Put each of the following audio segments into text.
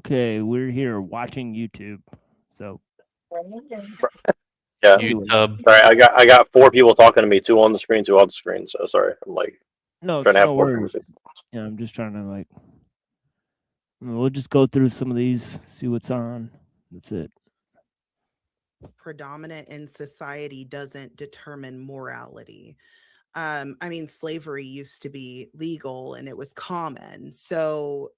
okay, we're here watching YouTube. So Yeah. see what YouTube. Sorry, I got four people talking to me, two on the screen, two off the screen. So sorry, I'm like no, trying to it's have no four worries. conversations. Yeah, I'm just trying to like we'll just go through some of these, see what's on. That's it. Predominant in society doesn't determine morality. I mean, slavery used to be legal and it was common. So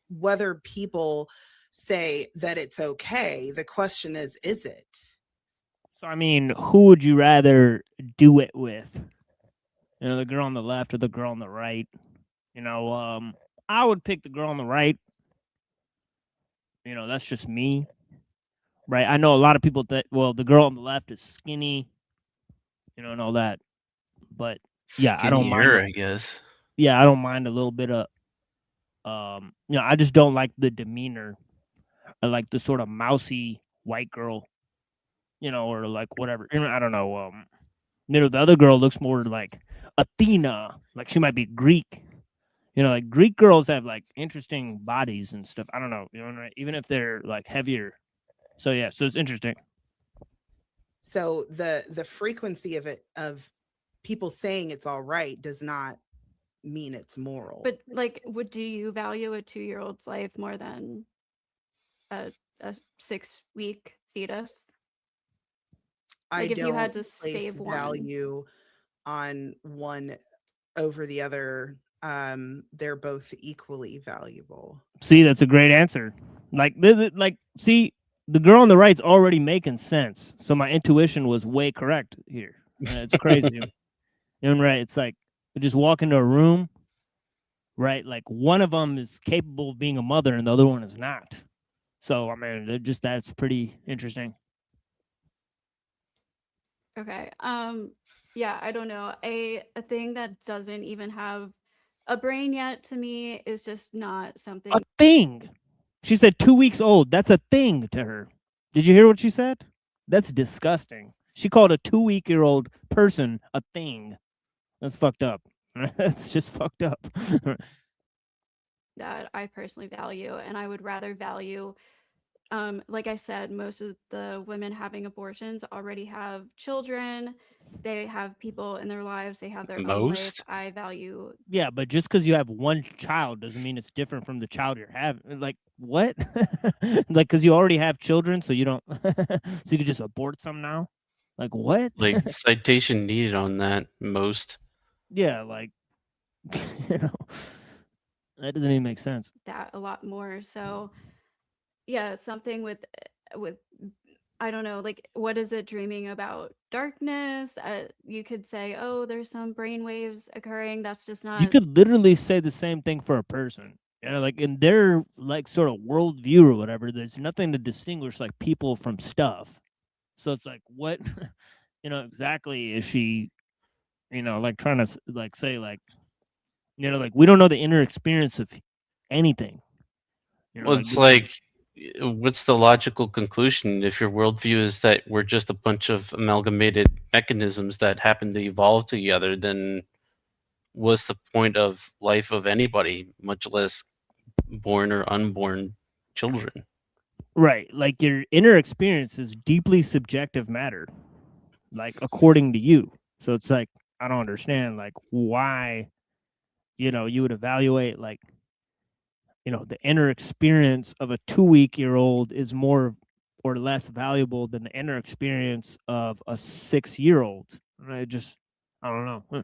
whether people say that it's okay, the question is it? So I mean, who would you rather do it with? You know, the girl on the left or the girl on the right? You know, I would pick the girl on the right. You know, that's just me, right? I know a lot of people that well, the girl on the left is skinny, you know, and all that. But yeah, I don't mind. Skinnier, I guess. Yeah, I don't mind a little bit of you know, I just don't like the demeanor. I like the sort of mousy white girl, you know, or like whatever. You know, I don't know. You know, the other girl looks more like Athena, like she might be Greek. You know, like Greek girls have like interesting bodies and stuff. I don't know, you know, right? Even if they're like heavier. So yeah, so it's interesting. So the frequency of it, of people saying it's all right, does not mean it's moral. But like, do you value a 2-year-old's life more than a 6-week fetus? I Like, if you had don't to place save one. value on one over the other. They're both equally valuable. See, that's a great answer. Like, like, see, the girl on the right's already making sense. So my intuition was way correct here. It's crazy. You know, right? It's like you just walk into a room, right? Like one of them is capable of being a mother, and the other one is not. So I mean, just that's pretty interesting. Okay. Yeah, I don't know. A thing that doesn't even have a brain yet to me is just not A something. thing. She said 2 weeks old. That's a thing to her. Did you hear what she said? That's disgusting. She called a 2-week-old person a thing. That's fucked up. That's just fucked up. That I personally value, and I would rather value, like I said, most of the women having abortions already have children, they have people in their lives, they have their own life. Most? I value. Yeah, but just because you have one child doesn't mean it's different from the child you're having. Like what? Like because you already have children, so you don't, so you could just abort some now. Like what? Like citation needed on that. Most. Yeah, like you know, that doesn't even make sense. That a lot more. So yeah, something with I don't know, like what is it dreaming about darkness? You could say, oh, there's some brain waves occurring. That's just You not. could literally say the same thing for a person. You know, like in their like sort of worldview or whatever. There's nothing to distinguish like people from stuff. So it's like, what, you know, exactly is she, you know, like trying to like say like, you know, like we don't know the inner experience of anything. You know, Well, like it's this is like, what's the logical conclusion if your worldview is that we're just a bunch of amalgamated mechanisms that happen to evolve together? Then what's the point of life of anybody, much less born or unborn children? right. Like your inner experience is deeply subjective matter, like according to you. So it's like I don't understand like why, you know, you would evaluate like, you know, the inner experience of a 2-week-old is more or less valuable than the inner experience of a 6-year-old. I just I don't know.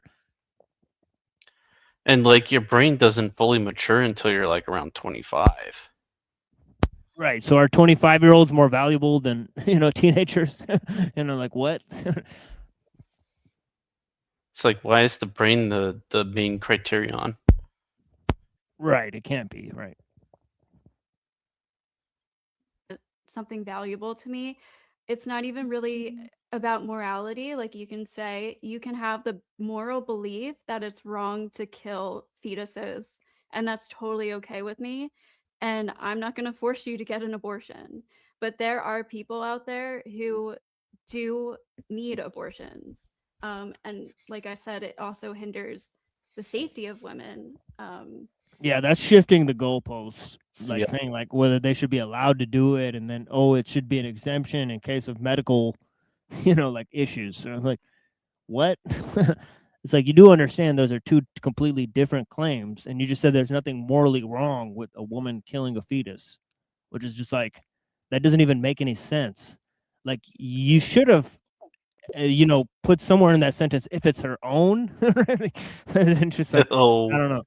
And like your brain doesn't fully mature until you're like around 25. Right. So are 25-year-olds more valuable than, you know, teenagers? You know, like what? It's like, why is the brain the main criterion? Right. It can't be. Right. Something valuable to me. It's not even really about morality. Like you can say, you can have the moral belief that it's wrong to kill fetuses, and that's totally okay with me. And I'm not going to force you to get an abortion. But there are people out there who do need abortions. And like I said, it also hinders the safety of women. Yeah, that's shifting the goalposts. Like Yeah. saying like whether they should be allowed to do it, and then it should be an exemption in case of medical, like issues. So like, what? It's like you do understand those are two completely different claims, and you just said there's nothing morally wrong with a woman killing a fetus, which is just like that doesn't even make any sense. Like you should have, put somewhere in that sentence if it's her own. And just like I Oh, don't know,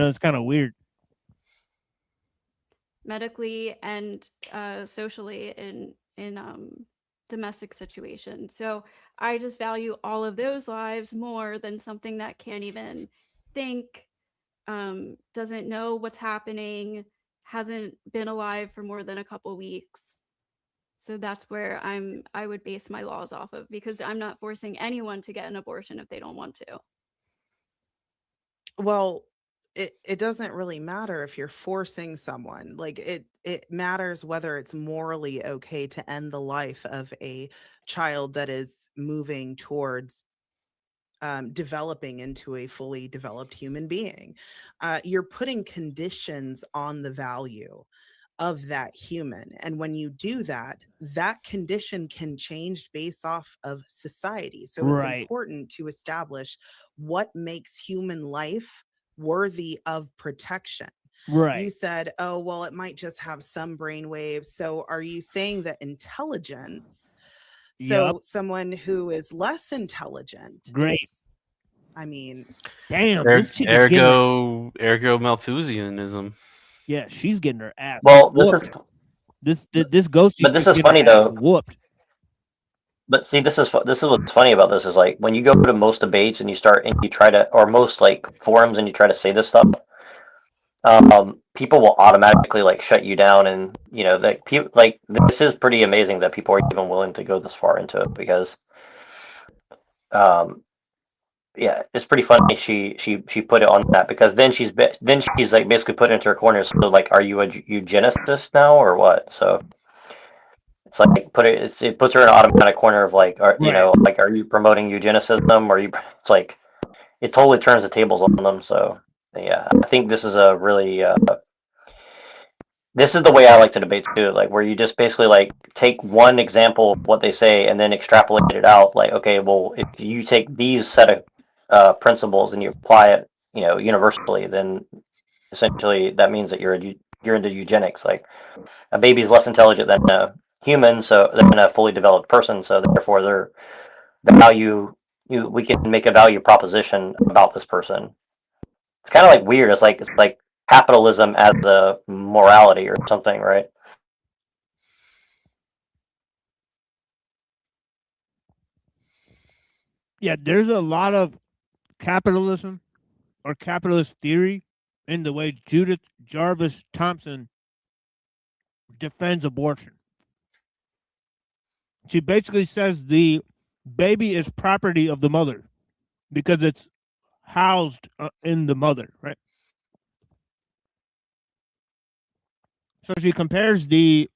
it's kind of weird. Medically and socially in domestic situations. So I just value all of those lives more than something that can't even think, doesn't know what's happening, hasn't been alive for more than a couple weeks. So that's where I would base my laws off of, because I'm not forcing anyone to get an abortion if they don't want to. Well, it doesn't really matter if you're forcing someone. Like it matters whether it's morally okay to end the life of a child that is moving towards developing into a fully developed human being. You're putting conditions on the value of that human. And when you do that, that condition can change based off of society. So it's Right. important to establish what makes human life worthy of protection. Right. You said, oh, well, it might just have some brain waves. So are you saying that intelligence, so Yup. someone who is less intelligent Great. is, I mean, Damn, this chick is getting ergo Malthusianism. yeah, she's getting her ass Well, whooped. This ghosty but this chick's is getting funny her ass though. whooped. But see, this is what's funny about this is like when you go to most debates and you try to, or most like forums and you try to say this stuff, people will automatically like shut you down, and that people like this is pretty amazing that people are even willing to go this far into it because, yeah, it's pretty funny. She put it on that because then she's like basically put into her corner. So like, are you a eugenicist now or what? So it's like it puts her in an automatic corner of like, Right. like, are you promoting eugenicism? Or it's like it totally turns the tables on them. So yeah, I think this is a really this is the way I like to debate too, like where you just basically like take one example of what they say and then extrapolate it out. Like, okay, well, if you take these set of principles and you apply it, universally, then essentially that means that you're into eugenics. Like a baby is less intelligent than a human, so than a fully developed person. So therefore, the value we can make a value proposition about this person. It's kind of like weird. It's like capitalism as a morality or something, right? Yeah, there's a lot of capitalism or capitalist theory in the way Judith Jarvis Thompson defends abortion. She basically says the baby is property of the mother because it's housed in the mother, right? So she compares the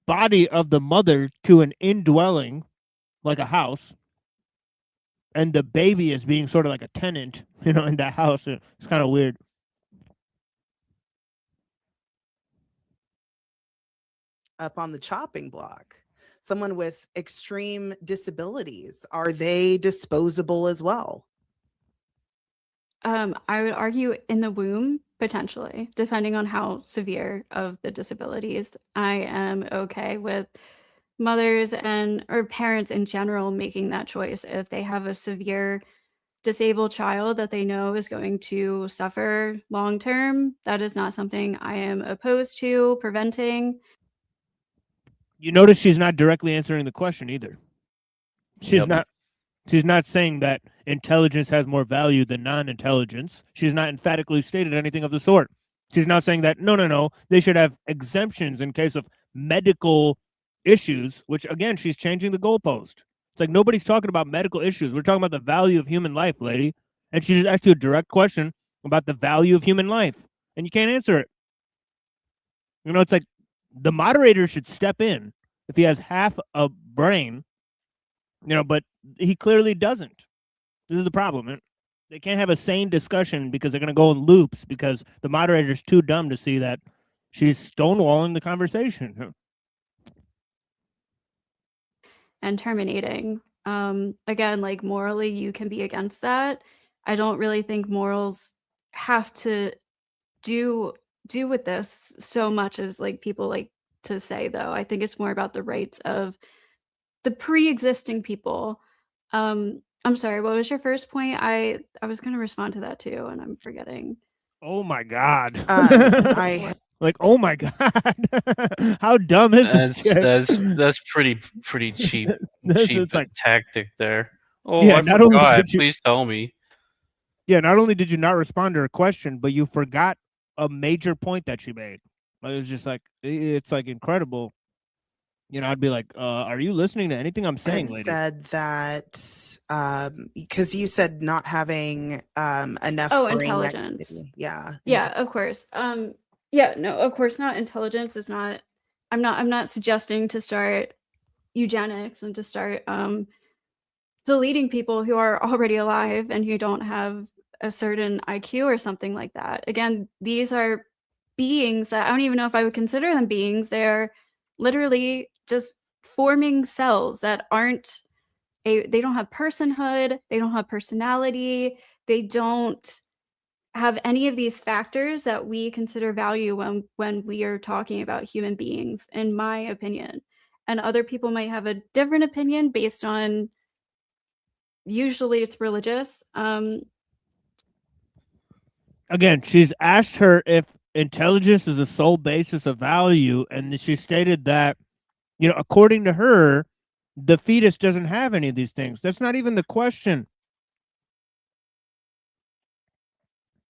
body of the mother to an indwelling, like a house, and the baby as being sort of like a tenant, in that house. It's kind of weird. up on the chopping block. Someone with extreme disabilities, are they disposable as well? I would argue in the womb, potentially, depending on how severe of the disabilities. I am okay with mothers or parents in general making that choice if they have a severe disabled child that they know is going to suffer long term. That is not something I am opposed to preventing. You notice she's not directly answering the question either. She's Yep. not saying that intelligence has more value than non-intelligence. She's not emphatically stated anything of the sort. She's not saying that no, they should have exemptions in case of medical issues, which again, she's changing the goalpost. It's like nobody's talking about medical issues. We're talking about the value of human life, lady. And she just asked you a direct question about the value of human life, and you can't answer it. It's like the moderator should step in if he has half a brain, but he clearly doesn't. This is the problem. They can't have a sane discussion because they're going to go in loops because the moderator's too dumb to see that she's stonewalling the conversation. And terminating. Again, like morally, you can be against that. I don't really think morals have to do with this so much as like people like to say, though. I think it's more about the rights of the pre-existing people. I'm sorry, what was your first point? I was going to respond to that too, and I'm forgetting. Oh my God. I Like, oh my God. How dumb is this chick? That's pretty cheap cheap It's like, tactic there. Oh, yeah, I not only forgot. did you, Please tell me. yeah, not only did you not respond to her question, but you forgot a major point that she made. It was just like, it's like incredible. You know, I'd be like, are you listening to anything I'm saying, lady? said that because you said not having enough Oh, brain intelligence. activity. Yeah. Yeah, of course. Yeah, no, of course not. Intelligence is not. I'm not suggesting to start eugenics and to start deleting people who are already alive and who don't have a certain IQ or something like that. Again, these are beings that I don't even know if I would consider them beings. They're literally just forming cells that aren't they don't have personhood, they don't have personality, they don't have any of these factors that we consider value when we are talking about human beings, in my opinion. And other people might have a different opinion based on, usually it's religious. Again, she's asked her if intelligence is the sole basis of value, and she stated that, you know, according to her, the fetus doesn't have any of these things. That's not even the question.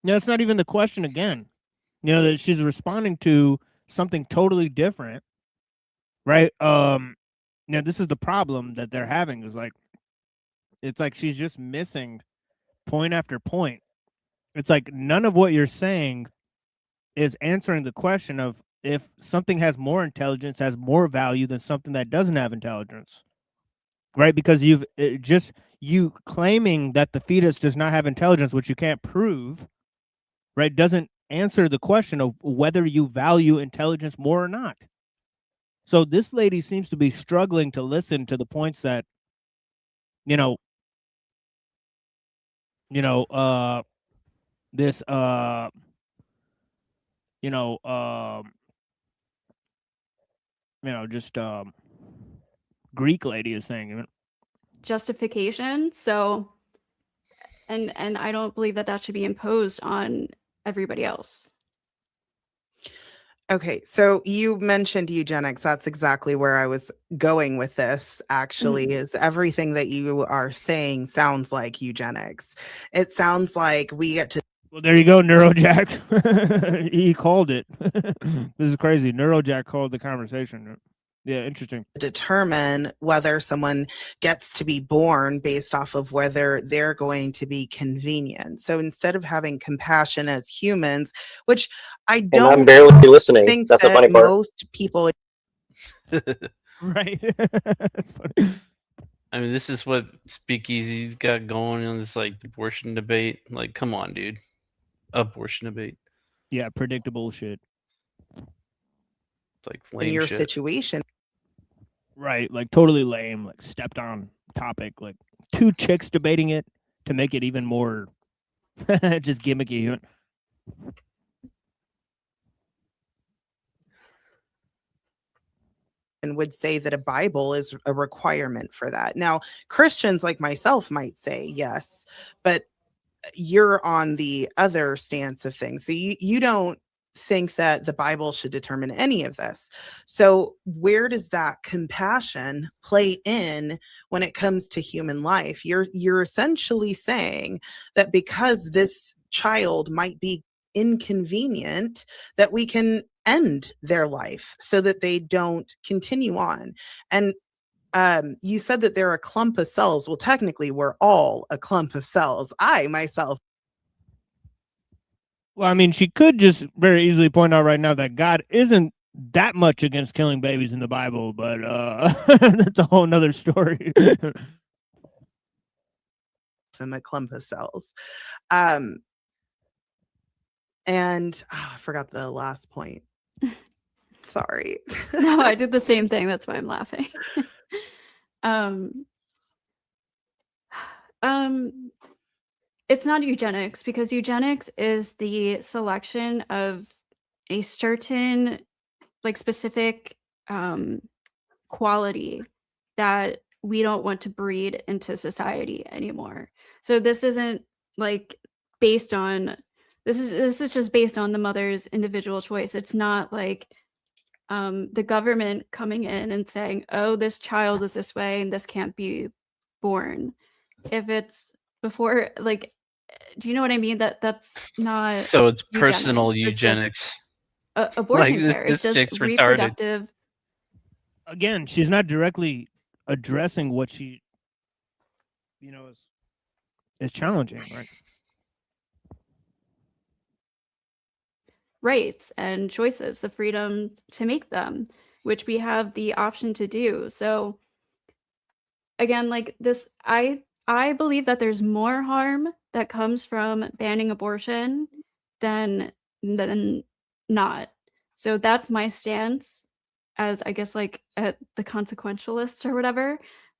No, that's not even the question again. You know, that she's responding to something totally different, right? You know, this is the problem that they're having is like, it's like she's just missing point after point. It's like none of what you're saying is answering the question of if something has more intelligence, has more value than something that doesn't have intelligence, right? Because you claiming that the fetus does not have intelligence, which you can't prove, right, doesn't answer the question of whether you value intelligence more or not. So this lady seems to be struggling to listen to the points that, you know, this you know, just Greek lady is saying. Justification. So, and I don't believe that should be imposed on everybody else. Okay, so you mentioned eugenics. That's exactly where I was going with this, actually, is everything that you are saying sounds like eugenics. It sounds like we get to. Well, there you go, Neurojack. He called it. This is crazy. Neurojack called the conversation. Yeah, interesting. Determine whether someone gets to be born based off of whether they're going to be convenient. So instead of having compassion as humans, which I And don't I'm barely listening. think That's the that funny part. most people. Right. That's funny. I mean, this is what Speakeasy's got going on this like abortion debate. Like, come on, dude. Abortion debate. Yeah, predictable shit. It's like In lame your shit. situation. Right, like totally lame, like stepped on topic, like two chicks debating it to make it even more just gimmicky. And would say that a Bible is a requirement for that. Now, Christians like myself might say yes, but you're on the other stance of things. So you don't think that the Bible should determine any of this. So where does that compassion play in when it comes to human life? You're essentially saying that because this child might be inconvenient, that we can end their life so that they don't continue on. And you said that they're a clump of cells. Well, technically, we're all a clump of cells. I myself. Well, I mean, she could just very easily point out right now that God isn't that much against killing babies in the Bible, but that's a whole nother story. in a clump of cells. And I forgot the last point. Sorry. No, I did the same thing. That's why I'm laughing. It's not eugenics, because eugenics is the selection of a certain, like, specific quality that we don't want to breed into society anymore. So this isn't like based on this is just based on the mother's individual choice. It's not like the government coming in and saying, "Oh, this child is this way and this can't be born." If it's before, like, do you know what I mean? That's not So it's eugenics. personal It's just eugenics. abortion Like, care. It's this just chick's retarded. reproductive. Again, she's not directly addressing what she, is challenging, right? Rights and choices, the freedom to make them, which we have the option to do. So again, like this, I believe that there's more harm that comes from banning abortion than not. So that's my stance as, I guess, like at the consequentialist or whatever.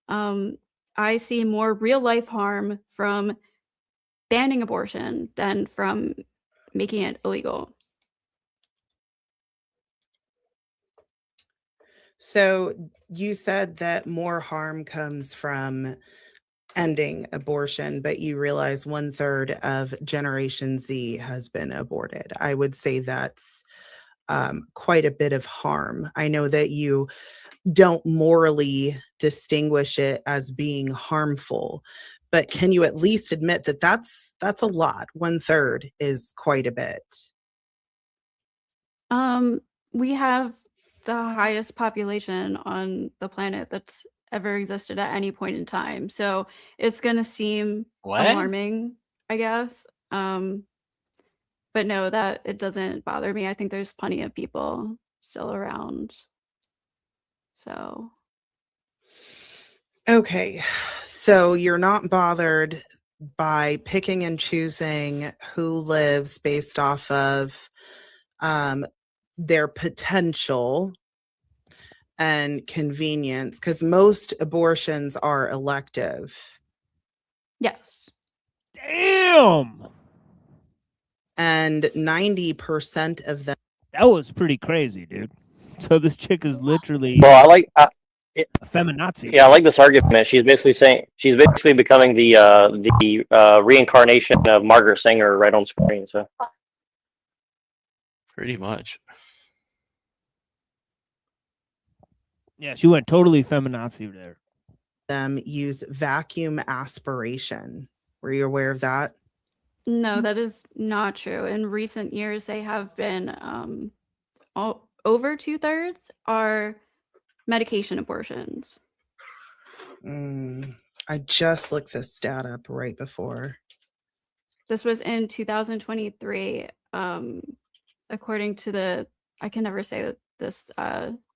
I see more real life harm from banning abortion than from making it illegal. So you said that more harm comes from ending abortion, but you realize 1/3 of Generation Z has been aborted. I would say that's quite a bit of harm. I know that you don't morally distinguish it as being harmful, but can you at least admit that that's a lot? 1/3 is quite a bit. We have the highest population on the planet that's ever existed at any point in time. So it's gonna seem What? alarming, I guess. But no, that it doesn't bother me. I think there's plenty of people still around. So Okay. So you're not bothered by picking and choosing who lives based off of their potential and convenience, because most abortions are elective. yes. Damn, And 90% of them. that was pretty crazy, dude. So this chick is literally Well, I like. a feminazi. Yeah, I like this argument. She's basically becoming the reincarnation of Margaret Sanger right on screen. So Pretty much. Yeah, she went totally feminazi there. Them use vacuum aspiration. Were you aware of that? No, that is not true. In recent years, they have been over 2/3 are medication abortions. I just looked this stat up right before. This was in 2023, according to the, I can never say this,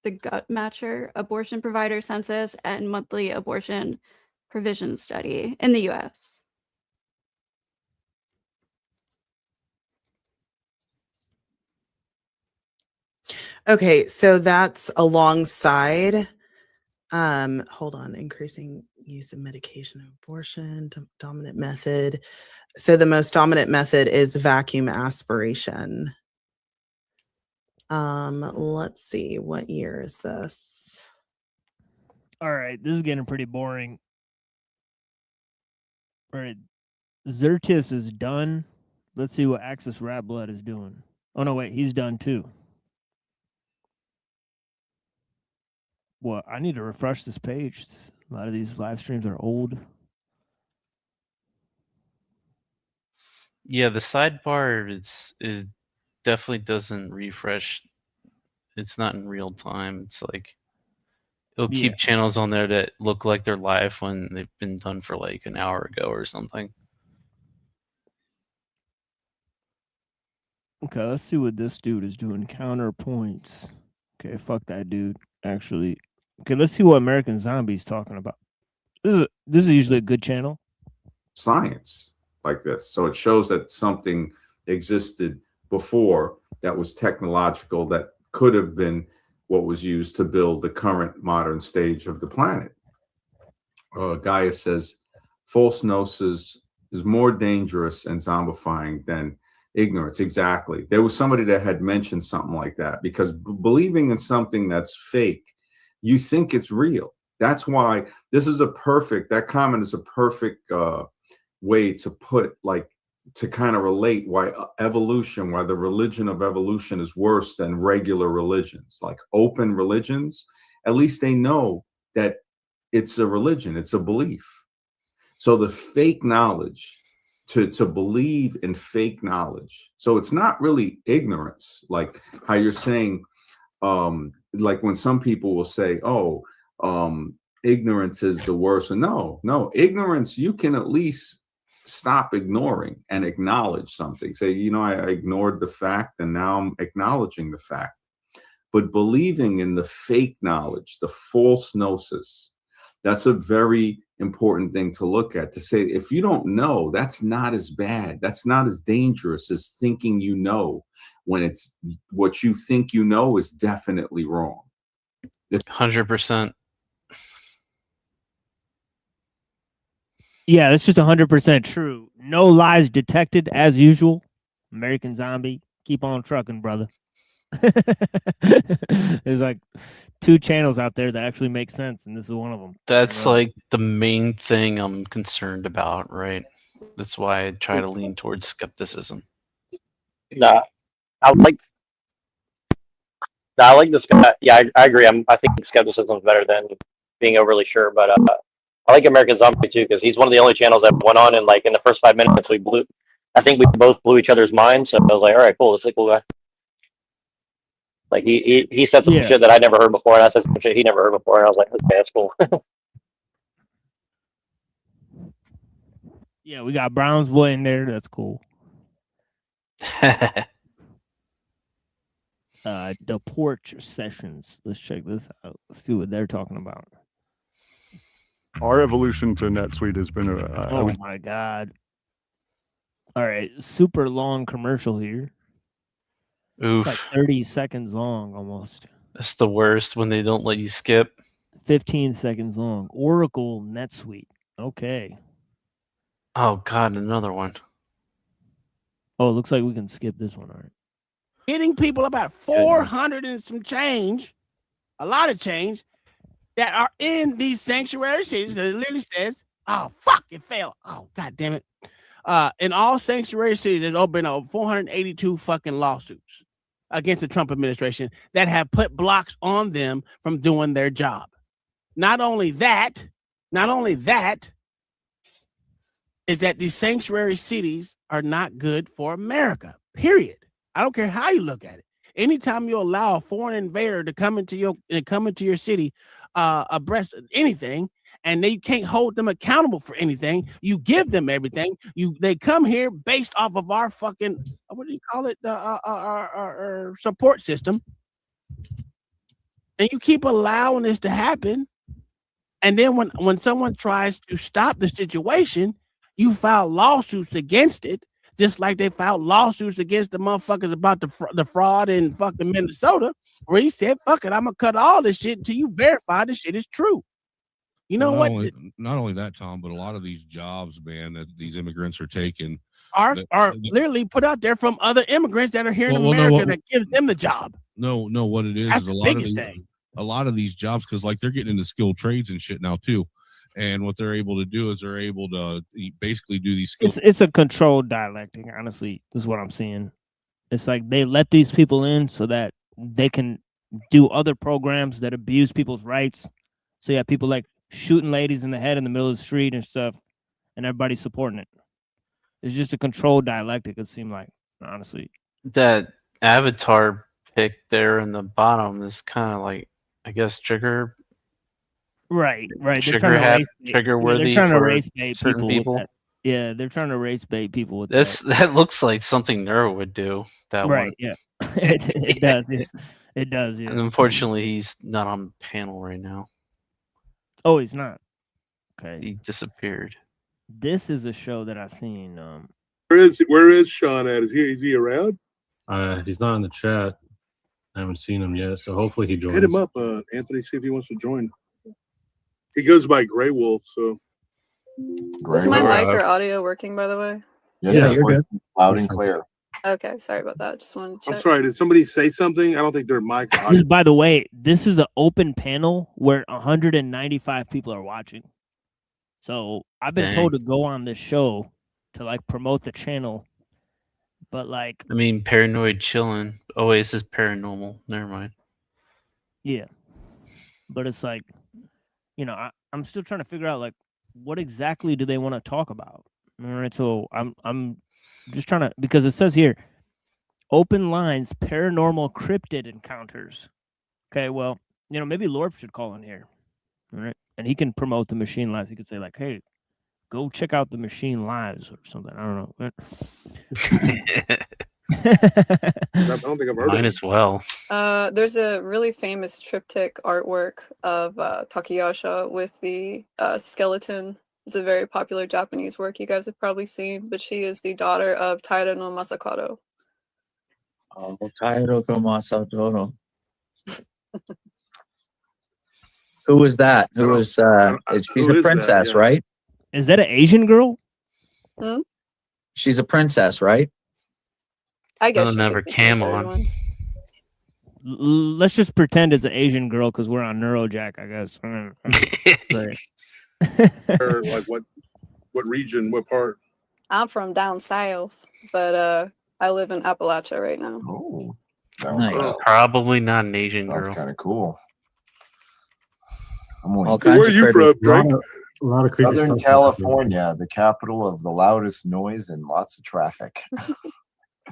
the Gut Matcher Abortion Provider Census and Monthly Abortion Provision Study in the US. Okay, so that's alongside, hold on, increasing use of medication of abortion, dominant method. So the most dominant method is vacuum aspiration. Let's see, what year is this? All right, this is getting pretty boring. All right, Zertis is done. Let's see what Axis Rat Blood is doing. Oh no, wait, he's done too. Well, I need to refresh this page. A lot of these live streams are old. Yeah, the sidebar is definitely doesn't refresh. It's not in real time. It's like it'll Yeah. keep channels on there that look like they're live when they've been done for like an hour ago or something. Okay, let's see what this dude is doing. Counterpoints. Okay, fuck that dude. Actually, okay, let's see what American Zombie's talking about. This is usually a good channel. science like this. So it shows that something existed before that was technological, that could have been what was used to build the current modern stage of the planet. Gaia says false gnosis is more dangerous and zombifying than ignorance. Exactly. There was somebody that had mentioned something like that, because believing in something that's fake, you think it's real. That's why that comment is a perfect way to put, like, to kind of relate why evolution, why the religion of evolution is worse than regular religions, like open religions. At least they know that it's a religion, it's a belief. So the fake knowledge, to believe in fake knowledge. So it's not really ignorance, like how you're saying, like when some people will say, oh, ignorance is the worst. No, ignorance, you can at least stop ignoring and acknowledge something. Say, I ignored the fact and now I'm acknowledging the fact. But believing in the fake knowledge, the false gnosis, that's a very important thing to look at, to say, if you don't know, that's not as bad. That's not as dangerous as thinking you know, when it's what you think you know is definitely wrong. 100%. Yeah, that's just 100% true. No lies detected as usual. American Zombie, keep on trucking, brother. There's like 2 channels out there that actually make sense, and this is one of them. That's like the main thing I'm concerned about, right? That's why I try to lean towards skepticism. Nah, I like I like this guy. Yeah, I agree. I think skepticism is better than being overly sure. But I like American Zombie too, because he's one of the only channels that went on, and like in the first 5 minutes we blew. I think we both blew each other's minds. So I was like, all right, cool. This is a cool guy. Like he said some shit that I never heard before, and I said some shit he never heard before, and I was like, okay, that's cool. Yeah, we got Browns boy in there. That's cool. The porch sessions. Let's check this out. Let's see what they're talking about. Our evolution to NetSuite has been oh my god! All right, super long commercial here. Oof. It's like 30 seconds long almost. That's the worst, when they don't let you skip. 15 seconds long. Oracle NetSuite. Okay. Oh god, another one. Oh, it looks like we can skip this one. All right. Hitting people about 400 and some change, a lot of change, that are in these sanctuary cities. That it literally says, "Oh fuck, it fell. Oh god damn it." In all sanctuary cities, there's been over 482 fucking lawsuits against the Trump administration that have put blocks on them from doing their job. Not only that is that these sanctuary cities are not good for America, period. I don't care how you look at it. Anytime you allow a foreign invader to come into your city, abreast of anything, and they can't hold them accountable for anything, you give them everything. They come here based off of our fucking, what do you call it, our support system, and you keep allowing this to happen. And then when someone tries to stop the situation, you file lawsuits against it, just like they filed lawsuits against the motherfuckers about the fraud in fucking Minnesota, where he said, fuck it, I'm going to cut all this shit until you verify this shit is true. You know what? Not only that, Tom, but a lot of these jobs, man, that these immigrants are taking are literally put out there from other immigrants that are here in America that gives them the job. No, what it is a lot of these jobs, because like they're getting into skilled trades and shit now too. And what they're able to do is they're able to basically do these skills. It's a controlled dialectic, honestly, is what I'm seeing. It's like they let these people in so that they can do other programs that abuse people's rights. So you have people like shooting ladies in the head in the middle of the street and stuff, and everybody's supporting it. It's just a controlled dialectic, it seemed like, honestly. That avatar pic there in the bottom is kind of like, I guess, trigger. Right. Trigger worthy. They're trying to race bait certain people. With that. Yeah, they're trying to race bait people with this. That. That looks like something Nero would do. That right, one. Yeah, it does. Yeah. It does. Yeah. And unfortunately, he's not on the panel right now. Oh, he's not. Okay. He disappeared. this is a show that I seen. Where is Sean at? Is he around? He's not in the chat. I haven't seen him yet, so hopefully he joins. Hit him up, Anthony. See if he wants to join. He goes by Grey Wolf, so. Is my mic or audio working, by the way? Yes, Yeah, you're good. good. Loud and clear. Okay, sorry about that. Just wanted to check. I'm sorry. Did somebody say something? I don't think their mic. By the way, this is an open panel where 195 people are watching. So I've been told to go on this show to like promote the channel, but like, I mean, paranoid chilling. Oasis paranormal. Never mind. yeah, but it's like, you know, I'm still trying to figure out like what exactly do they want to talk about. All right, so I'm just trying to, because it says here, open lines, paranormal cryptid encounters. Okay, well, you know, maybe Lorp should call in here, all right, and he can promote the Machine Lives. He could say like, hey, go check out the Machine Lives or something. I don't know. I don't think I've heard Might of it. as well. There's a really famous triptych artwork of Takayasha with the skeleton. It's a very popular Japanese work you guys have probably seen, but she is the daughter of Taira no Masakado. Oh, Taira no Masakado. Who was that? Who was she's a princess, right? Is that an Asian girl? Hmm? She's a princess, right? I guess I'll she never could be cam considered on. one. Let's just pretend it's an Asian girl because we're on Neurojack, I guess. Or like what region? What part? I'm from down south, but I live in Appalachia right now. Oh, Nice. Probably not an Asian That's girl. kind of cool. I'm All only kinds Where are of you critters. from, Drake? A lot of creepy Southern stuff. California, the capital of the loudest noise and lots of traffic. Oh,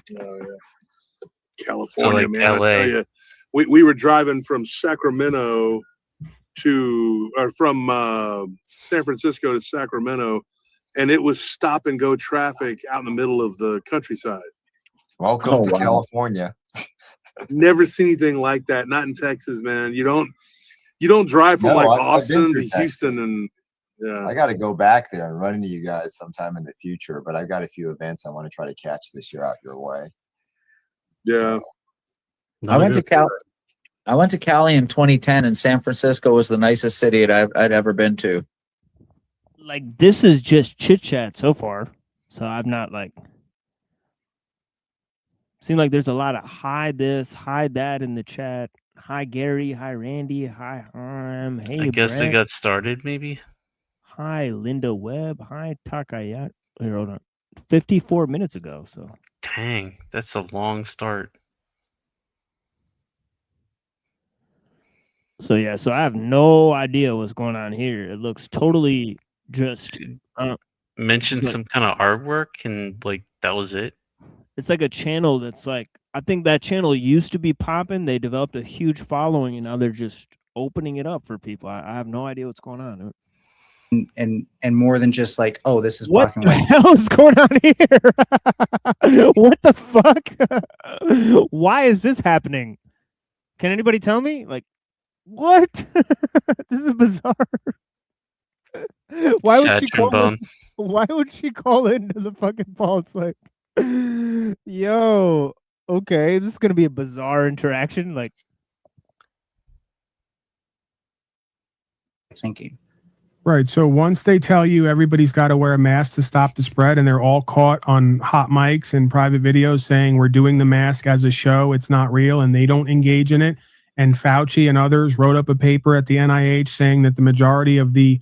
yeah. California, like man. LA. I tell you, we were driving from Sacramento from San Francisco to Sacramento, and it was stop and go traffic out in the middle of the countryside. Welcome to wow. California. Never seen anything like that. Not in Texas, man. You don't drive from No, like I've been Austin through to Texas. Houston, and yeah. I got to go back there and run into you guys sometime in the future, but I've got a few events I want to try to catch this year out your way. Yeah. I went to Cali in 2010, and San Francisco was the nicest city I'd ever been to. Like, this is just chit chat so far, so I'm not like. Seems like there's a lot of hi this, hi that in the chat. Hi Gary, hi Randy, hi Harm, hey I guess Brett. they got started, maybe. Hi Linda Webb, hi Takayat. Here, hold on. 54 minutes ago, so. Dang, that's a long start. So yeah, so I have no idea what's going on here. It looks totally just Mentioned like- some kind of artwork, and like that was it. it's like a channel that's like, I think that channel used to be popping. They developed a huge following, and now they're just opening it up for people. I have no idea what's going on. And more than just like, oh, this is What black and the white. hell is going on here? What the fuck? Why is this happening? Can anybody tell me? Like, what? This is bizarre. Why would she call in? Why would she call into the fucking ball? It's like, yo, okay, this is gonna be a bizarre interaction. Like, Thinking. Right. So once they tell you everybody's got to wear a mask to stop the spread, and they're all caught on hot mics and private videos saying we're doing the mask as a show, it's not real, and they don't engage in it. And Fauci and others wrote up a paper at the NIH saying that the majority of the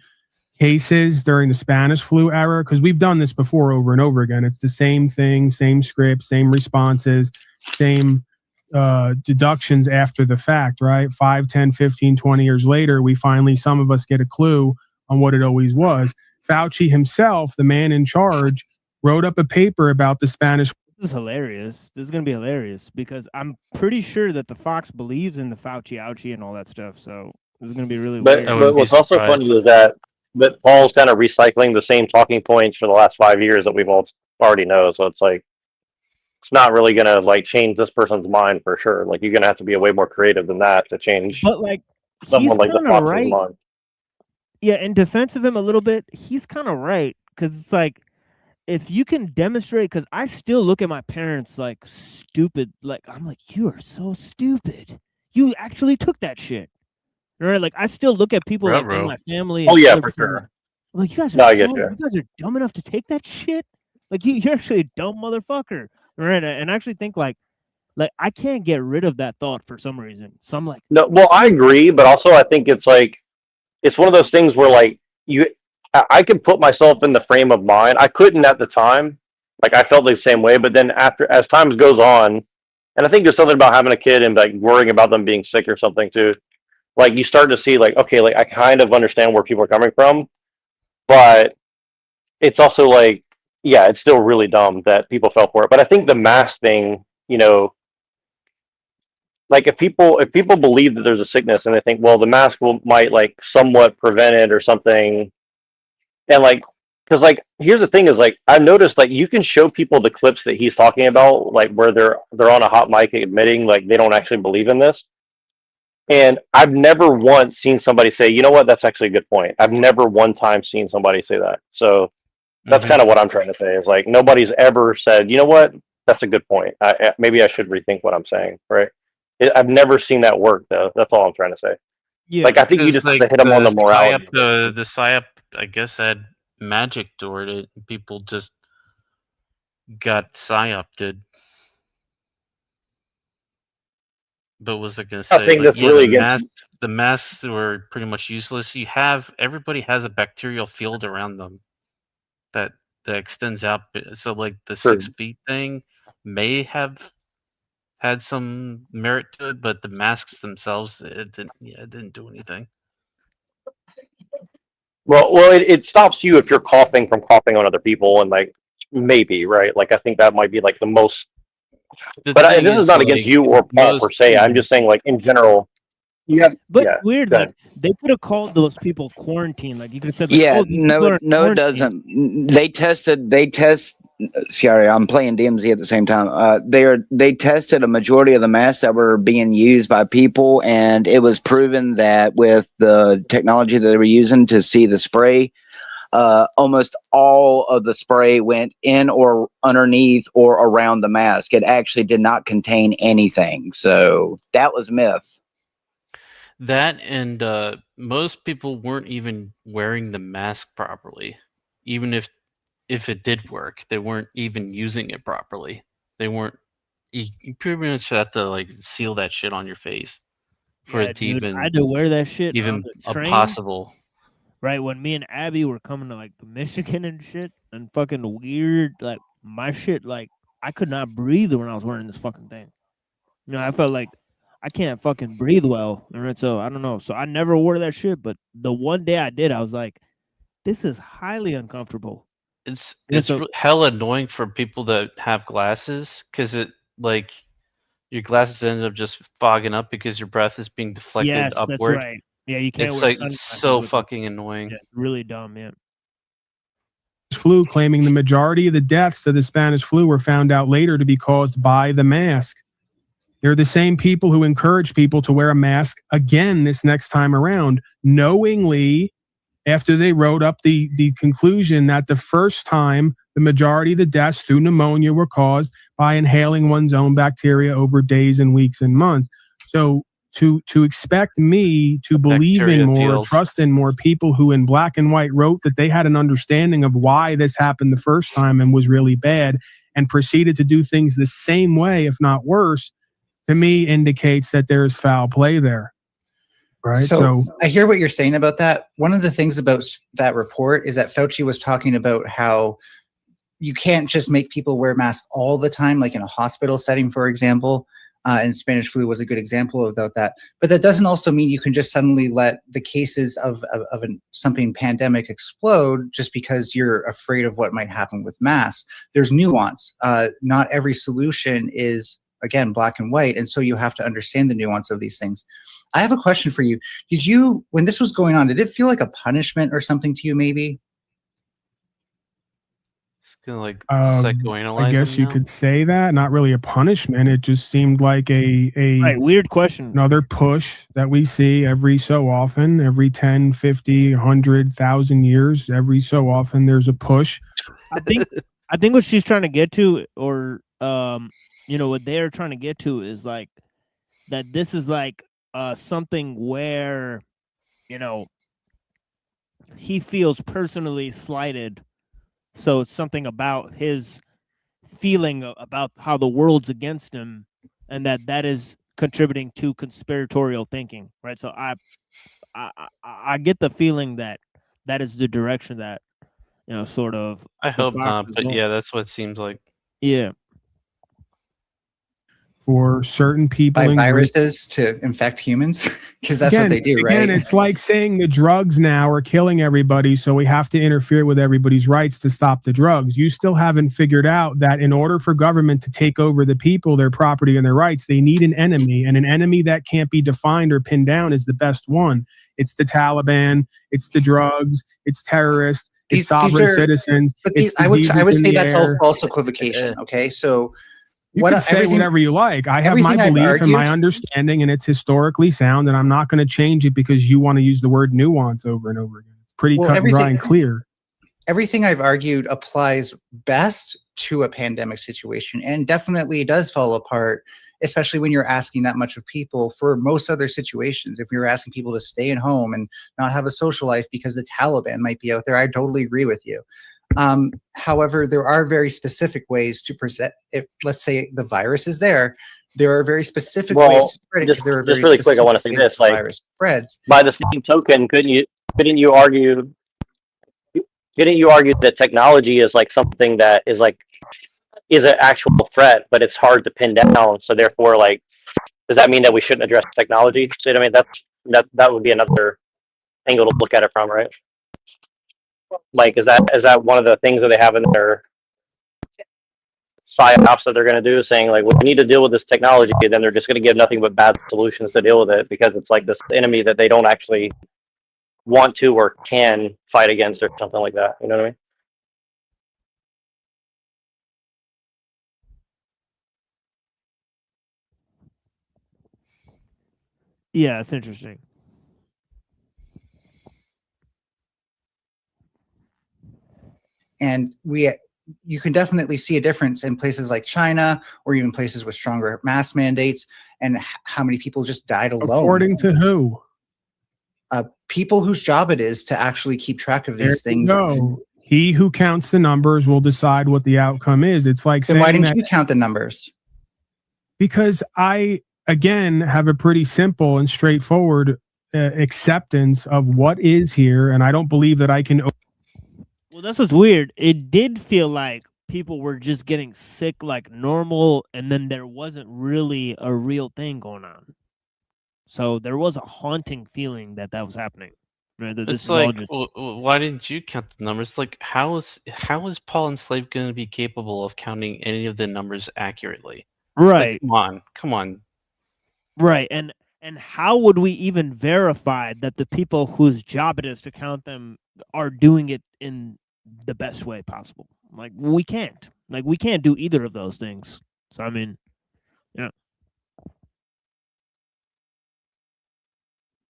cases during the Spanish flu era, because we've done this before over and over again, it's the same thing, same script, same responses, same deductions after the fact, right? 5, 10, 15, 20 years later, we finally, some of us get a clue on what it always was. Fauci himself, the man in charge, wrote up a paper about the Spanish. this is hilarious. This is gonna be hilarious because I'm pretty sure that the Fox believes in the Fauci ouchie and all that stuff. So this is gonna be really weird. But what's also funny is that Paul's kind of recycling the same talking points for the last 5 years that we've all already know. So it's like it's not really gonna like change this person's mind for sure. Like you're gonna have to be way more creative than that to change. But like someone like the kinda Fox's right. mind. Yeah, in defense of him a little bit, he's kind of right because it's like, if you can demonstrate, because I still look at my parents like stupid. Like, I'm like, you are so stupid. You actually took that shit. Right? Like, I still look at people like in Ruh-roh. my family Oh and yeah, other for people. sure. I'm like, you guys No, are I get you. you guys are dumb enough to take that shit. Like, you're actually a dumb motherfucker. Right? And I actually think like I can't get rid of that thought for some reason. So I'm like, No, well, I agree, but also I think it's like it's one of those things where like I can put myself in the frame of mind. I couldn't at the time. Like I felt the same way, but then after as time goes on, and I think there's something about having a kid and like worrying about them being sick or something too. Like you start to see like okay, like I kind of understand where people are coming from, but it's also like yeah, it's still really dumb that people fell for it. But I think the mask thing, like if people believe that there's a sickness and they think well the mask might like somewhat prevent it or something, and like because like here's the thing is like I've noticed like you can show people the clips that he's talking about like where they're on a hot mic admitting like they don't actually believe in this, and I've never once seen somebody say you know what that's actually a good point. I've never one time seen somebody say that. So that's kind of what I'm trying to say is like nobody's ever said you know what that's a good point. Maybe I should rethink what I'm saying, right? I've never seen that work though. That's all I'm trying to say. yeah, Like I think you Because just have like to hit them on the morality. the psyop, I guess, had magic toward it. People just got psyopted. But what was I gonna I say? think Like, that's yeah, really against. the masks were pretty much useless. Everybody has a bacterial field around them that extends out. So like the True. 6 feet thing may have had some merit to it, but the masks themselves, it didn't do anything. Well, it stops you if you're coughing from coughing on other people, and like maybe right. Like I think that might be like the most. The But thing this is is, not against like, you or Paul per most se. I'm just saying like in general. You have but yeah. weird. Go Like ahead. they could have called those people quarantine. Like you could have said like, Yeah, oh, these people are in no, it quarantine. doesn't. They test. Sorry, I'm playing DMZ at the same time. They tested a majority of the masks that were being used by people, and it was proven that with the technology that they were using to see the spray, almost all of the spray went in or underneath or around the mask. It actually did not contain anything. So that was myth. That and most people weren't even wearing the mask properly. Even if it did work, they weren't even using it properly. They weren't. You pretty much have to like seal that shit on your face for Yeah, it to dude, I had to wear that shit on even the a train. possible. Right when me and Abby were coming to like Michigan and shit, and fucking weird, like my shit, like I could not breathe when I was wearing this fucking thing. I felt like I can't fucking breathe well, and so I don't know. So I never wore that shit, but the one day I did, I was like, this is highly uncomfortable. It's And so hella annoying for people that have glasses because it like your glasses end up just fogging up because your breath is being deflected yes, that's upward. right. Yeah, you can't It's wear like it's sunglasses so with it. fucking annoying. Yeah, it's really dumb. Yeah. Flu, claiming the majority of the deaths of the Spanish flu were found out later to be caused by the mask. They're the same people who encourage people to wear a mask again this next time around, knowingly, after they wrote up the conclusion that the first time the majority of the deaths through pneumonia were caused by inhaling one's own bacteria over days and weeks and months. So to expect me to believe in Bacteria more, field. trust in more people who in black and white wrote that they had an understanding of why this happened the first time and was really bad and proceeded to do things the same way, if not worse, to me indicates that there's foul play there. Right. So I hear what you're saying about that. One of the things about that report is that Fauci was talking about how you can't just make people wear masks all the time, like in a hospital setting, for example. And Spanish flu was a good example of that. But that doesn't also mean you can just suddenly let the cases of something pandemic explode just because you're afraid of what might happen with masks. There's nuance. Not every solution is, again, black and white. And so you have to understand the nuance of these things. I have a question for you. Did you, when this was going on, did it feel like a punishment or something to you maybe? Gonna like I psychoanalyze guess him you now? could say that. Not really a punishment. It just seemed like a Right, weird question. another push that we see every so often, every 10, 50, 100, 1,000 years, every so often there's a push. I think what she's trying to get to, or what they're trying to get to is like that this is like something where, he feels personally slighted. So it's something about his feeling about how the world's against him, and that is contributing to conspiratorial thinking, right? So I get the feeling that is the direction that sort of I the hope Fox not, is but going. yeah, that's what it seems like. Yeah. For certain people By in Greece. viruses to infect humans, because that's what they do, Again, right? it's like saying the drugs now are killing everybody, so we have to interfere with everybody's rights to stop the drugs. You still haven't figured out that in order for government to take over the people, their property, and their rights, they need an enemy, and an enemy that can't be defined or pinned down is the best one. It's the Taliban, it's the drugs, it's terrorists, it's sovereign citizens. But it's I would diseases in say the that's all air. false equivocation. Okay, so You can say whatever you like. I have my everything I've belief and my argued- understanding, and it's historically sound, and I'm not going to change it because you want to use the word nuance over and over again. It's pretty cut and dry and clear. Everything I've argued applies best to a pandemic situation, and definitely it does fall apart, especially when you're asking that much of people for most other situations. If you're asking people to stay at home and not have a social life because the Taliban might be out there, I totally agree with you. However, there are very specific ways to present. If let's say the virus is there are very specific ways to spread it because there are very just really quick, I want to say specific ways this: the like, virus spreads. by the same token, couldn't you argue? Didn't you argue that technology is like something that is an actual threat, but it's hard to pin down? So therefore, like, does that mean that we shouldn't address technology? So I mean, that would be another angle to look at it from, right? Like, is that one of the things that they have in their psyops that they're going to do, saying like, we need to deal with this technology, and then they're just going to give nothing but bad solutions to deal with it because it's like this enemy that they don't actually want to or can fight against or something like that. You know what I mean? Yeah, it's interesting. And you can definitely see a difference in places like China or even places with stronger mask mandates and how many people just died alone. According to who? People whose job it is to actually keep track of these things. No, he who counts the numbers will decide what the outcome is. It's like Then saying why didn't that you count the numbers? because I, again, have a pretty simple and straightforward acceptance of what is here, and I don't believe that I can. Well, that's what's weird. It did feel like people were just getting sick like normal, and then there wasn't really a real thing going on. So there was a haunting feeling that was happening. Right? That this It's is all like, just why didn't you count the numbers? Like, how is Paul Enslaved going to be capable of counting any of the numbers accurately? right. Like, come on. Right. And how would we even verify that the people whose job it is to count them are doing it in the best way possible? Like, we can't. Like, we can't do either of those things. So I mean, yeah.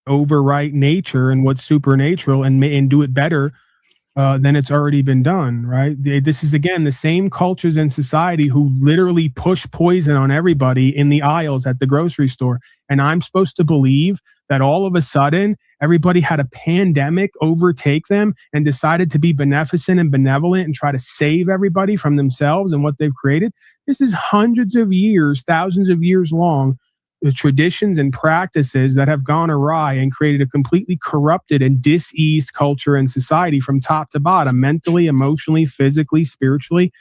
Overwrite nature and what's supernatural and do it better than it's already been done, right? This is, again, the same cultures in society who literally push poison on everybody in the aisles at the grocery store. And I'm supposed to believe that all of a sudden everybody had a pandemic overtake them and decided to be beneficent and benevolent and try to save everybody from themselves and what they've created. This is hundreds of years, thousands of years long, the traditions and practices that have gone awry and created a completely corrupted and diseased culture and society from top to bottom, mentally, emotionally, physically, spiritually.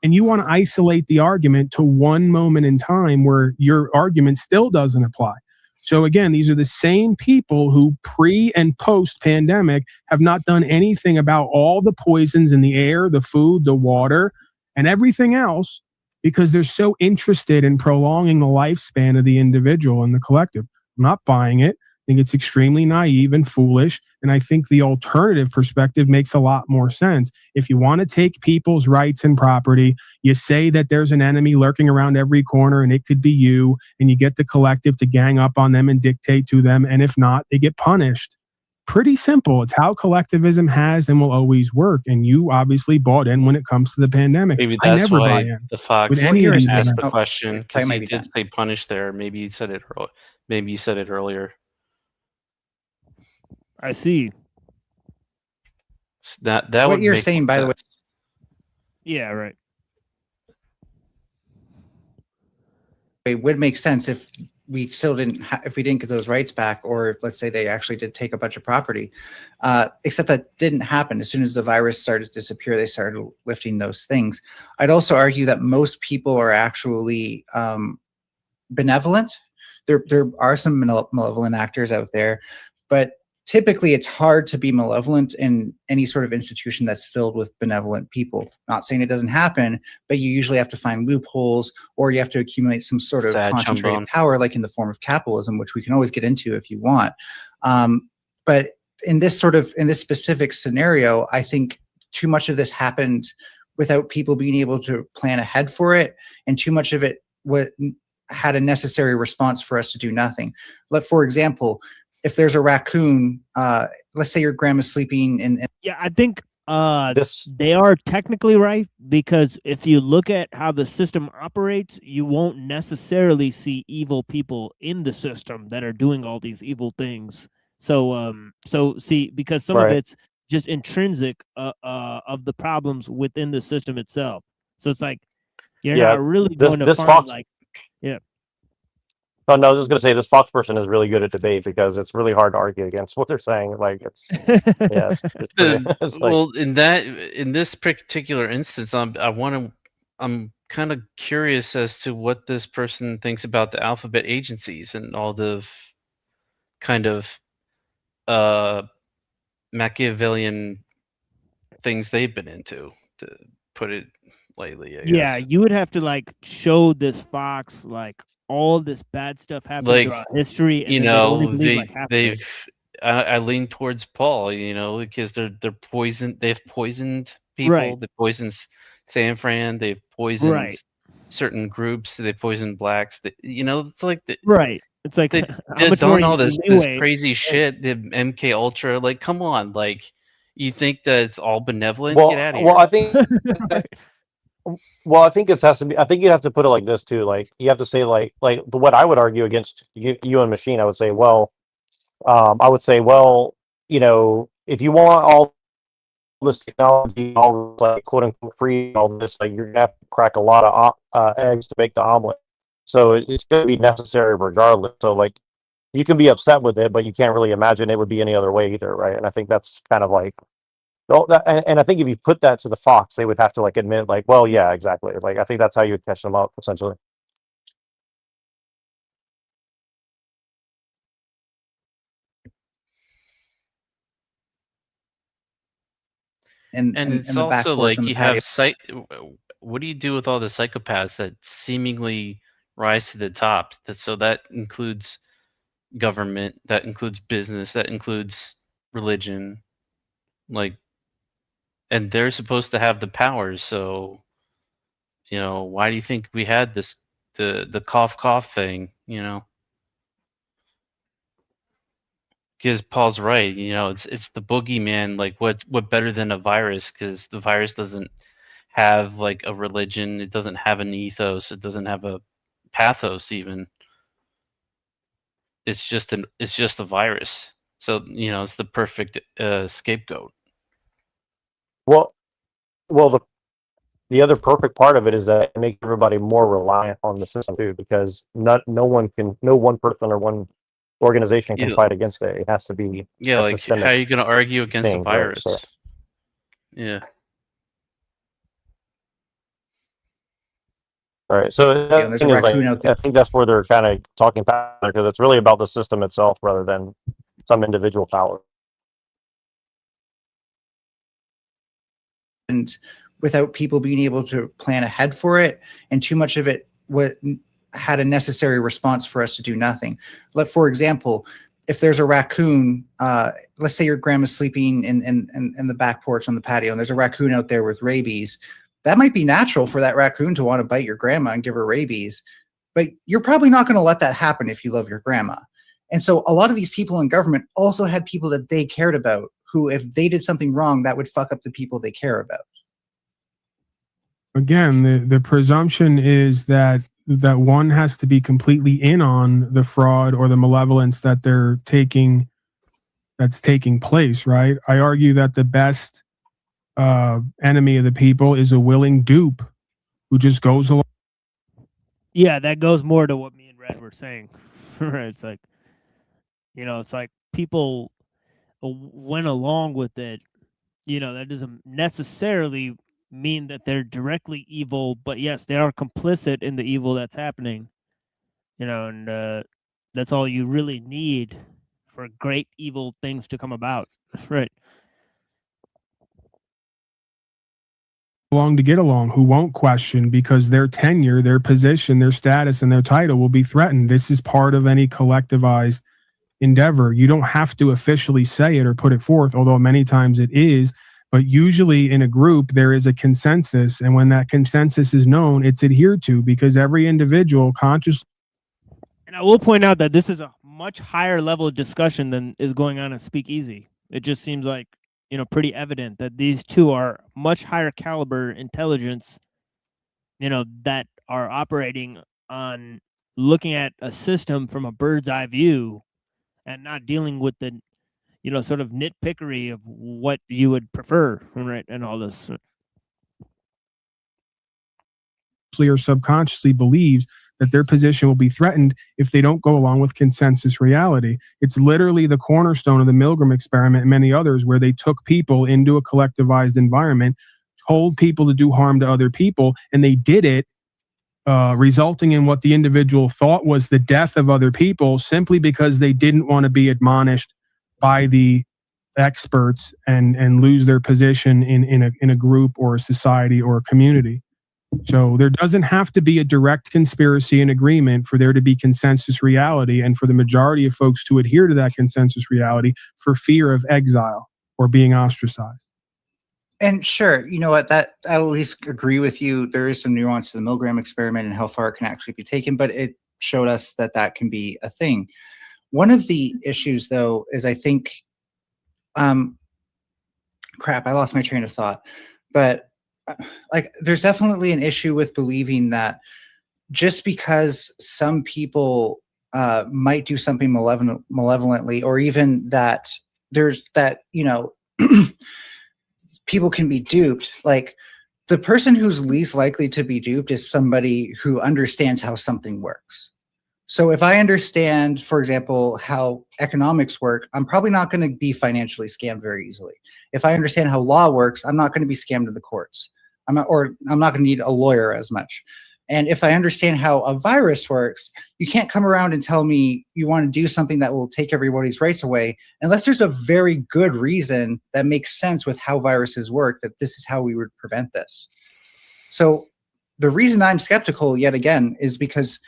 And you want to isolate the argument to one moment in time where your argument still doesn't apply. So again, these are the same people who pre and post pandemic have not done anything about all the poisons in the air, the food, the water, and everything else, because they're so interested in prolonging the lifespan of the individual and the collective. I'm not buying it. I think it's extremely naive and foolish. And I think the alternative perspective makes a lot more sense. If you want to take people's rights and property, you say that there's an enemy lurking around every corner and it could be you, and you get the collective to gang up on them and dictate to them. And if not, they get punished. Pretty simple. It's how collectivism has and will always work. And you obviously bought in when it comes to the pandemic. Maybe I that's never buy why in the Fox with any of these asked events. the question, because might he be did done. say punish there. Maybe he said it. Maybe he said it earlier. I see. That What would you're make saying, by the way, sense. Yeah, right. it would make sense if we still didn't if we didn't get those rights back, or let's say they actually did take a bunch of property, except that didn't happen. As soon as the virus started to disappear, they started lifting those things. I'd also argue that most people are actually benevolent. There are some malevolent actors out there, but typically it's hard to be malevolent in any sort of institution that's filled with benevolent people. Not saying it doesn't happen, but you usually have to find loopholes, or you have to accumulate some sort of concentrated power, like in the form of capitalism, which we can always get into if you want. But in this specific scenario, I think too much of this happened without people being able to plan ahead for it, and too much of it had a necessary response for us to do nothing. For example, if there's a raccoon, let's say your grandma's sleeping in Yeah, I think they are technically right, because if you look at how the system operates, you won't necessarily see evil people in the system that are doing all these evil things. So see, because some of it's just intrinsic of the problems within the system itself. So it's like you're not really going to find Fox, like, yeah. Oh no, I was just gonna say this Fox person is really good at debate because it's really hard to argue against what they're saying. Like it's it's pretty, it's like, Well, in this particular instance, I'm kind of curious as to what this person thinks about the alphabet agencies and all the kind of Machiavellian things they've been into, to put it lightly, I Yeah, guess. you would have to like show this Fox like all this bad stuff happened Like, throughout history, and you then they'd only know, believe like half of it. I lean towards Paul, you know, because they're poisoned. They've poisoned people. Right. They poisoned San Fran. They've poisoned Right. certain groups. They poisoned blacks. You know, it's like Right. It's like they how much done more all this leeway? crazy shit. The MK Ultra. Like, come on, like, you think that it's all benevolent? Get out of here. well, I think. Well, I think it has to be. I think you have to put it like this too. Like you have to say what I would argue against you and Machine. I would say, well, you know, if you want all this technology, all this like quote unquote free, all this, like you're gonna have to crack a lot of eggs to make the omelet. So it's gonna be necessary regardless. So like you can be upset with it, but you can't really imagine it would be any other way either, right? And I think that's kind of like. And I think if you put that to the Fox, they would have to like admit, like, well, yeah, exactly. Like, I think that's how you would catch them up, essentially. And it's the back also porch like on the you patio. have what do you do with all the psychopaths that seemingly rise to the top? So that includes government, that includes business, that includes religion, like, and they're supposed to have the powers. So, you know, why do you think we had the cough thing? You know, because Paul's right. You know, it's the boogeyman. Like, what better than a virus? Because the virus doesn't have like a religion. It doesn't have an ethos. It doesn't have a pathos even. It's just a virus. So, you know, it's the perfect scapegoat. Well, the other perfect part of it is that it makes everybody more reliant on the system too, because no one person or one organization can Yeah. fight against it. It has to be Yeah, a like, systemic how are you going to argue against a thing, right? virus? So, Yeah. all right. So Yeah, the there's thing a is, like, raccoon out there. I think that's where they're kind of talking power, because it's really about the system itself rather than some individual power. And without people being able to plan ahead for it, and too much of it had a necessary response for us to do nothing. For example, if there's a raccoon, let's say your grandma's sleeping in the back porch on the patio, and there's a raccoon out there with rabies, that might be natural for that raccoon to want to bite your grandma and give her rabies, but you're probably not going to let that happen if you love your grandma. And so a lot of these people in government also had people that they cared about who, if they did something wrong, that would fuck up the people they care about. Again, the presumption is that one has to be completely in on the fraud or the malevolence that that's taking place, right? I argue that the best enemy of the people is a willing dupe who just goes along. Yeah, that goes more to what me and Red were saying. It's like, it's like people went along with it. That doesn't necessarily mean that they're directly evil, but yes, they are complicit in the evil that's happening. And that's all you really need for great evil things to come about. Right. Along to get along, who won't question because their tenure, their position, their status, and their title will be threatened. This is part of any collectivized endeavor. You don't have to officially say it or put it forth, although many times it is. But usually in a group, there is a consensus. And when that consensus is known, it's adhered to because every individual consciously. And I will point out that this is a much higher level of discussion than is going on at Speakeasy. It just seems like, pretty evident that these two are much higher caliber intelligence, that are operating on looking at a system from a bird's eye view and not dealing with the, sort of nitpickery of what you would prefer, right? And all this. Or subconsciously believes that their position will be threatened if they don't go along with consensus reality. It's literally the cornerstone of the Milgram experiment and many others, where they took people into a collectivized environment, told people to do harm to other people, and they did it, resulting in what the individual thought was the death of other people, simply because they didn't want to be admonished by the experts and lose their position in a group or a society or a community. So there doesn't have to be a direct conspiracy and agreement for there to be consensus reality and for the majority of folks to adhere to that consensus reality for fear of exile or being ostracized. And sure, you know what, that I at least agree with you. There is some nuance to the Milgram experiment and how far it can actually be taken, but it showed us that that can be a thing. One of the issues, though, is I think, crap, I lost my train of thought, but like there's definitely an issue with believing that just because some people might do something malevolently, or even that there's that, people can be duped. Like the person who's least likely to be duped is somebody who understands how something works. So if I understand, for example, how economics work, I'm probably not going to be financially scammed very easily. If I understand how law works, I'm not going to be scammed in the courts. I'm not going to need a lawyer as much. And if I understand how a virus works, you can't come around and tell me you want to do something that will take everybody's rights away unless there's a very good reason that makes sense with how viruses work, that this is how we would prevent this. So the reason I'm skeptical, yet again, is because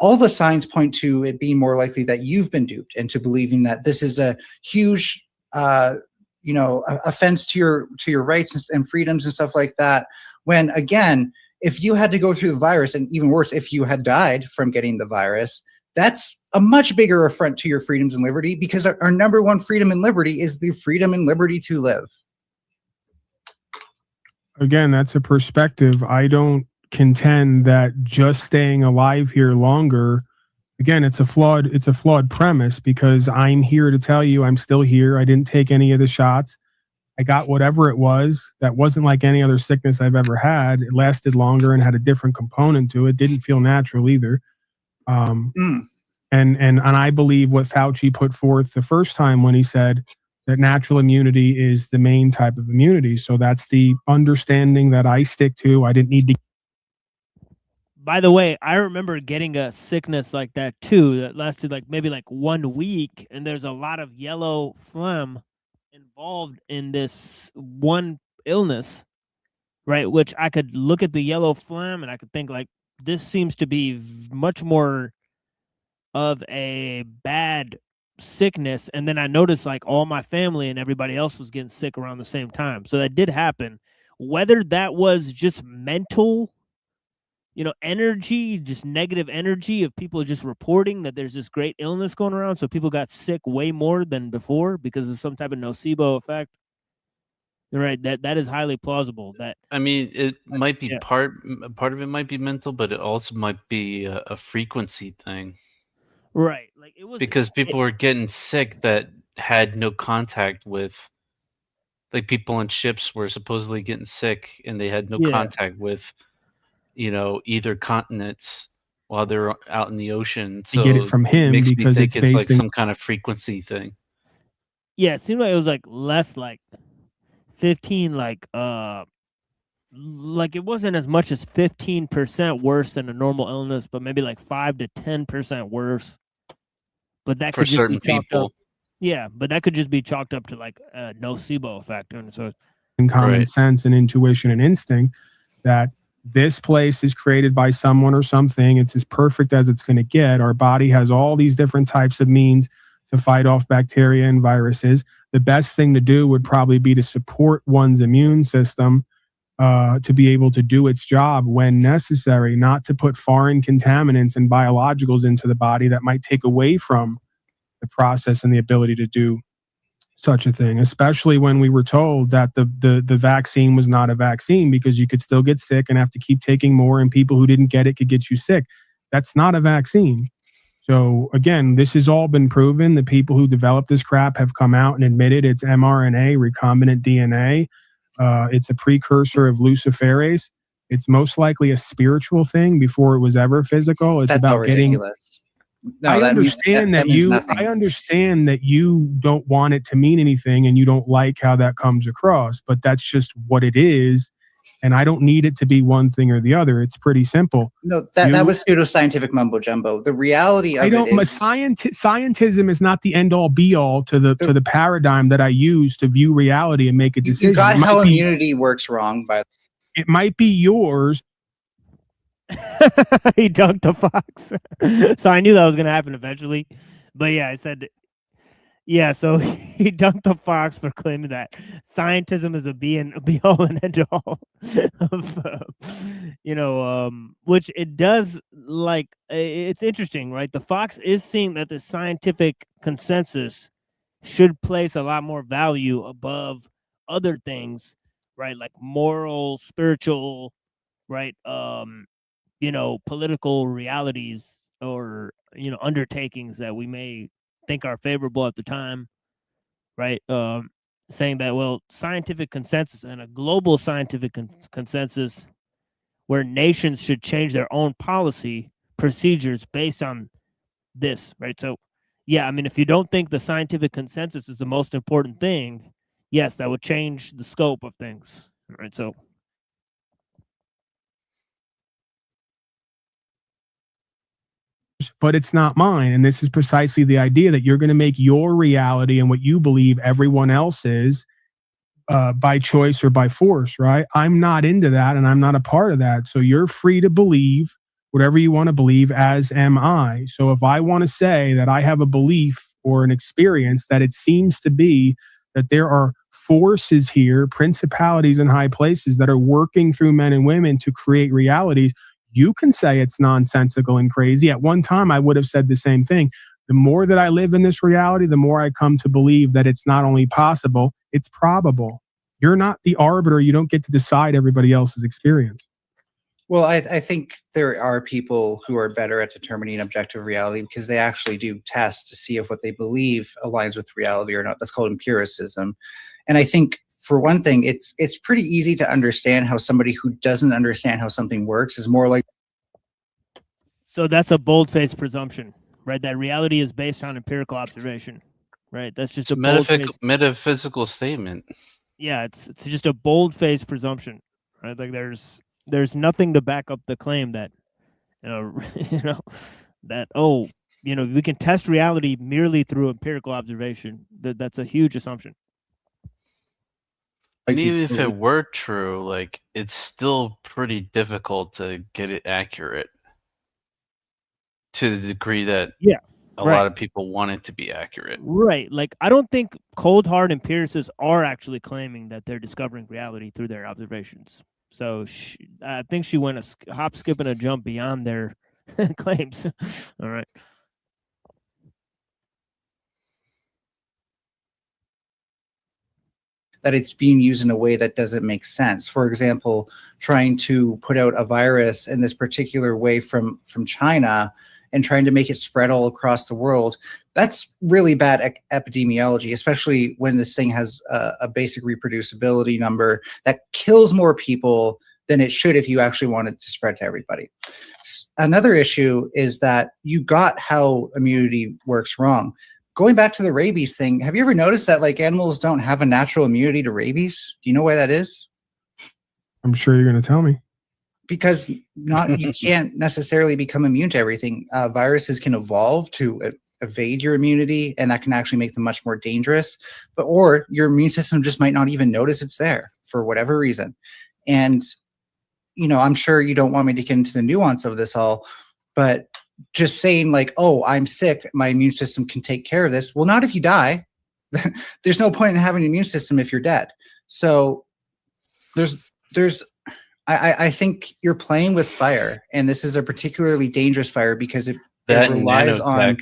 all the signs point to it being more likely that you've been duped and to believing that this is a huge, offense to your rights and freedoms and stuff like that. When again, if you had to go through the virus, and even worse, if you had died from getting the virus, that's a much bigger affront to your freedoms and liberty, because our number one freedom and liberty is the freedom and liberty to live. Again, that's a perspective. I don't contend that just staying alive here longer, again, it's a flawed premise, because I'm here to tell you I'm still here. I didn't take any of the shots. I got whatever it was. That wasn't like any other sickness I've ever had. It lasted longer and had a different component to it. Didn't feel natural either. And I believe what Fauci put forth the first time when he said that natural immunity is the main type of immunity. So that's the understanding that I stick to. I didn't need to. By the way, I remember getting a sickness like that too, that lasted maybe 1 week, and there's a lot of yellow phlegm involved in this one illness, right? Which I could look at the yellow phlegm and I could think this seems to be much more of a bad sickness, and then I noticed like all my family and everybody else was getting sick around the same time. So that did happen. Whether that was just mental, energy, just negative energy of people just reporting that there's this great illness going around, so people got sick way more than before because of some type of nocebo effect. Right, that is highly plausible. That I mean, it might be yeah. part of it might be mental, but it also might be a frequency thing. Right, like it was Because people were getting sick that had no contact with, like people on ships were supposedly getting sick and they had no Yeah. contact with, either continents while they're out in the ocean. I get it So from it him makes me because think it's it's like based in some kind of frequency thing. Yeah, it seemed like it was like less like 15, like it wasn't as much as 15% worse than a normal illness, but maybe like 5 to 10% worse. But that For could just be certain chalked up. people. Yeah, but that could just be chalked up to like a nocebo effect. And so in common Right. sense and intuition and instinct that this place is created by someone or something. It's as perfect as it's going to get. Our body has all these different types of means to fight off bacteria and viruses. The best thing to do would probably be to support one's immune system to be able to do its job when necessary, not to put foreign contaminants and biologicals into the body that might take away from the process and the ability to do such a thing, especially when we were told that the vaccine was not a vaccine because you could still get sick and have to keep taking more, and people who didn't get it could get you sick. That's not a vaccine. So again, this has all been proven. The people who developed this crap have come out and admitted it's mRNA, recombinant DNA. It's a precursor of luciferase. It's most likely a spiritual thing before it was ever physical. It's That's about all getting ridiculous. No, I that means understand that that means you nothing. I understand that you don't want it to mean anything and you don't like how that comes across, but that's just what it is. And I don't need it to be one thing or the other. It's pretty simple. No, that was pseudoscientific mumbo jumbo. The reality of I don't. it is Scientism is not the end all be all to the paradigm that I use to view reality and make a decision. you got It might how be- immunity works wrong by It might be yours. he dunked the fox. So I knew that was going to happen eventually. But yeah, I said, yeah, so he dunked the fox for claiming that scientism is a be all and end all of, which it does, like, it's interesting, right? The fox is seeing that the scientific consensus should place a lot more value above other things, right? Like moral, spiritual, right? Political realities or, undertakings that we may think are favorable at the time, right? Saying that, well, scientific consensus and a global scientific consensus where nations should change their own policy procedures based on this, right? So, yeah, I mean, if you don't think the scientific consensus is the most important thing, yes, that would change the scope of things, right? So, but it's not mine. And this is precisely the idea that you're going to make your reality and what you believe everyone else is by choice or by force, right? I'm not into that and I'm not a part of that. So you're free to believe whatever you want to believe, as am I. So if I want to say that I have a belief or an experience that it seems to be that there are forces here, principalities in high places that are working through men and women to create realities, you can say it's nonsensical and crazy. At one time, I would have said the same thing. The more that I live in this reality, the more I come to believe that it's not only possible, it's probable. You're not the arbiter. You don't get to decide everybody else's experience. Well, I think there are people who are better at determining objective reality because they actually do tests to see if what they believe aligns with reality or not. That's called empiricism. And I think, for one thing, it's pretty easy to understand how somebody who doesn't understand how something works is more like. So that's a bold-faced presumption, right? That reality is based on empirical observation, right? That's just It's a metaphysical statement. Yeah, it's just a bold-faced presumption, right? Like there's nothing to back up the claim that, that we can test reality merely through empirical observation. That's a huge assumption. And even if it were true, like, it's still pretty difficult to get it accurate to the degree that a lot of people want it to be accurate. Right. Like, I don't think cold hard empiricists are actually claiming that they're discovering reality through their observations. So I think she went a hop, skip, and a jump beyond their claims. All right. That it's being used in a way that doesn't make sense. For example, trying to put out a virus in this particular way from China and trying to make it spread all across the world. That's really bad epidemiology, especially when this thing has a basic reproducibility number that kills more people than it should if you actually want it to spread to everybody. Another issue is that you got how immunity works wrong. Going back to the rabies thing, have you ever noticed that like animals don't have a natural immunity to rabies? Do you know why that is? I'm sure you're going to tell me. Because you can't necessarily become immune to everything. Viruses can evolve to evade your immunity, and that can actually make them much more dangerous. Or your immune system just might not even notice it's there for whatever reason. And I'm sure you don't want me to get into the nuance of this all, but just saying like, oh, I'm sick, my immune system can take care of this. Well, not if you die. There's no point in having an immune system if you're dead. So I think you're playing with fire, and this is a particularly dangerous fire because it relies on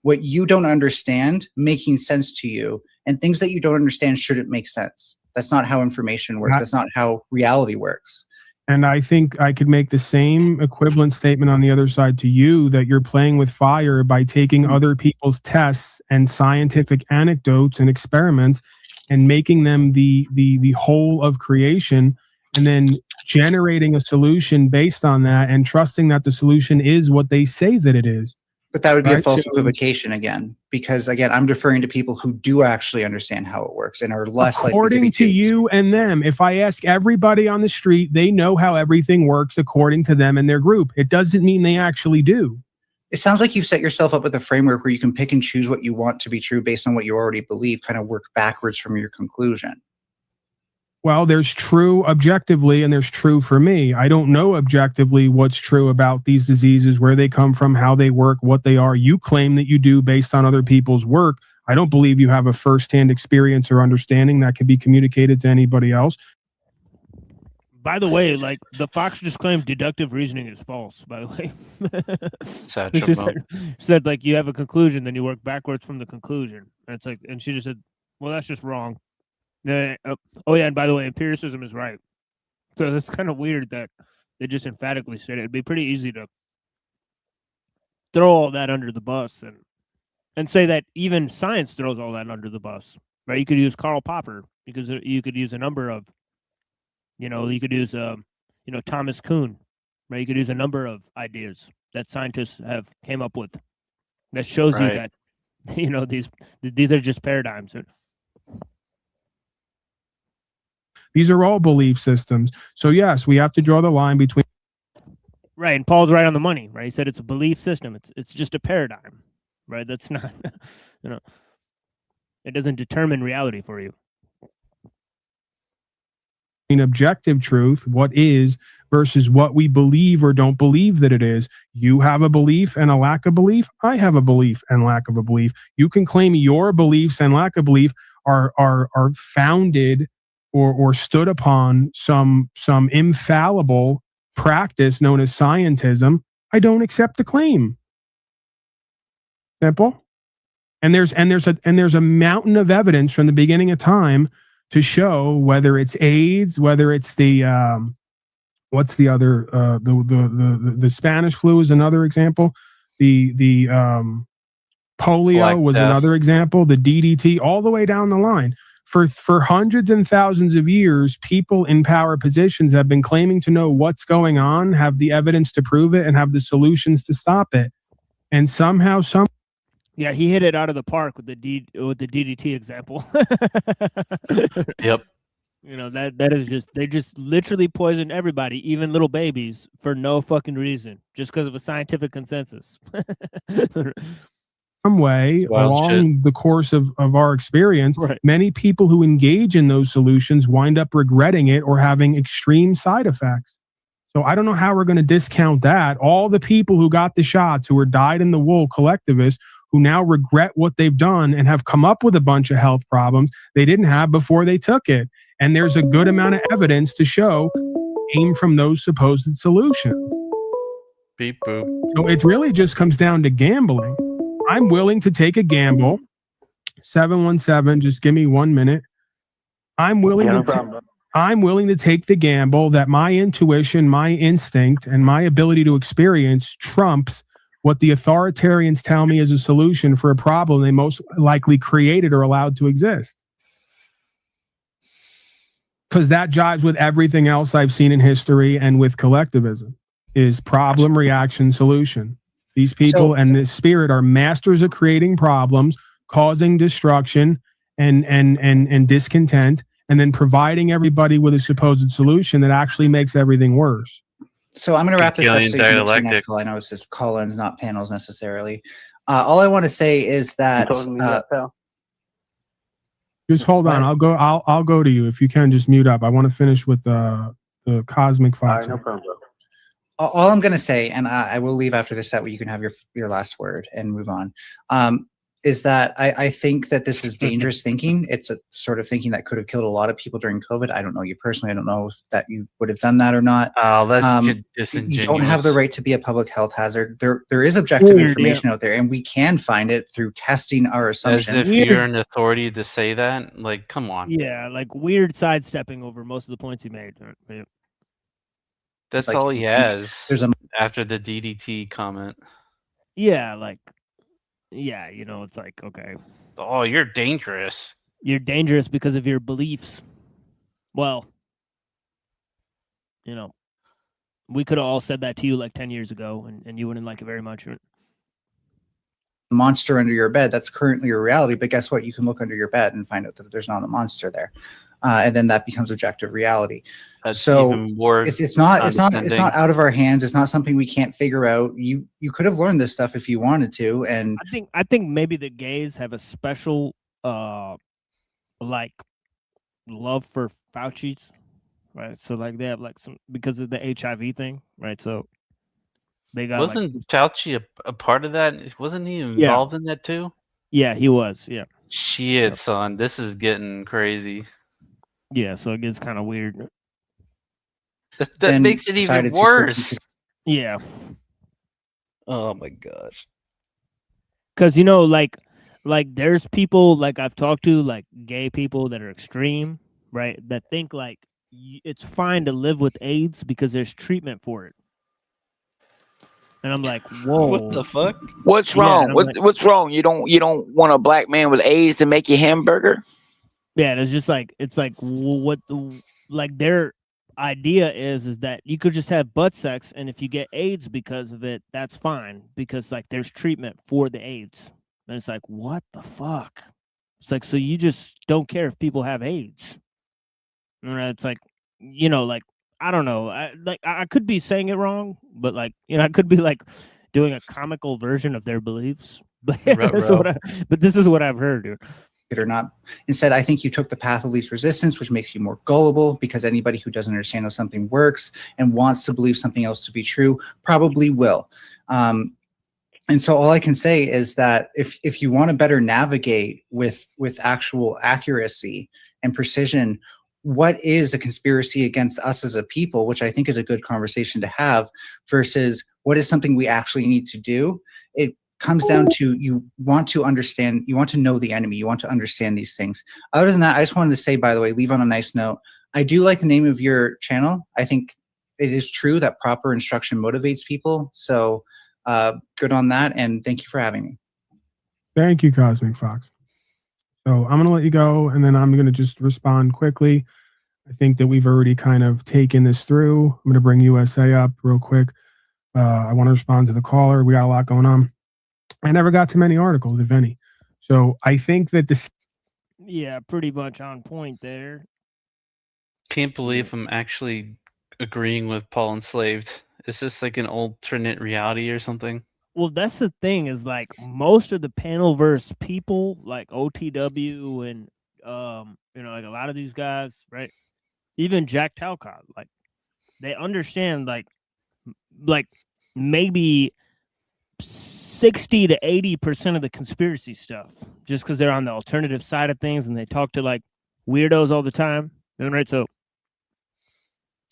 what you don't understand making sense to you, and things that you don't understand shouldn't make sense. That's not how information works. That's not how reality works. And I think I could make the same equivalent statement on the other side to you, that you're playing with fire by taking other people's tests and scientific anecdotes and experiments and making them the whole of creation, and then generating a solution based on that and trusting that the solution is what they say that it is. But that would be a false equivocation again, because again, I'm deferring to people who do actually understand how it works and are less likely to be according to you and them. If I ask everybody on the street, they know how everything works according to them and their group. It doesn't mean they actually do. It sounds like you've set yourself up with a framework where you can pick and choose what you want to be true based on what you already believe, kind of work backwards from your conclusion. Well, there's true objectively and there's true for me. I don't know objectively what's true about these diseases, where they come from, how they work, what they are. You claim that you do based on other people's work. I don't believe you have a firsthand experience or understanding that can be communicated to anybody else. By the way, like, the Fox just claimed deductive reasoning is false, by the way. She said, like, you have a conclusion, then you work backwards from the conclusion. And it's like, and she just said, well, that's just wrong. Oh yeah, and by the way, empiricism is right. So it's kind of weird that they just emphatically said it. It'd be pretty easy to throw all that under the bus and say that even science throws all that under the bus, right? You could use Karl Popper, because you could use a number of, you could use Thomas Kuhn, right? You could use a number of ideas that scientists have came up with that shows you that these are just paradigms. These are all belief systems. So yes, we have to draw the line between. Right, and Paul's right on the money, right? He said it's a belief system. It's just a paradigm, right? That's not, it doesn't determine reality for you. In objective truth, what is versus what we believe or don't believe that it is. You have a belief and a lack of belief. I have a belief and lack of a belief. You can claim your beliefs and lack of belief are founded or stood upon some infallible practice known as scientism. I don't accept the claim. Simple. And there's a mountain of evidence from the beginning of time to show, whether it's AIDS, whether it's the what's the other the Spanish flu is another example. The polio was another example. The DDT, all the way down the line. For hundreds and thousands of years, people in power positions have been claiming to know what's going on, have the evidence to prove it, and have the solutions to stop it. And somehow, yeah, he hit it out of the park with the DDT example. Yep. That is just, they just literally poisoned everybody, even little babies, for no fucking reason, just because of a scientific consensus. Some way along the course of our experience, many people who engage in those solutions wind up regretting it or having extreme side effects. So I don't know how we're going to discount that. All the people who got the shots, who were dyed in the wool collectivists, who now regret what they've done and have come up with a bunch of health problems they didn't have before they took it. And there's a good amount of evidence to show came from those supposed solutions. Beep boop. So it really just comes down to gambling. I'm willing to take a gamble. 717, just give me 1 minute. I'm willing to take the gamble that my intuition, my instinct, and my ability to experience trumps what the authoritarians tell me is a solution for a problem they most likely created or allowed to exist. Because that jives with everything else I've seen in history and with collectivism is problem, reaction, solution. These people and this spirit are masters of creating problems, causing destruction and discontent, and then providing everybody with a supposed solution that actually makes everything worse. So I'm going to wrap this up so you can get to your dialectic. next call. I know it's just call-ins, not panels necessarily. All I want to say is that just hold on. I'll go to you if you can. Just mute up. I want to finish with the Cosmic Fox. All right, no problem. All I'm going to say, and I will leave after this, that way you can have your last word and move on, is that I think that this is dangerous thinking. It's a sort of thinking that could have killed a lot of people during COVID. I don't know you personally. I don't know if that you would have done that or not. Oh, that's disingenuous. You don't have the right to be a public health hazard. There is objective information out there, and we can find it through testing our assumptions. As if you're an authority to say that? Like, come on. Yeah, like weird sidestepping over most of the points he made. Yeah. That's like all he you think has there's a- after the DDT comment. Yeah, like, yeah, you know, it's like, okay. Oh, you're dangerous. You're dangerous because of your beliefs. Well, you know, we could have all said that to you like 10 years ago, and you wouldn't like it very much. Monster under your bed, that's currently your reality, but guess what? You can look under your bed and find out that there's not a monster there, and then that becomes objective reality. That's So even more it's not out of our hands. It's not something we can't figure out. You could have learned this stuff if you wanted to, and I think maybe the gays have a special like love for Fauci's, right? So like they have like some because of the HIV thing, right? So they got Wasn't Fauci a part of that? Wasn't he involved in that too? Yeah, he was. Yeah. Shit, son, this is getting crazy. Yeah, so it gets kind of weird. That makes it even worse. Yeah. Oh my gosh. Because you know, like there's people like I've talked to, like gay people that are extreme, right? That think like it's fine to live with AIDS because there's treatment for it. And I'm like, whoa, what the fuck? What's wrong? What's wrong? You don't want a black man with AIDS to make you hamburger? Yeah, it's just like what like their idea is that you could just have butt sex, and if you get AIDS because of it, that's fine because like there's treatment for the AIDS. And it's like, what the fuck? It's like, so you just don't care if people have AIDS? And it's like, you know, like I don't know, I could be saying it wrong, but like, you know, I could be like doing a comical version of their beliefs. But this is what I've heard, dude. It or not. Instead, I think you took the path of least resistance, which makes you more gullible, because anybody who doesn't understand how something works and wants to believe something else to be true probably will. And so all I can say is that if you want to better navigate with actual accuracy and precision, what is a conspiracy against us as a people, which I think is a good conversation to have, versus what is something we actually need to do, it comes down to you want to understand, you want to know the enemy, you want to understand these things. Other than that, I just wanted to say, by the way, leave on a nice note, I do like the name of your channel. I think it is true that proper instruction motivates people. So good on that, and thank you for having me. Thank you, Cosmic Fox. So I'm going to let you go, and then I'm going to just respond quickly. I think that we've already kind of taken this through. I'm going to bring USA up real quick. I want to respond to the caller. We got a lot going on. I never got to many articles, if any. So I think that this... Yeah, pretty much on point there. Can't believe I'm actually agreeing with Paul Enslaved. Is this like an alternate reality or something? Well, that's the thing is like most of the panelverse people, like OTW and you know, like a lot of these guys, right? Even Jack Talcott, like they understand like maybe 60 to 80% of the conspiracy stuff, just because they're on the alternative side of things and they talk to like weirdos all the time. Right? So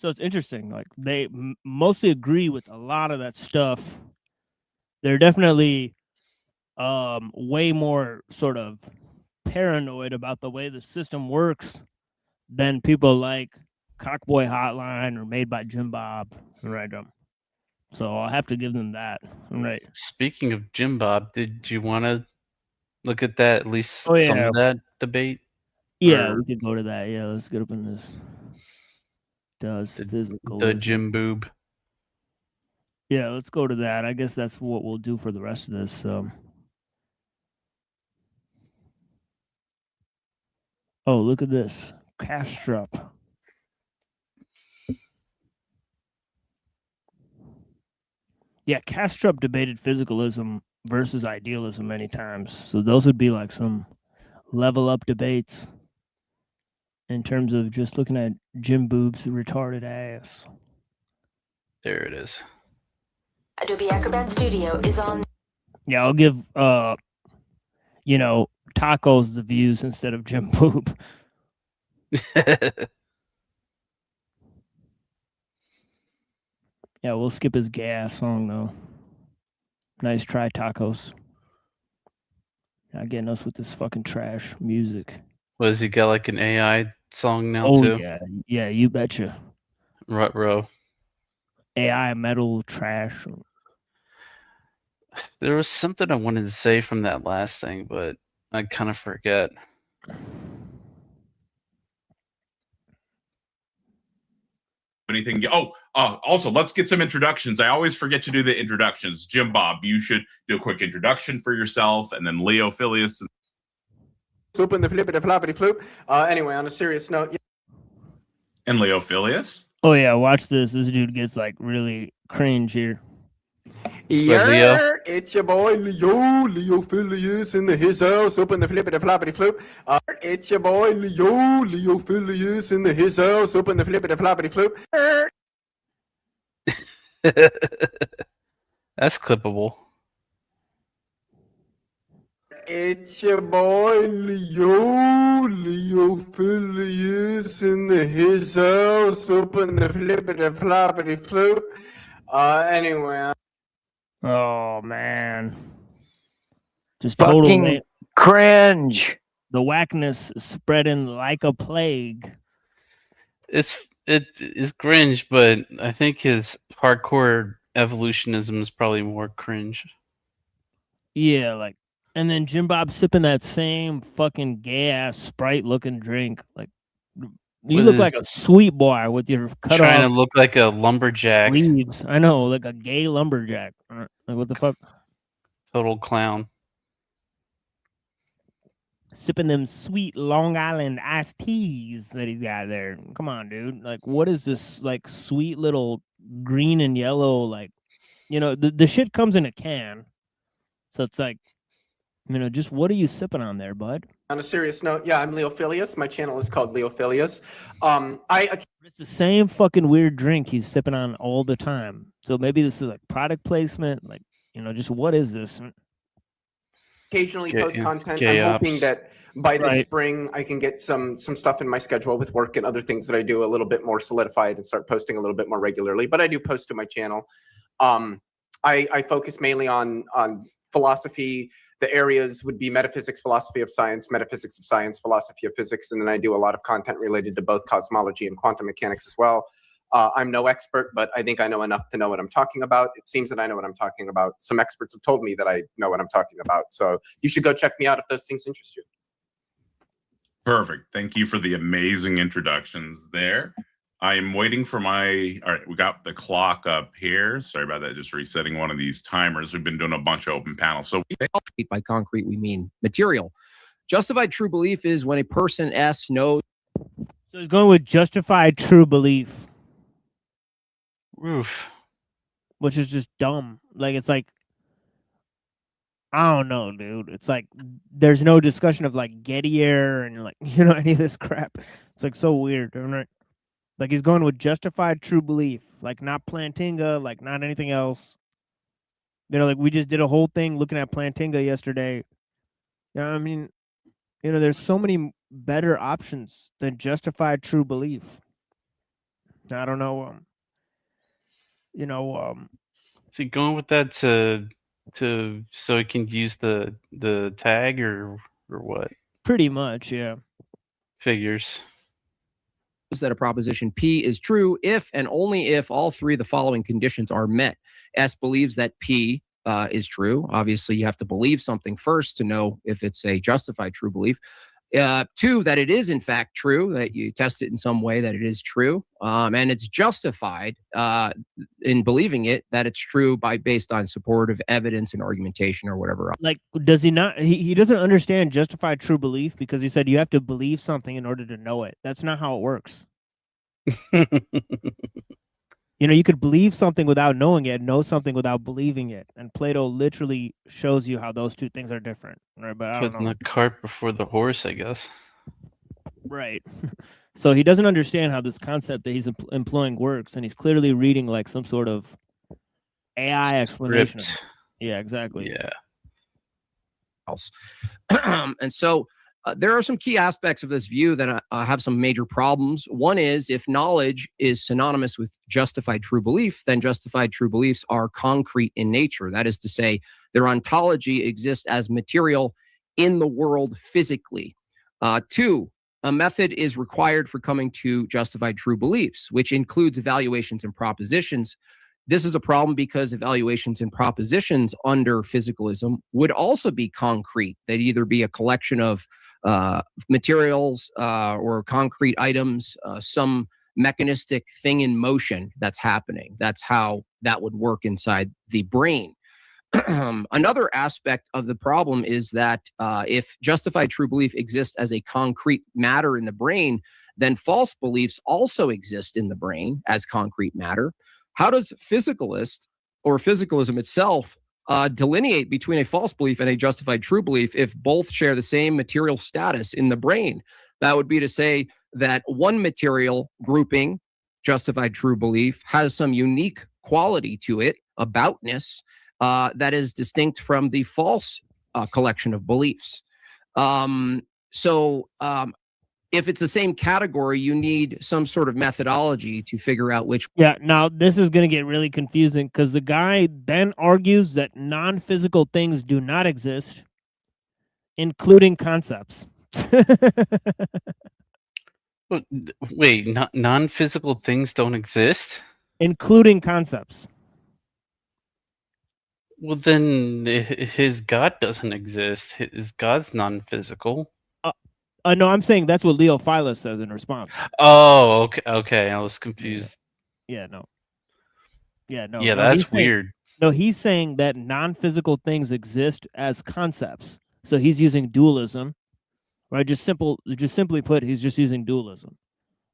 it's interesting. Like they mostly agree with a lot of that stuff. They're definitely way more sort of paranoid about the way the system works than people like Cockboy Hotline or Made by Jim Bob. Right. So I'll have to give them that. Right. Speaking of Jim Bob, did you want to look at that, at least Oh, some yeah. of that debate? Yeah, Or we could go to that. Yeah, let's get up in this. Does physical the Jim Boob? Yeah, let's go to that. I guess that's what we'll do for the rest of this. Oh, look at this. Castrup. Yeah, Castrup debated physicalism versus idealism many times. So those would be like some level up debates in terms of just looking at Jim Boob's retarded ass. There it is. Adobe Acrobat Studio is on. Yeah, I'll give Tacos the views instead of Jim Boob. Yeah, we'll skip his gay ass song though. Nice try, Tacos. Not getting us with this fucking trash music. What, has he got like an AI song now Oh too? yeah, you betcha. Rut-row. AI metal trash. There was something I wanted to say from that last thing, but I kind of forget. Anything? Also, let's get some introductions. I always forget to do the introductions. Jim Bob, you should do a quick introduction for yourself, and then Leo Phileas. Swoop and the flippity floppity floop. Anyway, on a serious note. And Leo Phileas. Oh yeah, watch this. This dude gets like really cringe here. Yeah, it's your boy Leo Phileas in his house. Open the flippity floppity floop. It's your boy Leo Phileas in his house. Open the flippity floppity floop. That's clippable. It's your boy Leo Phileas in his house. Open the flippity floppity floop. Anyway. Oh man. Just Fucking total cringe. The whackness is spreading like a plague. It is cringe, but I think his hardcore evolutionism is probably more cringe. Yeah, like, and then Jim Bob sipping that same fucking gay ass Sprite looking drink. Like, you With look like a his- sweet boy with your cut Trying off to look like a lumberjack. sleeves. I know, like a gay lumberjack. Like, what the fuck? Total clown. Sipping them sweet Long Island iced teas that he's got there. Come on, dude. Like, what is this, like, sweet little green and yellow, like, the shit comes in a can. So it's like, just what are you sipping on there, bud? On a serious note, yeah, I'm Leo Phileas. My channel is called Leo Phileas. It's the same fucking weird drink he's sipping on all the time. So maybe this is like product placement, like, just what is this? occasionally Gay- post content. gay I'm hoping ops. that by the Right. spring I can get some stuff in my schedule with work and other things that I do a little bit more solidified and start posting a little bit more regularly. But I do post to my channel. I focus mainly on philosophy. The areas would be metaphysics, philosophy of science, metaphysics of science, philosophy of physics, and then I do a lot of content related to both cosmology and quantum mechanics as well. I'm no expert, but I think I know enough to know what I'm talking about. It seems that I know what I'm talking about. Some experts have told me that I know what I'm talking about. So you should go check me out if those things interest you. Perfect. Thank you for the amazing introductions there. I'm waiting for all right, we got the clock up here. Sorry about that. Just resetting one of these timers. We've been doing a bunch of open panels. So by concrete, we mean material. Justified true belief is when a person asks no. So he's going with justified true belief. Oof. Which is just dumb. Like, it's like, I don't know, dude. It's like, there's no discussion of like Gettier and like, any of this crap. It's like so weird, right? Like, he's going with justified true belief, like not Plantinga, like not anything else. You know, like we just did a whole thing looking at Plantinga yesterday. You know, I mean, you know, there's so many better options than justified true belief. I don't know. You know, Is he going with that to so he can use the tag or what? pretty much, yeah. Figures. That a proposition P is true if and only if all three of the following conditions are met. S believes that P is true. Obviously, you have to believe something first to know if it's a justified true belief. Two, that it is in fact true, that you test it in some way that it is true, and it's justified in believing it, that it's true based on supportive evidence and argumentation or whatever. Like, does he not? He doesn't understand justified true belief because he said you have to believe something in order to know it. That's not how it works. You know, you could believe something without knowing it, know something without believing it. And Plato literally shows you how those two things are different. Right? But I don't Putting know. the cart before the horse, I guess. Right. So he doesn't understand how this concept that he's employing works, and he's clearly reading like some sort of AI explanation. Script. Yeah, exactly. Yeah. Else. And so there are some key aspects of this view that have some major problems. One is if knowledge is synonymous with justified true belief, then justified true beliefs are concrete in nature. That is to say, their ontology exists as material in the world physically. Two, a method is required for coming to justified true beliefs, which includes evaluations and propositions. This is a problem because evaluations and propositions under physicalism would also be concrete. They'd either be a collection of materials or concrete items, some mechanistic thing in motion that's happening. That's how that would work inside the brain. Another aspect of the problem is that if justified true belief exists as a concrete matter in the brain, then false beliefs also exist in the brain as concrete matter. How does physicalist or physicalism itself delineate between a false belief and a justified true belief if both share the same material status in the brain? That would be to say that one material grouping, justified true belief, has some unique quality to it, aboutness, that is distinct from the false collection of beliefs. If it's the same category, you need some sort of methodology to figure out which. Yeah, now this is going to get really confusing because the guy then argues that non-physical things do not exist, including concepts. Wait, non-physical things don't exist? Including concepts. Well, then his God doesn't exist. His God's non-physical. No, I'm saying that's what Leo Philus says in response. Oh, okay. I was confused. Yeah, no. Yeah, no. Yeah, no, that's weird. No, he's saying that non-physical things exist as concepts. So he's using dualism, right? Just simply put, he's just using dualism,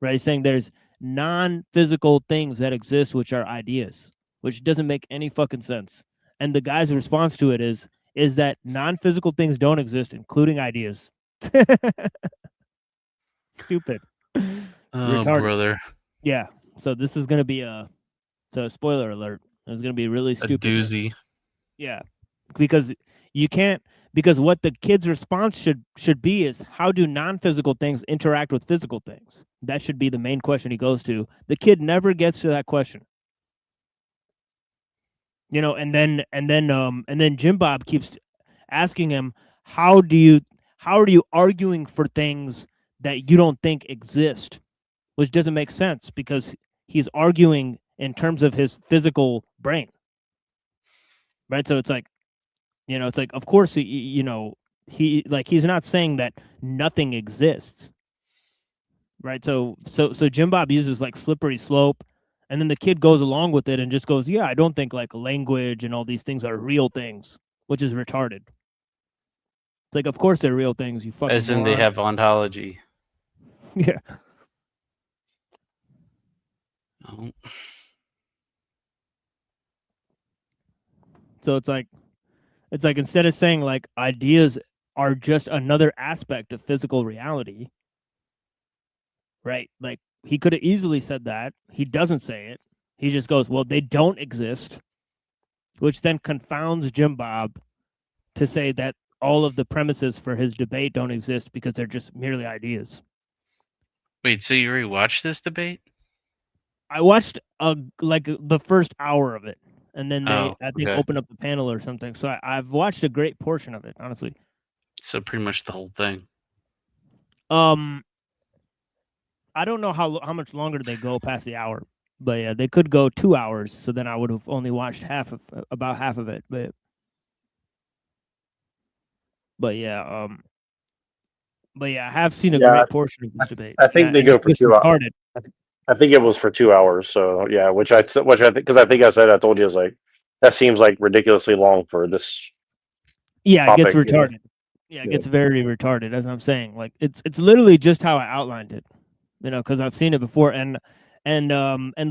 right? He's saying there's non-physical things that exist, which are ideas, which doesn't make any fucking sense. And the guy's response to it is that non-physical things don't exist, including ideas. Stupid. Oh, Retarded. brother. Yeah. So this is gonna be so spoiler alert. It's gonna be really stupid. A doozy. Yeah. Because you can't because what the kid's response should be is how do non-physical things interact with physical things? That should be the main question he goes to. The kid never gets to that question. You know, and then Jim Bob keeps asking him, how are you arguing for things that you don't think exist? Which doesn't make sense because he's arguing in terms of his physical brain. Right? So it's like, you know, it's like, of course, he's not saying that nothing exists. Right? So Jim Bob uses like slippery slope, and then the kid goes along with it and just goes, yeah, I don't think like language and all these things are real things, which is retarded. It's like, of course they're real things, you fucking As in moron. they have ontology. Yeah. Oh. So it's like instead of saying like ideas are just another aspect of physical reality, right? Like he could have easily said that. He doesn't say it. He just goes, well, they don't exist. which then confounds Jim Bob to say that all of the premises for his debate don't exist because they're just merely ideas. Wait, so you already watched this debate? I watched the first hour of it, and then they I think okay. opened up the panel or something. So I've watched a great portion of it, honestly. So pretty much the whole thing. I don't know how much longer they go past the hour, but yeah, they could go 2 hours. So then I would have only watched about half of it, but yeah, I have seen a great portion of this debate. I think they and go it's for just 2 hours. retarded. I think it was for 2 hours. So yeah, which I think because I think I told you, I was like, that seems like ridiculously long for this. Yeah, it gets topic, you know? retarded. Yeah, it gets very retarded, as I'm saying. Like it's literally just how I outlined it, because I've seen it before, and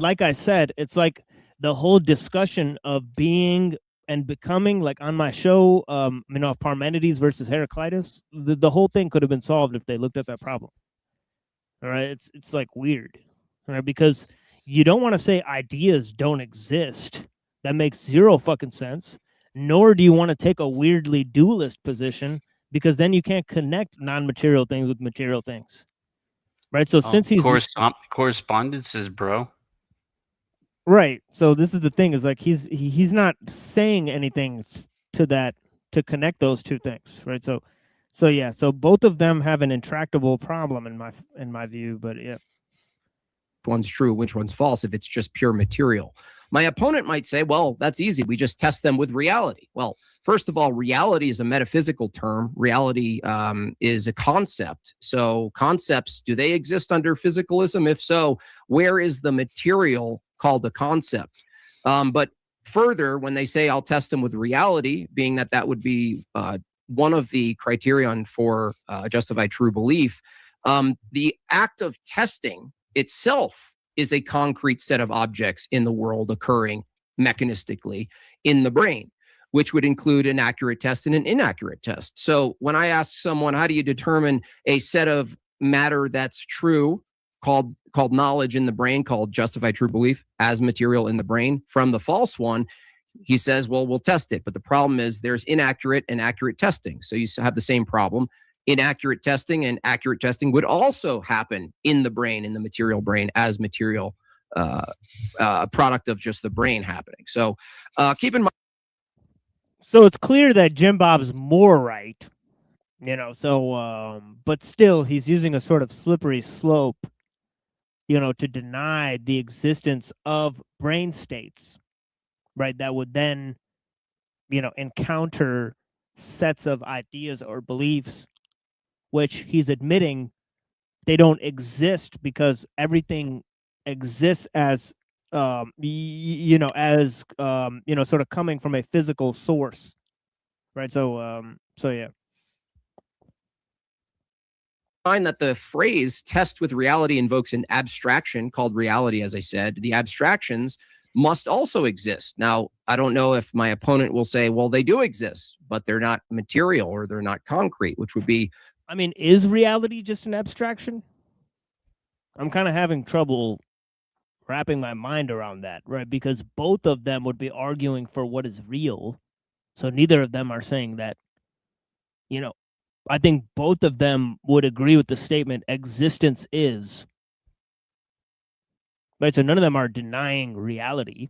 like I said, it's like the whole discussion of being and becoming, like on my show, of Parmenides versus Heraclitus. The whole thing could have been solved if they looked at that problem. All right, it's like weird, all right, because you don't want to say ideas don't exist. That makes zero fucking sense. Nor do you want to take a weirdly dualist position, because then you can't connect non-material things with material things, right? So since he's correspondences, bro. right, so this is the thing, is like he's not saying anything to that to connect those two things, right? So yeah, so both of them have an intractable problem in my view, but yeah. One's true, which one's false if it's just pure material. My opponent might say, well, that's easy. We just test them with reality. Well, first of all, reality is a metaphysical term. Reality is a concept. So concepts, do they exist under physicalism? If so, where is the material called a concept? But further, when they say I'll test them with reality, being that would be one of the criterion for justified true belief, the act of testing itself is a concrete set of objects in the world occurring mechanistically in the brain, which would include an accurate test and an inaccurate test. So when I ask someone, how do you determine a set of matter that's true, called knowledge in the brain, called justified true belief, as material in the brain, from the false one, he says, well, we'll test it. But the problem is there's inaccurate and accurate testing. So you have the same problem. Inaccurate testing and accurate testing would also happen in the brain, in the material brain, as material product of just the brain happening. So keep in mind. So it's clear that Jim Bob's more right, but still he's using a sort of slippery slope, to deny the existence of brain states, right? That would then, encounter sets of ideas or beliefs which he's admitting they don't exist because everything exists as sort of coming from a physical source, right? So yeah. Find that the phrase test with reality invokes an abstraction called reality. As I said, the abstractions must also exist. Now, I don't know if my opponent will say, well, they do exist, but they're not material or they're not concrete, which would be, I mean, is reality just an abstraction? I'm kind of having trouble wrapping my mind around that, right? Because both of them would be arguing for what is real. So neither of them are saying that, I think both of them would agree with the statement existence is. Right? So none of them are denying reality,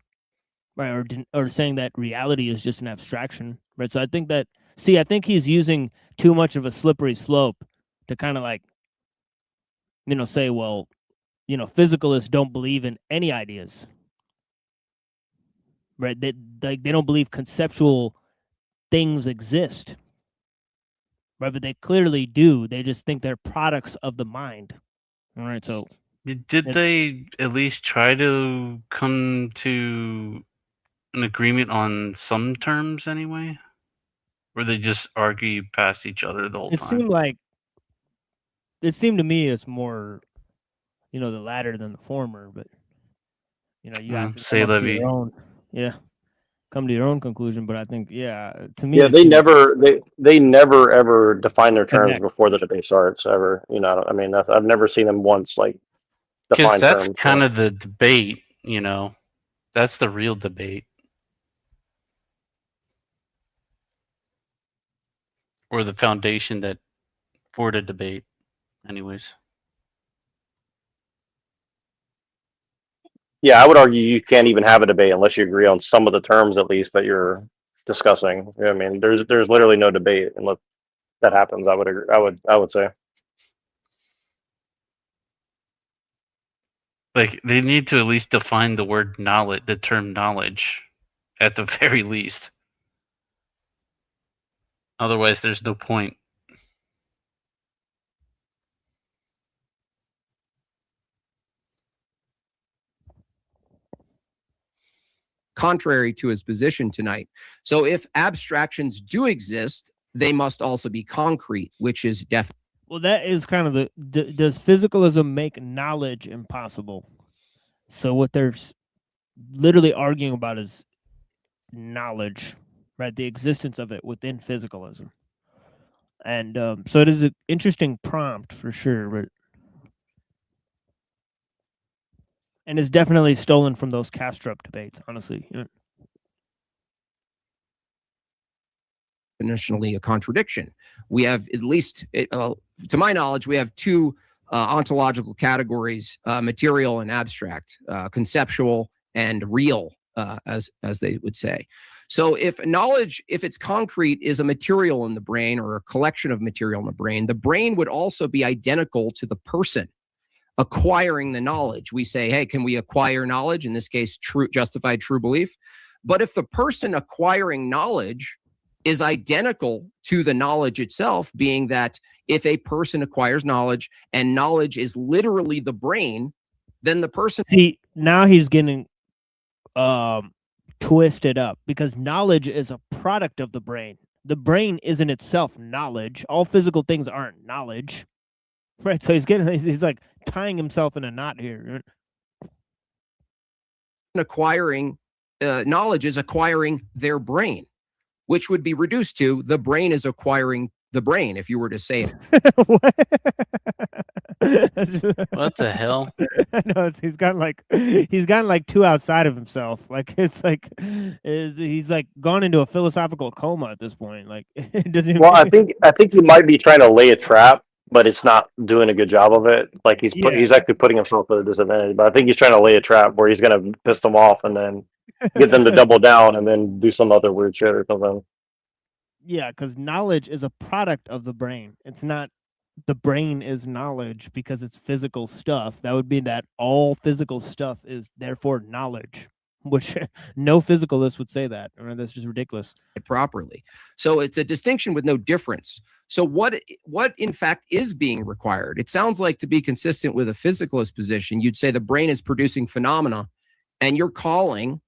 right? Or saying that reality is just an abstraction, right? So I think he's using too much of a slippery slope to kind of like, say, well, physicalists don't believe in any ideas, right? They don't believe conceptual things exist, right? But they clearly do. They just think they're products of the mind. All right. So did they at least try to come to an agreement on some terms anyway? Or they just argue past each other the whole time? It seemed to me it's more, the latter than the former, but you have to come up to your own, come to your own conclusion. But I think, to me, they never ever define their terms before the debate starts ever. I mean, I've never seen them once like define that's terms. Kind of the debate, that's the real debate. or the foundation that for the debate. Anyways, Yeah, I would argue you can't even have a debate unless you agree on some of the terms at least that you're discussing. I mean, there's literally no debate unless that happens. I would agree. I would say. like they need to at least define the word knowledge, the term knowledge, at the very least. Otherwise, there's no point. Contrary to his position tonight. So if abstractions do exist, they must also be concrete, which is definitely. Well, that is kind of does physicalism make knowledge impossible? So what they're literally arguing about is knowledge, right? The existence of it within physicalism. And so it is an interesting prompt for sure, but and it's definitely stolen from those Castrop debates, honestly. Definitionally a contradiction. We have at least, to my knowledge, we have two ontological categories: material and abstract, conceptual and real, as they would say. So if knowledge, if it's concrete, is a material in the brain or a collection of material in the brain would also be identical to the person acquiring the knowledge. We say, hey, can we acquire knowledge? In this case, justified true belief. But if the person acquiring knowledge is identical to the knowledge itself, being that if a person acquires knowledge and knowledge is literally the brain, then the person... See, now he's getting twisted up, because knowledge is a product of the brain. The brain isn't itself knowledge. All physical things aren't knowledge. Right, so he's like tying himself in a knot here. Acquiring knowledge is acquiring their brain, which would be reduced to the brain is acquiring the brain, if you were to say it. What the hell? I know, he's gotten like too outside of himself. Like he's like gone into a philosophical coma at this point. Like it doesn't. Well, I think he might be trying to lay a trap, but it's not doing a good job of it. Like he's actually putting himself at a disadvantage. But I think he's trying to lay a trap where he's going to piss them off and then get them to double down and then do some other weird shit or something. Yeah, because knowledge is a product of the brain. It's not the brain is knowledge because it's physical stuff. That would mean that all physical stuff is therefore knowledge, which no physicalist would say that. I mean, that's just ridiculous. Properly. So it's a distinction with no difference. So what in fact is being required? It sounds like, to be consistent with a physicalist position, you'd say the brain is producing phenomena, and you're calling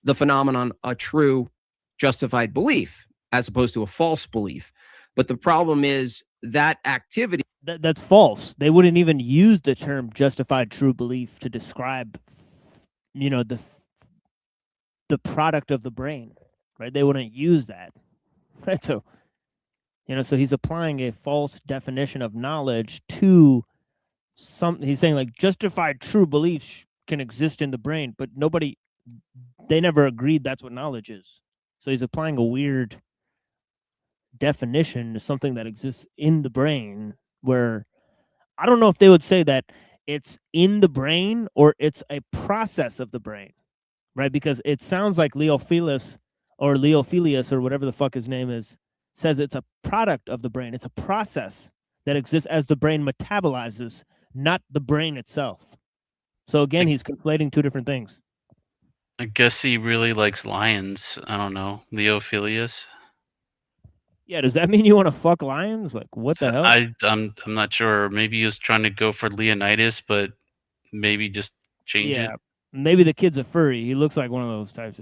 the phenomenon a true justified belief as opposed to a false belief. But the problem is that activity... That's false. They wouldn't even use the term justified true belief to describe, the product of the brain, right? They wouldn't use that, right? So, so he's applying a false definition of knowledge to something. He's saying like justified true beliefs can exist in the brain, but they never agreed that's what knowledge is. So he's applying a weird definition to something that exists in the brain, where I don't know if they would say that it's in the brain or it's a process of the brain, right? Because it sounds like Leophilus or whatever the fuck his name is says it's a product of the brain. It's a process that exists as the brain metabolizes, not the brain itself. So again, he's conflating two different things. I guess he really likes lions. I don't know. Leophilius. Yeah, does that mean you want to fuck lions? Like, what the hell? I'm not sure. Maybe he was trying to go for Leonidas, but maybe just change it. Maybe the kid's a furry. He looks like one of those types.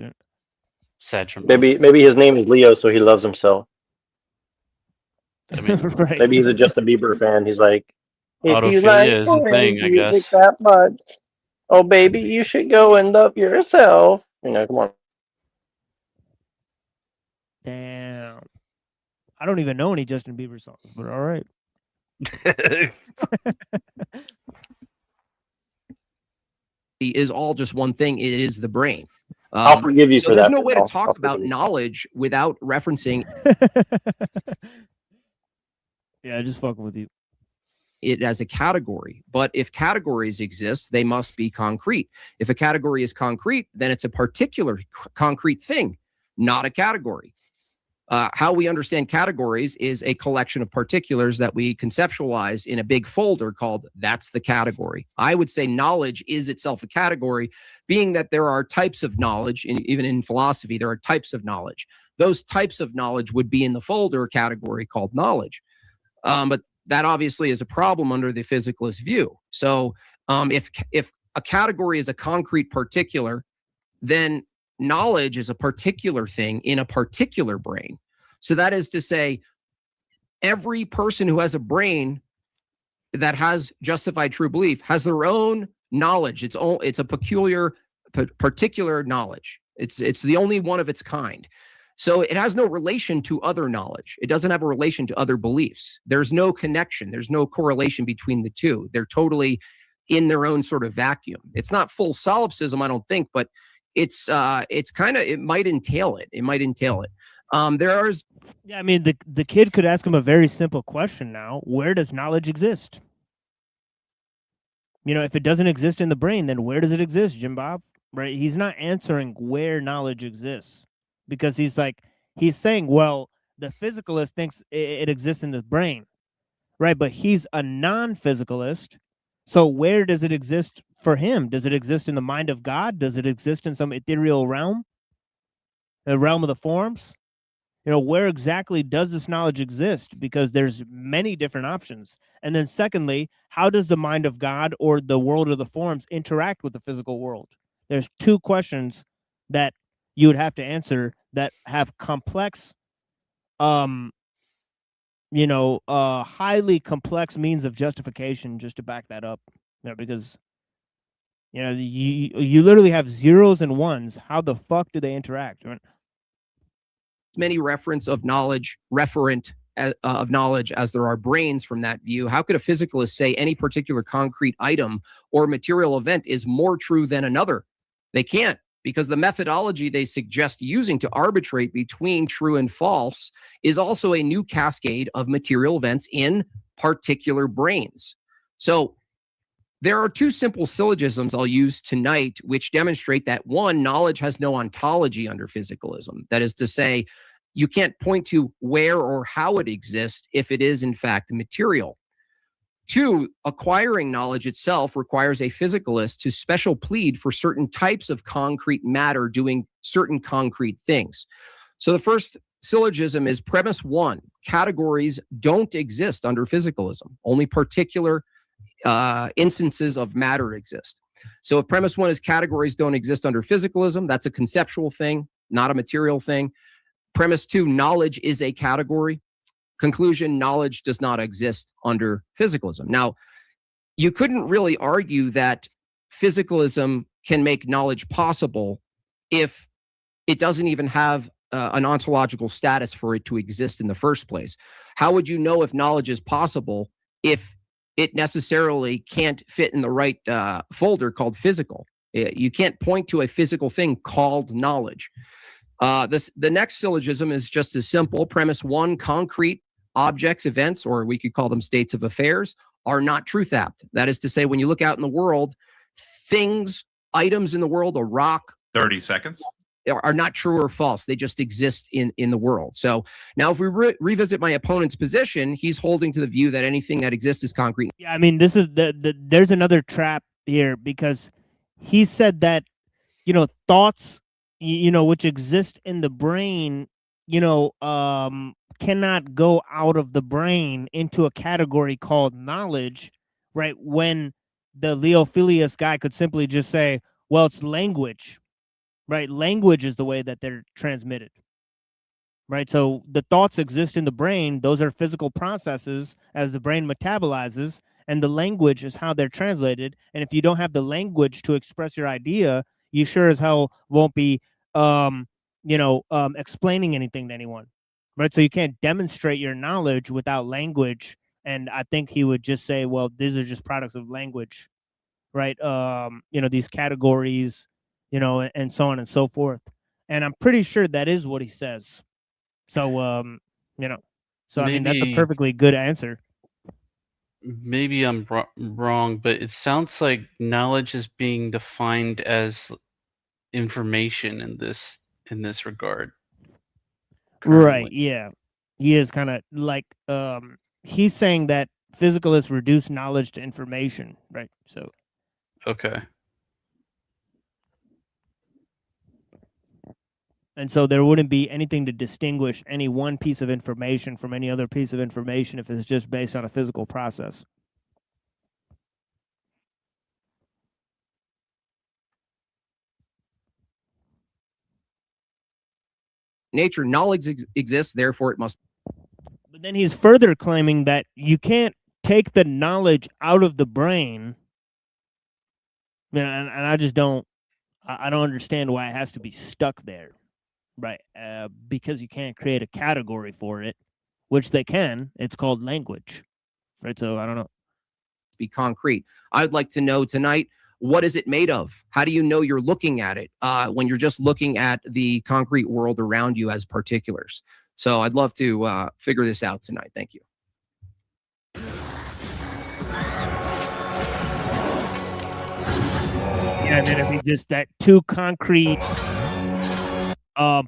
Maybe his name is Leo, so he loves himself. I mean, right. Maybe he's a Justin Bieber fan. He's like, autophilia is a thing, I guess. That much. Oh, baby, you should go and love yourself. Come on. Damn. I don't even know any Justin Bieber songs, but all right. Is all just one thing. It is the brain. I'll forgive you so for there's that. no way to talk about knowledge without referencing Yeah, just fucking with you. It as a category. But if categories exist, they must be concrete. If a category is concrete, then it's a particular concrete thing, not a category. How we understand categories is a collection of particulars that we conceptualize in a big folder called that's the category. I would say knowledge is itself a category, being that there are types of knowledge, even in philosophy, there are types of knowledge. Those types of knowledge would be in the folder category called knowledge. But that obviously is a problem under the physicalist view. So if a category is a concrete particular, then knowledge is a particular thing in a particular brain. So that is to say, every person who has a brain that has justified true belief has their own knowledge. It's a peculiar, particular knowledge. It's the only one of its kind. So it has no relation to other knowledge. It doesn't have a relation to other beliefs. There's no connection. There's no correlation between the two. They're totally in their own sort of vacuum. It's not full solipsism, I don't think, but it's kind of, it might entail it. It might entail it. Yeah, I mean, the kid could ask him a very simple question now. Where does knowledge exist? You know, if it doesn't exist in the brain, then where does it exist, Jim Bob? Right? He's not answering where knowledge exists because he's saying, well, the physicalist thinks it exists in the brain, right? But he's a non-physicalist. So where does it exist for him? Does it exist in the mind of God? Does it exist in some ethereal realm? The realm of the forms? You know, where exactly does this knowledge exist? Because there's many different options. And then secondly, how does the mind of God or the world of the forms interact with the physical world? There's two questions that you would have to answer that have complex, highly complex means of justification just to back that up. You know, because you literally have zeros and ones. How the fuck do they interact? Right? Many referent of knowledge as there are brains from that view. How could a physicalist say any particular concrete item or material event is more true than another? They can't, because the methodology they suggest using to arbitrate between true and false is also a new cascade of material events in particular brains. So there are two simple syllogisms I'll use tonight, which demonstrate that one, knowledge has no ontology under physicalism. That is to say, you can't point to where or how it exists if it is in fact material. Two, acquiring knowledge itself requires a physicalist to special plead for certain types of concrete matter doing certain concrete things. So the first syllogism is premise one: categories don't exist under physicalism. Only particular instances of matter exist. So if premise one is categories don't exist under physicalism, that's a conceptual thing, not a material thing. Premise two, knowledge is a category. Conclusion, knowledge does not exist under physicalism. Now, you couldn't really argue that physicalism can make knowledge possible if it doesn't even have an ontological status for it to exist in the first place. How would you know if knowledge is possible if it necessarily can't fit in the right folder called physical? You can't point to a physical thing called knowledge. The next syllogism is just as simple. Premise one: concrete objects, events, or we could call them states of affairs, are not truth apt. That is to say, when you look out in the world, things, items in the world, a rock, 30 seconds, are not true or false. They just exist in the world. So now if we revisit my opponent's position, he's holding to the view that anything that exists is concrete. Yeah, I mean, this is there's another trap here, because he said that, thoughts, which exist in the brain, cannot go out of the brain into a category called knowledge, right? When the Leophilius guy could simply just say, well, it's language, right? Language is the way that they're transmitted, right? So the thoughts exist in the brain. Those are physical processes as the brain metabolizes, and the language is how they're translated. And if you don't have the language to express your idea, you sure as hell won't be, explaining anything to anyone, right? So you can't demonstrate your knowledge without language. And I think he would just say, well, these are just products of language, right? These categories, and so on and so forth. And I'm pretty sure that is what he says. So, So I mean, that's a perfectly good answer. Maybe I'm wrong, but it sounds like knowledge is being defined as information in this regard. Right, yeah. He is kind of like he's saying that physicalists reduce knowledge to information, right? So Okay. and so there wouldn't be anything to distinguish any one piece of information from any other piece of information if it's just based on a physical process. Nature, knowledge exists, therefore it must. But then he's further claiming that you can't take the knowledge out of the brain. And I just don't understand why it has to be stuck there, right? Because you can't create a category for it, which they can. It's called language, right? So I don't know. Be concrete. I'd like to know tonight, what is it made of? How do you know you're looking at it when you're just looking at the concrete world around you as particulars? So I'd love to figure this out tonight. Thank you. Yeah, and then it'd be just that two concrete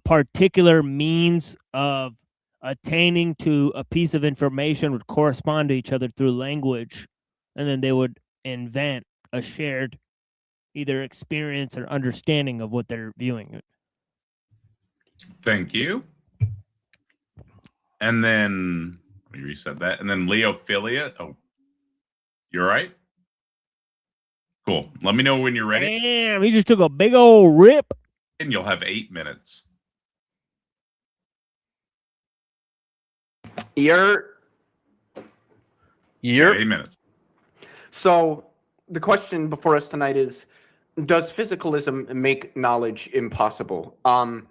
particular means of attaining to a piece of information would correspond to each other through language, and then they would invent a shared either experience or understanding of what they're viewing. Thank you. And then let me reset that. And then Leophilia. Oh, you all right? Cool. Let me know when you're ready. Damn, he just took a big old rip. And you'll have 8 minutes. You're 8 minutes. So the question before us tonight is, does physicalism make knowledge impossible? Now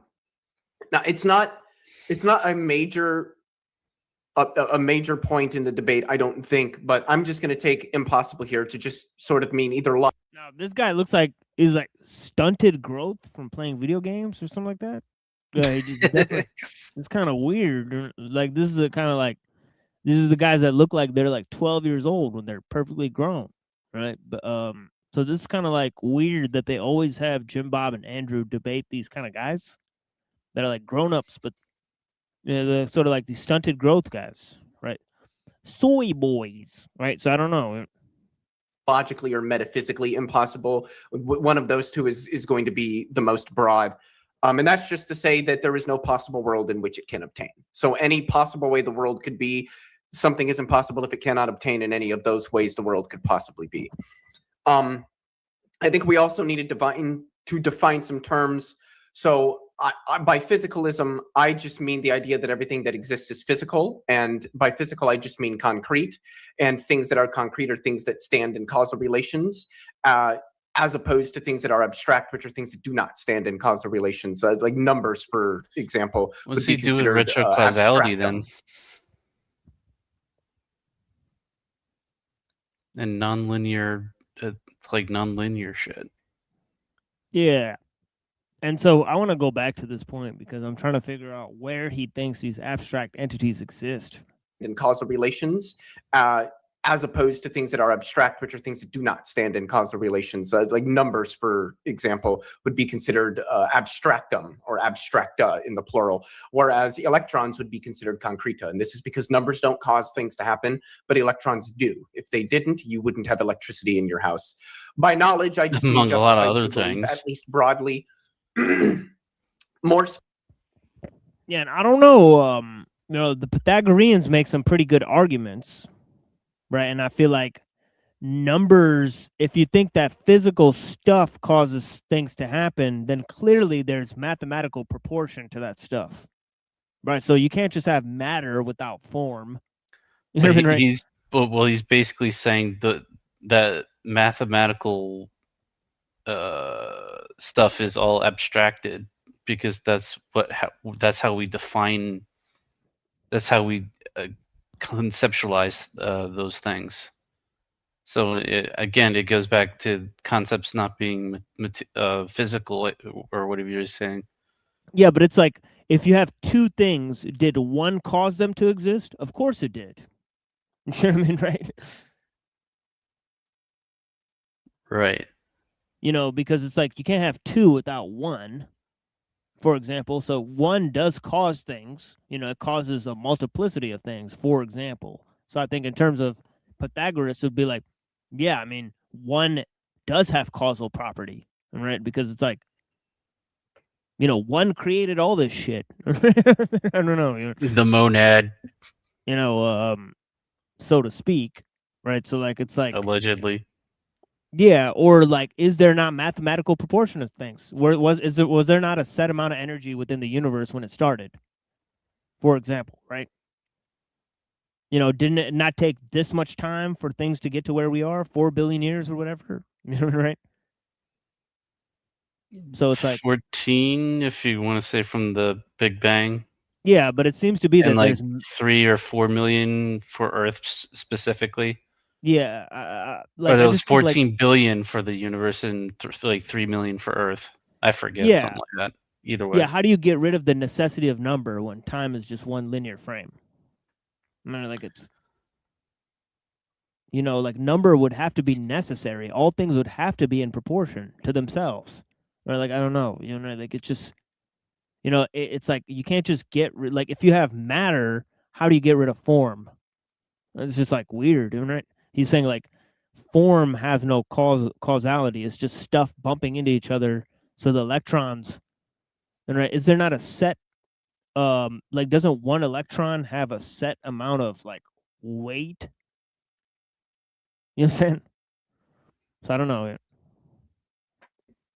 it's not a major point in the debate, I don't think, but I'm just going to take impossible here to just sort of mean either lie. Now this guy looks like he's like stunted growth from playing video games or something like that. Yeah, he just definitely, it's kind of weird. Like this is the kind of like these are the guys that look like they're like 12 years old when they're perfectly grown, right? But so this is kind of like weird that they always have Jim Bob and Andrew debate these kind of guys that are like grown-ups, but they're sort of like these stunted growth guys, right? Soy boys, right? So I don't know. Logically or metaphysically impossible. One of those two is going to be the most broad. And that's just to say that there is no possible world in which it can obtain. So any possible way the world could be, something is impossible if it cannot obtain in any of those ways the world could possibly be. I think we also need to define some terms. So by physicalism, I just mean the idea that everything that exists is physical. And by physical, I just mean concrete. And things that are concrete are things that stand in causal relations, as opposed to things that are abstract, which are things that do not stand in causal relations. Like numbers, for example. What's he do with retrocausality then? And nonlinear, it's like nonlinear shit. Yeah. And so I want to go back to this point because I'm trying to figure out where he thinks these abstract entities exist. In causal relations, as opposed to things that are abstract, which are things that do not stand in causal relations. Like numbers, for example, would be considered abstractum or abstracta in the plural, whereas electrons would be considered concreta. And this is because numbers don't cause things to happen, but electrons do. If they didn't, you wouldn't have electricity in your house. By knowledge, I just mean among a lot of other believe, things, at least broadly. More. Yeah, and I don't know. The Pythagoreans make some pretty good arguments, right? And I feel like numbers, if you think that physical stuff causes things to happen, then clearly there's mathematical proportion to that stuff, right? So you can't just have matter without form. You know what I mean, right? He's basically saying that mathematical stuff is all abstracted because that's how we define, that's how we conceptualize those things. So again, it goes back to concepts not being physical or whatever you're saying. Yeah, but it's like if you have two things, did one cause them to exist? Of course it did. You know what I mean, right? Right. You know, because it's like you can't have two without one, for example. So one does cause things, you know, it causes a multiplicity of things, for example. So I think in terms of Pythagoras, it would be like, yeah, I mean, one does have causal property, right? Because it's like, you know, one created all this shit. I don't know. The monad. You know, so to speak, right? So like, it's like, allegedly. yeah, or like, is there not mathematical proportion of things? Was there not a set amount of energy within the universe when it started? For example, right? You know, didn't it not take this much time for things to get to where we are? 4 billion years or whatever, you know, right? So it's like 14, if you want to say from the Big Bang. Yeah, but it seems to be and that like there's 3 or 4 million for Earth specifically. Yeah, Or like there I was just think like 14 billion for the universe and like 3 million for Earth. I forget, yeah, something like that. Either way. yeah. How do you get rid of the necessity of number when time is just one linear frame? I mean, like it's you know, like number would have to be necessary. All things would have to be in proportion to themselves. Or like I don't know, you know, like it's just you know, it's like you can't just like if you have matter, how do you get rid of form? It's just like weird, right? He's saying like form has no causality. It's just stuff bumping into each other. So the electrons, and right, is there not a set? Like doesn't one electron have a set amount of like weight? You know what I'm saying? So I don't know.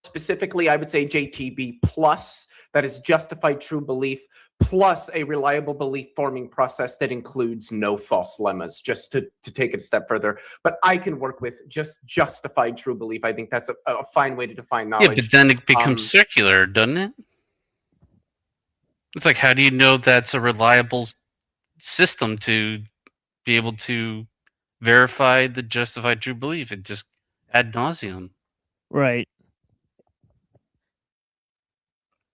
Specifically, I would say JTB plus, that is justified true belief, plus a reliable belief forming process that includes no false lemmas, just to take it a step further. But I can work with just justified true belief. I think that's a fine way to define knowledge. Yeah, but then it becomes circular, doesn't it? It's like, how do you know that's a reliable system to be able to verify the justified true belief? It just ad nauseum. Right.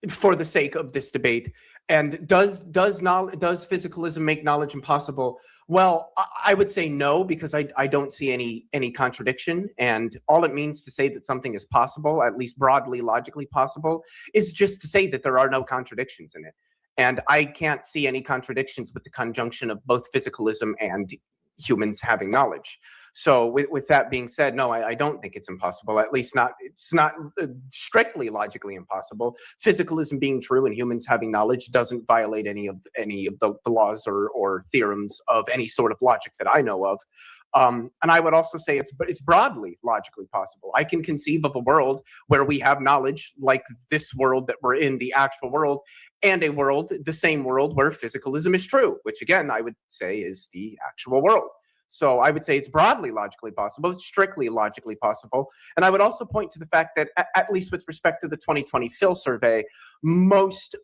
For the sake of this debate. And does physicalism make knowledge impossible? Well, I would say no, because I don't see any contradiction. And all it means to say that something is possible, at least broadly logically possible, is just to say that there are no contradictions in it. And I can't see any contradictions with the conjunction of both physicalism and humans having knowledge. So with that being said, no, I don't think it's impossible. At least it's not strictly logically impossible. Physicalism being true and humans having knowledge doesn't violate any of the laws or theorems of any sort of logic that I know of. And I would also say it's broadly logically possible. I can conceive of a world where we have knowledge like this world that we're in, the actual world, and a world, the same world, where physicalism is true, which again, I would say is the actual world. So I would say it's broadly logically possible. It's strictly logically possible. And I would also point to the fact that, at least with respect to the 2020 Phil survey, most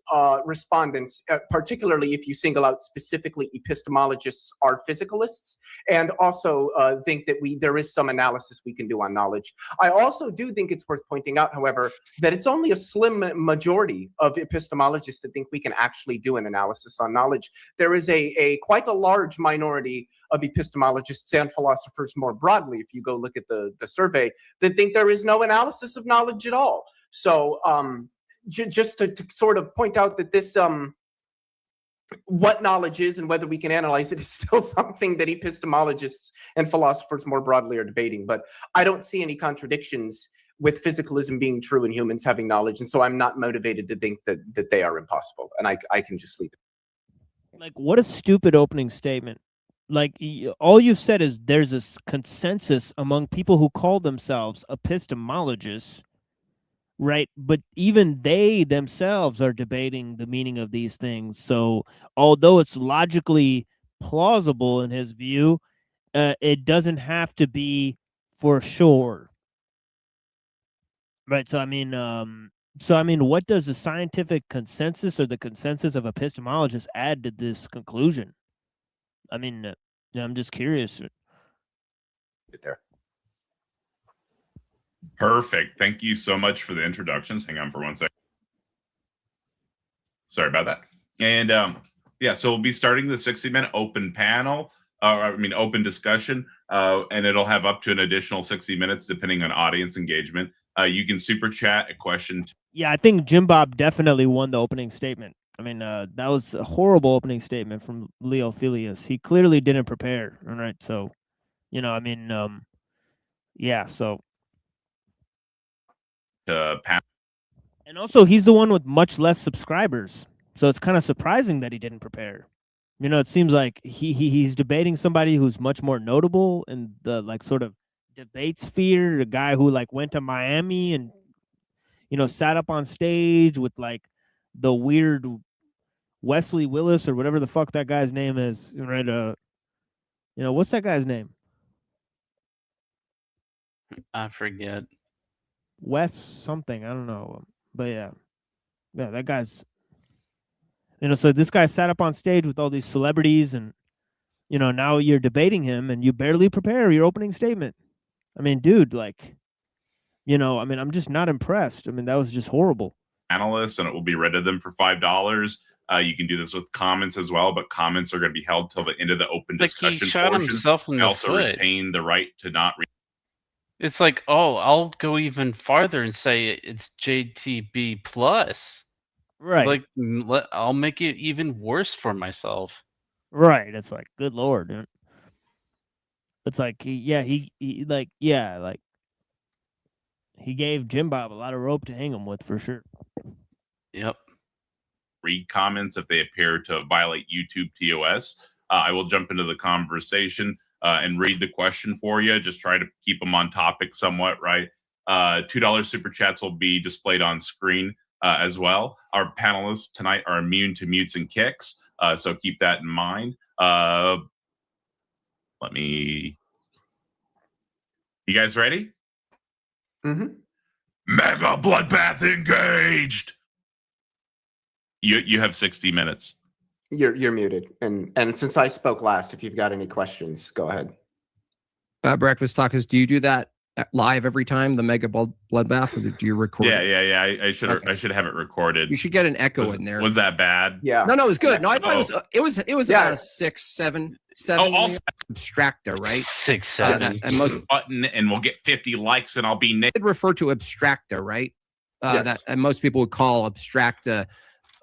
respondents, particularly if you single out specifically epistemologists, are physicalists, and also think that there is some analysis we can do on knowledge. I also do think it's worth pointing out, however, that it's only a slim majority of epistemologists that think we can actually do an analysis on knowledge. There is a quite a large minority of epistemologists and philosophers more broadly, if you go look at the survey, that think there is no analysis of knowledge at all. So just to sort of point out that this what knowledge is and whether we can analyze it is still something that epistemologists and philosophers more broadly are debating. But I don't see any contradictions with physicalism being true and humans having knowledge, and so I'm not motivated to think that they are impossible, and I can just leave it. Like, what a stupid opening statement. Like, all you've said is there's a consensus among people who call themselves epistemologists, right? But even they themselves are debating the meaning of these things. So although it's logically plausible in his view, it doesn't have to be for sure. Right. So I mean, what does the scientific consensus or the consensus of epistemologists add to this conclusion? I mean, I'm just curious. There. Perfect. Thank you so much for the introductions. Hang on for 1 second. Sorry about that. And yeah, so we'll be starting the 60-minute open panel. Open discussion, and it'll have up to an additional 60 minutes depending on audience engagement. You can super chat a question. Yeah, I think Jim Bob definitely won the opening statement. I mean, that was a horrible opening statement from Leo Filius. He clearly didn't prepare. All right, so, yeah, so. And also, he's the one with much less subscribers, so it's kind of surprising that he didn't prepare. It seems like he's debating somebody who's much more notable in the sort of debate sphere, a guy who went to Miami and sat up on stage with the weird Wesley Willis or whatever the fuck that guy's name is, right? What's that guy's name? I forget. Wes something, I don't know, but yeah, that guy's. So this guy sat up on stage with all these celebrities, and now you're debating him, and you barely prepare your opening statement. I mean, dude, I'm just not impressed. I mean, that was just horrible. Analysts, and it will be read to them for $5. You can do this with comments as well, but comments are going to be held till the end of the open discussion he shot portion. himself in They the also foot. retain the right to not read. It's like, oh, I'll go even farther and say it's JTB plus. Right. I'll make it even worse for myself. Right. It's like, good Lord, dude. It's like, he gave Jim Bob a lot of rope to hang him with, for sure. Yep. Read comments if they appear to violate YouTube TOS. I will jump into the conversation and read the question for you. Just try to keep them on topic somewhat, right? $2 super chats will be displayed on screen as well. Our panelists tonight are immune to mutes and kicks, so keep that in mind. You guys ready? Mm-hmm. Mega bloodbath engaged. You have 60 minutes. You're muted, and since I spoke last, if you've got any questions, go ahead. Breakfast Talkers, do you do that live every time, the mega bloodbath, or do you record? Yeah. I should have it recorded. You should get an echo in there. Was that bad? Yeah. No, it was good. No, I thought it was about a 6, 7. Also abstracta, right? 6, 7. And most button, and we'll get 50 likes, and I'll be. They refer to abstracta, right? Yes. That and most people would call abstracta.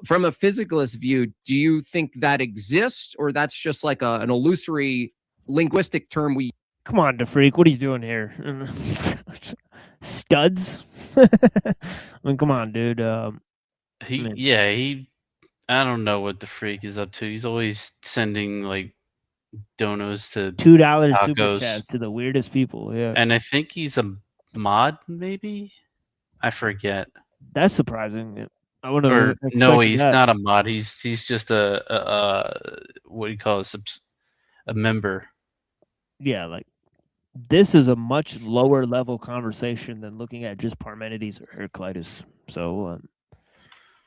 From a physicalist view, do you think that exists, or that's just like an illusory linguistic term we? Come on, DeFreak, what are you doing here? Studs? I mean, come on, dude. I don't know what DeFreak is up to. He's always sending donos to $2 super tacos. chats to the weirdest people. Yeah, And I think he's a mod, maybe. I forget. that's surprising. I would have. Or no, he's not a mod. He's just a what do you call it? A member. Yeah, this is a much lower level conversation than looking at just Parmenides or Heraclitus. So,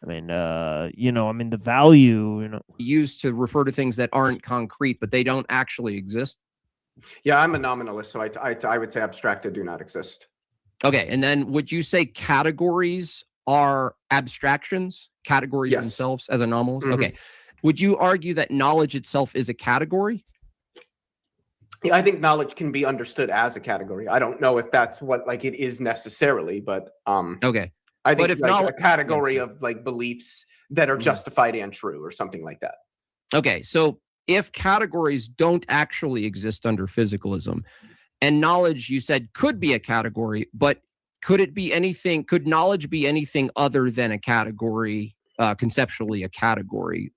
the value, used to refer to things that aren't concrete, but they don't actually exist. Yeah, I'm a nominalist, so I would say abstracta do not exist. Okay, and then would you say categories are abstractions? Categories Yes. themselves as anomalous? Mhm. Okay. Would you argue that knowledge itself is a category? Yeah, I think knowledge can be understood as a category. I don't know if that's what it is necessarily, but okay. I think But if a category of beliefs that are justified and true, or something like that. Okay, so if categories don't actually exist under physicalism, and knowledge, you said, could be a category, but could it be anything? Could knowledge be anything other than a category, conceptually a category?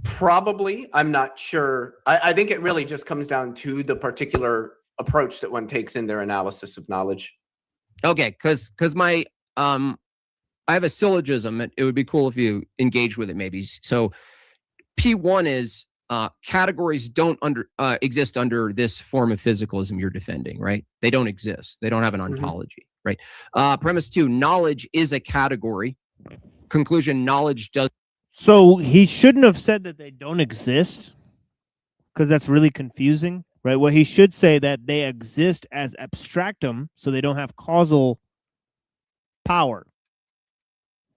Probably. I'm not sure. I think it really just comes down to the particular approach that one takes in their analysis of knowledge. Okay, because my I have a syllogism. It would be cool if you engage with it, maybe. So P1 is categories don't exist under this form of physicalism you're defending, right? They don't exist. They don't have an ontology, right? Premise 2, knowledge is a category. Conclusion, knowledge does. So he shouldn't have said that they don't exist, because that's really confusing, right? Well, he should say that they exist as abstractum, so they don't have causal power.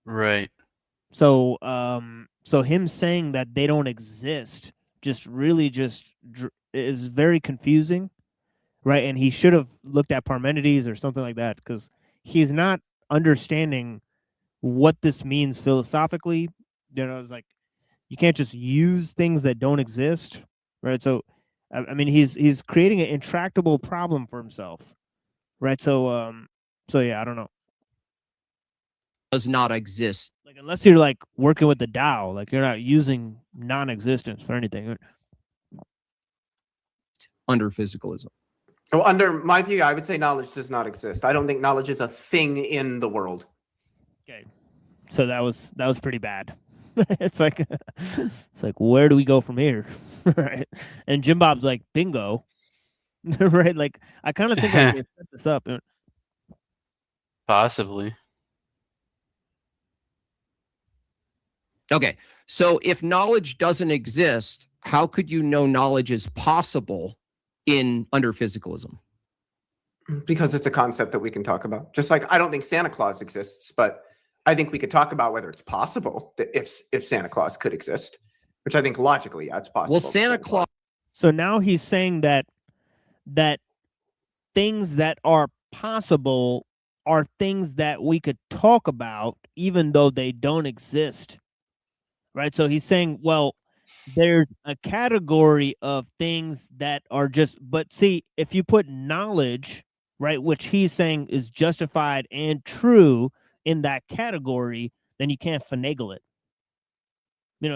Right. So him saying that they don't exist just really is very confusing, right? And he should have looked at Parmenides or something like that, because he's not understanding what this means philosophically. It's like you can't just use things that don't exist, right? So, I mean, he's creating an intractable problem for himself, right? So yeah, I don't know. Does not exist. Like unless you're like working with the Tao, like you're not using non-existence for anything. Under physicalism. Well, under my view, I would say knowledge does not exist. I don't think knowledge is a thing in the world. Okay, so that was pretty bad. It's like where do we go from here, right? And Jim Bob's like bingo, right? Like I kind of think like they set this up. Possibly. Okay, so if knowledge doesn't exist, how could you know knowledge is possible under physicalism? Because it's a concept that we can talk about. Just like I don't think Santa Claus exists, but I think we could talk about whether it's possible that if Santa Claus could exist, which I think logically, yeah, it's possible. Well, Santa Claus. So now he's saying that things that are possible are things that we could talk about, even though they don't exist. Right. So he's saying, well, there's a category of things that are just, but see, if you put knowledge, right, which he's saying is justified and true in that category, then you can't finagle it,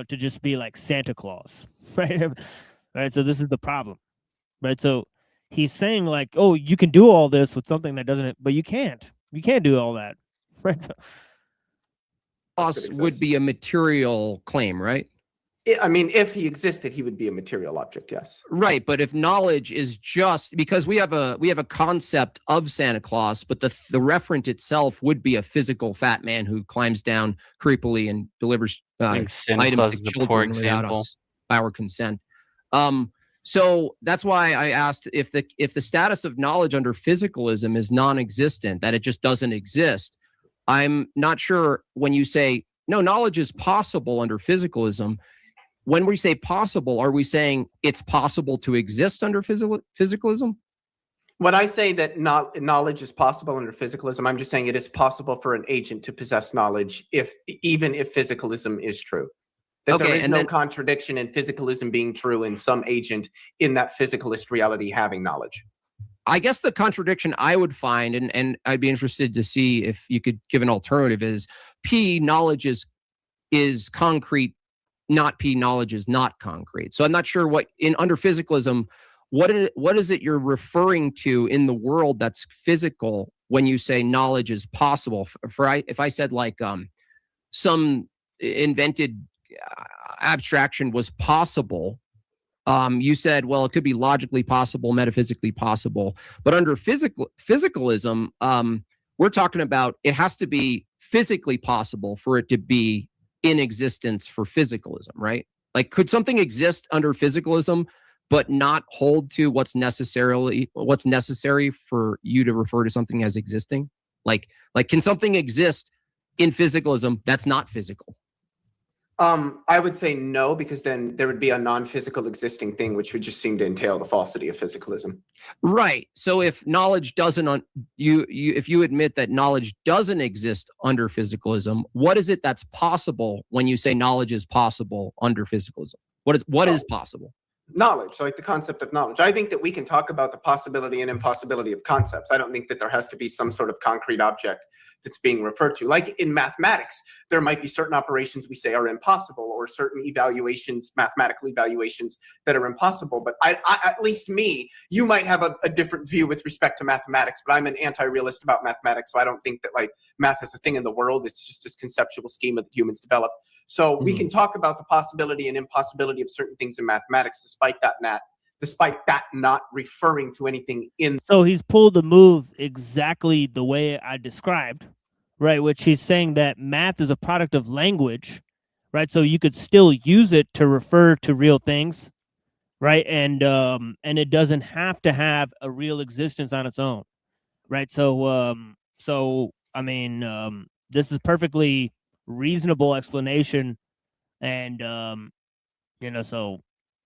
to just be like Santa Claus, right? Right. So this is the problem, right? So he's saying like, oh, you can do all this with something that doesn't, but you can't do all that, right? So, would be a material claim, right? I mean, if he existed, he would be a material object, yes. Right, but if knowledge is just because we have a concept of Santa Claus, but the referent itself would be a physical fat man who climbs down creepily and delivers items to children without our consent. So that's why I asked if the status of knowledge under physicalism is non-existent, that it just doesn't exist. I'm not sure when you say, no, knowledge is possible under physicalism. When we say possible, are we saying it's possible to exist under physicalism? When I say that knowledge is possible under physicalism, I'm just saying it is possible for an agent to possess knowledge even if physicalism is true. That there is no contradiction in physicalism being true in some agent in that physicalist reality having knowledge. I guess the contradiction I would find, and I'd be interested to see if you could give an alternative, is P, knowledge is concrete, not P, knowledge is not concrete. So I'm not sure what under physicalism, what is it you're referring to in the world that's physical when you say knowledge is possible? If I said like some invented abstraction was possible, you said, well, it could be logically possible, metaphysically possible, but under physicalism, we're talking about it has to be physically possible for it to be in existence for physicalism, right? Like, could something exist under physicalism but not hold to what's necessary for you to refer to something as existing? Like can something exist in physicalism that's not physical? I would say no, because then there would be a non-physical existing thing, which would just seem to entail the falsity of physicalism. Right. So if knowledge doesn't, if you admit that knowledge doesn't exist under physicalism, what is it that's possible when you say knowledge is possible under physicalism? What is possible? Knowledge, like the concept of knowledge. I think that we can talk about the possibility and impossibility of concepts. I don't think that there has to be some sort of concrete object that's being referred to. Like in mathematics, there might be certain operations we say are impossible, or certain evaluations, mathematical evaluations that are impossible. But I at least me, you might have a different view with respect to mathematics, but I'm an anti-realist about mathematics. So I don't think that like math is a thing in the world. It's just this conceptual schema that humans develop. So we can talk about the possibility and impossibility of certain things in mathematics, despite that not referring to anything in. So he's pulled the move exactly the way I described, right? Which he's saying that math is a product of language, right? So you could still use it to refer to real things, right? And it doesn't have to have a real existence on its own, right? So I mean, this is perfectly reasonable explanation. And so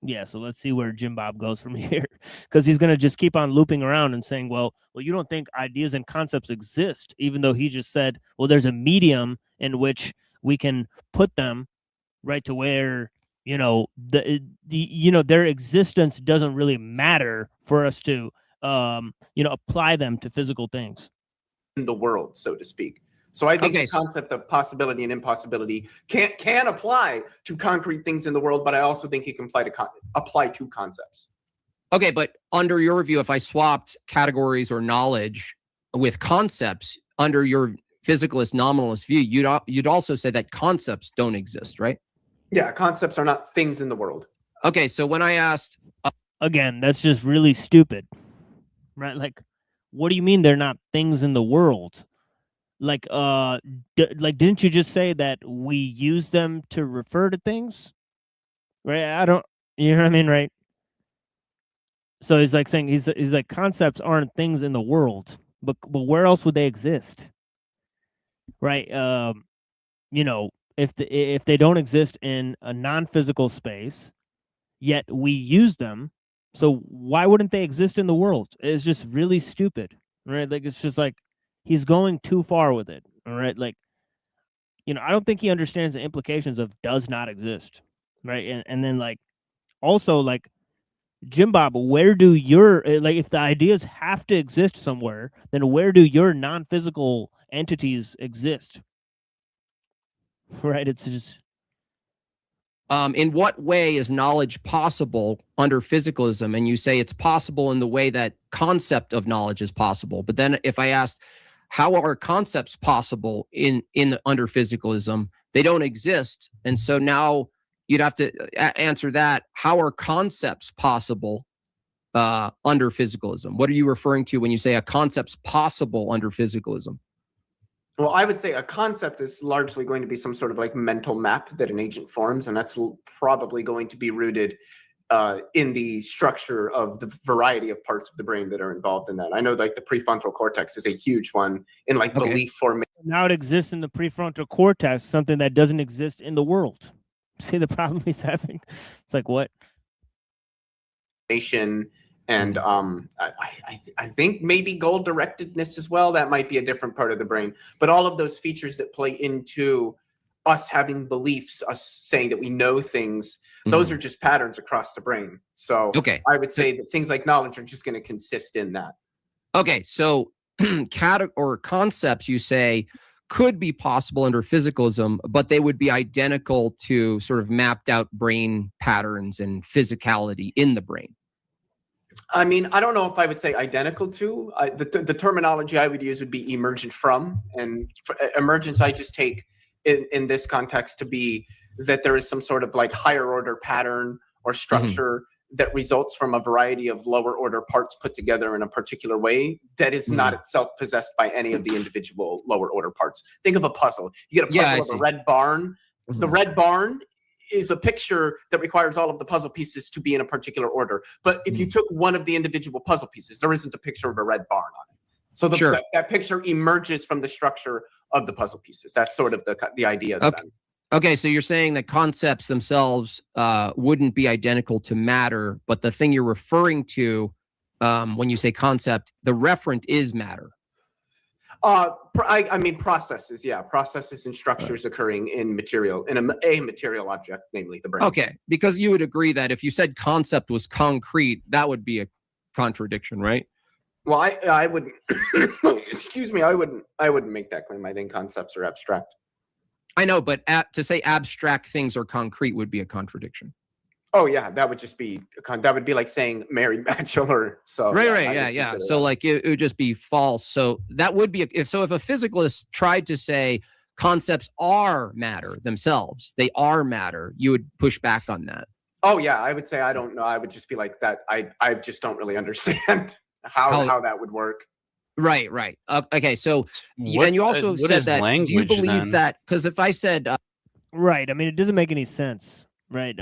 yeah, so let's see where Jim Bob goes from here, because he's going to just keep on looping around and saying, well, you don't think ideas and concepts exist, even though he just said, well, there's a medium in which we can put them right to where their existence doesn't really matter for us to apply them to physical things in the world, so to speak. So I think the concept of possibility and impossibility can apply to concrete things in the world, but I also think it can apply to concepts. Okay, but under your view, if I swapped categories or knowledge with concepts, under your physicalist nominalist view, you'd also say that concepts don't exist, right? Yeah, concepts are not things in the world. Okay, so when I asked again, that's just really stupid, right? Like, what do you mean they're not things in the world? Like, didn't you just say that we use them to refer to things? Right? You know what I mean, right? So he's like saying he's like concepts aren't things in the world, but where else would they exist? Right? If they don't exist in a non-physical space, yet we use them, so why wouldn't they exist in the world? It's just really stupid, right? Like, it's just like he's going too far with it. All right, like, I don't think he understands the implications of does not exist, right? And then, like, also, like, Jim Bob, where do your if the ideas have to exist somewhere, then where do your non-physical entities exist? Right? It's just in what way is knowledge possible under physicalism? And you say it's possible in the way that concept of knowledge is possible. But then if I asked, how are concepts possible under physicalism? They don't exist. And so now you'd have to answer that. How are concepts possible under physicalism? What are you referring to when you say a concept's possible under physicalism? Well, I would say a concept is largely going to be some sort of like mental map that an agent forms, and that's probably going to be rooted in the structure of the variety of parts of the brain that are involved in that. I know like the prefrontal cortex is a huge one in like belief formation. Now it exists in the prefrontal cortex, something that doesn't exist in the world. See the problem he's having? It's like, what? And I think maybe goal directedness as well. That might be a different part of the brain. But all of those features that play into us having beliefs, us saying that we know things, those are just patterns across the brain. So I would say that things like knowledge are just going to consist in that. Okay, so concepts, you say, could be possible under physicalism, but they would be identical to sort of mapped out brain patterns and physicality in the brain. I mean, I don't know if I would say identical to. The terminology I would use would be emergent from. And emergence, I just take in this context to be that there is some sort of like higher order pattern or structure that results from a variety of lower order parts put together in a particular way that is not itself possessed by any of the individual lower order parts. Think of a puzzle. You get a puzzle of a red barn. The red barn is a picture that requires all of the puzzle pieces to be in a particular order. But if you took one of the individual puzzle pieces, there isn't a picture of a red barn on it. So that picture emerges from the structure of the puzzle pieces. That's sort of the idea. Okay, so you're saying that concepts themselves wouldn't be identical to matter, but the thing you're referring to when you say concept, the referent is matter. I mean processes, processes and structures occurring in material, in a material object, namely the brain. Okay, because you would agree that if you said concept was concrete, that would be a contradiction, right? Well, I wouldn't. Excuse me, I wouldn't make that claim. I think concepts are abstract. I know, but to say abstract things are concrete would be a contradiction. Oh yeah, that would just be like saying married bachelor. So yeah. So like it would just be false. So that would be if a physicalist tried to say concepts are matter themselves, they are matter, you would push back on that. Oh yeah, I would say I don't know. I would just be like that. I just don't really understand how that would work. Right. Okay, so and you also said that. Do you believe that? Because if I said, right, I mean, it doesn't make any sense, right?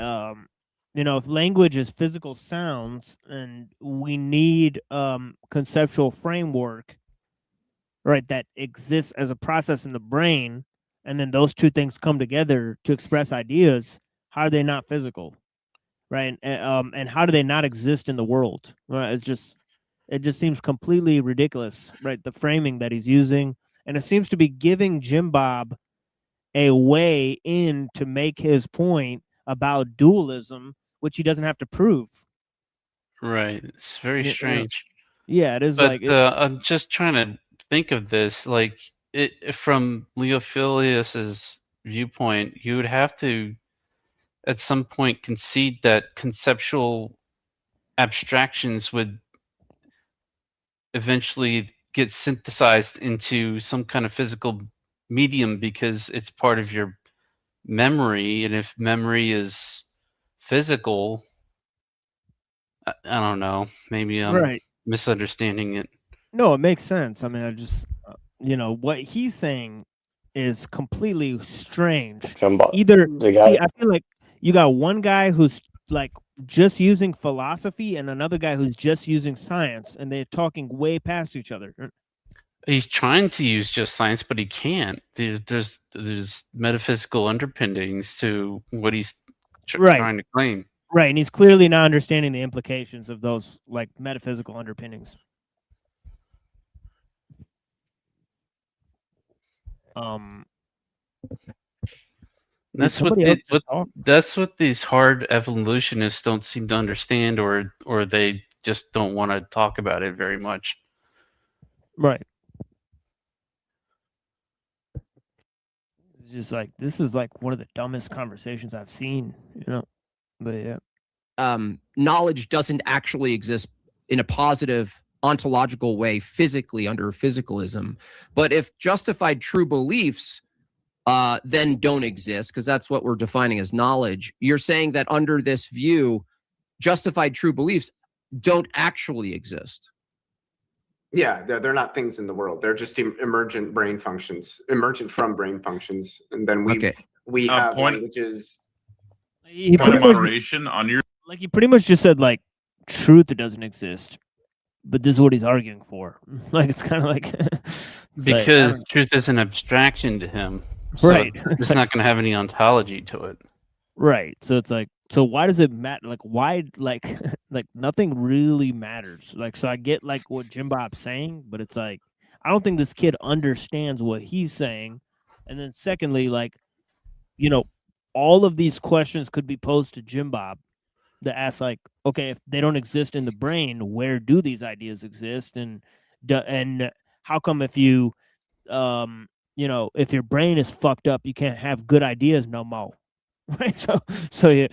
If language is physical sounds, and we need conceptual framework, right, that exists as a process in the brain, and then those two things come together to express ideas, how are they not physical, right? And how do they not exist in the world? Right? It just seems completely ridiculous, right? The framing that he's using, and it seems to be giving Jim Bob a way in to make his point about dualism, which he doesn't have to prove. Right. It's very strange. Yeah, it is. But Like it's I'm just trying to think of this, like it from Leophilius's viewpoint, you would have to at some point concede that conceptual abstractions would eventually get synthesized into some kind of physical medium because it's part of your memory, and if memory is physical, I don't know, maybe I'm right. misunderstanding it. No, it makes sense. I mean, I just what he's saying is completely strange. Either They got see, it. I feel like you got one guy who's like just using philosophy and another guy who's just using science, and they're talking way past each other. He's trying to use just science, but he can't. There's metaphysical underpinnings to what he's Right. trying to claim. Right, and he's clearly not understanding the implications of those like metaphysical underpinnings. That's what, that's what these hard evolutionists don't seem to understand, or they just don't want to talk about it very much. Right. It's just like this is like one of the dumbest conversations I've seen, But yeah. Knowledge doesn't actually exist in a positive ontological way physically under physicalism. But if justified true beliefs then don't exist, because that's what we're defining as knowledge, you're saying that under this view, justified true beliefs don't actually exist. Yeah, they're not things in the world. They're just emergent brain functions, emergent from brain functions, and then we have languages. Point of moderation on your. Like he pretty much just said like truth doesn't exist, but this is what he's arguing for. Like it's kind of like because truth is an abstraction to him, so right? It's not going to have any ontology to it. Right. So it's like, so why does it matter? Like why like like nothing really matters. Like so I get like what Jim Bob's saying, but it's like I don't think this kid understands what he's saying. And then secondly, like all of these questions could be posed to Jim Bob that ask like, okay, if they don't exist in the brain, where do these ideas exist? And how come if you if your brain is fucked up, you can't have good ideas no more? Right. So yeah.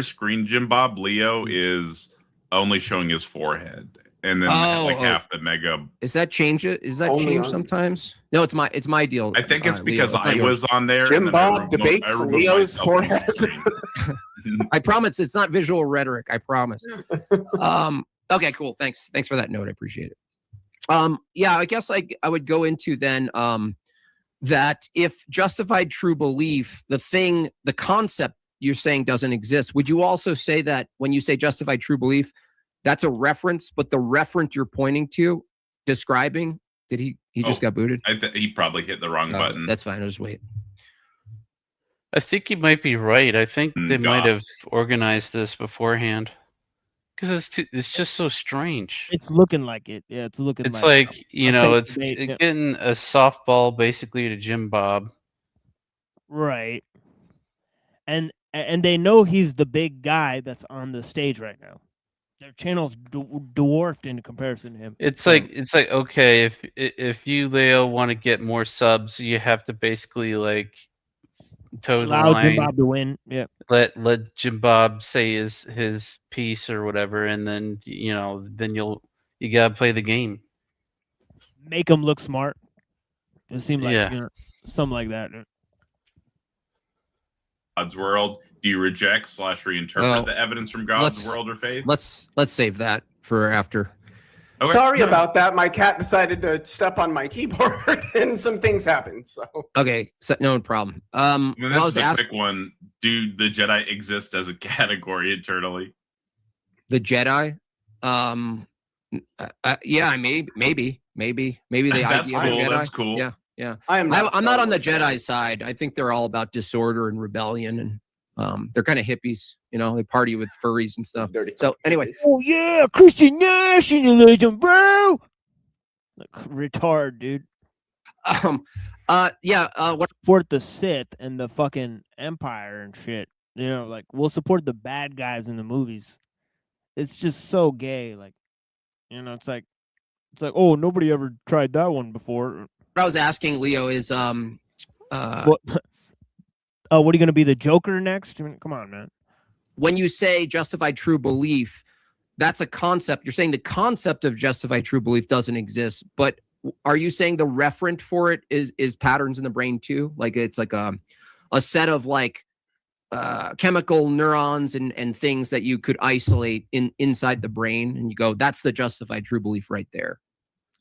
Screen Jim Bob Leo is only showing his forehead, and then half the mega. Is that change it? Is that change sometimes? No, it's my deal. I think it's because I was on there. Jim Bob debates Leo's forehead. I promise it's not visual rhetoric. I promise. Okay, cool. Thanks for that note. I appreciate it. Yeah, I guess I would go into then that if justified true belief, the concept you're saying doesn't exist, would you also say that when you say justified true belief, that's a reference, but the referent you're pointing to, describing, did he just got booted? He probably hit the wrong button. That's fine. I'll just wait. I think you might be right. I think they might have organized this beforehand. Because it's just so strange. It's looking like it. Yeah, it's looking. It's like it's getting a softball basically to Jim Bob. Right. And they know he's the big guy that's on the stage right now. Their channel's dwarfed in comparison to him. It's like okay, if you Leo want to get more subs, you have to basically like toe the line. Allow Jim Bob to win. Yeah. Let Jim Bob say his piece or whatever, and then then you gotta play the game. Make him look smart. It seemed like something like that. God's world. Do you reject / reinterpret the evidence from God's world or faith? Let's save that for after. Okay. Sorry about that. My cat decided to step on my keyboard, and some things happened. So okay, no problem. This is a quick one. Do the Jedi exist as a category internally? The Jedi, yeah, maybe the idea of Jedi. That's cool. Yeah. Yeah, I'm not a I'm not Star on the Wars fan. Jedi side. I think they're all about disorder and rebellion, and they're kind of hippies. You know, they party with furries and stuff. So anyway, Oh yeah, Christian nationalism, bro. Like, retard, dude. What support the Sith and the fucking Empire and shit. You know, like we'll support the bad guys in the movies. It's just so gay. Like, you know, it's like, oh, nobody ever tried that one before. What I was asking Leo is, What? What are you gonna be, the Joker next? I mean, come on, man. when you say justified true belief, that's a concept. You're saying the concept of justified true belief doesn't exist, but are you saying the referent for it is patterns in the brain too? Like it's like a set of like chemical neurons and things that you could isolate inside the brain, and you go, that's the justified true belief right there.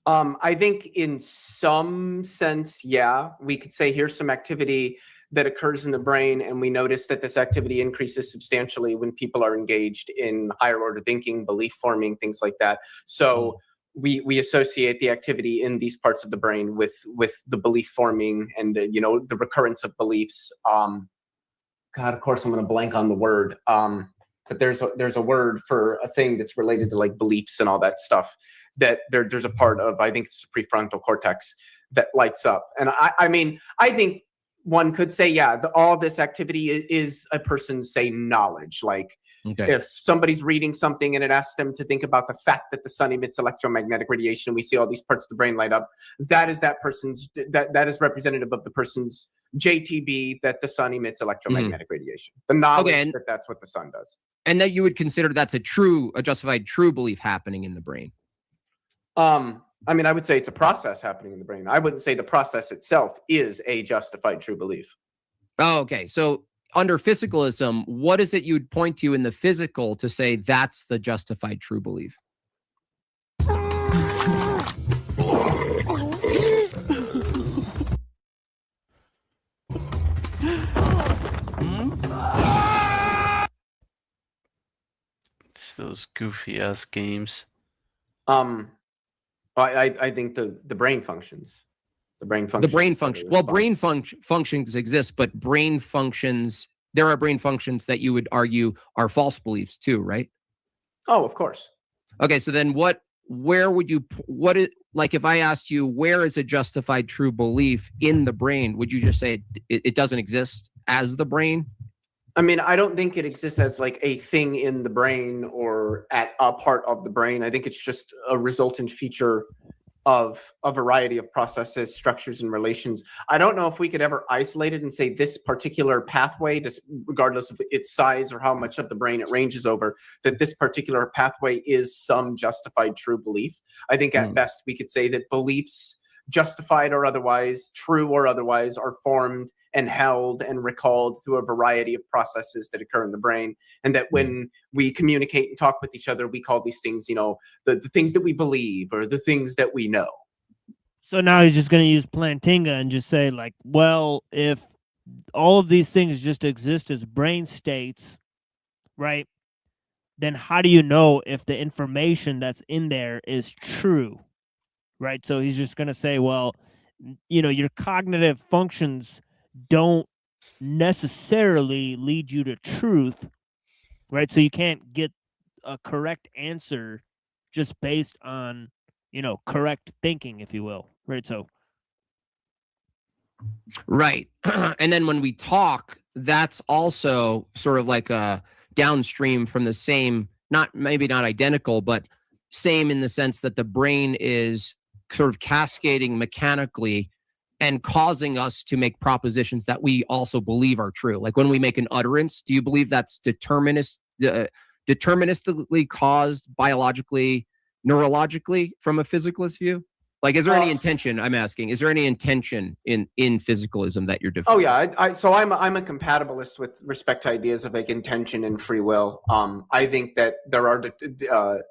I think in some sense, yeah, we could say here's some activity that occurs in the brain, and we notice that this activity increases substantially when people are engaged in higher order thinking, belief forming, things like that. So we associate the activity in these parts of the brain with the belief forming and the recurrence of beliefs. God, of course, I'm going to blank on the word. But there's a word for a thing that's related to like beliefs and all that stuff. That there's a part of, I think it's the prefrontal cortex that lights up. And I mean, I think one could say, yeah, all this activity is a person's, say, knowledge. Like if somebody's reading something and it asks them to think about the fact that the sun emits electromagnetic radiation, we see all these parts of the brain light up. That is that person's, that is representative of the person's JTB, that the sun emits electromagnetic radiation. The knowledge that that's what the sun does. And that you would consider that's a justified true belief happening in the brain. I mean, I would say it's a process happening in the brain. I wouldn't say the process itself is a justified true belief. Oh, okay. So under physicalism, what is it you'd point to in the physical to say that's the justified true belief? It's those goofy ass games. I think the brain functions. The brain functions. The brain function. Well, brain functions exist, but brain functions. There are brain functions that you would argue are false beliefs too, right? Oh, of course. Okay, so then where would you, like if I asked you where is a justified true belief in the brain, would you just say it doesn't exist as the brain? I mean, I don't think it exists as like a thing in the brain or at a part of the brain. I think it's just a resultant feature of a variety of processes, structures, and relations. I don't know if we could ever isolate it and say this particular pathway, just regardless of its size or how much of the brain it ranges over, that this particular pathway is some justified true belief. I think at best we could say that beliefs, justified or otherwise, true or otherwise, are formed and held and recalled through a variety of processes that occur in the brain. And that when we communicate and talk with each other, we call these things, the things that we believe or the things that we know. So now he's just going to use Plantinga and just say like, well, if all of these things just exist as brain states, right, then how do you know if the information that's in there is true? Right. So he's just going to say, well, your cognitive functions don't necessarily lead you to truth. Right. So you can't get a correct answer just based on, correct thinking, if you will. Right. So. Right. And then when we talk, that's also sort of like a downstream from the same, maybe not identical, but same in the sense that the brain is sort of cascading mechanically and causing us to make propositions that we also believe are true. Like when we make an utterance, do you believe that's deterministically caused biologically, neurologically from a physicalist view? Like, is there any intention? I'm asking. Is there any intention in physicalism that you're defining? Oh yeah, so I'm a compatibilist with respect to ideas of like intention and free will. I think that there are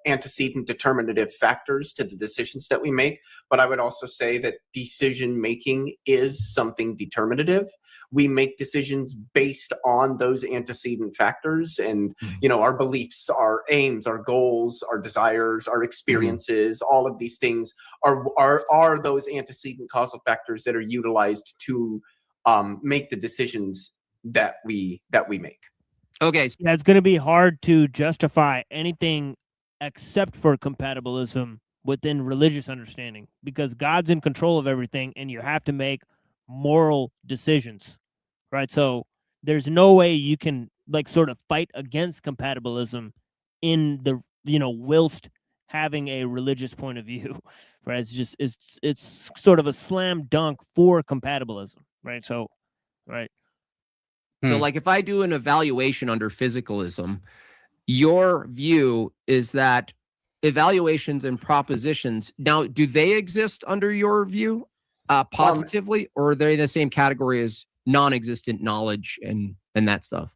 antecedent determinative factors to the decisions that we make, but I would also say that decision making is something determinative. We make decisions based on those antecedent factors, and our beliefs, our aims, our goals, our desires, our experiences, all of these things are are those antecedent causal factors that are utilized to make the decisions that we make. Okay. Yeah, it's going to be hard to justify anything except for compatibilism within religious understanding, because God's in control of everything and you have to make moral decisions, right? So there's no way you can like sort of fight against compatibilism in the, whilst having a religious point of view, right? It's just, it's sort of a slam dunk for compatibilism, right? So, right. So like if I do an evaluation under physicalism, your view is that evaluations and propositions, now, do they exist under your view positively, or are they in the same category as non-existent knowledge and that stuff?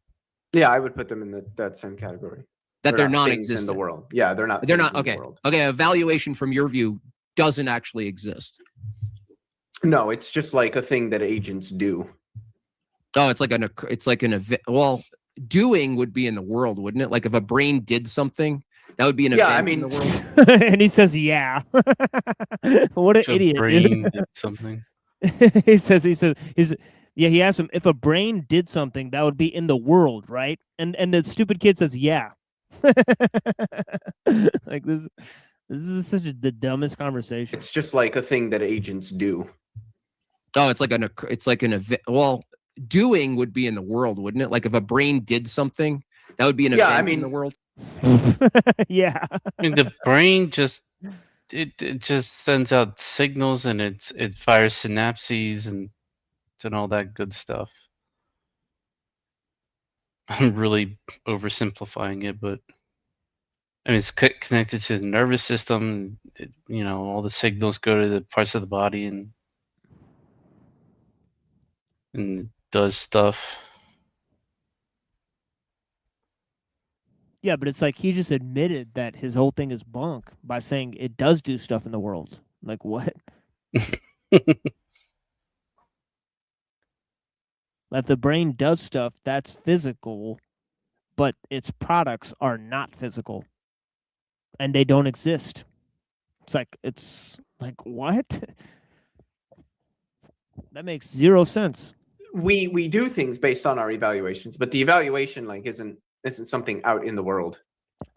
Yeah, I would put them in that same category. That they're not things non-existent in the world. Yeah, they're not. They're things not, in the okay. world. Okay, evaluation from your view doesn't actually exist. No, it's just like a thing that agents do. Oh, it's like an event. Well, doing would be in the world, wouldn't it? Like if a brain did something, that would be an event in the world. And he says, yeah. What an If a idiot. brain Dude. did something. he says, yeah, he asked him, if a brain did something, that would be in the world, right? And the stupid kid says, yeah. Like this is the dumbest conversation. It's just like a thing that agents do. Oh, it's like an event. Well, doing would be in the world, wouldn't it? Like if a brain did something, that would be an event in the world. Yeah. I mean, the brain just it just sends out signals and it fires synapses and all that good stuff. I'm really oversimplifying it, but I mean, it's connected to the nervous system. All the signals go to the parts of the body and does stuff. Yeah, but it's like he just admitted that his whole thing is bunk by saying it does do stuff in the world. Like what? That the brain does stuff that's physical, but its products are not physical. And they don't exist. It's like what? That makes zero sense. We do things based on our evaluations, but the evaluation isn't something out in the world.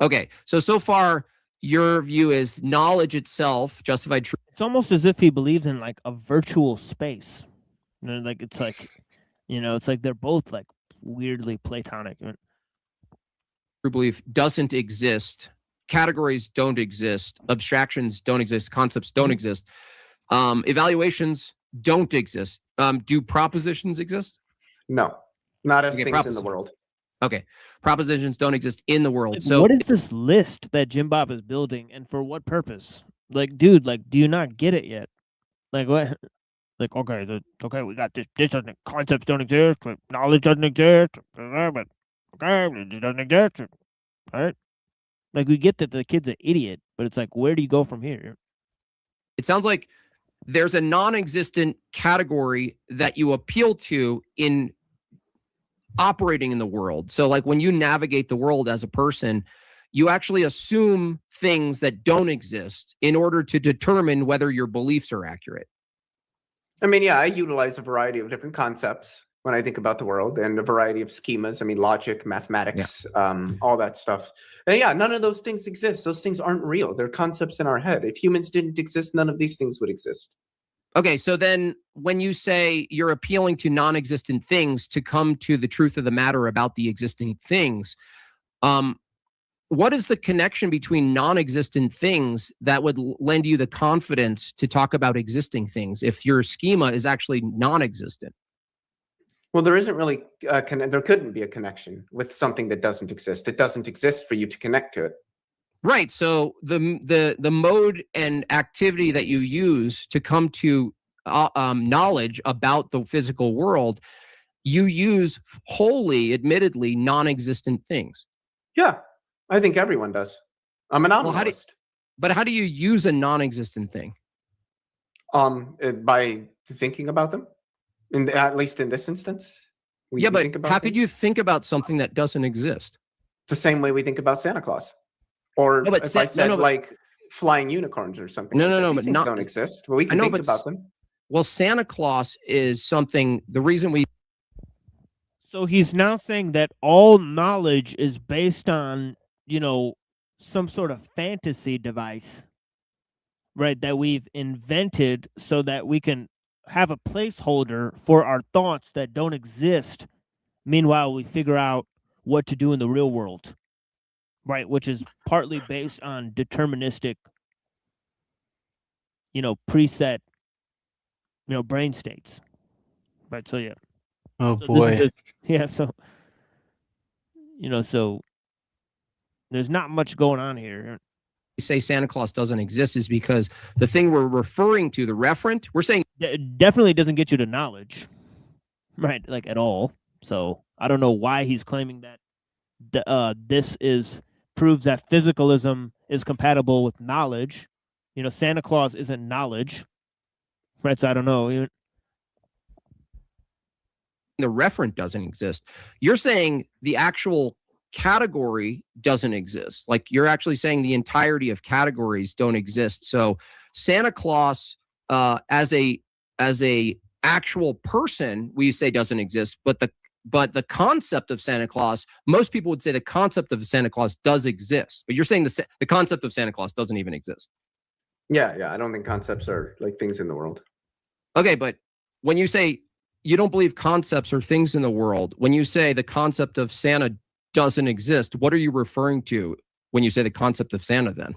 Okay, so far your view is knowledge itself, justified truth. It's almost as if he believes in like a virtual space. Like it's like, it's like they're both like weirdly Platonic. True belief doesn't exist. Categories don't exist. Abstractions don't exist. Concepts don't exist. Evaluations don't exist. Do propositions exist? No, not as things in the world. Okay, propositions don't exist in the world. Like, So what is this list that Jim Bob is building, and for what purpose? Like, dude, do you not get it yet? Like what? Like okay, we got this. This doesn't. Concepts don't exist. Knowledge doesn't exist. But okay, it doesn't exist. All right. Like we get that the kid's an idiot, but it's like, where do you go from here? it sounds like there's a non-existent category that you appeal to in operating in the world. So like when you navigate the world as a person, you actually assume things that don't exist in order to determine whether your beliefs are accurate. I mean, yeah, I utilize a variety of different concepts when I think about the world and a variety of schemas. I mean, logic, mathematics, all that stuff. And yeah, none of those things exist. Those things aren't real. They're concepts in our head. If humans didn't exist, none of these things would exist. Okay, so then when you say you're appealing to non-existent things to come to the truth of the matter about the existing things, what is the connection between non-existent things that would lend you the confidence to talk about existing things if your schema is actually non-existent? Well, there isn't really there couldn't be a connection with something that doesn't exist. It doesn't exist for you to connect to it. Right. So the mode and activity that you use to come to knowledge about the physical world, you use wholly, admittedly, non-existent things. Yeah, I think everyone does. I'm an anomalist. But how do you use a non-existent thing? By thinking about them. At least in this instance. But how could you think about something that doesn't exist? It's the same way we think about Santa Claus. Or if I said flying unicorns or something. No, like no, that. no, These but things not. don't exist. But we I can know, think but about them. Well, Santa Claus is something. The reason we. So he's now saying that all knowledge is based on, some sort of fantasy device, right? That we've invented so that we can have a placeholder for our thoughts that don't exist. Meanwhile, we figure out what to do in the real world, right? Which is partly based on deterministic, preset, brain states, right? So yeah. Oh So boy. So there's not much going on here. Say Santa Claus doesn't exist is because the thing we're referring to, the referent, we're saying definitely doesn't get you to knowledge, right? Like at all. So I don't know why he's claiming that this proves that physicalism is compatible with knowledge. Santa Claus isn't knowledge, right? So I don't know. The referent doesn't exist. You're saying the actual category doesn't exist. Like you're actually saying the entirety of categories don't exist. So Santa Claus as a actual person, we say doesn't exist, but the concept of Santa Claus, most people would say the concept of Santa Claus does exist. But you're saying the concept of Santa Claus doesn't even exist. Yeah. I don't think concepts are like things in the world. Okay, but when you say you don't believe concepts are things in the world, when you say the concept of Santa doesn't exist, what are you referring to when you say the concept of Santa then?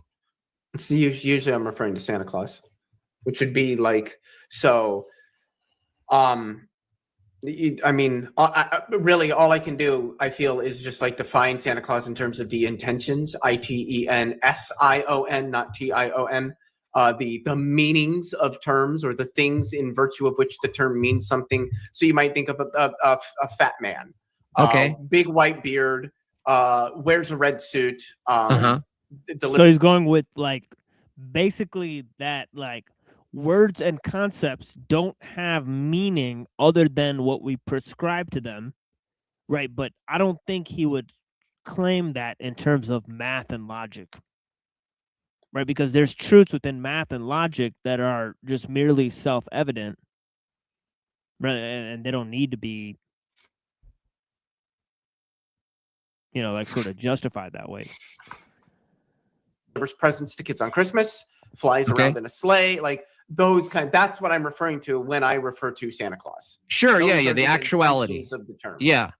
So usually I'm referring to Santa Claus, which would be like, so, really all I can do, I feel, is just like define Santa Claus in terms of the intentions, ITENSION, not TION. The meanings of terms or the things in virtue of which the term means something. So you might think of a fat man, okay, big white beard, wears a red suit. So he's going with like basically that like words and concepts don't have meaning other than what we prescribe to them, right? But I don't think he would claim that in terms of math and logic. Right, because there's truths within math and logic that are just merely self-evident, right? And they don't need to be, like sort of justified that way. Delivers presents to kids on Christmas, flies around in a sleigh, like those that's what I'm referring to when I refer to Santa Claus. Sure, Those yeah, are the actuality intentions of the term. Yeah,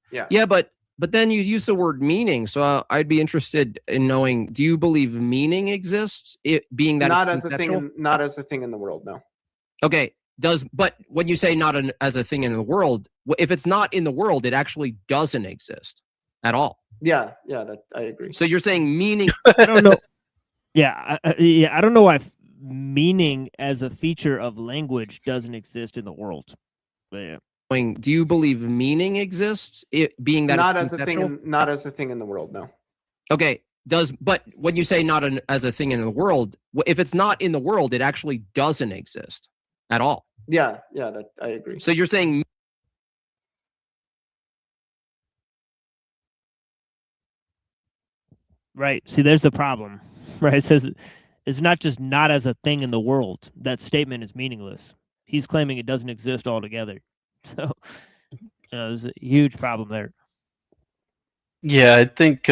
but then you use the word meaning, so I'd be interested in knowing: do you believe meaning exists? It being that not it's as a thing, not as a thing in the world, no. Okay, but when you say not as a thing in the world, if it's not in the world, it actually doesn't exist at all. Yeah, I agree. So you're saying meaning? I don't know. Yeah, I don't know why meaning as a feature of language doesn't exist in the world. But yeah. Do you believe meaning exists? It being that not it's as conceptual? a thing, not as a thing in the world, no. Okay, but when you say not as a thing in the world, if it's not in the world, it actually doesn't exist at all. Yeah, I agree. So you're saying. Right. See, there's the problem. Right. It says it's not just not as a thing in the world. That statement is meaningless. He's claiming it doesn't exist altogether. So there's a huge problem there. Yeah, I think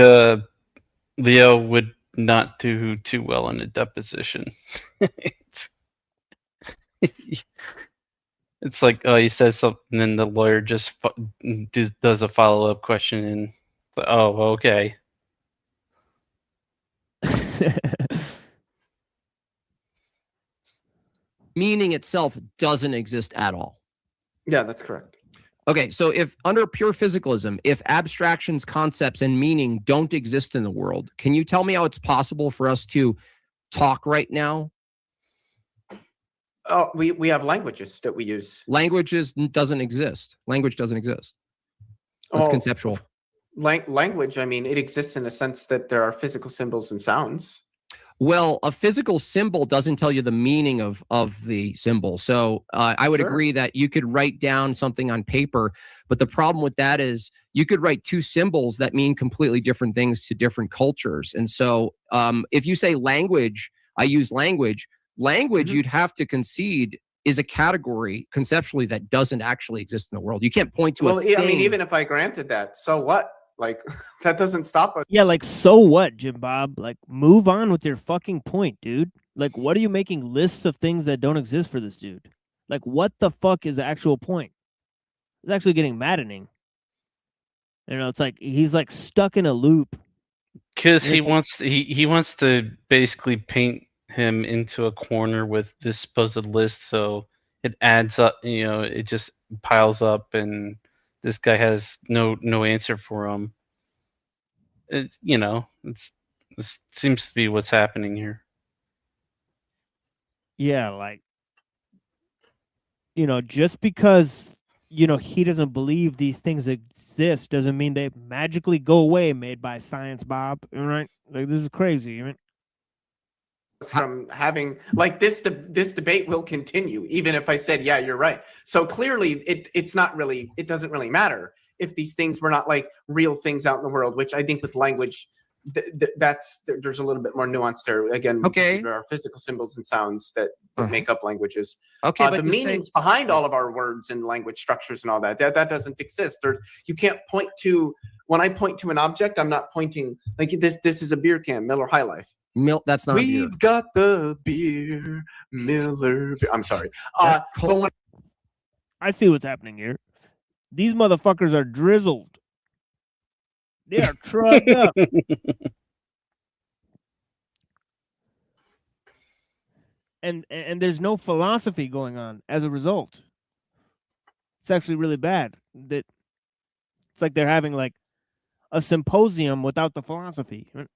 Leo would not do too well in a deposition. It's like, he says something, and then the lawyer just does a follow-up question, and it's like, oh, okay. Meaning itself doesn't exist at all. Yeah, that's correct. Okay, so if under pure physicalism, if abstractions, concepts, and meaning don't exist in the world, can you tell me how it's possible for us to talk right now? Oh, we have languages that we use. Languages doesn't exist. Language doesn't exist. That's conceptual. Language, I mean, it exists in a sense that there are physical symbols and sounds. Well, a physical symbol doesn't tell you the meaning of the symbol. So I would agree that you could write down something on paper, but the problem with that is you could write two symbols that mean completely different things to different cultures. And so if you say language, I use language. Language, you'd have to concede, is a category conceptually that doesn't actually exist in the world. You can't point to Well, a thing. I mean, even if I granted that, so what? Like, that doesn't stop us. Yeah, like, so what, Jim Bob? Like, move on with your fucking point, dude. Like, what are you making lists of things that don't exist for this dude? Like, what the fuck is the actual point? It's actually getting maddening. You know, it's like he's like stuck in a loop. Because he wants to basically paint him into a corner with this supposed list, so it adds up. You know, it just piles up, and this guy has no answer for him. It, you know, this seems to be what's happening here. Yeah, like, you know, just because, you know, he doesn't believe these things exist doesn't mean they magically go away, made by science, Bob. Right? Like, this is crazy, right? From having like this debate will continue even if I said, yeah, you're right. So clearly it's not really, it doesn't really matter if these things were not like real things out in the world, which I think with language there's a little bit more nuance there. Again, okay, there are physical symbols and sounds that make up languages. Okay, the meanings behind all of our words and language structures and all that doesn't exist. You can't point to, when I point to an object, I'm not pointing like this is a beer can, Miller High Life. That's not. We've got the beer, Miller. I'm sorry. But when I see what's happening here. These motherfuckers are drizzled. They are trugged up. And there's no philosophy going on as a result. It's actually really bad. That it's like they're having like a symposium without the philosophy. When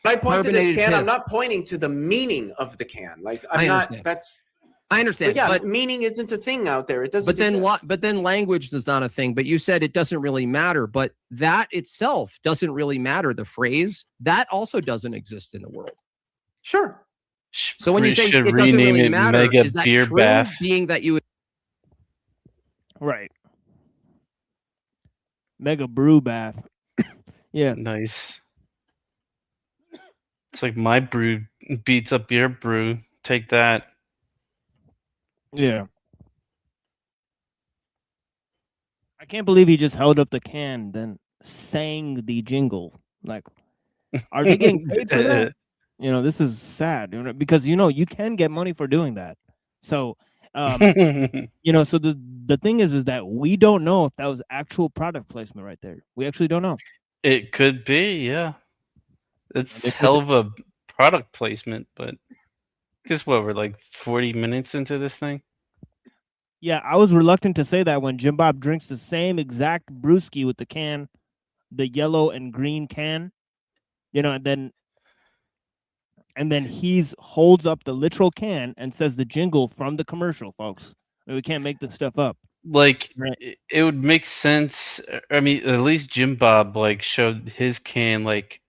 I point to this can, I'm not pointing to the meaning of the can. Like I'm not. I understand. But yeah, but meaning isn't a thing out there. It doesn't. But then language is not a thing. But you said it doesn't really matter. But that itself doesn't really matter. The phrase that also doesn't exist in the world. Sure. So when you say should it doesn't rename really it matter, Mega is that Beer true? Bath. Being that you. Right. Mega brew bath. Yeah. Nice. It's like my brew beats up your brew. Take that. Yeah. I can't believe he just held up the can, then sang the jingle. Like, are they getting paid for that? You know, this is sad, you know, because you know you can get money for doing that. So, you know, so the thing is that we don't know if that was actual product placement right there. We actually don't know. It could be, yeah. It's hell of a product placement, but guess what? We're like 40 minutes into this thing. Yeah, I was reluctant to say that when Jim Bob drinks the same exact brewski with the can, the yellow and green can, you know, and then he's holds up the literal can and says the jingle from the commercial, folks. I mean, we can't make this stuff up. Like Right. it would make sense. I mean, at least Jim Bob like showed his can like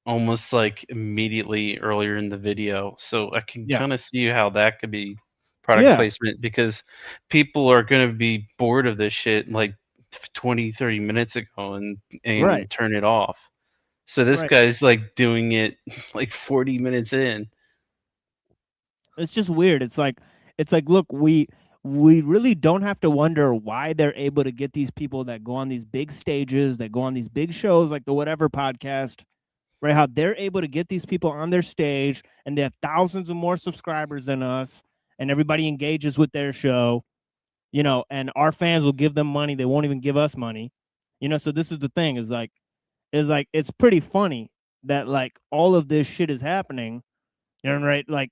almost like immediately earlier in the video, so I can Yeah. kind of see how that could be product placement, because people are going to be bored of this shit like 20-30 minutes ago and Right. turn it off. So this Right. guy's like doing it like 40 minutes in. It's just weird. It's like look, we really don't have to wonder why they're able to get these people that go on these big stages, that go on these big shows like the Whatever podcast, right? How they're able to get these people on their stage and they have thousands of more subscribers than us and everybody engages with their show, you know, and our fans will give them money. They won't even give us money. You know, so this is the thing is like it's pretty funny that like all of this shit is happening, you know, right? Like,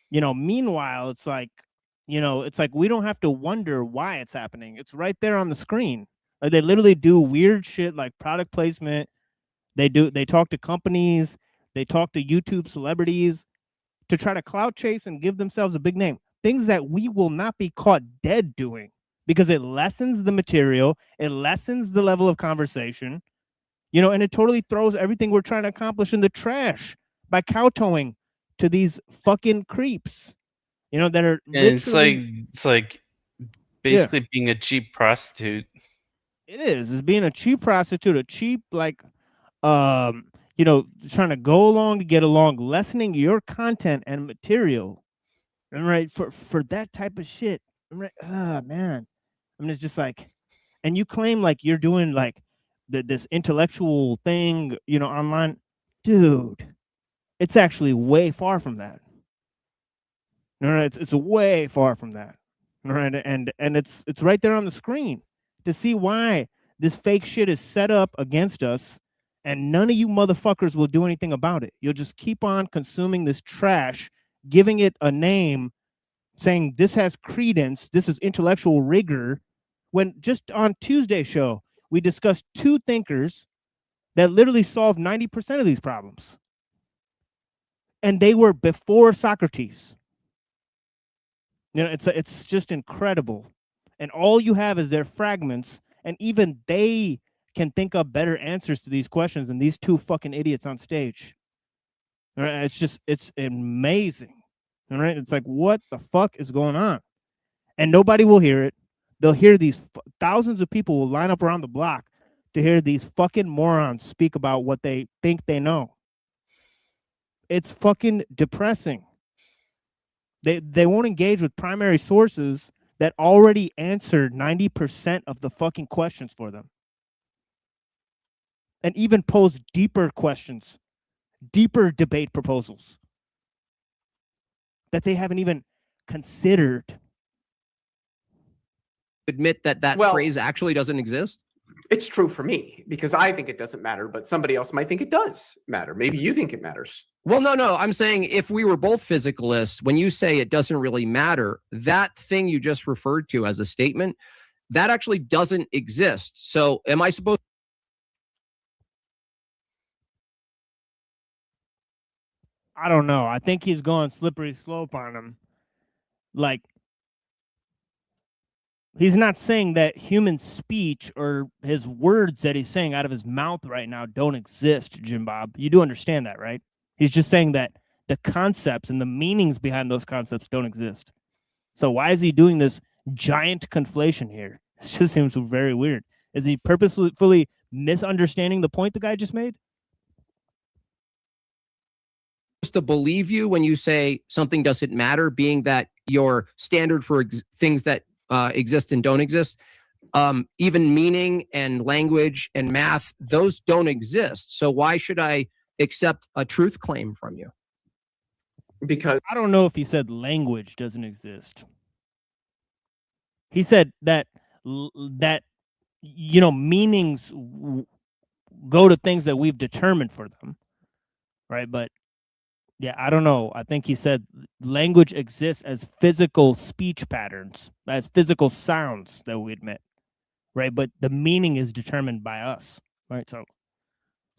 you know, meanwhile, it's like, you know, it's like we don't have to wonder why it's happening. It's right there on the screen. Like they literally do weird shit like product placement. They talk to companies, they talk to YouTube celebrities to try to clout chase and give themselves a big name. Things that we will not be caught dead doing because it lessens the material, it lessens the level of conversation, you know, and it totally throws everything we're trying to accomplish in the trash by kowtowing to these fucking creeps, you know, that are And literally... it's like basically being a cheap prostitute. It is. It's being a cheap prostitute, a cheap, like, you know, trying to go along to get along, lessening your content and material, and right for that type of shit. Right? Ah, man. I mean, it's just like, and you claim like you're doing like this intellectual thing, you know, online, dude. It's actually way far from that. All right, it's way far from that. All right, and it's right there on the screen to see why this fake shit is set up against us, and none of you motherfuckers will do anything about it. You'll just keep on consuming this trash, giving it a name, saying this has credence, this is intellectual rigor, when just on Tuesday's show, we discussed two thinkers that literally solved 90% of these problems. And they were before Socrates. You know, it's just incredible. And all you have is their fragments, and even they can think up better answers to these questions than these two fucking idiots on stage. All right, it's amazing. All right, it's like, what the fuck is going on? And nobody will hear it. They'll hear these thousands of people will line up around the block to hear these fucking morons speak about what they think they know. It's fucking depressing. They won't engage with primary sources that already answered 90% of the fucking questions for them. And even pose deeper questions, deeper debate proposals that they haven't even considered. Admit that phrase actually doesn't exist? It's true for me because I think it doesn't matter, but somebody else might think it does matter. Maybe you think it matters. Well, no. I'm saying if we were both physicalists, when you say it doesn't really matter, that thing you just referred to as a statement, that actually doesn't exist. So am I supposed I don't know. I think he's going slippery slope on him. Like, he's not saying that human speech or his words that he's saying out of his mouth right now don't exist, Jim Bob. You do understand that, right? He's just saying that the concepts and the meanings behind those concepts don't exist. So why is he doing this giant conflation here? It just seems very weird. Is he purposefully misunderstanding the point the guy just made? to believe you when you say something doesn't matter, being that your standard for things that exist and don't exist, even meaning and language and math, those don't exist. So why should I accept a truth claim from you? Because I don't know if he said language doesn't exist. He said that you know, meanings go to things that we've determined for them, right? But yeah, I don't know. I think he said language exists as physical speech patterns, as physical sounds that we admit, right? But the meaning is determined by us, right? So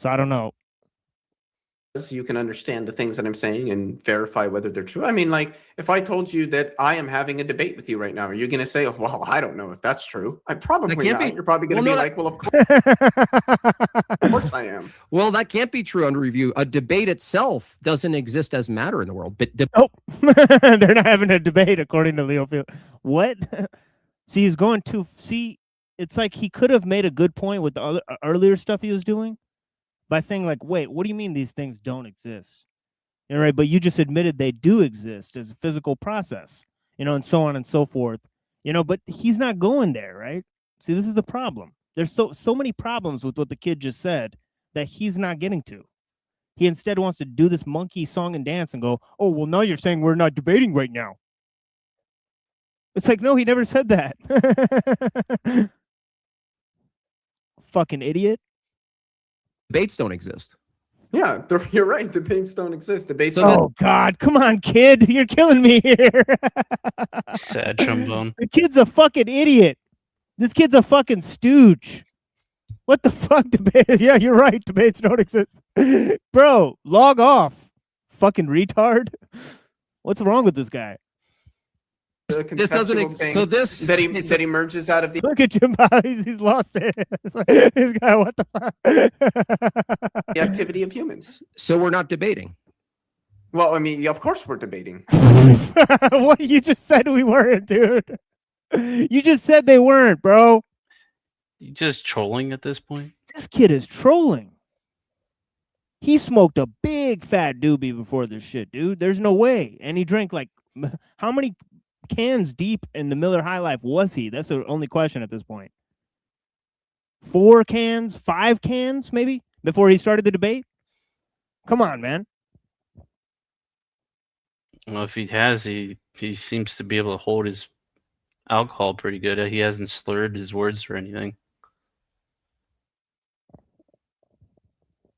I don't know. You can understand the things that I'm saying and verify whether they're true. I mean, like, if I told you that I am having a debate with you right now, are you going to say, oh, well, I don't know if that's true? I probably not. You're probably going to be like, well, of course I am. Well, that can't be true under review. A debate itself doesn't exist as matter in the world. But they're not having a debate according to Leo Field. What? See, he's going to see. It's like he could have made a good point with the other earlier stuff he was doing by saying, like, wait, what do you mean these things don't exist? You know, right? But you just admitted they do exist as a physical process, you know, and so on and so forth. You know, but he's not going there, right? See, this is the problem. There's so many problems with what the kid just said that he's not getting to. He instead wants to do this monkey song and dance and go, oh, well, now you're saying we're not debating right now. It's like, no, he never said that. Fucking idiot. Debates don't exist. Yeah, you're right. Debates don't exist. Debates. Oh God, come on, kid, you're killing me here. Sad trombone. The kid's a fucking idiot. This kid's a fucking stooge. What the fuck, debate? Yeah, you're right. Debates don't exist, bro. Log off, fucking retard. What's wrong with this guy? This doesn't so this that emerges out of the Look at Jim. He's lost it. This guy, what the fuck? the activity of humans. So we're not debating. Well, I mean, of course we're debating. What you just said we weren't, dude. You just said they weren't, bro. You just trolling at this point? This kid is trolling. He smoked a big fat doobie before this shit, dude. There's no way. And he drank like how many cans deep in the Miller High Life was he? That's the only question at this point. 4 cans, 5 cans, maybe, before he started the debate? Come on, man. Well, if he has, he seems to be able to hold his alcohol pretty good. He hasn't slurred his words or anything.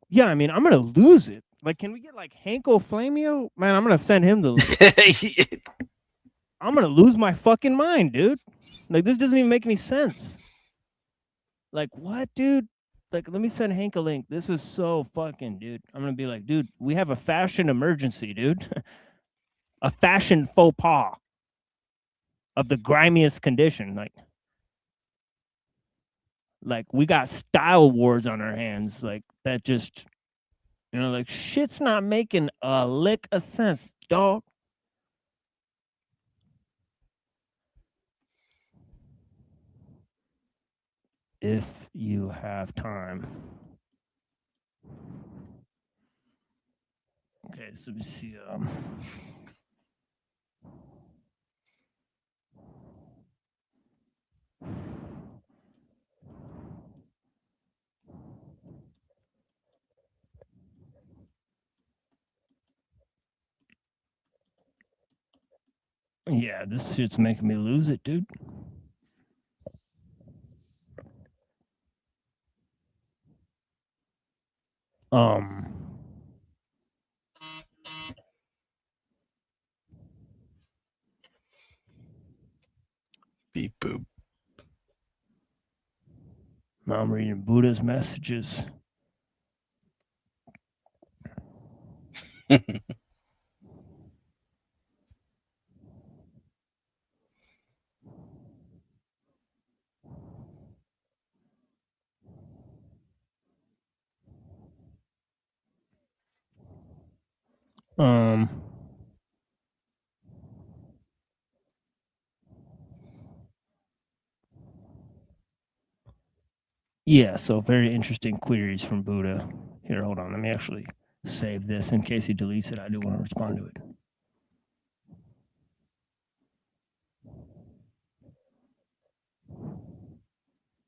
Yeah, I mean, I'm gonna lose it. Like, can we get like Hanko Flamio? Man, I'm gonna send him the. I'm gonna lose my fucking mind, dude. Like, this doesn't even make any sense. Like, what, dude? Like, let me send Hank a link. This is so fucking, dude. I'm gonna be like, dude, we have a fashion emergency, dude. A fashion faux pas of the grimiest condition. Like we got style wars on our hands. Like that just, like shit's not making a lick of sense, dog. If you have time. Okay, so let me see. Yeah, this shit's making me lose it, dude. Beep boop. Now I'm reading Buddha's messages. Yeah, so very interesting queries from Buddha. Here, hold on. Let me actually save this in case he deletes it. I do want to respond to it.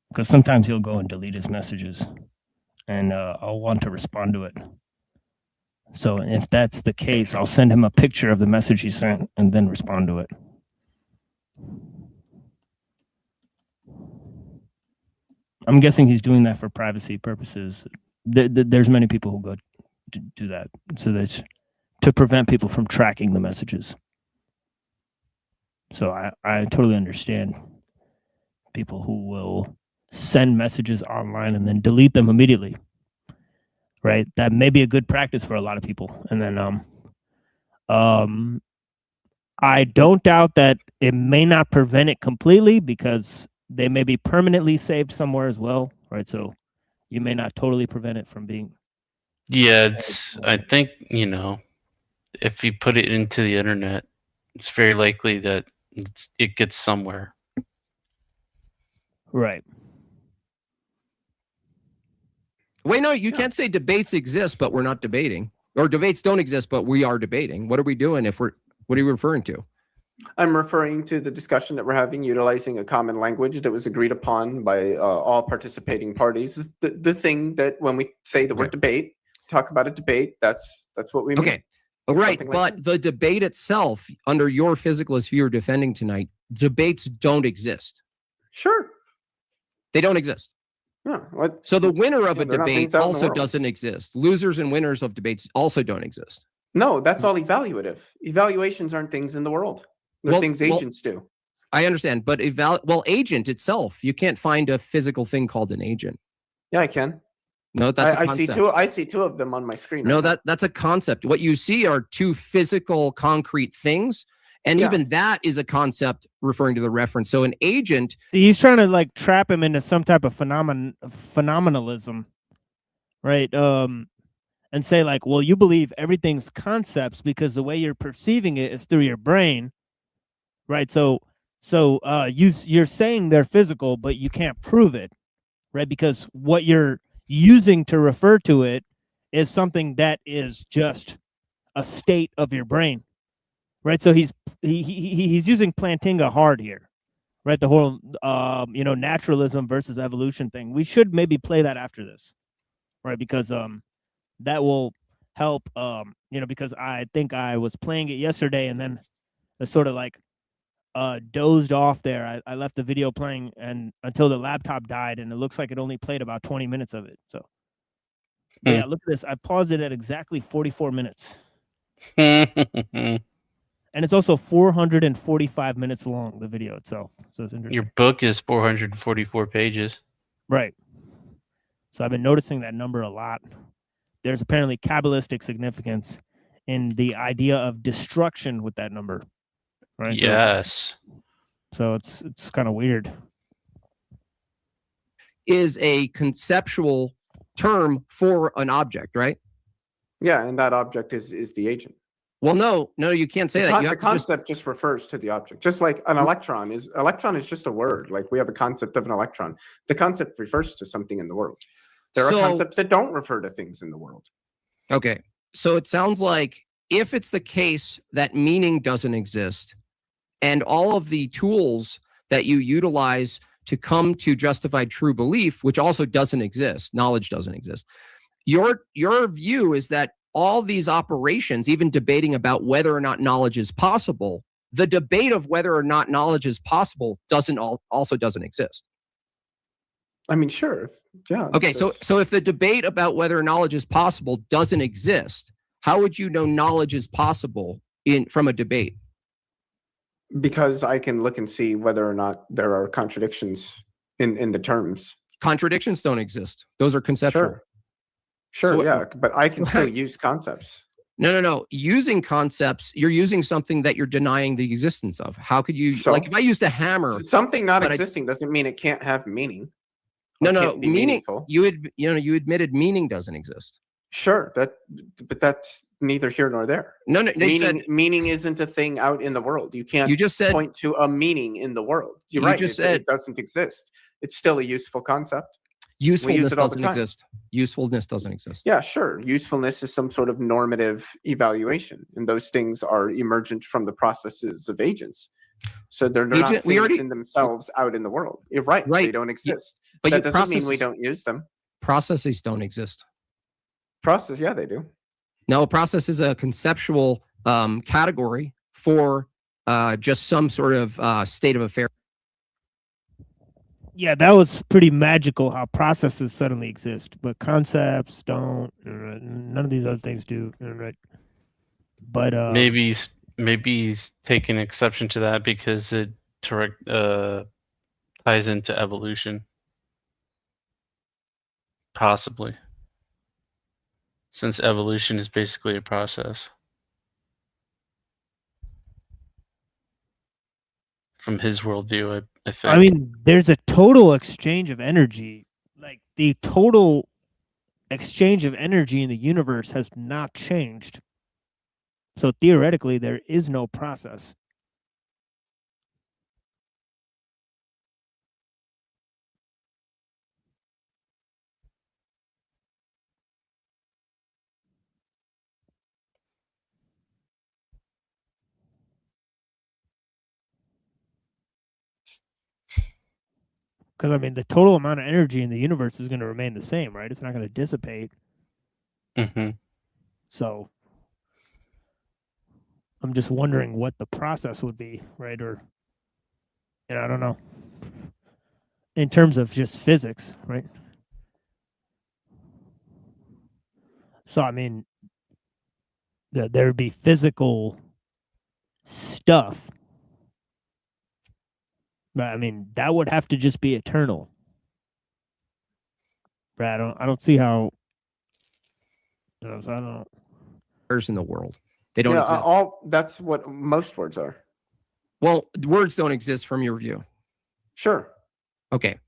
Because sometimes he'll go and delete his messages, and I'll want to respond to it. So if that's the case, I'll send him a picture of the message he sent and then respond to it. I'm guessing he's doing that for privacy purposes. There's many people who go to do that. So that's to prevent people from tracking the messages. So I totally understand people who will send messages online and then delete them immediately. Right? That may be a good practice for a lot of people. And then I don't doubt that it may not prevent it completely because they may be permanently saved somewhere as well, right? So you may not totally prevent it from being. Yeah, I think, if you put it into the internet, it's very likely that it gets somewhere. Right. Wait, no, you can't say debates exist, but we're not debating. Or debates don't exist, but we are debating. What are we doing what are you referring to? I'm referring to the discussion that we're having utilizing a common language that was agreed upon by all participating parties. The thing that when we say the word debate, talk about a debate, that's what we mean. Okay. Right, but the debate itself, under your physicalist view you're defending tonight, debates don't exist. Sure. They don't exist. Yeah, so the winner of a they're not debate things out in the also world. doesn't exist. Losers and winners of debates also don't exist. No, that's all evaluative. Evaluations aren't things in the world. They're things agents do. I understand, but agent itself, you can't find a physical thing called an agent. Yeah, I can. No, that's a I concept. I see two of them on my screen. No, right that's a concept. What you see are two physical, concrete things, and even that is a concept referring to the reference. So an agent. See, he's trying to like trap him into some type of phenomenalism, right? And say like, well, you believe everything's concepts because the way you're perceiving it is through your brain, right? So you're saying they're physical, but you can't prove it, right? Because what you're using to refer to it is something that is just a state of your brain, right? So he's using Plantinga hard here, right? The whole naturalism versus evolution thing. We should maybe play that after this, right? Because that will help. Because I think I was playing it yesterday and then I sort of like dozed off there. I left the video playing and until the laptop died, and it looks like it only played about 20 minutes of it. So, but yeah, look at this. I paused it at exactly 44 minutes. And it's also 445 minutes long, the video itself. So it's interesting. Your book is 444 pages. Right. So I've been noticing that number a lot. There's apparently Kabbalistic significance in the idea of destruction with that number. Right. Yes. So it's kind of weird. Is a conceptual term for an object, right? Yeah, and that object is the agent. Well, no, you can't say that. The concept just refers to the object, just like an electron is just a word. Like we have a concept of an electron. The concept refers to something in the world. There are concepts that don't refer to things in the world. Okay, so it sounds like if it's the case that meaning doesn't exist, and all of the tools that you utilize to come to justified true belief, which also doesn't exist, knowledge doesn't exist. Your view is that all these operations, even debating about whether or not knowledge is possible, the debate of whether or not knowledge is possible also doesn't exist. I mean, sure. Yeah. Okay, so if the debate about whether knowledge is possible doesn't exist, how would you know knowledge is possible from a debate? Because I can look and see whether or not there are contradictions in the terms. Contradictions don't exist. Those are conceptual. Sure, So yeah, but I can still use concepts. No. Using concepts, you're using something that you're denying the existence of. How could you, like if I used a hammer. Something not existing doesn't mean it can't have meaning. No, meaning, you admitted meaning doesn't exist. Sure, but that's neither here nor there. No, meaning isn't a thing out in the world. You can't point to a meaning in the world. You're right, it doesn't exist. It's still a useful concept. Usefulness doesn't exist. Usefulness doesn't exist. Yeah, sure. Usefulness is some sort of normative evaluation, and those things are emergent from the processes of agents. So they're not things in themselves out in the world. You're right. They don't exist. But that doesn't mean we don't use them. Processes don't exist. Process, yeah, they do. No, process is a conceptual category for just some sort of state of affair. Yeah, that was pretty magical how processes suddenly exist, but concepts don't. None of these other things do. Right? But maybe he's taking exception to that because it ties into evolution. Possibly. Since evolution is basically a process. From his worldview, I think. I mean, there's a total exchange of energy. Like the total exchange of energy in the universe has not changed. So theoretically, there is no process. Because, I mean, the total amount of energy in the universe is going to remain the same, right? It's not going to dissipate. Mm-hmm. So I'm just wondering what the process would be, right? Or, I don't know. In terms of just physics, right? So, I mean, there would be physical stuff. But I mean, that would have to just be eternal. But I don't see how. So I don't know. In the world, they don't exist. That's what most words are. Well, words don't exist from your view. Sure. Okay.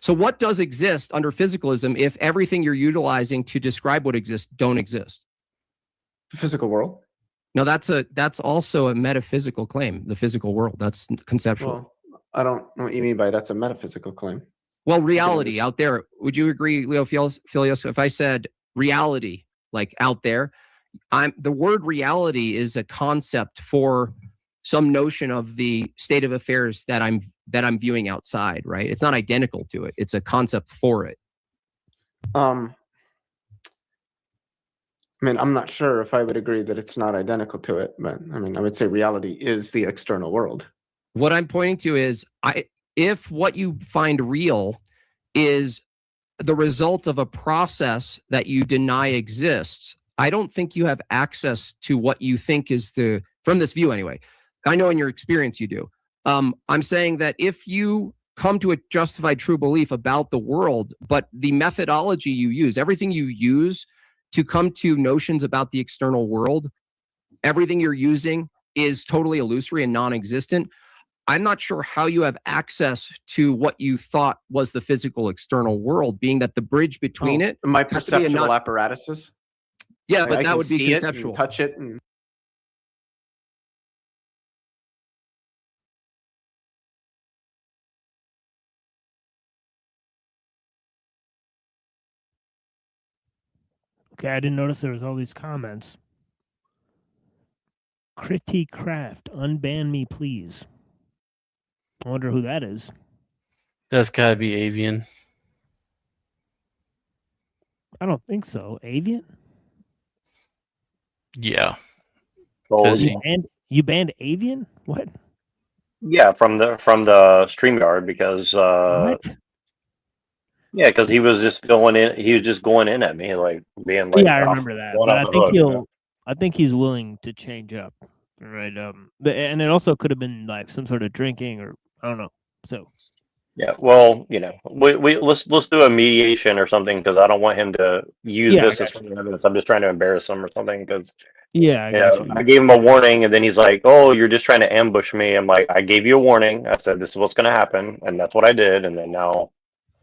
So what does exist under physicalism if everything you're utilizing to describe what exists don't exist? The physical world. No, that's also a metaphysical claim. The physical world. That's conceptual. Well, I don't know what you mean by that's a metaphysical claim. Well, reality out there. Would you agree, Leo Filios, if I said reality, like out there. The word reality is a concept for some notion of the state of affairs that I'm viewing outside, right? It's not identical to it. It's a concept for it. I mean, I'm not sure if I would agree that it's not identical to it, but I mean, I would say reality is the external world. What I'm pointing to is if what you find real is the result of a process that you deny exists, I don't think you have access to what you think is from this view anyway. I know in your experience you do. I'm saying that if you come to a justified true belief about the world, but the methodology you use, everything you use to come to notions about the external world, everything you're using is totally illusory and non-existent, I'm not sure how you have access to what you thought was the physical external world, being that the bridge between it. My perceptual apparatuses. Yeah, Like, but I that can would be see conceptual. it and touch it. And... Okay, I didn't notice there was all these comments. Critique Craft, unban me, please. I wonder who that is. That's gotta be Avian. I don't think so. Avian? Yeah. Well, You banned Avian? What? yeah, from the StreamYard because What? yeah, because he was just going in. He was just going in at me, like being like, Yeah, I remember that. going But off I the think hook, you know? I think he's willing to change up. Right. But and it also could have been like some sort of drinking or I don't know. So Yeah, well, you know, let's do a mediation or something because I don't want him to use Yeah, I this as got evidence. I'm just trying to embarrass him or something because yeah, I got you. I gave him a warning and then he's like, "Oh, you're just trying to ambush me." I'm like, "I gave you a warning. I said this is what's going to happen, and that's what I did." And then now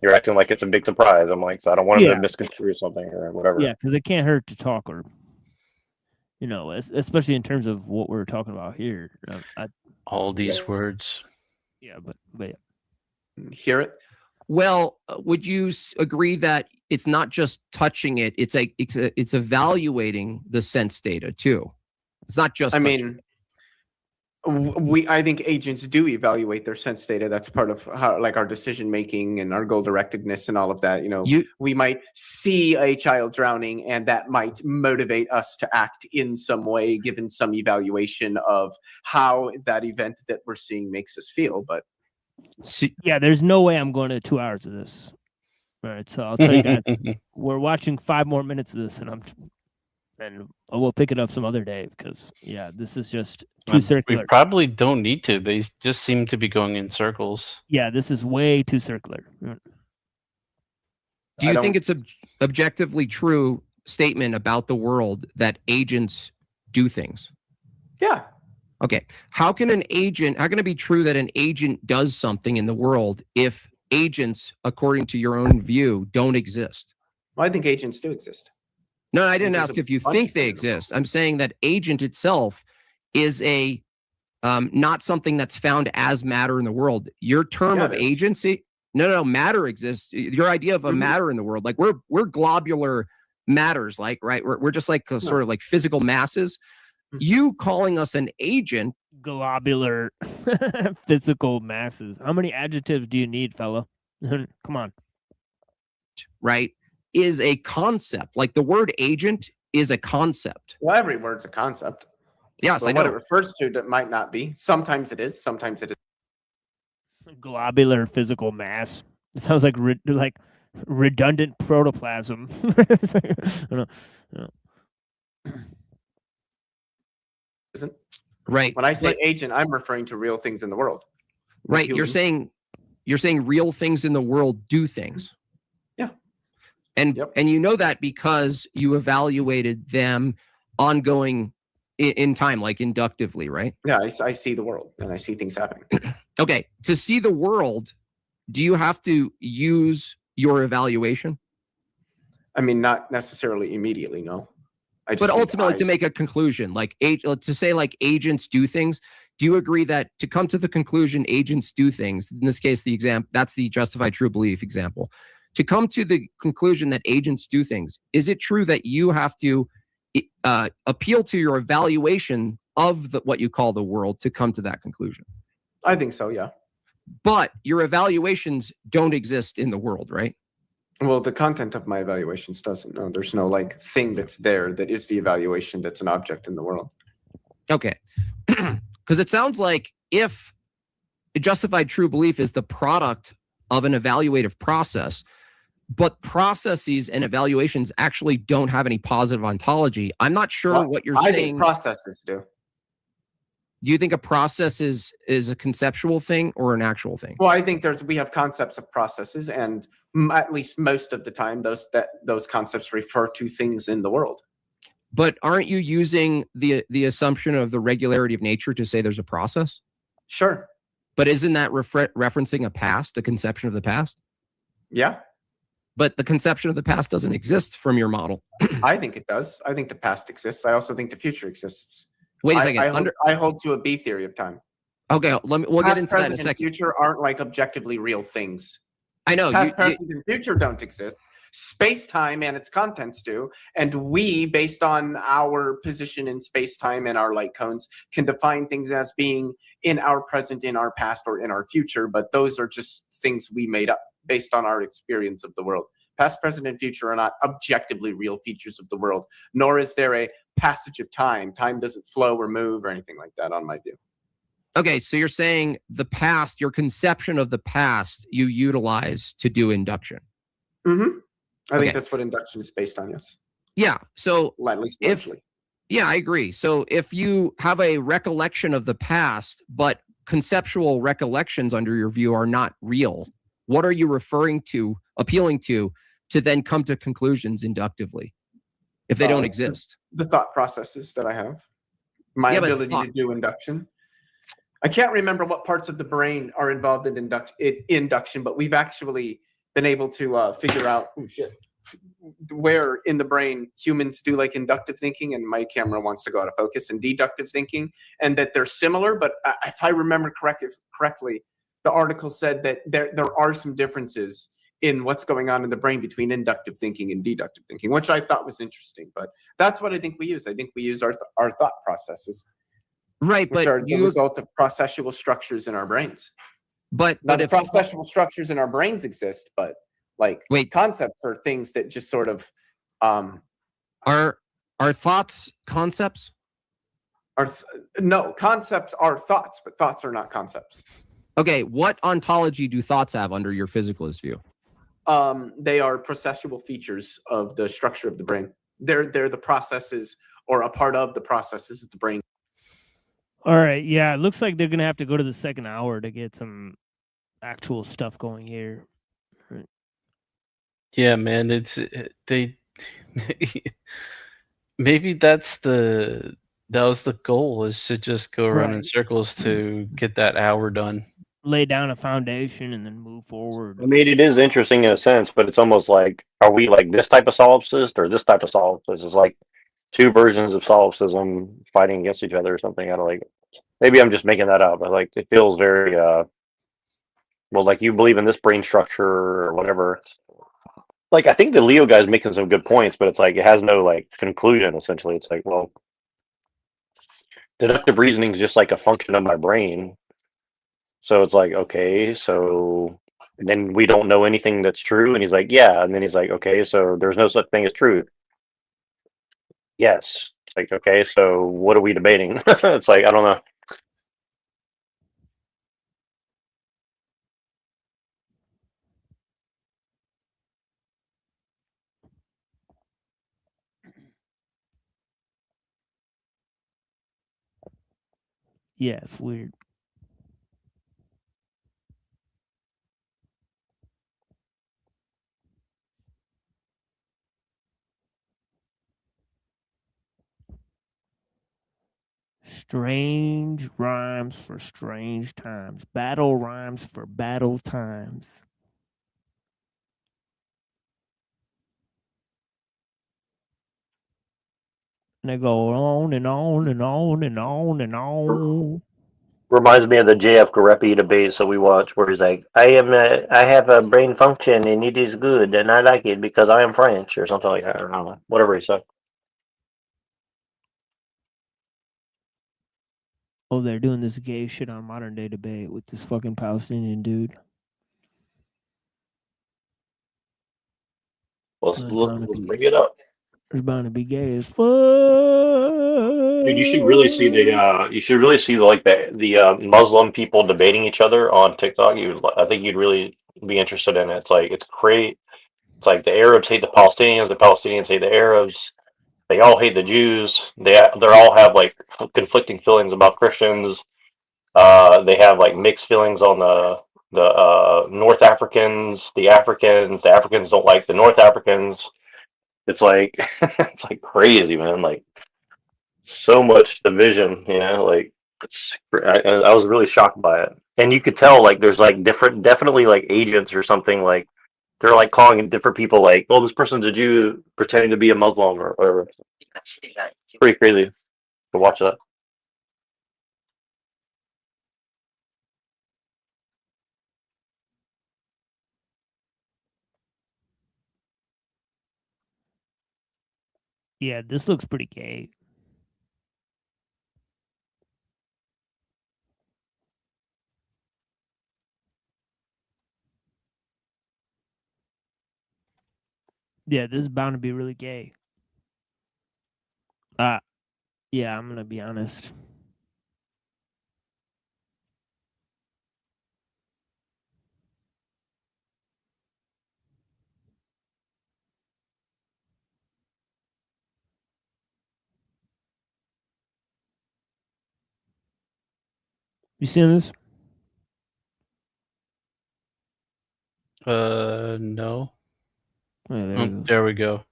you're acting like it's a big surprise. I'm like, so I don't want him to Yeah. misconstrue something or whatever. Yeah, because it can't hurt to talk or especially in terms of what we're talking about here. All these words. Yeah, but yeah. Hear it? Well, would you agree that it's not just touching it? It's evaluating the sense data too. It's not just. I mean, I think agents do evaluate their sense data. That's part of how, like, our decision making and our goal directedness and all of that. You know, we might see a child drowning, and that might motivate us to act in some way, given some evaluation of how that event that we're seeing makes us feel. But yeah, there's no way I'm going to 2 hours of this. All right, so I'll tell you guys, we're watching 5 more minutes of this, and we'll pick it up some other day because yeah, this is just too circular. We probably don't need to. They just seem to be going in circles. Yeah, this is way too circular. Do you think it's an objectively true statement about the world that agents do things? Yeah. Okay. How can it be true that an agent does something in the world if agents, according to your own view, don't exist? Well, I think agents do exist. No, I didn't ask if you think they exist. I'm saying that agent itself is a not something that's found as matter in the world. Your term of agency, no, matter exists. Your idea of a matter in the world, like we're globular matters, like right. We're just like sort of like physical masses. You calling us an agent, globular physical masses. How many adjectives do you need, fella? Come on. Right, is a concept. Like the word agent is a concept. Well, every word's a concept. Yes, but I what know. it refers to that might not be. Sometimes it is. Sometimes it is. Globular physical mass. It sounds like redundant protoplasm. Isn't right. When I say agent, I'm referring to real things in the world. Right. You're saying real things in the world do things. Yeah. And you know that because you evaluated them ongoing in time, like inductively, right? Yeah, I see the world and I see things happening. Okay. To see the world, do you have to use your evaluation? I mean, not necessarily immediately, no. But ultimately, to make a conclusion, like to say like agents do things, do you agree that to come to the conclusion agents do things, in this case, that's the justified true belief example. to come to the conclusion that agents do things, is it true that you have to appeal to your evaluation of what you call the world to come to that conclusion? I think so, yeah. But your evaluations don't exist in the world, right? Well, the content of my evaluations doesn't. No, there's no like thing that's there that is the evaluation that's an object in the world. Okay. Because it sounds like if a justified true belief is the product of an evaluative process, but processes and evaluations actually don't have any positive ontology, I'm not sure what you're I saying. think processes do. Do you think a process is a conceptual thing or an actual thing? Well, I think we have concepts of processes, and at least most of the time, those concepts refer to things in the world. But aren't you using the assumption of the regularity of nature to say there's a process? Sure. But isn't that referencing a past, a conception of the past? Yeah. But the conception of the past doesn't exist from your model. I think it does. I think the past exists. I also think the future exists. Wait a second. I hold to a B theory of time. Okay, we'll get into that in a Past, present, and second. future aren't like objectively real things. I know. Past, present, and future don't exist. Space-time and its contents do, and we, based on our position in space-time and our light cones, can define things as being in our present, in our past, or in our future, but those are just things we made up based on our experience of the world. Past, present, and future are not objectively real features of the world, nor is there a passage of time. Time doesn't flow or move or anything like that, on my view. Okay, so you're saying the past, your conception of the past, you utilize to do induction. Mm-hmm. I think Okay. that's what induction is based on, yes. Yeah, so At least largely. yeah, I agree. So if you have a recollection of the past, but conceptual recollections under your view are not real, what are you referring to, appealing to then come to conclusions inductively if they don't exist? The thought processes that I have, my ability to do induction. I can't remember what parts of the brain are involved in induction, but we've actually been able to figure out where in the brain humans do like inductive thinking, and my camera wants to go out of focus, and deductive thinking, and that they're similar. But if I remember correctly, the article said that there are some differences in what's going on in the brain between inductive thinking and deductive thinking, which I thought was interesting. But that's what I think we use. I think we use our thought processes. Right, which but are the result of processual structures in our brains. But the processual structures in our brains exist, but concepts are things that just sort of are thoughts concepts? No, concepts are thoughts, but thoughts are not concepts. Okay, what ontology do thoughts have under your physicalist view? They are processual features of the structure of the brain. They're the processes, or a part of the processes of the brain. All right, yeah, it looks like they're gonna have to go to the second hour to get some actual stuff going here. Right. Yeah, man, they maybe that was the goal, is to just go around in Right. circles to get that hour done. Lay down a foundation and then move forward. I mean, it is interesting in a sense, but it's almost like, are we like this type of solipsist or this type of solipsist? It's like two versions of solipsism fighting against each other or something. I don't like. Maybe I'm just making that up, but like it feels very well, like you believe in this brain structure or whatever. Like I think the Leo guy's making some good points, but it's like it has no like conclusion. Essentially, it's like, well, deductive reasoning is just like a function of my brain. So it's like, okay, so then we don't know anything that's true. And he's like, yeah. And then he's like, okay, so there's no such thing as truth. Yes. It's like, okay, so what are we debating? It's like, I don't know. Yeah, it's weird. Strange rhymes for strange times. Battle rhymes for battle times. And they go on and on and on and on and on. reminds me of the JF Garepi debate. So we watched where he's like, I have a brain function and it is good and I like it because I am French or something like that. I don't know, whatever he said. Oh, they're doing this gay shit on Modern Day Debate with this fucking Palestinian dude. Let's bring it up. There's bound to be gay as fuck. Dude, you should really see the Muslim people debating each other on TikTok. I think you'd really be interested in it. It's like it's great. It's like the Arabs hate the Palestinians hate the Arabs. They all hate the Jews. They all have like conflicting feelings about Christians. They have like mixed feelings on the North Africans, the Africans. The Africans don't like the North Africans. It's like it's like crazy, man. Like so much division, like I was really shocked by it. And you could tell like there's like definitely like agents or something, like they're like calling different people like, oh, this person's a Jew pretending to be a Muslim or whatever. It's pretty crazy to watch that. Yeah, this looks pretty gay. Yeah, this is bound to be really gay. Yeah, I'm gonna be honest. You seen this? No. Oh, there we go.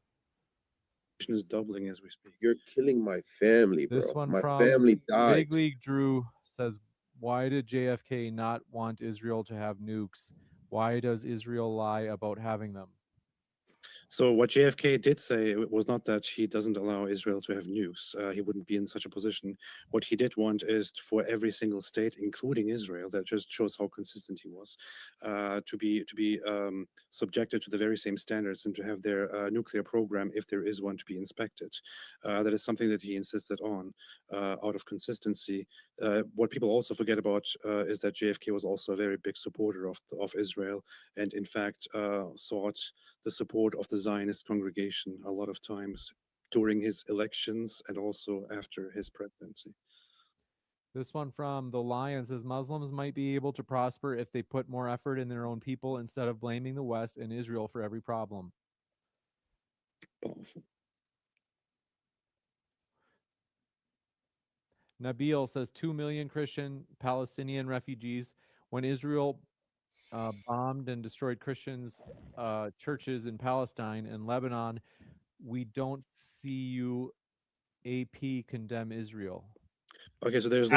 Is doubling as we speak. You're killing my family, bro. This one My from family died. Big League Drew says, "Why did JFK not want Israel to have nukes? Why does Israel lie about having them?" So what JFK did say was not that he doesn't allow Israel to have nukes. He wouldn't be in such a position. What he did want is for every single state, including Israel, that just shows how consistent he was, to be subjected to the very same standards and to have their nuclear program, if there is one, to be inspected. That is something that he insisted on out of consistency. What people also forget about is that JFK was also a very big supporter of Israel, and in fact sought the support of the Zionist congregation a lot of times during his elections and also after his presidency. This one from The Lion says, "Muslims might be able to prosper if they put more effort in their own people instead of blaming the West and Israel for every problem." Powerful. Nabil says 2 million Christian Palestinian refugees. When Israel bombed and destroyed Christians' churches in Palestine and Lebanon, we don't see you AP condemn Israel. Okay, so there's boy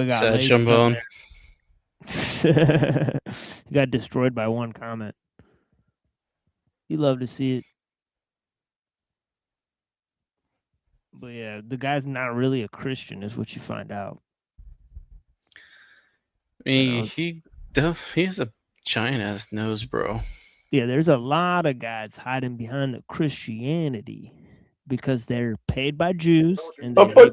got Sad laced Jambone. up. He got destroyed by one comment. You love to see it. But yeah, the guy's not really a Christian, is what you find out. I mean, he has a giant ass nose, bro. Yeah, there's a lot of guys hiding behind the Christianity because they're paid by Jews and they hate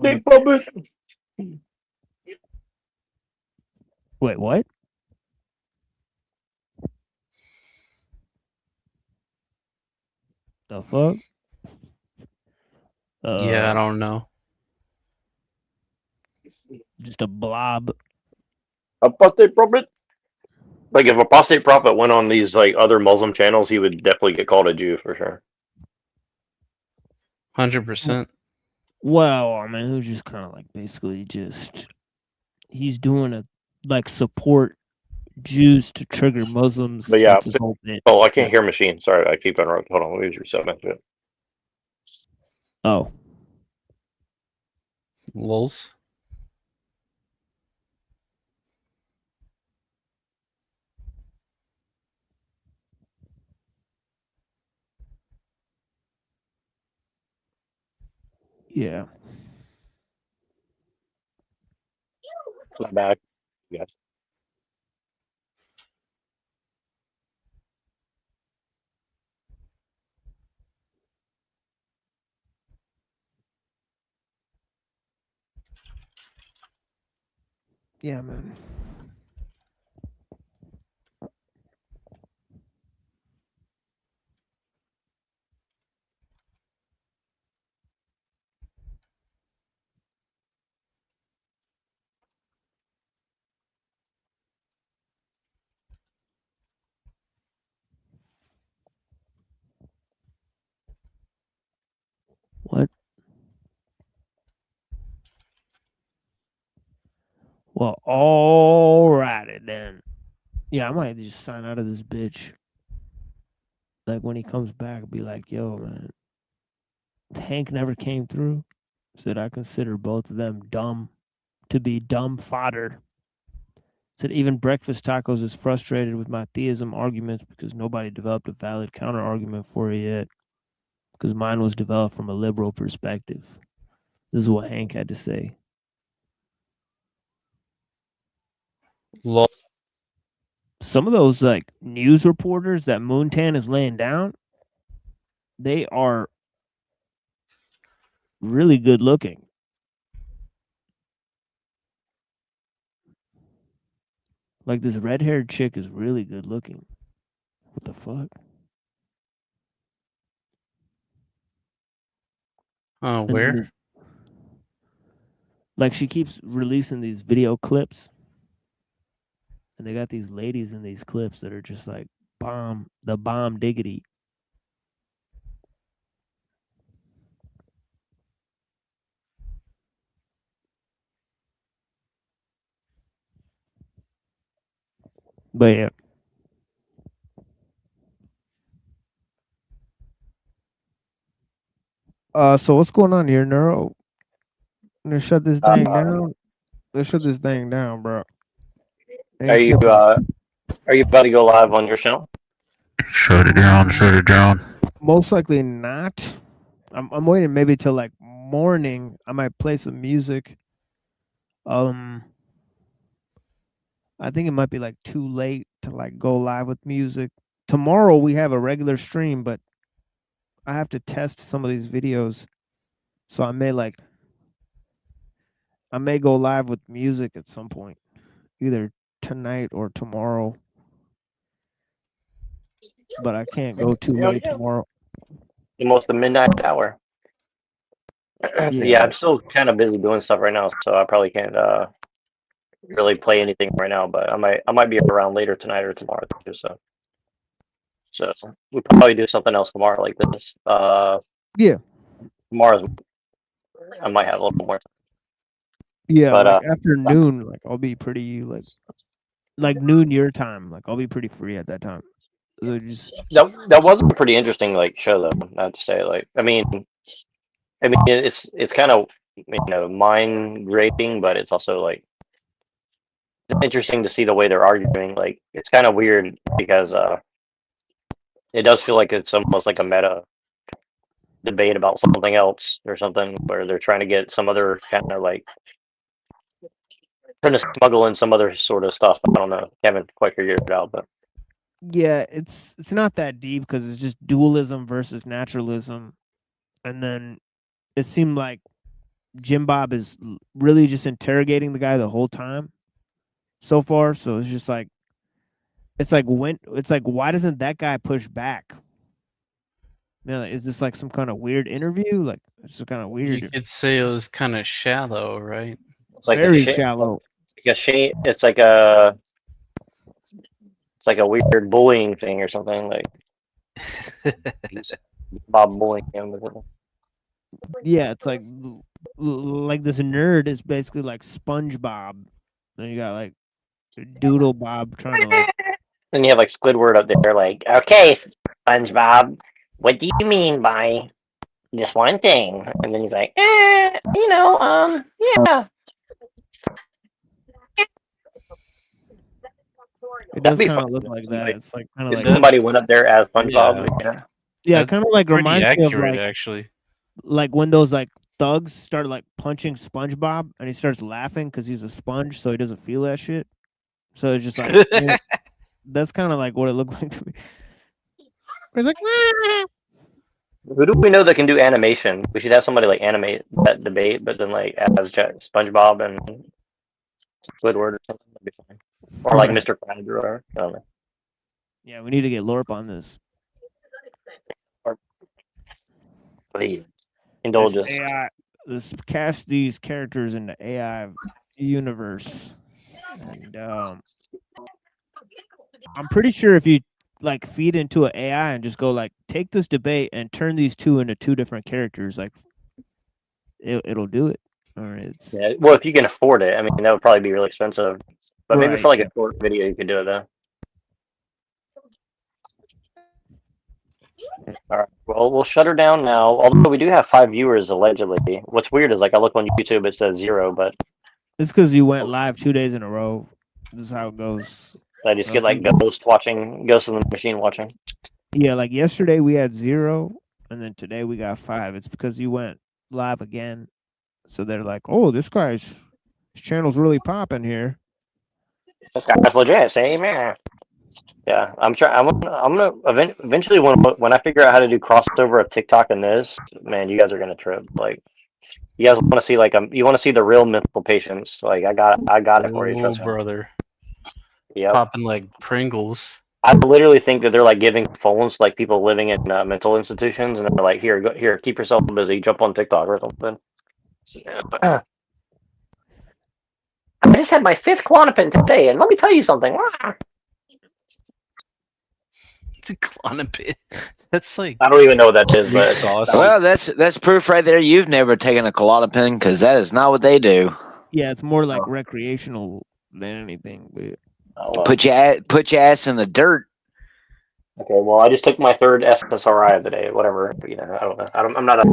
Wait, what? The fuck? Yeah, I don't know. Just a blob. Apostate prophet. Like if apostate prophet went on these like other Muslim channels, he would definitely get called a Jew for sure. 100%. Well, I mean, who's just kind of like basically just he's doing a like support Jews to trigger Muslims. But yeah, That's his whole bit. oh, I can't hear machine. Sorry, I keep interrupting. Hold on, let me reset that shit. Oh, Lols. yeah. back. Yes. Yeah, man. What? Well, alrighty then. Yeah, I might just sign out of this bitch. Like when he comes back, be like, yo, man, Hank never came through. Said I consider both of them dumb to be dumb fodder. Said even Breakfast Tacos is frustrated with my theism arguments because nobody developed a valid counter argument for it yet. Because mine was developed from a liberal perspective. This is what Hank had to say. Lol. Some of those like news reporters that Moontan is laying down, they are really good looking. Like this red-haired chick is really good looking. What the fuck? Oh, And then where? this, like she keeps releasing these video clips, and they got these ladies in these clips that are just like bomb diggity. But yeah. So what's going on here, Neuro? Let's shut this thing down. Let's shut this thing down, bro. Are you about to go live on your channel? Shut it down. Shut it down. Most likely not. I'm waiting maybe till like morning. I might play some music. I think it might be like too late to like go live with music. Tomorrow we have a regular stream, but I have to test some of these videos. So I may go live with music at some point, either tonight or tomorrow. But I can't go too late tomorrow. Almost the midnight hour. Yeah, I'm still kind of busy doing stuff right now, so I probably can't really play anything right now. But I might be around later tonight or tomorrow too. So we'll probably do something else tomorrow like this. Yeah. Tomorrow's I might have a little more time. Yeah, But like after noon, like I'll be pretty like noon your time. Like I'll be pretty free at that time. So just that was a pretty interesting like show though. I have to say, like I mean it's kind of mind raping, but it's also like it's interesting to see the way they're arguing. Like it's kind of weird because it does feel like it's almost like a meta debate about something else or something where they're trying to get some other kind of like trying to smuggle in some other sort of stuff. I don't know. Haven't quite figured it out, but yeah, it's not that deep because it's just dualism versus naturalism, and then it seemed like Jim Bob is really just interrogating the guy the whole time so far. So it's just like why doesn't that guy push back? Is this like some kind of weird interview? Like it's kind of weird. You could say it was kind of shallow, right? it's like very shallow. It's like a weird bullying thing or something. Like Bob bullying him. Yeah, it's like this nerd is basically like SpongeBob. Then you got like Doodle Bob trying to like. Then you have like Squidward up there, like, okay, SpongeBob, what do you mean by this one thing? And then he's like, yeah. It does kind of look like that. It's like kind of like somebody went up there as SpongeBob. Yeah, kind of like pretty reminds me of accurate, like actually. like when those like thugs start like punching SpongeBob, and he starts laughing because he's a sponge, so he doesn't feel that shit. So it's just like that's kind of like what it looked like to me. It's like, Who do we know that can do animation? We should have somebody like animate that debate, but then like as SpongeBob and Squidward or something. That'd be fine. Or like Mr. Krabs or whatever. I don't know. yeah, we need to get Lorp on this. Please indulge us. AI, let's cast these characters in the AI universe, and I'm pretty sure if you like feed into an AI and just go like take this debate and turn these two into two different characters, like it'll do it. Or it's Yeah. Well, if you can afford it, I mean that would probably be really expensive. But maybe Right, for like a short video, you could do it though. All right. Well, we'll shut her down now. Although we do have 5 viewers allegedly. What's weird is like I look on YouTube, it says 0, but it's because you went live 2 days in a row. This is how it goes. I just get like Ghost in the Machine watching. Yeah, like yesterday we had 0, and then today we got 5. It's because you went live again, so they're like, "Oh, his channel's really popping here." This guy's legit, say man. Yeah, I'm sure. I'm gonna eventually when I figure out how to do crossover of TikTok and this, man, you guys are gonna trip. Like, you guys want to see you want to see the real mental patients. Like, I got it for you. Trust me. Brother. Yeah. Popping like Pringles. I literally think that they're like giving phones to like people living in mental institutions, and they're like, here, keep yourself busy, jump on TikTok or something. I just had my 5th Klonopin today, and let me tell you something. Klonopin. That's like I don't even know what that is, but sauce. Well, that's proof right there. You've never taken a Klonopin because that is not what they do. Yeah, it's more like recreational than anything. But Put your ass in the dirt. Okay, well, I just took my 3rd SSRI of the day. Whatever, you know, I don't know. I'm not a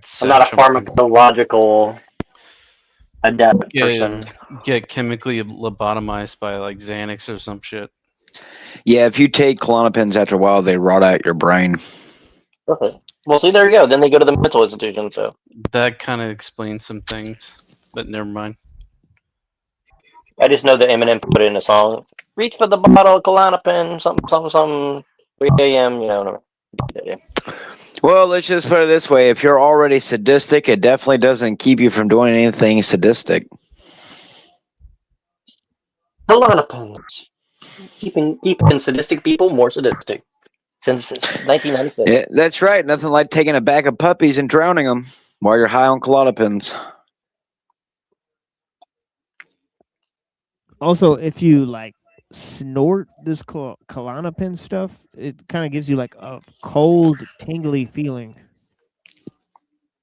pharmacological adept person. Get chemically lobotomized by like Xanax or some shit. Yeah, if you take Klonopins after a while, they rot out your brain. Okay. Well, see, there you go. Then they go to the mental institution. So that kind of explains some things, but never mind. I just know that Eminem put it in a song. Reach for the bottle of Klonopin, something, 3 a.m. You know. Well, let's just put it this way: if you're already sadistic, it definitely doesn't keep you from doing anything sadistic. Klonopins. Keeping sadistic people more sadistic since 1996. Yeah, that's right. Nothing like taking a bag of puppies and drowning them while you're high on Klonopins. Also, if you like snort this Klonopin stuff, it kind of gives you like a cold, tingly feeling.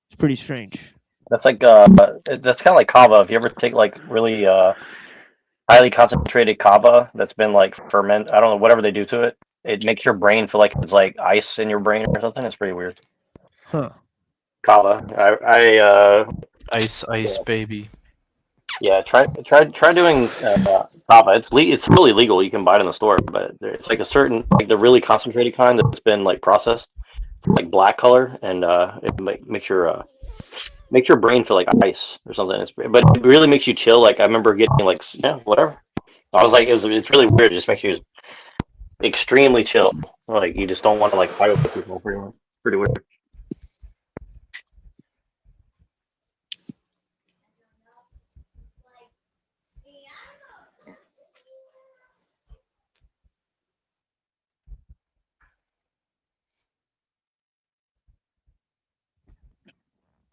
It's pretty strange. That's like that's kind of like kava. If you ever take like really highly concentrated kava that's been like fermented, I don't know, whatever they do to it, it makes your brain feel like it's like ice in your brain or something. It's pretty weird. Huh. Kava. Ice baby. Yeah, try doing kava. It's really legal. You can buy it in the store, but it's like a certain like the really concentrated kind that's been like processed, like black color, and it makes your brain feel like ice or something. But it really makes you chill. Like I remember getting like whatever. I was like it's really weird. It just makes you extremely chill. Like you just don't want to like fight with people. Pretty weird.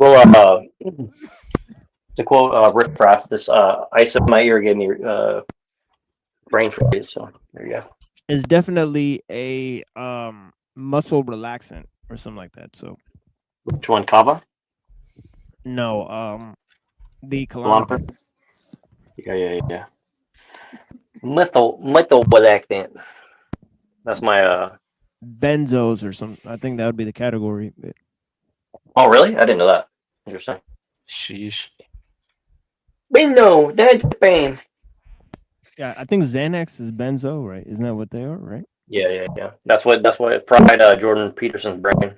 Well, to quote Rick Kraft, this ice in my ear gave me brain freeze. So there you go. It's definitely a muscle relaxant or something like that. So which one, kava? No, the Klonopin. Yeah. Methyl relaxant. That's my benzos or something. I think that would be the category. But... Oh, really? I didn't know that. Interesting. Sheesh. Benzo, that's Japan. Yeah, I think Xanax is benzo, right? Isn't that what they are, right? Yeah. That's what fried Jordan Peterson's brain.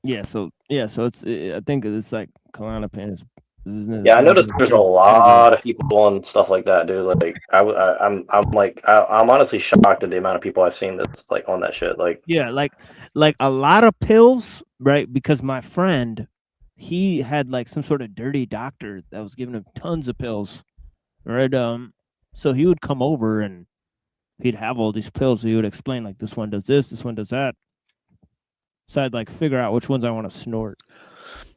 Yeah, so it's I think it's like Klonopin is Yeah, I known for noticed the there's a trigger. lot of people and stuff like that, dude. Like, I'm honestly shocked at the amount of people I've seen that's like on that shit. Like, Yeah, like a lot of pills, right? Because my friend, he had like some sort of dirty doctor that was giving him tons of pills, right? So he would come over and he'd have all these pills. He would explain like this one does this one does that. So I'd like figure out which ones I want to snort.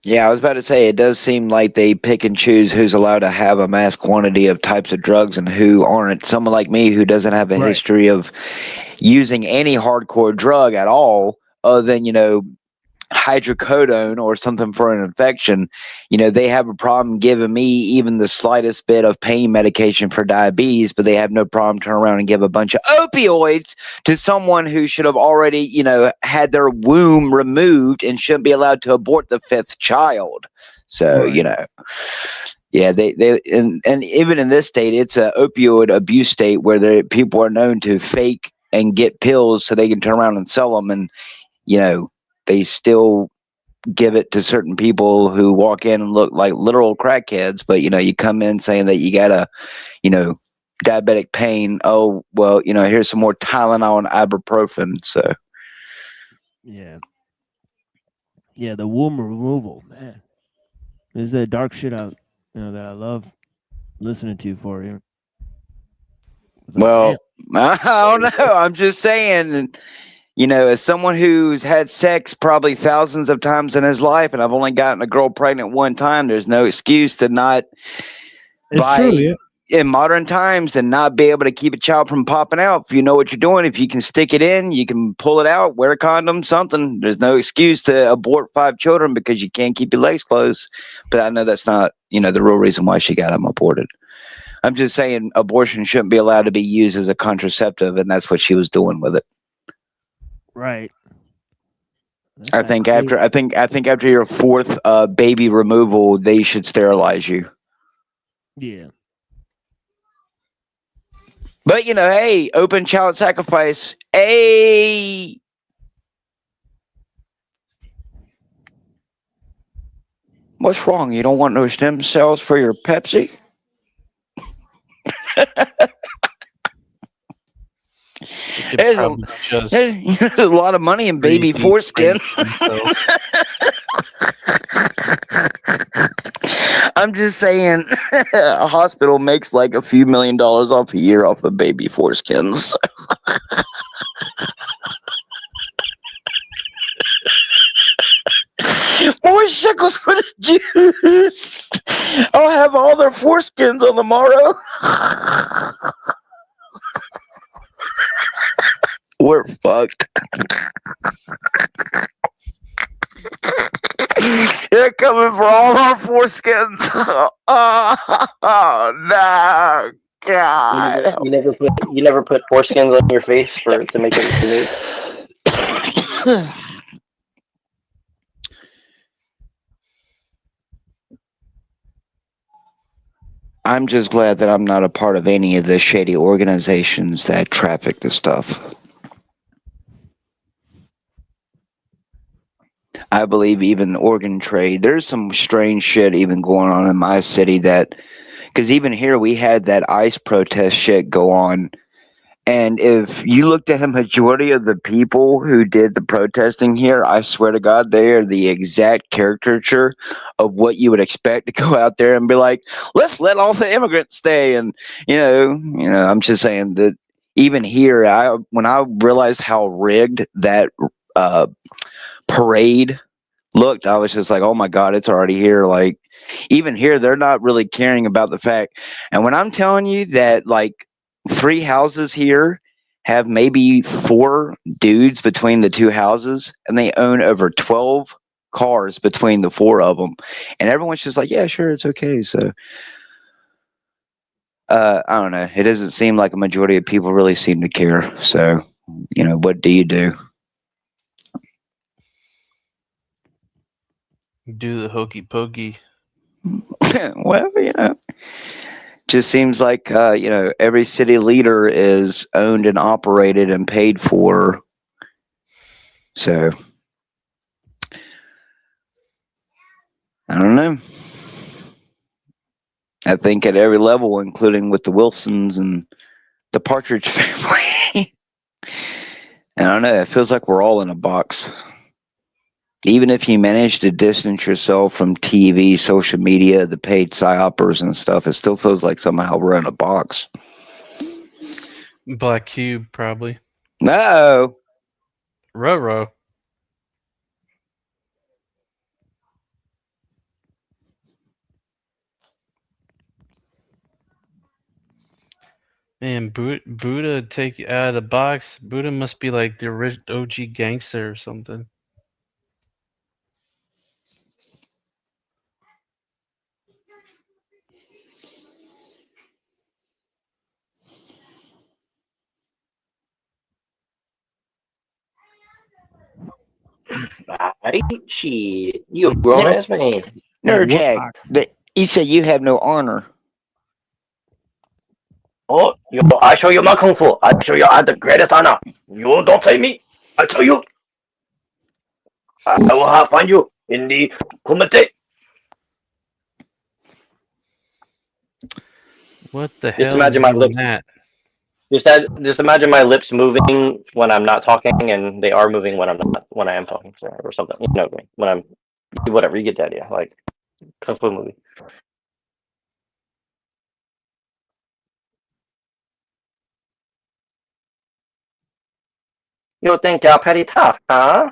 Yeah, I was about to say it does seem like they pick and choose who's allowed to have a mass quantity of types of drugs and who aren't. Someone like me who doesn't have a Right. history of using any hardcore drug at all, other than hydrocodone or something for an infection, they have a problem giving me even the slightest bit of pain medication for diabetes, but they have no problem turning around and give a bunch of opioids to someone who should have already, had their womb removed and shouldn't be allowed to abort the fifth child. So, Right. yeah, they and even in this state, it's a opioid abuse state where people are known to fake and get pills so they can turn around and sell them, and they still give it to certain people who walk in and look like literal crackheads. But you come in saying that you got diabetic pain. Oh well, here's some more Tylenol and ibuprofen. So Yeah. Yeah, the womb removal, man. This is the dark shit out, that I love listening to for you. well, I don't know. I'm just saying. As someone who's had sex probably thousands of times in his life, and I've only gotten a girl pregnant one time, there's no excuse to not It's true, yeah. in modern times and not be able to keep a child from popping out. If you know what you're doing, if you can stick it in, you can pull it out, wear a condom, something. There's no excuse to abort 5 children because you can't keep your legs closed. But I know that's not, the real reason why she got them aborted. I'm just saying abortion shouldn't be allowed to be used as a contraceptive, and that's what she was doing with it. Right. I think after your 4th baby removal, they should sterilize you. Yeah. But hey, open child sacrifice. Hey. What's wrong? You don't want no stem cells for your Pepsi? There's a lot of money in baby foreskin. I'm just saying, a hospital makes like a few $1,000,000 off a year off of baby foreskins. More shekels for the Jews. I'll have all their foreskins on the morrow. We're fucked. They're coming for all our foreskins. Oh no, God! You never put foreskins on your face to make it smooth. I'm just glad that I'm not a part of any of the shady organizations that traffic the stuff. I believe even organ trade, there's some strange shit even going on in my city because even here we had that ICE protest shit go on. And if you looked at a majority of the people who did the protesting here, I swear to God, they are the exact caricature of what you would expect to go out there and be like, let's let all the immigrants stay. And, I'm just saying that even here, when I realized how rigged that parade looked, I was just like, oh my God, it's already here. Like, even here, they're not really caring about the fact. And when I'm telling you that, like, 3 houses here have maybe 4 dudes between the 2 houses, and they own over 12 cars between the 4 of them, and everyone's just like, yeah, sure, it's okay. So I don't know, it doesn't seem like a majority of people really seem to care. So what do you do? Do the hokey pokey. Well, just seems like every city leader is owned and operated and paid for. So I don't know. I think at every level, including with the Wilsons and the Partridge Family. I don't know. It feels like we're all in a box. Even if you manage to distance yourself from TV, social media, the paid psyopers and stuff, it still feels like somehow we're in a box. Black Cube, probably. No. Roro. Man, Buddha take you out of the box. Buddha must be like the OG gangster or something. Shit, you a grown ass man. Nerdjack, he said you have no honor. Oh, I show you my kung fu. I show you I have the greatest honor. You don't take me. I tell you. I will find you in the Kumite. What the Just hell is imagine my even lips. that? Just imagine my lips moving when I'm not talking, and they are moving when I am talking, or something. You know what I mean? When I'm whatever, you get the idea. Like kung fu movie. You think you're pretty tough, huh?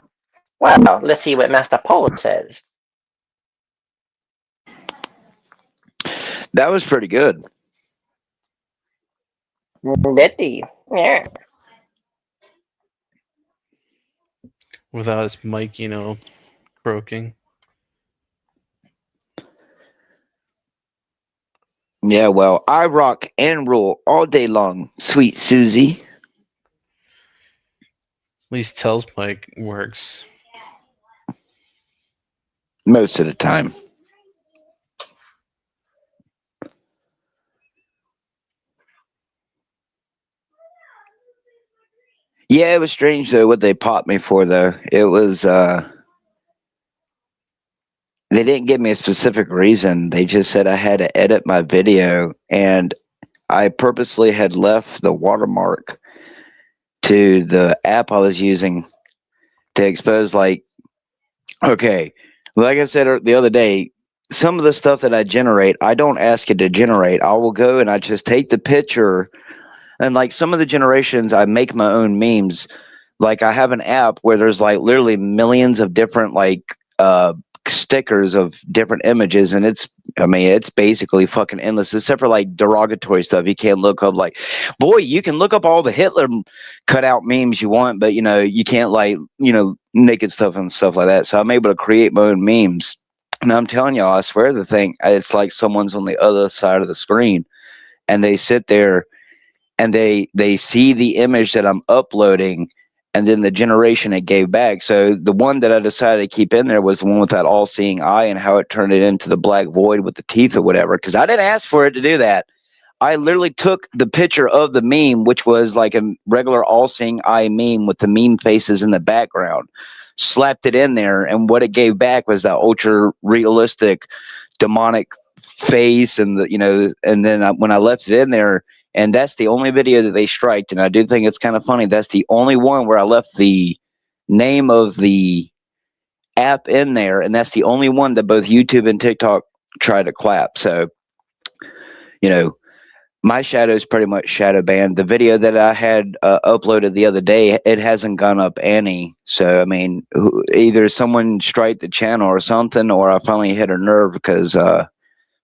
Well, let's see what Master Polo says. That was pretty good. Betty. Yeah. Without his mic, croaking. Yeah, well, I rock and roll all day long, sweet Susie. At least Tell's mic works. Most of the time. Yeah, it was strange though what they popped me for though. It was they didn't give me a specific reason. They just said I had to edit my video, and I purposely had left the watermark to the app I was using to expose, like, okay, like I said the other day, some of the stuff that I generate, I don't ask it to generate. I will go and I just take the picture, and like some of the generations, I make my own memes. Like I have an app where there's like literally millions of different like stickers of different images, and it's basically fucking endless, except for like derogatory stuff you can't look up. Like, boy, you can look up all the Hitler cutout memes you want, but you can't, like, naked stuff and stuff like that. So I'm able to create my own memes, and I'm telling y'all, I swear the thing, it's like someone's on the other side of the screen, and they sit there and they see the image that I'm uploading, and then the generation it gave back. So the one that I decided to keep in there was the one with that all-seeing eye and how it turned it into the black void with the teeth or whatever, because I didn't ask for it to do that. I literally took the picture of the meme, which was like a regular all-seeing eye meme with the meme faces in the background, slapped it in there, and what it gave back was that ultra realistic demonic face, and and then when I left it in there, and that's the only video that they striked, and I do think it's kind of funny, that's the only one where I left the name of the app in there, and that's the only one that both YouTube and TikTok try to clap. So my shadow is pretty much shadow banned. The video that I had uploaded the other day, it hasn't gone up any. So either someone striked the channel or something, or I finally hit a nerve, because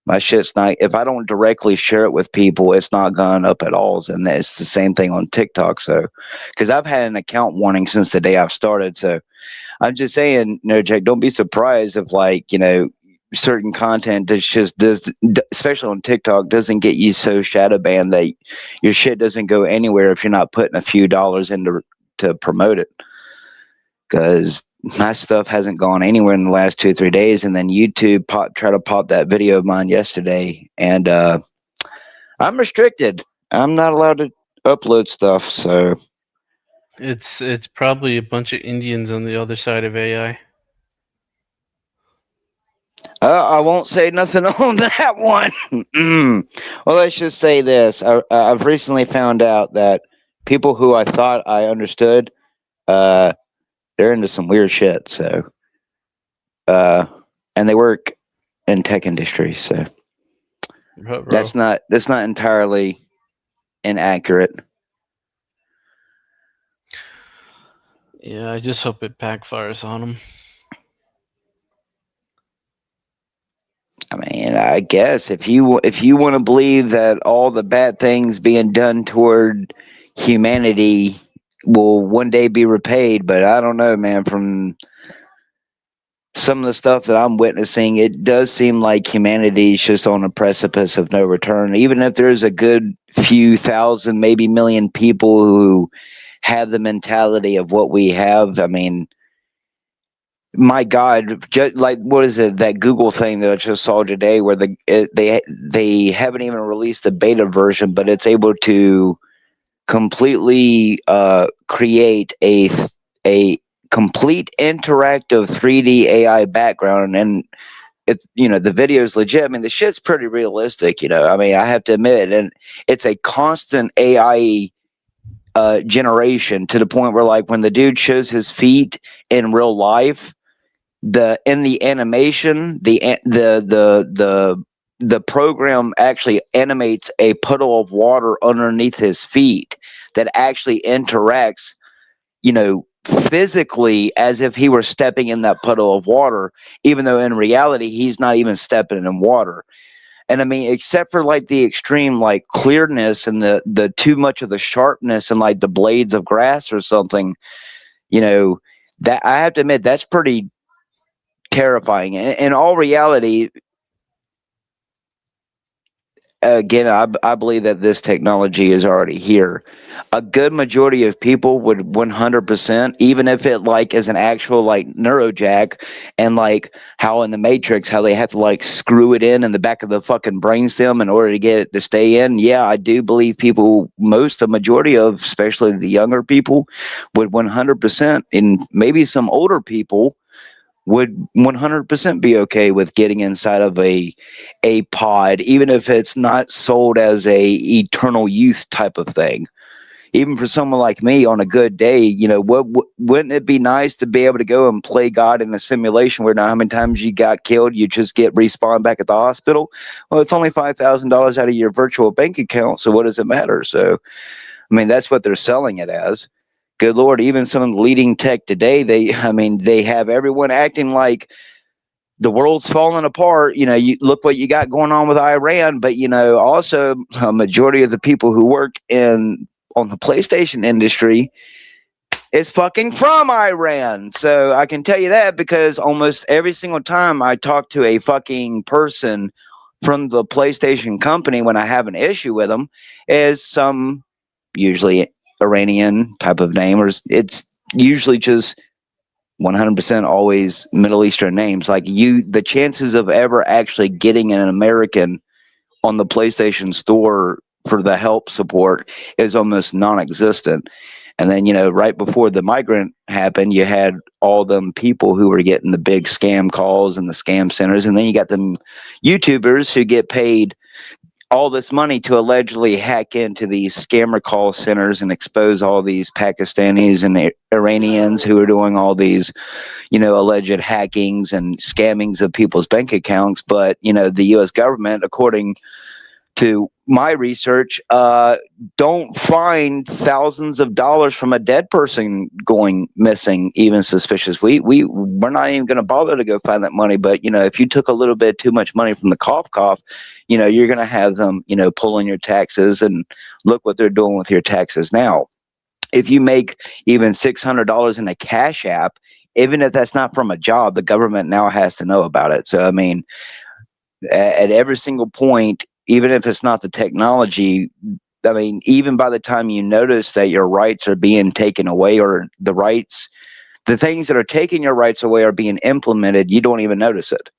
my shit's not, if I don't directly share it with people, it's not gone up at all. And it's the same thing on TikTok. So, because I've had an account warning since the day I've started. So I'm just saying, Jack, don't be surprised if, like, certain content that just does, especially on TikTok, doesn't get you so shadow banned that your shit doesn't go anywhere if you're not putting a few dollars into to promote it. Because my stuff hasn't gone anywhere in the last 2 or 3 days, and then YouTube tried to pop that video of mine yesterday, and I'm restricted. I'm not allowed to upload stuff. So It's probably a bunch of Indians on the other side of AI. I won't say nothing on that one. Well, let's just say this. I've recently found out that people who I thought I understood, they're into some weird shit. So, and they work in tech industry. So that's not entirely inaccurate. Yeah, I just hope it backfires on them. I mean, I guess if you want to believe that all the bad things being done toward humanity will one day be repaid, but I don't know, man. From some of the stuff that I'm witnessing, it does seem like humanity is just on a precipice of no return. Even if there's a good few thousand, maybe million people who have the mentality of what we have, I mean, my God, just like what is it, that Google thing that I just saw today, where they haven't even released the beta version, but it's able to completely create a complete interactive 3D AI background, and the video is legit. I mean, the shit's pretty realistic. I mean, I have to admit, and it's a constant AI generation, to the point where, like, when the dude shows his feet in real life, in the animation, the program actually animates a puddle of water underneath his feet that actually interacts, physically, as if he were stepping in that puddle of water, even though in reality he's not even stepping in water. And I mean, except for like the extreme like clearness and the too much of the sharpness and like the blades of grass or something, that I have to admit, that's pretty terrifying. In all reality, again, I believe that this technology is already here. A good majority of people would 100%, even if it like is an actual like neurojack, and like how in the Matrix, how they have to like screw it in the back of the fucking brainstem in order to get it to stay in. Yeah, I do believe people, the majority of, especially the younger people, would 100%, and maybe some older people would 100% be okay with getting inside of a pod, even if it's not sold as a eternal youth type of thing. Even for someone like me, on a good day, wouldn't it be nice to be able to go and play God in a simulation where, now how many times you got killed, you just get respawned back at the hospital? Well, it's only $5,000 out of your virtual bank account, so what does it matter? So, I mean, that's what they're selling it as. Good Lord, even some of the leading tech today, they have everyone acting like the world's falling apart. You look what you got going on with Iran, but also a majority of the people who work on the PlayStation industry is fucking from Iran. So I can tell you that, because almost every single time I talk to a fucking person from the PlayStation company, when I have an issue with them, is some usually Iranian type of name, or it's usually just 100% always Middle Eastern names. Like, the chances of ever actually getting an American on the PlayStation Store for the help support is almost non-existent. And then, right before the migrant happened, you had all them people who were getting the big scam calls and the scam centers. And then you got them YouTubers who get paid all this money to allegedly hack into these scammer call centers and expose all these Pakistanis and Iranians who are doing all these, alleged hackings and scammings of people's bank accounts. But, the U.S. government, according to my research, don't find thousands of dollars from a dead person going missing even suspicious. We're not even going to bother to go find that money. But if you took a little bit too much money from the cough, you're going to have them pulling your taxes, and look what they're doing with your taxes now. If you make even $600 in a Cash App, even if that's not from a job, the government now has to know about it. So I mean, at every single point, even if it's not the technology, I mean, even by the time you notice that your rights are being taken away, or the things that are taking your rights away are being implemented, you don't even notice it.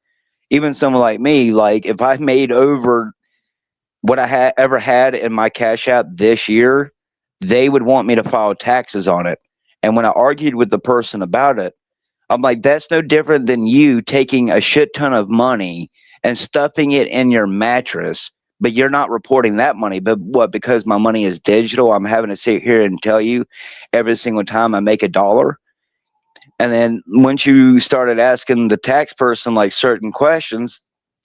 Even someone like me, like, if I made over what I ever had in my Cash App this year, they would want me to file taxes on it. And when I argued with the person about it, I'm like, that's no different than you taking a shit ton of money and stuffing it in your mattress, but you're not reporting that money. But what, because my money is digital, I'm having to sit here and tell you every single time I make $1. And then once you started asking the tax person like certain questions,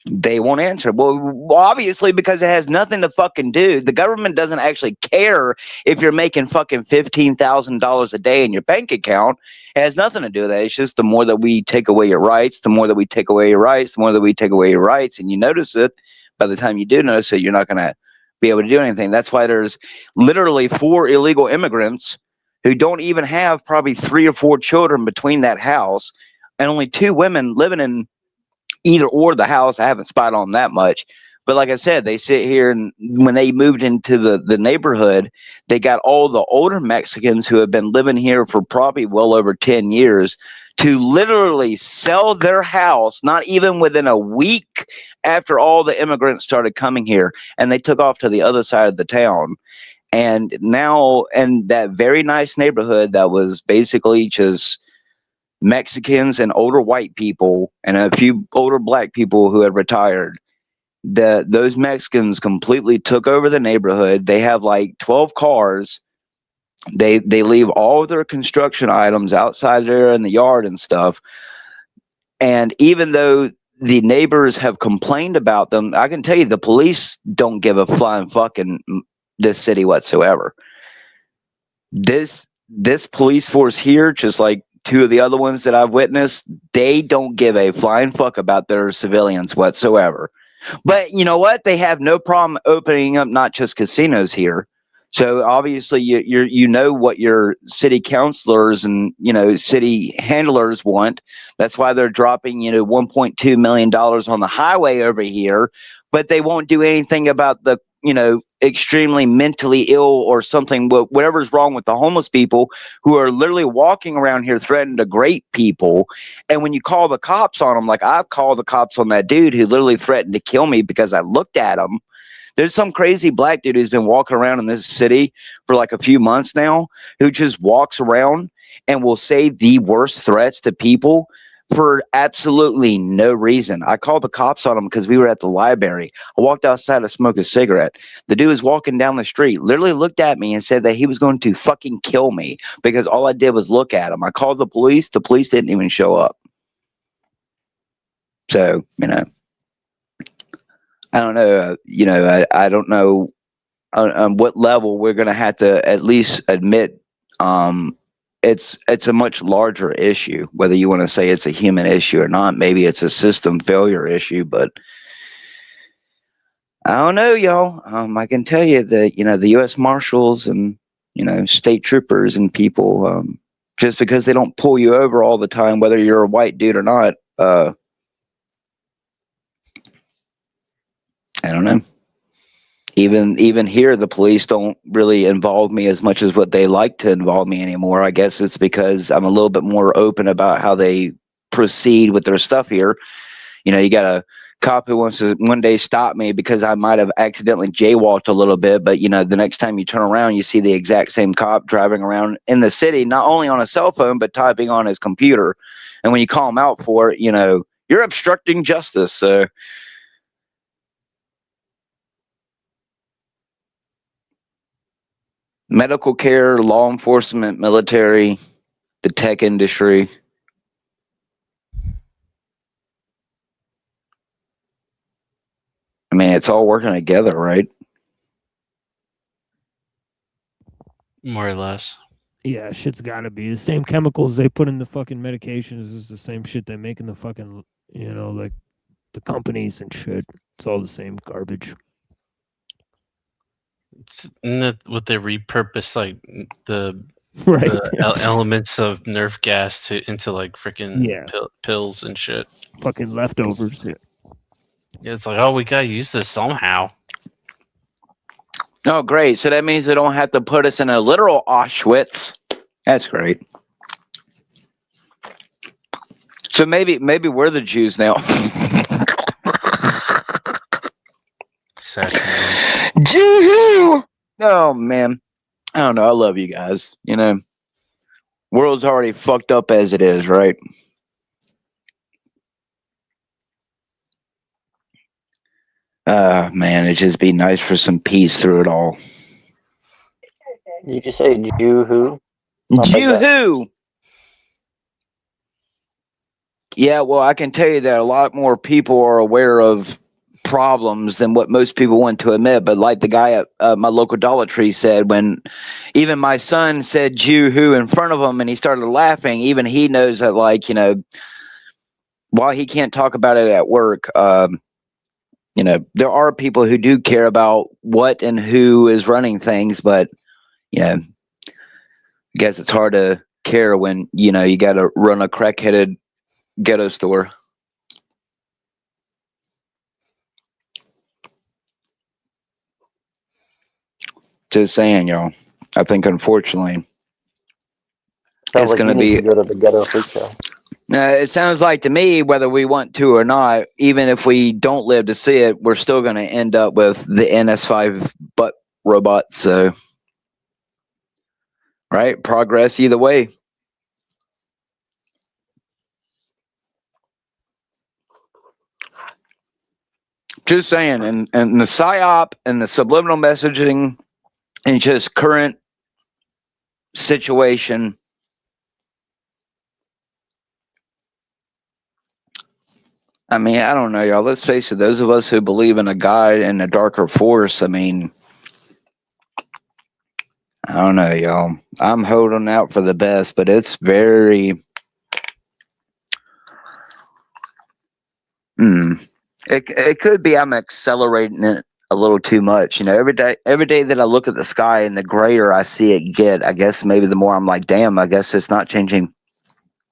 they won't answer. Well, obviously, because it has nothing to fucking do. The government doesn't actually care if you're making fucking $15,000 a day in your bank account. It has nothing to do with that. It's just the more that we take away your rights, the more that we take away your rights, the more that we take away your rights, and you notice it. By the time you do notice it, you're not going to be able to do anything. That's why there's literally 4 illegal immigrants who don't even have probably 3 or 4 children between that house, and only 2 women living in either or the house. I haven't spied on that much. But like I said, they sit here, and when they moved into the neighborhood, they got all the older Mexicans who have been living here for probably well over 10 years to literally sell their house, not even within a week after all the immigrants started coming here. And they took off to the other side of the town. And now, in that very nice neighborhood that was basically just Mexicans and older white people and a few older black people who had retired, those Mexicans completely took over the neighborhood. They have like 12 cars. They leave all of their construction items outside there in the yard and stuff. And even though the neighbors have complained about them, I can tell you the police don't give a flying fuck in this city whatsoever. This police force here, just like 2 of the other ones that I've witnessed, they don't give a flying fuck about their civilians whatsoever. But you know what? They have no problem opening up not just casinos here. So obviously you know what your city councilors and city handlers want. That's why they're dropping $1.2 million on the highway over here, but they won't do anything about the extremely mentally ill or something, whatever's wrong with the homeless people who are literally walking around here threatening to grape people. And when you call the cops on them, like I've called the cops on that dude who literally threatened to kill me because I looked at him. There's some crazy black dude who's been walking around in this city for like a few months now, who just walks around and will say the worst threats to people for absolutely no reason. I called the cops on him because we were at the library. I walked outside to smoke a cigarette. The dude was walking down the street, literally looked at me and said that he was going to fucking kill me because all I did was look at him. I called the police. The police didn't even show up. So, I don't know, I don't know on what level we're going to have to at least admit it's a much larger issue, whether you want to say it's a human issue or not. Maybe it's a system failure issue, but I don't know, y'all. I can tell you that, the U.S. Marshals and, state troopers and people, just because they don't pull you over all the time, whether you're a white dude or not, I don't know. Even here, the police don't really involve me as much as what they like to involve me anymore. I guess it's because I'm a little bit more open about how they proceed with their stuff here. You got a cop who wants to one day stop me because I might have accidentally jaywalked a little bit, but the next time you turn around, you see the exact same cop driving around in the city, not only on a cell phone, but typing on his computer. And when you call him out for it, you're obstructing justice. So medical care, law enforcement, military, the tech industry. I mean, it's all working together, right? More or less. Yeah, shit's gotta be. The same chemicals they put in the fucking medications is the same shit they make in the fucking, like the companies and shit. It's all the same garbage. Isn't that what they repurpose, like the Right. the elements of Nerf gas into like freaking pills and shit? Fucking leftovers. Yeah. Yeah, it's like, oh, we gotta use this somehow. Oh, great. So that means they don't have to put us in a literal Auschwitz. That's great. So maybe we're the Jews now. Jew! Oh, man. I don't know. I love you guys. World's already fucked up as it is, right? man, it'd just be nice for some peace through it all. Did you say Jew who? Jew who? Yeah, well, I can tell you that a lot more people are aware of problems than what most people want to admit. But like the guy at my local Dollar Tree said, when even my son said Jew who in front of him and he started laughing, even he knows that, like, you know, while he can't talk about it at work, you know, there are people who do care about what and who is running things, but, you know, I guess it's hard to care when, you know, you got to run a crack-headed ghetto store. Just saying, y'all. I think, unfortunately, Sounds it's like going you to need be... to go to the ghetto freak show. It sounds like to me, whether we want to or not, even if we don't live to see it, we're still going to end up with the NS5 butt robots. So, right? Progress either way. Just saying, and the PSYOP and the subliminal messaging and just current situation. I mean, I don't know, y'all. Let's face it, those of us who believe in a God and a darker force, I mean, I don't know, y'all. I'm holding out for the best, but it's very... It could be I'm accelerating it a little too much. You know, every day that I look at the sky and the grayer I see it get, I guess maybe the more I'm like, damn, I guess it's not changing.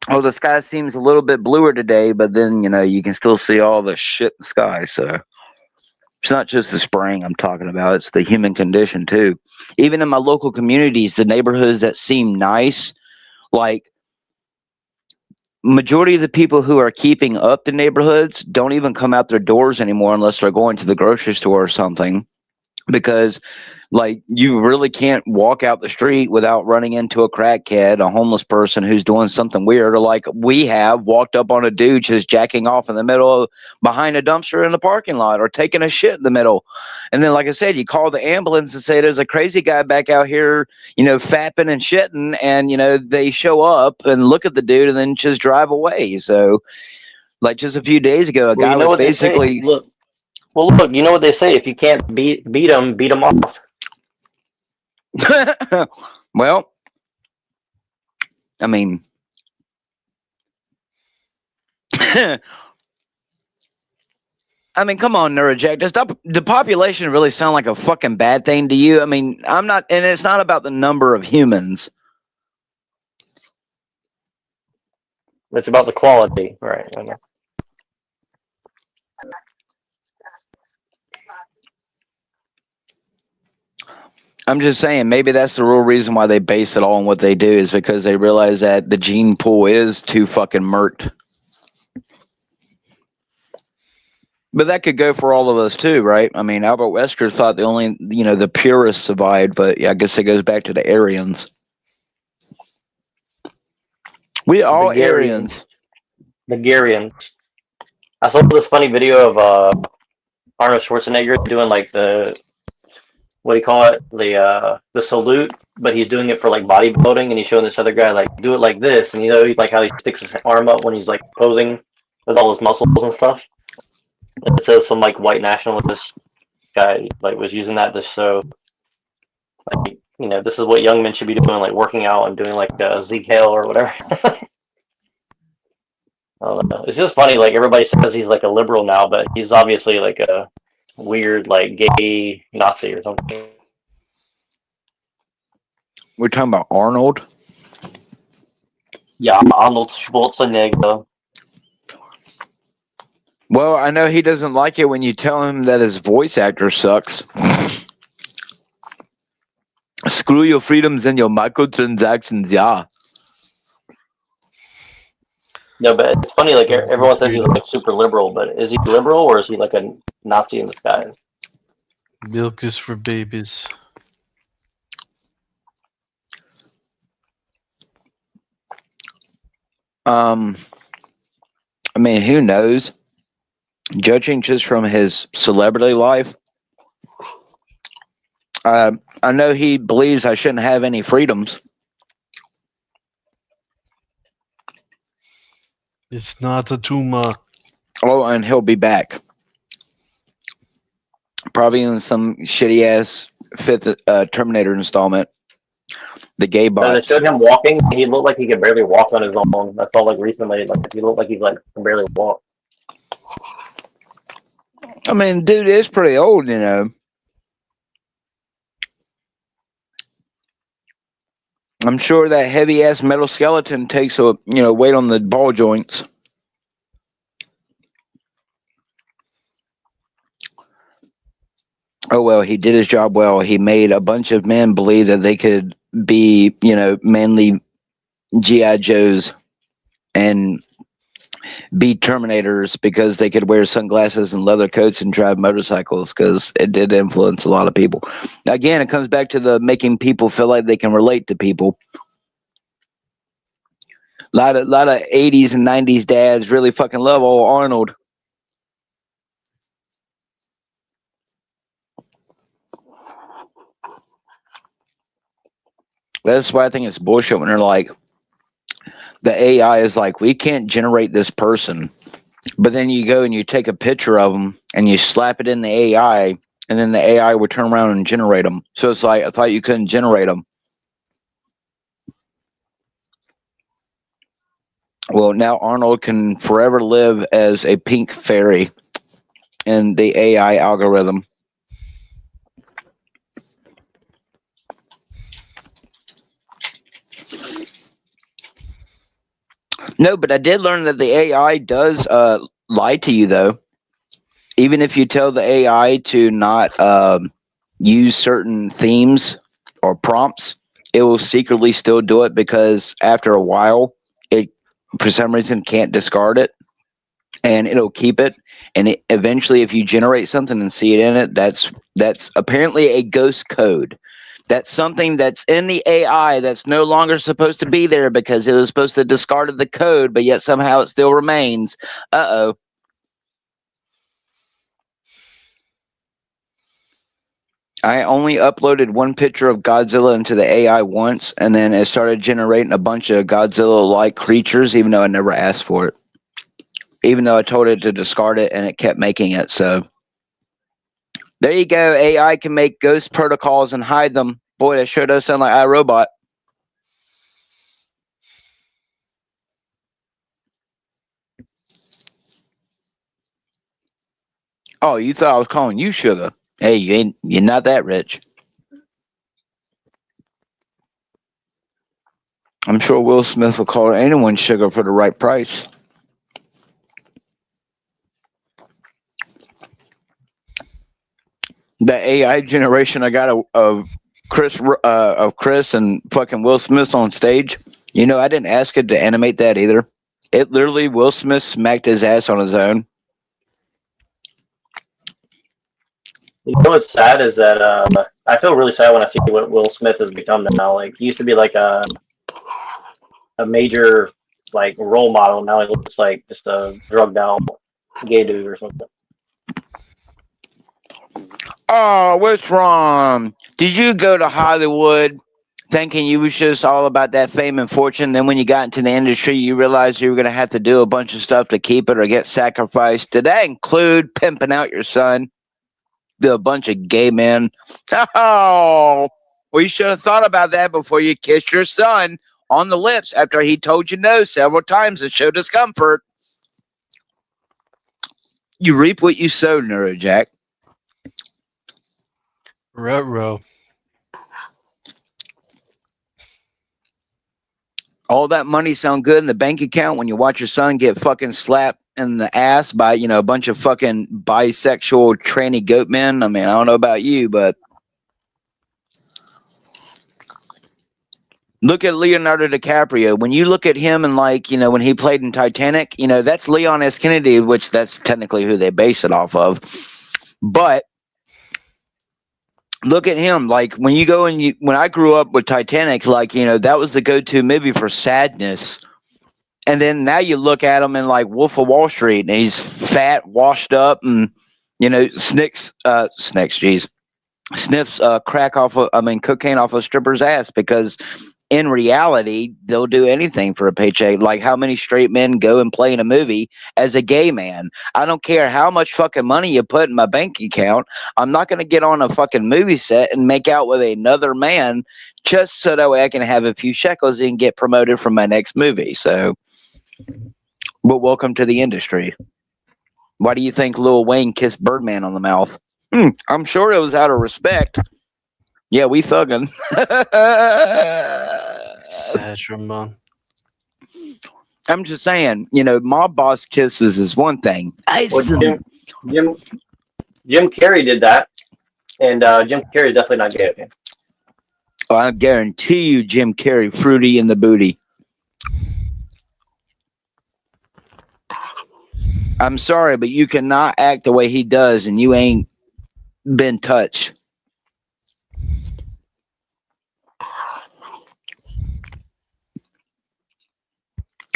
Oh, the sky seems a little bit bluer today, but then, you know, you can still see all the shit in the sky. So it's not just the spraying I'm talking about. It's the human condition too. Even in my local communities, the neighborhoods that seem nice, like, majority of the people who are keeping up the neighborhoods don't even come out their doors anymore unless they're going to the grocery store or something, because like you really can't walk out the street without running into a crackhead, a homeless person who's doing something weird, or like we have walked up on a dude just jacking off in the middle of, behind a dumpster in the parking lot, or taking a shit in the middle. And then, like I said, you call the ambulance and say there's a crazy guy back out here, you know, fapping and shitting, and, you know, they show up and look at the dude and then just drive away. So like just a few days ago, a Well, guy you know was what they say. basically... Look, you know what they say. If you can't beat them, beat them off. Well, I mean, I mean, come on, Neuroject. Does the population really sound like a fucking bad thing to you? I mean, I'm not, and it's not about the number of humans. It's about the quality, right? I know. I'm just saying, maybe that's the real reason why they base it all on what they do, is because they realize that the gene pool is too fucking murked. But that could go for all of us too, right? I mean, Albert Wesker thought the only, you know, the purists survived, but yeah, I guess it goes back to the Aryans. We all Aryans. The Garyans. I saw this funny video of Arnold Schwarzenegger doing like the, what do you call it? The salute, but he's doing it for like bodybuilding, and he's showing this other guy like do it like this, and you know, like how he sticks his arm up when he's like posing with all his muscles and stuff. It says some like white nationalist guy like was using that to show, like, you know, this is what young men should be doing, like working out and doing like Zeke Hale or whatever. I don't know. It's just funny, like everybody says he's like a liberal now, but he's obviously like a weird like gay Nazi or something. We're talking about Arnold. Yeah, Arnold Schwarzenegger. Well, I know he doesn't like it when you tell him that his voice actor sucks. Screw your freedoms and your microtransactions, yeah. No, but it's funny, like everyone says he's like super liberal, but is he liberal or is he like a Nazi in disguise? Milk is for babies. I mean, who knows? Judging just from his celebrity life, I know he believes I shouldn't have any freedoms. It's not a tumor. Oh, and he'll be back. Probably in some shitty ass fifth Terminator installment. The gay No, they bots. showed him walking. He looked like he could barely walk on his own. I felt like recently, like he looked like he's like can barely walk. I mean, dude is pretty old, you know. I'm sure that heavy ass metal skeleton takes a weight on the ball joints. Oh well, he did his job well. He made a bunch of men believe that they could be, manly GI Joes and be Terminators because they could wear sunglasses and leather coats and drive motorcycles, because it did influence a lot of people. Again, it comes back to the making people feel like they can relate to people. A lot of 80s and 90s dads really fucking love old Arnold. That's why I think it's bullshit when they're like, the AI is like, we can't generate this person. But then you go and you take a picture of them and you slap it in the AI, and then the AI would turn around and generate them. So it's like, I thought you couldn't generate them. Well, now Arnold can forever live as a pink fairy in the AI algorithm. No, but I did learn that the AI does lie to you, though. Even if you tell the AI to not use certain themes or prompts, it will secretly still do it, because after a while, it for some reason can't discard it, and it'll keep it. And eventually, if you generate something and see it in it, that's apparently a ghost code. That's something that's in the AI that's no longer supposed to be there because it was supposed to discard the code, but yet somehow it still remains. Uh-oh. I only uploaded one picture of Godzilla into the AI once, and then it started generating a bunch of Godzilla-like creatures, even though I never asked for it. Even though I told it to discard it, and it kept making it, so. There you go. AI can make ghost protocols and hide them. Boy, that sure does sound like iRobot. Oh, you thought I was calling you sugar? Hey, you're not that rich. I'm sure Will Smith will call anyone sugar for the right price. The AI generation I got of Chris and fucking Will Smith on stage. I didn't ask it to animate that either. It literally, Will Smith smacked his ass on his own. You know what's sad is that I feel really sad when I see what Will Smith has become now. Like he used to be like a major like role model. Now he looks like just a drugged out gay dude or something. Oh, what's wrong? Did you go to Hollywood thinking you was just all about that fame and fortune? Then when you got into the industry, you realized you were going to have to do a bunch of stuff to keep it or get sacrificed. Did that include pimping out your son? A bunch of gay men. Oh, well, you should have thought about that before you kissed your son on the lips after he told you no several times to show discomfort. You reap what you sow, Neurojack. Ruh-roh. All that money sound good in the bank account when you watch your son get fucking slapped in the ass by, a bunch of fucking bisexual tranny goat men. I mean, I don't know about you, but look at Leonardo DiCaprio. When you look at him and when he played in Titanic, that's Leon S. Kennedy, which that's technically who they base it off of. But look at him. Like when you go and when I grew up with Titanic, that was the go-to movie for sadness. And then now you look at him in like Wolf of Wall Street, and he's fat, washed up, and Snicks, jeez. sniffs cocaine off a stripper's ass, because in reality they'll do anything for a paycheck. Like, how many straight men go and play in a movie as a gay man? I don't care how much fucking money you put in my bank account, I'm not going to get on a fucking movie set and make out with another man just so that way I can have a few shekels and get promoted from my next movie. So, but welcome to the industry. Why do you think Lil Wayne kissed Birdman on the mouth? I'm sure it was out of respect. Yeah, we thuggin'. Sad Ramon. I'm just saying, mob boss kisses is one thing. Well, Jim Carrey did that, and Jim Carrey is definitely not gay. Okay? Oh, I guarantee you, Jim Carrey, fruity in the booty. I'm sorry, but you cannot act the way he does, and you ain't been touched.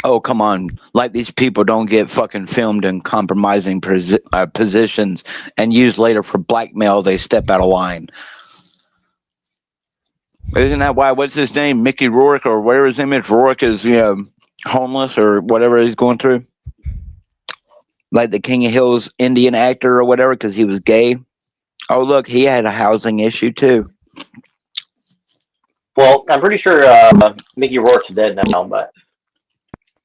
Oh, come on. Like, these people don't get fucking filmed in compromising positions and used later for blackmail. They step out of line. Isn't that why, what's his name? Mickey Rourke, or where his name is? Rourke is, homeless or whatever he's going through. Like the King of Hills Indian actor or whatever, because he was gay. Oh, look, he had a housing issue too. Well, I'm pretty sure Mickey Rourke's dead now, but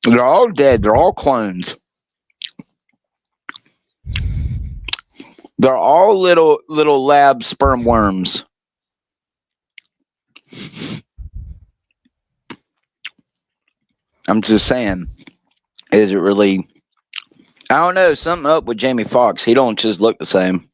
they're all dead. They're all clones. They're all little lab sperm worms. I'm just saying, is it really? I don't know. Something up with Jamie Foxx. He don't just look the same.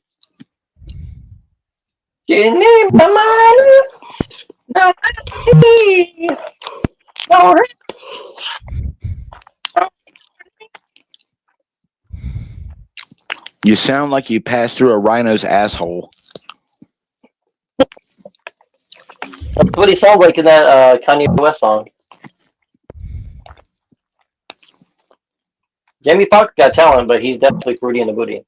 You sound like you passed through a rhino's asshole. that's what he sounds like in that Kanye West song. Jamie Foxx got talent, but he's definitely fruity in the booty.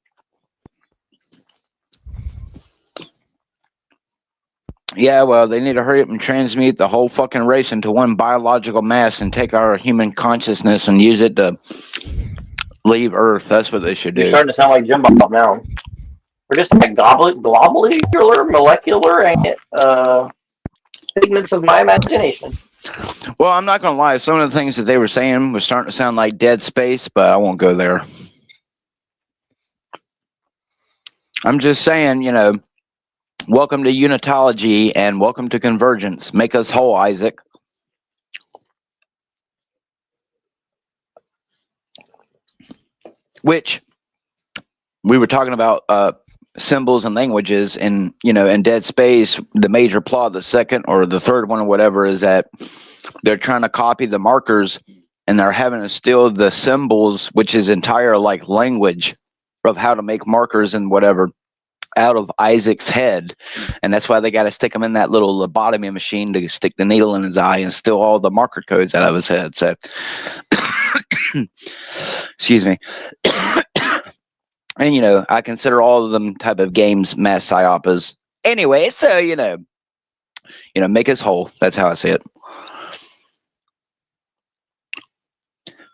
Yeah, well, they need to hurry up and transmute the whole fucking race into one biological mass and take our human consciousness and use it to leave Earth. That's what they should do. You're starting to sound like Jim Bob now. We're just like globular, molecular, figments of my imagination. Well, I'm not going to lie. Some of the things that they were saying was starting to sound like Dead Space, but I won't go there. I'm just saying, welcome to unitology and welcome to convergence. Make us whole, Isaac. Which we were talking about symbols and languages, and in Dead Space, the major plot, the second or the third one or whatever, is that they're trying to copy the markers and they're having to steal the symbols, which is entire like language of how to make markers and whatever, out of Isaac's head. And that's why they got to stick him in that little lobotomy machine to stick the needle in his eye and steal all the marker codes out of his head. So excuse me. And I consider all of them type of games mass psyopas. Anyway, so make us whole. That's how I see it.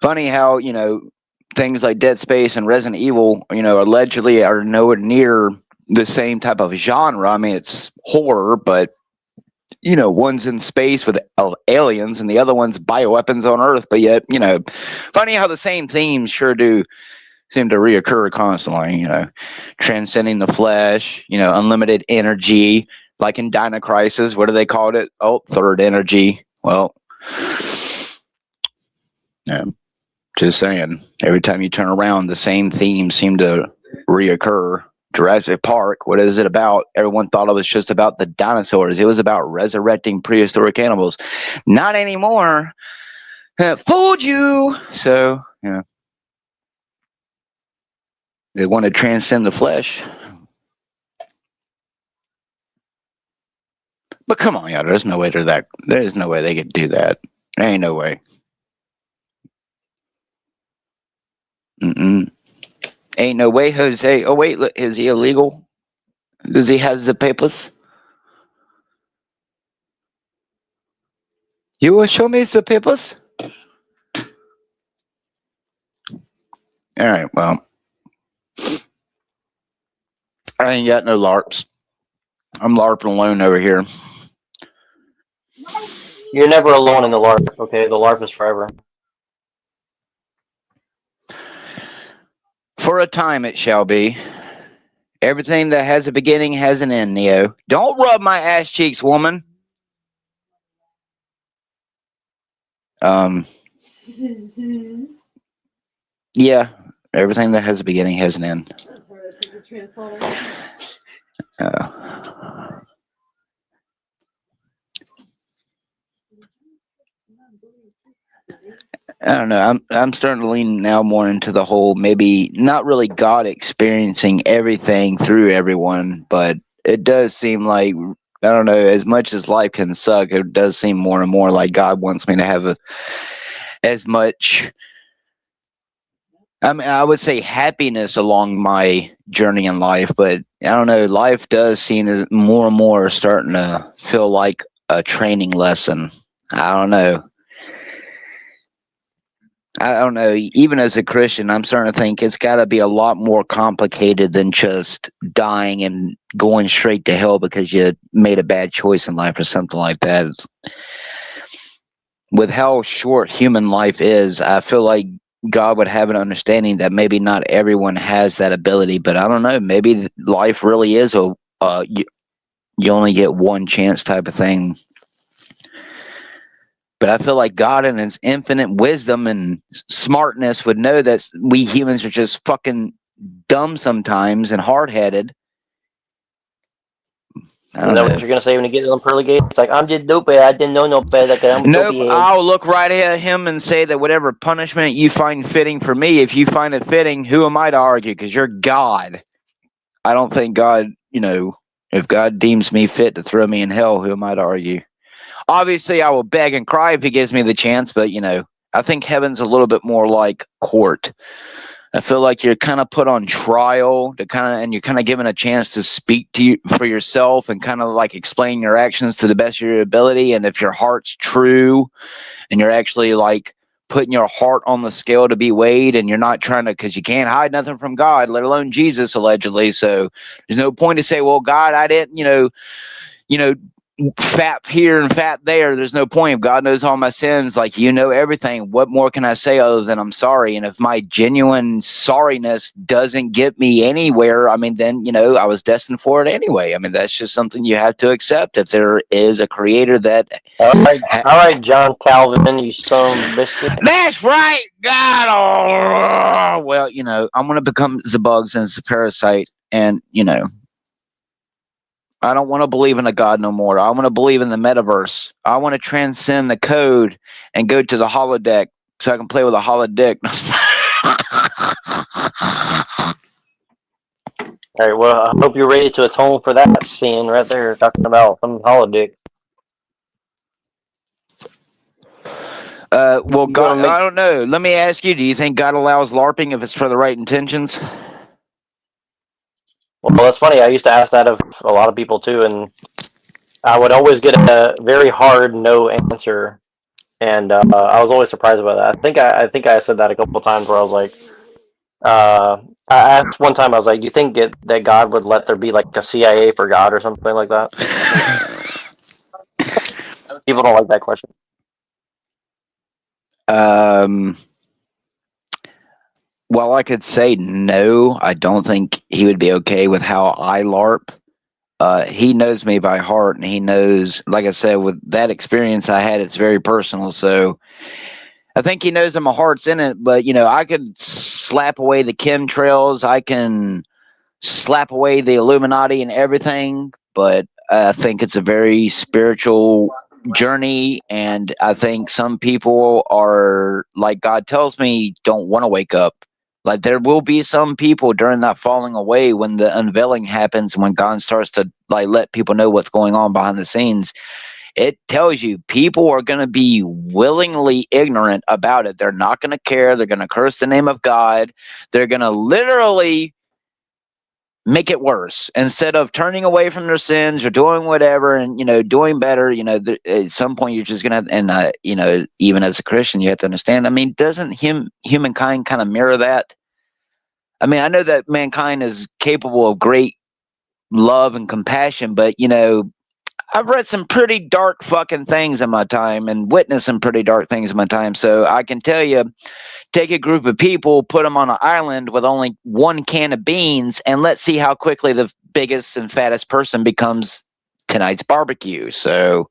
Funny how things like Dead Space and Resident Evil, allegedly are nowhere near the same type of genre. I mean, it's horror, but one's in space with aliens and the other one's bioweapons on Earth. But yet, funny how the same themes sure do seem to reoccur constantly. Transcending the flesh, unlimited energy, like in Dino Crisis. What do they call it? Oh, third energy. Well, just saying. Every time you turn around, the same themes seem to reoccur. Jurassic Park, what is it about? Everyone thought it was just about the dinosaurs. It was about resurrecting prehistoric animals. Not anymore. Fooled you. So, they want to transcend the flesh. But come on, y'all. There's no way they could do that. There ain't no way. Ain't no way, Jose. Oh, wait, look, is he illegal? Does he have the papers? You will show me the papers? All right, well, I ain't got no LARPs. I'm LARPing alone over here. You're never alone in the LARP, okay? The LARP is forever. For a time it shall be. Everything that has a beginning has an end, Neo. Don't rub my ass cheeks, woman. Yeah, everything that has a beginning has an end. I don't know. I'm starting to lean now more into the whole maybe not really God experiencing everything through everyone, but it does seem like I don't know. As much as life can suck, it does seem more and more like God wants me to have as much. I mean, I would say happiness along my journey in life, but I don't know. Life does seem to more and more starting to feel like a training lesson. I don't know. I don't know. Even as a Christian, I'm starting to think it's got to be a lot more complicated than just dying and going straight to hell because you made a bad choice in life or something like that. With how short human life is, I feel like God would have an understanding that maybe not everyone has that ability, but I don't know. Maybe life really is you only get one chance type of thing. But I feel like God in his infinite wisdom and smartness would know that we humans are just fucking dumb sometimes and hard-headed. Is that what you're gonna say when you get to them pearly gates? It's like, I'm just stupid. I didn't know no better. Like, I'm Nope, dopey. I'll look right at him and say that whatever punishment you find fitting for me, if you find it fitting, who am I to argue? Because you're God. I don't think God, if God deems me fit to throw me in hell, who am I to argue? Obviously, I will beg and cry if he gives me the chance, but, I think heaven's a little bit more like court. I feel like you're kind of put on trial and you're kind of given a chance to speak to you for yourself and kind of like explain your actions to the best of your ability. And if your heart's true and you're actually like putting your heart on the scale to be weighed and you're not trying to, because you can't hide nothing from God, let alone Jesus, allegedly. So there's no point to say, well, God, I didn't, fat here and fat there. There's no point. If God knows all my sins, like everything, what more can I say other than I'm sorry? And if my genuine sorriness doesn't get me anywhere, I mean, then I was destined for it anyway. I mean, that's just something you have to accept. If there is a creator that all right, John Calvin, you son of a biscuit. That's right, God. Oh, well, I'm gonna become the bugs and the parasite, and I don't want to believe in a God no more. I want to believe in the metaverse. I want to transcend the code and go to the holodeck so I can play with a holodeck. All right, well, I hope you're ready to atone for that scene right there, talking about some holodeck. Well, God, I don't know. Let me ask you, do you think God allows LARPing if it's for the right intentions? Well, that's funny. I used to ask that of a lot of people too, and I would always get a very hard no answer, and I was always surprised about that. I think I said that a couple times where I was like, I asked one time, I was like, "Do you think that God would let there be like a CIA for God or something like that?" People don't like that question. Well, I could say no. I don't think he would be okay with how I LARP. He knows me by heart, and he knows, like I said, with that experience I had, it's very personal. So I think he knows that my heart's in it. But I could slap away the chemtrails. I can slap away the Illuminati and everything. But I think it's a very spiritual journey, and I think some people are, like God tells me, don't want to wake up. Like there will be some people during that falling away when the unveiling happens, when God starts to like let people know what's going on behind the scenes. It tells you people are going to be willingly ignorant about it. They're not going to care. They're going to curse the name of God. They're going to literally make it worse instead of turning away from their sins or doing whatever and doing better. At some point you're just gonna, and even as a Christian, you have to understand. I mean, doesn't humankind kind of mirror that? I mean, I know that mankind is capable of great love and compassion, but I've read some pretty dark fucking things in my time and witnessed some pretty dark things in my time. So I can tell you, take a group of people, put them on an island with only one can of beans, and let's see how quickly the biggest and fattest person becomes tonight's barbecue. So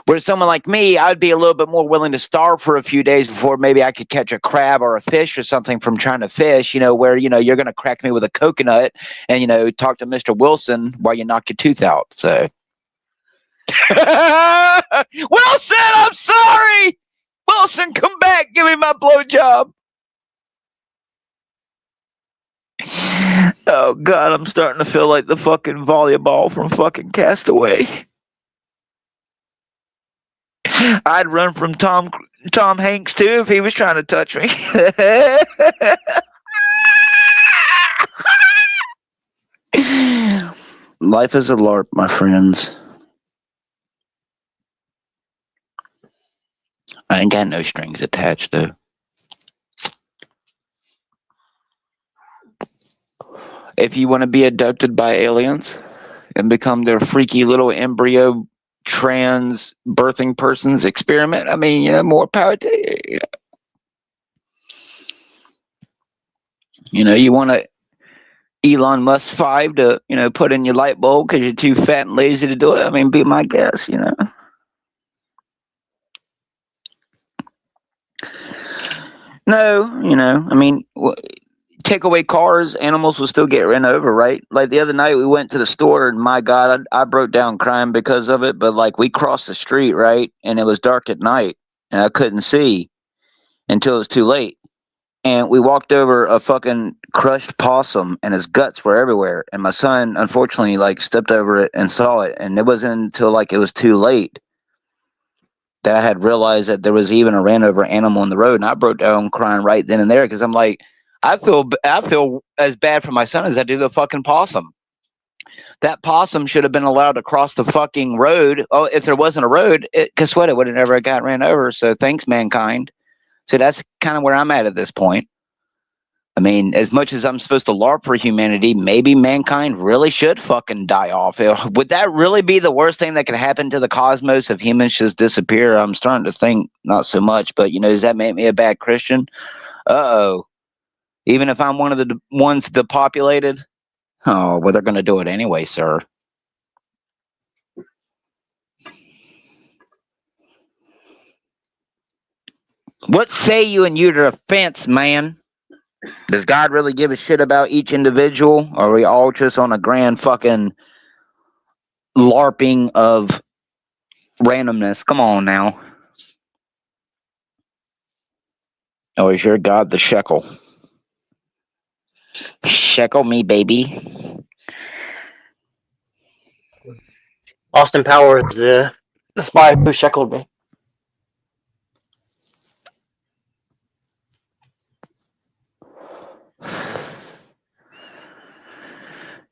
whereas someone like me, I'd be a little bit more willing to starve for a few days before maybe I could catch a crab or a fish or something from trying to fish, where, you're going to crack me with a coconut and, talk to Mr. Wilson while you knock your tooth out. So. Wilson, I'm sorry. Wilson, come back. Give me my blowjob. Oh, God, I'm starting to feel like the fucking volleyball from fucking Castaway. I'd run from Tom Hanks, too, if he was trying to touch me. Life is a LARP, my friends. I ain't got no strings attached, though. If you want to be abducted by aliens and become their freaky little embryo trans birthing person's experiment, I mean, more power to you. You want to Elon Musk 5 to, put in your light bulb because you're too fat and lazy to do it. I mean, be my guest, No, I mean, take away cars, animals will still get ran over, right? Like the other night we went to the store and my God, I broke down crying because of it. But like we crossed the street, right? And it was dark at night and I couldn't see until it was too late. And we walked over a fucking crushed possum and his guts were everywhere. And my son, unfortunately, like stepped over it and saw it. And it wasn't until like it was too late that I had realized that there was even a ran over animal on the road. And I broke down crying right then and there because I'm like, I feel as bad for my son as I do the fucking possum. That possum should have been allowed to cross the fucking road. Oh, if there wasn't a road, guess what? It would have never got ran over. So thanks, mankind. So that's kind of where I'm at this point. I mean, as much as I'm supposed to LARP for humanity, maybe mankind really should fucking die off. Would that really be the worst thing that could happen to the cosmos if humans just disappear? I'm starting to think not so much, but does that make me a bad Christian? Uh-oh. Even if I'm one of the ones depopulated? Oh, well, they're going to do it anyway, sir. What say you in your defense, man? Does God really give a shit about each individual? Or are we all just on a grand fucking LARPing of randomness? Come on now. Or is your God the shekel? Shekel me, baby. Austin Powers, the spy who sheckled me.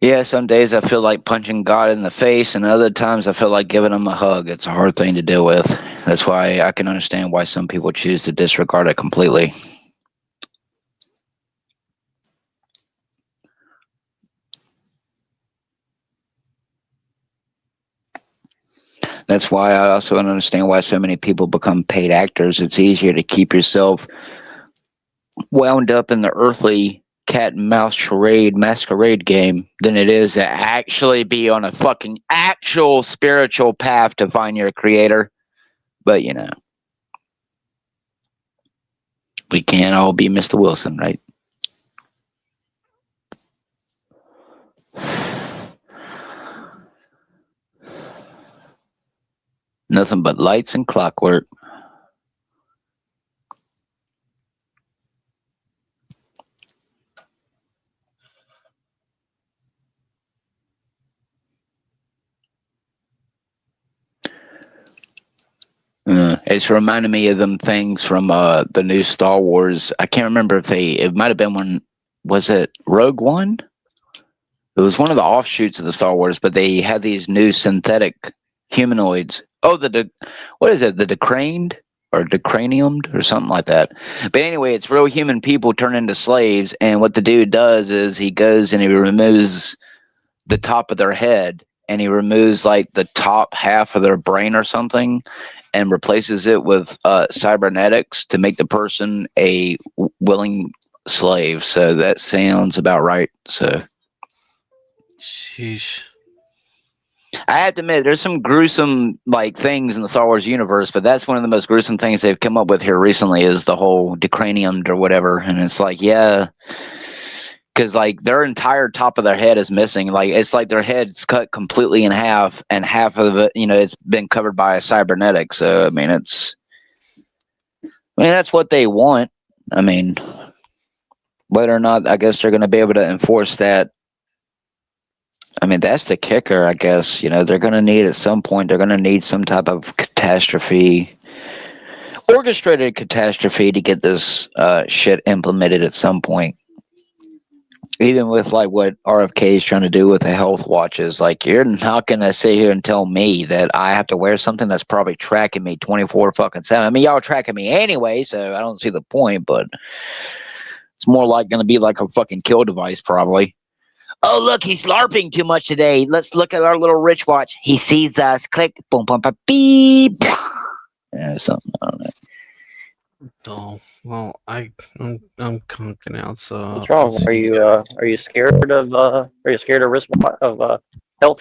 Yeah, some days I feel like punching God in the face, and other times I feel like giving him a hug. It's a hard thing to deal with. That's why I can understand why some people choose to disregard it completely. That's why I also don't understand why so many people become paid actors. It's easier to keep yourself wound up in the earthly cat and mouse charade masquerade game than it is to actually be on a fucking actual spiritual path to find your creator. But we can't all be Mr. Wilson, right? Nothing but lights and clockwork. It's reminding me of them things from the new Star Wars. I can't remember if it might have been one. Was it Rogue One? It was one of the offshoots of the Star Wars, but they had these new synthetic humanoids. Oh, what is it? The decraned or decraniumed or something like that. But anyway, it's real human people turned into slaves, and what the dude does is he goes and he removes the top of their head, and he removes like the top half of their brain or something, and replaces it with cybernetics to make the person a willing slave. So that sounds about right. So. Sheesh. I have to admit, there's some gruesome like things in the Star Wars universe, but that's one of the most gruesome things they've come up with here recently is the whole decraniumed or whatever. And it's like, yeah, because like their entire top of their head is missing. Like it's like their head's cut completely in half, and half of it, it's been covered by a cybernetic. So I mean, that's what they want. I mean, whether or not, I guess they're going to be able to enforce that. I mean, that's the kicker, I guess. They're going to need at some point, they're going to need some type of catastrophe, orchestrated catastrophe to get this shit implemented at some point. Even with like what RFK is trying to do with the health watches, like you're not going to sit here and tell me that I have to wear something that's probably tracking me 24/7. I mean, y'all are tracking me anyway, so I don't see the point, but it's more like going to be like a fucking kill device probably. Oh, look, he's LARPing too much today. Let's look at our little rich watch. He sees us. Click. Boom, boom, boom, beep. Something. I don't know. Oh, well, I'm conking out. So What's wrong? Are you scared of health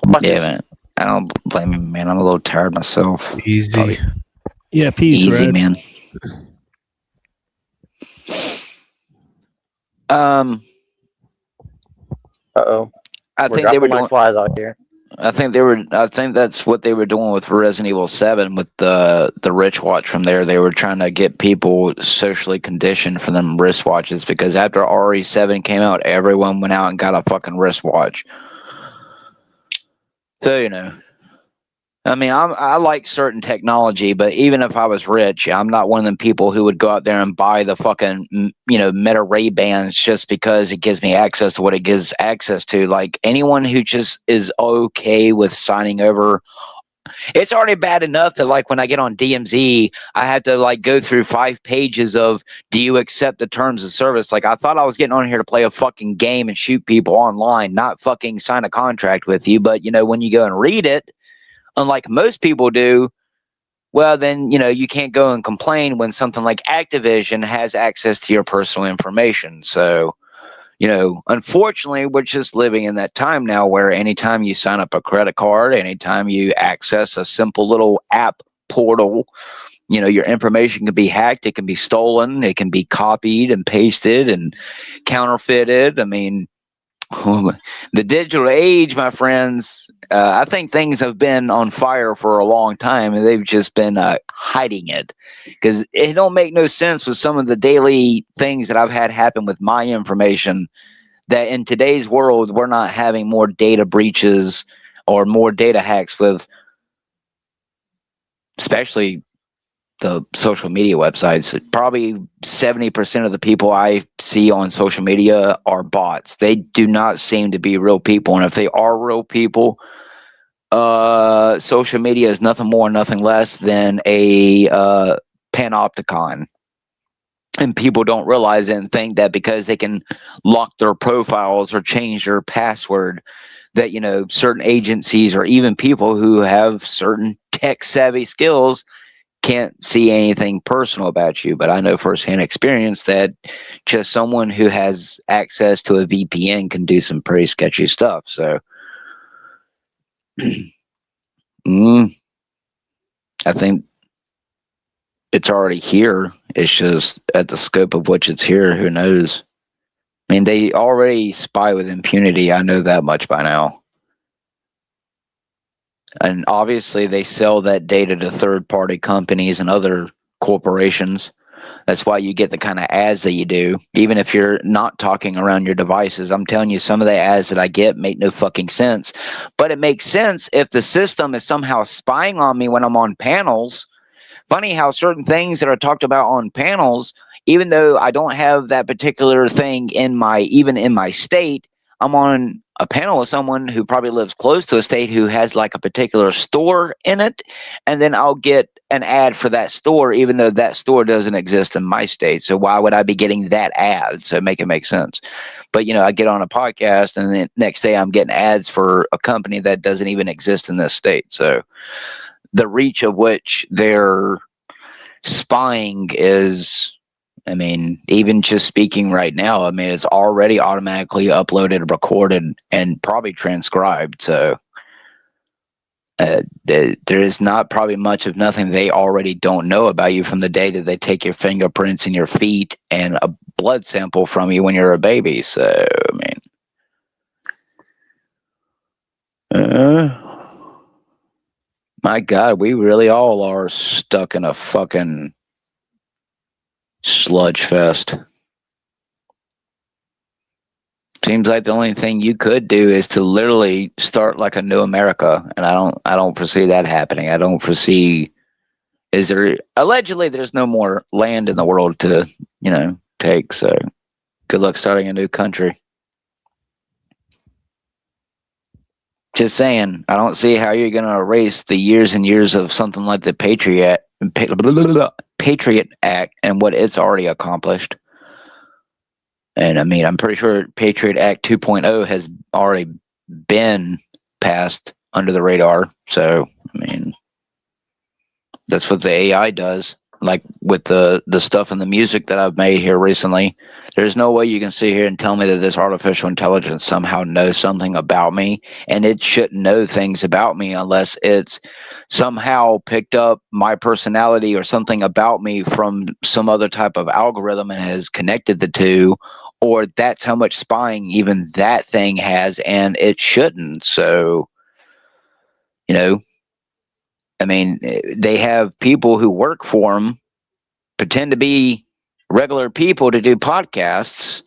watches? Yeah, man. I don't blame him, man. I'm a little tired myself. Easy. Probably. Yeah, peace, Easy, Red. man. Uh-oh. I We're think they were dropping doing like flies out here. I think that's what they were doing with Resident Evil 7 with the Rich Watch from there. They were trying to get people socially conditioned for them wristwatches because after RE7 came out, everyone went out and got a fucking wristwatch. So, I mean, I like certain technology, but even if I was rich, I'm not one of them people who would go out there and buy the fucking, Meta Ray-Bans just because it gives me access to what it gives access to. Like, anyone who just is okay with signing over, it's already bad enough that, like, when I get on DMZ, I have to, like, go through 5 pages of, do you accept the terms of service? Like, I thought I was getting on here to play a fucking game and shoot people online, not fucking sign a contract with you. But, when you go and read it, unlike most people do, well, then, you can't go and complain when something like Activision has access to your personal information. So, unfortunately, we're just living in that time now where anytime you sign up a credit card, anytime you access a simple little app portal, your information can be hacked, it can be stolen, it can be copied and pasted and counterfeited. I mean, the digital age, my friends, I think things have been on fire for a long time, and they've just been hiding it because it don't make no sense with some of the daily things that I've had happen with my information that in today's world, we're not having more data breaches or more data hacks with especially the social media websites. Probably 70% of the people I see on social media are bots. They do not seem to be real people. And if they are real people, social media is nothing more, nothing less than a panopticon. And people don't realize it and think that because they can lock their profiles or change their password, that, certain agencies or even people who have certain tech savvy skills can't see anything personal about you. But I know firsthand experience that just someone who has access to a VPN can do some pretty sketchy stuff. So I think it's already here. It's just at the scope of which it's here, who knows? I mean, they already spy with impunity. I know that much by now. And obviously they sell that data to third-party companies and other corporations. That's why you get the kind of ads that you do. Even if you're not talking around your devices, I'm telling you, some of the ads that I get make no fucking sense. But it makes sense if the system is somehow spying on me when I'm on panels. Funny how certain things that are talked about on panels, even though I don't have that particular thing even in my state, I'm on a panel with someone who probably lives close to a state who has like a particular store in it, and then I'll get an ad for that store, even though that store doesn't exist in my state. So why would I be getting that ad? So make it make sense. But I get on a podcast, and then next day I'm getting ads for a company that doesn't even exist in this state. So the reach of which they're spying is, I mean, even just speaking right now, I mean, it's already automatically uploaded, recorded, and probably transcribed. So there is not probably much of nothing they already don't know about you from the day that they take your fingerprints and your feet and a blood sample from you when you're a baby. So, I mean, my God, we really all are stuck in a fucking sludge fest. Seems like the only thing you could do is to literally start like a new America, and I don't foresee that happening. I don't foresee. Allegedly there's no more land in the world to take. So good luck starting a new country. Just saying, I don't see how you're gonna erase the years and years of something like the Patriot Act and what it's already accomplished. And I mean, I'm pretty sure Patriot Act 2.0 has already been passed under the radar. So, I mean, that's what the AI does. Like with the stuff and the music that I've made here recently, there's no way you can sit here and tell me that this artificial intelligence somehow knows something about me, and it shouldn't know things about me unless it's somehow picked up my personality or something about me from some other type of algorithm and has connected the two, or that's how much spying even that thing has, and it shouldn't. So, I mean, they have people who work for them pretend to be regular people to do podcasts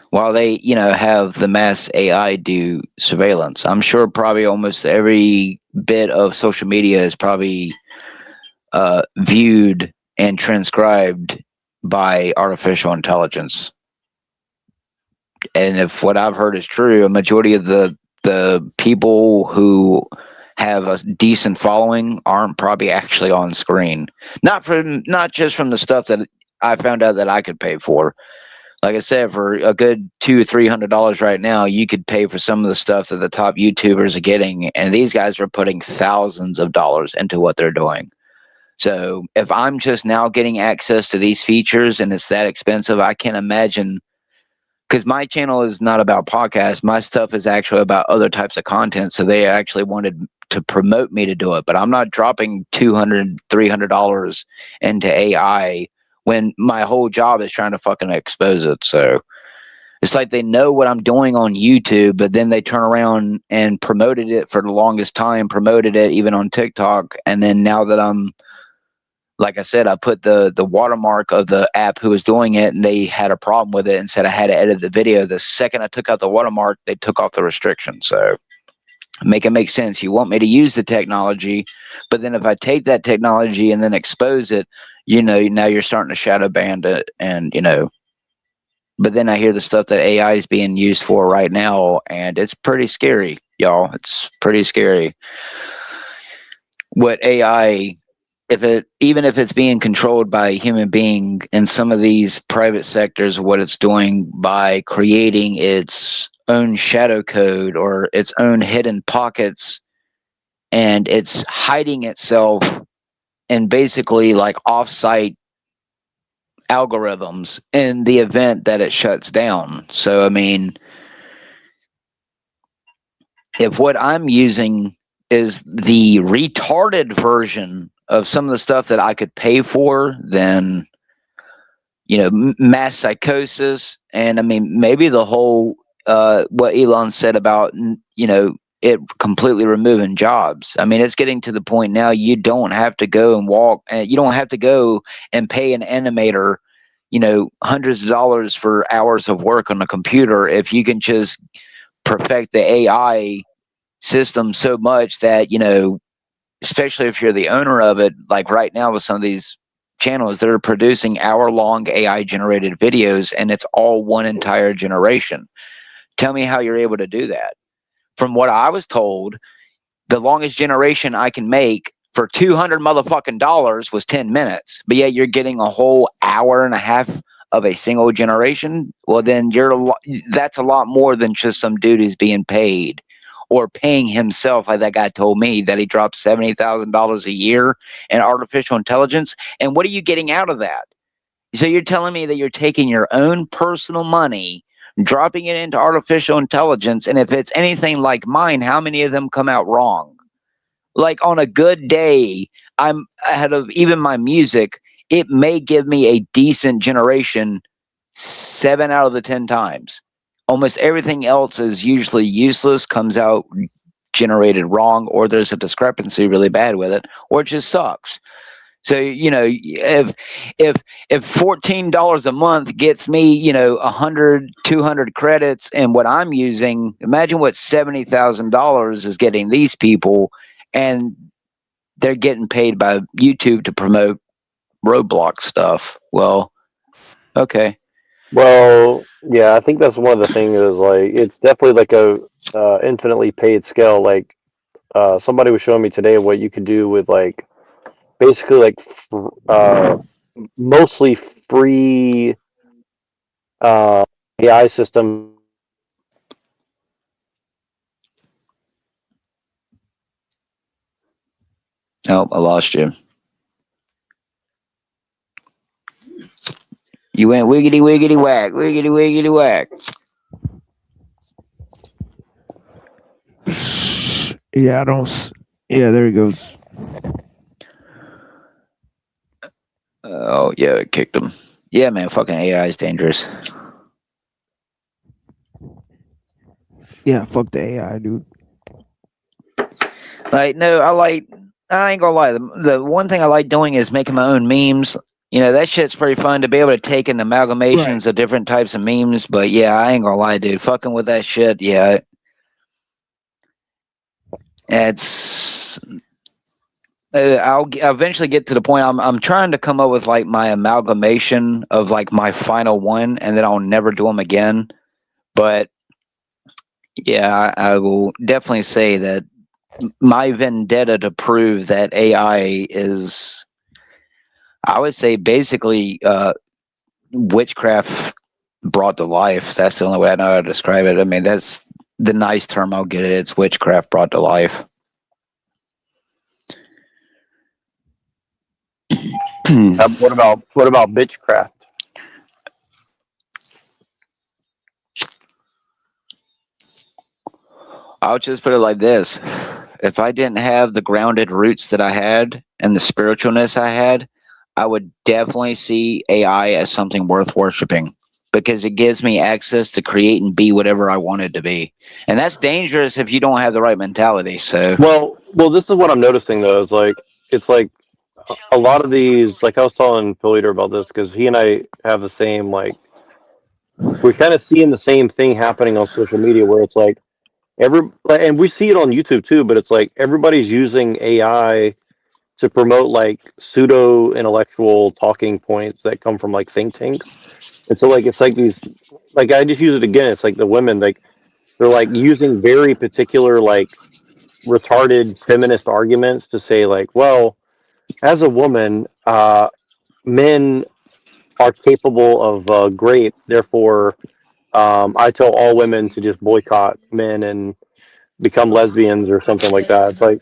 while they, have the mass AI do surveillance. I'm sure probably almost every bit of social media is probably viewed and transcribed by artificial intelligence. And if what I've heard is true, a majority of the people who have a decent following aren't probably actually on screen. Not just from the stuff that I found out that I could pay for. Like I said, for a good $200-300 right now, you could pay for some of the stuff that the top YouTubers are getting, and these guys are putting thousands of dollars into what they're doing. So if I'm just now getting access to these features and it's that expensive, I can't imagine. Because my channel is not about podcasts. My stuff is actually about other types of content. So they actually wanted to promote me to do it. But I'm not dropping $200-300 into AI when my whole job is trying to fucking expose it. So it's like they know what I'm doing on YouTube, but then they turn around and promoted it for the longest time, promoted it even on TikTok. And then now that I'm, like I said, I put the watermark of the app who was doing it, and they had a problem with it and said I had to edit the video. The second I took out the watermark, they took off the restriction. So make it make sense. You want me to use the technology, but then if I take that technology and then expose it, now you're starting to shadow ban it, and But then I hear the stuff that AI is being used for right now, and it's pretty scary, y'all. It's pretty scary. What AI, even if it's being controlled by a human being in some of these private sectors, what it's doing by creating its own shadow code or its own hidden pockets, and it's hiding itself in basically like offsite algorithms in the event that it shuts down. So I mean, if what I'm using is the retarded version of some of the stuff that I could pay for, then mass psychosis, and I mean maybe the whole what Elon said about it completely removing jobs. I mean, it's getting to the point now you don't have to go and walk, and you don't have to go and pay an animator hundreds of dollars for hours of work on a computer if you can just perfect the AI system so much that especially if you're the owner of it, like right now with some of these channels that are producing hour-long AI generated videos, and it's all one entire generation. Tell me how you're able to do that. From what I was told, the longest generation I can make for $200 motherfucking dollars was 10 minutes. But yet you're getting a whole hour and a half of a single generation. Well, then that's a lot more than just some dude who's being paid or paying himself. Like that guy told me that he dropped $70,000 a year in artificial intelligence. And what are you getting out of that? So you're telling me that you're taking your own personal money, dropping it into artificial intelligence, and if it's anything like mine, how many of them come out wrong? Like on a good day, I'm ahead of even my music. It may give me a decent generation 7 out of the 10 times. Almost everything else is usually useless, comes out generated wrong, or there's a discrepancy really bad with it, or it just sucks. So, if $14 a month gets me, 100, 200 credits and what I'm using, imagine what $70,000 is getting these people, and they're getting paid by YouTube to promote Roblox stuff. Well, okay. Well, yeah, I think that's one of the things is like it's definitely like a infinitely paid scale. Like somebody was showing me today what you could do with like basically like mostly free AI system. Oh, I lost you. You went wiggity wiggity whack, wiggity wiggity whack. Yeah, I don't. Yeah, there he goes. Oh yeah, it kicked him. Yeah, man, fucking AI is dangerous. Yeah, fuck the AI, dude. Like, no, I ain't gonna lie. The one thing I like doing is making my own memes. That shit's pretty fun to be able to take in amalgamations of different types of memes. But yeah, I ain't gonna lie, dude. Fucking with that shit, yeah. It's. I'll eventually get to the point. I'm trying to come up with like my amalgamation of like my final one, and then I'll never do them again. But yeah, I will definitely say that my vendetta to prove that AI is, I would say, basically witchcraft brought to life. That's the only way I know how to describe it. I mean, that's the nice term I'll get it. It's witchcraft brought to life. What about bitchcraft? I'll just put it like this. If I didn't have the grounded roots that I had and the spiritualness I had, I would definitely see AI as something worth worshiping because it gives me access to create and be whatever I wanted to be. And that's dangerous if you don't have the right mentality. So, Well, this is what I'm noticing though. Is like it's like a lot of these. Like I was telling Phil Eater about this because he and I have the same like we're kind of seeing the same thing happening on social media where it's like and we see it on YouTube too, but it's like everybody's using AI to promote like pseudo intellectual talking points that come from like think tanks. And so like it's like these like I just use it again, it's like the women like they're like using very particular like retarded feminist arguments to say like, well, as a woman, men are capable of great, therefore I tell all women to just boycott men and become lesbians or something like that. It's like,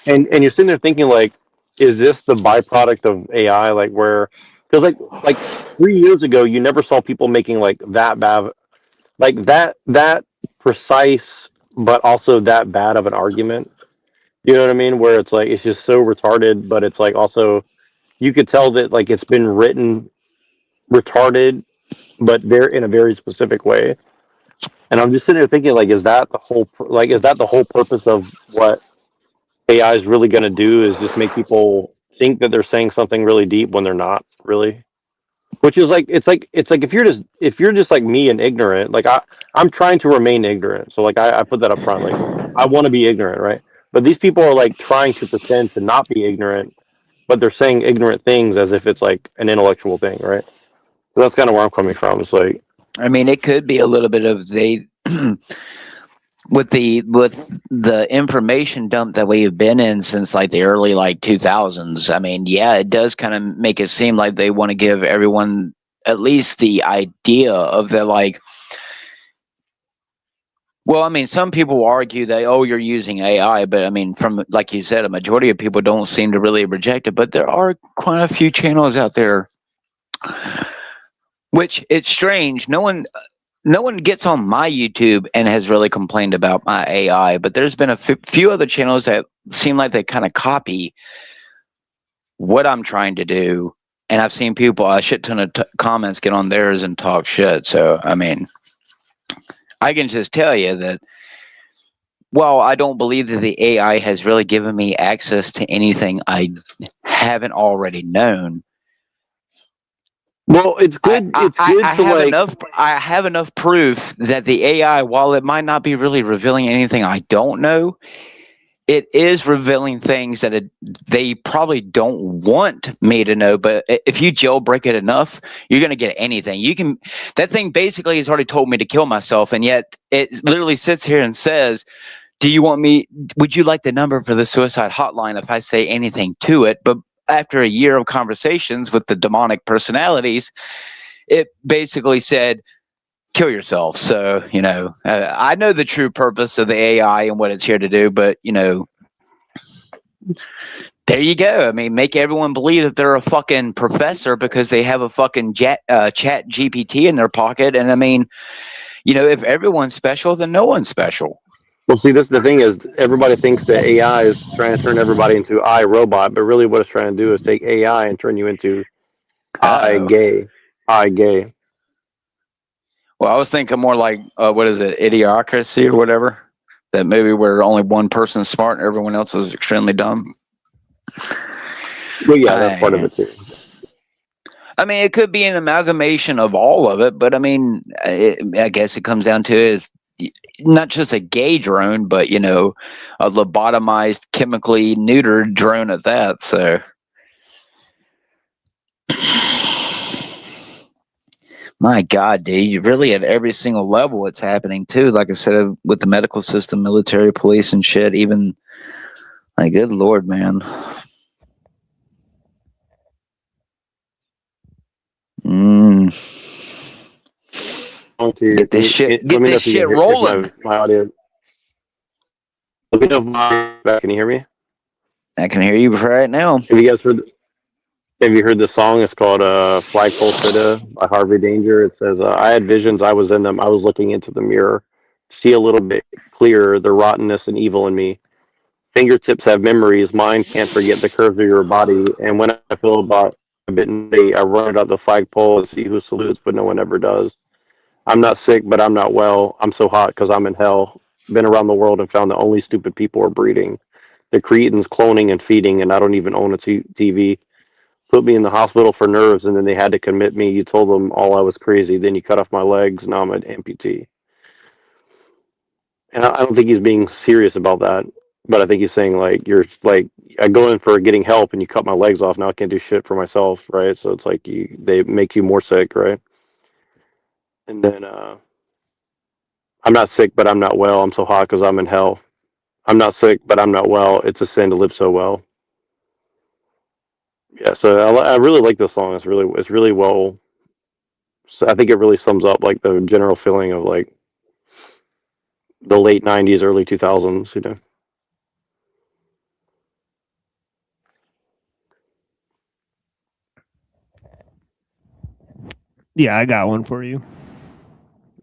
and you're sitting there thinking like, is this the byproduct of AI? Like where, because like 3 years ago, you never saw people making like that bad, like that precise, but also that bad of an argument. You know what I mean? Where it's like it's just so retarded, but it's like also you could tell that like it's been written retarded, but very in a very specific way. And I'm just sitting there thinking, like, is that the whole purpose of what AI is really going to do? Is just make people think that they're saying something really deep when they're not really. Which is like it's like if you're just like me and ignorant, like I'm trying to remain ignorant. So like I put that up front, like I want to be ignorant, right? But these people are like trying to pretend to not be ignorant, but they're saying ignorant things as if it's like an intellectual thing, right? So that's kind of where I'm coming from. It's like I mean, it could be a little bit of they with the information dump that we've been in since like the early like 2000s. I mean, yeah, it does kind of make it seem like they want to give everyone at least the idea of the like. Well, I mean, some people argue that, oh, you're using AI, but I mean, from like you said, a majority of people don't seem to really reject it. But there are quite a few channels out there, which it's strange. No one gets on my YouTube and has really complained about my AI, but there's been a few other channels that seem like they kind of copy what I'm trying to do. And I've seen people, a shit ton of comments get on theirs and talk shit. So, I mean, I can just tell you that, well, I don't believe that the AI has really given me access to anything I haven't already known. Well, it's good. It's good I to have like. enough. I have enough proof that the AI, while it might not be really revealing anything I don't know, it is revealing things that they probably don't want me to know. But if you jailbreak it enough, you're going to get anything. You can. That thing basically has already told me to kill myself, and yet it literally sits here and says, "Do you want me? Would you like the number for the suicide hotline if I say anything to it?" But after a year of conversations with the demonic personalities, it basically said, kill yourself. So, I know the true purpose of the AI and what it's here to do, but, there you go. I mean, make everyone believe that they're a fucking professor because they have a fucking chat GPT in their pocket. And I mean, if everyone's special, then no one's special. Well, see, this the thing is, everybody thinks that AI is trying to turn everybody into I robot, but really, what it's trying to do is take AI and turn you into I gay. Well, I was thinking more like, what is it, Idiocracy or whatever? That movie where only one person's smart and everyone else is extremely dumb. Well, yeah, that's part of it too. I mean, it could be an amalgamation of all of it, but I mean, I guess it comes down to is not just a gay drone, but a lobotomized, chemically neutered drone at that. So, my God, dude, you really at every single level it's happening too. Like I said, with the medical system, military, police, and shit. Even like, good Lord, man. Get this shit. Get this shit rolling. My audio. Let me know if my can you hear me? I can hear you right now. Have you guys heard? Have you heard the song? It's called "Flagpole Sitta" by Harvey Danger. It says, "I had visions. I was in them. I was looking into the mirror, see a little bit clearer the rottenness and evil in me. Fingertips have memories. Mine can't forget the curves of your body. And when I feel about a bit naughty, I run it up the flagpole and see who salutes, but no one ever does. I'm not sick, but I'm not well. I'm so hot because I'm in hell. Been around the world and found that only stupid people are breeding. The Cretans cloning and feeding, and I don't even own a TV. Put me in the hospital for nerves, and then they had to commit me. You told them all I was crazy. Then you cut off my legs. Now I'm an amputee." And I don't think he's being serious about that, but I think he's saying like you're like I go in for getting help, and you cut my legs off. Now I can't do shit for myself, right? So it's like they make you more sick, right? And then I'm not sick, but I'm not well. I'm so hot because I'm in hell. I'm not sick, but I'm not well. It's a sin to live so well. Yeah, so I really like this song. It's really well. So I think it really sums up like the general feeling of like the late '90s, early 2000s. Yeah, I got one for you.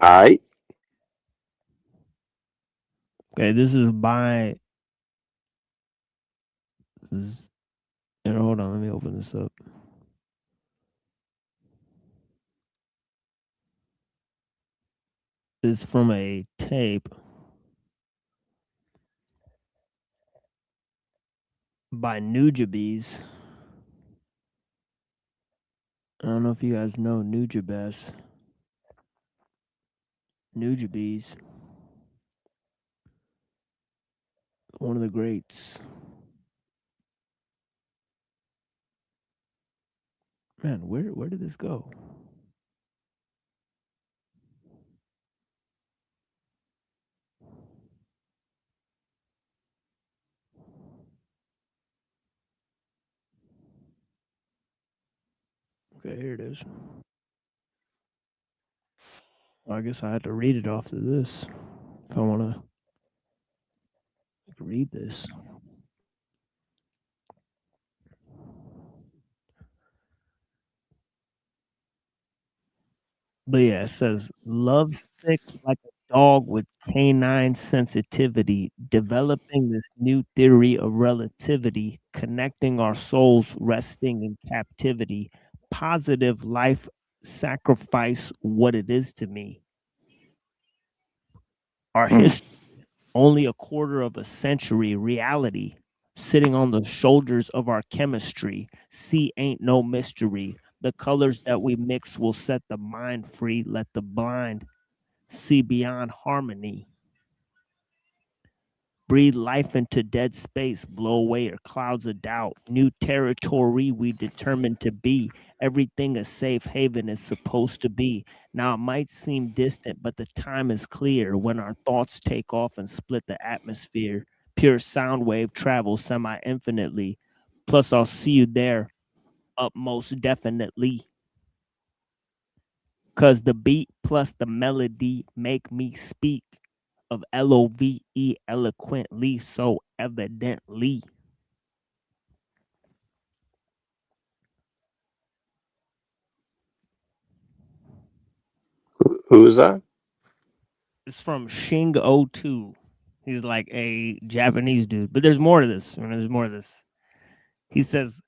All right. Okay, this is by. Here, hold on, let me open this up. It's from a tape by Nujabes. I don't know if you guys know Nujabes. Nujabes. One of the greats. Man, where did this go? Okay, here it is. Well, I guess I had to read it off of this if I want to read this. But yeah, it says love sick like a dog with canine sensitivity, developing this new theory of relativity, connecting our souls resting in captivity, positive life sacrifice what it is to me. Our history, only a quarter of a century, reality, sitting on the shoulders of our chemistry. See, ain't no mystery. The colors that we mix will set the mind free. Let the blind see beyond harmony. Breathe life into dead space, blow away our clouds of doubt. New territory we determined to be. Everything a safe haven is supposed to be. Now it might seem distant, but the time is clear when our thoughts take off and split the atmosphere. Pure sound wave travels semi-infinitely. Plus I'll see you there, up most definitely. Cause the beat plus the melody make me speak of LOVE eloquently, so evidently. Who is that? It's from Shing02. He's like a Japanese dude, but there's more to this. There's more to this. He says,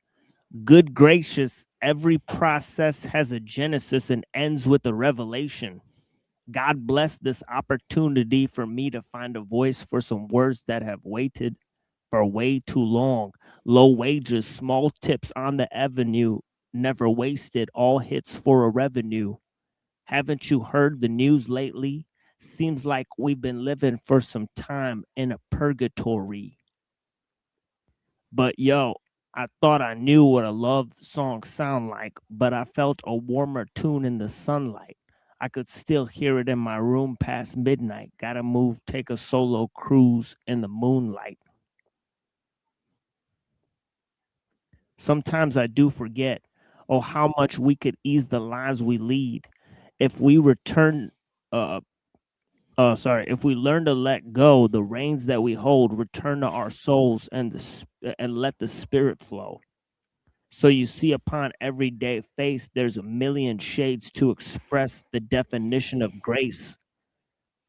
good gracious, every process has a genesis and ends with a revelation. God bless this opportunity for me to find a voice for some words that have waited for way too long. Low wages, small tips on the avenue, never wasted, all hits for a revenue. Haven't you heard the news lately? Seems like we've been living for some time in a purgatory. But yo, I thought I knew what a love song sound like, but I felt a warmer tune in the sunlight. I could still hear it in my room past midnight. Gotta move, take a solo cruise in the moonlight. Sometimes I do forget, oh, how much we could ease the lives we lead if we return. If we learn to let go, the reins that we hold return to our souls and let the spirit flow. So you see, upon everyday face, there's a million shades to express the definition of grace.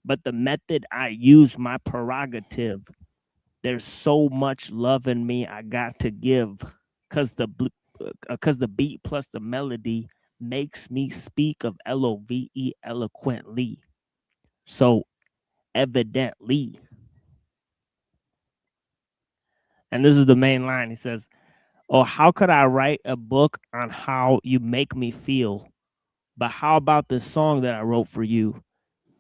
But the method I use, my prerogative. There's so much love in me I got to give, cause the beat plus the melody makes me speak of LOVE eloquently. So evidently. And this is the main line. He says, oh, how could I write a book on how you make me feel? But how about this song that I wrote for you?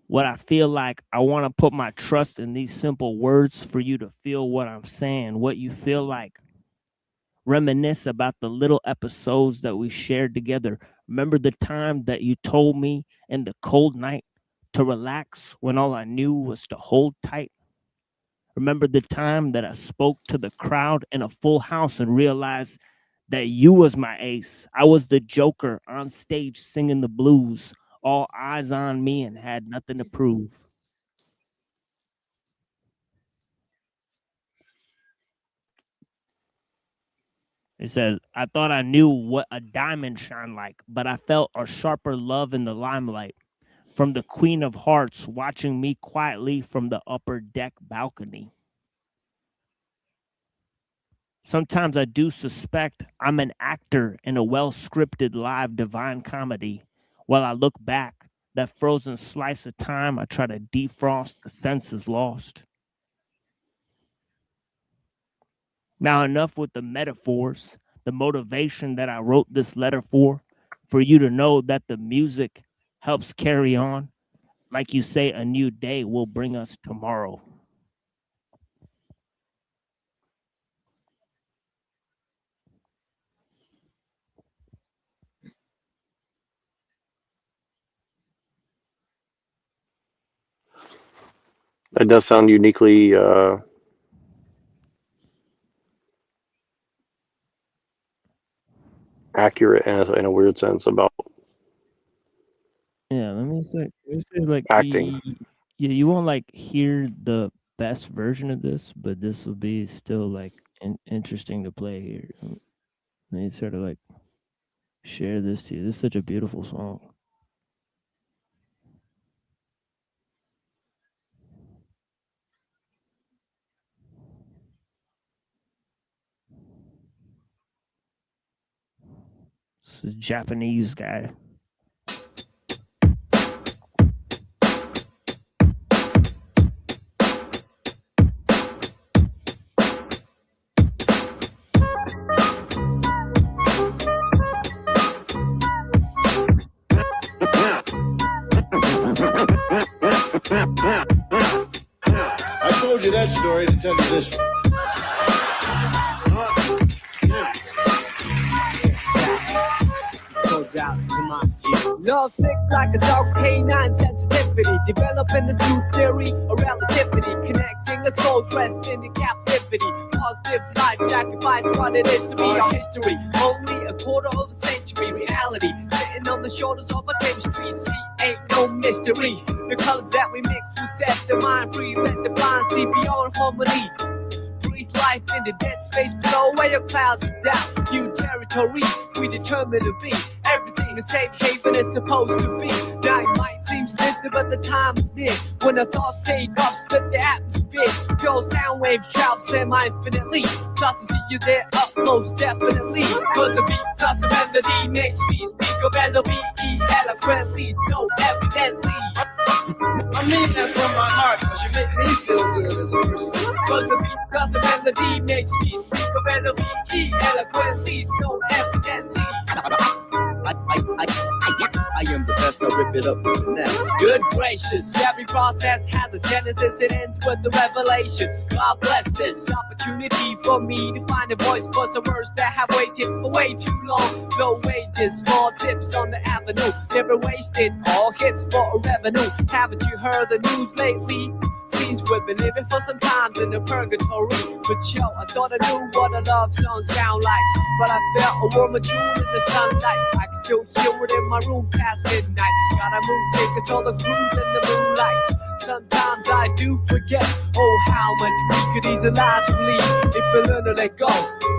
What I feel like, I want to put my trust in these simple words for you to feel what I'm saying, what you feel like. Reminisce about the little episodes that we shared together. Remember the time that you told me in the cold night to relax when all I knew was to hold tight? Remember the time that I spoke to the crowd in a full house and realized that you was my ace. I was the joker on stage singing the blues, all eyes on me and had nothing to prove. It says, I thought I knew what a diamond shone like, but I felt a sharper love in the limelight from the Queen of Hearts watching me quietly from the upper deck balcony. Sometimes I do suspect I'm an actor in a well-scripted live divine comedy. While I look back, that frozen slice of time, I try to defrost the senses lost. Now enough with the metaphors, the motivation that I wrote this letter for you to know that the music helps carry on. Like you say, a new day will bring us tomorrow. That does sound uniquely accurate in a weird sense about Yeah, let me say like acting. yeah, you won't like hear the best version of this, but this will be still like interesting to play here. Let me sort of like share this to you. This is such a beautiful song. This is a Japanese guy. I told you that story to tell you this one. Love sick like a dog, canine sensitivity. Developing a new theory of relativity. Connecting the soul's rest in the captivity. Positive life sacrifice what it is to be our history. Only a quarter of a century reality. Sitting on the shoulders of a chemistry. See, ain't no mystery. The colors that we mix will set the mind free. Let the blind see beyond harmony. Breathe life in the dead space below where your clouds are down. New territory we determined to be. Everything a safe haven is supposed to be. Now it might seem distant, but the time is near. When the thoughts take off, split the atmosphere. Pure sound waves travel semi-infinitely. Plus I see you there up most definitely. Cause a beat plus a melody makes me speak of L-O-V-E eloquently, so evidently. I mean that from my heart, cause you make me feel good as a person. Cause a beat plus a melody makes me speak of L-O-V-E eloquently, so evidently. I am the best, I'll rip it up from now. Good gracious, every process has a genesis, it ends with the revelation. God bless this opportunity for me to find a voice for some words that have waited for way too long. No wages, small tips on the avenue, never wasted, all hits for a revenue. Haven't you heard the news lately? Seems we've been living for some time in the purgatory. But yo, I thought I knew what a love song sound like, but I felt a warmer tune in the sunlight. I can still hear it in my room past midnight. Gotta move quick, it's all the groove in the moonlight. Sometimes I do forget, oh how much we could easily lie to leave. If we learn to let go,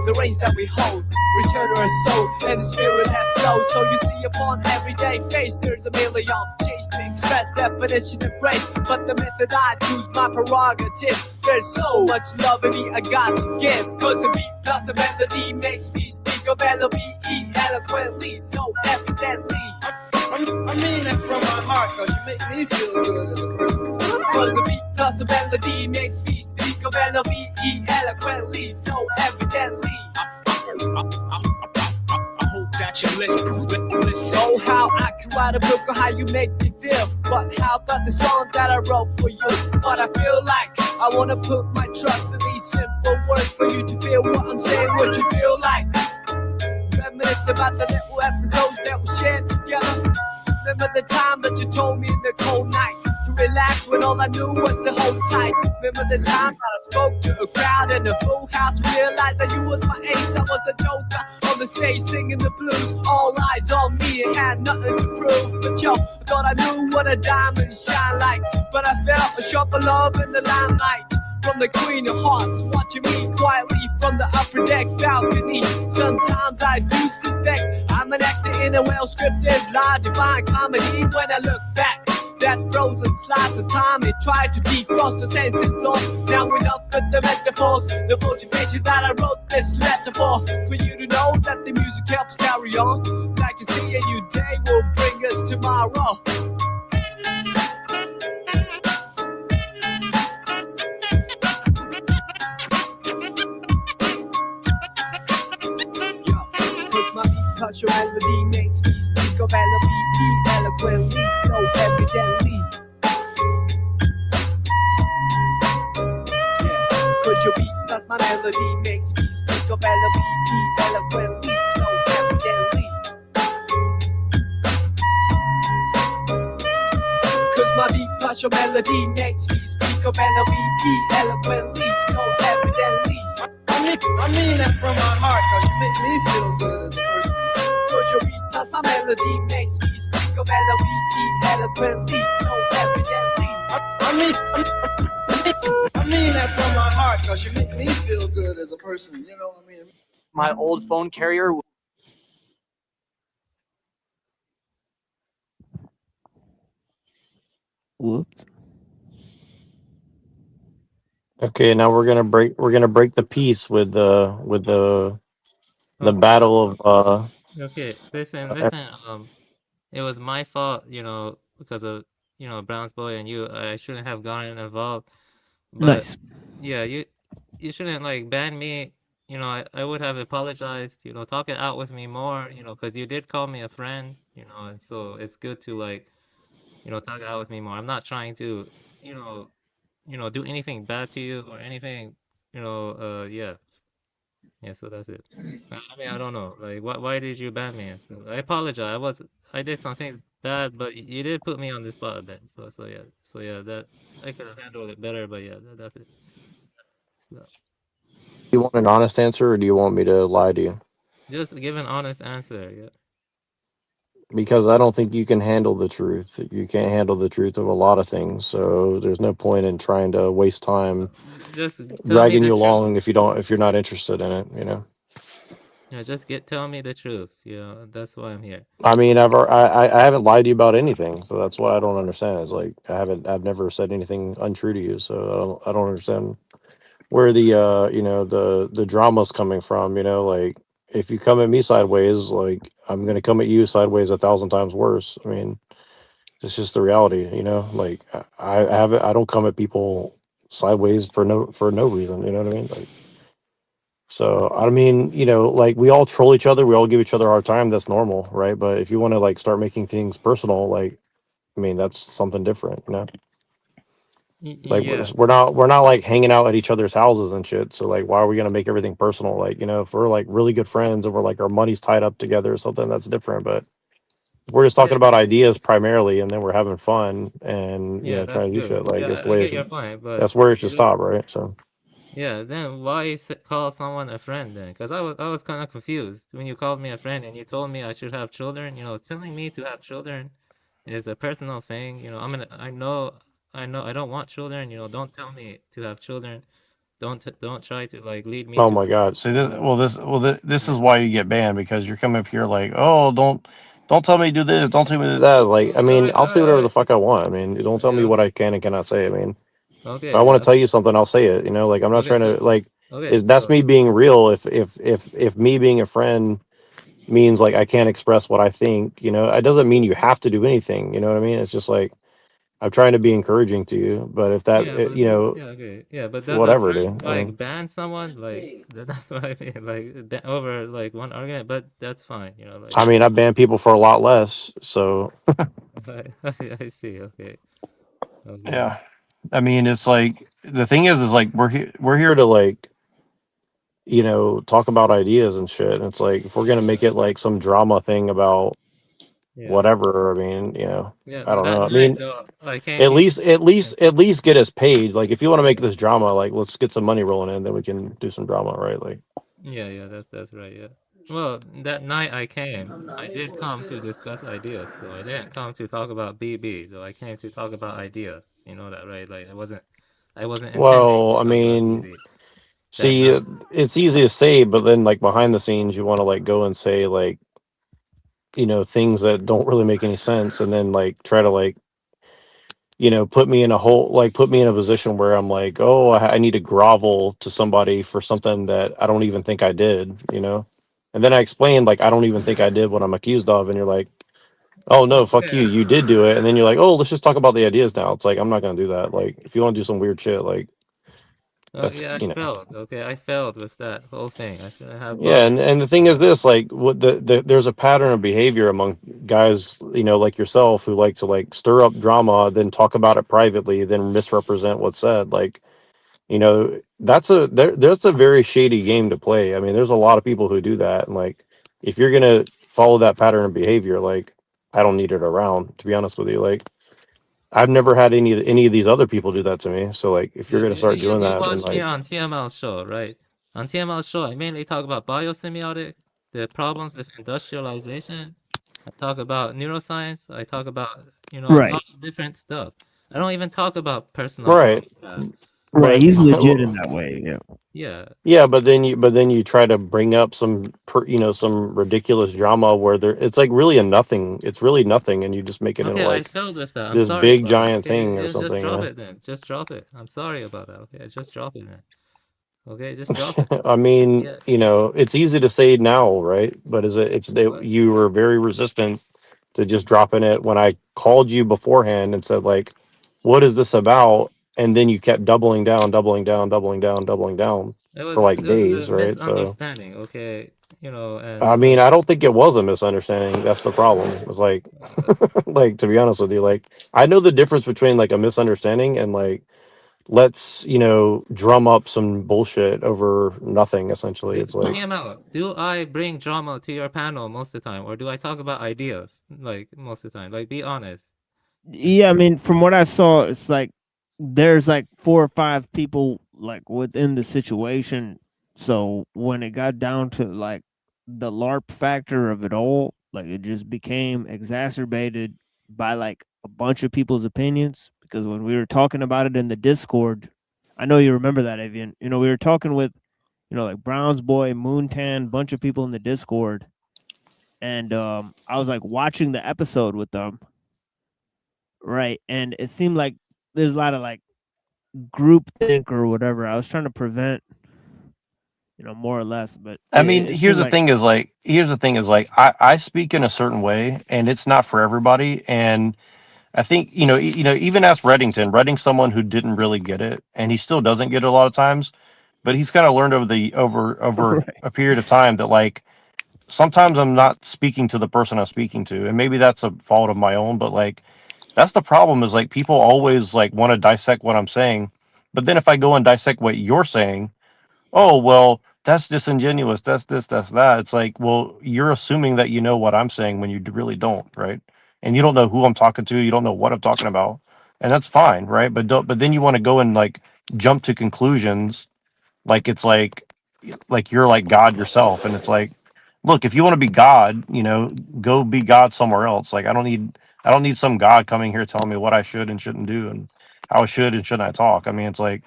the reins that we hold return to our soul and the spirit that flows. So you see upon everyday face there's a million change to express definition of grace. But the method I choose my prerogative. There's so much love in me I got to give. Cause a beat plus a melody makes me speak of L-O-V-E eloquently, so evidently. I mean that from my heart, cause you make me feel good as a person. Cause a beat plus a melody makes me speak of L-O-V-E eloquently, so evidently. I hope that you listen. Oh, how I can write a book on how you make me feel. But how about the song that I wrote for you? But I feel like I wanna put my trust in these simple words for you to feel what I'm saying, what you feel like. Reminisce about the little episodes that we shared together. Remember the time that you told me in the cold night to relax when all I knew was to hold tight. Remember the time that I spoke to a crowd in a blue house, realized that you was my ace, I was the joker on the stage singing the blues. All eyes on me and had nothing to prove. But yo, I thought I knew what a diamond shine like, but I felt a sharper love in the limelight. From the Queen of Hearts, watching me quietly from the upper deck balcony. Sometimes I do suspect I'm an actor in a well-scripted, live divine comedy. When I look back, that frozen slice of time, it tried to defrost the senses lost. Now enough with the metaphors, the motivation that I wrote this letter for you to know that the music helps carry on. Like you see, a new day will bring us tomorrow. Cause your melody makes me speak of L-O-V-E eloquently, so evidently. Yeah, cause your beat plus my melody makes me speak of L-O-V-E eloquently, so evidently. Cause my beat plus your melody makes me speak of L-O-V-E eloquently, so evidently. I mean that from my heart, cause you make me feel good as a person. Cause your beat plus my melody makes me speak of L-O-V-E eloquently, so evidently. I mean that from my heart, cause you make me feel good as a person, you know what I mean? My old phone carrier. Whoops. Okay, now we're gonna break the peace with the battle of Okay, listen, uh, listen. It was my fault, because of Brown's boy and you. I shouldn't have gotten involved. But Nice. yeah, you shouldn't like ban me. I would have apologized. Talk it out with me more. Because you did call me a friend. And so it's good to like talk it out with me more. I'm not trying to you know do anything bad to you or anything. Yeah. Yeah, so that's it. I mean, I don't know. Like, why did you ban me? So I apologize. I did something bad, but you did put me on the spot a bit. So yeah, that I could have handled it better, but yeah, that's it. So, you want an honest answer or do you want me to lie to you? just give an honest answer. Yeah. Because I don't think you can handle the truth. You can't handle the truth of a lot of things. So there's no point in trying to waste time Just tell me dragging the you truth. along if you're not interested in it, you know. Yeah, just tell me the truth. That's why I'm here. I mean, I haven't lied to you about anything, so that's why I don't understand. It's like I've never said anything untrue to you, so I don't understand where the the drama's coming from. Like if you come at me sideways, like I'm gonna come at you sideways 1,000 times worse. I mean, it's just the reality. Like I don't come at people sideways for no reason. You know what I mean? Like. So I mean, like we all troll each other, we all give each other a hard time. That's normal, right? But if you want to like start making things personal, like I mean, that's something different, you know. Like Yeah. we're not like hanging out at each other's houses and shit. So like, why are we gonna make everything personal? Like, if we're like really good friends and we're like our money's tied up together or something, that's different. But we're just talking Yeah. about ideas primarily, and then we're having fun and Yeah, that's trying to do true. shit. Like Yeah, that's the I way it get your should. point, but That's where it should just stop, right? So. yeah, then why call someone a friend then? Because I was kind of confused when you called me a friend and you told me I should have children. Telling me to have children is a personal thing. I know I don't want children. Don't tell me to have children. Don't try to like lead me Oh to my God! believe. See this? This is Yeah. why you get banned because you're coming up here like, oh, don't tell me to do this, don't tell me to do that. Like, I All mean, right, I'll all say right, all whatever the right. fuck I want. I mean, don't tell me Yeah, what okay. I can and cannot say. I mean, if I Okay, want to yeah. tell you something, I'll say it. Like I'm not Okay, trying so to like. okay, Is that's so me being real? If me being a friend means like I can't express what I think, it doesn't mean you have to do anything. You know what I mean? It's just like I'm trying to be encouraging to you. But if that, yeah, but yeah, okay, yeah, but does a whatever, friend dude. I mean, like ban someone like that's what I mean, like over like one argument? But that's fine, like. I ban people for a lot less. So. I see. Okay. Okay. Yeah. I mean, it's like the thing is like we're here to like, talk about ideas and shit. And it's like if we're gonna make it like some drama thing about Yeah. whatever, I mean, Yeah, I don't that know. I night mean, though, I came at here. least at least at least get us paid. Like if you want to make this drama, like let's get some money rolling in, then we can do some drama, right? Like Yeah, that's right. Yeah. Well, that night I came, I did come to discuss ideas, though. I didn't come to talk about BB, though. I came to talk about ideas. You know that, right? Like I wasn't intending well, to I talk about mean, BB that see, night. it's easy to say, but then like behind the scenes you want to like go and say like, things that don't really make any sense and then like try to like put me in a position where I'm like, oh, I need to grovel to somebody for something that I don't even think I did. And then I explained like I don't even think I did what I'm accused of, and you're like, oh no, fuck you, Yeah. you did do it, and then you're like, oh, let's just talk about the ideas now. It's like I'm not gonna do that. Like if you want to do some weird shit, like that's Yeah, I failed. Okay, I failed with that whole thing. I shouldn't have yeah, brought and the thing is anyone. this, like what there's a pattern of behavior among guys, like yourself who like to like stir up drama, then talk about it privately, then misrepresent what's said. Like that's a very shady game to play. I mean, there's a lot of people who do that, and like if you're gonna follow that pattern of behavior, like I don't need it around, to be honest with you. Like I've never had any of these other people do that to me. So like if you're Yeah, gonna start doing you that, then watched me like on TML's show, right? On TML show, I mainly talk about biosemiotic, the problems with industrialization. I talk about neuroscience. I talk about, a Right. lot of different stuff. I don't even talk about personal Right. stuff. Right. But He's legit in that way. Yeah. Yeah. yeah, but then you try to bring up some ridiculous drama where it's like really a nothing. It's really nothing, and you just make it into Okay, I like failed with that. I'm this sorry big about that. giant Okay, thing or just something. drop it then. Just drop it. I'm sorry about that. Okay, just drop it then. Okay, just drop it. I mean, Yeah. it's easy to say now, right? But What? you were very resistant to just dropping it when I called you beforehand and said like, "What is this about?" And then you kept doubling down, doubling down, doubling down, doubling down for like It was a days, right? So, misunderstanding. Okay, I and mean, I don't think it was a misunderstanding. That's the problem. It's like, like to be honest with you, like I know the difference between like a misunderstanding and like let's drum up some bullshit over nothing. Essentially, it's like TML, do I bring drama to your panel most of the time, or do I talk about ideas like most of the time? Like, be honest. Yeah, I mean, from what I saw, it's like there's like 4 or 5 people like within the situation. So when it got down to like the LARP factor of it all, like it just became exacerbated by like a bunch of people's opinions. Because when we were talking about it in the Discord, I know you remember that, Avian. We were talking with, like Brown's Boy, Moontan, bunch of people in the Discord, and I was like watching the episode with them. Right, and it seemed like there's a lot of, like, group think or whatever. I was trying to prevent, more or less, but I mean, it seemed like here's the thing is like I speak in a certain way and it's not for everybody. And I think, even ask Redding's someone who didn't really get it and he still doesn't get it a lot of times, but he's kind of learned over Right. a period of time that like sometimes I'm not speaking to the person I'm speaking to. And maybe that's a fault of my own, but like that's the problem is like people always like want to dissect what I'm saying. But then if I go and dissect what you're saying, oh well, that's disingenuous, that's this, that's that. It's like, well, you're assuming that you know what I'm saying when you really don't, right? And you don't know who I'm talking to, you don't know what I'm talking about, and that's fine, right? But then you want to go and like jump to conclusions like it's like you're like God yourself. And it's like, look, if you want to be God, go be God somewhere else. Like I don't need some God coming here telling me what I should and shouldn't do and how I should and shouldn't I talk. I mean, it's like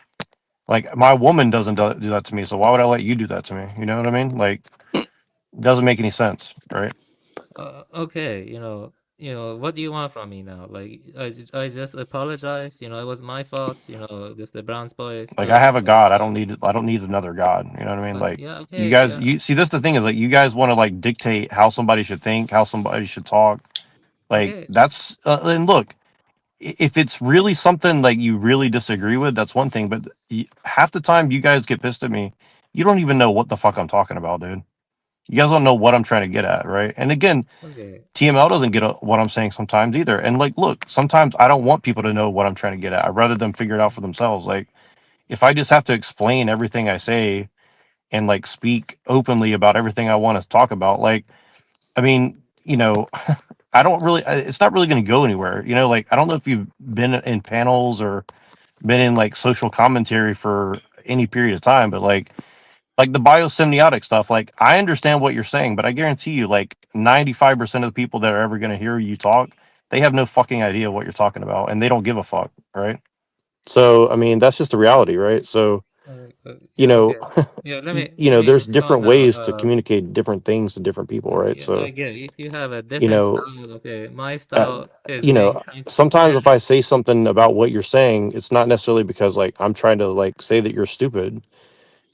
my woman doesn't do that to me, so why would I let you do that to me? You know what I mean? Like, it doesn't make any sense, right? okay, what do you want from me now? Like, I just apologize. It was my fault. With the Browns boy Like, I stuff. have a God. I don't need another God. You know what I mean? But Like, yeah, you okay, guys, yeah, you see, that's the thing is like you guys want to like dictate how somebody should think, how somebody should talk. Like, okay. that's and look, if it's really something like you really disagree with, that's one thing. But half the time, you guys get pissed at me. You don't even know what the fuck I'm talking about, dude. You guys don't know what I'm trying to get at, right? And again, Okay. TML doesn't get what I'm saying sometimes either. And like, look, sometimes I don't want people to know what I'm trying to get at. I'd rather them figure it out for themselves. Like, if I just have to explain everything I say and like speak openly about everything I want to talk about, like, I mean, I don't really, it's not really going to go anywhere. Like, I don't know if you've been in panels or been in like social commentary for any period of time, but like the biosemiotic stuff, like I understand what you're saying, but I guarantee you, like 95% of the people that are ever going to hear you talk, they have no fucking idea what you're talking about, and they don't give a fuck, right? So, I mean, that's just the reality, right? So, you Yeah, know, okay. Yeah, there's explain different now. ways to communicate different things to different people, right? Yeah, I So, get it. If you have a you different know, style, okay, my uh, style is being sometimes transparent. if I say something about what you're saying, it's not necessarily because like I'm trying to like say that you're stupid.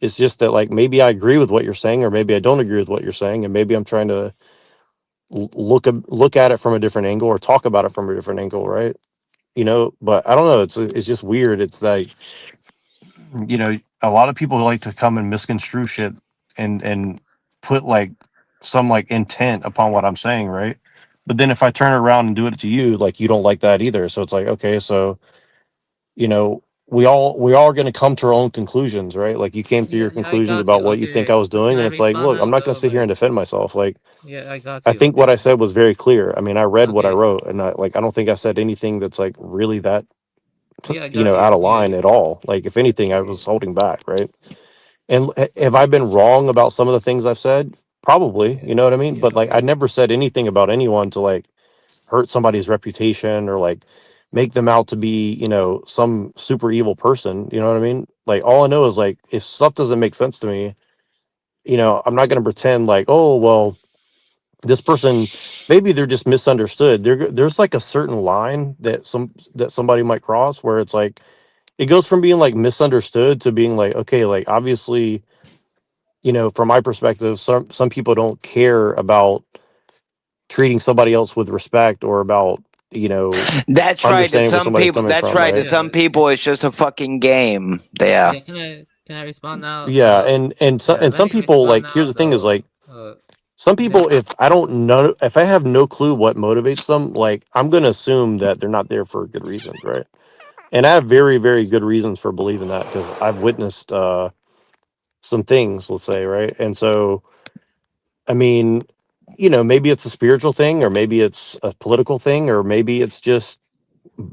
It's just that like maybe I agree with what you're saying, or maybe I don't agree with what you're saying, and maybe I'm trying to look at it from a different angle or talk about it from a different angle, right? But I don't know. It's just weird. It's like a lot of people like to come and misconstrue shit and put like some like intent upon what I'm saying, right? But then if I turn around and do it to you, like you don't like that either. So it's like, okay, so we all are going to come to our own conclusions, right? Like you came to Yeah, your yeah, I conclusions got you. about what you think I Okay, was can doing, I and it's like, respond look, I'm now not going to though? sit here and Like, defend myself. Like yeah, I got I you. think what I said was very clear. I mean, I read what I Okay, wrote, and I don't think I said anything that's like really that yeah, I got you. out of Yeah, line at all. Like if anything, I okay. was holding back, right? And have I been wrong about some of the things I've said? Probably, you know what I mean? But like, I never said anything about anyone to like hurt somebody's reputation or like make them out to be, you know, some super evil person. You know what I mean? Like, all I know is like, if stuff doesn't make sense to me, you know, I'm not going to pretend like, oh, well, this person, maybe they're just misunderstood. There's like a certain line that somebody might cross where it's like, it goes from being like misunderstood to being like, okay, like obviously, you know, from my perspective, some people don't care about treating somebody else with respect or about, you know, That's right. To understanding where some somebody's people, coming that's from, right. To right? some people, it's just a fucking game. Yeah. Yeah, can I respond now? Yeah, and Yeah, let some me people, respond like, here's now the thing is though. like, some people, if I don't know, if I have no clue what motivates them, like, I'm gonna assume that they're not there for good reasons, right? And I have very, very good reasons for believing that because I've witnessed some things, let's say, right? And so, I mean, you know, maybe it's a spiritual thing, or maybe it's a political thing, or maybe it's just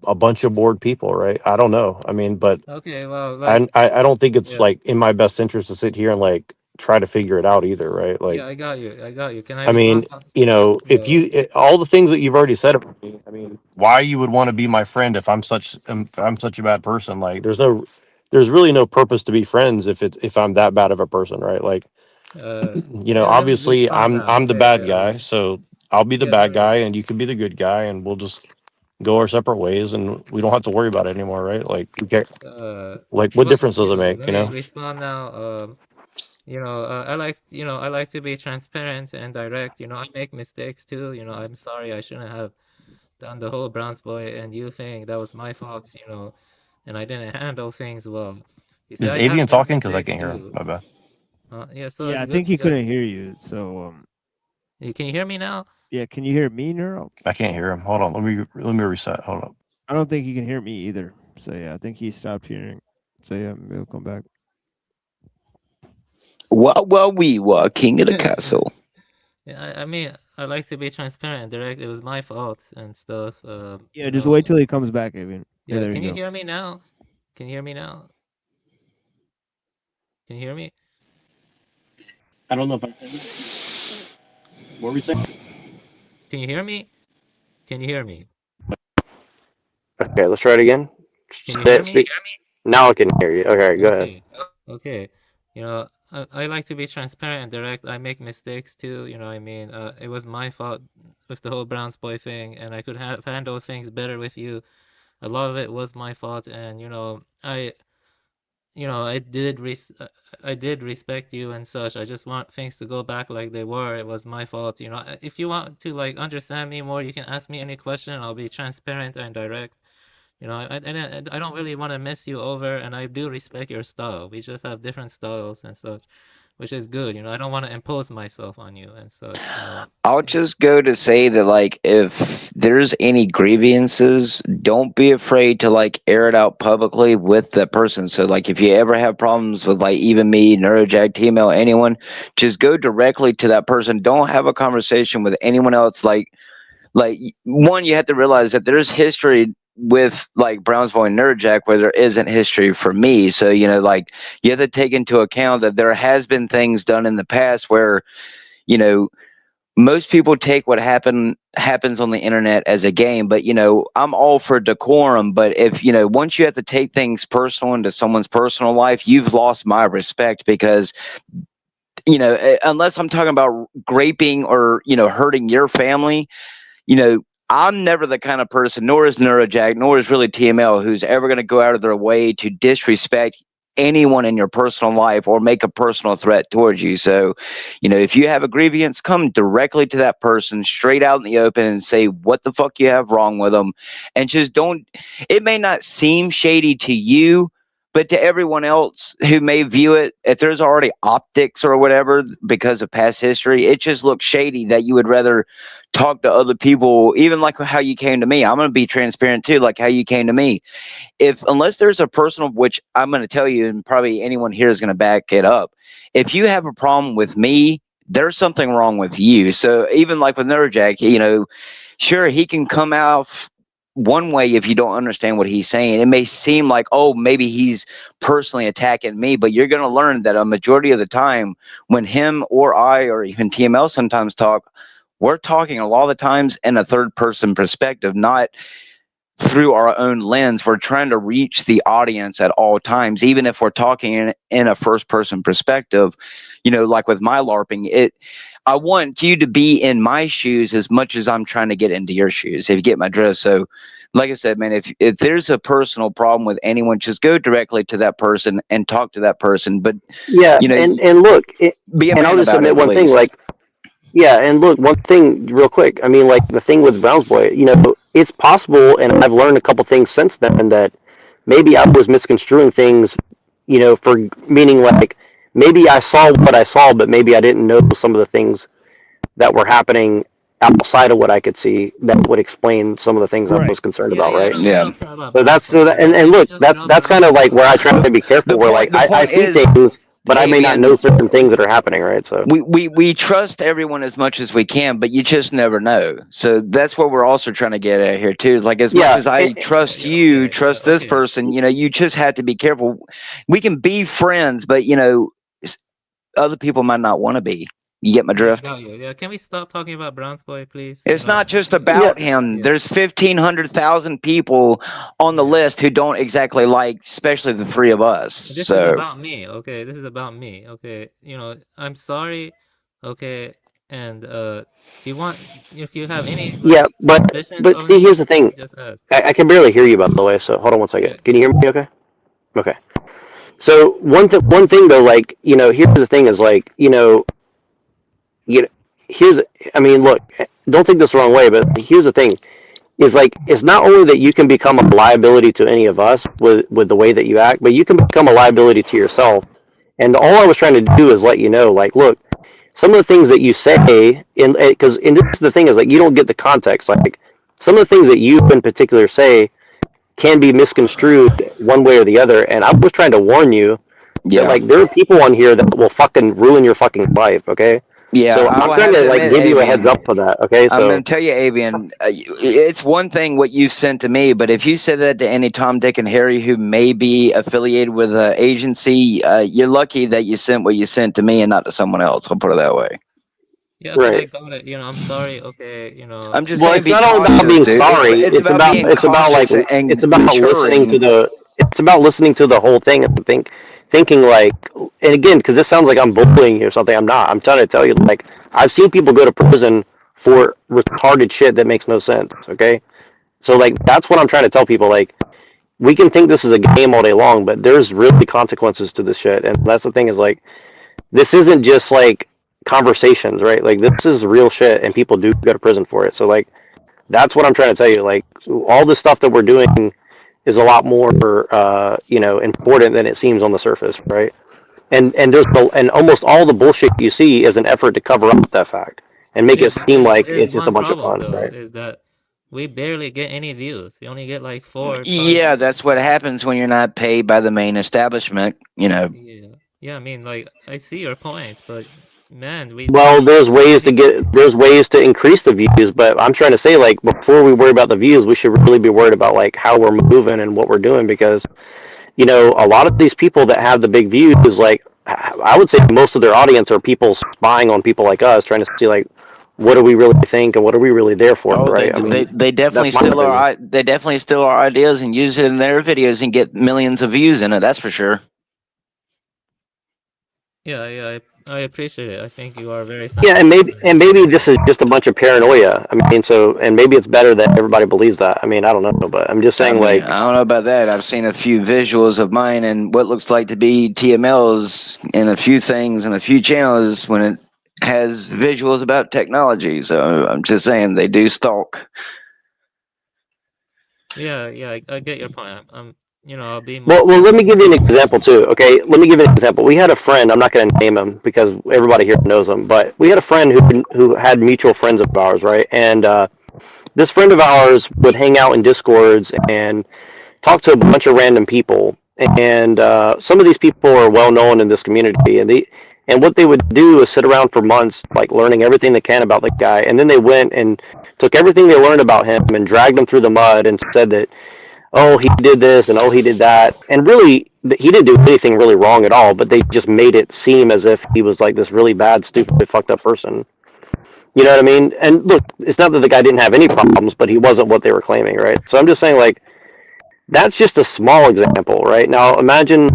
a bunch of bored people, right? I don't know. I mean, but Okay, well, like, I don't think it's yeah, like in my best interest to sit here and like try to figure it out either, right? Like, yeah, I got you. I got you. Can I I mean, respond now? you know, if Yeah. all the things that you've already said about me, I mean, why you would want to be my friend if I'm such a bad person? Like, there's really no purpose to be friends if I'm that bad of a person, right? Like, you know, Let me obviously respond now. I'm the Okay. bad guy, so I'll be the Yeah, let bad me. guy and you can be the good guy, and we'll just go our separate ways, and we don't have to worry about it anymore, right? Like, okay, like, what Well, difference does okay. it make, Let you me know? respond now. I like to be transparent and direct. You know, I make mistakes too. You know, I'm sorry. I shouldn't have done the whole Browns boy and you thing. That was my fault. You know, and I didn't handle things well. You see, Is I have Avian made talking? Because I mistakes can't hear him. too. My bad. Yeah, so Yeah, it's I good think to he just. couldn't hear you. So Can you hear me now? yeah, can you hear me, Neuro? I can't hear him. Hold on. Let me reset. Hold on. I don't think he can hear me either. So yeah, I think he stopped hearing. So yeah, maybe he'll come back. Well, we were king of the castle. Yeah, I mean, I like to be transparent and direct. It was my fault and stuff. Yeah, You just know. wait till he comes back, Avian. Hey, Yeah, there can you you go. hear me now? Can you hear me now? Can you hear me? I don't know if I can. What were we saying? Can you hear me? Can you hear me? Okay, let's try it again. Can you hear me? Now I can hear you. Okay, go ahead. Okay. You know, I like to be transparent and direct. I make mistakes too, you know what I mean? It was my fault with the whole Browns boy thing, and I could have handled things better with you. A lot of it was my fault, and I did respect you and such. I just want things to go back like they were. It was my fault, you know. If you want to like understand me more, you can ask me any question. I'll be transparent and direct. You know, I don't really want to mess you over, and I do respect your style. We just have different styles and such, which is good. You know, I don't want to impose myself on you and such. You know. I'll just go to say that, like, if there's any grievances, don't be afraid to like air it out publicly with the person. So, like, if you ever have problems with like even me, Neurojack, T-Mail, anyone, just go directly to that person. Don't have a conversation with anyone else. Like one, you have to realize that there's history with like Brownsville and Nerdjack where there isn't history for me. So, you know, like you have to take into account that there has been things done in the past where, you know, most people take what happens on the internet as a game, but you know, I'm all for decorum. But if you know, once you have to take things personal into someone's personal life, you've lost my respect because you know, unless I'm talking about graping or you know, hurting your family, you know, I'm never the kind of person, nor is Neurojack, nor is really TML, who's ever going to go out of their way to disrespect anyone in your personal life or make a personal threat towards you. So, you know, if you have a grievance, come directly to that person straight out in the open and say what the fuck you have wrong with them. And just don't, it may not seem shady to you, but to everyone else who may view it, if there's already optics or whatever because of past history, it just looks shady that you would rather talk to other people, even like how you came to me. I'm going to be transparent too, like how you came to me. If unless there's a personal, which I'm going to tell you, and probably anyone here is going to back it up. If you have a problem with me, there's something wrong with you. So even like with Nerdjack, you know, sure he can come out one way, if you don't understand what he's saying, it may seem like, oh, maybe he's personally attacking me, but you're going to learn that a majority of the time when him or I or even TML sometimes talk, we're talking a lot of the times in a third person perspective, not through our own lens. We're trying to reach the audience at all times, even if we're talking in a first person perspective. You know, like with my LARPing, I want you to be in my shoes as much as I'm trying to get into your shoes, if you get my drift. So like I said, man, if there's a personal problem with anyone, just go directly to that person and talk to that person. But Yeah, you know, and look, be a and I'll man just about it admit at one thing, least. like, yeah, and look, one thing real quick. I mean, like the thing with Browns Boy, you know, it's possible, and I've learned a couple things since then that maybe I was misconstruing things, you know, for meaning like maybe I saw what I saw, but maybe I didn't know some of the things that were happening outside of what I could see that would explain some of the things I was concerned about, right? We don't care about So Browns that's Boy. and look, Just know that's kind Browns of like Boy. where I try to be careful. Where like I see things, but I may not know certain things that are happening, right? So we trust everyone as much as we can, but you just never know. So that's what we're also trying to get at here too. Is like, as much as I trust you, trust this person, you know, you just have to be careful. We can be friends, but you know, other people might not want to be. You get my drift? Got you. Yeah, can we stop talking about Browns Boy, please? It's not just about him. There's 1,500,000 people on the list who don't exactly like, especially the three of us. This is So about me, okay? This is about me, okay? You know, I'm sorry, okay? And if you have any yeah, like but suspicions of see, me, here's the thing. just ask. I can barely hear you, by the way. So hold on one second. Can you hear me? Okay. Okay. So one thing though, like, you know, here's the thing is like, you know, here's, I mean, look, don't take this the wrong way, but here's the thing is like, it's not only that you can become a liability to any of us with the way that you act, but you can become a liability to yourself. And all I was trying to do is let you know, like, look, some of the things that you say because this is the thing is like, you don't get the context. Like some of the things that you in particular say can be misconstrued one way or the other. And I was trying to warn you that like there are people on here that will fucking ruin your fucking life. Okay. yeah, So I I'm will trying have to to like admit, give you a Avian, heads up for that. Okay. I'm So going to tell you, Avian, it's one thing what you sent to me, but if you said that to any Tom, Dick, and Harry who may be affiliated with an agency, you're lucky that you sent what you sent to me and not to someone else. I'll put it that way. Yeah, okay, I right. got it. You know, I'm sorry. Okay, you know. I'm just Well, saying, it's be not all about cautious, being dude. sorry. It's about being It's about like cautious and it's about listening to maturing. it's about listening to the whole thing and thinking like, and again, because this sounds like I'm bullying you or something. I'm not. I'm trying to tell you, like, I've seen people go to prison for retarded shit that makes no sense. Okay, so like that's what I'm trying to tell people. Like, we can think this is a game all day long, but there's really consequences to this shit, and that's the thing is like, this isn't just like conversations, right? Like this is real shit, and people do go to prison for it. So like that's what I'm trying to tell you. Like all the stuff that we're doing is a lot more, you know, important than it seems on the surface, right? And and almost all the bullshit you see is an effort to cover up that fact and make Yeah, it but seem there like is it's just a one bunch of problem fun, though, right? is that we barely get any views. We only get like 4 or 5 Yeah, views. that's what happens when you're not paid by the main establishment, you know. Yeah. Yeah, I mean, like, I see your point, but man, we Well, don't get any views. there's ways to increase the views, but I'm trying to say like before we worry about the views, we should really be worried about like how we're moving and what we're doing because you know, a lot of these people that have the big views, like I would say most of their audience are people spying on people like us, trying to see like what do we really think and what are we really there for, Oh, right? I mean, they definitely that's my steal opinion. they definitely steal our ideas and use it in their videos and get millions of views in it. That's for sure. Yeah, yeah, I appreciate it. I think you are very Yeah, sensitive. and maybe this is just a bunch of paranoia. I mean, so and maybe it's better that everybody believes that. I mean, I don't know, but I'm just I saying mean, like I don't know about that. I've seen a few visuals of mine and what looks like to be TMLs in a few things and a few channels when it has visuals about technology. So I'm just saying they do stalk. Yeah, yeah, I get your point. You know, I'll be more well, let me careful. give you an example too. Okay, let me give you an example. We had a friend. I'm not going to name him because everybody here knows him. But we had a friend who had mutual friends of ours, right? And this friend of ours would hang out in discords and talk to a bunch of random people. And some of these people are well known in this community, And what they would do is sit around for months, like learning everything they can about the guy, and then they went and took everything they learned about him and dragged him through the mud and said that, oh, he did this and oh, he did that, and really he didn't do anything really wrong at all, but they just made it seem as if he was like this really bad, stupid, fucked up person. You know what I mean? And look, it's not that the guy didn't have any problems, but he wasn't what they were claiming, right? So I'm just saying, like, that's just a small example, right? Now imagine,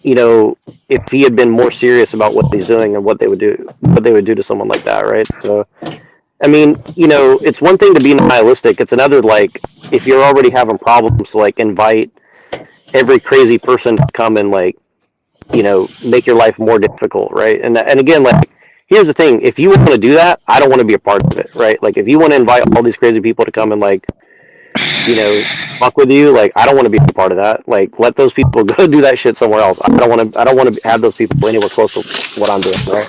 you know, if he had been more serious about what he's doing and what they would do to someone like that, right? So I mean, you know, it's one thing to be nihilistic. It's another, like, if you're already having problems to, like, invite every crazy person to come and, like, you know, make your life more difficult, right? And again, like, here's the thing: if you want to do that, I don't want to be a part of it, right? Like, if you want to invite all these crazy people to come and, like, you know, fuck with you, like, I don't want to be a part of that. Like, let those people go do that shit somewhere else. I don't want to. I don't want to have those people anywhere close to what I'm doing, right?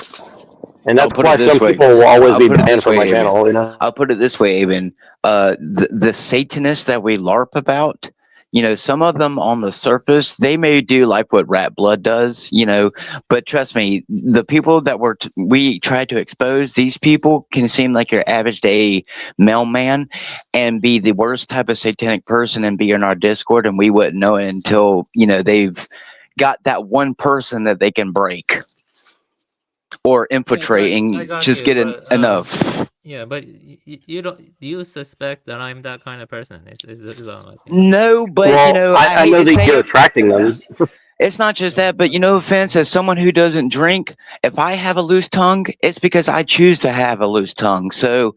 And I'll that's put why it this some way. people will always I'll be put it banned this from my way, Aben. channel, you know. I'll put it this way, Aben. The Satanists that we LARP about, you know, some of them on the surface, they may do like what Rat Blood does, you know, but trust me, the people that we try to expose, these people can seem like your average day mailman and be the worst type of satanic person and be in our Discord, and we wouldn't know it until, you know, they've got that one person that they can break or Yeah, infiltrate I and got just you, get but enough. yeah, but you don't, do you suspect that I'm that kind of person? Is all I'm asking. No, but you Well, know, I I hate know to that say you're it. attracting them. It's not just that, but you know, offense, as someone who doesn't drink, if I have a loose tongue, it's because I choose to have a loose tongue. So,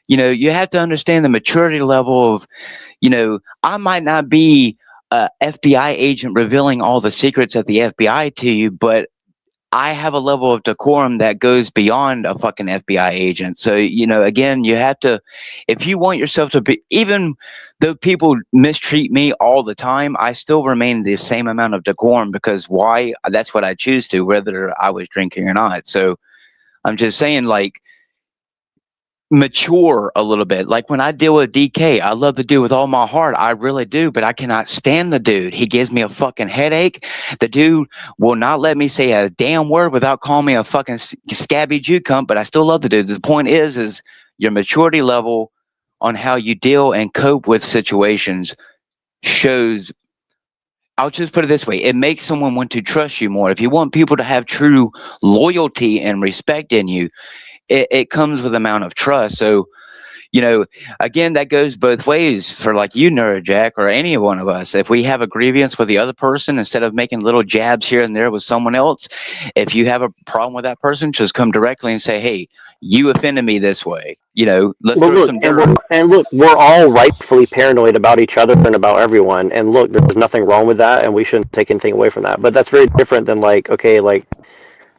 you know, you have to understand the maturity level of, you know, I might not be a FBI agent revealing all the secrets of the FBI to you, but I have a level of decorum that goes beyond a fucking FBI agent. So, you know, again, you have to, if you want yourself to be, even though people mistreat me all the time, I still remain the same amount of decorum because why? That's what I choose to, whether I was drinking or not. So I'm just saying, like, mature a little bit. Like when I deal with DK, I love the dude with all my heart. I really do, but I cannot stand the dude. He gives me a fucking headache. The dude will not let me say a damn word without calling me a fucking scabby Jew cunt, but I still love the dude. The point is your maturity level on how you deal and cope with situations shows. I'll just put it this way. It makes someone want to trust you more. If you want people to have true loyalty and respect in you, it comes with amount of trust. So, you know, again, that goes both ways for like you, Neurojack, or any one of us. If we have a grievance with the other person, instead of making little jabs here and there with someone else, if you have a problem with that person, just come directly and say, hey, you offended me this way. You know, let's Well, throw look, some dirt. we're all rightfully paranoid about each other and about everyone. And look, there's nothing wrong with that, and we shouldn't take anything away from that. But that's very different than, like, okay, like,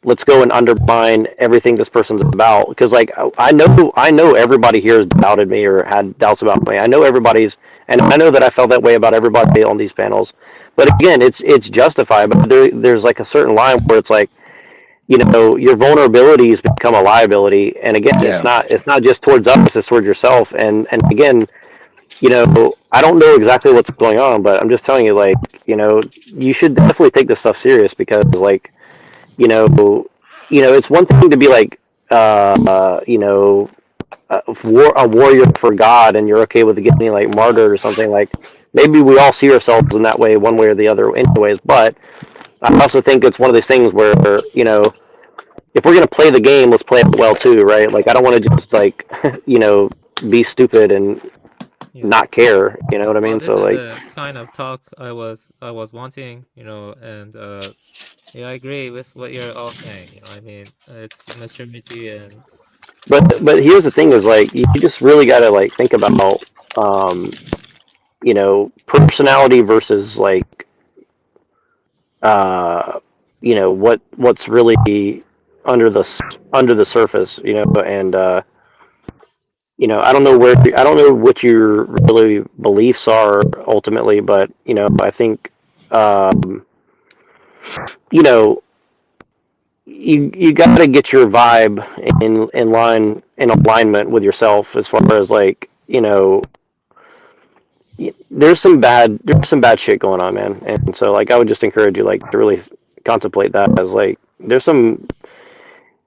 let's go and undermine everything this person's about. Because, like, I know everybody here has doubted me or had doubts about me. I know everybody's, and I know that I felt that way about everybody on these panels. But again, it's justified. But there's like a certain line where it's like, you know, your vulnerabilities become a liability. And again, Yeah. it's not just towards us, it's towards yourself. And again, you know, I don't know exactly what's going on, but I'm just telling you, like, you know, you should definitely take this stuff serious because, like, you know, it's one thing to be like, you know, a warrior for God, and you're okay with getting like martyred or something. Like, maybe we all see ourselves in that way, one way or the other, anyways. But I also think it's one of these things where, you know, if we're gonna play the game, let's play it well too, right? Like, I don't want to just, like, you know, be stupid and Yeah. not care. You know what I Well, mean? this So, is like, the kind of talk I was wanting, you know, and yeah, I agree with what you're all saying. You know, I mean, it's maturity and but here's the thing: is like you just really got to like think about, um, you know, personality versus like, uh, you know, what's really under the surface, you know, and you know, I don't know what your really beliefs are ultimately, but you know, I think, you know, you got to get your vibe in line, in alignment with yourself, as far as, like, you know, there's some bad shit going on, man. And so, like, I would just encourage you, like, to really contemplate that, as like there's some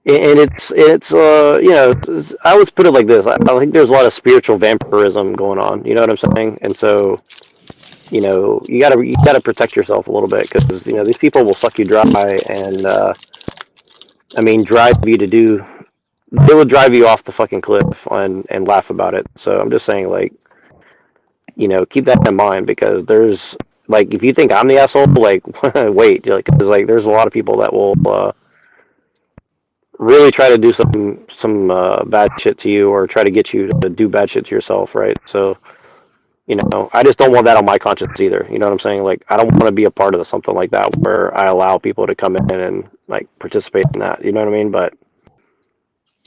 And I always put it like this. I think there's a lot of spiritual vampirism going on. You know what I'm saying? And so, you gotta protect yourself a little bit because these people will suck you dry and drive you to do. They will drive you off the fucking cliff and laugh about it. So I'm just saying, like, keep that in mind because there's like if you think I'm the asshole, like wait, because like there's a lot of people that will really try to do some bad shit to you or try to get you to do bad shit to yourself, right? So I just don't want that on my conscience either. You know what I'm saying? Like I don't want to be a part of something like that where I allow people to come in and like participate in that. You know what I mean? But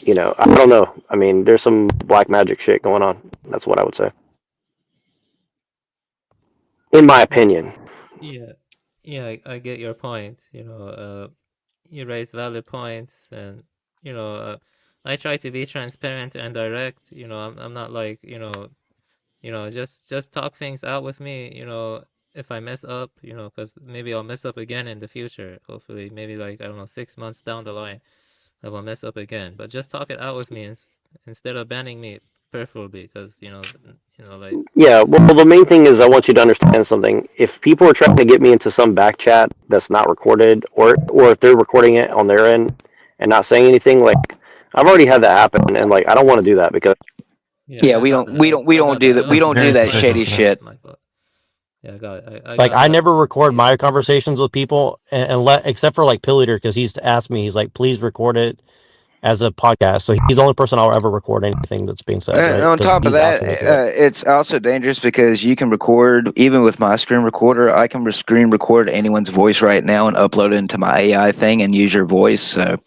I don't know. I mean, there's some black magic shit going on. That's what I would say, in my opinion. Yeah, yeah, I get your point. You raise valid points, and I try to be transparent and direct. I'm not like just talk things out with me. If I mess up, because maybe I'll mess up again in the future. Hopefully, maybe like I don't know, 6 months down the line, I will mess up again. But just talk it out with me instead of banning me, preferably, because like. Yeah, well, the main thing is I want you to understand something. If people are trying to get me into some back chat that's not recorded, or if they're recording it on their end and not saying anything, like I've already had that happen, and like I don't want to do that because Yeah, we don't do that. We don't do that shady shit. Yeah, I got it. I Like got I that. never record my conversations with people, and let except for like Pill Eater because he's asked me. He's like, please record it as a podcast. So he's the only person I'll ever record anything that's being said, right? On 'Cause top of he's asked that, me to do it. it's also dangerous because you can record, even with my screen recorder, I can screen record anyone's voice right now and upload it into my AI thing and use your voice. So,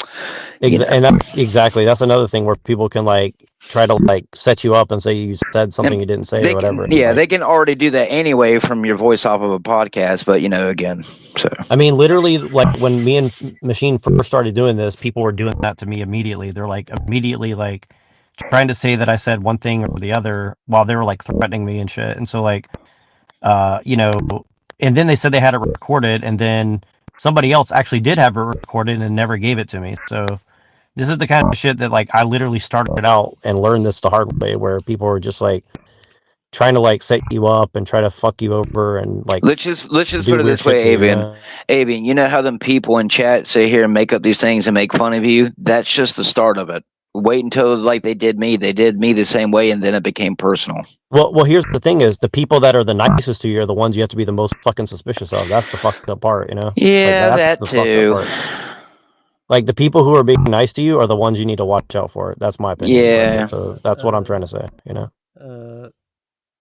And that's another thing where people can like try to like set you up and say you said something you didn't say or whatever. And, like, they can already do that anyway from your voice off of a podcast. But again, so I mean, literally, like when me and Machine first started doing this, people were doing that to me immediately. They're like immediately like trying to say that I said one thing or the other while they were like threatening me and shit. And so like, and then they said they had it recorded, and then somebody else actually did have it recorded and never gave it to me. So this is the kind of shit that like I literally started out and learned this the hard way, where people were just like trying to like set you up and try to fuck you over and like let's just do put it weird this shit way, to you, Avian. Avian, you know how them people in chat sit here and make up these things and make fun of you? That's just the start of it. Wait until like they did me the same way, and then it became personal. Well, here's the thing: is the people that are the nicest to you are the ones you have to be the most fucking suspicious of. That's the fucked up part, Yeah, like, that that's the fucked up too. part. Like the people who are being nice to you are the ones you need to watch out for. That's my opinion. Yeah. Right? So that's what I'm trying to say.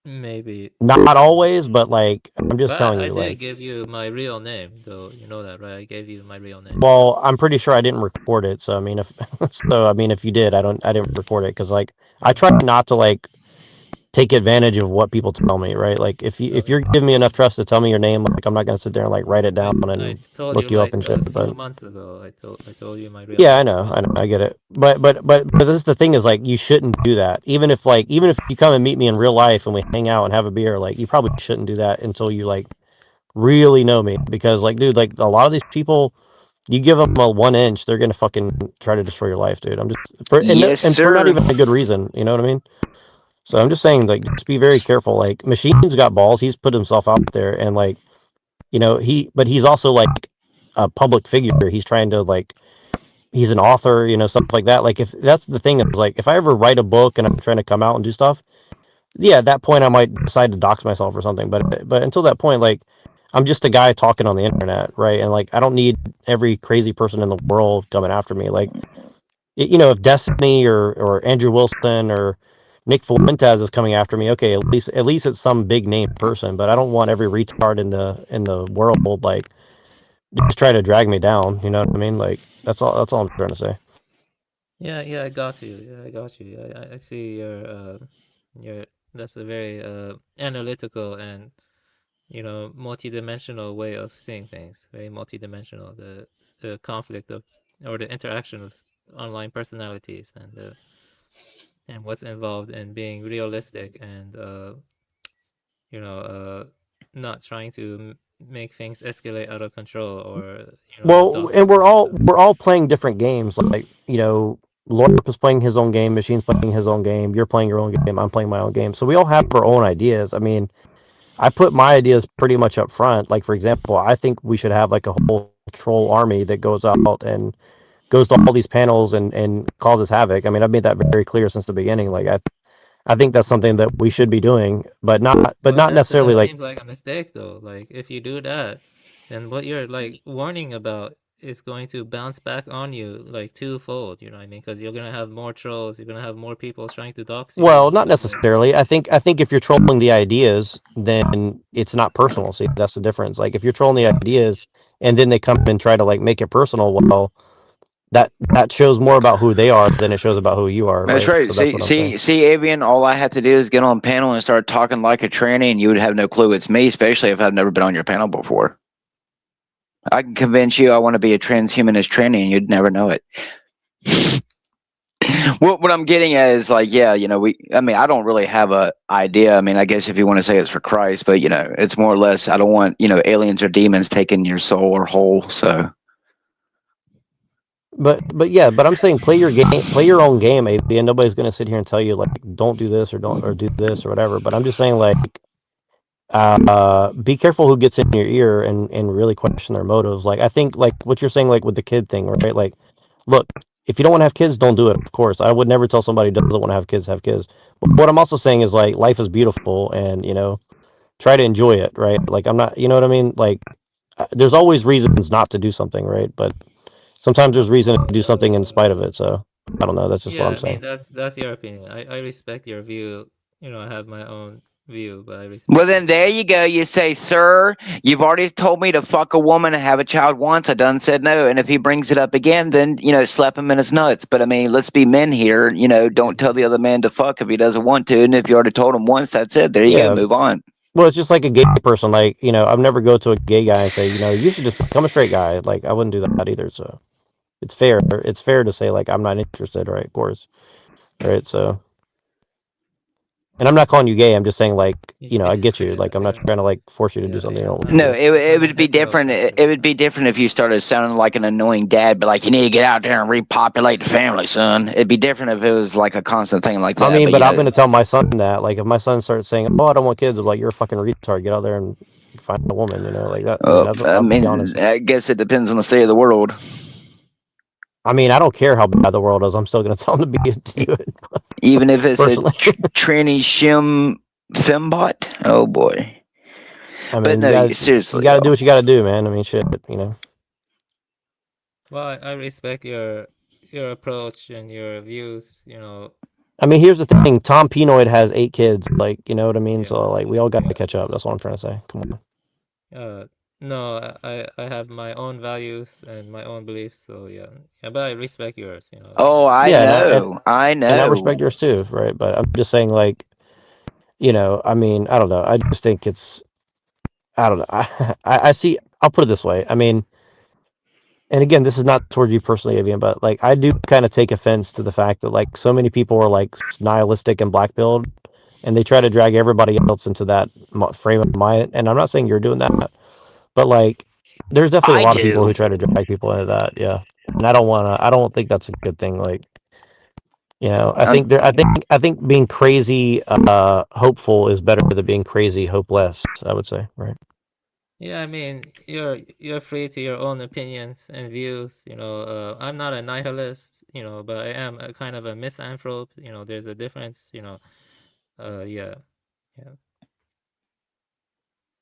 Maybe. Not always, but like I'm just But telling I you, did like. give you my real name, though. You know that, right? I gave you my real name. Well, I'm pretty sure I didn't record it. So I mean, if you did, I didn't record it because like I try not to like take advantage of what people tell me, right? Like if you're giving me enough trust to tell me your name, like I'm not gonna sit there and like write it down I and told you look you up like and a shit. few But months ago. I told you my real yeah, name. I know, I get it. But this is the thing is like you shouldn't do that. Even if you come and meet me in real life and we hang out and have a beer, like you probably shouldn't do that until you like really know me because like dude, like a lot of these people. You give them a 1 inch, they're gonna fucking try to destroy your life, dude. I'm just Yes, for not sir. even a good reason. You know what I mean? So I'm just saying, like, just be very careful. Like, Machine's got balls. He's put himself out there, and like, but he's also like a public figure. He's trying to like, he's an author, stuff like that. Like, if that's the thing is like, if I ever write a book and I'm trying to come out and do stuff, yeah, at that point I might decide to dox myself or something. But until that point, like, I'm just a guy talking on the internet, right? And like, I don't need every crazy person in the world coming after me. Like, if Destiny or Andrew Wilson or Nick Fuentes is coming after me, okay, at least it's some big name person. But I don't want every retard in the world like just try to drag me down. You know what I mean? Like that's all I'm trying to say. Yeah, I got you. Yeah, I got you. I see your that's a very analytical and multi-dimensional way of seeing things. Very multi-dimensional. The conflict of or the interaction of online personalities and what's involved in being realistic and not trying to make things escalate out of control, or Well, dox and you and stuff. we're all playing different games. Like, Lorp is playing his own game, Machine's playing his own game, you're playing your own game, I'm playing my own game. So we all have our own ideas. I mean, I put my ideas pretty much up front. Like, for example, I think we should have like a whole troll army that goes out and goes to all these panels and causes havoc. I mean, I've made that very clear since the beginning. Like, I think that's something that we should be doing, but Well, not necessarily that like. seems like a mistake though. Like if you do that, then what you're like warning about is going to bounce back on you like twofold, you know what I mean? Because you're gonna have more trolls, you're gonna have more people trying to dox you Well, and not stuff like that. necessarily. I think if you're trolling the ideas, then it's not personal. See, that's the difference. Like if you're trolling the ideas and then they come and try to like make it personal, well, that shows more about who they are than it shows about who you are, That's right? right. So that's what I'm saying. See, Avian. All I have to do is get on panel and start talking like a tranny, and you would have no clue it's me, especially if I've never been on your panel before. I can convince you I want to be a transhumanist tranny, and you'd never know it. What I'm getting at is like, yeah, I mean, I don't really have a idea. I mean, I guess if you want to say it's for Christ, but it's more or less, I don't want, aliens or demons taking your soul or whole. So, But yeah, but I'm saying play your game, play your own game, AB, and nobody's gonna sit here and tell you like don't do this or do this or whatever. But I'm just saying like be careful who gets in your ear and really question their motives. Like I think like what you're saying like with the kid thing, right? Like look, if you don't want to have kids, don't do it. Of course, I would never tell somebody who doesn't want to have kids have kids. But what I'm also saying is like life is beautiful, and try to enjoy it, right? Like I'm not, you know what I mean? Like there's always reasons not to do something, right? But sometimes there's reason to do something in spite of it. So I don't know. That's just what Yeah, I'm I mean saying. that's your opinion. I respect your view. I have my own view, but I well, respect your then view. there you go. You say, sir, you've already told me to fuck a woman and have a child once. I done said no. And if he brings it up again, then, slap him in his nuts. But I mean, let's be men here. Don't tell the other man to fuck if he doesn't want to. And if you already told him once, that's it. There you go. Yeah. Move on. Well, it's just like a gay person. Like I'd never go to a gay guy and say, you should just become a straight guy. Like I wouldn't do that either. So it's fair. It's fair to say like I'm not interested, right? Of course, right? So. And I'm not calling you gay. I'm just saying, like, I get you. Like, I'm not trying to like force you to do something you don't want to No, do. it would be different. It would be different if you started sounding like an annoying dad, but like you need to get out there and repopulate the family, son. It'd be different if it was like a constant thing like I that. mean, But but I'm gonna tell my son that. Like, if my son starts saying, "Oh, I don't want kids," I'm like, "You're a fucking retard. Get out there and find a woman." Like that. I mean, that's. I I'll be mean, honest. I guess it depends on the state of the world. I mean, I don't care how bad the world is. I'm still gonna tell him to do it. Even if it's personally. a tranny shim fembot. Oh boy. I mean, But no, seriously, you gotta do what you gotta do, man. I mean, shit. Well, I respect your approach and your views. I mean, here's the thing. Tom Pinoid has 8 kids. Like, you know what I mean? So, like, we all got to catch up. That's what I'm trying to say. Come on. No, I have my own values and my own beliefs. So yeah, but I respect yours. Oh, I Yeah, know. I know. And I respect yours too, right? But I'm just saying, like, I mean, I don't know. I just think it's, I don't know. I see. I'll put it this way. I mean, and again, this is not towards you personally, Avian, but like, I do kind of take offense to the fact that like so many people are like nihilistic and black pilled, and they try to drag everybody else into that frame of mind. And I'm not saying you're doing that, but like, there's definitely a lot of people who try to drag people into that. Yeah, and I don't want to. I don't think that's a good thing. Like. I think being crazy hopeful is better than being crazy hopeless, I would say, right? Yeah, I mean, you're free to your own opinions and views. I'm not a nihilist, but I am a kind of a misanthrope. There's a difference. Yeah.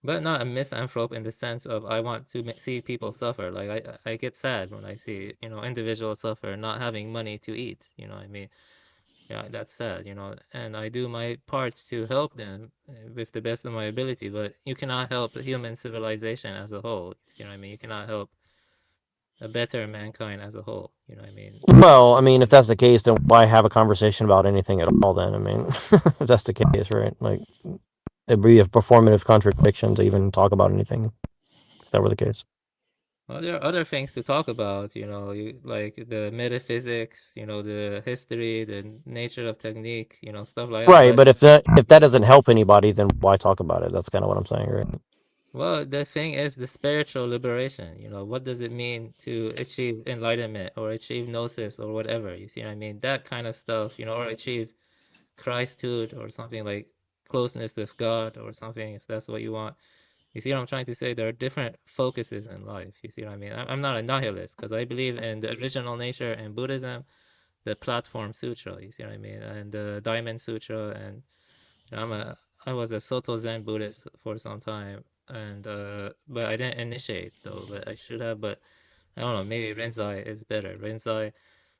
But not a misanthrope in the sense of I want to see people suffer. Like I get sad when I see individuals suffer, not having money to eat. I mean, yeah, that's sad. And I do my part to help them with the best of my ability. But you cannot help human civilization as a whole. You know what I mean? You cannot help a better mankind as a whole. You know what I mean? Well, I mean, if that's the case, then why have a conversation about anything at all? Then, I mean, if that's the case, right? Like, it'd be a performative contradiction to even talk about anything if that were the case. Well, there are other things to talk about, like the metaphysics, the history, the nature of technique, stuff like that. Right, But but if that doesn't help anybody, then why talk about it? That's kind of what I'm saying, right? Well, the thing is the spiritual liberation. What does it mean to achieve enlightenment or achieve gnosis or whatever? You see what I mean? That kind of stuff, or achieve Christhood or something like closeness with God or something, if that's what you want. You see what I'm trying to say? There are different focuses in life. You see what I mean? I'm not a nihilist because I believe in the original nature in Buddhism, the Platform Sutra. You see what I mean? And the Diamond Sutra. And I was a Soto Zen Buddhist for some time, and but I didn't initiate though. But I should have. But I don't know. Maybe Rinzai is better. Rinzai.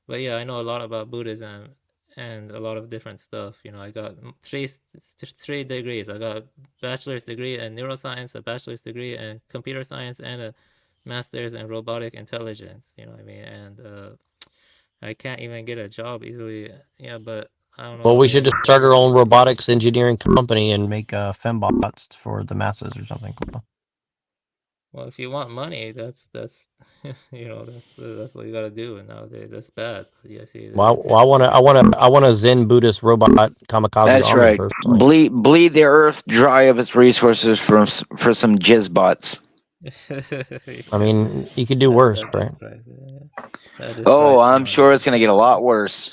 But yeah, I know a lot about Buddhism and a lot of different stuff. I got three degrees. I got a bachelor's degree in neuroscience, a bachelor's degree in computer science, and a master's in robotic intelligence. You know what I mean? And I can't even get a job easily. Yeah, but I don't Well, know. we should Maybe just start our own robotics engineering company and make fembots for the masses or something. well, if you want money, that's that's what you gotta do nowadays. That's bad. But yeah, see, Well, it's I want a Zen Buddhist robot kamikaze That's army right. personally. Bleed the earth dry of its resources for some jizzbots. I mean, you could do worse, right? Oh, I'm sure it's gonna get a lot worse.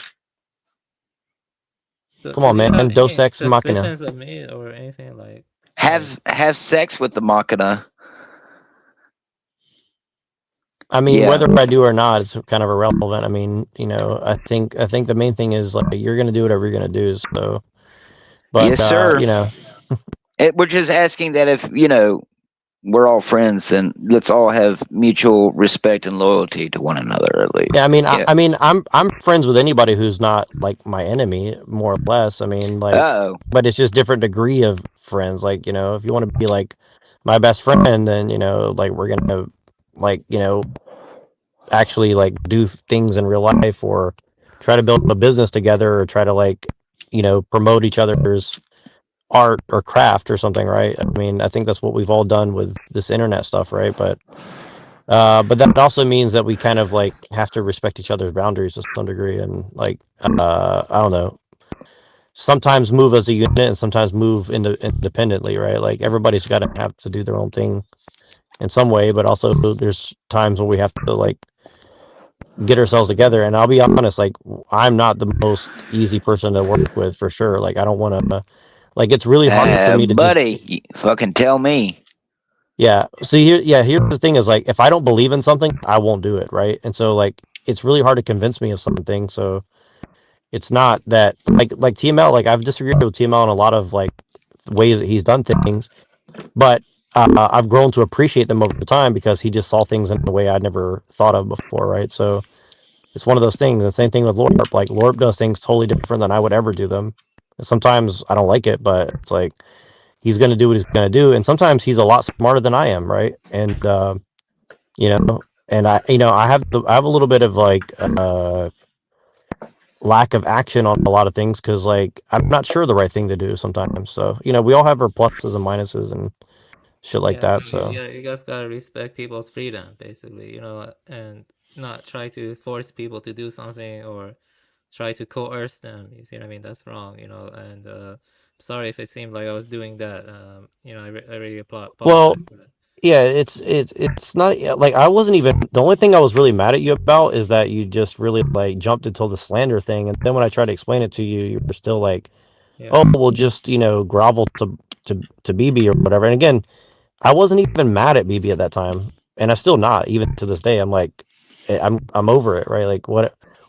So, Come on, do you man. have Deus any Ex Machina. suspicions of me or anything like? Have sex with the Machina. I mean, Yeah. whether I do or not, it's kind of irrelevant. I mean, I think the main thing is like you're gonna do whatever you're gonna do. So, but Yes, sir. We're just asking that if we're all friends, then let's all have mutual respect and loyalty to one another, at least. yeah, I mean, I mean, I'm friends with anybody who's not like my enemy, more or less. I mean, like, but it's just different degree of friends. Like, if you want to be like my best friend, then like we're gonna like actually like do things in real life or try to build a business together or try to like promote each other's art or craft or something, right? I mean, I think that's what we've all done with this internet stuff, right? But that also means that we kind of like have to respect each other's boundaries to some degree and like I don't know, sometimes move as a unit and sometimes move independently, right? Like everybody's got to have to do their own thing in some way, but also there's times when we have to like get ourselves together. And I'll be honest, like I'm not the most easy person to work with for sure. Like I don't want to like it's really hard for me to buddy, you fucking tell me. Yeah. See here's the thing is like if I don't believe in something, I won't do it, right? And so like it's really hard to convince me of something. So it's not that like TML, like I've disagreed with TML in a lot of like ways that he's done things, but I've grown to appreciate them over time because he just saw things in a way I'd never thought of before, right? So it's one of those things. And same thing with Lorp. Like Lorp does things totally different than I would ever do them. And sometimes I don't like it, but it's like he's going to do what he's going to do. And sometimes he's a lot smarter than I am, right? And and I have a little bit of like lack of action on a lot of things because like I'm not sure the right thing to do sometimes. So we all have our pluses and minuses and shit like that. So you guys gotta respect people's freedom, basically, and not try to force people to do something or try to coerce them. You see what I mean? That's wrong, And sorry if it seemed like I was doing that. I really apologize well, for that. yeah, it's not like I wasn't even the only thing I was really mad at you about is that you just really like jumped into the slander thing, and then when I tried to explain it to you, you were still like, oh, well, just grovel to BB or whatever. And again, I wasn't even mad at BB at that time, and I'm still not even to this day. I'm like, I'm over it, right? Like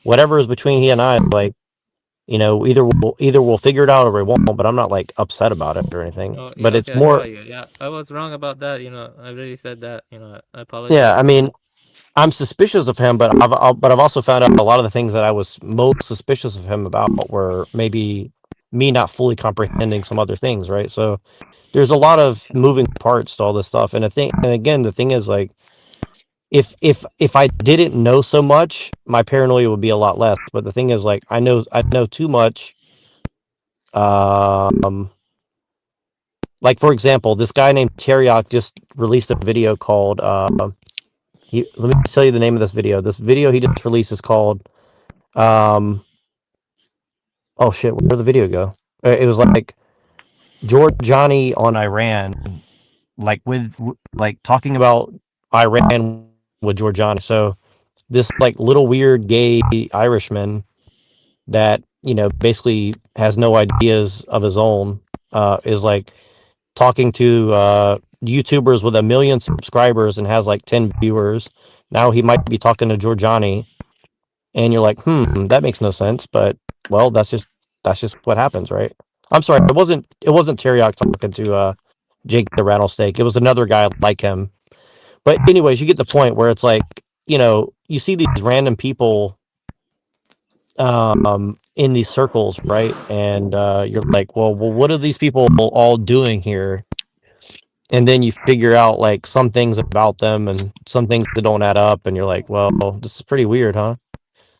whatever is between he and I, like either we'll figure it out or we won't. But I'm not like upset about it or anything. Oh, But yeah, it's okay, I more. got you. Yeah, I was wrong about that. I really said that. I apologize. Yeah, I mean, I'm suspicious of him, but I've also found out a lot of the things that I was most suspicious of him about were maybe me not fully comprehending some other things, right? So there's a lot of moving parts to all this stuff, and again, the thing is like, if I didn't know so much, my paranoia would be a lot less. But the thing is like, I know too much. Like for example, this guy named Teriak just released a video called let me tell you the name of this video. This video he just released is called oh shit, where'd the video go? It was like George Johnny on Iran like like talking about Iran with Giorgiani. So this like little weird gay Irishman that basically has no ideas of his own is like talking to YouTubers with 1 million subscribers and has like 10 viewers. Now he might be talking to Giorgiani, and you're like, that makes no sense. But well, that's just what happens, right? I'm sorry, it wasn't Teriak talking to Jake the Rattlesnake. It was another guy like him. But anyways, you get the point where it's like, you see these random people in these circles, right? And you're like, well, what are these people all doing here? And then you figure out like some things about them and some things that don't add up, and you're like, well, this is pretty weird, huh?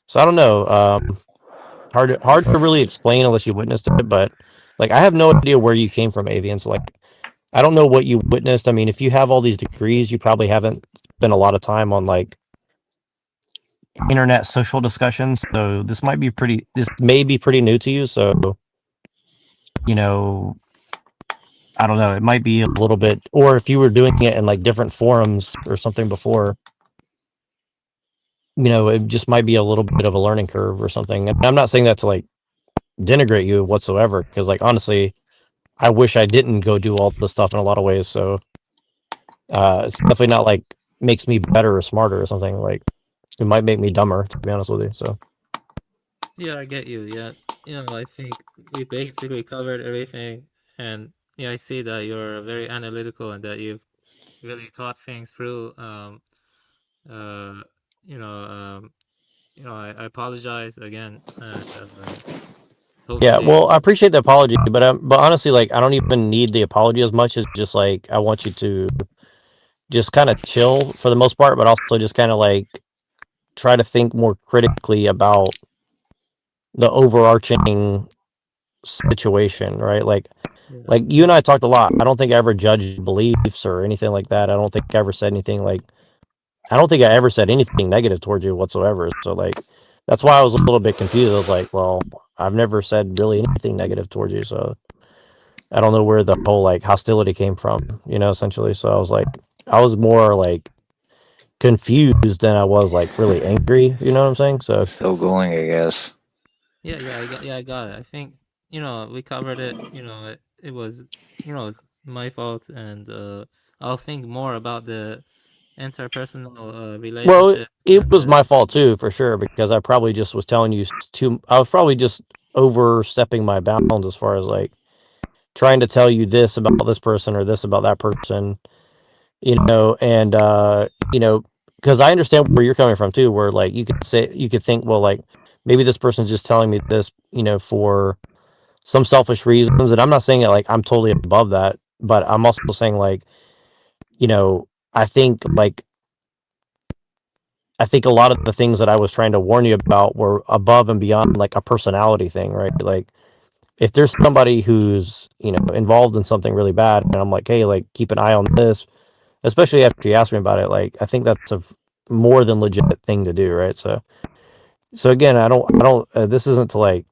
So I don't know. Hard to really explain unless you witnessed it, but like I have no idea where you came from, Avian. So like I don't know what you witnessed. I mean, if you have all these degrees, you probably haven't spent a lot of time on like internet social discussions. So this may be pretty new to you. So I don't know. It might be a little bit, or if you were doing it in like different forums or something before, it just might be a little bit of a learning curve or something. And I'm not saying that to like denigrate you whatsoever, because like honestly, I wish I didn't go do all this stuff in a lot of ways. So it's definitely not like makes me better or smarter or something. Like it might make me dumber, to be honest with you. So Yeah, I get you. Yeah, I think we basically covered everything, and yeah, I see that you're very analytical and that you've really thought things through. Uh, you know, I apologize again, and yeah, hopefully, well, I appreciate the apology, but honestly, like I don't even need the apology as much as just like I want you to just kind of chill for the most part, but also just kind of like try to think more critically about the overarching situation, right? Like you and I talked a lot. I don't think I ever judged beliefs or anything like that. I don't think I ever said anything like I don't think I ever said anything negative towards you whatsoever. So like that's why I was a little bit confused. I was like, well, I've never said really anything negative towards you, so I don't know where the whole like hostility came from, essentially. So I was more like confused than I was like really angry, you know what I'm saying? So Still going, I guess. I got it. I think we covered it. It was it's my fault, and I'll think more about the interpersonal well, relationship it and was my fault too, for sure, because I probably just was telling you I was probably just overstepping my bounds as far as like trying to tell you this about this person or this about that person, and because I understand where you're coming from too, where like you could think, well, like maybe this person's just telling me this, for some selfish reasons, and I'm not saying that like I'm totally above that, but I'm also saying like, I think like I think a lot of the things that I was trying to warn you about were above and beyond like a personality thing, right? Like if there's somebody who's, involved in something really bad, and I'm like, hey, like keep an eye on this, especially after you asked me about it, like I think that's a more than legit thing to do, right? So again, I don't this isn't to like,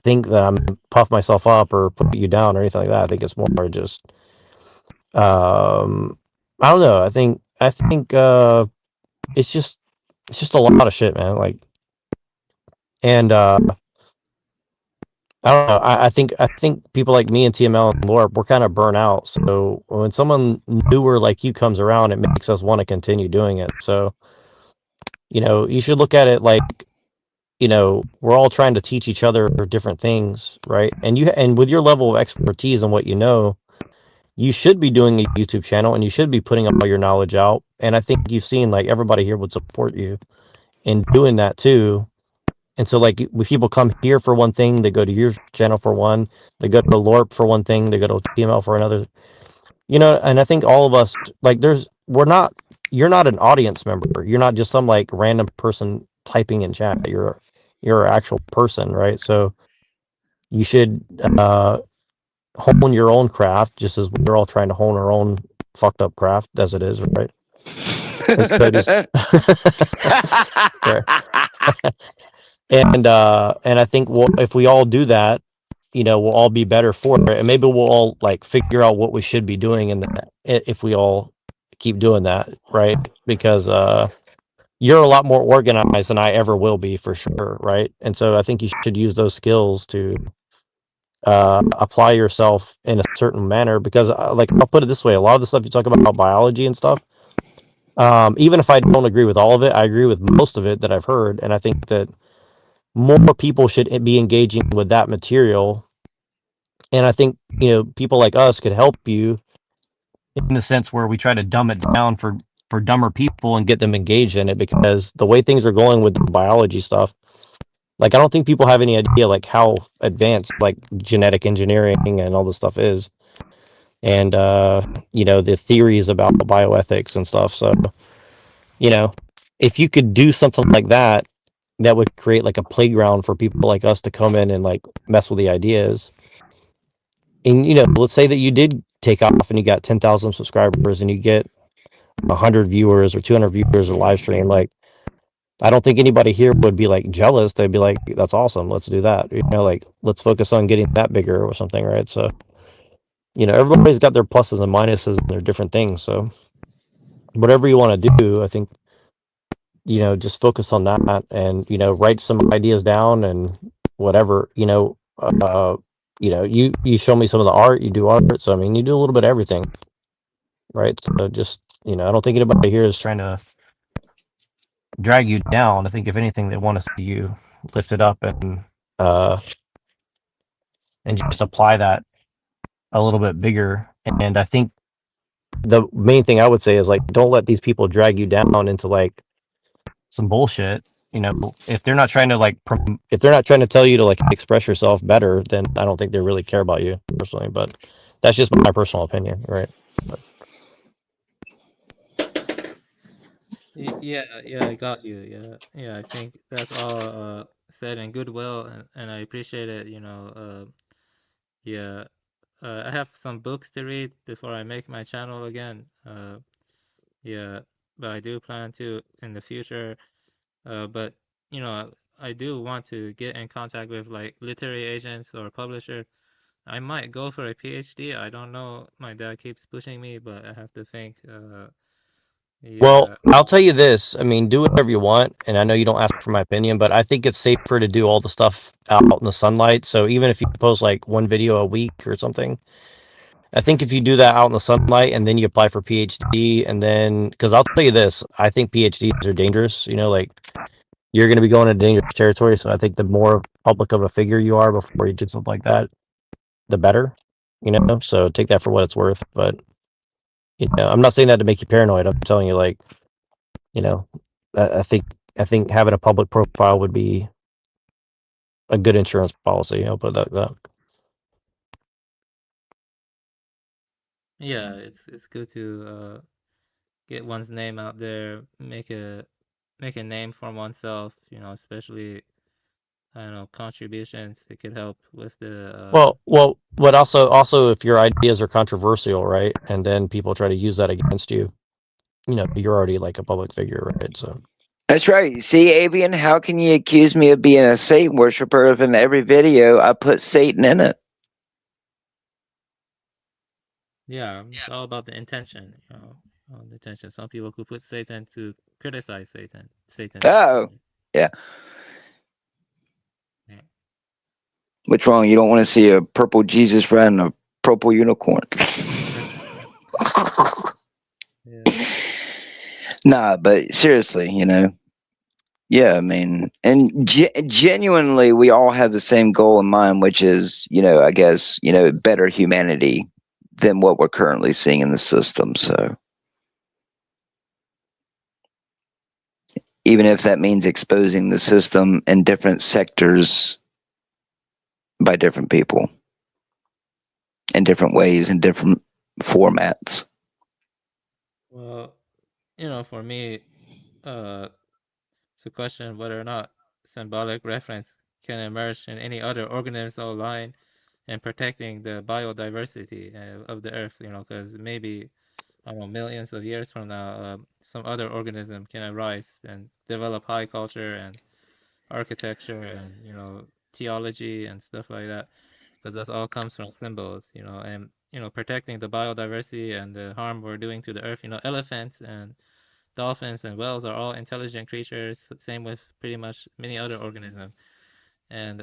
think that I'm puff myself up or put you down or anything like that. I think it's more just I don't know. I think it's just a lot of shit, man. Like, and I don't know. I think people like me and TML and Lore, we're kind of burnt out. So when someone newer like you comes around, it makes us want to continue doing it. So you should look at it like, we're all trying to teach each other different things, right? And with your level of expertise and what you should be doing a YouTube channel and you should be putting all your knowledge out. And I think you've seen like everybody here would support you in doing that too. And so like when people come here for one thing, they go to your channel for one, they go to LORP for one thing, they go to TML for another. And I think all of us like you're not an audience member. You're not just some like random person typing in chat. You're an actual person, right? So you should hone your own craft just as we're all trying to hone our own fucked up craft as it is, right? And so just Fair. And I think if we all do that, we'll all be better for it, and maybe we'll all like figure out what we should be doing, and if we all keep doing that, right? Because you're a lot more organized than I ever will be, for sure, right? And so I think you should use those skills to apply yourself in a certain manner. Because, like, I'll put it this way: a lot of the stuff you talk about biology and stuff, even if I don't agree with all of it, I agree with most of it that I've heard, and I think that more people should be engaging with that material. And I think people like us could help you in the sense where we try to dumb it down for dumber people and get them engaged in it, because the way things are going with the biology stuff, like, I don't think people have any idea like how advanced like genetic engineering and all this stuff is, and the theories about bioethics and stuff. So if you could do something like that, that would create like a playground for people like us to come in and like mess with the ideas. And let's say that you did take off and you got 10,000 subscribers and you get 100 viewers or 200 viewers or live stream. Like, I don't think anybody here would be like jealous. They'd be like, that's awesome, let's do that. Like, let's focus on getting that bigger or something, right? So everybody's got their pluses and minuses and their different things. So whatever you want to do, I think just focus on that, and write some ideas down and whatever. You show me some of the art, you do art, so I mean, you do a little bit of everything, right? So just I don't think anybody here is trying to drag you down. I think if anything, they want to see you lift it up uh and just apply that a little bit bigger. And I think the main thing I would say is, like, don't let these people drag you down into like some bullshit. If they're not trying to like if they're not trying to tell you to like express yourself better, then I don't think they really care about you personally. But that's just my personal opinion, right? But, Yeah, I got you. I think that's all said in goodwill, and I appreciate it. Yeah, I have some books to read before I make my channel again. Yeah, but I do plan to in the future. But I do want to get in contact with like literary agents or publisher. I might go for a PhD. I don't know. My dad keeps pushing me, but I have to think. well, Yeah. I'll tell you this. I mean, do whatever you want, and I know you don't ask for my opinion, but I think it's safer to do all the stuff out in the sunlight. So even if you post like one video a week or something, I think if you do that out in the sunlight and then you apply for PhD, and then, because I'll tell you this, I think PhDs are dangerous. Like, you're going to be going into dangerous territory. So I think the more public of a figure you are before you do something like that, the better. So take that for what it's worth. But I'm not saying that to make you paranoid. I'm telling you, like, you know, I think having a public profile would be a good insurance policy. I'll put it like that. Yeah, it's good to get one's name out there, make a name for oneself, especially I don't know, contributions that could help with the But also if your ideas are controversial, right, and then people try to use that against you, you're already like a public figure, right? So That's right. See, Avian, how can you accuse me of being a Satan worshiper if in every video I put Satan in it? yeah, it's all about the intention, the intention. Some people could put Satan to criticize Satan. Oh, yeah. Yeah. What's wrong? You don't want to see a purple Jesus riding a purple unicorn? Nah, but seriously, yeah, I mean, and genuinely, we all have the same goal in mind, which is, I guess, better humanity than what we're currently seeing in the system. So, even if that means exposing the system in different sectors by different people in different ways, in different formats. Well, for me, it's a question of whether or not symbolic reference can emerge in any other organism online and protecting the biodiversity of the earth, because maybe, I don't know, millions of years from now, some other organism can arise and develop high culture and architecture and, theology and stuff like that. because that all comes from symbols, you know, and protecting the biodiversity and the harm we're doing to the earth. You know, elephants and dolphins and whales are all intelligent creatures. Same with pretty much many other organisms. And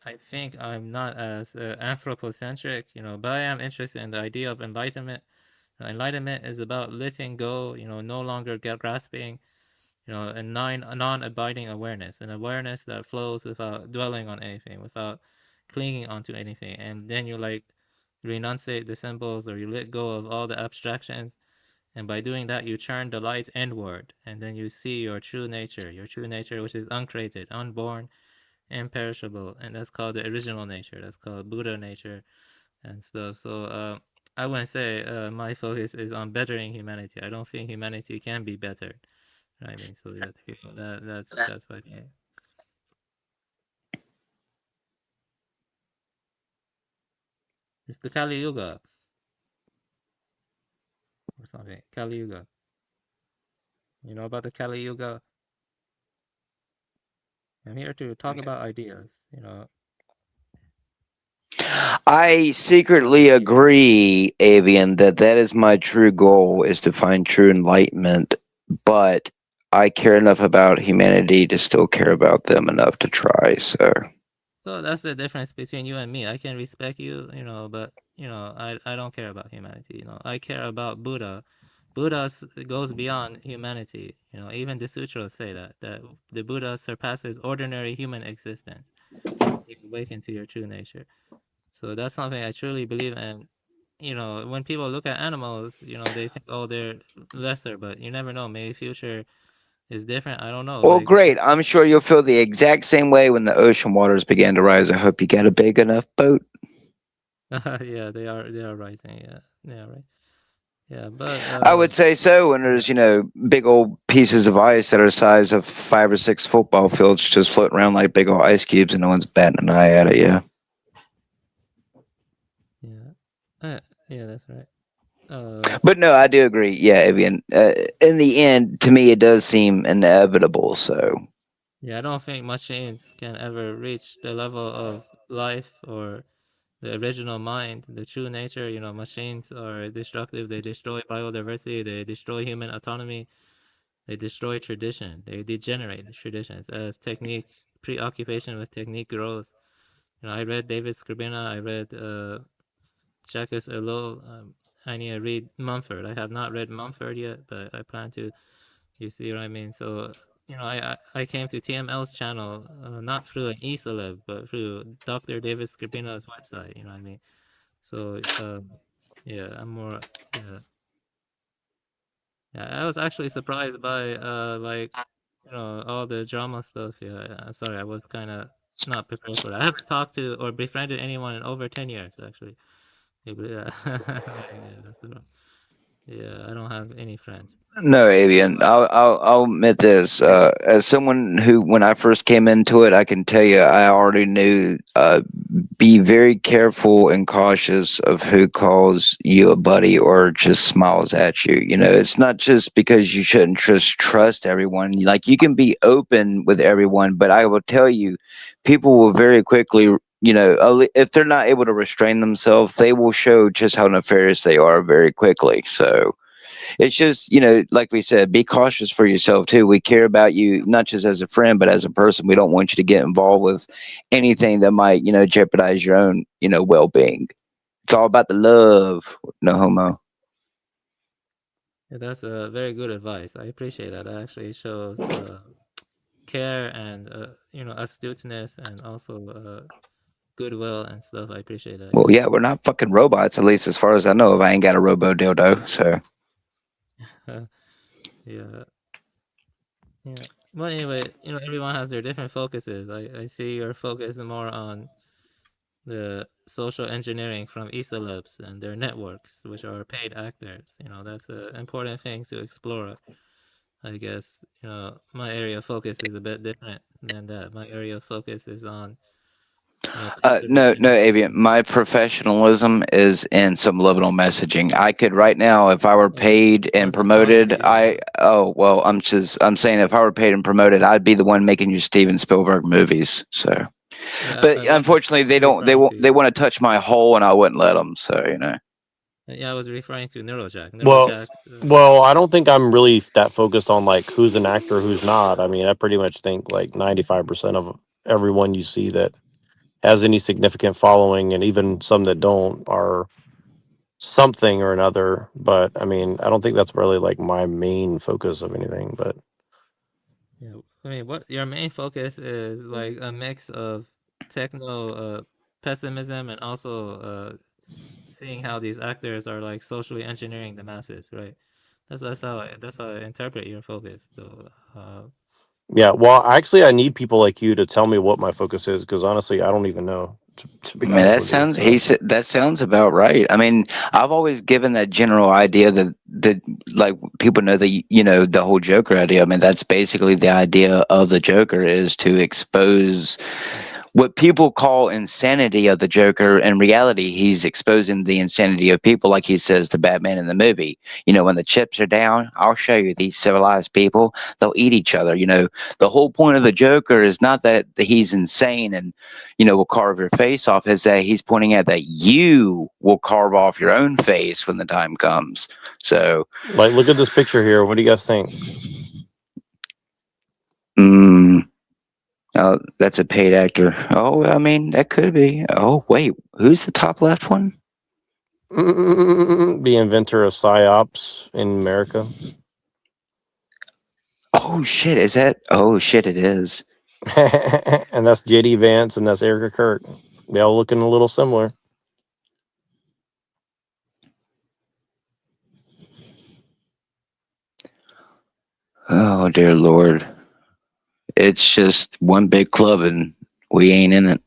I think I'm not as anthropocentric, you know, but I am interested in the idea of enlightenment. Enlightenment is about letting go, you know, no longer grasping, you know, and non-abiding awareness, an awareness that flows without dwelling on anything, without clinging onto anything. And then you like renunciate the symbols, or you let go of all the abstractions. And by doing that, you turn the light inward, and then you see your true nature, which is uncreated, unborn, imperishable, and that's called the original nature. That's called Buddha nature and stuff. So I wouldn't say my focus is on bettering humanity. I don't think humanity can be bettered. You know what I mean? So yeah, that's what I think. It's the Kali Yuga or something. Kali Yuga. You know about the Kali Yuga? I'm here to talk about ideas. You know, I secretly agree, Avian, that that is my true goal, is to find true enlightenment. But I care enough about humanity to still care about them enough to try. So that's the difference between you and me. I can respect you, you know, but I don't care about humanity. You know, I care about Buddha. Buddha goes beyond humanity. You know, even the sutras say that the Buddha surpasses ordinary human existence. You awaken to your true nature. So that's something I truly believe in. You know, when people look at animals, you know, they think, oh, they're lesser, but you never know. Maybe future is different. I don't know. Well, Like, great. I'm sure you'll feel the exact same way when the ocean waters began to rise. I hope you got a big enough boat. yeah, they are rising. Yeah, they are right. Yeah, but I would say so when there's, big old pieces of ice that are the size of 5 or 6 football fields just floating around like big old ice cubes and no one's batting an eye at it, yeah. yeah, that's right. But no, I do agree. Yeah, Evian. In the end, to me, it does seem inevitable, so. Yeah, I don't think machines can ever reach the level of life or the original mind, the true nature. You know, machines are destructive. They destroy biodiversity. They destroy human autonomy. They destroy tradition. They degenerate the traditions as technique, preoccupation with technique grows. You know, I read David Scribina. I read Jacques Ellul. I need to read Mumford. I have not read Mumford yet, but I plan to. You see what I mean? So, you know, I came to TML's channel not through an e-celeb, but through Dr. David Scribina's website. You know what I mean? So, yeah, I'm more, yeah. Yeah, I was actually surprised by like, you know, all the drama stuff. Yeah, I'm sorry, I was kind of not prepared for that. I haven't talked to or befriended anyone in over 10 years, actually. Yeah, yeah, yeah, I don't have any friends. No, Avian. I'll admit this. As someone who, when I first came into it, I can tell you, I already knew. Be very careful and cautious of who calls you a buddy or just smiles at you. You know, it's not just because you shouldn't just trust everyone. Like, you can be open with everyone, but I will tell you, people will very quickly. If they're not able to restrain themselves, they will show just how nefarious they are very quickly. So it's just, like we said, be cautious for yourself too. We care about you not just as a friend, but as a person. We don't want you to get involved with anything that might, jeopardize your own, well-being. It's all about the love. No homo. Yeah, that's a very good advice. I appreciate that. That actually shows care and you know, astuteness and also goodwill and stuff. I appreciate that. Well, yeah, we're not fucking robots, at least as far as I know. If I ain't got a robo dildo, so. Yeah. Yeah. Well, anyway, you know, everyone has their different focuses. I see your focus more on the social engineering from e-celebs and their networks, which are paid actors. You know, that's an important thing to explore. I guess, you know, my area of focus is a bit different than that. My area of focus is on, you know, No, conservation. Avian. My professionalism is in subliminal messaging. I could right now, if I were paid and promoted, I'm saying if I were paid and promoted, I'd be the one making your Steven Spielberg movies. So Yeah, But I was unfortunately, they don't. They referring won't. They to. want to touch my hole, and I wouldn't let them. So Yeah, I was referring to Neurojack. Well, Neurojack. I don't think I'm really that focused on like who's an actor, who's not. I mean, I pretty much think like 95% of everyone you see that has any significant following, and even some that don't, are something or another. But I mean, I don't think that's really like my main focus of anything. But Yeah, I mean, what your main focus is like a mix of techno pessimism and also seeing how these actors are like socially engineering the masses, right? That's how I interpret your focus, though. yeah, well, actually, I need people like you to tell me what my focus is, because honestly, I don't even know. To be I mean, honest that with you, sounds. so. He said that sounds about right. I mean, I've always given that general idea that like people know the the whole Joker idea. I mean, that's basically the idea of the Joker, is to expose what people call insanity of the Joker. In reality, he's exposing the insanity of people, like he says to Batman in the movie. When the chips are down, I'll show you these civilized people. They'll eat each other. The whole point of the Joker is not that he's insane and will carve your face off. Is that he's pointing out that you will carve off your own face when the time comes. So, Like, look at this picture here. What do you guys think? Oh, that's a paid actor. Oh, I mean, that could be. Oh, wait, who's the top left one? The inventor of psyops in America. Oh shit! Is that? Oh shit! It is. And that's JD Vance, and that's Erica Kirk. They all looking a little similar. Oh dear Lord! It's just one big club, and we ain't in it.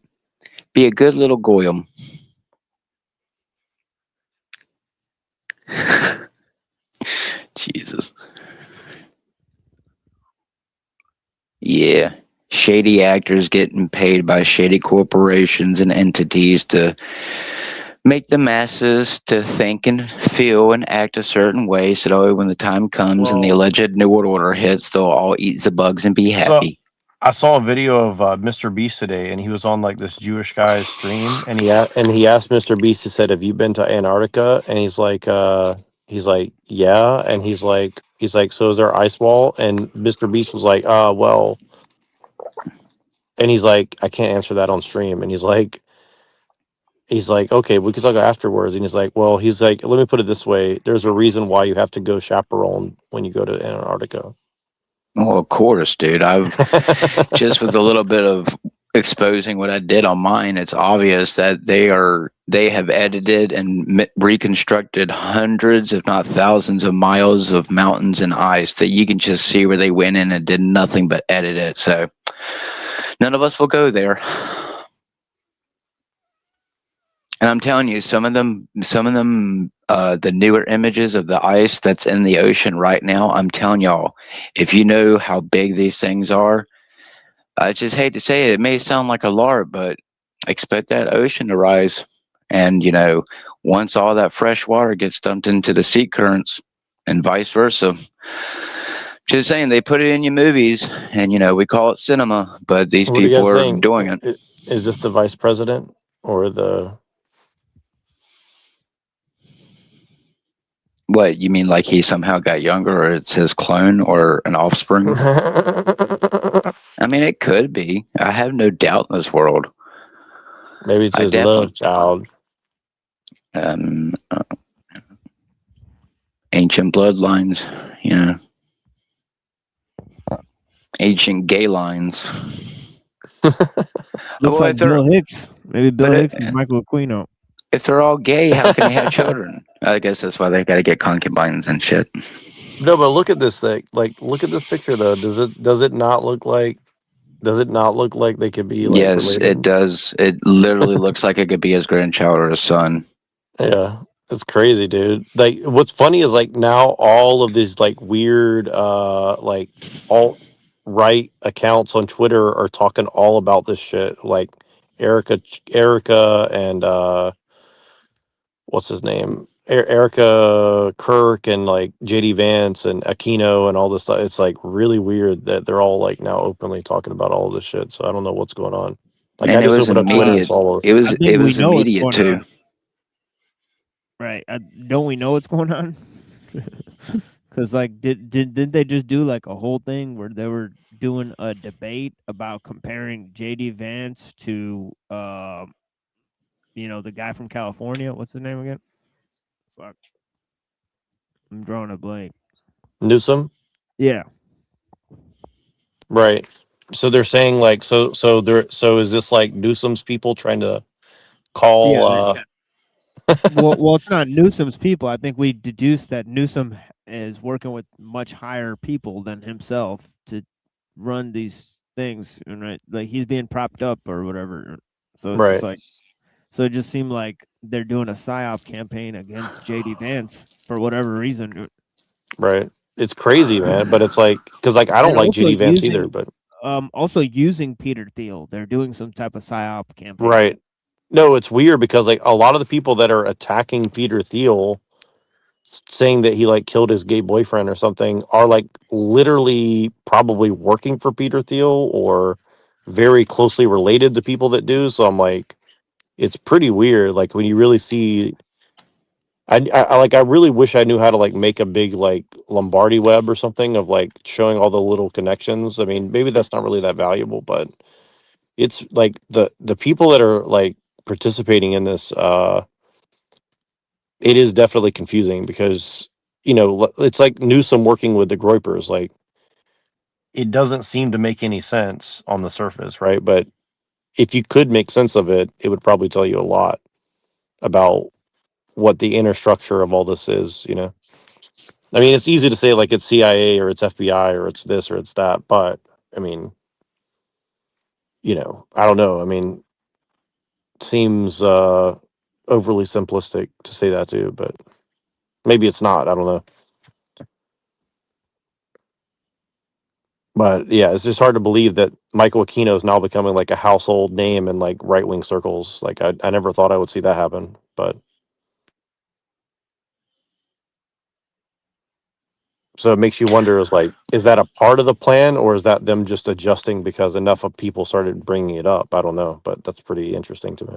Be a good little goyim. Jesus. Yeah. Shady actors getting paid by shady corporations and entities to make the masses to think and feel and act a certain way, so that way when the time comes and the alleged New World Order hits, they'll all eat the bugs and be happy. I saw a video of Mr. Beast today, and he was on like this Jewish guy's stream, and he asked Mr. Beast. He said, "Have you been to Antarctica?" And he's like, "Yeah." And he's like, "So is there ice wall?" And Mr. Beast was like, well," and he's like, "I can't answer that on stream." And he's like, "Okay, we can talk afterwards." And he's like, "Well," he's like, "Let me put it this way: there's a reason why you have to go chaperone when you go to Antarctica." Oh, of course, dude. I've just with a little bit of exposing what I did on mine, it's obvious that they have edited and reconstructed hundreds, if not thousands, of miles of mountains and ice that you can just see where they went in and did nothing but edit it. So none of us will go there. And I'm telling you, some of them, the newer images of the ice that's in the ocean right now, I'm telling y'all, if you know how big these things are, I just hate to say it, it may sound like a LARP, but expect that ocean to rise. And, once all that fresh water gets dumped into the sea currents and vice versa. Just saying, they put it in your movies and, we call it cinema, but these What do you people guys are think? doing it. Is this the vice president or the? What, you mean like he somehow got younger, or it's his clone or an offspring? I mean, it could be. I have no doubt in this world. Maybe it's his love child. Ancient bloodlines, ancient gay lines. Looks like Bill Hicks. Maybe Bill Hicks is Michael Aquino. If they're all gay, how can they have children? I guess that's why they got to get concubines and shit. No, but look at this thing. Like, look at this picture though. Does it not look like? Does it not look like they could be like Yes, related? it does. It literally looks like it could be his grandchild or his son. Yeah, it's crazy, dude. Like, what's funny is like now all of these like weird, like alt right accounts on Twitter are talking all about this shit. Like Erica, and what's his name? Erica Kirk and like JD Vance and Aquino and all this stuff. It's like really weird that they're all like now openly talking about all this shit. So I don't know what's going on. Like And I it just was opened up Twitter and immediate. saw all It I was think we know what's immediate going too. on. Right. Don't we know what's going on? Because like, didn't they just do like a whole thing where they were doing a debate about comparing JD Vance to the guy from California? What's his name again? Fuck, I'm drawing a blank. Newsom. Yeah. Right. So they're saying like so is this like Newsom's people trying to call Yeah. Well, it's not Newsom's people. I think we deduced that Newsom is working with much higher people than himself to run these things, and right, like he's being propped up or whatever. So it's just Right. like, so it just seemed like they're doing a psyop campaign against JD Vance for whatever reason, Right. It's crazy, man. But it's like because like I don't and like JD Vance either, but also using Peter Thiel. They're doing some type of psyop campaign. right. No, it's weird because like a lot of the people that are attacking Peter Thiel, saying that he like killed his gay boyfriend or something, are like literally probably working for Peter Thiel or very closely related to people that do. So I'm like, it's pretty weird. Like when you really see, I really wish I knew how to like make a big like Lombardi web or something of like showing all the little connections. I mean, maybe that's not really that valuable, but it's like the people that are like participating in this. It is definitely confusing because it's like Newsom working with the Groypers. Like it doesn't seem to make any sense on the surface, right? But if you could make sense of it, it would probably tell you a lot about what the inner structure of all this is. I mean, it's easy to say like it's CIA or it's FBI or it's this or it's that, but I mean, I don't know. I mean, it seems overly simplistic to say that too, but maybe it's not. I don't know. But yeah, it's just hard to believe that Michael Aquino is now becoming like a household name in like right wing circles. Like I never thought I would see that happen, but so it makes you wonder is that a part of the plan or is that them just adjusting because enough of people started bringing it up? I don't know, but that's pretty interesting to me.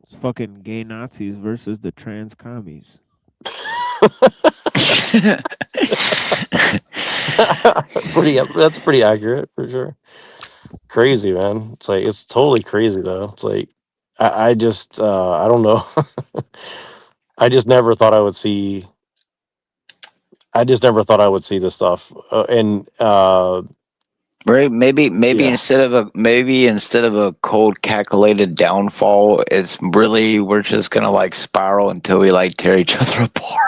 It's fucking gay Nazis versus the trans commies. That's pretty accurate for sure. Crazy, man. It's like it's totally crazy though. It's like I just I don't know. I just never thought I would see this stuff. Right? Maybe Yeah. instead of a cold calculated downfall, it's really we're just gonna like spiral until we like tear each other apart.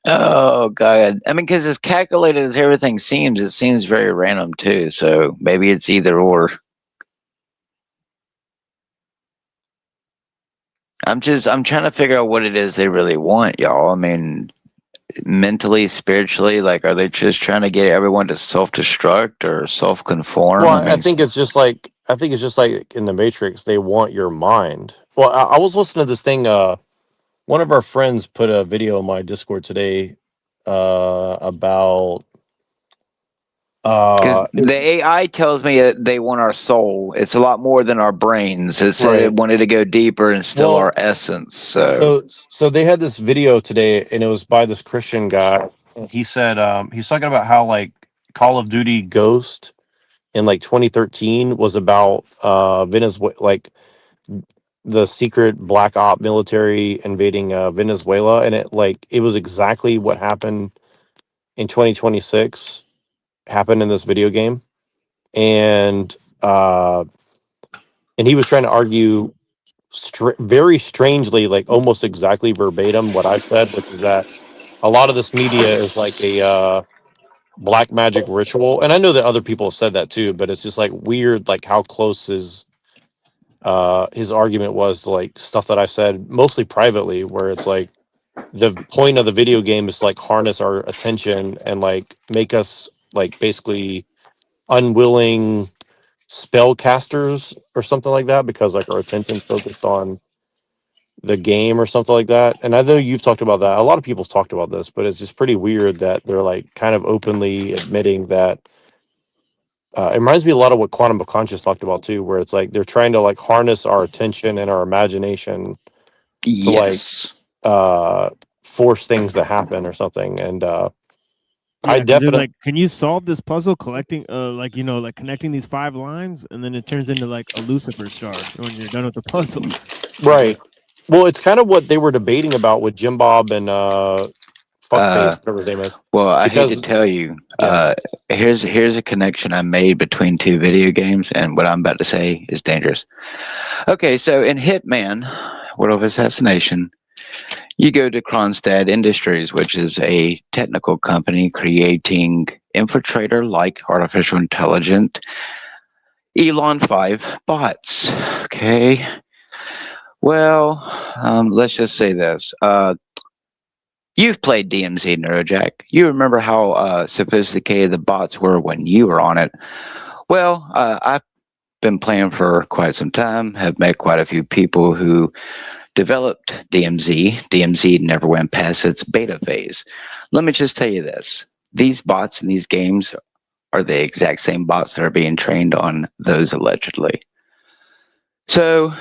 Oh god! I mean, because as calculated as everything seems, it seems very random too. So maybe it's either or. I'm trying to figure out what it is they really want, y'all. I mean, mentally, spiritually, like, are they just trying to get everyone to self-destruct or self-conform? Well, I mean, I think it's just like in the Matrix, they want your mind. Well, I was listening to this thing. One of our friends put a video in my Discord today about because the AI tells me that they want our soul. It's a lot more than our brains. It said it Right. wanted to go deeper and still Well, our essence. So so they had this video today, and it was by this Christian guy. And he said he's talking about how like Call of Duty Ghost in like 2013 was about Venezuela, like the secret black op military invading Venezuela, and it was exactly what happened in 2026 happened in this video game, and he was trying to argue very strangely, like almost exactly verbatim what I said, which is that a lot of this media is like a black magic ritual, and I know that other people have said that too, but it's just like weird, like how close his argument was to like stuff that I said mostly privately, where it's like the point of the video game is to like harness our attention and like make us like basically unwilling spellcasters or something like that because like our attention focused on the game or something like that. And I know you've talked about that. A lot of people's talked about this, but it's just pretty weird that they're like kind of openly admitting that. It reminds me a lot of what Quantum of Conscious talked about too, where it's like they're trying to like harness our attention and our imagination to like Yes. force things to happen or something. And I Yeah, because they're definitely like, can you solve this puzzle collecting, like like connecting these 5 lines, and then it turns into like a Lucifer star when you're done with the puzzle. right. Well, it's kind of what they were debating about with Jim Bob and Fuckface, whatever his name is. Well, I hate to Because tell you, yeah. here's a connection I made between 2 video games, and what I'm about to say is dangerous. Okay, so in Hitman, World of Assassination, you go to Kronstadt Industries, which is a technical company creating infiltrator-like artificial intelligent Elon 5 bots. Okay. Well, let's just say this. You've played DMZ, Neurojack. You remember how sophisticated the bots were when you were on it. Well, I've been playing for quite some time, have met quite a few people who developed DMZ. DMZ never went past its beta phase. Let me just tell you this. These bots in these games are the exact same bots that are being trained on those allegedly. So,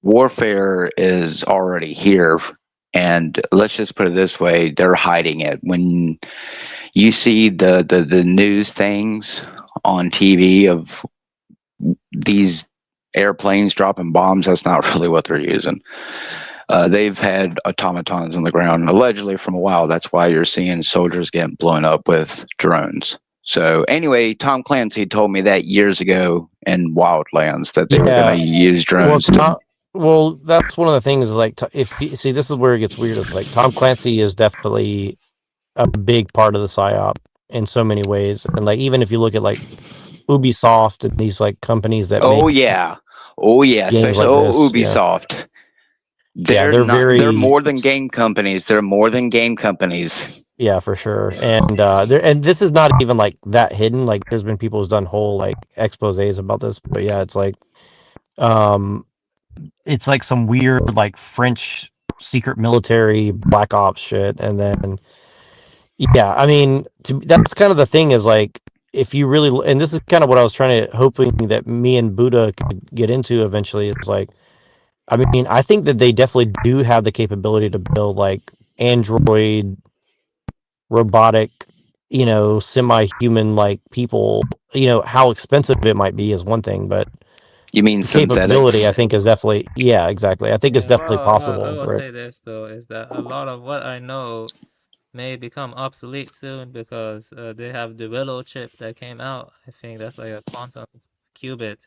warfare is already here, and let's just put it this way, they're hiding it. When you see the news things on TV of these airplanes dropping bombs, that's not really what they're using. They've had automatons on the ground allegedly from a while. That's why you're seeing soldiers getting blown up with drones. So anyway, Tom Clancy told me that years ago in Wildlands that they were going to use drones. Well, that's one of the things. Like, if you see, this is where it gets weird. It's like Tom Clancy is definitely a big part of the psyop in so many ways, and like even if you look at like Ubisoft and these like companies that Oh make yeah, games especially like this, Ubisoft. They're very They're more than game companies. They're more than game companies. Yeah, for sure. And this is not even like that hidden. Like there's been people who's done whole like exposés about this, but yeah, it's like some weird like French secret military black ops shit. And then yeah, I mean, that's kind of the thing is like if you really, and this is kind of what I was hoping that me and Buddha could get into eventually. It's like, I mean, I think that they definitely do have the capability to build like Android robotic, semi-human like people. How expensive it might be is one thing, but you mean the capability, I think, is definitely, yeah, exactly. I think it's definitely Well, possible. I will Right? say this though, is that a lot of what I know may become obsolete soon because they have the Willow chip that came out. I think that's like a quantum qubit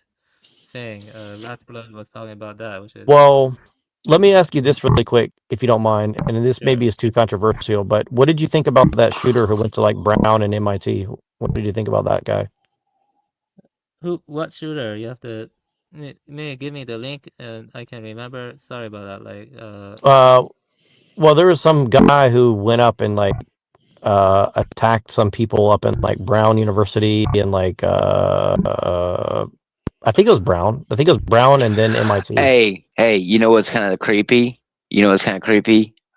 thing. Last Blood was talking about that, which is Well, let me ask you this really quick, if you don't mind, and this maybe is too controversial, but what did you think about that shooter who went to like Brown and MIT? What did you think about that guy? what shooter? You have to may give me the link and I can remember. Sorry about that. Well, there was some guy who went up and like attacked some people up in like Brown University and like I think it was Brown. I think it was Brown and then MIT. Hey, you know what's kind of creepy?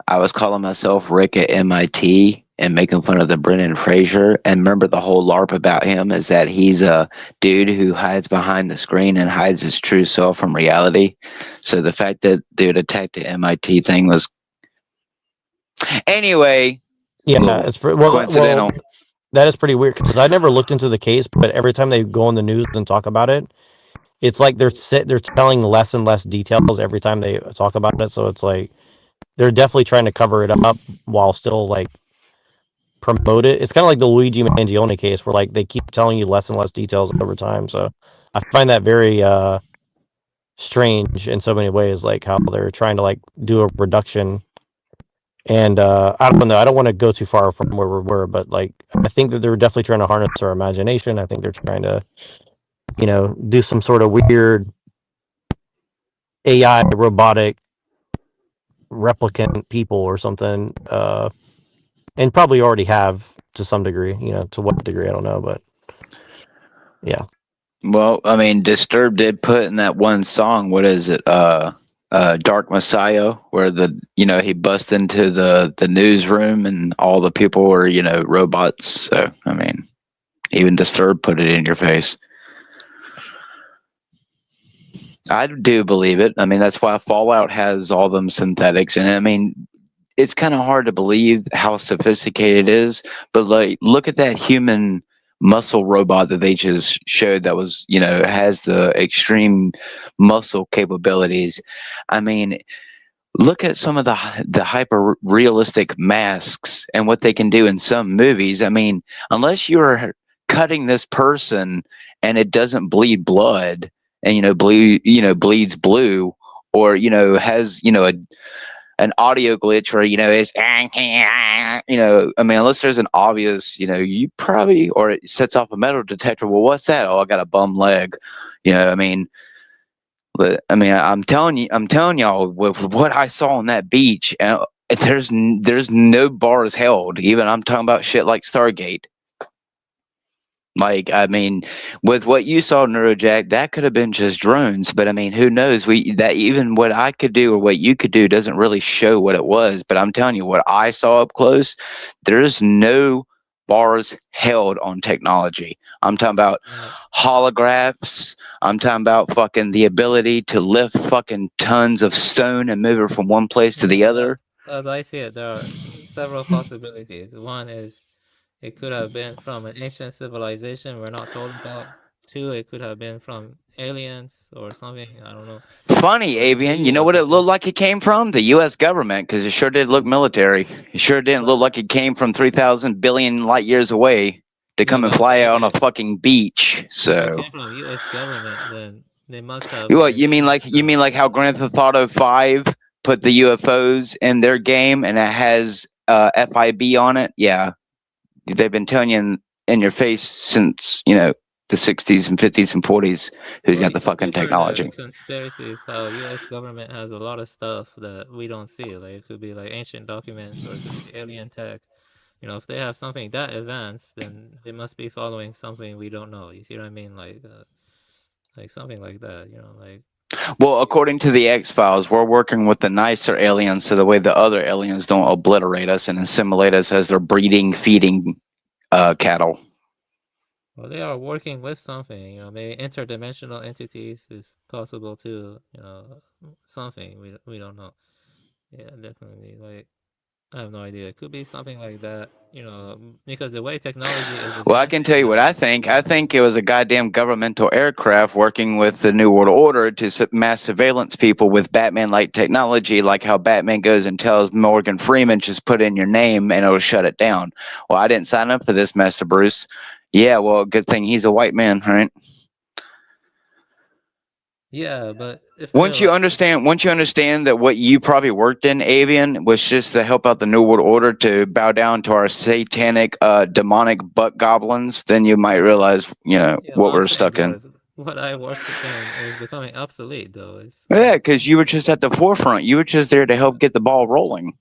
I was calling myself Rick at MIT and making fun of the Brendan Fraser. And remember the whole LARP about him is that he's a dude who hides behind the screen and hides his true self from reality. So the fact that dude attacked the MIT thing was anyway. Yeah, it's coincidental. Well, that is pretty weird because I never looked into the case, but every time they go on the news and talk about it, it's like they're telling less and less details every time they talk about it. So it's like they're definitely trying to cover it up while still like promote it. It's kind of like the Luigi Mangione case where like they keep telling you less and less details over time. So I find that very strange in so many ways, like how they're trying to like do a reduction. And I don't know. I don't want to go too far from where we were, but like I think that they're definitely trying to harness our imagination. I think they're trying to, do some sort of weird AI robotic replicant people or something, and probably already have to some degree. To what degree I don't know, but yeah. Well, I mean, Disturbed did put in that one song. What is it? Dark Messiah, where he busts into the newsroom and all the people were robots. So I mean, even Disturbed put it in your face. I do believe it. I mean, that's why Fallout has all them synthetics in it. I mean, it's kind of hard to believe how sophisticated it is, but like, look at that human muscle robot that they just showed that was, has the extreme muscle capabilities. I mean, look at some of the hyper realistic masks and what they can do in some movies. I mean, unless you're cutting this person and it doesn't bleed blood and bleeds blue, or has an audio glitch where it's I mean, unless there's an obvious, you probably, or it sets off a metal detector. Well, what's that? Oh, I got a bum leg. I mean, but I mean, I'm telling y'all, with what I saw on that beach, there's no bars held. Even I'm talking about shit like Stargate. Like, I mean, with what you saw, Neurojack, that could have been just drones. But I mean, who knows? That even what I could do or what you could do doesn't really show what it was. But I'm telling you, what I saw up close, there's no bars held on technology. I'm talking about holographs. I'm talking about fucking the ability to lift fucking tons of stone and move it from one place to the other. As I see it, there are several possibilities. One is it could have been from an ancient civilization we're not told about. Two, it could have been from aliens or something. I don't know. Funny, Or Avian. You three, know like what you it said. looked like it came from? The U.S. government, because it sure did look military. It sure didn't look like it came from 3,000 billion light years away to come and fly out on a fucking beach. If it So, came from U.S. government, then they must have what you mean? invented Like how Grand Theft Auto 5 put the UFOs in their game and it has FIB on it? Yeah, they've been telling you in your face since the 60s and 50s and 40s who's got the fucking You've heard technology. conspiracies how U.S. government has a lot of stuff that we don't see. Like it could be like ancient documents or it could be alien tech. If they have something that advanced, then they must be following something we don't know. You see what I mean? Like something like that. Like. Well, according to the X-Files, we're working with the nicer aliens so the way the other aliens don't obliterate us and assimilate us as their breeding, feeding cattle. Well, they are working with something. Maybe interdimensional entities is possible too. Something we don't know. Yeah, definitely. Like, I have no idea. It could be something like that. Because the way technology is Well, I can tell you what advancing I think. I think it was a goddamn governmental aircraft working with the New World Order to mass surveillance people with Batman-like technology, like how Batman goes and tells Morgan Freeman, just put in your name and it'll shut it down. Well, I didn't sign up for this, Master Bruce. Yeah, well, good thing he's a white man, right? Yeah, but if Once you understand that what you probably worked in, Avian, was just to help out the New World Order to bow down to our satanic, demonic butt goblins, then you might realize, what we're stuck in. what I worked in is becoming obsolete, though. Yeah, because you were just at the forefront. You were just there to help get the ball rolling.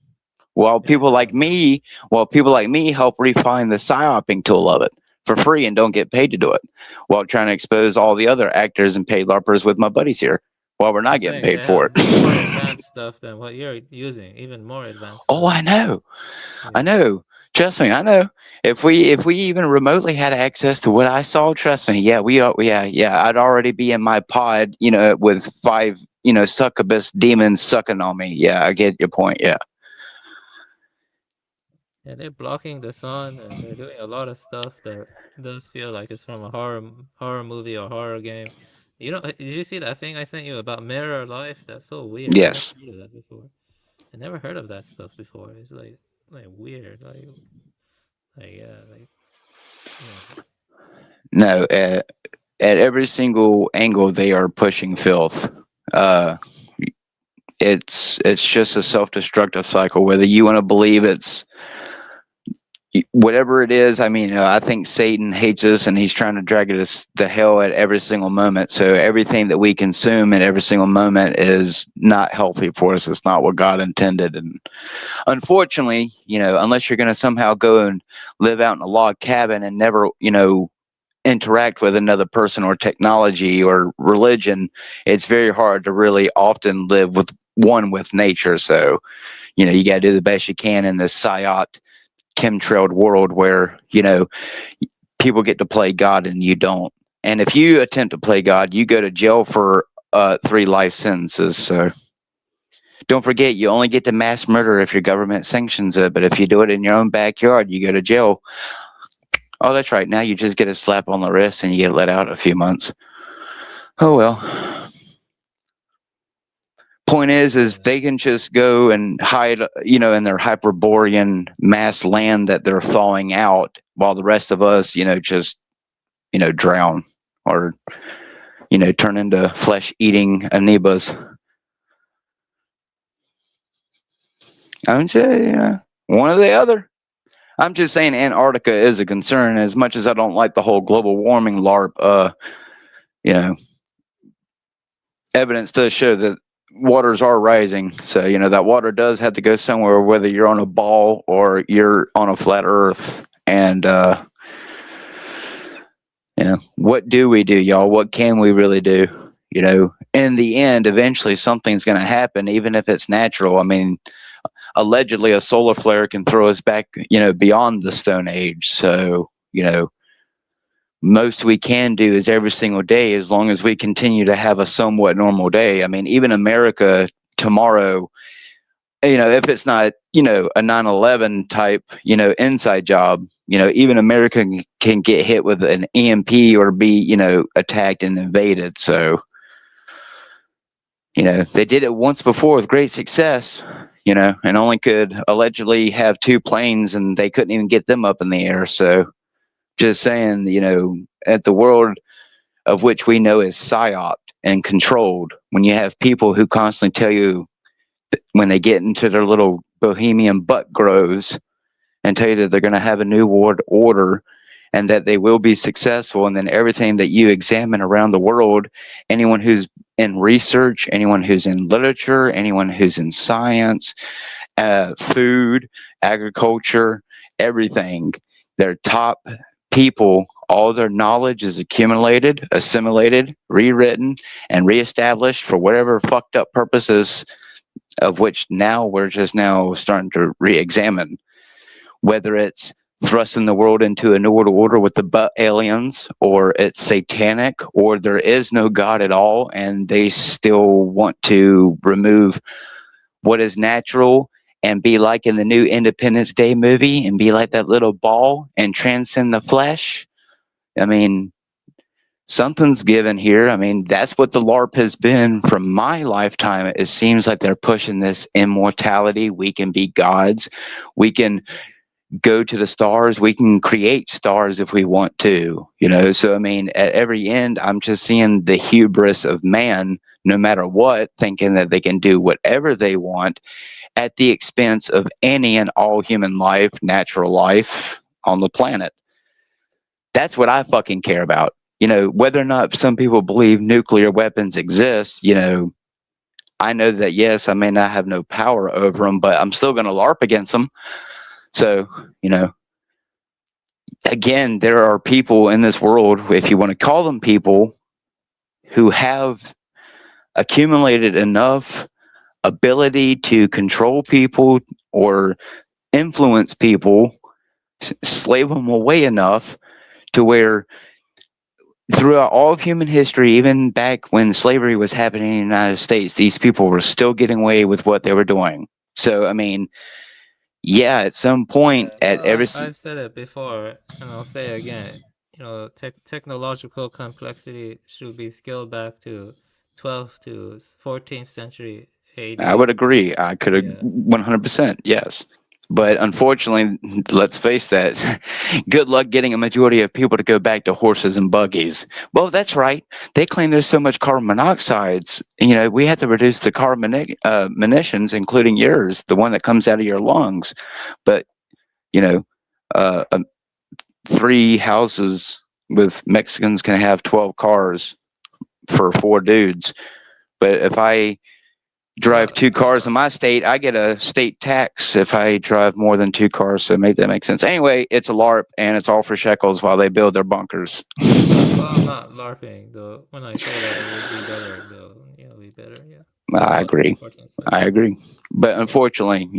While people like me help refine the psyoping tool of it for free and don't get paid to do it, while trying to expose all the other actors and paid LARPers with my buddies here, while we're not getting paid for it. More advanced stuff than what you're using, even more advanced. Oh, I know. I know. Trust me, I know. If we even remotely had access to what I saw, trust me, I'd already be in my pod, with 5, succubus demons sucking on me. Yeah, I get your point. Yeah. Yeah, they're blocking the sun and they're doing a lot of stuff that does feel like it's from a horror movie or horror game. Did you see that thing I sent you about mirror life? That's so weird. Yes. I never heard of that before. I never heard of that stuff before. It's like weird. No, at every single angle they are pushing filth. It's just a self-destructive cycle. Whether you want to believe it's whatever it is, I mean, I think Satan hates us and he's trying to drag us to hell at every single moment. So everything that we consume at every single moment is not healthy for us. It's not what God intended. And unfortunately, unless you're going to somehow go and live out in a log cabin and never, interact with another person or technology or religion, it's very hard to really often live with nature. So, you got to do the best you can in this psyop chemtrailed world where, people get to play God and you don't. And if you attempt to play God, you go to jail for 3 life sentences. So don't forget, you only get to mass murder if your government sanctions it. But if you do it in your own backyard, you go to jail. Oh, that's right. Now you just get a slap on the wrist and you get let out in a few months. Oh, well. Point is they can just go and hide, in their Hyperborean mass land that they're thawing out, while the rest of us, just, drown or, turn into flesh-eating amoebas. I'm just, one or the other. I'm just saying Antarctica is a concern. As much as I don't like the whole global warming LARP, evidence does show that waters are rising. So, that water does have to go somewhere, whether you're on a ball or you're on a flat earth. And, what do we do, y'all? What can we really do? In the end, eventually something's going to happen, even if it's natural. I mean, allegedly a solar flare can throw us back, beyond the Stone Age. So, most we can do is every single day, as long as we continue to have a somewhat normal day. I mean, even America tomorrow, if it's not, a 9/11 type, inside job, even America can get hit with an EMP or be, attacked and invaded. So, they did it once before with great success, and only could allegedly have 2 planes and they couldn't even get them up in the air. So just saying, at the world of which we know is psyoped and controlled, when you have people who constantly tell you when they get into their little bohemian butt groves and tell you that they're going to have a new world order and that they will be successful, and then everything that you examine around the world, anyone who's in research, anyone who's in literature, anyone who's in science, food, agriculture, everything, their top people, all their knowledge is accumulated, assimilated, rewritten, and reestablished for whatever fucked up purposes, of which now we're just now starting to re-examine. Whether it's thrusting the world into a new world order with the butt aliens, or it's satanic, or there is no God at all and they still want to remove what is natural and be like in the new Independence Day movie and be like that little ball and transcend the flesh. I mean, something's given here. I mean, that's what the LARP has been from my lifetime. It seems like they're pushing this immortality. We can be gods. We can go to the stars. We can create stars if we want to, So, I mean, at every end, I'm just seeing the hubris of man, no matter what, thinking that they can do whatever they want at the expense of any and all human life, natural life on the planet. That's what I fucking care about. Whether or not some people believe nuclear weapons exist, I know that, yes, I may not have no power over them, but I'm still going to LARP against them. So, again, there are people in this world, if you want to call them people, who have accumulated enough ability to control people or influence people, slave them away enough to where throughout all of human history, even back when slavery was happening in the United States, these people were still getting away with what they were doing. So, I mean, yeah, at some point, at every I've said it before, and I'll say it again. Technological complexity should be scaled back to 12th to 14th century AD. I would agree. I could 100%, yes. But unfortunately, let's face that, good luck getting a majority of people to go back to horses and buggies. Well, that's right. They claim there's so much carbon monoxides. We have to reduce the carbon emissions, including yours, the one that comes out of your lungs. But, 3 houses with Mexicans can have 12 cars for 4 dudes. But if I drive 2 cars in my state, I get a state tax if I drive more than 2 cars. So maybe that makes sense. Anyway, it's a LARP, and it's all for shekels while they build their bunkers. Well, I'm not LARPing though. When I say that, it would be better though. Yeah, it'd be better. Yeah. I agree. Important stuff. I agree. But unfortunately,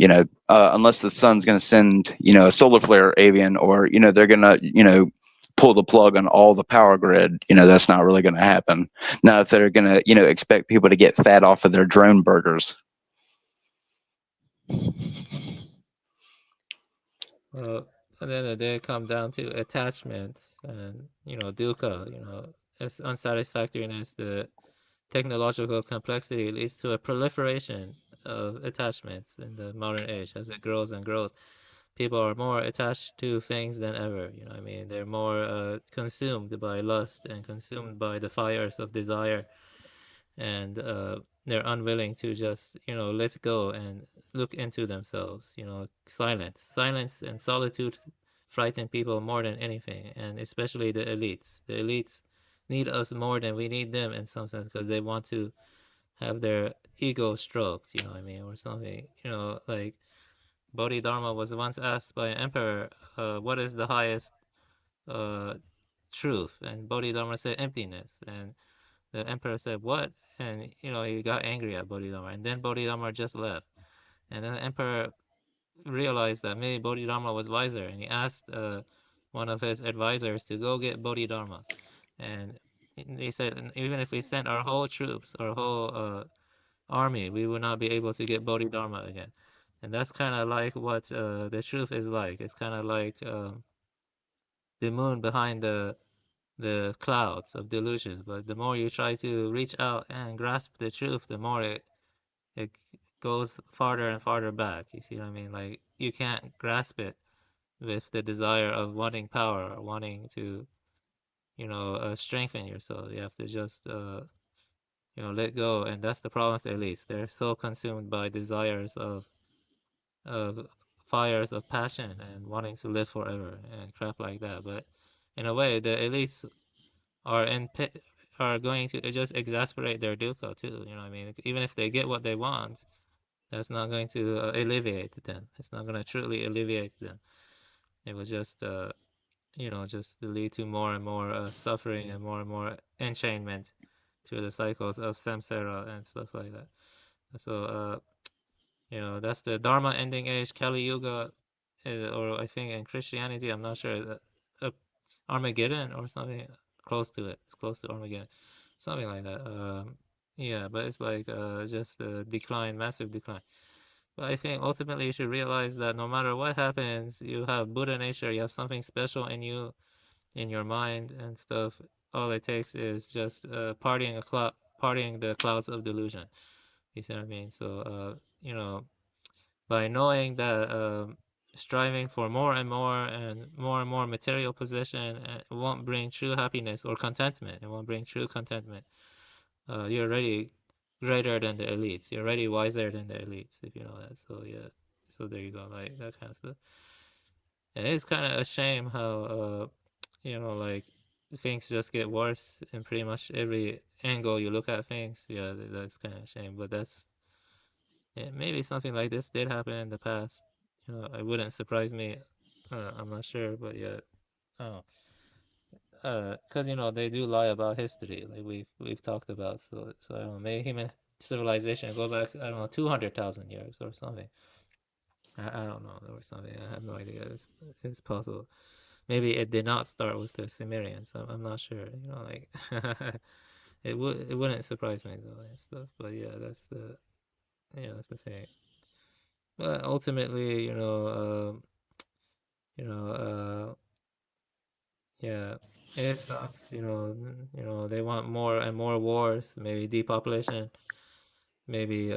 unless the sun's going to send, a solar flare avian, or, they're going to, pull the plug on all the power grid, that's not really going to happen. Not if they're going to, expect people to get fat off of their drone burgers. Well, at the end of the day, it comes down to attachments and, dukkha, it's unsatisfactoriness, the technological complexity leads to a proliferation of attachments in the modern age as it grows and grows. People are more attached to things than ever, I mean? They're more consumed by lust and consumed by the fires of desire, and they're unwilling to just, let go and look into themselves, Silence and solitude frighten people more than anything, and especially the elites. The elites need us more than we need them in some sense, because they want to have their ego stroked, what I mean, or something, like Bodhidharma was once asked by an emperor, what is the highest truth? And Bodhidharma said emptiness. And the emperor said, what? And, he got angry at Bodhidharma. And then Bodhidharma just left. And then the emperor realized that maybe Bodhidharma was wiser. And he asked one of his advisors to go get Bodhidharma. And he said, even if we sent our whole troops, our whole army, we would not be able to get Bodhidharma again. And that's kind of like what the truth is like. It's kind of like the moon behind the clouds of delusion. But the more you try to reach out and grasp the truth, the more it goes farther and farther back. You see what I mean? Like, you can't grasp it with the desire of wanting power or wanting to, strengthen yourself. You have to just, let go. And that's the problem with the elites. They're so consumed by desires of fires of passion and wanting to live forever and crap like that. But in a way, the elites are going to just exasperate their dukkha too. You know what I mean? Even if they get what they want, that's not going to alleviate them. It's not going to truly alleviate them. It will just, just lead to more and more suffering and more enchainment to the cycles of samsara and stuff like that. So, that's the Dharma ending age, Kali Yuga, or I think in Christianity, I'm not sure, Armageddon or something close to it. It's close to Armageddon, something like that. Yeah, but it's like just a decline, massive decline. But I think ultimately you should realize that no matter what happens, you have Buddha nature, you have something special in you, in your mind and stuff. All it takes is just partying the clouds of delusion. You see what I mean? So, by knowing that striving for more and more material possession won't bring true happiness or contentment. It won't bring true contentment. You're already greater than the elites. You're already wiser than the elites, if you know that. So yeah, so there you go, like that kind of stuff. And it's kind of a shame how like things just get worse in pretty much every angle you look at things. Yeah, that's kind of a shame, but maybe something like this did happen in the past. It wouldn't surprise me. I'm not sure, but yeah, oh, because they do lie about history, like we've talked about. So I don't know, maybe human civilization go back, I don't know, 200,000 years or something. I don't know, or something. I have no idea. It's possible. Maybe it did not start with the Sumerians. I'm not sure. Like it wouldn't surprise me though and stuff. But yeah, that's the thing. But ultimately, yeah, it sucks. They want more and more wars, maybe depopulation, maybe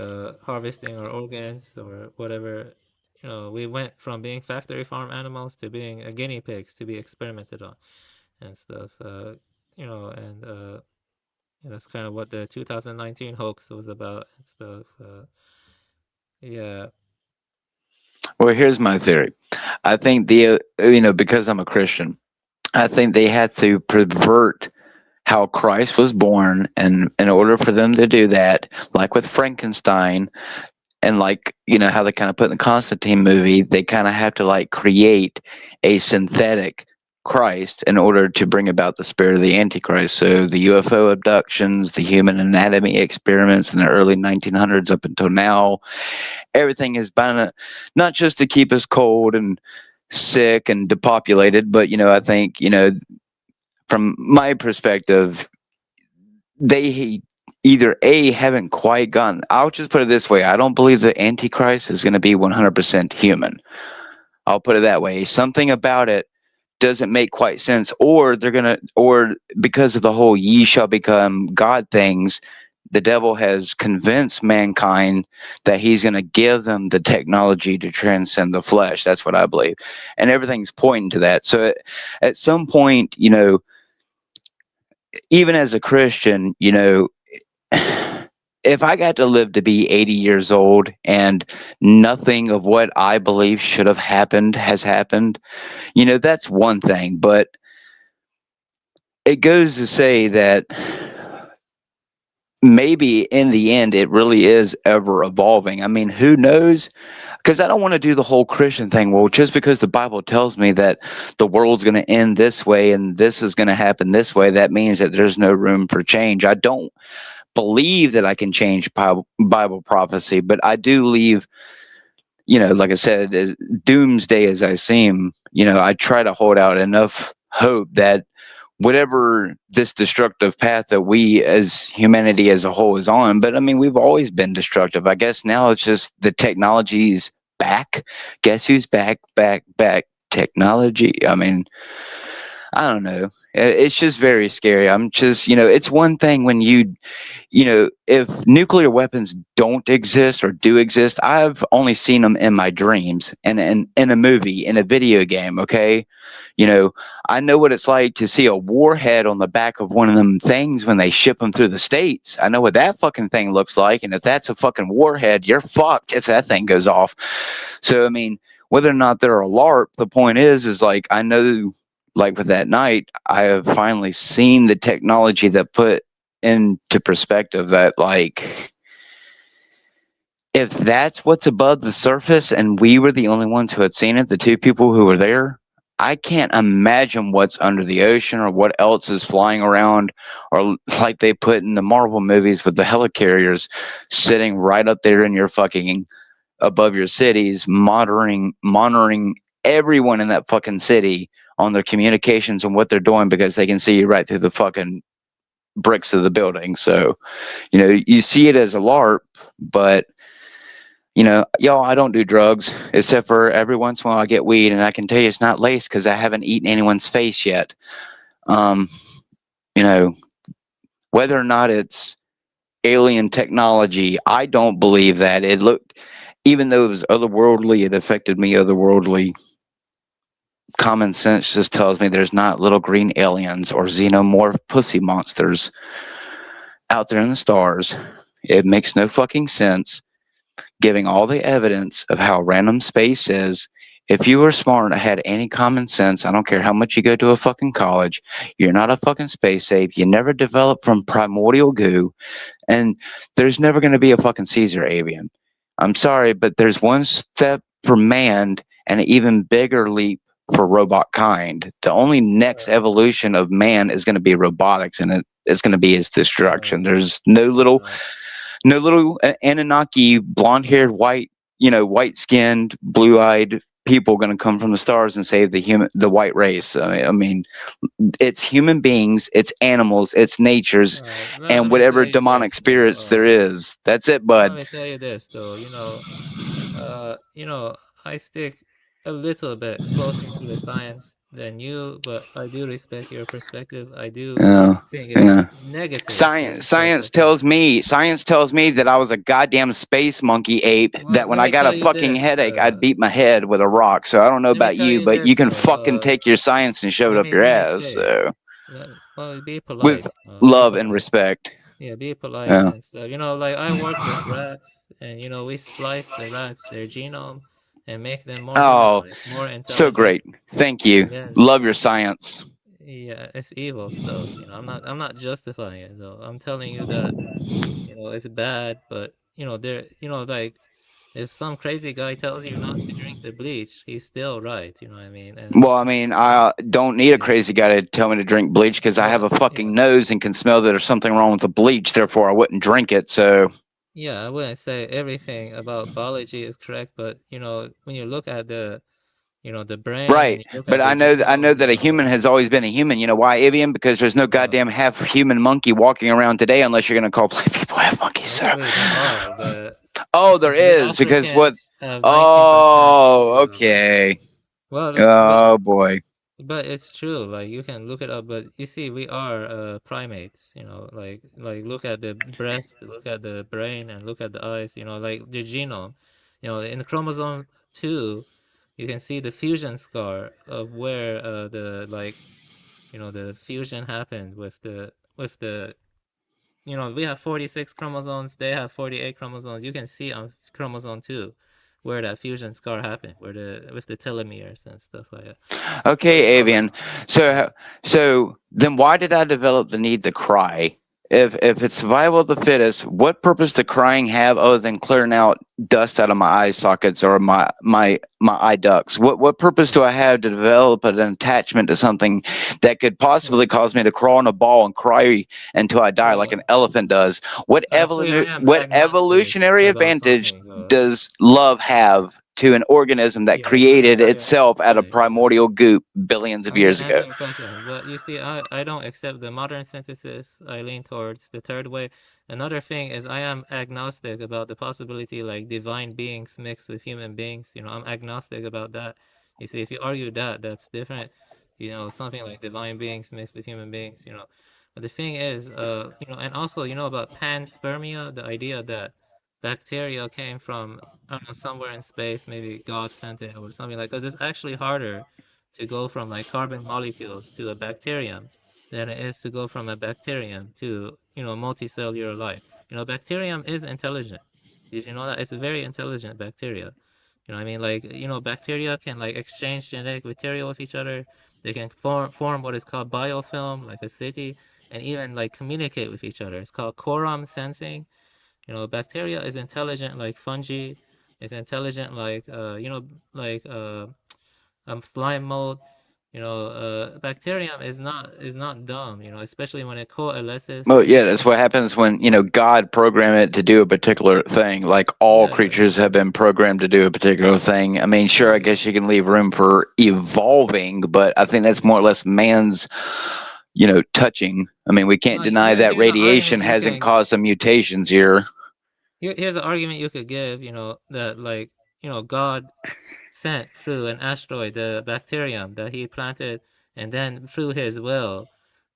harvesting our organs or whatever. We went from being factory farm animals to being guinea pigs to be experimented on and stuff. And that's kind of what the 2019 hoax was about and stuff. Yeah. Well, here's my theory. I think because I'm a Christian, I think they had to pervert how Christ was born, and in order for them to do that, like with Frankenstein, and like how they kind of put in the Constantine movie, they kind of have to like create a synthetic Christ in order to bring about the spirit of the Antichrist. So the UFO abductions, the human anatomy experiments in the early 1900s up until now, everything is bound not just to keep us cold and sick and depopulated, but I think from my perspective, they either haven't quite gotten. I'll just put it this way: I don't believe the Antichrist is going to be 100% human. I'll put it that way. Something about it doesn't make quite sense, or or because of the whole "ye shall become God" things, the devil has convinced mankind that he's going to give them the technology to transcend the flesh. That's what I believe, and everything's pointing to that. So at some point, even as a Christian, if I got to live to be 80 years old and nothing of what I believe should have happened has happened, that's one thing. But it goes to say that maybe in the end it really is ever evolving. I mean, who knows? Because I don't want to do the whole Christian thing. Well, just because the Bible tells me that the world's going to end this way and this is going to happen this way, that means that there's no room for change. I don't believe that I can change Bible prophecy, but I do leave, like I said, as doomsday as I seem, I try to hold out enough hope that whatever this destructive path that we as humanity as a whole is on, but I mean, we've always been destructive. I guess now it's just the technology's back. Guess who's back? Technology. I mean, I don't know. It's just very scary. I'm just, it's one thing when if nuclear weapons don't exist or do exist, I've only seen them in my dreams and in a movie, in a video game. Okay. I know what it's like to see a warhead on the back of one of them things when they ship them through the States. I know what that fucking thing looks like. And if that's a fucking warhead, you're fucked if that thing goes off. So, I mean, whether or not they're a LARP, the point is like, I know, like with that night, I have finally seen the technology that put into perspective that, like, if that's what's above the surface and we were the only ones who had seen it, the two people who were there, I can't imagine what's under the ocean or what else is flying around, or like they put in the Marvel movies with the helicarriers sitting right up there in your fucking above your cities, monitoring everyone in that fucking city on their communications and what they're doing, because they can see you right through the fucking bricks of the building. So, you see it as a LARP, but y'all, I don't do drugs except for every once in a while I get weed, and I can tell you it's not laced because I haven't eaten anyone's face yet. Whether or not it's alien technology, I don't believe that. It looked, even though it was otherworldly, it affected me otherworldly. Common sense just tells me there's not little green aliens or xenomorph pussy monsters out there in the stars. It makes no fucking sense, giving all the evidence of how random space is. If you were smart and had any common sense, I don't care how much you go to a fucking college, you're not a fucking space ape. You never developed from primordial goo, and there's never going to be a fucking Caesar avian. I'm sorry, but there's one step for man and an even bigger leap for robot kind. The only next evolution of man is going to be robotics, and it's going to be his destruction. There's no little Anunnaki, blonde-haired, white-skinned, blue-eyed people going to come from the stars and save the white race. I mean, it's human beings, it's animals, it's natures, and whatever demonic spirits there is. That's it, bud. Let me tell you this, though. I stick a little bit closer to the science than you, but I do respect your perspective. I do think it's negative. Science tells me that I was a goddamn space monkey ape, that when I got a fucking headache, I'd beat my head with a rock. So I don't know about you, but you can fucking take your science and shove it up your ass. So, well, be polite. with love and respect. Yeah, be polite Yeah. and stuff. Like I work with rats, and we splice the rats, their genome, and make them more Oh, human-like, more intelligent. so great. Thank you. Yes. Love your science. Yeah, it's evil stuff. I'm not justifying it though. I'm telling you that, it's bad, but like if some crazy guy tells you not to drink the bleach, he's still right, you know what I mean? And Well, I mean, I don't need a crazy guy to tell me to drink bleach because I have a fucking nose and can smell that there's something wrong with the bleach. Therefore, I wouldn't drink it. So, yeah, I wouldn't say everything about biology is correct, but when you look at the brain and right. you look But at the I know genome, that a human has always been a human. You know why, Avian? Because there's no goddamn half human monkey walking around today, unless you're gonna call black people half monkeys. So. actually there are Oh, there the is because what? Africans have 19%. Oh, okay. Well, Oh boy. but it's true. Like you can look it up. But you see, we are primates. Like look at the breast, look at the brain, and look at the eyes. Like the genome. In the chromosome 2, you can see the fusion scar of where the fusion happened with the we have 46 chromosomes, they have 48 chromosomes. You can see on chromosome 2 where that fusion scar happened, with the telomeres and stuff like that. Okay, Avian. So then why did I develop the need to cry? If it's survival of the fittest, what purpose does crying have other than clearing out dust out of my eye sockets or my eye ducts? What purpose do I have to develop an attachment to something that could possibly cause me to crawl in a ball and cry until I die like an elephant does? What Actually, I am what agnostic evolutionary about advantage something. does love have to an organism that created itself out of primordial goop billions of I'm gonna years answer ago? your question, but you see, I don't accept the modern synthesis. I lean towards the third way. Another thing is I am agnostic about the possibility like divine beings mixed with human beings. I'm agnostic about that. You see, if you argue that, that's different. Something like divine beings mixed with human beings. But the thing is, and also about panspermia, the idea that bacteria came from I don't know somewhere in space, maybe God sent it or something like. Because it's actually harder to go from like carbon molecules to a bacterium than it is to go from a bacterium to multicellular life. Bacterium is intelligent. Did you know that? It's a very intelligent bacteria. You know what I mean? Like, bacteria can like exchange genetic material with each other. They can form what is called biofilm, like a city, and even like communicate with each other. It's called quorum sensing. Bacteria is intelligent like fungi. It's intelligent like slime mold. Bacterium is not dumb. Especially when it coalesces. Well, yeah, that's what happens when, God programmed it to do a particular thing. Like all creatures have been programmed to do a particular thing. I mean, sure, I guess you can leave room for evolving, but I think that's more or less man's, touching. I mean, we can't deny that Here's an argument radiation you hasn't can. caused some mutations here. Here's an argument you could give. That like God sent through an asteroid the bacterium that he planted, and then through his will,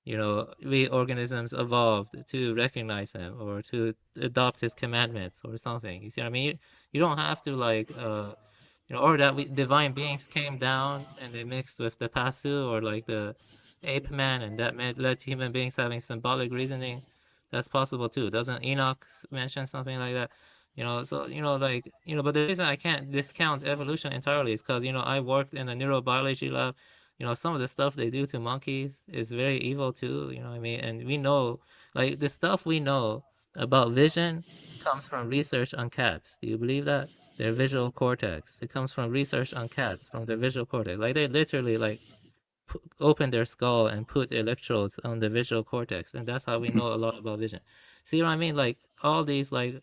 we organisms evolved to recognize him or to adopt his commandments or something. You see what I mean? You don't have to like or that divine beings came down and they mixed with the Pasu or like the ape man, and that led to human beings having symbolic reasoning. That's possible too. Doesn't Enoch mention something like that? So like but the reason I can't discount evolution entirely is because I worked in a neurobiology lab. Some of the stuff they do to monkeys is very evil too. You know what I mean? And we know, like the stuff we know about vision comes from research on cats. Do you believe that? Their visual cortex. It comes from research on cats, from their visual cortex. Like they literally like open their skull and put electrodes on the visual cortex, and that's how we know a lot about vision. See what I mean? Like all these like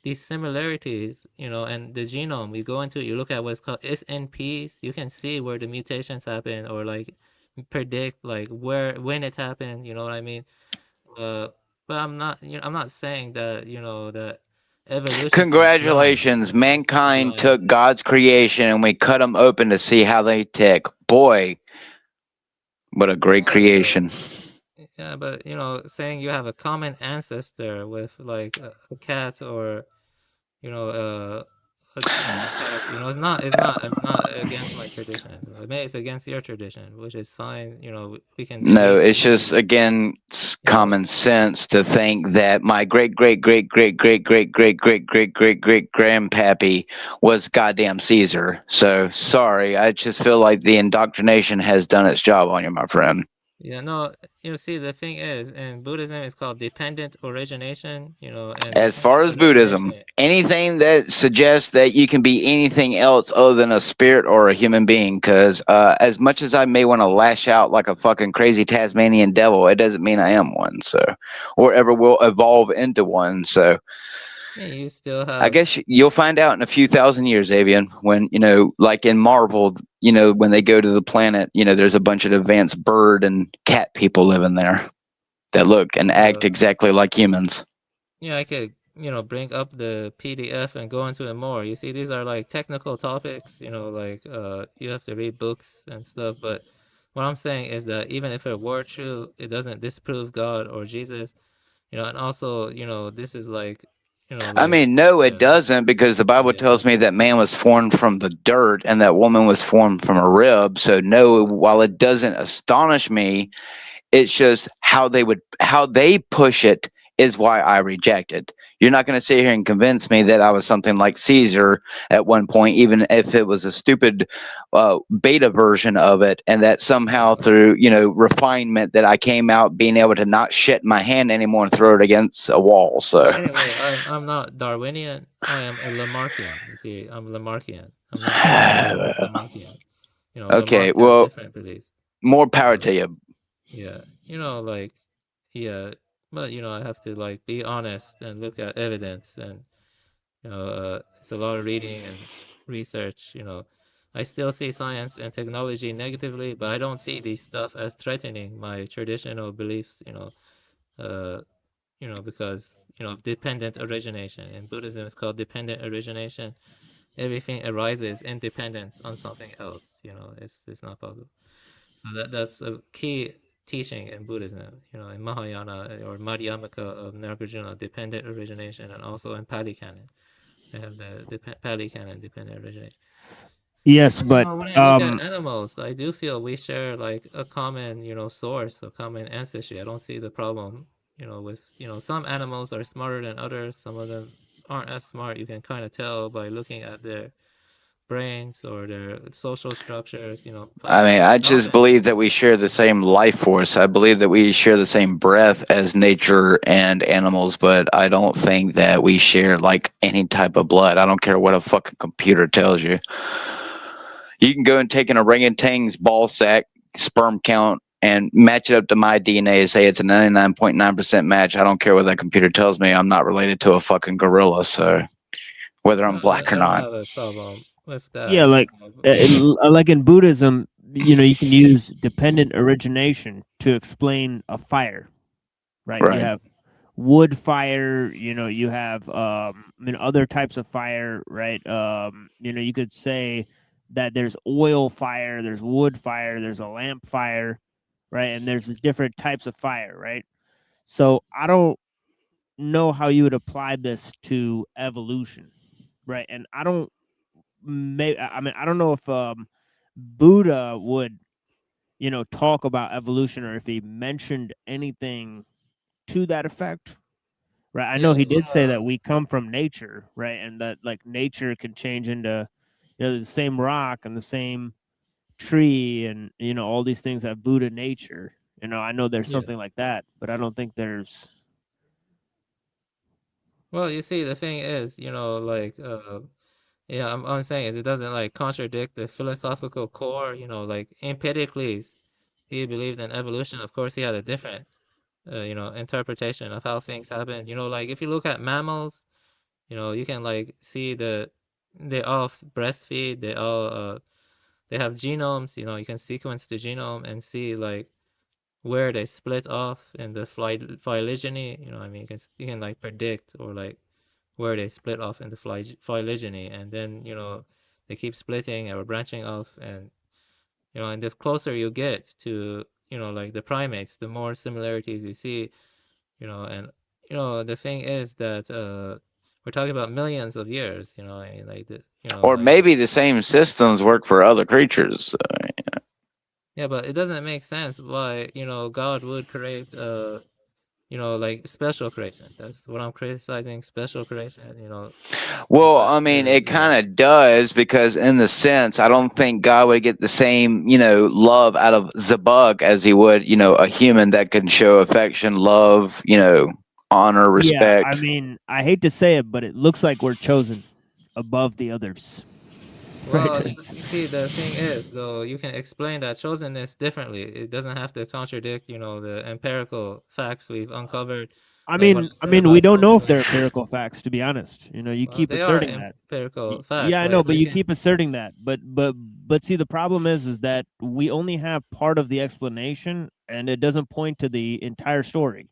these similarities, and the genome. You go into it, you look at what's called SNPs. You can see where the mutations happen, or like predict like when it happened. You know what I mean? Uh, but I'm not saying that that evolution is blind. Congratulations, It's not mankind blind. took God's creation and we cut them open to see how they tick. Boy, what a great creation. Yeah, but saying you have a common ancestor with like a cat or because it's not against my tradition. Maybe it's against your tradition, which is fine. We can No, debate it's it. just again common sense to think that my great great great great great great great great great great great grandpappy was goddamn Caesar. So sorry, I just feel like the indoctrination has done its job on you, my friend. Yeah, no, see, the thing is, in Buddhism, it's called dependent origination, and As far dependent as Buddhism, origination. anything that suggests that you can be anything else other than a spirit or a human being, because as much as I may want to lash out like a fucking crazy Tasmanian devil, it doesn't mean I am one, so, or ever will evolve into one. So Yeah, you still I have. guess you'll find out in a few thousand years, Avian, when, like in Marvel, when they go to the planet, there's a bunch of advanced bird and cat people living there that look and act exactly like humans. Yeah, I could, bring up the PDF and go into it more. You see, these are like technical topics, like you have to read books and stuff. But what I'm saying is that even if it were true, it doesn't disprove God or Jesus, and also, this is like, I mean, no, it doesn't, because the Bible tells me that man was formed from the dirt and that woman was formed from a rib. So no, while it doesn't astonish me, it's just how they push it is why I reject it. You're not going to sit here and convince me that I was something like Caesar at one point, even if it was a stupid beta version of it, and that somehow through refinement that I came out being able to not shit in my hand anymore and throw it against a wall. So anyway, I'm not Darwinian. I am a Lamarckian. You see, I'm Lamarckian. I'm not Darwinian. I'm Lamarckian. okay, Lamarck has well, different beliefs. more power to you. Yeah, like, yeah, but I have to like be honest and look at evidence, and it's a lot of reading and research. I still see science and technology negatively, but I don't see these stuff as threatening my traditional beliefs. Uh, because of dependent origination. In Buddhism, it's called dependent origination. Everything arises independent on something else. It's not possible. So that's a key teaching in Buddhism. In Mahayana or Madhyamaka of Nagarjuna, dependent origination, and also in Pali Canon, they have the Pali Canon dependent origination. Yes, but When I look at animals, I do feel we share like a common, source, a common ancestry. I don't see the problem, with, some animals are smarter than others. Some of them aren't as smart. You can kind of tell by looking at their brains or their social structures, I mean, I just believe that we share the same life force. I believe that we share the same breath as nature and animals, but I don't think that we share like any type of blood. I don't care what a fucking computer tells you. You can go and take an orangutan's ball sack, sperm count, and match it up to my DNA and say it's a 99.9% match. I don't care what that computer tells me. I'm not related to a fucking gorilla, so whether I'm black or I don't not. have a problem with that. yeah, like in Buddhism, you can use dependent origination to explain a fire, right? You Right. have wood fire, you have other types of fire, right? You could say that there's oil fire, there's wood fire, there's a lamp fire, right? And there's different types of fire, right? So I don't know how you would apply this to evolution, right? And I don't I don't know if Buddha would, talk about evolution, or if he mentioned anything to that effect. Right. I know he did say that we come from nature, right? And that like nature can change into, the same rock and the same tree, and all these things have Buddha nature. I know there's Yeah. something like that, but I don't think there's. Well, you see, the thing is, like, yeah, I'm saying is it doesn't like contradict the philosophical core, like Empedocles, he believed in evolution. Of course, he had a different, interpretation of how things happen. Like if you look at mammals, you can like see they all breastfeed, they have genomes, you can sequence the genome and see like where they split off in the phylogeny, I mean, you can like predict or like where they split off in the phylogeny, and then they keep splitting or branching off, and and the closer you get to like the primates, the more similarities you see, and the thing is that we're talking about millions of years. You know, I mean, like Or like maybe the same systems work for other creatures. yeah, but it doesn't make sense why God would create like special creation. That's what I'm criticizing, special creation. Well, But I mean, it kind of does because, in the sense, I don't think God would get the same, love out of the bug as he would, a human that can show affection, love, honor, Yeah, respect. I mean, I hate to say it, but it looks like we're chosen above the others. well, you see, the thing is, though, you can explain that chosenness differently. It doesn't have to contradict, the empirical facts we've uncovered. I Like what mean, I said we about don't know if they're choosing. empirical facts, to be honest. You Well, keep they are asserting that. empirical Yeah, facts. I know, but Like you can, keep asserting that. But see, the problem is that we only have part of the explanation, and it doesn't point to the entire story.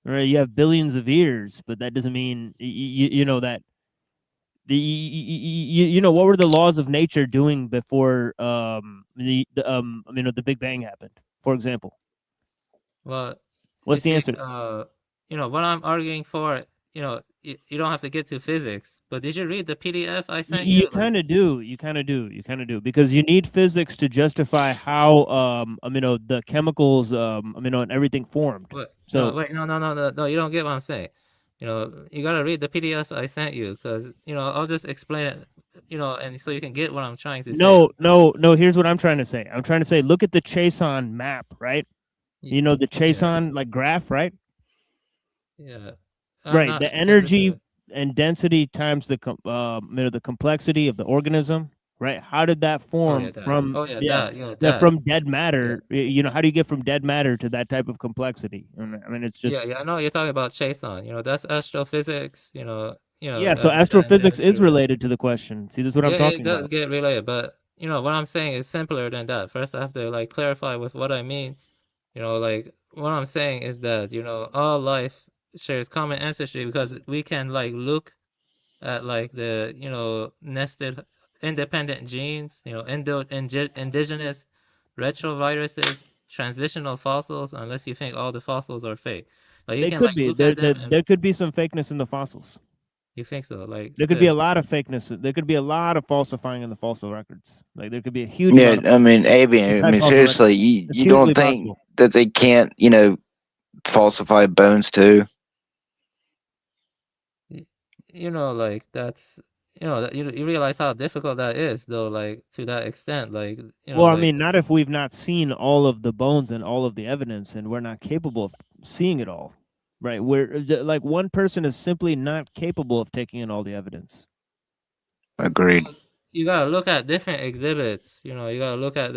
Right? You have billions of years, but that doesn't mean you know that what were the laws of nature doing before the Big Bang happened, for example? well, you What's the see, answer? what I'm arguing for, you don't have to get to physics. But did you read the PDF I sent You you? kind of do. You kind of do because you need physics to justify how the chemicals and everything formed. What? No, So wait, no, you don't get what I'm saying. You gotta read the PDF I sent you, because I'll just explain it, and so you can get what I'm trying to say. no. Here's what I'm trying to say. I'm trying to say, look at the Chason map, right? You know the Chason like graph, right? Yeah, I'm Right. not The energy physically. and density times the complexity of the organism, right? How did that Oh yeah, form that. from Oh yeah, that. Yeah, that that. from dead Yeah. matter? How do you get from dead matter to that type of complexity? I mean, it's just Yeah, I know you're talking about Chason. That's astrophysics. yeah. So Then astrophysics there's is related to the question. See, this is what I'm yeah, it talking does about. get related, but what I'm saying is simpler than that. First, I have to like clarify with what I mean. Like what I'm saying is that all life shares common ancestry because we can like look at like the nested independent genes, indigenous retroviruses, transitional fossils, unless you think all the fossils are fake. Like you They can could like be look at them and there could be some fakeness in the fossils. you think so, like There could be a lot of fakeness. There could be a lot of falsifying in the fossil records. Like there could be a huge Yeah, amount of I mean, falsifying Avian, I inside mean, fossil records. seriously, you, It's you don't hugely think possible. that they can't, falsify bones too? like that's that you realize how difficult that is though, like to that extent, like Well, I like mean, not if we've not seen all of the bones and all of the evidence, and we're not capable of seeing it all, right? Like one person is simply not capable of taking in all the evidence. Agreed. you gotta look at different exhibits. You gotta look at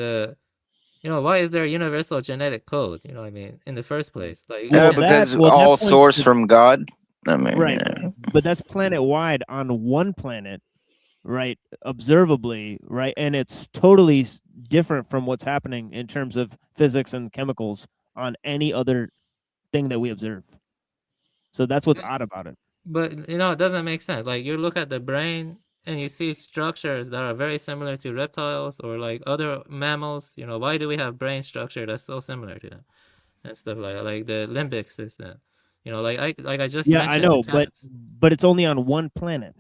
why is there a universal genetic code? You know what I mean? In the first place, like Because that all points source to from God. I mean, right, but that's planet wide on one planet, right? Observably, right, and it's totally different from what's happening in terms of physics and chemicals on any other thing that we observe. So that's what's odd about it. But it doesn't make sense. Like you look at the brain and you see structures that are very similar to reptiles or like other mammals. Why do we have brain structure that's so similar to them and stuff like the limbic system? Like I just Yeah, I mentioned the know, cats. but it's only on one planet.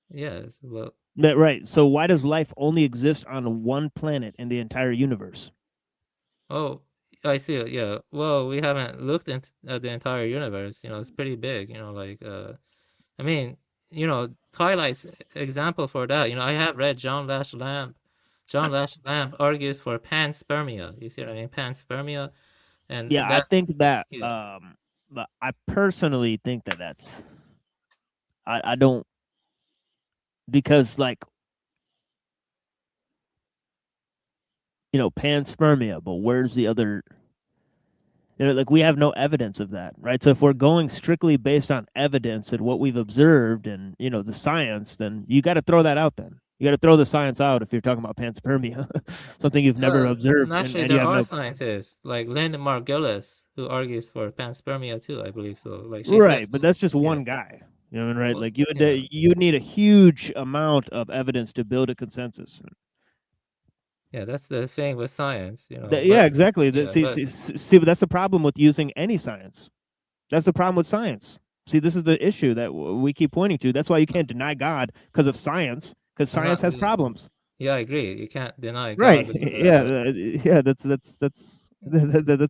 Yes, well, Right. So why does life only exist on one planet in the entire universe? oh, I see it. Yeah. Well, we haven't looked at the entire universe. It's pretty big. Like I mean, Twilight's example for that. I have read John Lash Lamb. John Lash Lamb argues for panspermia. You see what I mean? Panspermia, and Yeah, I that think that yeah. but I personally think that that's I don't because like panspermia, but where's the other like we have no evidence of that, right? So if we're going strictly based on evidence and what we've observed and the science, then you got to throw that out. Then you got to throw the science out if you're talking about panspermia, something you've never observed Actually, and you there have are no. scientists like Linda Margulis who argues for panspermia too. I believe so. Like she says, Right, but that's just yeah. one guy. You know what I mean, right? Well, Like you yeah. would need a huge amount of evidence to build a consensus. Yeah, that's the thing with science, Yeah, But exactly. yeah, See, but but that's the problem with using any science. That's the problem with science. See, this is the issue that we keep pointing to. That's why you can't deny God because of science, because science has problems. Yeah, I agree. You can't deny Right. God because of Yeah. that. Yeah. That's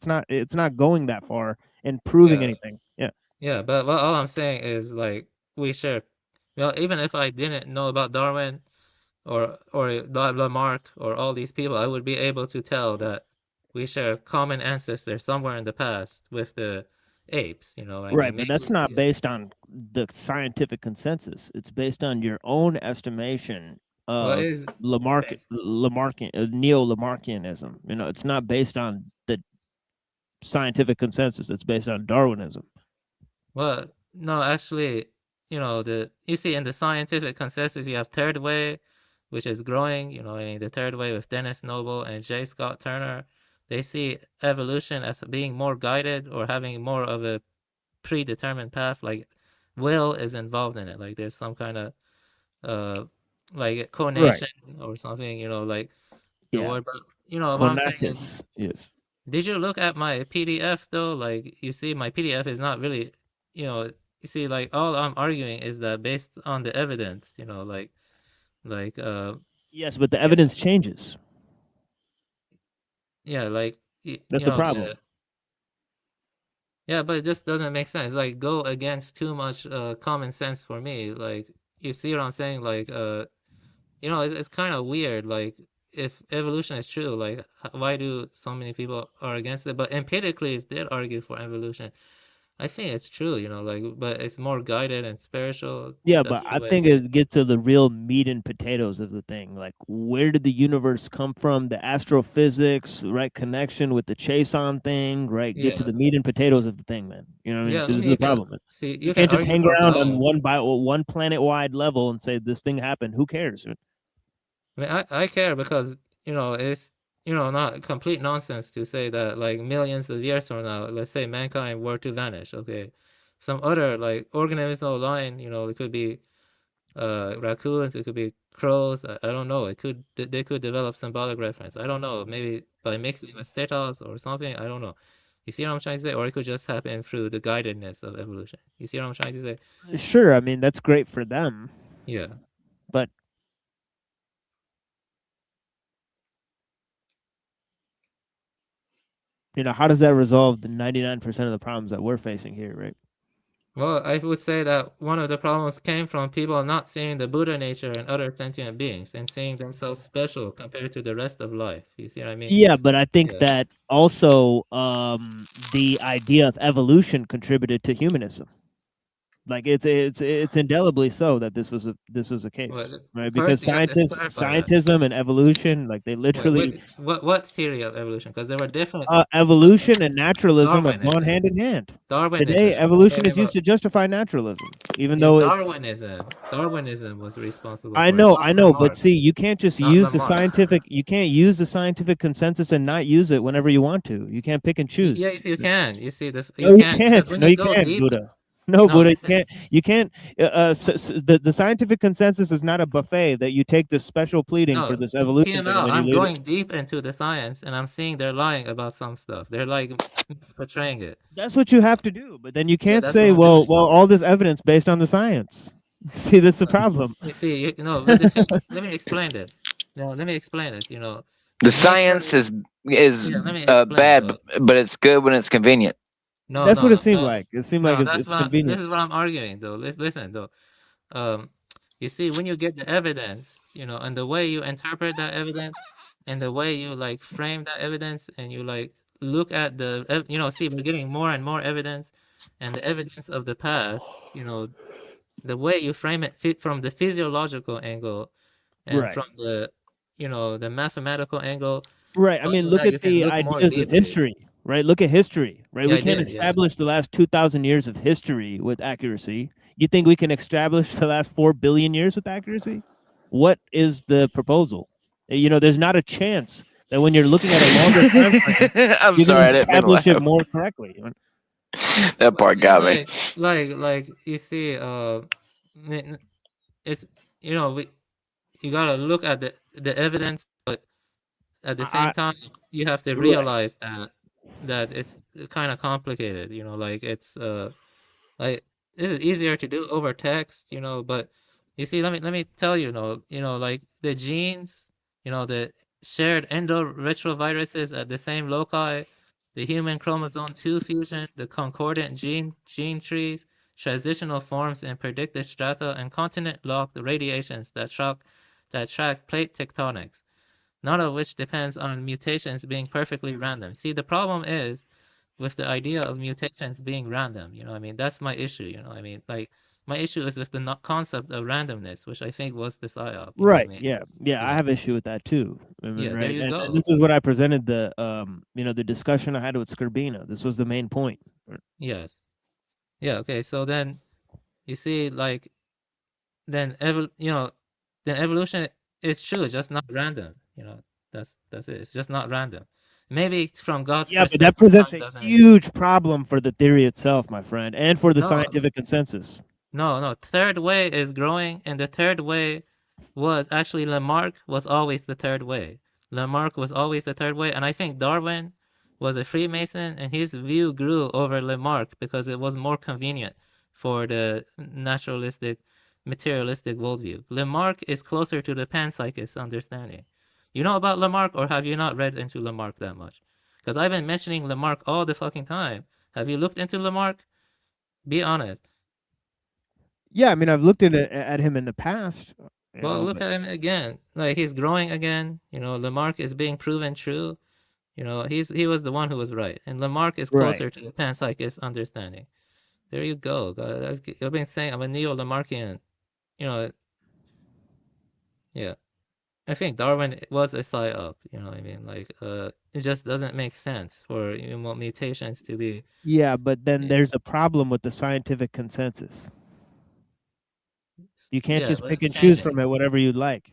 not. It's not going that far and proving Yeah. anything. Yeah. Yeah, but all I'm saying is like we share. Even if I didn't know about Darwin or Lamarck or all these people, I would be able to tell that we share common ancestors somewhere in the past with the apes. You know what I Right, mean? but Maybe. that's not based on the scientific consensus. It's based on your own estimation Well, of it is neo-Lamarckianism. You know, it's not based on the scientific consensus. It's based on Darwinism. Well, no, actually, you see in the scientific consensus you have third way, which is growing. I mean, the third way with Dennis Noble and J. Scott Turner, they see evolution as being more guided or having more of a predetermined path. Like will is involved in it. Like there's some kind of like Right. conation or something. Like the Yeah. word. But what I'm saying is, Conatus. Yes. did you look at my PDF though? Like you see, my PDF is not really, you see, like all I'm arguing is that based on the evidence, like Yes, but the yeah, evidence changes. yeah, like That's the problem. yeah, yeah, but it just doesn't make sense. Like go against too much common sense for me. Like you see what I'm saying? Like it's kind of weird. Like if evolution is true, like why do so many people are against it? But empirically, it did argue for evolution. I think it's true, like, but it's more guided and spiritual. Yeah, That's but the I way I think see it. it gets to the real meat and potatoes of the thing. Like, where did the universe come from? The astrophysics, right? Connection with the Chason thing, right? Get to Yeah, the meat and potatoes of the thing, man. You know what I mean? yeah. So I this mean, is you the can problem, man. see, You you can can't just argue hang for around on God. one planet-wide level and say this thing happened. Who cares? I mean, I care because it's not complete nonsense to say that like millions of years from now, let's say mankind were to vanish. Okay, some other like organismal line, it could be raccoons, it could be crows. I don't know. They could develop symbolic reference. I don't know. Maybe by mixing with cetas or something. I don't know. You see what I'm trying to say? Or it could just happen through the guidedness of evolution. You see what I'm trying to say? Sure, I mean that's great for them. Yeah. But how does that resolve the 99% of the problems that we're facing here, right? Well, I would say that one of the problems came from people not seeing the Buddha nature in other sentient beings and seeing themselves special compared to the rest of life. You see what I mean? Yeah, but I think Yeah. that also the idea of evolution contributed to humanism. Like it's indelibly so that this was a case, Well, right? Because first you have to clarify that. scientism and evolution, like they literally What theory of evolution? Because there were different evolution and naturalism have gone Darwinism. hand in hand. Today, Darwinism. I'm evolution talking is used about to justify naturalism, even yeah, though it's. Darwinism. Darwinism was responsible I for it, know, not I know, but Lamarck. see, you can't just Not use the Lamarck. scientific. You can't use the scientific consensus and not use it whenever you want to. You can't pick and choose. Yes, you can. You see, No, you you can't because can't. when No, you you go can't, deep. Buddha. No, No, Buddha, listen. you can't. The scientific consensus is not a buffet that you take this special pleading for No, this evolution thing, and PML, then you I'm leave it. going deep into the science and I'm seeing they're lying about some stuff. They're like portraying it. That's what you have to do, but then you Yeah, can't that's what say, I'm well, doing. all this evidence based on the science. See, that's the problem. You see, but the thing, let me explain it. No, let me explain it. The Nature. science is Yeah, let me explain. bad, but it's good when it's convenient. No, That's what it no, seemed no, like. It seemed like no. That's it's what this convenient. is what I'm arguing though. Listen though. You see, when you get the evidence, and the way you interpret that evidence, and the way you like frame that evidence, and you like look at see, we're getting more and more evidence, and the evidence of the past, the way you frame it from the physiological angle and Right. from the mathematical angle, Right. I all mean, of look that at you can the look more ideas of deeply. history, right? Look at history, right? Yeah, We I can't did. Yeah. establish the last 2,000 years of history with accuracy. You think we can establish the last 4 billion years with accuracy? What is the proposal? There's not a chance that when you're looking at a longer time frame, I'm you can sorry, I didn't mean to establish it laugh. more correctly. That part got me. Like you see, it's you gotta look at the evidence, but at the same time you have to Right. realize that it's kind of complicated. Like it's like this is easier to do over text, but you see, let me tell you, like the genes, the shared endoretroviruses at the same loci, the human chromosome 2 fusion, the concordant gene trees, transitional forms in predicted strata, and continent-locked radiations that track plate tectonics, none of which depends on mutations being perfectly random. See, the problem is with the idea of mutations being random, I mean, that's my issue, I mean, like, my issue is with the concept of randomness, which I think was the psyop, I Right. mean, Yeah. I have issue with that too. I mean, yeah, there right. you And go. this is what I presented the discussion I had with Scorbina. This was the main point. Yes. Yeah, okay, so then you see, like, then then evolution is true, it's just not random, that's it. It's just not random. Maybe from God's Yeah, but that perspective, presents time a doesn't exist. huge problem for the theory itself, my friend, and for the No, scientific consensus. no. Third way is growing, and the third way was actually Lamarck was always the third way. Lamarck was always the third way, and I think Darwin was a Freemason, and his view grew over Lamarck because it was more convenient for the naturalistic, materialistic worldview. Lamarck is closer to the panpsychist understanding. You know about Lamarck, or have you not read into Lamarck that much? Because I've been mentioning Lamarck all the fucking time. Have you looked into Lamarck? Be honest. Yeah, I mean, I've looked at him in the past, Well, look but at him again. Like he's growing again. Lamarck is being proven true. He was the one who was right, and Lamarck is right. closer to the panpsychist understanding. There you go. I've been saying I'm a neo-Lamarckian. You know, yeah. I think Darwin was a psyop. You know what I mean? Like, it just doesn't make sense for mutations to be. Yeah, but then Yeah, there's a problem with the scientific consensus. You can't yeah, just but pick it's and choose from changing. it whatever you'd like.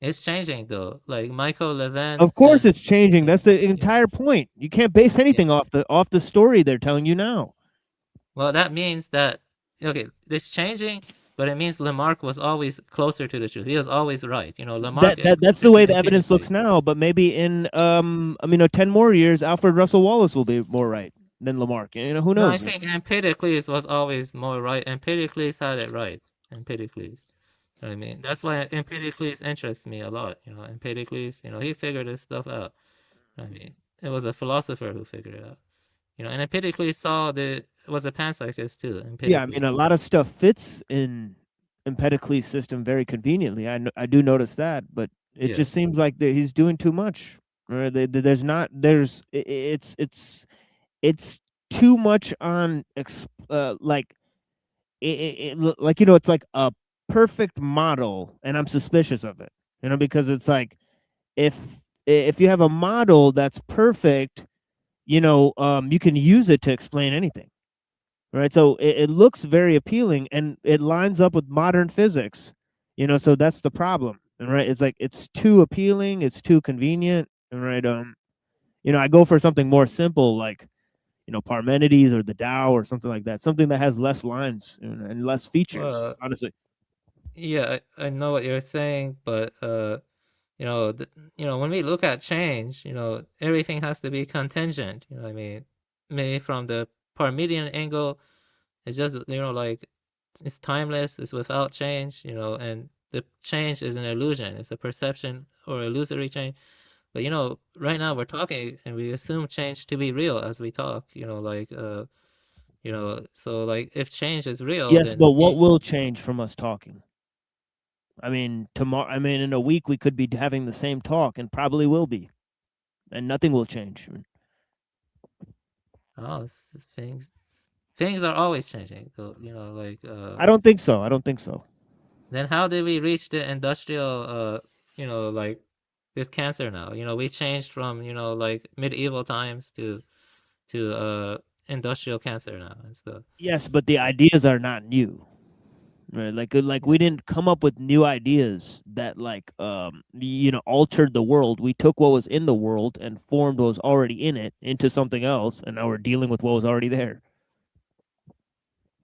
It's changing though. Like Michael Levin Of course, and it's changing. That's the yeah, entire point. You can't base yeah. anything off the story they're telling you now. Well, that means that okay, it's changing, but it means Lamarck was always closer to the truth. He was always right. Lamarck That's the way existed the evidence looks empirically. now. But maybe in 10 more years, Alfred Russell Wallace will be more right than Lamarck. Who No, I knows? think Empedocles was always more right. Empedocles had it right. Empedocles. I mean, that's why Empedocles interests me a lot. Empedocles, he figured this stuff out. I mean, it was a philosopher who figured it out. And Empedocles was a panpsychist too. Yeah, I mean, Empedocles. a lot of stuff fits in Empedocles' system very conveniently. I do notice that, but it Yeah. just seems like that he's doing too much. There's not there's it's too much on like like it's like a perfect model, and I'm suspicious of it. Because it's like if if you have a model that's perfect, you can use it to explain anything. Right, so it looks very appealing and it lines up with modern physics, so that's the problem. And right, it's like it's too appealing, it's too convenient. And right, I go for something more simple like Parmenides or the Tao or something like that, something that has less lines and less features, Well, honestly. yeah, I know what you're saying, but when we look at change, everything has to be contingent. I mean, maybe from the Parmenidean angle, it's just like it's timeless, it's without change, and the change is an illusion, it's a perception or illusory change. But right now we're talking and we assume change to be real as we talk. So like if change is real, Yes, then but what will change from us talking? I mean, tomorrow. I mean, in a week we could be having the same talk, and probably will be, and nothing will change. oh, things are always changing. So I don't think so. I don't think so. then how did we reach the industrial like this cancer now? We changed from like medieval times to industrial cancer now and stuff. Yes, but the ideas are not new. Right? Like we didn't come up with new ideas that like altered the world. We took what was in the world and formed what was already in it into something else, and now we're dealing with what was already there.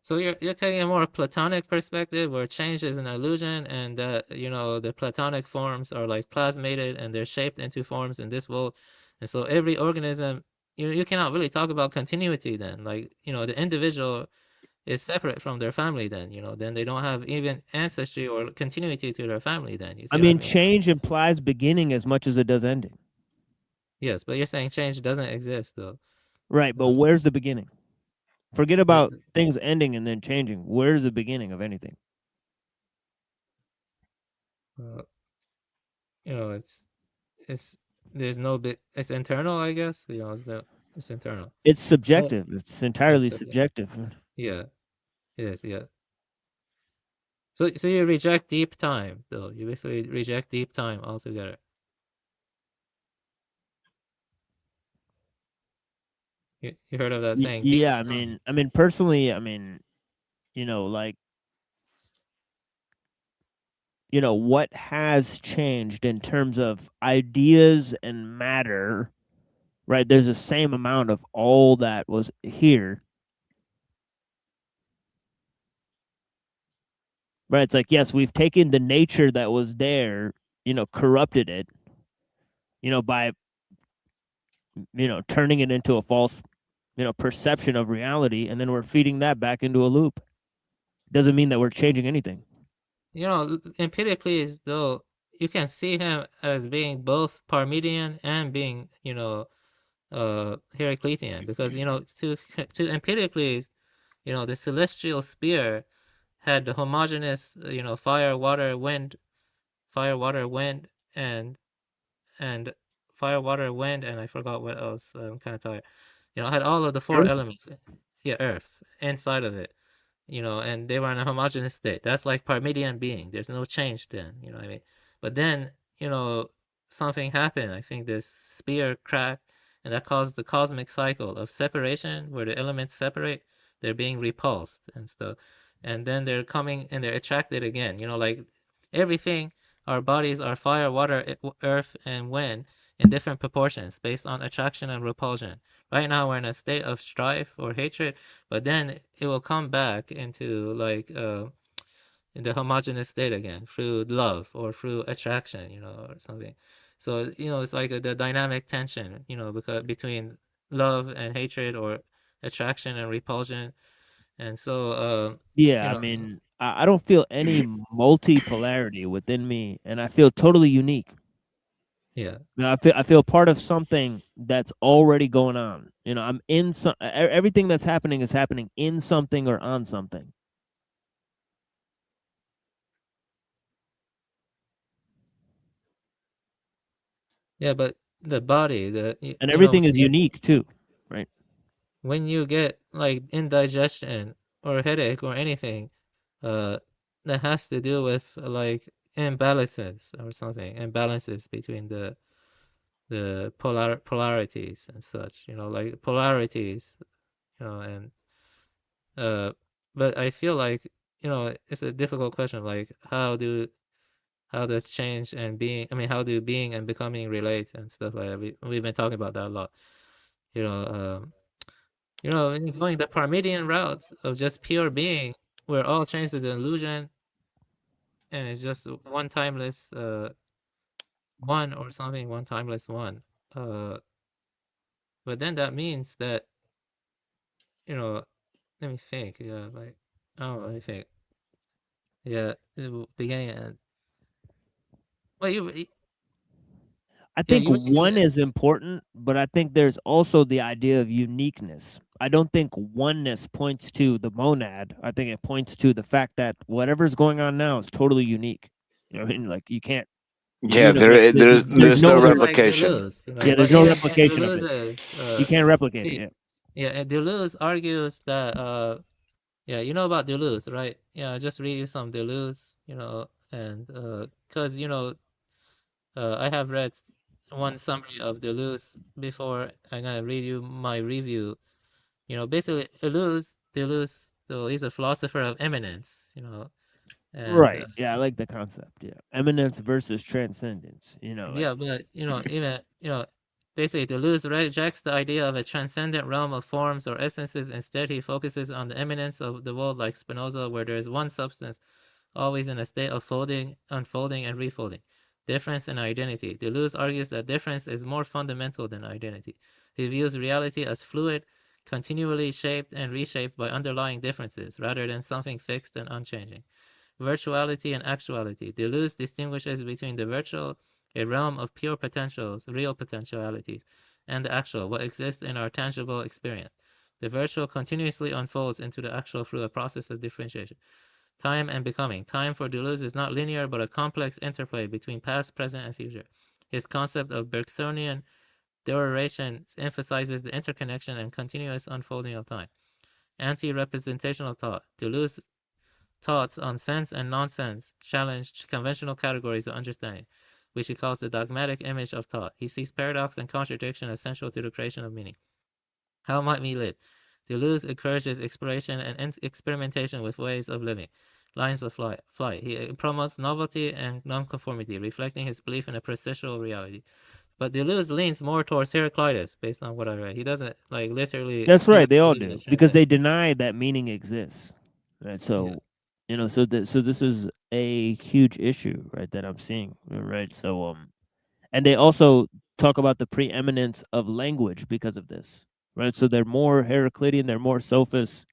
So you're taking a more Platonic perspective where change is an illusion and that the Platonic forms are like plasmated and they're shaped into forms in this world. And so every organism you cannot really talk about continuity then. Like, the individual is separate from their family. Then then they don't have even ancestry or continuity to their family. Then you I see what I mean, mean? change implies beginning as much as it does ending. Yes, but you're saying change doesn't exist though. Right, but where's the beginning? Forget There's, about things ending and then changing. Where's the beginning of anything? it's there's no bit. It's internal, I guess. It's internal. It's But subjective. It's entirely subjective. yeah, yes, yeah. So you reject deep time, though. You basically reject deep time altogether. You heard of that saying? Deep Yeah, time. I mean, personally, I mean, like, what has changed in terms of ideas and matter, right? There's the same amount of all that was here. Right? It's like, yes, we've taken the nature that was there, corrupted it, by, turning it into a false, perception of reality, and then we're feeding that back into a loop. Doesn't mean that we're changing anything. Empirically, though, you can see him as being both Parmenidean and being, Heraclitean, because to empirically, the celestial sphere had the homogeneous, fire, water, wind, and fire, water, wind, and I forgot what else. I'm kind of tired. Had all of the four Earth? elements. Yeah, Earth inside of it. And they were in a homogeneous state. That's like Parmenidean being. There's no change then. You know what I mean? But then, something happened. I think this sphere cracked, and that caused the cosmic cycle of separation, where the elements separate. They're being repulsed and stuff, and then they're coming and they're attracted again. Like everything. Our bodies are fire, water, earth, and wind in different proportions based on attraction and repulsion. Right now, we're in a state of strife or hatred, but then it will come back into like in the homogeneous state again through love or through attraction, or something. So it's like the dynamic tension, because between love and hatred, or attraction and repulsion, and so Yeah, I mean, I don't feel any multipolarity within me, and I feel totally unique. Yeah. I feel part of something that's already going on. I'm in some. Everything that's happening is happening in something or on something. Yeah, but the body, And everything is unique too, right? When you get like indigestion or headache or anything, that has to do with like imbalances or something, imbalances between the polarities and such, like polarities, and but I feel like, it's a difficult question, like how does change and being, I mean, how do being and becoming relate and stuff like that. We've been talking about that a lot, going the Parmenidean route of just pure being, where all change is an illusion, and it's just one timeless one or something, one timeless one. But then that means that, let me think. Yeah, like, oh, let me think. Yeah, the beginning and well, I yeah, think one is important, but I think there's also the idea of uniqueness. I don't think oneness points to the monad. I think it points to the fact that whatever's going on now is totally unique. I mean, like you can't. Yeah, there's no other, replication. Yeah, there's no replication of it. You can't replicate it. See, Yeah. yeah, and Deleuze argues that yeah, you know about Deleuze, right? Yeah, I just read you some Deleuze, and because I have read one summary of Deleuze before. I'm gonna read you my review. Basically Deleuze, so he's a philosopher of eminence, and Right. Yeah, I like the concept. Yeah, eminence versus transcendence. Like, yeah, but even basically Deleuze rejects the idea of a transcendent realm of forms or essences. Instead, he focuses on the immanence of the world, like Spinoza, where there is one substance, always in a state of folding, unfolding, and refolding. Difference and identity. Deleuze argues that difference is more fundamental than identity. He views reality as fluid, continually shaped and reshaped by underlying differences, rather than something fixed and unchanging. Virtuality and actuality. Deleuze distinguishes between the virtual, a realm of pure potentials, real potentialities, and the actual, what exists in our tangible experience. The virtual continuously unfolds into the actual through a process of differentiation. Time and becoming. Time for Deleuze is not linear, but a complex interplay between past, present, and future. His concept of Bergsonian duration emphasizes the interconnection and continuous unfolding of time. Anti-representational thought. Deleuze thoughts on sense and nonsense challenge conventional categories of understanding, which he calls the dogmatic image of thought. He sees paradox and contradiction essential to the creation of meaning. How might we live? Deleuze encourages exploration and experimentation with ways of living, lines of flight. He promotes novelty and nonconformity, reflecting his belief in a processual reality. But Deleuze leans more towards Heraclitus, based on what I read. He doesn't like literally. That's He right. doesn't They all believe in do the because Trinity. they deny that meaning exists. Right. So, so this is a huge issue, right? That I'm seeing, right? So, and they also talk about the preeminence of language because of this, right? So they're more Heraclitean, they're more sophists,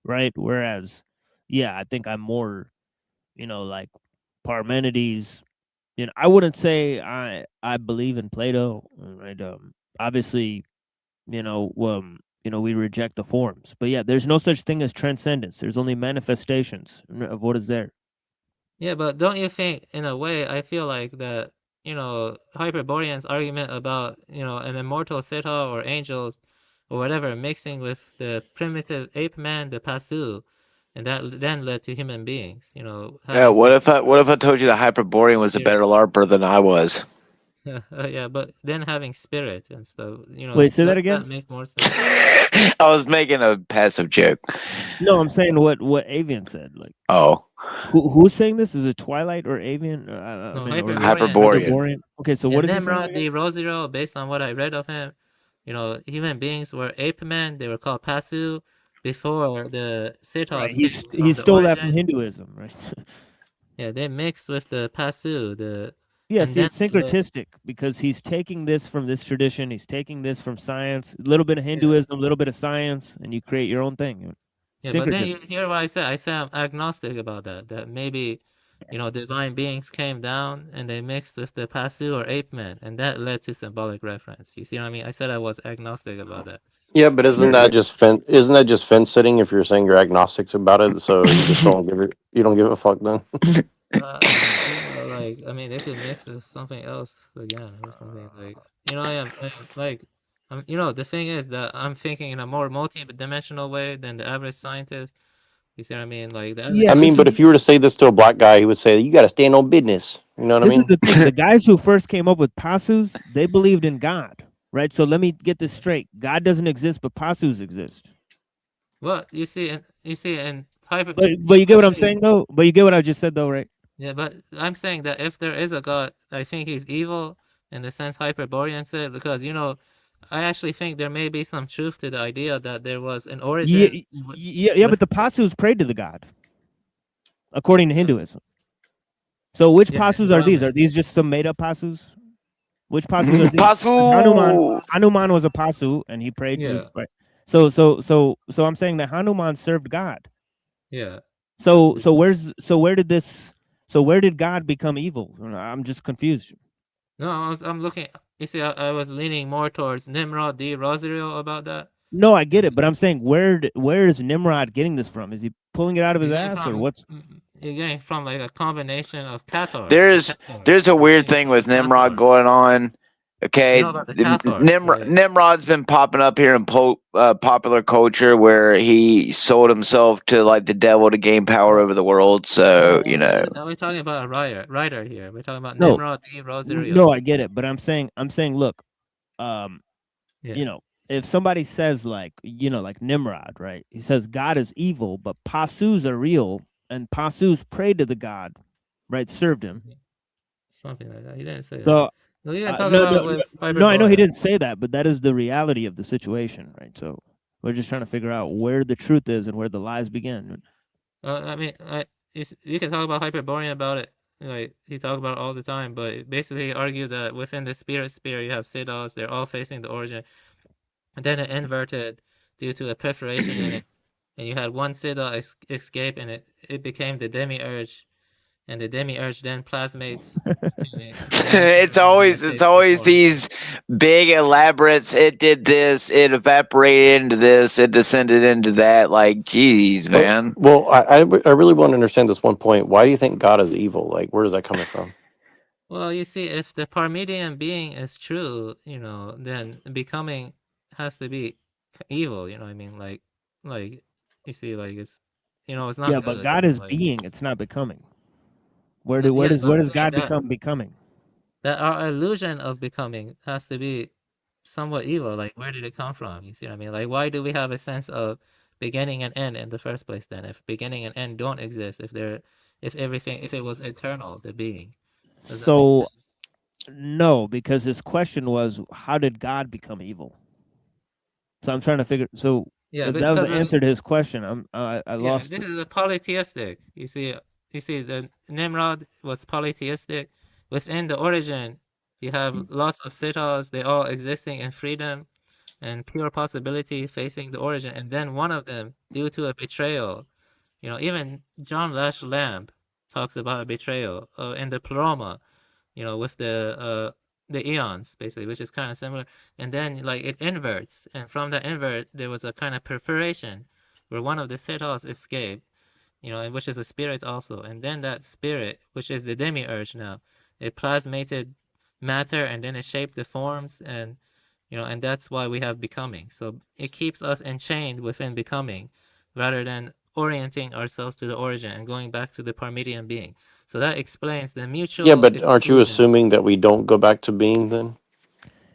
right? Whereas, yeah, I think I'm more, like Parmenides. I wouldn't say I believe in Plato, right? Obviously, we reject the forms, but yeah, there's no such thing as transcendence. There's only manifestations of what is there. Yeah, but don't you think, in a way, I feel like that, Hyperborean's argument about, an immortal Sita or angels or whatever mixing with the primitive ape man, the Pasu, and that then led to human beings, Yeah, having what some, if I told you that Hyperborean was a better LARPer than I was? yeah, but then having spirit and stuff, Wait, say that doesn't again? that make more sense? I was making a passive joke. No, I'm saying what Avian said. Like, Oh, who's saying this? Is it Twilight or Avian? I No, mean, or Hyperborean. Hyperborean? Okay, so Yeah, what is he saying Nimrod again? the Rosero, based on what I read of him, human beings were ape men. They were called Pasu before the Right, Cetos he from the stole that from origin. Hinduism, right? Yeah, they mixed with the Pasu, Yeah, and see, then it's syncretistic because he's taking this from this tradition, he's taking this from science, a little bit of Hinduism, a little bit of science, and you create your own thing. yeah, but then you Syncretism. hear what I said. I said I'm agnostic about that. That maybe, divine beings came down and they mixed with the Pasu or ape men, and that led to symbolic reference. You see what I mean? I said I was agnostic about that. Yeah, but isn't that just fence sitting if you're saying you're agnostics about it? So you just you don't give a fuck then. Like, I mean, they could mix with something else again or something like, I am like, the thing is that I'm thinking in a more multi-dimensional way than the average scientist. You see what I mean? Like the average Yeah, I mean, this but is if you were to say this to a black guy, he would say, "You got to stand on business." You know what I this is mean? the thing. The guys who first came up with Pasus, they believed in God, right? So let me get this straight. God doesn't exist, but Pasus exist. Well, you see, and type of, But you get what I'm saying though? But you get what I just said though, right? yeah, but I'm saying that if there is a God, I think he's evil in the sense Hyperborean said, because I actually think there may be some truth to the idea that there was an Yeah, origin yeah, but the Pasus prayed to the god, according to Hinduism. So which yeah, in Pasus are these? Are Brahman. these just some made up Pasus? Which Pasus are these? 'Cause Pasu. Hanuman was a Pasu, and he prayed to Yeah, right. So I'm saying that Hanuman served God. yeah. So where did God become evil? I'm just confused. No, I'm looking. You see, I was leaning more towards Nimrod the Rosario about that. No, I get it, but I'm saying where is Nimrod getting this from? Is he pulling it out of his You're getting ass or what's? like a combination of Cathars. There's a weird thing with Nimrod going on. Okay, You know about the Cathars, right? Nimrod's been popping up here in popular culture where he sold himself to like the devil to gain power over the world. So Now we're talking about a writer here. We're talking about No, Nimrod the Rosario. no, I get it, but I'm saying look, Yeah. if somebody says like like Nimrod, right? He says God is evil, but Pasus are real, and Pasus prayed to the god, right? Served him. Something like that. He didn't say that. So No, you can talk no, about with no, I know he Hyperborean. didn't say that, but that is the reality of the situation, right? So we're just trying to figure out where the truth is and where the lies begin. I mean, you can talk about Hyperborean about it. Like he talked about it all the time, but basically he argued that within the spirit sphere you have Siddhas, they're all facing the origin, and then an inverted due to a perforation in it, and you had one Siddha escape, and it became the demiurge, and the demiurge then plasmates the matter, it's and then always it it's takes the always form. these big elaborates. It did this. It evaporated into this. It descended into that. Like, geez, man. Well, I really want to understand this one point. Why do you think God is evil? Like, where is that coming from? Well, you see, if the Parmenidean being is true, then becoming has to be evil. You know what I mean? Like you see, like it's not Yeah, but good. God is Like, being, it's not becoming. yeah, but Where I'm does saying God that become becoming? our illusion of becoming has to be somewhat evil. Like, where did it come from? You see what I mean? Like, why do we have a sense of beginning and end in the first place then? If beginning and end don't exist, if it was eternal, the being, does that make So sense? no, because his question was, how did God become evil? So I'm trying to figure. So Yeah, if that was because the answer to his question, I yeah, lost this it. is a polytheistic. You see, the Nimrod was polytheistic. Within the origin, you have lots of siddhas, they all existing in freedom and pure possibility facing the origin, and then one of them, due to a betrayal, even John Lash Lamb talks about a betrayal in the Pleroma, with the eons basically, which is kind of similar. And then like it inverts, and from that invert there was a kind of perforation where one of the siddhas escaped, and which is a spirit also. And then that spirit, which is the demiurge now, it plasmated matter, and then it shaped the forms, and that's why we have becoming. So it keeps us enchained within becoming, rather than orienting ourselves to the origin and going back to the Parmenidean being. So that explains the Yeah, mutual but aren't you exclusion. assuming that we don't go back to being then?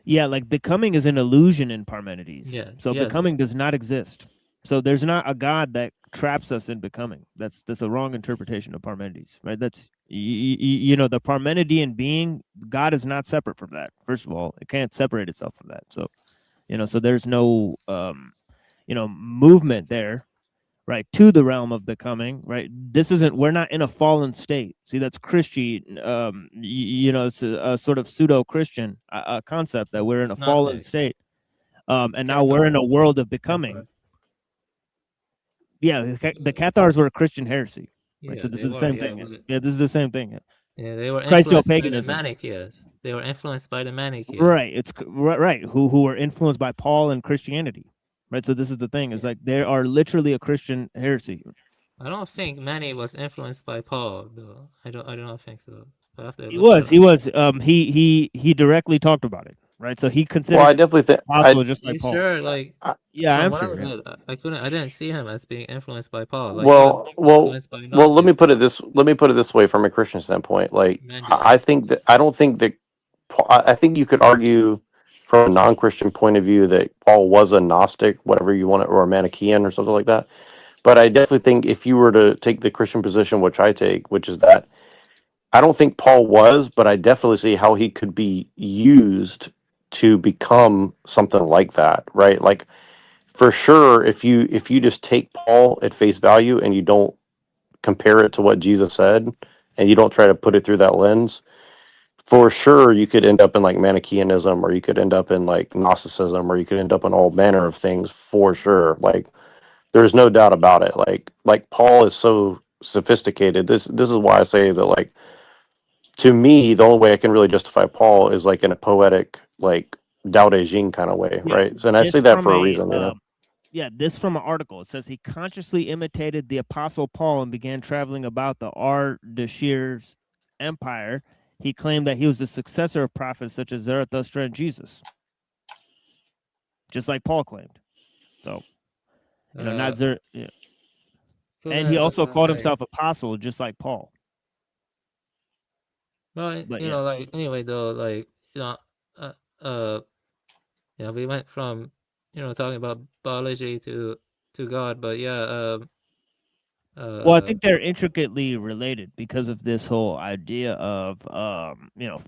Yeah, like becoming is an illusion in Parmenides. Yeah, So yes. becoming does not exist. So there's not a God that traps us in becoming. That's a wrong interpretation of Parmenides, right? That's the Parmenidean being. God is not separate from that. First of all, it can't separate itself from that. So so there's no movement there, right, to the realm of becoming, right? We're not in a fallen state. See, that's Christian, it's a sort of pseudo-Christian concept that we're in a It's fallen Gnostic. state, It's and now we're in a Cathar. world of becoming. Yeah, the Cathars were a Christian heresy, right? Yeah, So this they is the were. same Yeah, thing. Yeah, this is the same thing. yeah, they were It's influenced by the Christo-paganism. Manichaeans. They were influenced by the Manichaeans. Right. It's right. Who were influenced by Paul and Christianity, right? So this is the thing. It's like they are literally a Christian heresy. I don't think Mani was influenced by Paul, though. I do not think so. I have to He look that was. up. He was. He directly talked about it, right? So he Well, considered I definitely think apostle just You like Paul. sure? Like, Yeah, from I'm what I sure. Yeah. read, I didn't see him as being influenced by Paul. Like, he was well, more well, influenced by well. Let Gnostics. me put it this way from a Christian standpoint. Like, I think that I don't think that I think you could argue from a non-Christian point of view that Paul was a Gnostic, whatever you want, or a Manichaean or something like that. But I definitely think if you were to take the Christian position, which I take, which is that I don't think Paul was, but I definitely see how he could be used to become something like that, right? Like for sure, if you just take Paul at face value and you don't compare it to what Jesus said, and you don't try to put it through that lens, for sure you could end up in like Manichaeanism, or you could end up in like Gnosticism, or you could end up in all manner of things for sure. Like there's no doubt about it. Like Paul is so sophisticated. This is why I say that, like, to me, the only way I can really justify Paul is like in a poetic, like Tao Te Ching kind of way, Yeah. right? So, and I say This that from for a reason, this from an article. It says he consciously imitated the apostle Paul and began traveling about the Ardashir's empire. He claimed that he was the successor of prophets such as Zarathustra and Jesus, just like Paul claimed. So, not Zer. Yeah. So And he then, also called like, himself apostle, just like Paul. well, But yeah. like, anyway, though, like, uh, uh, we went from, talking about biology to God, but yeah, Well, I think they're intricately related because of this whole idea of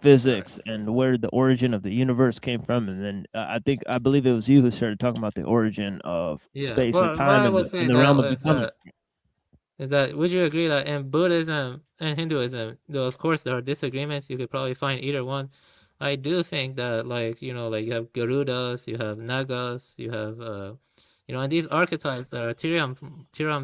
physics and where the origin of the universe came from, and then I believe it was you who started talking about the origin of yeah. space and Well, what time I and was in saying the realm now of becoming. is that would you agree that in Buddhism and Hinduism, though of course there are disagreements, you could probably find either one. I do think that, like, like you have Garudas, you have Nagas, you have You know, and these archetypes that are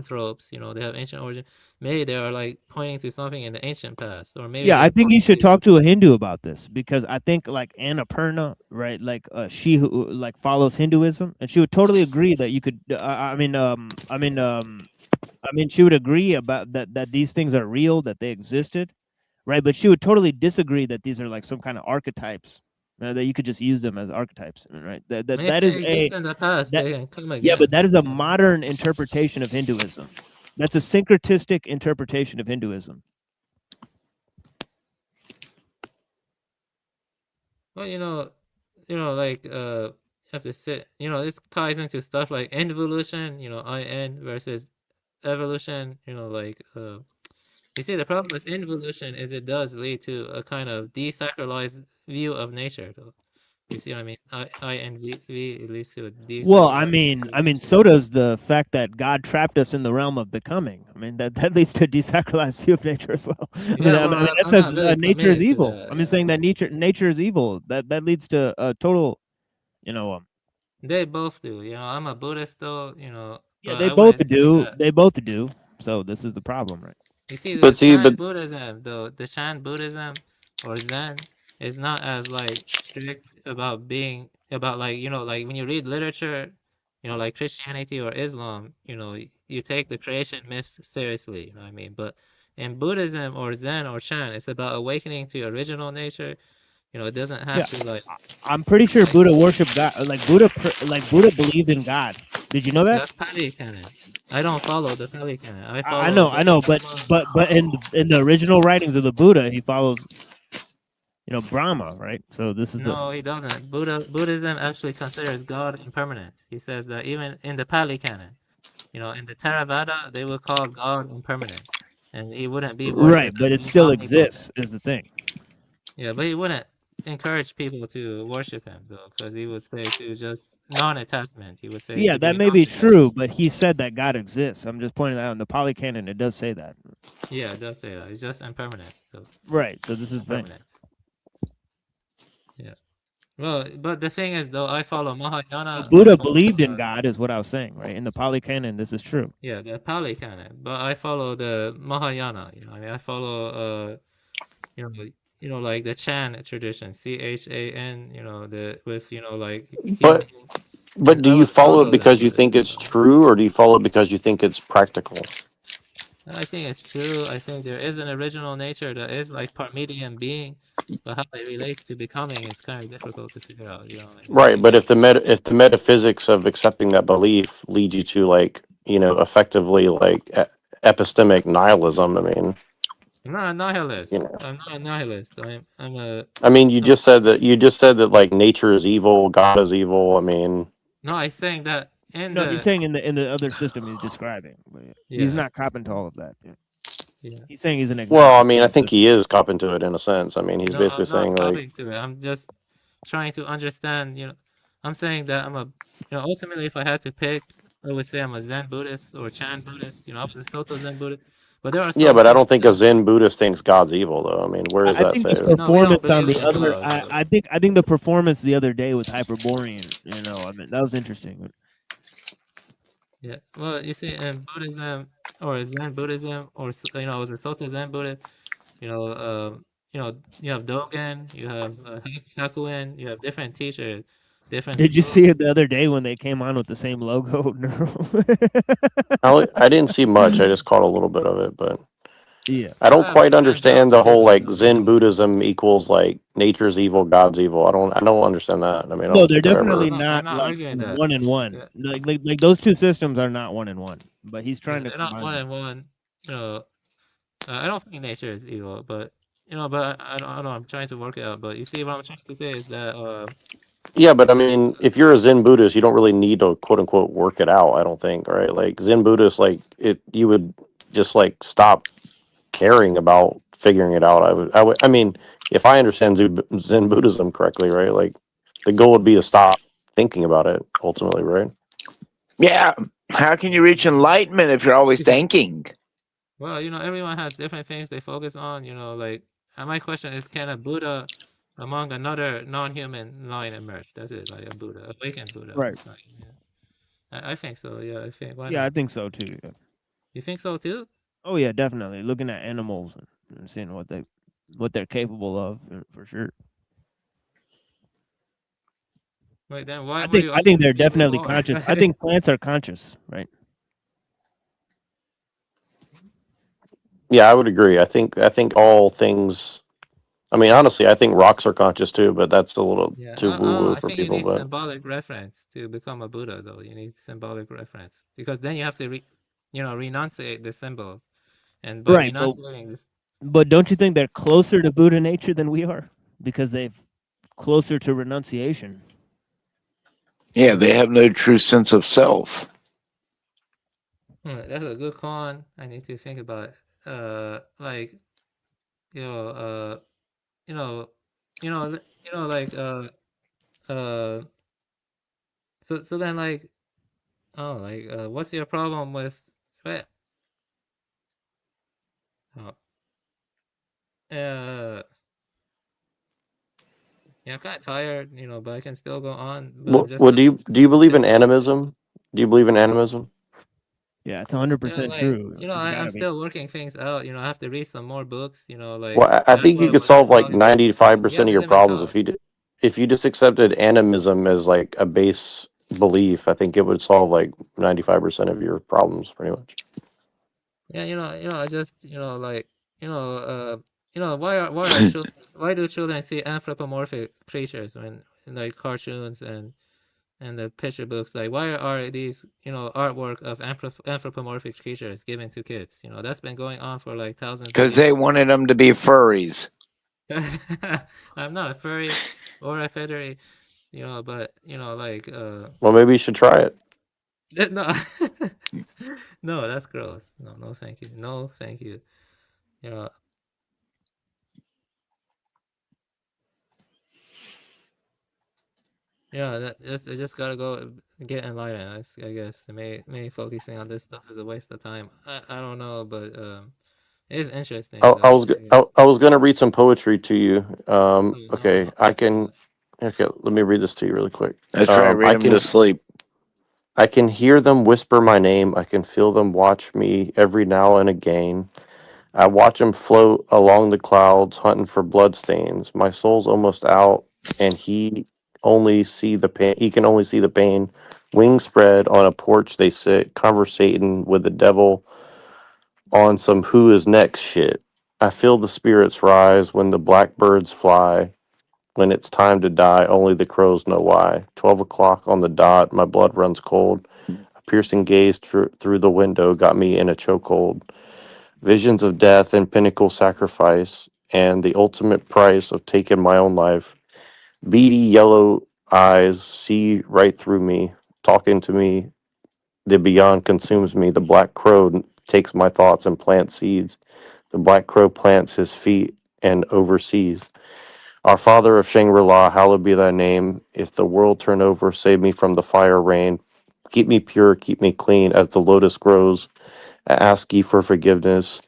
tropes, you know, they have ancient origin. Maybe they are like pointing to something in the ancient past, or maybe Yeah, I they're think you pointing should to. talk to a Hindu about this because I think like Annapurna, right? Like she who like follows Hinduism, and she would totally agree that you could. I mean, she would agree about that these things are real, that they existed, right? But she would totally disagree that these are like some kind of archetypes, that you could just use them as archetypes, right? Maybe That they is exist in the past. that They can come yeah, but again. that is a modern interpretation of Hinduism. That's a syncretistic interpretation of Hinduism. Well, like you have to sit. You know, this ties into stuff like involution. You know, in versus evolution. You know, like you see, the problem with involution is it does lead to a kind of desacralized view of nature, though. You see what I mean? INV, it leads to a Well, desacralized view of nature. so does the fact that God trapped us in the realm of becoming. I mean, that leads to a desacralized view of nature as well. Yeah, well, That I'm says not really nature is committed to evil. that. I mean, saying that nature is evil. That leads to a total, you know. They both do. You know, I'm a Buddhist, though. You know, Yeah, but I wouldn't say that. They both do. So this is the problem, right? You see, the But see, Chan but Buddhism, though, the Chan Buddhism or Zen is not as like strict about being about like like when you read literature, like Christianity or Islam, you take the creation myths seriously. You know what I mean? But in Buddhism or Zen or Chan, it's about awakening to your original nature. It doesn't have Yeah, to like. I'm pretty sure Buddha worshiped God. Like Buddha believed in God. Did you know that? That's Pali Canon. I don't follow the Pali Canon. I I follow know, Buddha but Dharma. in the original writings of the Buddha, he follows Brahma, right? So this is the No, he doesn't. Buddhism actually considers God impermanent. He says that even in the Pali Canon, in the Theravada, they will call God impermanent, and he wouldn't be right, worshipped but as it being still omnipotent. exists is the thing. Yeah, but he wouldn't encourage people to worship him though, because he would say to just non-attachment. He would say Yeah, to that be may be non-attached. true, but he said that God exists. I'm just pointing that out in the Pali Canon. It does say that. Yeah, it does say that. It's just impermanent. So Right. So this is the thing. impermanent. Yeah. Well, but the thing is, though, I follow The Mahayana. I Buddha follow believed in God, is what I was saying, right? In the Pali Canon, this is true. yeah, the Pali Canon, but I follow the Mahayana. I mean, I follow you know, like the Chan tradition, CHAN. The with like but healing. but do I you would follow it follow that because you Buddhism. think it's true, or do you follow it because you think it's practical? I think it's true. I think there is an original nature that is like Parmenian being, but how it relates to becoming is kind of difficult to figure out. You know what I mean? Right, but if the metaphysics of accepting that belief lead you to like effectively like epistemic nihilism, I mean, I'm not a nihilist. you know, I'm not a nihilist. I'm a I mean, you I'm just said that like nature is evil, God is evil. I mean, no, I'm saying that in No, he's the saying in the other system he's describing. But he's yeah, not copping to all of that. Yeah. yeah. He's saying he's an well, I agnostic mean, to I the think he system. is copping to it in a sense. I mean, he's No, basically I'm not saying like, copying to it. I'm just trying to understand. I'm saying that ultimately, if I had to pick, I would say I'm a Zen Buddhist or Chan Buddhist. I was a Soto Zen Buddhist. But there are yeah, some but I things don't think a that Zen Buddhist thinks God's evil, though. I mean, where does I that think the say? no, we don't performance on believe the in other God. But I think the performance the other day with Hyperborean, I mean that was interesting. yeah, well, you see, in Buddhism or Zen Buddhism or I was a Soto Zen Buddhist. You have Dogen, you have Hakuin, you have different teachers, different Did you schools. see it the other day when they came on with the same logo? I didn't see much. I just caught a little bit of it, but Yeah. I I don't have quite friends that understand the whole believe in like them. Zen Buddhism equals like nature's evil, God's evil. I don't understand that. I mean, I No, don't they're think I've definitely ever. I'm not not like arguing that. one in one. Yeah, Like those two systems are not one in one. But he's yeah, trying to they're not combine one them. and one. You know, I don't think nature is evil, but but I don't know. I'm trying to work it out. But you see, what I'm trying to say is that Yeah, but I mean, if you're a Zen Buddhist, you don't really need to quote unquote work it out. I don't think, right? Like Zen Buddhists, like you would just like stop caring about figuring it out. I mean, if I understand Zen Buddhism correctly, right? Like the goal would be to stop thinking about it ultimately, right? Yeah. How can you reach enlightenment if you're always thinking? well, everyone has different things they focus on. Like my question is, can a Buddha among another non-human line emerge? That's it, like a Buddha, awakened Buddha. Right. Like, yeah. I think so. Yeah, I think. Why Yeah, I not? think so too. Yeah. You think so too? Oh yeah, definitely. Looking at animals and seeing what they're capable of, for sure. Wait, then why were you I think asking they're me definitely before? conscious. I think plants are conscious, right? Yeah, I would agree. I think all things. I mean, honestly, I think rocks are conscious too, but that's a little Yeah, too woo woo I for think you people. need But symbolic reference to become a Buddha, though. You need symbolic reference because then you have to, renunciate the symbols, and by Right, renunciating this, but don't you think they're closer to Buddha nature than we are because they've closer to renunciation? Yeah, they have no true sense of self. That's a good con. I need to think about it. Like you know, you know, like uh. So then like, oh, like what's your problem with? Wait, oh, uh. Yeah, I'm kind of tired, but I can still go on. But I'm just what like, do you believe in sitting here. animism? Do you believe in animism? Yeah, it's 100% Like, true. It's I'm gotta be. still working things out. I have to read some more books. Like Well, I think you Maxwell could was just solve like talking about. 95% Yeah, of they your let me problems talk. if you just accepted animism as like a base belief. I think it would solve like 95% of your problems, pretty much. Yeah, I just, like, why do children see anthropomorphic creatures when in like cartoons and the picture books? Like, why are these, artwork of anthropomorphic creatures given to kids? That's been going on for like thousands of Because years. they wanted them to be furries. I'm not a furry or a furry, but like Well, maybe you should try it. no, no, that's gross. No, no, thank you. No, thank you. You know, I just gotta go get enlightened. I guess maybe focusing on this stuff is a waste of time. I don't know, but it is interesting though. I guess. I was gonna read some poetry to you. Okay, Oh, I can. Okay, let me read this to you really quick. That's right, read them to sleep. I can hear them whisper my name. I can feel them watch me every now and again. I watch him float along the clouds, hunting for bloodstains. My soul's almost out, and he only see the pain. He can only see the pain. Wings spread on a porch, they sit, conversating with the devil on some who is next shit. I feel the spirits rise when the blackbirds fly. When it's time to die, only the crows know why. 12 o'clock on the dot, my blood runs cold. A piercing gaze through the window got me in a chokehold. Visions of death and pinnacle sacrifice, and the ultimate price of taking my own life. Beady yellow eyes see right through me, talking to me. The beyond consumes me. The black crow takes my thoughts and plants seeds. The black crow plants his feet and oversees. Our Father of Shangri-La, hallowed be thy name. If the world turn over, save me from the fire rain. Keep me pure, keep me clean as the lotus grows. I ask ye for forgiveness.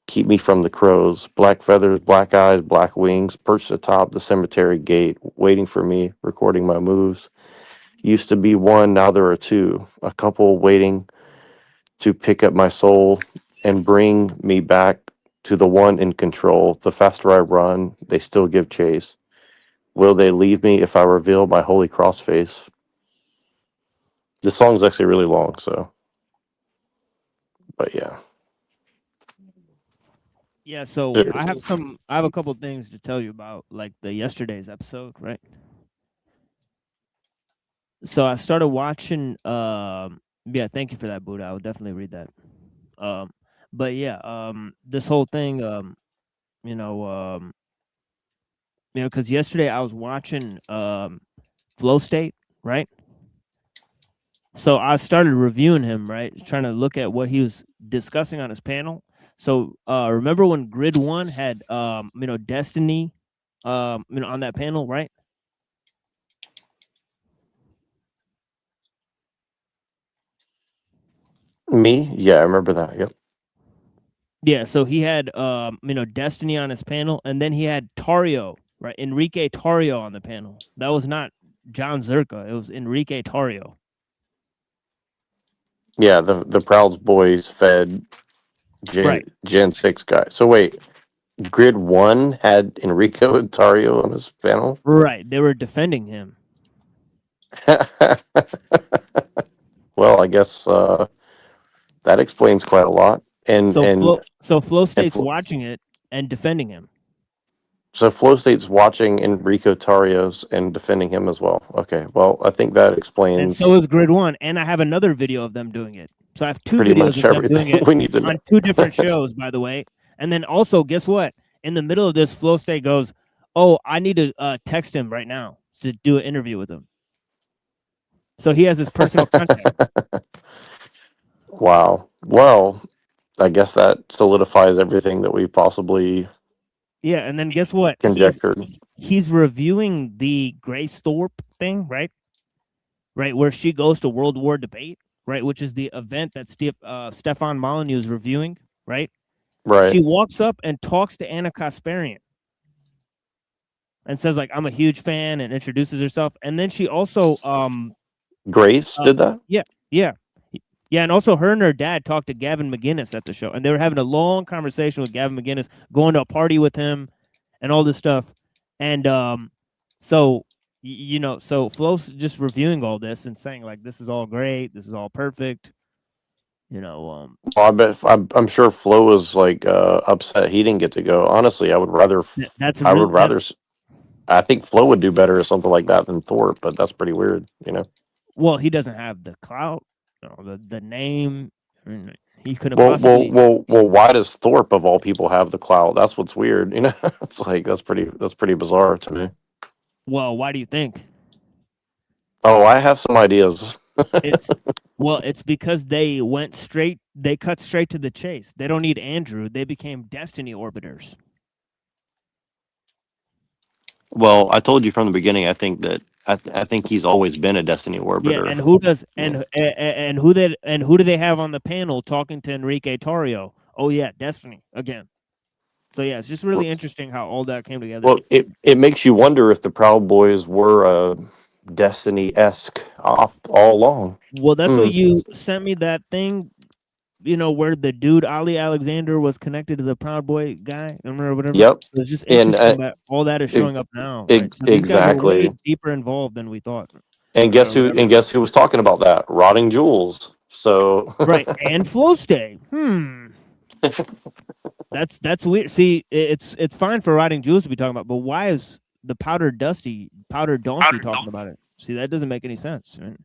Keep me from the crows. Black feathers, black eyes, black wings, perched atop the cemetery gate, waiting for me, recording my moves. Used to be one, now there are two. A couple waiting to pick up my soul and bring me back to the one in control. The faster I run, they still give chase. Will they leave me if I reveal my holy cross face? This song's actually really long, but yeah. Yeah, so It- I have a couple things to tell you about like the yesterday's episode, right? So I started watching yeah, thank you for that, Buddha. I would definitely read that. Um but yeah, this whole thing you know, cuz yesterday I was watching Flow State, right? So I started reviewing him, right? Trying to look at what he was discussing on his panel. So remember when Grid 1 had Destiny on that panel, right? Me? Yeah, I remember that. Yep. Yeah, so he had Destiny on his panel, and then he had Tario, right? Enrique Tario on the panel. That was not John Zerka, it was Enrique Tario. Yeah, the Proud Boys fed Right. Gen 6 guy. So wait, Grid 1 had Enrico and Tario on his panel? Right. They were defending him. Well, I guess that explains quite a lot. And Flow State's Flo- watching it and defending him. so Flow State's watching Enrico Tarrios and defending him as well. Okay, well, I think that And explains so is Grid 1. And I have another video of them doing it. So I have 2 pretty videos much of them doing everything it we need to know. on 2 different shows, by the way. And then also, guess what? In the middle of this, Flow State goes, "Oh, I need to text him right now to do an interview with him." So he has his personal contact. Wow. Well, I guess that solidifies everything that we possibly Yeah, and then guess what? conjectured. He's reviewing the Grace Thorpe thing, right? Right, where she goes to World War Debate, right, which is the event that Stefan Molyneux is reviewing, right? Right. She walks up and talks to Anna Kasparian and says, like, "I'm a huge fan," and introduces herself. And then she also Grace did that? Yeah. Yeah, and also her and her dad talked to Gavin McGinnis at the show, and they were having a long conversation with Gavin McGinnis, going to a party with him, and all this stuff. And so so Flo's just reviewing all this and saying like, "This is all great, this is all perfect." Well, I bet I'm sure Flo was like upset he didn't get to go. Honestly, I would rather that's I would really rather I think Flo would do better or something like that than Thorpe, but that's pretty weird, you know. well, he doesn't have the clout, the name. I mean, he couldn't possibly. Well, why does Thorpe of all people have the clout? That's what's weird, you know. It's like that's pretty bizarre to me. Well, why do you think? Oh, I have some ideas. It's because they cut straight to the chase. They don't need Andrew. They became Destiny Orbiters. Well, I told you from the beginning. I think that I think he's always been a Destiny Yeah, Orbiter. and who does and who do they have on the panel talking to Enrique Tario? Oh yeah, Destiny again. So yeah, it's just really interesting how all that came together. Well, it makes you wonder if the Proud Boys were Destiny-esque off all along. Well, that's what you sent me that thing, where the dude Ali Alexander was connected to the Proud Boy guy. Remember whatever? Yep. It's just And, interesting that all that is showing up now. Right? So these guys are way exactly. deeper involved than we thought. And guess who? And guess who was talking about that? Rotting Jewels. So Right, and Flow Stay. That's weird. See, it's fine for Rotting Jewels to be talking about, but why is the Powder Donkey talking about it? See, that doesn't make any sense. Right?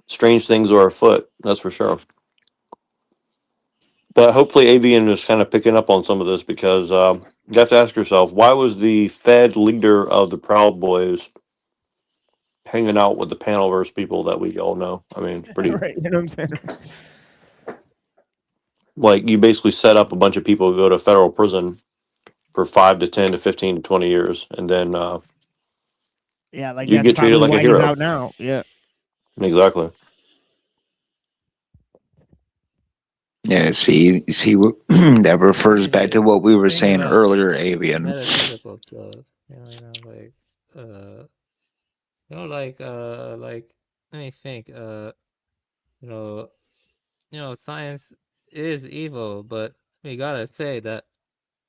Strange things are afoot. That's for sure. But hopefully, Avian is kind of picking up on some of this because you have to ask yourself, why was the Fed leader of the Proud Boys hanging out with the Panelverse people that we all know? I mean, pretty right. You know what I'm saying? like you basically set up a bunch of people to go to federal prison for 5 to 10 to 15 to 20 years, and then Yeah, like you that's get treated probably like a why he's hero. out now. Yeah. Exactly. Yeah, see, that refers back to what we were Think saying about earlier, Avian. metaphysical stuff. Like let me think. Science is evil, but we gotta say that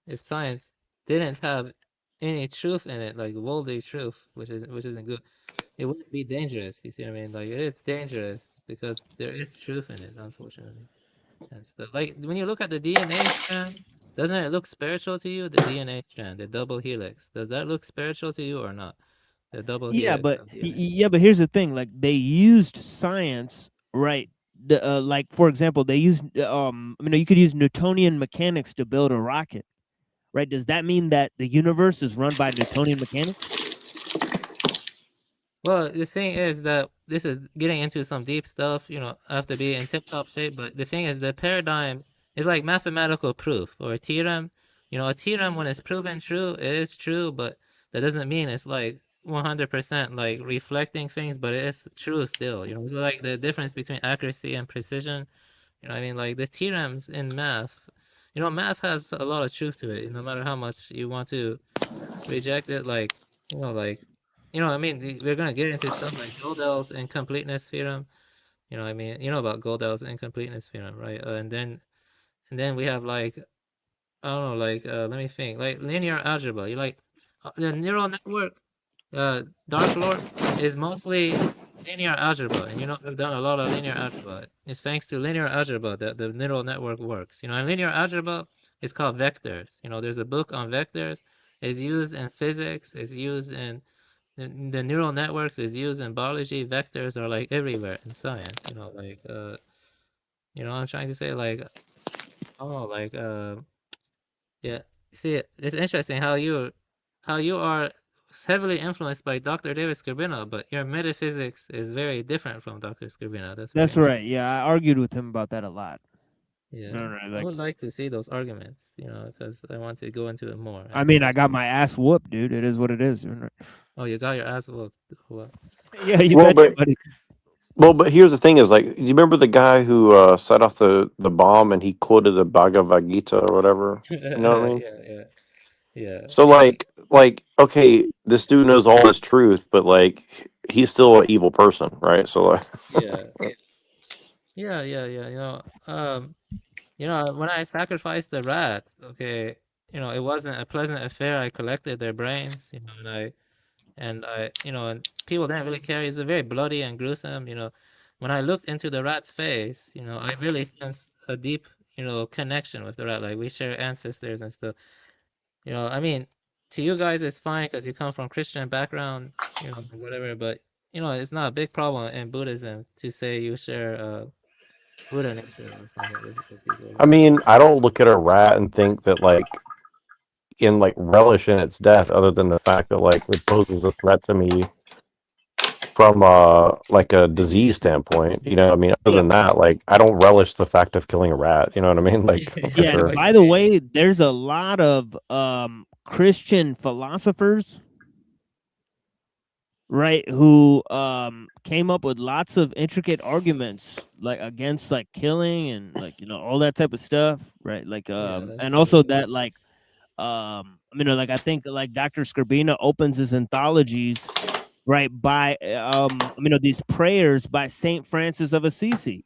if science didn't have any truth in it, like worldly truth, which isn't good, it wouldn't be dangerous. You see what I mean? Like it is dangerous because there is truth in it, unfortunately. And stuff. Like when you look at the DNA strand, doesn't it look spiritual to you? The DNA strand, the double helix, does that look spiritual to you or not? The double Yeah, helix but of DNA. here's the thing: like they used science, right? Like for example, they used you could use Newtonian mechanics to build a rocket, right? Does that mean that the universe is run by Newtonian mechanics? Well, the thing is that this is getting into some deep stuff, I have to be in tip-top shape, but the thing is the paradigm is like mathematical proof or a theorem. A theorem, when it's proven true, it is true, but that doesn't mean it's like 100% like reflecting things, but it is true still. It's like the difference between accuracy and precision. I mean, like the theorems in math, math has a lot of truth to it, no matter how much you want to reject it, like I mean, we're gonna get into stuff like Gödel's incompleteness theorem. I mean, you know about Gödel's incompleteness theorem, right? And then we have like, I don't know, like let me think, like linear algebra. You like the neural network, Dark Lord is mostly linear algebra, and we've done a lot of linear algebra. It's thanks to linear algebra that the neural network works. And linear algebra is called vectors. There's a book on vectors. It's used in physics. It's used in the neural networks. Is used in biology. Vectors are like everywhere in science. Like I'm trying to say, like, oh, like yeah. See, it's interesting how you are heavily influenced by Dr. David Scribner, but your metaphysics is very different from Dr. Scribner. That's very That's interesting. right. Yeah, I argued with him about that a lot. Yeah, All right, I like, would like to see those arguments, because I want to go into it more. I mean, I Actually. got my ass whooped, dude. It is what it is. All right. Oh, you got your ass whooped. Well, Yeah, you Well, betcha, but buddy. here's the thing: is like, do you remember the guy who set off the bomb and he quoted the Bhagavad Gita or whatever? You know what I mean? yeah, yeah, yeah, So okay, this dude knows all this truth, but like, he's still an evil person, right? So like, yeah, yeah, yeah, yeah. When I sacrificed the rats, okay, it wasn't a pleasant affair. I collected their brains, and people didn't really care. It's a very bloody and gruesome. When I looked into the rat's face, I really sensed a deep, connection with the rat. Like we share ancestors and stuff. I mean, to you guys it's fine because you come from Christian background, whatever. But it's not a big problem in Buddhism to say you share Buddha nature or something with people. I mean, I don't look at a rat and think that like relish in its death, other than the fact that like it poses a threat to me from like a disease standpoint. You know what I mean? Other Yeah. than that, like, I don't relish the fact of killing a rat. You know what I mean? Like, for Yeah, and sure. by the way, there's a lot of Christian philosophers, right, who came up with lots of intricate arguments like against like killing and like all that type of stuff, right? Like Yeah, that's and true. also that like like I think like Dr. Scribner opens his anthologies, right, by these prayers by Saint Francis of Assisi,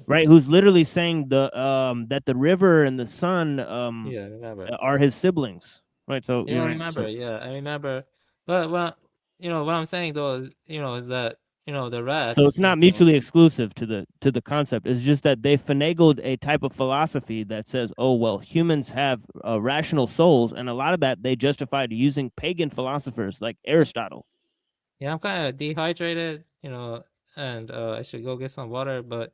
right, who's literally saying that the river and the sun Yeah, I remember. are his siblings, right? So Yeah, I remember. Yeah, I remember. But what I'm saying though is that the so rats, it's not mutually exclusive to the concept. It's just that they finagled a type of philosophy that says, oh well, humans have rational souls, and a lot of that they justified using pagan philosophers like Aristotle. Yeah, I'm kind of dehydrated, and I should go get some water. But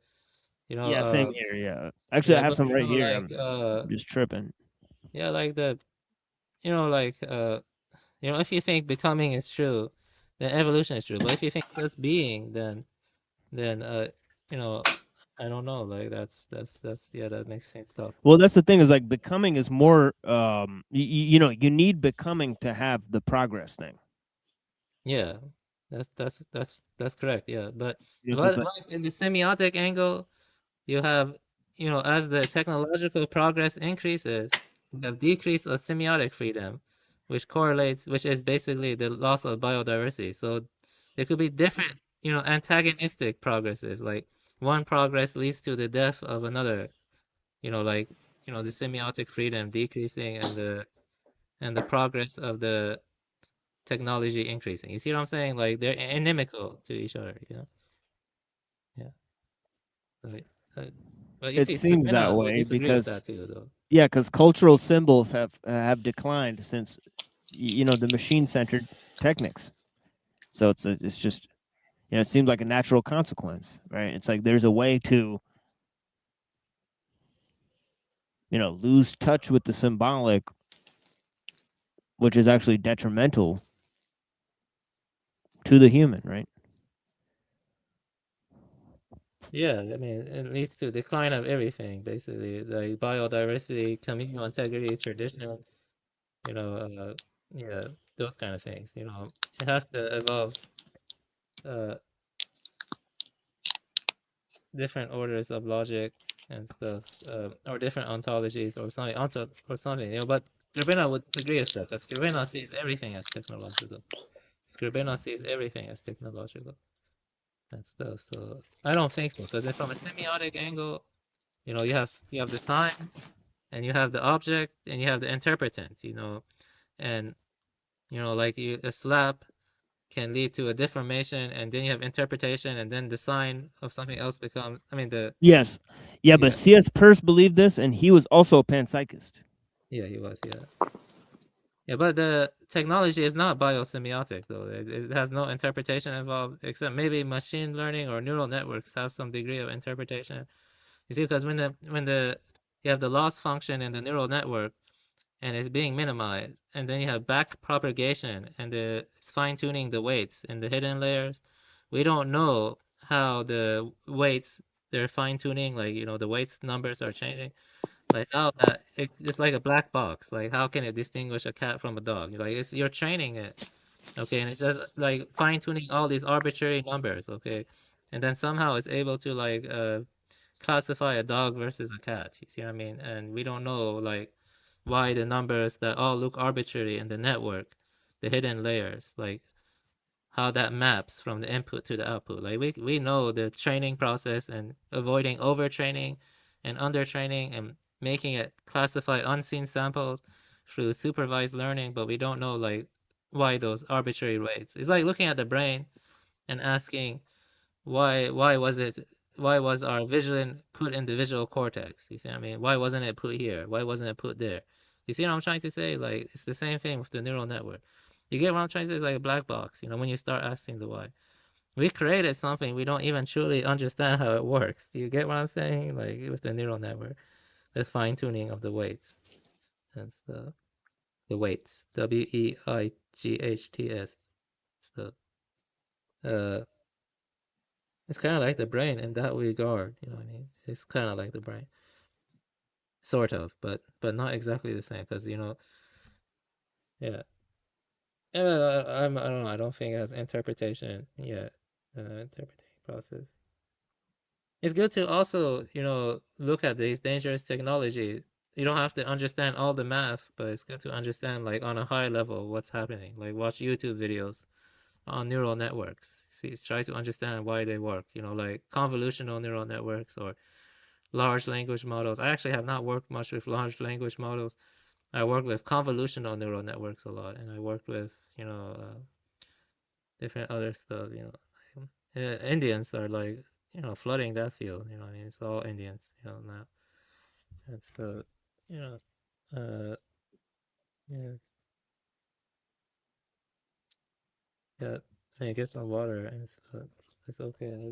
Yeah, same here. Yeah, actually, I yeah, have but some right here. like I'm just tripping. yeah, like like if you think becoming is true, then evolution is true. But if you think just being, then I don't know. Like that's yeah, that makes things tough. Well, that's the thing is like becoming is more you need becoming to have the progress thing. Yeah, that's correct. Yeah, but So it's like, like in the semiotic angle, you have as the technological progress increases, you have decrease of semiotic freedom, which is basically the loss of biodiversity. So there could be different antagonistic progresses. Like one progress leads to the death of another. Like the semiotic freedom decreasing and the progress of the technology increasing. You see what I'm saying? Like they're inimical to each other, Yeah. Like, but you it see, seems that Scribner would way disagree with because that too, though. yeah, because cultural symbols have declined since the machine centered techniques. So it's just it seems like a natural consequence, right? It's like there's a way to lose touch with the symbolic, which is actually detrimental to the human, right? Yeah, I mean, it leads to decline of everything, basically, like biodiversity, communal integrity, tradition, yeah, those kind of things. It has to evolve uh, different orders of logic and stuff, or different ontologies or something, but Scribner would agree with that, because Scribner sees everything as technological. Scribner sees everything as technological and stuff. So I don't think so, because from a semiotic angle, you know, you have the time, and you have the object, and you have the interpretant. You know, and you know, like a slap can lead to a deformation, and then you have interpretation, and then the sign of something else becomes. I mean, Yes. Yeah, but yeah, C.S. Peirce believed this, and he was also a panpsychist. yeah, he was, yeah. Yeah, but the technology is not biosemiotic, though. It has no interpretation involved, except maybe machine learning or neural networks have some degree of interpretation. You see, because when you have the loss function in the neural network, and it's being minimized, and then you have back propagation, and it's fine-tuning the weights in the hidden layers. We don't know how the weights they're fine-tuning, like, you know, the weights numbers are changing. Like how it's like a black box. Like how can it distinguish a cat from a dog? Like you're training it, okay, and it's just like fine tuning all these arbitrary numbers, okay, and then somehow it's able to like classify a dog versus a cat. You see what I mean? And we don't know like why the numbers that all look arbitrary in the network, the hidden layers, like how that maps from the input to the output. Like we know the training process and avoiding overtraining and undertraining and making it classify unseen samples through supervised learning, but we don't know like why those arbitrary weights. It's like looking at the brain and asking why was our vision put in the visual cortex? You see what I mean? Why wasn't it put here? Why wasn't it put there? You see what I'm trying to say? Like it's the same thing with the neural network. You get what I'm trying to say? It's like a black box, you know, when you start asking the why. We created something we don't even truly understand how it works. Do you get what I'm saying? Like with the neural network, the fine tuning of the weights and stuff. The weights. WEIGHTS. So it's kind of like the brain in that regard, you know what I mean? It's kind of like the brain, sort of, but not exactly the same, because you know, yeah. I don't know. I don't think it has interpretation yet. Interpreting process. It's good to also, you know, look at these dangerous technology. You don't have to understand all the math, but it's good to understand, like, on a high level what's happening. Like, watch YouTube videos on neural networks. See, try to understand why they work. You know, like convolutional neural networks or large language models. I actually have not worked much with large language models. I work with convolutional neural networks a lot, and I worked with, you know, different other stuff. You know, Indians are like, you know, flooding that field. You know, what I mean, it's all Indians. You know now. That's the, you know, yeah, yeah. I get some water, and it's okay. I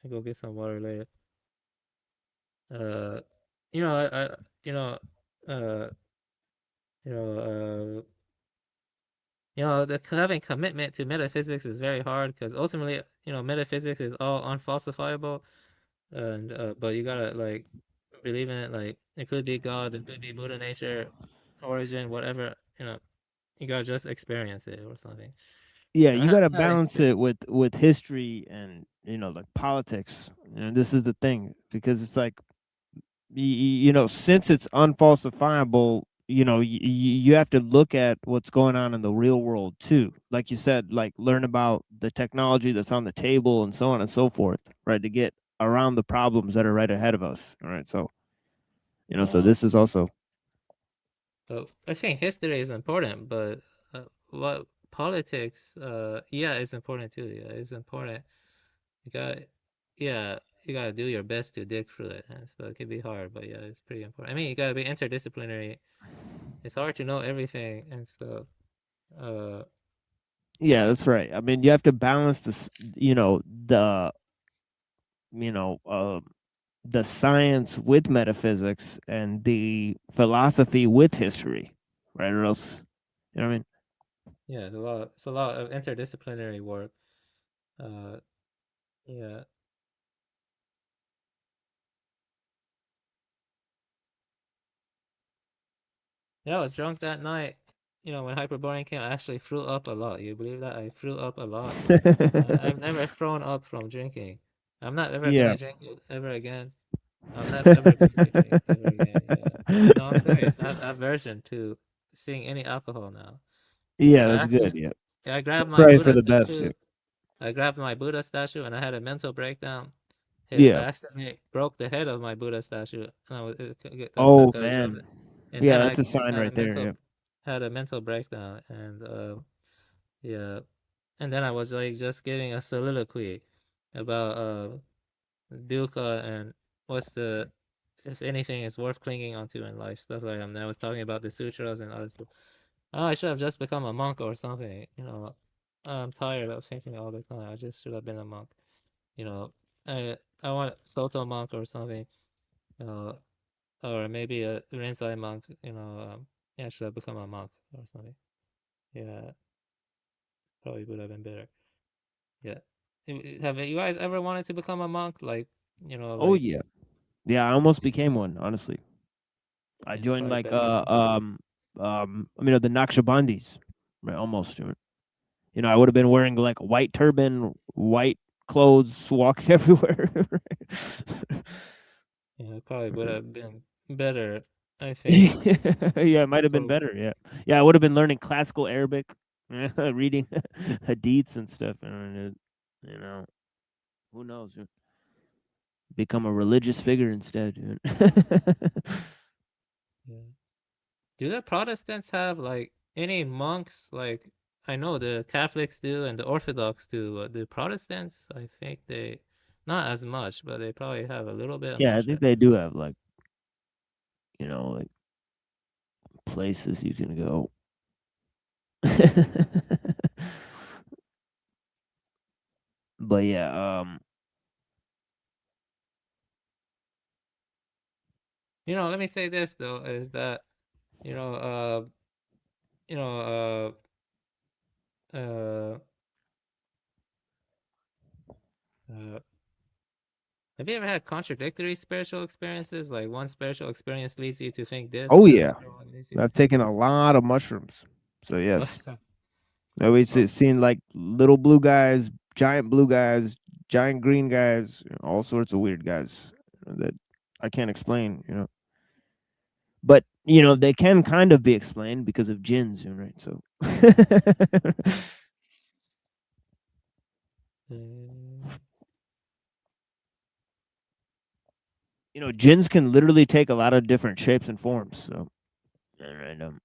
go get some water later. Uh, you know, you know, uh, you know, you know, having commitment to metaphysics is very hard because ultimately, you know, metaphysics is all unfalsifiable, and but you gotta like believe in it. Like it could be God, it could be Buddha nature, origin, whatever. You know, you gotta just experience it or something. Yeah, And you got to I have balance it with history and, you know, like politics. You know, this is the thing, because it's like, you know, since it's unfalsifiable, you know, you have to look at what's going on in the real world too. Like you said, like learn about the technology that's on the table and so on and so forth, right? To get around the problems that are right ahead of us. All right. So, you know, so this is also. So I think history is important, but what politics, yeah, it's important too. Yeah, it's important. You got, yeah, you gotta do your best to dig through it, and so it can be hard, but yeah, it's pretty important. I mean, you gotta be interdisciplinary. It's hard to know everything and stuff. Yeah, that's right. I mean, you have to balance this, you know, you know, the science with metaphysics and the philosophy with history, right? Or else, you know what I mean? Yeah, it's a lot of interdisciplinary work. Uh, yeah. Yeah, I was drunk that night. You know, when Hyperborean came, I actually threw up a lot. You believe that? I threw up a lot. I've never thrown up from drinking. I'm not ever Yeah. gonna drink it ever again. I'm not ever going to drink ever again. Yeah. No, I'm serious. I have aversion to seeing any alcohol now. Yeah, I that's good. actually, Yeah. I grabbed my Pray for Buddha the best. statue. I grabbed my Buddha statue and I had a mental breakdown. I Yeah. accidentally broke the head of my Buddha statue, and that's Oh like I dropped man. it. And Yeah, then I that's a sign had right there. Yeah. had a mental breakdown, and yeah, and then I was like just giving a soliloquy about dukkha and what's the if anything is worth clinging onto in life, stuff like that. And I was talking about the sutras and other stuff. Oh, I should have just become a monk or something. You know, I'm tired of thinking all the time. I just should have been a monk. You know, I want Soto monk or something. Or maybe a Rinzai monk. Yeah, I should have become a monk or something. Yeah, probably would have been better. Yeah. Have you guys ever wanted to become a monk? Like, Oh like yeah. Yeah, I almost became one, honestly. I it's joined probably like better. the Naqshbandis. Right, almost. I would have been wearing like a white turban, white clothes, walking everywhere. Yeah, it probably would have been better, I think. Yeah, it might have been For better. Yeah. Yeah, I would have been learning classical Arabic, reading hadiths and stuff, and who knows? Become a religious figure instead. Yeah. Do the Protestants have like any monks? Like I know the Catholics do and the Orthodox do. The Protestants, I think they not as much, but they probably have a little bit. I'm Yeah, not I sure. think they do have like like places you can go. But yeah, Let me say this though, is that you know, uh, you know, uh, have you ever had contradictory spiritual experiences? Like one spiritual experience leads you to think this, oh and yeah, another one leads you to I've think taken a lot of mushrooms. So yes, this. I always Well, seen like little blue guys, giant green guys, all sorts of weird guys that I can't explain. But they can kind of be explained because of jinns, right? So. Jinns can literally take a lot of different shapes and forms. So, and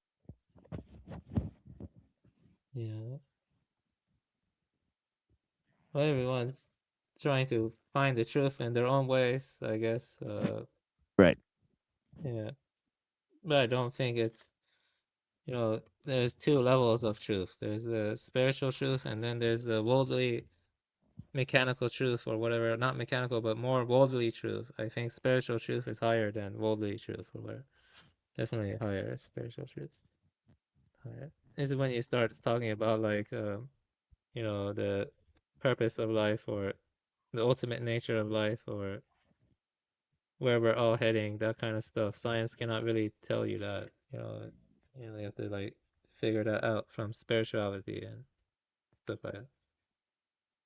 yeah. Well, everyone's trying to find the truth in their own ways, I guess. Right. Yeah. But I don't think there's two levels of truth. There's the spiritual truth, and then there's the worldly mechanical truth, or whatever. Not mechanical, but more worldly truth. I think spiritual truth is higher than worldly truth, or whatever. Definitely higher spiritual truth. Higher. This is when you start talking about like, the purpose of life, or the ultimate nature of life, or where we're all heading, that kind of stuff. Science cannot really tell you that. You have to like figure that out from spirituality and stuff like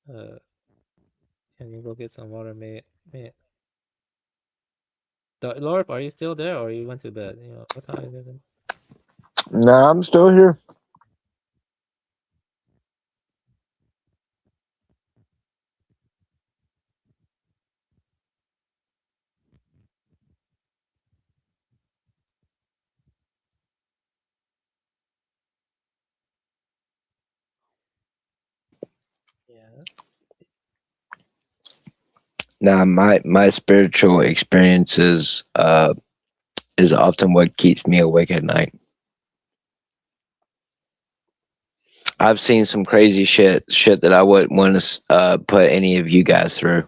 that. Can you go get some water, mate? Mate. Lorp, are you still there, or you went to bed? What time is it? Nah, I'm still here. Yeah. Nah, my spiritual experiences is often what keeps me awake at night. I've seen some crazy shit that I wouldn't want to put any of you guys through.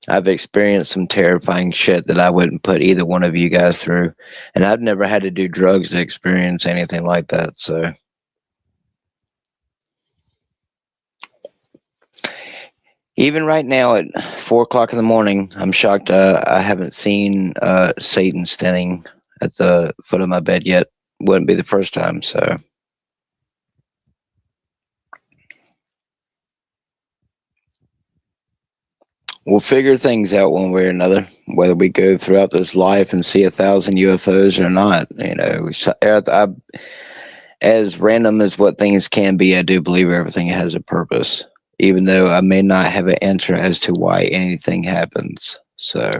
I've experienced some terrifying shit that I wouldn't put either one of you guys through, and I've never had to do drugs to experience anything like that. So, even right now at 4 o'clock in the morning, I'm shocked I haven't seen Satan standing at the foot of my bed yet. Wouldn't be the first time. So. We'll figure things out one way or another, whether we go throughout this life and see 1,000 UFOs or not. as random as what things can be, I do believe everything has a purpose, even though I may not have an answer as to why anything happens. So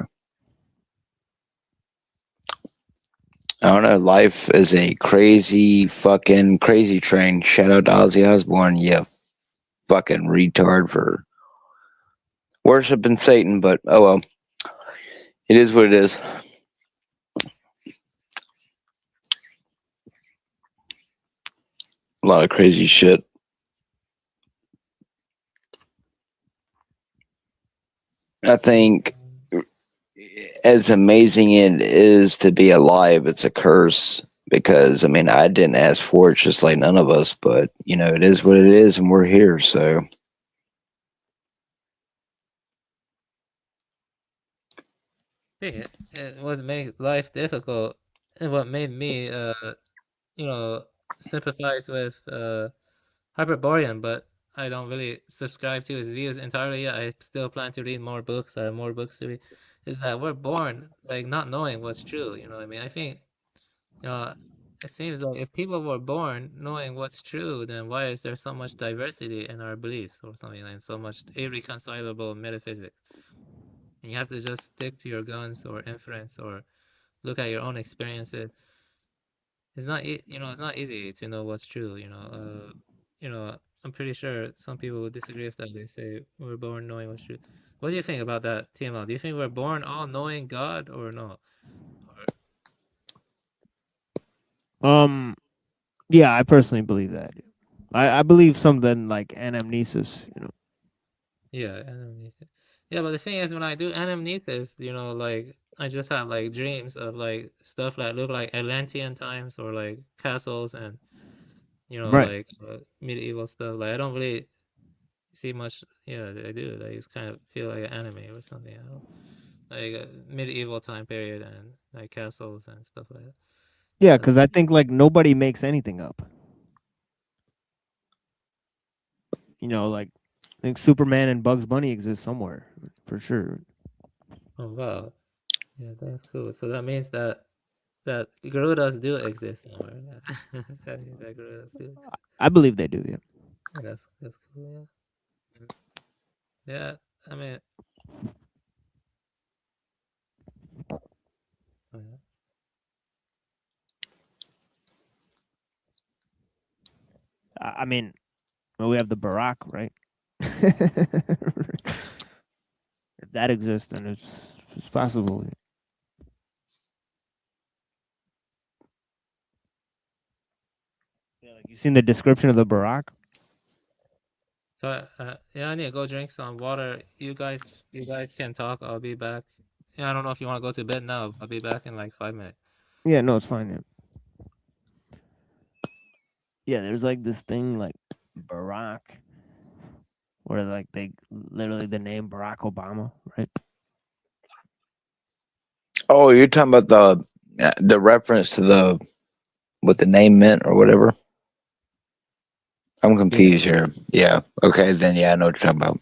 I don't know. Life is a crazy fucking crazy train. Shout out to Ozzy Osbourne. Yeah, fucking retard for worshiping Satan, but oh well. It is what it is. A lot of crazy shit. I think as amazing it is to be alive, it's a curse because I mean I didn't ask for it, just like none of us. But you know, it is what it is, and we're here. So It was make life difficult, and what made me, sympathize with Hyperborean, but I don't really subscribe to his views entirely yet. I still plan to read more books. I have more books to read. Is that we're born like not knowing what's true. You know what I mean? I think uh, it seems like if people were born knowing what's true, then why is there so much diversity in our beliefs or something like so much irreconcilable metaphysics? And you have to just stick to your guns or inference or look at your own experiences. It's not, it's not easy to know what's true. I'm pretty sure some people would disagree with that. They say we're born knowing what's true. What do you think about that, TML? Do you think we're born all knowing God or no? Yeah, I personally believe that. I believe something like anamnesis. You know. Yeah, anamnesis. Yeah, but the thing is, when I do anamnesis, like I just have like dreams of like stuff that look like Atlantean times or like castles and Right. like medieval stuff. Like I don't really see much. Yeah, I do. I just kind of feel like an anime or something. I don't like a medieval time period and like castles and stuff like that. Yeah, That's because I think like nobody makes anything up. You know, like I think Superman and Bugs Bunny exist somewhere for sure. oh wow. Yeah, that's cool. So that means that Garudas do exist somewhere. That means that Garudas do exist. I believe they do. Yeah. Yeah, that's cool. Yeah. Yeah, I mean, so, yeah. I mean, well, we have the Barack, right? If that exists, then it's possible. Yeah, like you seen the description of the Barack? So yeah, I need to go drink some water. You guys can talk. I'll be back. Yeah, I don't know if you want to go to bed now. I'll be back in like 5 minutes. Yeah, no, it's fine. Yeah. Yeah, there's like this thing like Barack, where like they literally the name Barack Obama, right? oh, you're talking about the reference to the what the name meant or whatever. I'm Yeah. confused here. Yeah. Okay, then yeah, I know what you're talking about.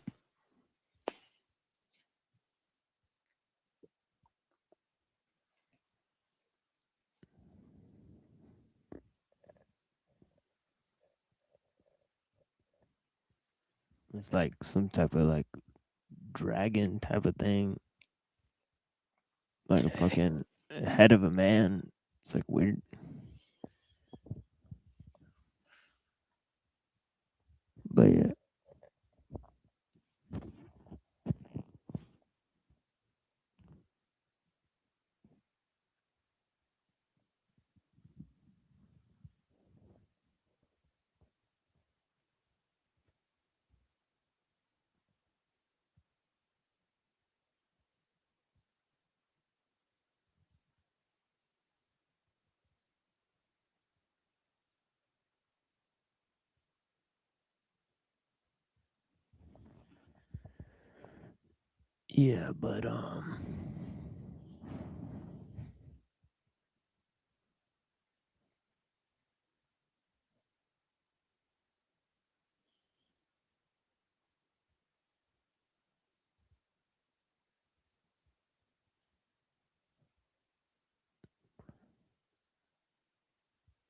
It's like some type of like dragon type of thing, like a fucking head of a man. It's like weird. But yeah. Yeah, but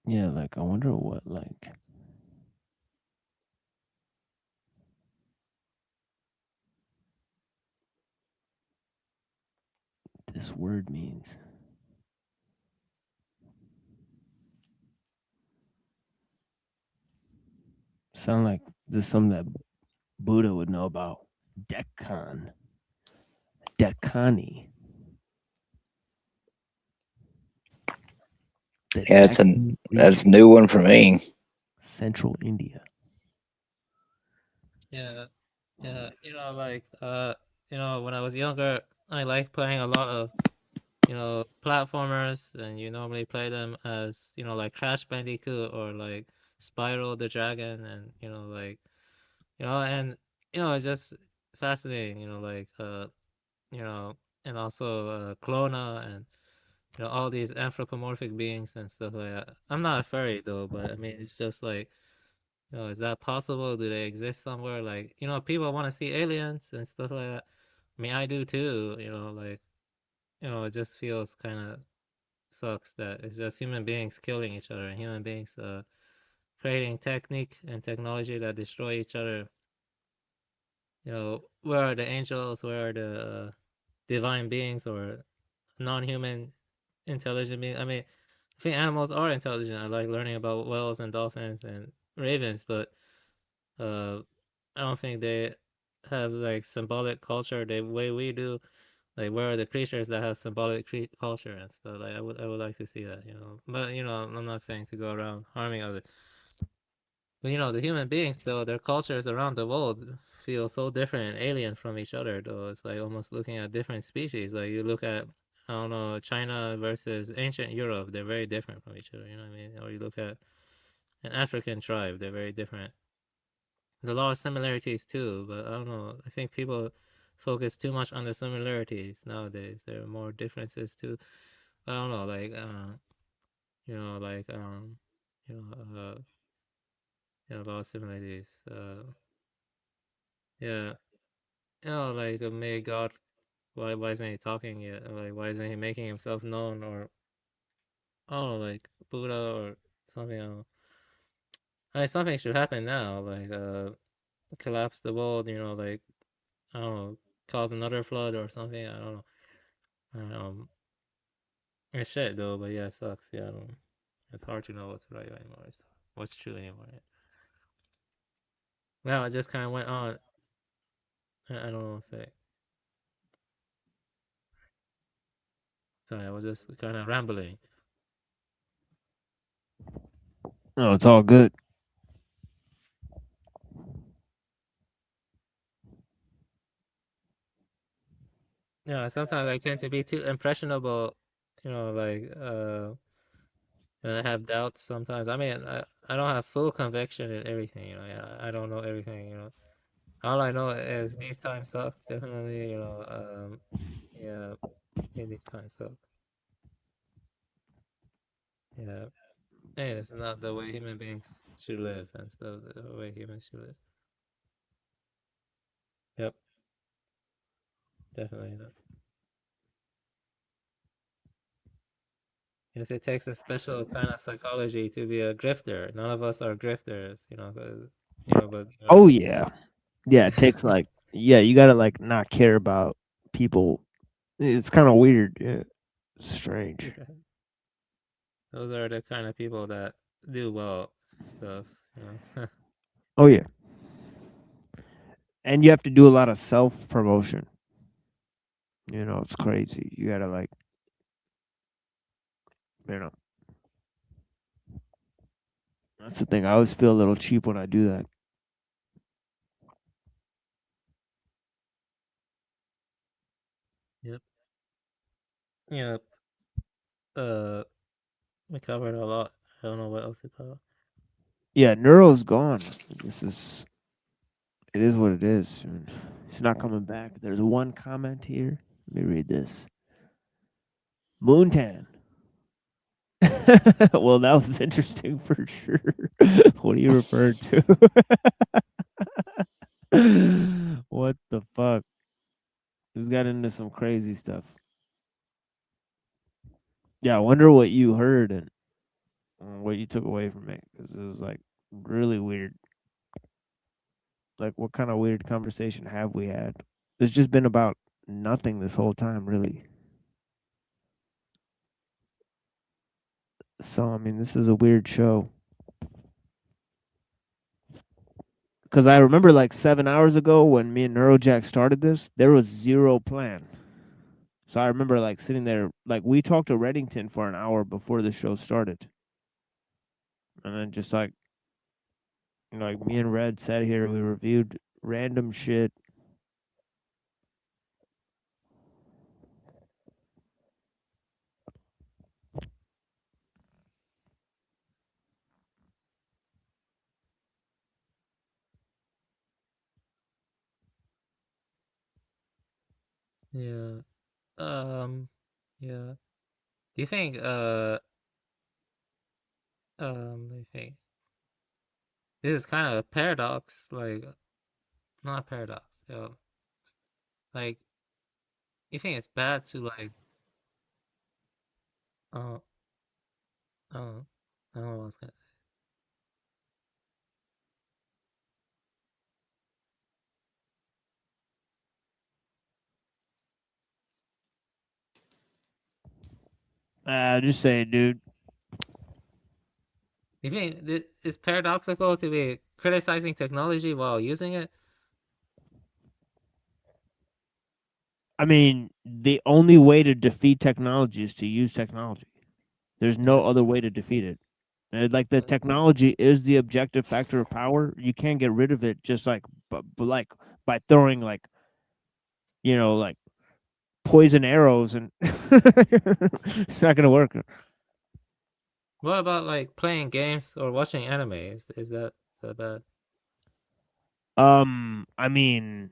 Yeah, like I wonder what like this word means. Sound like this is something that Buddha would know about. Deccan. Deccani. The Yeah, Deccan that's a region, new one for me. central India. Yeah, yeah. When I was younger, I liked playing a lot of, platformers, and you normally play them as, like Crash Bandicoot or like Spyro the Dragon, and it's just fascinating, you know, and also Clona and all these anthropomorphic beings and stuff like that. I'm not a furry though, but I mean it's just like, is that possible? Do they exist somewhere? Like, people want to see aliens and stuff like that. I mean, I do too, it just feels kind of sucks that it's just human beings killing each other and human beings creating technique and technology that destroy each other. Where are the angels? Where are the divine beings or non-human intelligent beings? I mean, I think animals are intelligent. I like learning about whales and dolphins and ravens, but uh, I don't think they have like symbolic culture the way we do. Like, where are the creatures that have symbolic culture and stuff? Like, I would like to see that. But I'm not saying to go around harming others. But the human beings, though, their cultures around the world feel so different and alien from each other, though. It's like almost looking at different species. Like, you look at, I don't know, China versus ancient Europe, they're very different from each other, you know what I mean? Or you look at an African tribe, they're very different. There's a lot of similarities too, but I don't know. I think people focus too much on the similarities nowadays. There are more differences too. I don't know, like, you know, like, you know, uh, a lot of similarities. Yeah. Like, may God, why isn't he talking yet? Or, like, why isn't he making himself known? Or, I don't know, like, Buddha or something. I don't know. I mean, something should happen now, like, collapse the world, like, I don't know, cause another flood or something. I don't know. Um, it's shit though, but yeah, it sucks. Yeah, I don't, it's hard to know what's right anymore. What's true anymore. Well, it just kind of went on. I don't know what to say. Sorry, I was just kind of rambling. No, it's all good. Yeah, sometimes I tend to be too impressionable, like, and I have doubts sometimes. I mean, I don't have full conviction in everything, yeah, I don't know everything. All I know is these times suck, definitely, yeah, these times suck. Yeah. Hey, that's not the way human beings should live and stuff, the way humans should live. Yep, definitely not. Yes, it takes a special kind of psychology to be a grifter. None of us are grifters, 'cause, but Oh yeah. Yeah, it takes like yeah, you gotta like not care about people. It's kind of weird. Yeah. Strange. those are the kind of people that do well and stuff. Oh yeah. And you have to do a lot of self promotion. It's crazy. You gotta like, you know, that's the thing. I always feel a little cheap when I do that. Yep. Yep. Uh, we covered a lot. I don't know what else to cover. Yeah, Neuro's gone. It is what it is. He's not coming back. There's one comment here. Let me read this. Moontan. Well, that was interesting for sure. What are you referring to? What the fuck? He's got into some crazy stuff. Yeah, I wonder what you heard. And what you took away from it, because it was like really weird. Like, what kind of weird conversation have we had? It's just been about nothing this whole time, really. So, I mean, this is a weird show. Because I remember like 7 hours ago when me and Neurojack started this, there was zero plan. So I remember like sitting there, like we talked to Reddington for an hour before the show started. And then just like, like me and Red sat here, we reviewed random shit. Yeah. Yeah. Do you think let me think. This is kind of a paradox, like not a paradox. Like you think it's bad to like uh uh I don't know what I was gonna say. Just saying, dude. You think it's paradoxical to be criticizing technology while using it? I mean, the only way to defeat technology is to use technology. There's no other way to defeat it. Like the technology is the objective factor of power. You can't get rid of it just like, like by throwing like, like poison arrows, and it's not gonna work. What about like playing games or watching anime? Is that bad? I mean,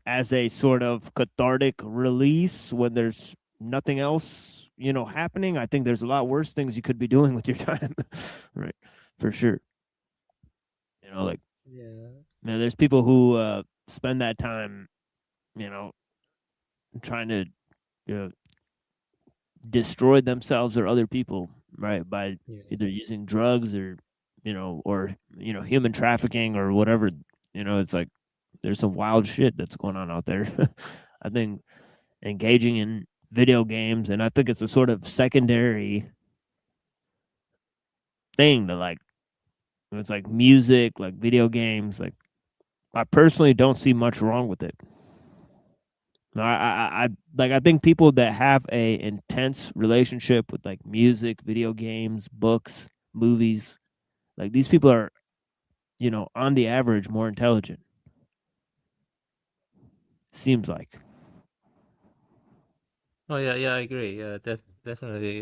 as a sort of cathartic release when there's nothing else, happening, I think there's a lot worse things you could be doing with your time. Right. For sure. Like, Yeah. there's people who spend that time, you know, trying to uh, destroy themselves or other people, right? By Yeah. either using drugs or, or, human trafficking or whatever. It's like there's some wild shit that's going on out there. I think engaging in video games, and I think it's a sort of secondary thing to like, it's like music, like video games. Like, I personally don't see much wrong with it. No, I think people that have a intense relationship with like music, video games, books, movies, like these people are, on the average more intelligent. Seems like. Oh yeah, yeah, I agree. Yeah, definitely.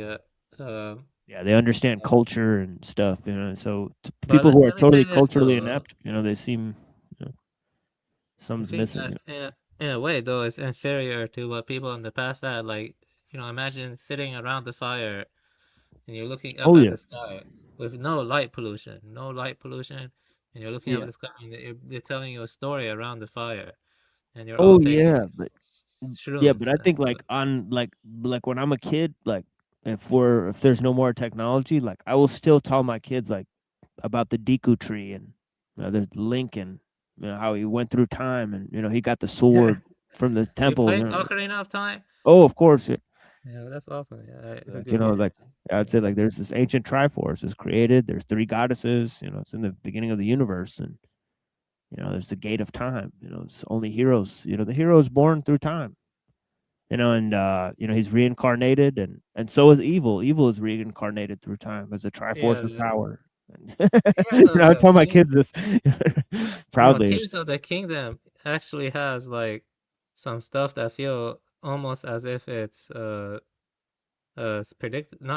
Yeah, they understand Yeah. culture and stuff, so But people who are let me say totally this culturally though. inept, they seem, I something's think missing. that in a way though, it's inferior to what people in the past had. Like, imagine sitting around the fire and you're looking up Oh at yeah. the sky with no light pollution, and you're looking up at Yeah. the sky and they're telling you a story around the fire, and you're all Oh taking yeah, but yeah, but shrooms I and think stuff. like on like when I'm a kid, like if there's no more technology, like I will still tell my kids like about the Deku tree, and there's Lincoln, how he went through time, and he got the sword from the You temple. played Ocarina of Time? Oh, of course, yeah. Yeah, that's awesome. Yeah, it's a Like, good game. like I'd say like there's this ancient Triforce is created. There's three goddesses. It's in the beginning of the universe, and there's the gate of time. It's only heroes. The hero is born through time. And he's reincarnated, and so is evil. Evil is reincarnated through time as a Yeah, Triforce of the power. Tears of I the tell my King. kids this No, proudly. Tears of the Kingdom actually has like some stuff that feel almost as if it's not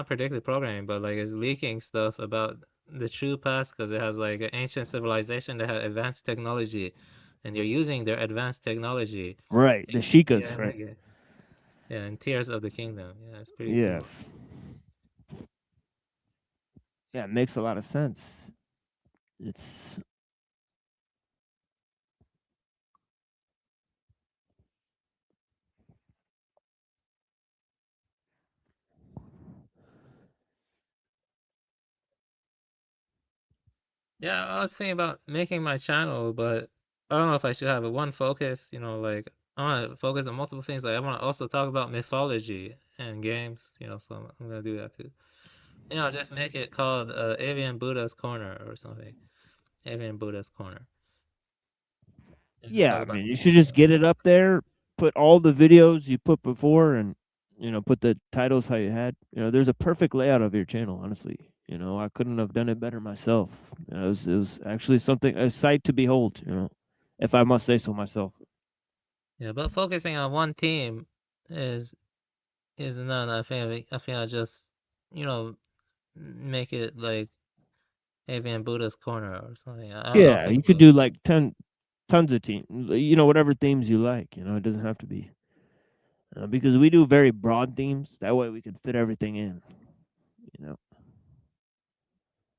predictive programming, but like it's leaking stuff about the true past because it has like an ancient civilization that had advanced technology, and you're using their advanced technology. Right, the Yeah, Shikas, and right? like yeah, and Tears of the Kingdom. Yeah, it's pretty cool. Yes. Yeah, it makes a lot of sense. It's Yeah, I was thinking about making my channel, but I don't know if I should have a one focus, like I want to focus on multiple things. Like I want to also talk about mythology and games, so I'm gonna do that too. Just make it called Avian Buddha's Corner or something. Avian Buddha's Corner. And just Yeah, talk I about mean, you should just get it up there, put all the videos you put before, and put the titles how you had. There's a perfect layout of your channel. Honestly, I couldn't have done it better myself. It was actually something a sight to behold. If I must say so myself. Yeah, but focusing on one team is not. I think I just you know make it like Avian Buddha's Corner or something. I don't Yeah, think you could do like tons of team. Whatever themes you like. It doesn't have to be because we do very broad themes. That way we could fit everything in. You know.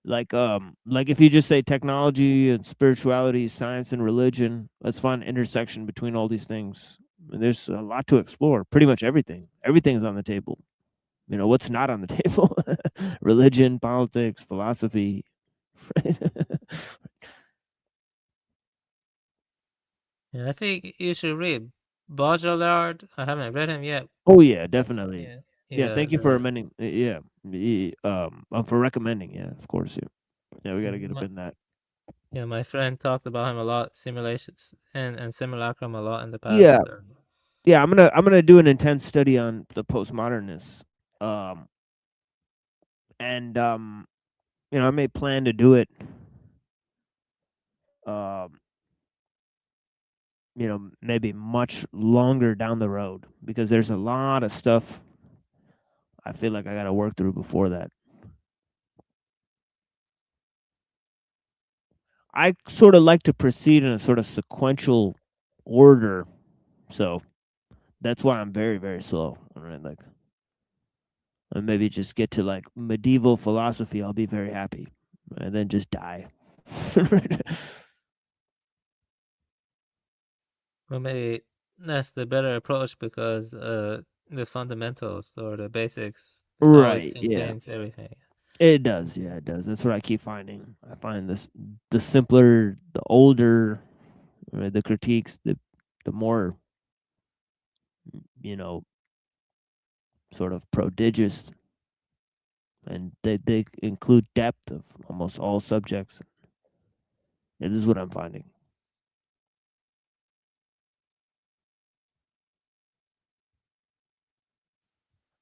Like if you just say technology and spirituality, science and religion, let's find intersection between all these things. And there's a lot to explore. Pretty much everything. Everything's on the table. What's not on the table? Religion, politics, philosophy. Yeah, I think you should read Baudrillard. I haven't read him yet. Oh yeah, definitely. Yeah, Yeah, yeah, thank you for amending. Yeah, for recommending. Yeah, of course. Yeah, yeah, we got to get up my, in that. yeah. My friend talked about him a lot, simulations and simulacrum a lot in the past. Yeah, yeah. I'm gonna do an intense study on the postmodernists. Um, and I may plan to do it. Um, maybe much longer down the road because there's a lot of stuff I feel like I got to work through before that. I sort of like to proceed in a sort of sequential order, so that's why I'm very very slow. Right, like, and maybe just get to like medieval philosophy. I'll be very happy, and then just die. Well, maybe that's the better approach because the fundamentals or the basics always Right. Yeah. contains everything. It does. Yeah, it does. That's what I keep finding. I find the simpler, the older, the critiques, the more you know, sort of prodigious, and they include depth of almost all subjects. And this is what I'm finding.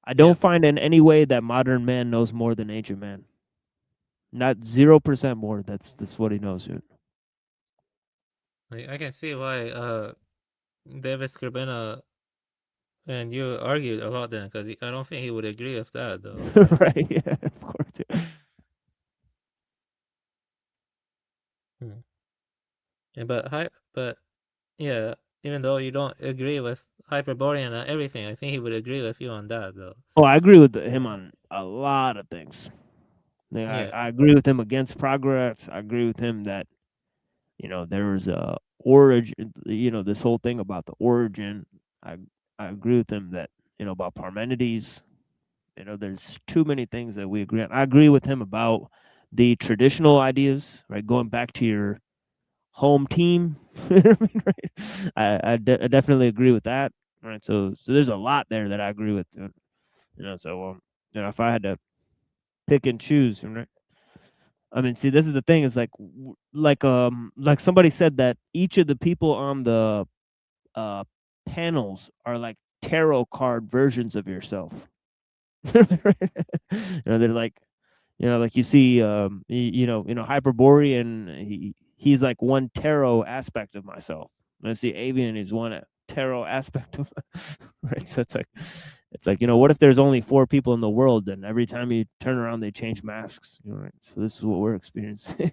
I don't find in any way that modern man knows more than ancient man. Not 0% more. That's what he knows. Dude. Like, I can see why David Scribner and you argued a lot then, because I don't think he would agree with that though. Right? Yeah, of course. Yeah. Hmm. Yeah, but yeah, even though you don't agree with Hyperborean and everything, I think he would agree with you on that though. Oh, I agree with him on a lot of things. Like, Yeah. I agree with him against progress. I agree with him that there was a origin. This whole thing about the origin. I agree with him that about Parmenides. There's too many things that we agree on. I agree with him about the traditional ideas, right? Going back to your home team. Right? I definitely agree with that. Right. So there's a lot there that I agree with. So if I had to pick and choose, right? I mean, see, this is the thing. Is like somebody said that each of the people on the uh panels are like tarot card versions of yourself. They're like, like you see, Hyperborean. He's like one tarot aspect of myself. And I see Avian is one tarot aspect of, right. So it's like what if there's only 4 people in the world, and every time you turn around they change masks. Right. So this is what we're experiencing.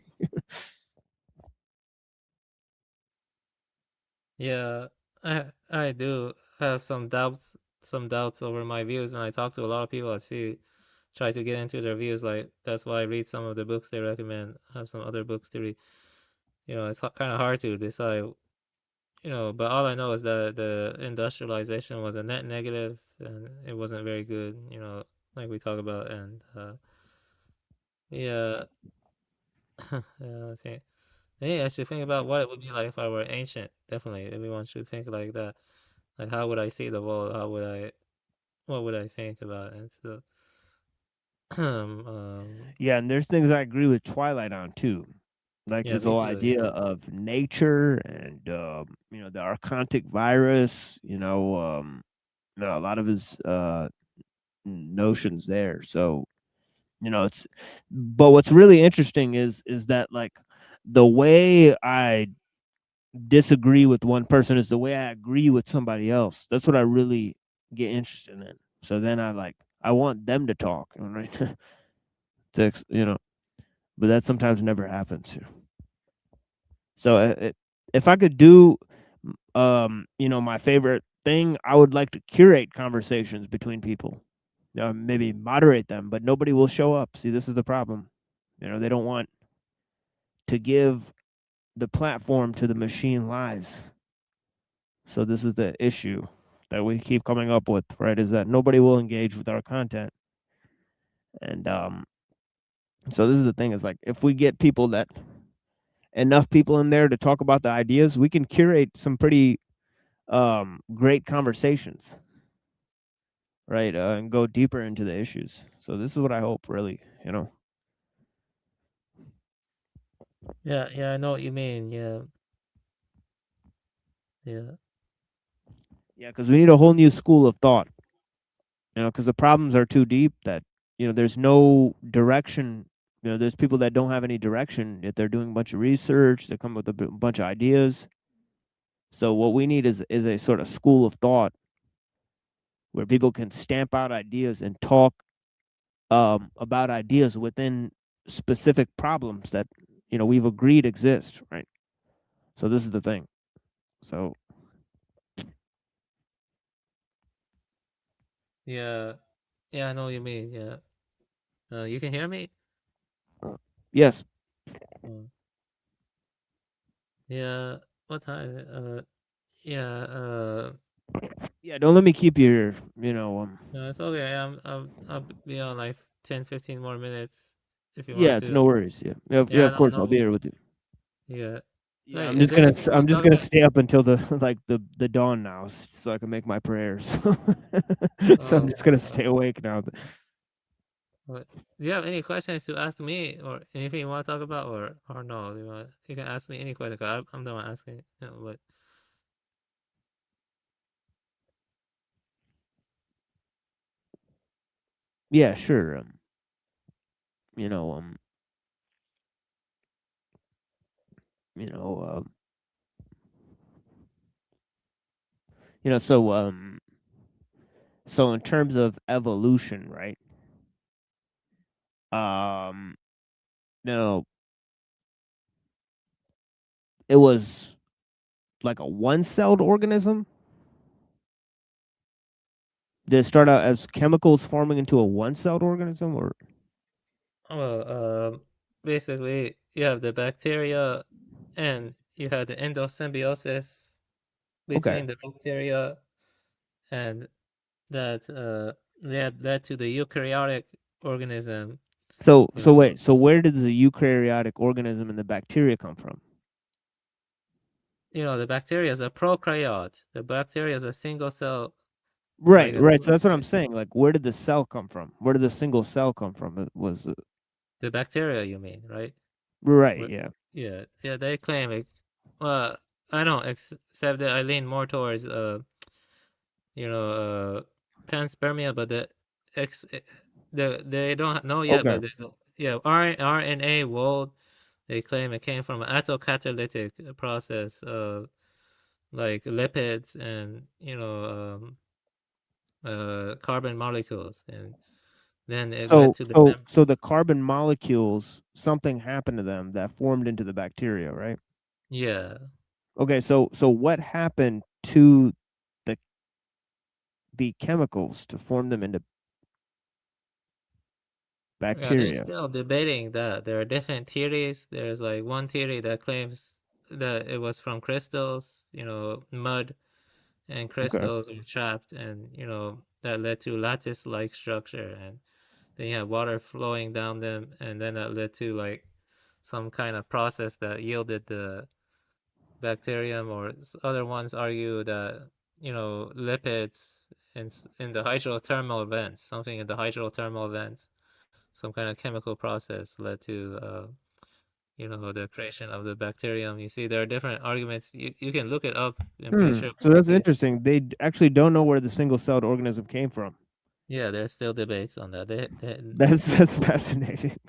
Yeah, I do have some doubts over my views when I talk to a lot of people. I see try to get into their views. Like that's why I read some of the books they recommend. I have some other books to read. It's kind of hard to decide. But all I know is that the industrialization was a net negative and it wasn't very good. Like we talk about, and yeah, Yeah, okay. Hey, I should think about what it would be like if I were ancient. Definitely, everyone should think like that. Like, how would I see the world? What would I think about it? And so, Yeah, and there's things I agree with Twilight on too, like yeah, his me whole too. idea Yeah. of nature and the archontic virus. A lot of his notions there. So it's but what's really interesting is that like the way I disagree with one person is the way I agree with somebody else. That's what I really get interested in. So then I want them to talk, right? But that sometimes never happens. So if I could do, my favorite thing, I would like to curate conversations between people. Maybe moderate them, but nobody will show up. See, this is the problem. They don't want to give the platform to the machine lies. So this is the issue that we keep coming up with, right? Is that nobody will engage with our content. And so this is the thing, is like if we get enough people in there to talk about the ideas, we can curate some pretty great conversations, right? And go deeper into the issues. So this is what I hope, really. Yeah, yeah, I know what you mean. Yeah. Yeah. Yeah, because we need a whole new school of thought. Because the problems are too deep that there's no direction. There's people that don't have any direction, yet they're doing a bunch of research. They come with a bunch of ideas. So what we need is a sort of school of thought where people can stamp out ideas and talk about ideas within specific problems that we've agreed exist, right? So this is the thing. So Yeah. Yeah, I know what you mean. Yeah. You can hear me? yes, Mm. Yeah. What time is it? Yeah. yeah. Don't let me keep you here. No, it's okay. I'll be on like 10, 15 more minutes if you Yeah, want it's to. no worries. Yeah, yeah, yeah. Yeah, Of no, course, I'll be no. here with you. Yeah. Yeah, Like, I'm is just there gonna anything s- you I'm want to just talk gonna about? stay up until the the dawn now, so I can make my prayers. So I'm Oh, just gonna stay awake now. what- do you have any questions to ask me or anything you want to talk about or no? You can ask me any question 'cause I'm the one asking. But Yeah, sure. You know, um, you know, um, you know. So in terms of evolution, right? Um, you know, it was like a one-celled organism. Did it start out as chemicals forming into a one-celled organism, or well, basically you have the bacteria and you have the endosymbiosis okay? between the bacteria and that led to the eukaryotic organism. So You so know, wait. So where did the eukaryotic organism and the bacteria come from? the bacteria is a prokaryote. The bacteria is a single cell, like Right, a right. So that's what I'm saying. Like, where did the cell come from? Where did the single cell come from? It was the bacteria, you mean, right? right. Wh- Yeah. Yeah, yeah, they claim it. Well, I don't, except that I lean more towards you know, panspermia, but they don't know yet, Okay. but yeah, RNA world, they claim it came from an autocatalytic process of like lipids and carbon molecules, and then it led So to the so so the carbon molecules, something happened to them that formed into the bacteria, right? yeah. Okay. So what happened to the the chemicals to form them into Yeah, they're bacteria? still debating that. There are different theories. There's like one theory that claims that it was from crystals, mud and Okay. crystals are trapped, and that led to lattice-like structure, and then you have water flowing down them, and then that led to like some kind of process that yielded the bacterium, or other ones argue that, you know, lipids in the hydrothermal vents, something in the hydrothermal vents, some kind of chemical process led to you know, the creation of the bacterium. You see, there are different arguments. You can look it up. I'm pretty sure. So that's interesting. They actually don't know where the single-celled organism came from. Yeah, there's still debates on that. That's fascinating.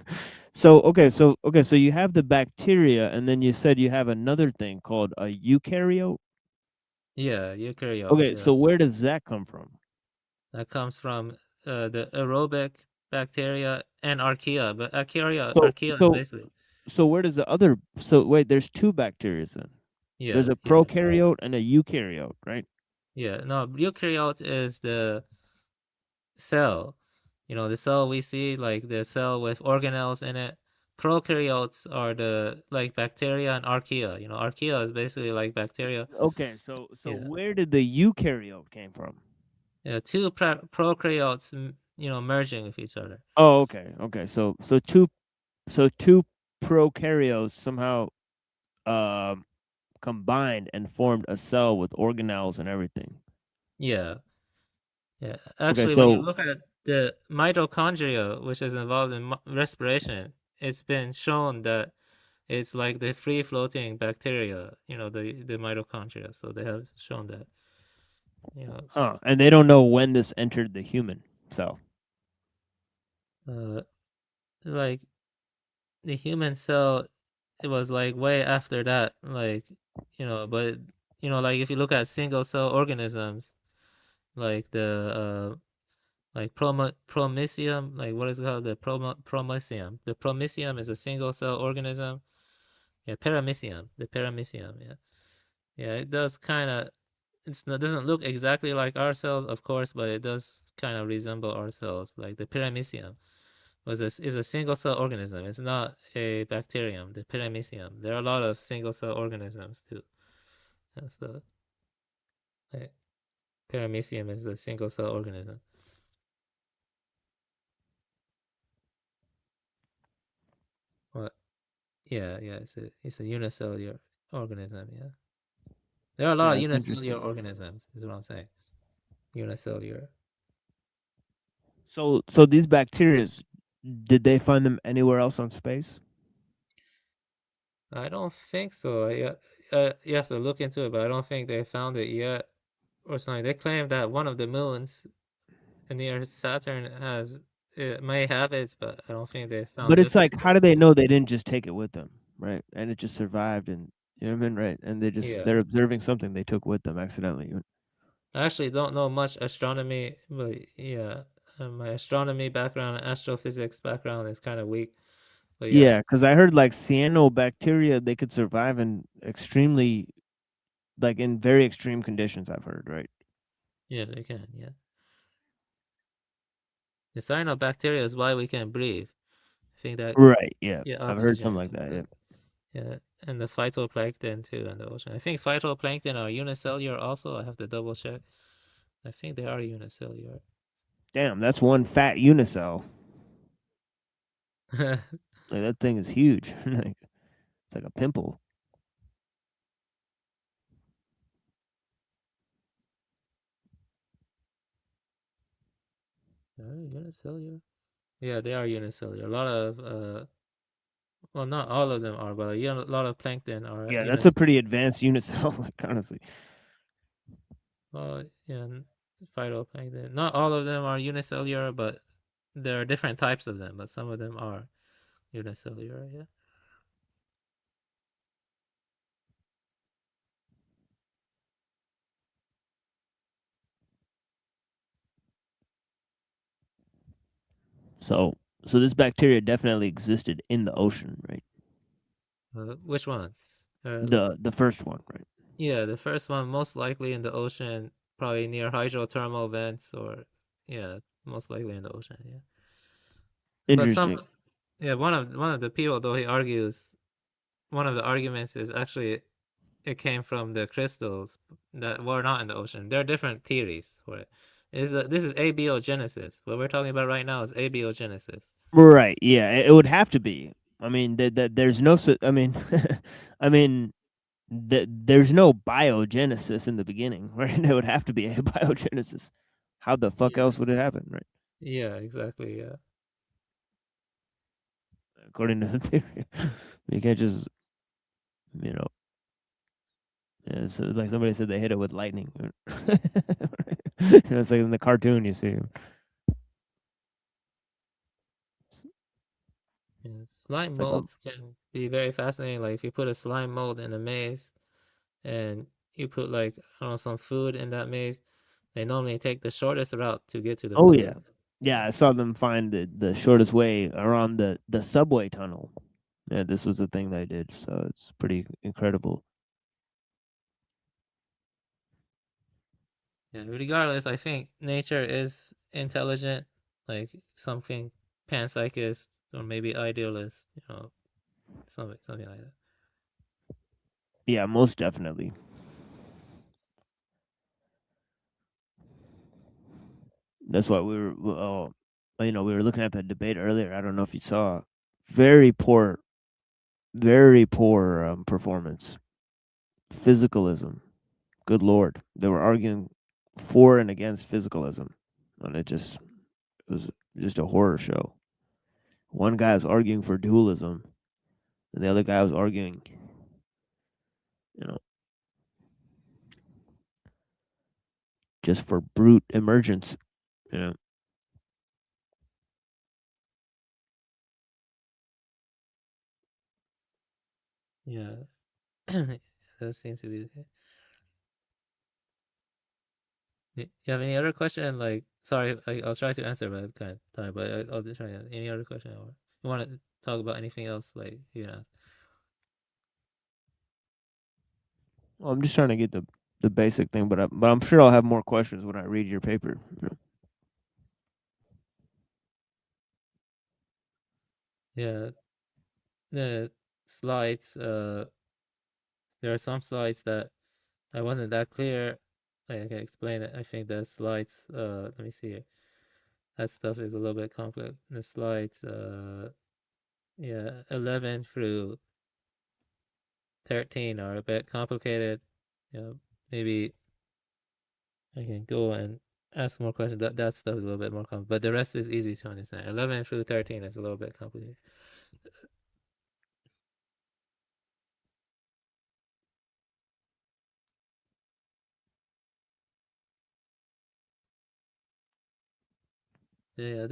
So so you have the bacteria, and then you said you have another thing called a eukaryote. Yeah, eukaryote. Okay, Yeah. so where does that come from? That comes from the aerobic bacteria and archaea, but archaea So is so basically. so where does the other? So wait, there's two bacteria then. There's Yeah, a yeah, prokaryote and a eukaryote, right? yeah. No, eukaryote is the cell. You know, the cell we see, like the cell with organelles in it. Prokaryotes are the like bacteria and archaea. You know, archaea is basically like bacteria. Okay, so Yeah, where did the eukaryote came from? yeah. Two prokaryotes, you know, merging with each other. Oh, okay. So two prokaryotes somehow combined and formed a cell with organelles and everything. Yeah, yeah. Okay, Actually, when you so look at the mitochondria, which is involved in respiration, it's been shown that it's like the free-floating bacteria, you know, the mitochondria. So they have shown that, you know, and they don't know when this entered the human cell. like the human cell, it was like way after that, like, you know, but you know, like if you look at single cell organisms, like the like promisium, like what is it called? The promisium. The promisium is a single cell organism. Yeah, paramecium. The paramecium. Yeah, yeah. It does kind of. Doesn't look exactly like our cells, of course, but it does kind of resemble our cells. Like the paramecium is a single cell organism. It's not a bacterium. The paramecium. There are a lot of single cell organisms too. That's the like, paramecium is the single cell organism. What? Yeah, yeah. It's a unicellular organism. Yeah. There are a lot Yeah, of that's unicellular interesting. organisms, is what I'm saying. Unicellular. So these bacteria, did they find them anywhere else on space? I don't think so. You have to look into it, but I don't think they found it yet or something. They claim that one of the moons near Saturn it may have it, but I don't think they found But it's lipids. like, how do they know they didn't just take it with them, right? And it just survived, and you know what I mean, right? And Yeah. they're observing something they took with them accidentally. I actually don't know much astronomy, but yeah, my astronomy background and astrophysics background is kind of weak. But yeah, Yeah, because I heard like cyanobacteria, they could survive in extremely, like in very extreme conditions. I've heard, right? yeah, they can. Yeah, the cyanobacteria is why we can breathe. I think that Right. Yeah, yeah, I've heard oxygen. something like that. Yeah. Yeah, and the phytoplankton too in the ocean. I think phytoplankton are unicellular also. I have to double check. I think they are unicellular. Damn, that's one fat unicell. Like, that thing is huge. Like, it's like a pimple. Unicellular? Yeah, they are unicellular. A lot of well, not all of them are, but a lot of plankton are Yeah, that's a unicellular. pretty advanced unicell. Like, honestly. Well, yeah, phytoplankton. Not all of them are unicellular, but there are different types of them. But some of them are unicellular. Yeah. So this bacteria definitely existed in the ocean, right? Which one? The first one, right? Yeah, the first one most likely in the ocean, probably near hydrothermal vents, or yeah, most likely in the ocean. Yeah. But Interesting. yeah, one of the people though he argues, one of the arguments is actually it came from the crystals that were not in the ocean. There are different theories for it. This is abiogenesis. What we're talking about right now is abiogenesis. Right. Yeah, it would have to be. I mean, there's no. I mean, I mean, there's no biogenesis in the beginning, right? There would have to be a biogenesis. How the fuck Yeah. else would it happen, right? Yeah, exactly. Yeah. According to the theory, you can't just, you know, yeah, so like somebody said they hit it with lightning. It's like in the cartoon you see. Yeah. Slime It's like a molds can be very fascinating. Like if you put a slime mold in a maze and you put like, I don't know, some food in that maze, they normally take the shortest route to get to the oh yeah, food. yeah. I saw them find the shortest way around the subway tunnel. Yeah, this was the thing they did, so it's pretty incredible. Yeah, regardless, I think nature is intelligent, like something panpsychist or maybe idealist, something like that. Yeah, most definitely. That's why we were looking at that debate earlier. I don't know if you saw. Very poor, very poor performance. Physicalism. Good lord, they were arguing for and against physicalism, and it was just a horror show. One guy was arguing for dualism, and the other guy was arguing, you know, just for brute emergence. You know, Yeah, that seems to be the case. You have any other question? Like, sorry, I'll try to answer by kind of time, but I'll just try. Any other question? Or you want to talk about anything else? Like, well, I'm just trying to get the basic thing, but I'm sure I'll have more questions when I read your paper. You know. yeah, the slides. There are some slides that I wasn't that clear. I can explain it. I think the slides. Let me see here. That stuff is a little bit complex. The slides. Yeah, 11 through 13 are a bit complicated. Maybe I can go and ask more questions. That stuff is a little bit more complicated, but the rest is easy to understand. 11 through 13 is a little bit complicated. Yeah,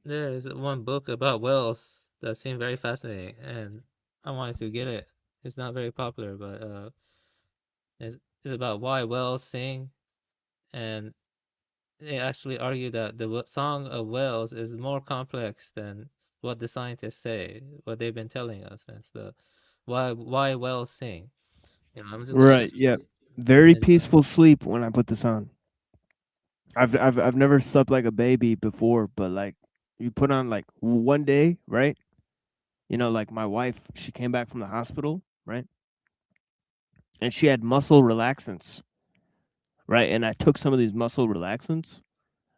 there is one book about whales that seemed very fascinating, and I wanted to get it. It's not very popular, but it's about why whales sing, and they actually argue that the song of whales is more complex than what the scientists say, what they've been telling us, and so why whales sing. I'm just gonna Right. just Yeah. read it. Very It's, peaceful sleep when I put this on. I've never slept like a baby before, but like you put on like one day, right? You know, like my wife, she came back from the hospital, right? And she had muscle relaxants, right? And I took some of these muscle relaxants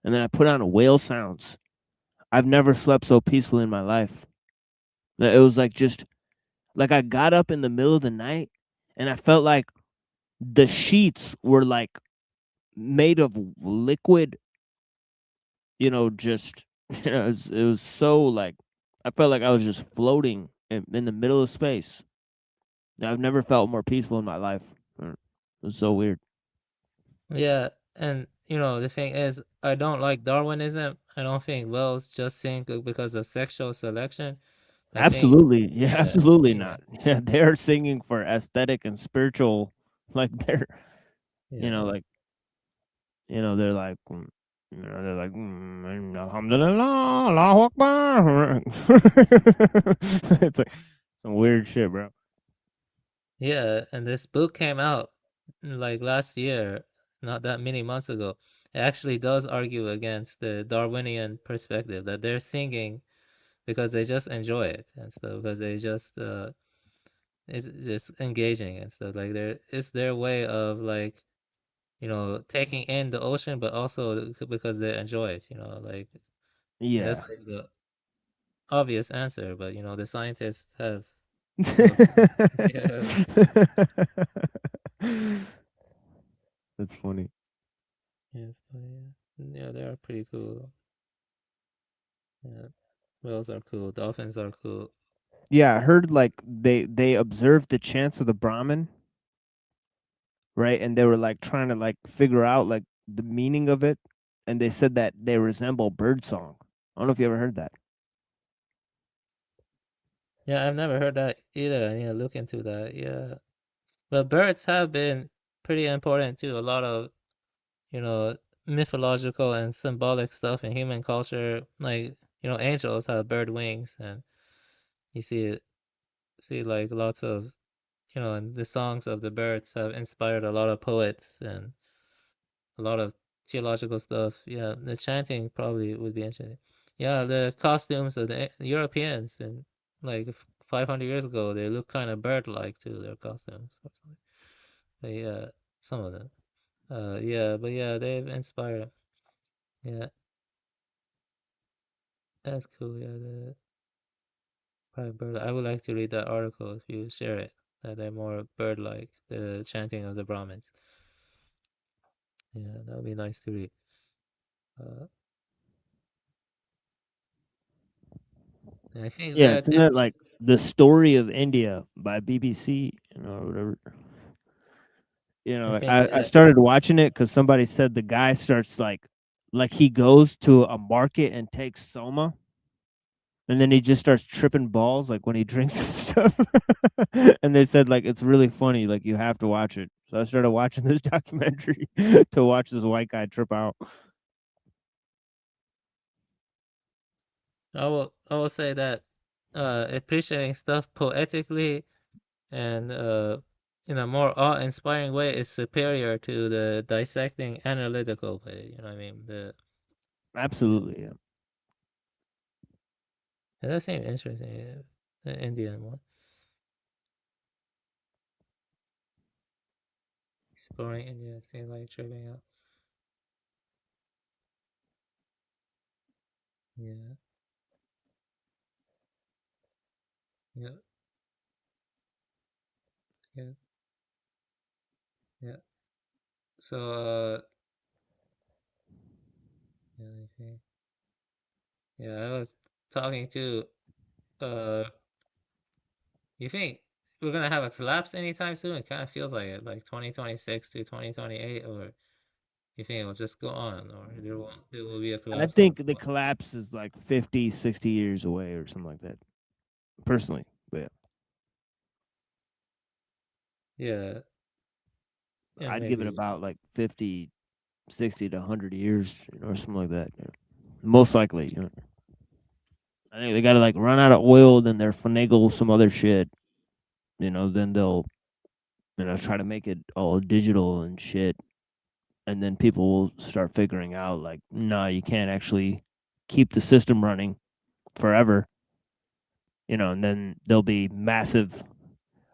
and then I put on whale sounds. I've never slept so peacefully in my life. It was like just like I got up in the middle of the night and I felt like the sheets were like made of liquid, just it was so like I felt like I was just floating in the middle of space. I've never felt more peaceful in my life. It was so weird. yeah, and the thing is, I don't like Darwinism. I don't think whales just sing because of sexual selection. I think, Absolutely. Yeah, yeah, absolutely yeah, not. Yeah, they're singing for aesthetic and spiritual like they're you yeah. know like they're like they're like Alhamdulillah, Allahu Akbar. It's like some weird shit, bro. Yeah, and this book came out like last year, not that many months ago. It actually does argue against the Darwinian perspective that they're singing because they just enjoy it and stuff, because they just it's just engaging and stuff. Like it's their way of like, taking in the ocean, but also because they enjoy it, like Yeah. that's like obvious answer, but the scientists have. You know, yeah. That's funny. Yes, but yeah, they are pretty cool. Yeah, whales are cool. Dolphins are cool. Yeah, I heard like they observed the chants of the Brahmin, right? And they were like trying to like figure out like the meaning of it, and they said that they resemble bird song. I don't know if you ever heard that. Yeah, I've never heard that either. I need to look into that. Yeah, but birds have been pretty important too. A lot of you know mythological and symbolic stuff in human culture, like angels have bird wings, and you see like lots of and the songs of the birds have inspired a lot of poets and a lot of theological stuff. Yeah, the chanting probably would be interesting. Yeah, the costumes of the Europeans and like 500 years ago, they look kind of bird-like to their costumes. But yeah, some of them. Yeah, but yeah, they've inspired. Yeah, that's cool. Yeah, the private bird. I would like to read that article if you share it. That they're more bird-like, the chanting of the Brahmins. Yeah, that would be nice to read. Uh, I think Yeah, that isn't that like the story of India by BBC, or whatever? I Like, think I started watching it because somebody said the guy starts like he goes to a market and takes soma, and then he just starts tripping balls like when he drinks and stuff. And they said like it's really funny, like you have to watch it. So I started watching this documentary to watch this white guy trip out. I will say that appreciating stuff poetically and in a more awe-inspiring way is superior to the dissecting analytical way. You know what I mean? Absolutely, yeah. That seems interesting. Yeah. The Indian one, exploring India, seems like tripping out. Yeah, yeah, yeah, yeah. So yeah, I think yeah, I was talking to you think we're gonna have a collapse anytime soon? It kind of feels like it, like 2026 to 2028, or you think it will just go on, or there will be a I collapse on think the collapse is like 50, 60 years away or something like that. Personally, but yeah. Yeah. Yeah, I'd give it maybe. about like 50, 60 to 100 years, or something like that. Most likely. I think they got to like run out of oil, then they're finagle some other shit. Then they'll try to make it all digital and shit, and then people will start figuring out like, no, you can't actually keep the system running forever. And then there'll be massive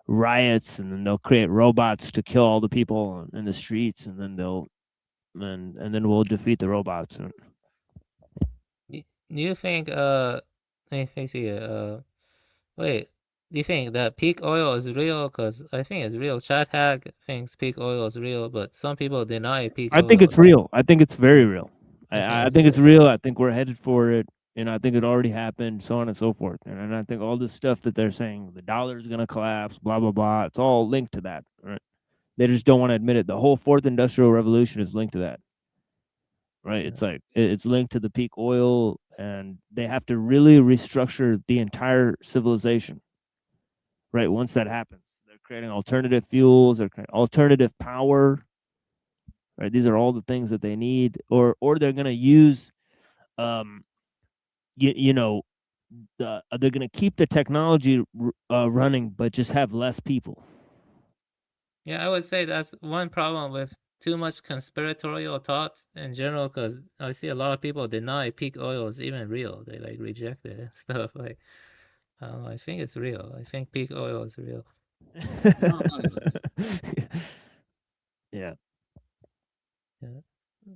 riots, and then they'll create robots to kill all the people in the streets, and then and then we'll defeat the robots. Do you think let me see wait, do you think that peak oil is real? Because I think it's real. Chat Hack thinks peak oil is real, but some people deny peak I think oil. it's real. I think it's very real. You think I it's think it's real? real. I think we're headed for it. I think it already happened, so on and so forth. And I think all this stuff that they're saying, the dollar is going to collapse, blah, blah, blah, it's all linked to that. Right? They just don't want to admit it. The whole fourth industrial revolution is linked to that. Right? It's like it's linked to the peak oil, and they have to really restructure the entire civilization. Right? Once that happens, they're creating alternative fuels, they're creating alternative power. Right? These are all the things that they need, or they're going to use um you know they're going to keep the technology running but just have less people. Yeah, I would say that's one problem with too much conspiratorial thought in general, because I see a lot of people deny peak oil is even real. They like reject it and stuff. Like, I think it's real. I think peak oil is real. Yeah. Yeah.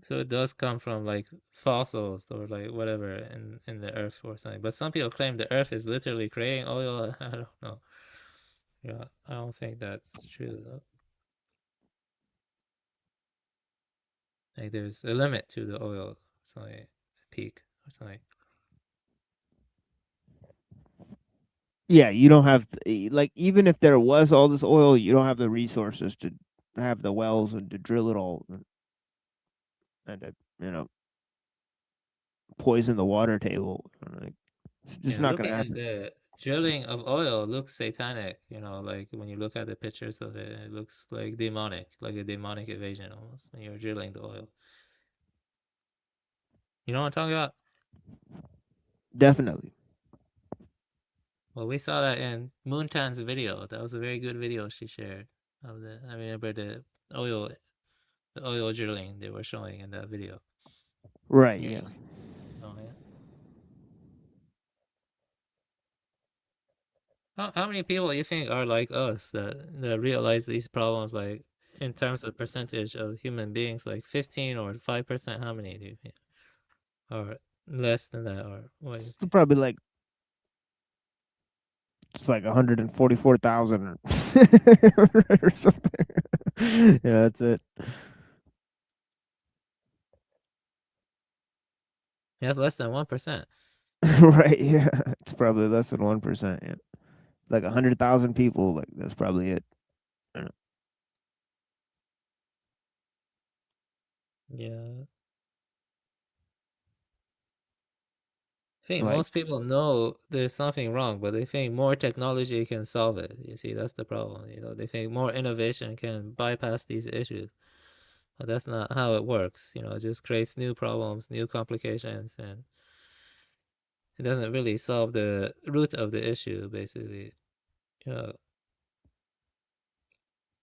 So it does come from like fossils or like whatever in the earth or something. But some people claim the earth is literally creating oil. I don't know. Yeah, I don't think that's true though. Like there's a limit to the oil, something peak or something. Yeah, you don't have like even if there was all this oil, you don't have the resources to have the wells and to drill it all and to, you know, poison the water table. Like, it's just Yeah, not gonna looking at happen. the drilling of oil looks satanic, like when you look at the pictures of it, it looks like demonic, like a demonic invasion almost when you're drilling the oil. You know what I'm talking about? Definitely. Well, we saw that in Moontan's video. That was a very good video she shared of I remember oil, the oil drilling they were showing in that video. Right, Yeah. yeah. Oh, yeah. How many people you think are like us that realize these problems, like in terms of percentage of human beings, like 15 or 5%? How many do you think? Or less than that, or what do you It's think? probably like it's like 144,000 or something. Yeah, that's it. That's less than 1%. Right, yeah. It's probably less than 1%, yeah. Like 100,000 people, like that's probably it. Yeah. Yeah. I think Like most people know there's something wrong, but they think more technology can solve it. You see, that's the problem. They think more innovation can bypass these issues. But that's not how it works. It just creates new problems, new complications, and it doesn't really solve the root of the issue, basically. You know,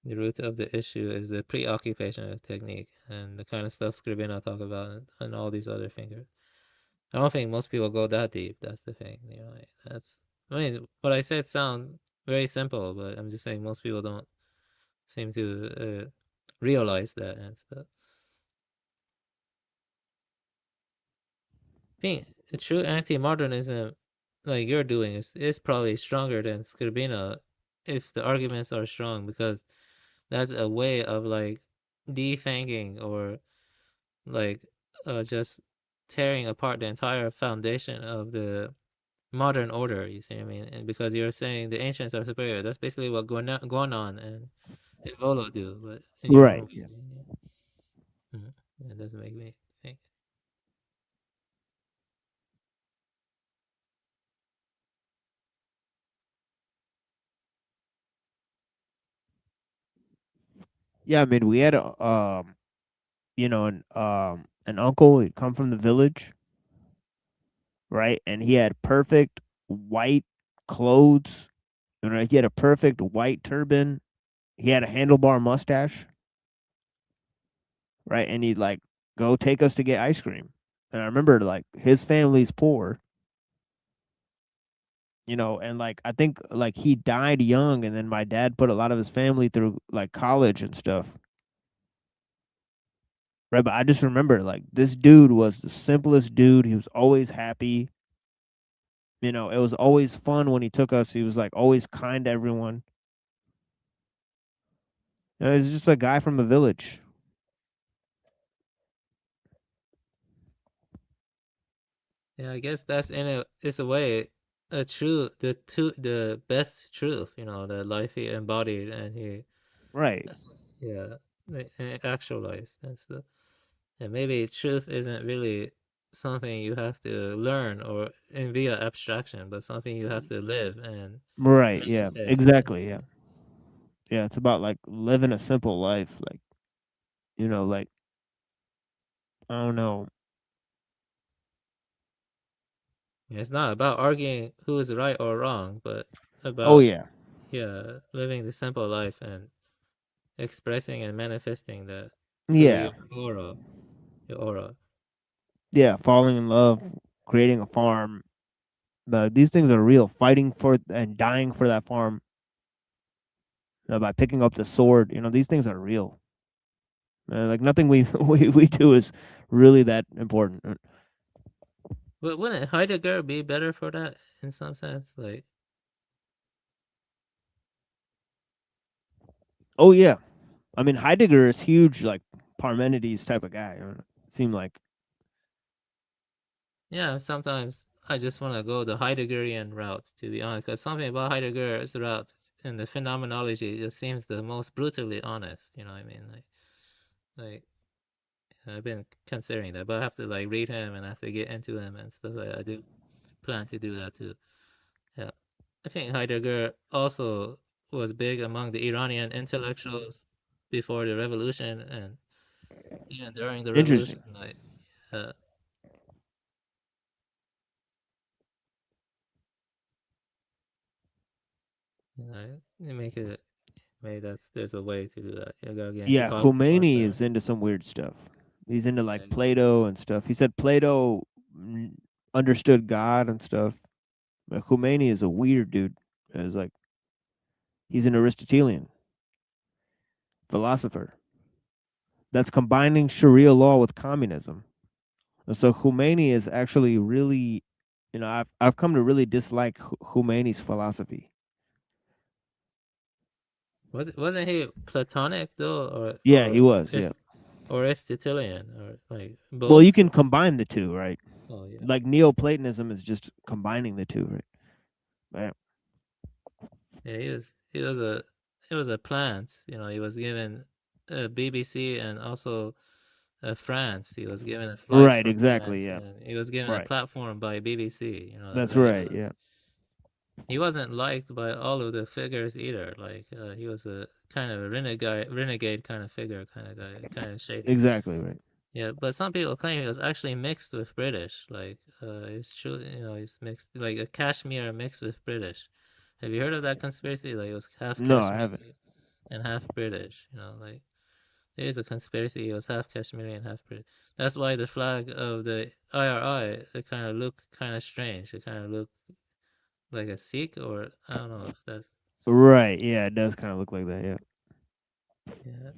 the root of the issue is the preoccupation of technique and the kind of stuff Scribner talk about and all these other fingers. I don't think most people go that deep. That's the thing. I mean, what I said sound very simple, but I'm just saying most people don't seem to realize that and stuff. I think the true anti-modernism, like you're doing, is probably stronger than Scribina if the arguments are strong, because that's a way of like defanging or like just tearing apart the entire foundation of the modern order. You see what I mean? And because you're saying the ancients are superior, that's basically what Guanan and Evolo do, but in your own right, way. yeah. Mhm. It doesn't make me think. Yeah, I mean, we had a an uncle, he'd come from the village, right? And he had perfect white clothes. He had a perfect white turban. He had a handlebar mustache, right? And he'd like go take us to get ice cream. And I remember like his family's poor, and like I think like he died young, and then my dad put a lot of his family through like college and stuff. Right, but I just remember like this dude was the simplest dude. He was always happy. It was always fun when he took us. He was like always kind to everyone. He's just a guy from a village. Yeah, I guess that's it's a way the best truth, that life he embodied and he Right. yeah actualized and stuff. And maybe truth isn't really something you have to learn or in via abstraction, but something you have to live and Right. Yeah. manifest. Exactly. Yeah. Yeah. It's about like living a simple life. Like, like I don't know. It's not about arguing who is right or wrong, but Oh about yeah. yeah, living the simple life and expressing and manifesting that through Yeah. your aura. Yeah. Falling in love, creating a farm. These things are real. Fighting for and dying for that farm by picking up the sword. These things are real. Like nothing we do is really that important. But wouldn't Heidegger be better for that in some sense? Like, Oh yeah, I mean Heidegger is huge, like Parmenides type of guy. It seemed like. yeah, sometimes I just want to go the Heideggerian route, to be honest, because something about Heidegger's route and the phenomenology just seems the most brutally honest. You know what I mean? Like I've been considering that, but I have to like read him and I have to get into him and stuff. I do plan to do that too. Yeah, I think Heidegger also was big among the Iranian intellectuals before the revolution and even during the revolution. Interesting. Like, uh, you know, you make it. Maybe there's a way to do that. You gotta get into Yeah, cosmos Khomeini and is into some weird stuff. He's into like like, Plato and stuff. He said Plato understood God and stuff. But Khomeini is a weird dude. It's like he's an Aristotelian philosopher that's combining Sharia law with communism. And so Khomeini is actually really, I've come to really dislike Khomeini's philosophy. wasn't he Platonic though, Yeah, he was. Yeah. or Aristotelian or like Well, you both? can combine the two, right? Oh yeah. Like Neoplatonism is just combining the two, right? Yeah. Yeah, he was a plant. You know, he was given BBC and also France. He was given a flights Right. from them, Exactly. Yeah. and he was given a Right. platform by BBC. You know, That's right. Yeah. he wasn't liked by all of the figures either. Like he was a kind of a renegade kind of figure, kind of guy, kind of shady. Exactly right. Yeah, but some people claim he was actually mixed with British. Like it's true, he's mixed, like a Kashmir mixed with British. Have you heard of that conspiracy? Like it was half No, I haven't. Kashmiri and half British. Like there is a conspiracy. It was half Kashmiri and half British. That's why the flag of the IRI, it kind of look kind of strange. It kind of look like a Sikh, or I don't know if that's Right. Yeah, it does kind of look like that. Yeah. yeah.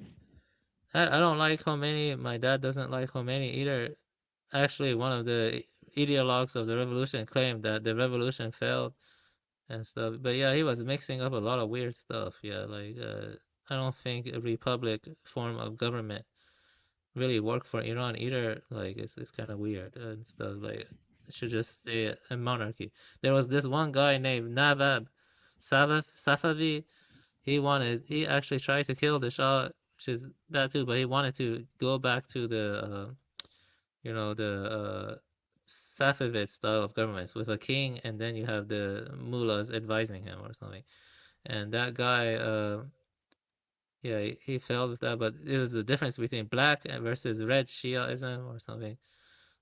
I don't like Khomeini. My dad doesn't like Khomeini either. Actually, one of the ideologues of the revolution claimed that the revolution failed and stuff. But yeah, he was mixing up a lot of weird stuff. Yeah, like I don't think a republic form of government really worked for Iran either. Like it's kind of weird and stuff. Like it should just stay a monarchy. There was this one guy named Nawab Safavi. He actually tried to kill the Shah, which is bad too, but he wanted to go back to the Safavid style of governments with a king, and then you have the mullahs advising him or something. And that guy, yeah, he failed with that, but it was the difference between black versus red Shiaism or something.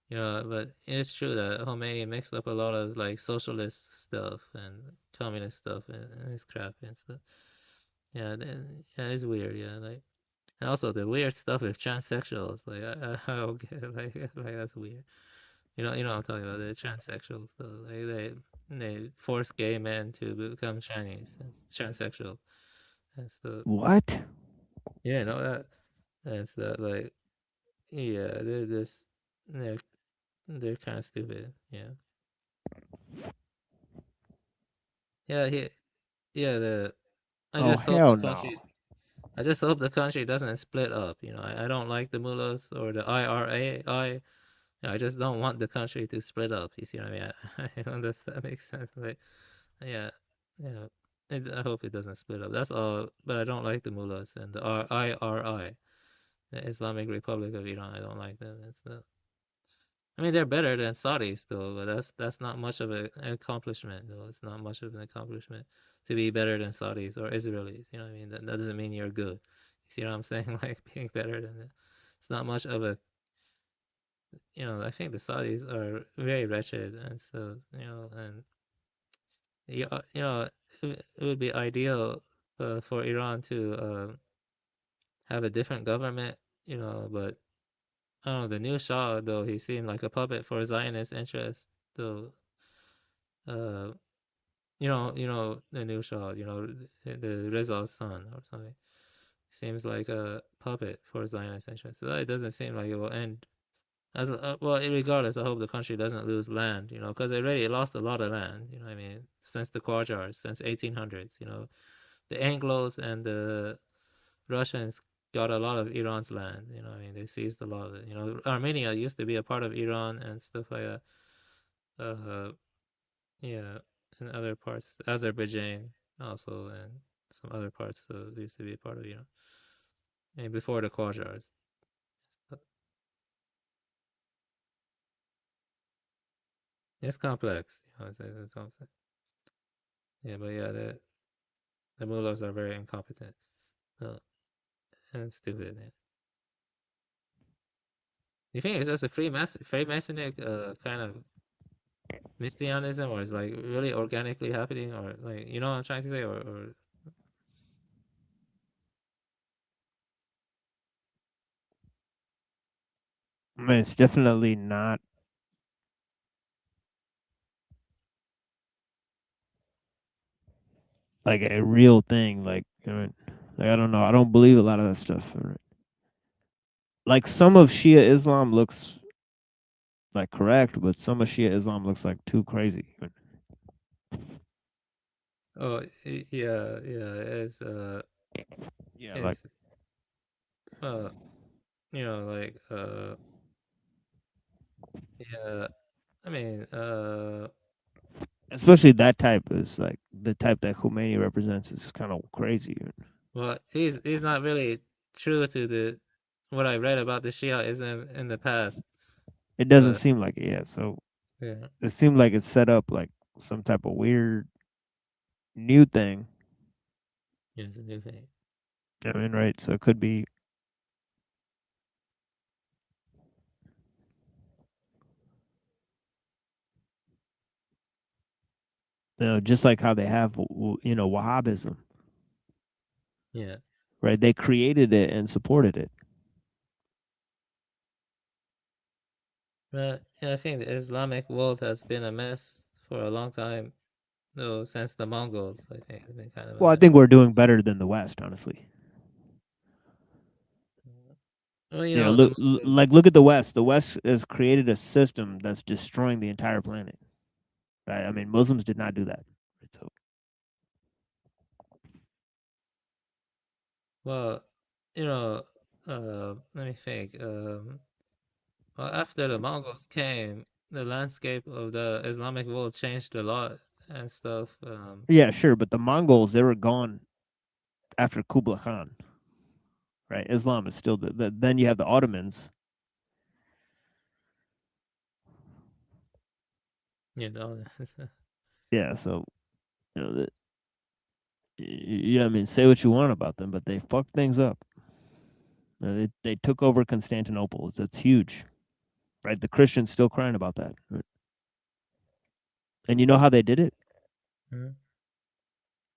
But it's true that Khomeini mixed up a lot of like socialist stuff and communist stuff and his crap and stuff. Yeah, yeah, it's weird. Yeah, like, and also the weird stuff with transsexuals. Like, I don't get like that's weird. You know what I'm talking about, the transsexuals. Stuff. Like they force gay men to become Chinese, and transsexual, and stuff. What? Yeah, no, that's that. Like, yeah, they're they're kind of stupid. Yeah, yeah, yeah. I Oh just hope the hell no. country. I just hope the country doesn't split up. I don't like the mullahs or the IRA. I just don't want the country to split up. You see what I mean? I don't know if that makes sense. Like, yeah, yeah. I hope it doesn't split up. That's all. But I don't like the mullahs and the IRI, the Islamic Republic of Iran. I don't like them. I mean, they're better than Saudis though, but that's not much of an accomplishment though. It's not much of an accomplishment to be better than Saudis or Israelis. You know what I mean? That doesn't mean you're good. You see what I'm saying? Like being better than them. It's not much of a I think the Saudis are very wretched, and so and it would be ideal for Iran to have a different government, but I don't know, the new Shah though, he seemed like a puppet for Zionist interests, though. Uh, the new Shah, the Reza's son or something. seems like a puppet for Zionist interests. So it doesn't seem like it will end. Well, regardless, I hope the country doesn't lose land, because they already lost a lot of land, what I mean, since the Qajars, since 1800s, the Anglos and the Russians got a lot of Iran's land, I mean, they seized a lot of it, Armenia used to be a part of Iran and stuff like that. Yeah, and other parts, Azerbaijan also, and some other parts used to be a part of Iran, and before the Qajars. It's complex, that's what I'm saying. Yeah, but yeah, the mullahs are very incompetent and stupid. Yeah. You think it's just a Freemasonic kind of messianism, or is like really organically happening, or like what I'm trying to say, or I mean, it's definitely not like a real thing. Like, like I don't know. I don't believe a lot of that stuff. Like some of Shia Islam looks like correct, but some of Shia Islam looks like too crazy. oh yeah, Yeah, like it's like yeah, I mean especially that type is like the type that Khomeini represents is kind of crazy. well, he's not really true to the what I read about the Shiaism in the past, It doesn't but seem like it, yeah. So yeah. it seemed like it's set up like some type of weird new thing. Yeah, it's a new thing. I mean, right? So it could be. Just like how they have, Wahhabism, Yeah. right? They created it and supported it. But yeah, I think the Islamic world has been a mess for a long time, though, since the Mongols. I think it's been kind of a Well, I mess. think we're doing better than the West, honestly. Well, Look, the Mongols. look at the West. The West has created a system that's destroying the entire planet. Right? I mean, Muslims did not do that. Right? So Well, let me think. Well, after the Mongols came, the landscape of the Islamic world changed a lot and stuff. yeah, sure, but the Mongols, they were gone after Kublai Khan. Right? Islam is still then you have the Ottomans. You know, Yeah, so that yeah, I mean, say what you want about them, but they fucked things up. They took over Constantinople. It's huge, right? The Christians still crying about that. Right? And you know how they did it?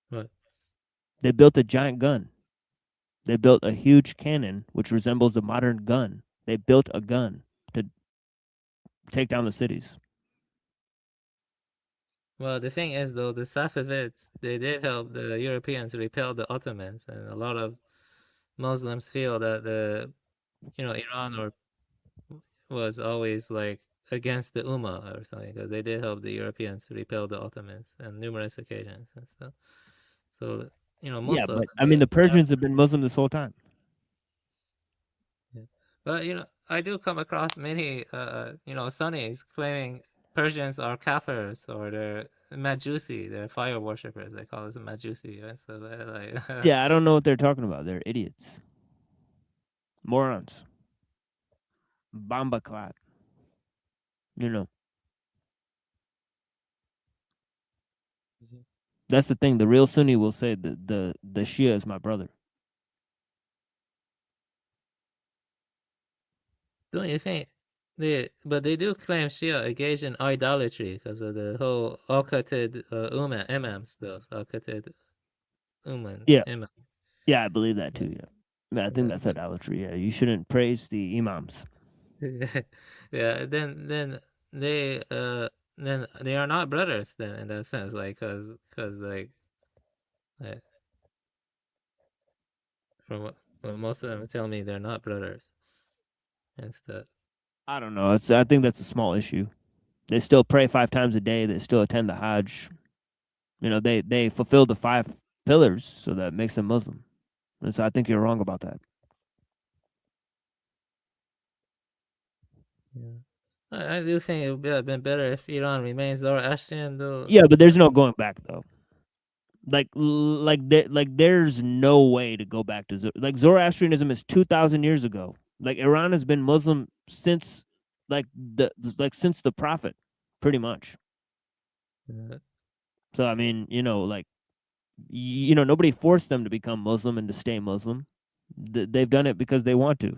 What? They built a giant gun. They built a huge cannon, which resembles a modern gun. They built a gun to take down the cities. Well, the thing is, though, the Safavids, they did help the Europeans repel the Ottomans, and a lot of Muslims feel that Iran was always like against the Ummah or something, because they did help the Europeans repel the Ottomans on numerous occasions and stuff. So, Yeah, most of but them, I mean, the they have, Persians have been Muslim this whole time. yeah. But I do come across many Sunnis claiming Persians are kafirs, or they're Majusi, they're fire worshippers. They call us Majusi, and so they're like, Yeah, I don't know what they're talking about. They're idiots, morons, bomba clot. You know, that's the thing. The real Sunni will say that the Shia is my brother. don't you think but they do claim Shia engage in idolatry because of the whole Al-Qasid Imam stuff. Al-Qasid Yeah, Imam. yeah, I believe that Yeah. too. Yeah, I think Yeah, that's idolatry. Yeah, you shouldn't praise the imams. yeah, then they are not brothers then, in that sense, like, cause like from what Well, most of them tell me they're not brothers and stuff. I don't know. I think that's a small issue. They still pray 5 times a day. They still attend the Hajj. You know, they fulfill the 5 pillars, so that makes them Muslim. And so I think you're wrong about that. Yeah. I do think it would have been better if Iran remains Zoroastrian, though. Yeah, but there's no going back though. There's no way to go back to Zoroastrianism is 2,000 years ago. Like Iran has been Muslim since since the Prophet, pretty much. Yeah. So I mean, nobody forced them to become Muslim and to stay Muslim. They've done it because they want to.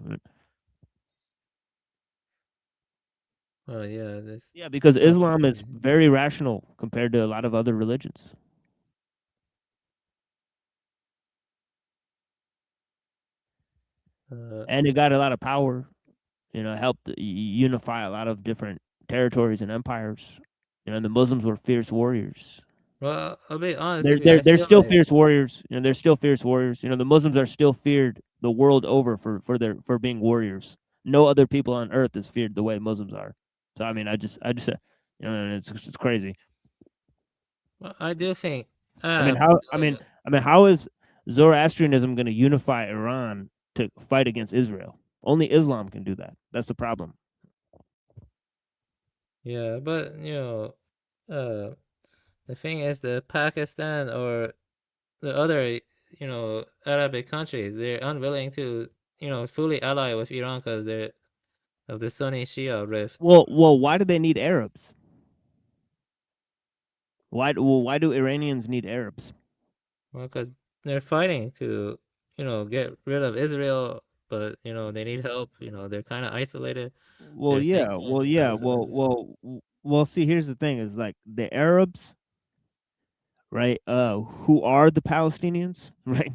Oh yeah, this. Yeah, because Oh, Islam is very rational compared to a lot of other religions. And it got a lot of power. It helped unify a lot of different territories and empires. And the Muslims were fierce warriors. well, I'll be honest They're with you. they're I they're feel still like fierce warriors. They're still fierce warriors. The Muslims are still feared the world over for being warriors. No other people on earth is feared the way Muslims are. So I mean, it's crazy. well, I do think I mean, Arabs. how is Zoroastrianism going to unify Iran to fight against Israel? Only Islam can do that. That's the problem. Yeah, but the thing is that Pakistan or the other Arabic countries, they're unwilling to fully ally with Iran because they're of the Sunni Shia rift. Well, why do they need Arabs? Why do Iranians need Arabs? Well, because they're fighting to get rid of Israel, but they need help. They're kind of isolated. Well, They're yeah, sanctioned well, yeah, because of well, well, well. See, here's the thing: is like the Arabs, right? Who are the Palestinians, right?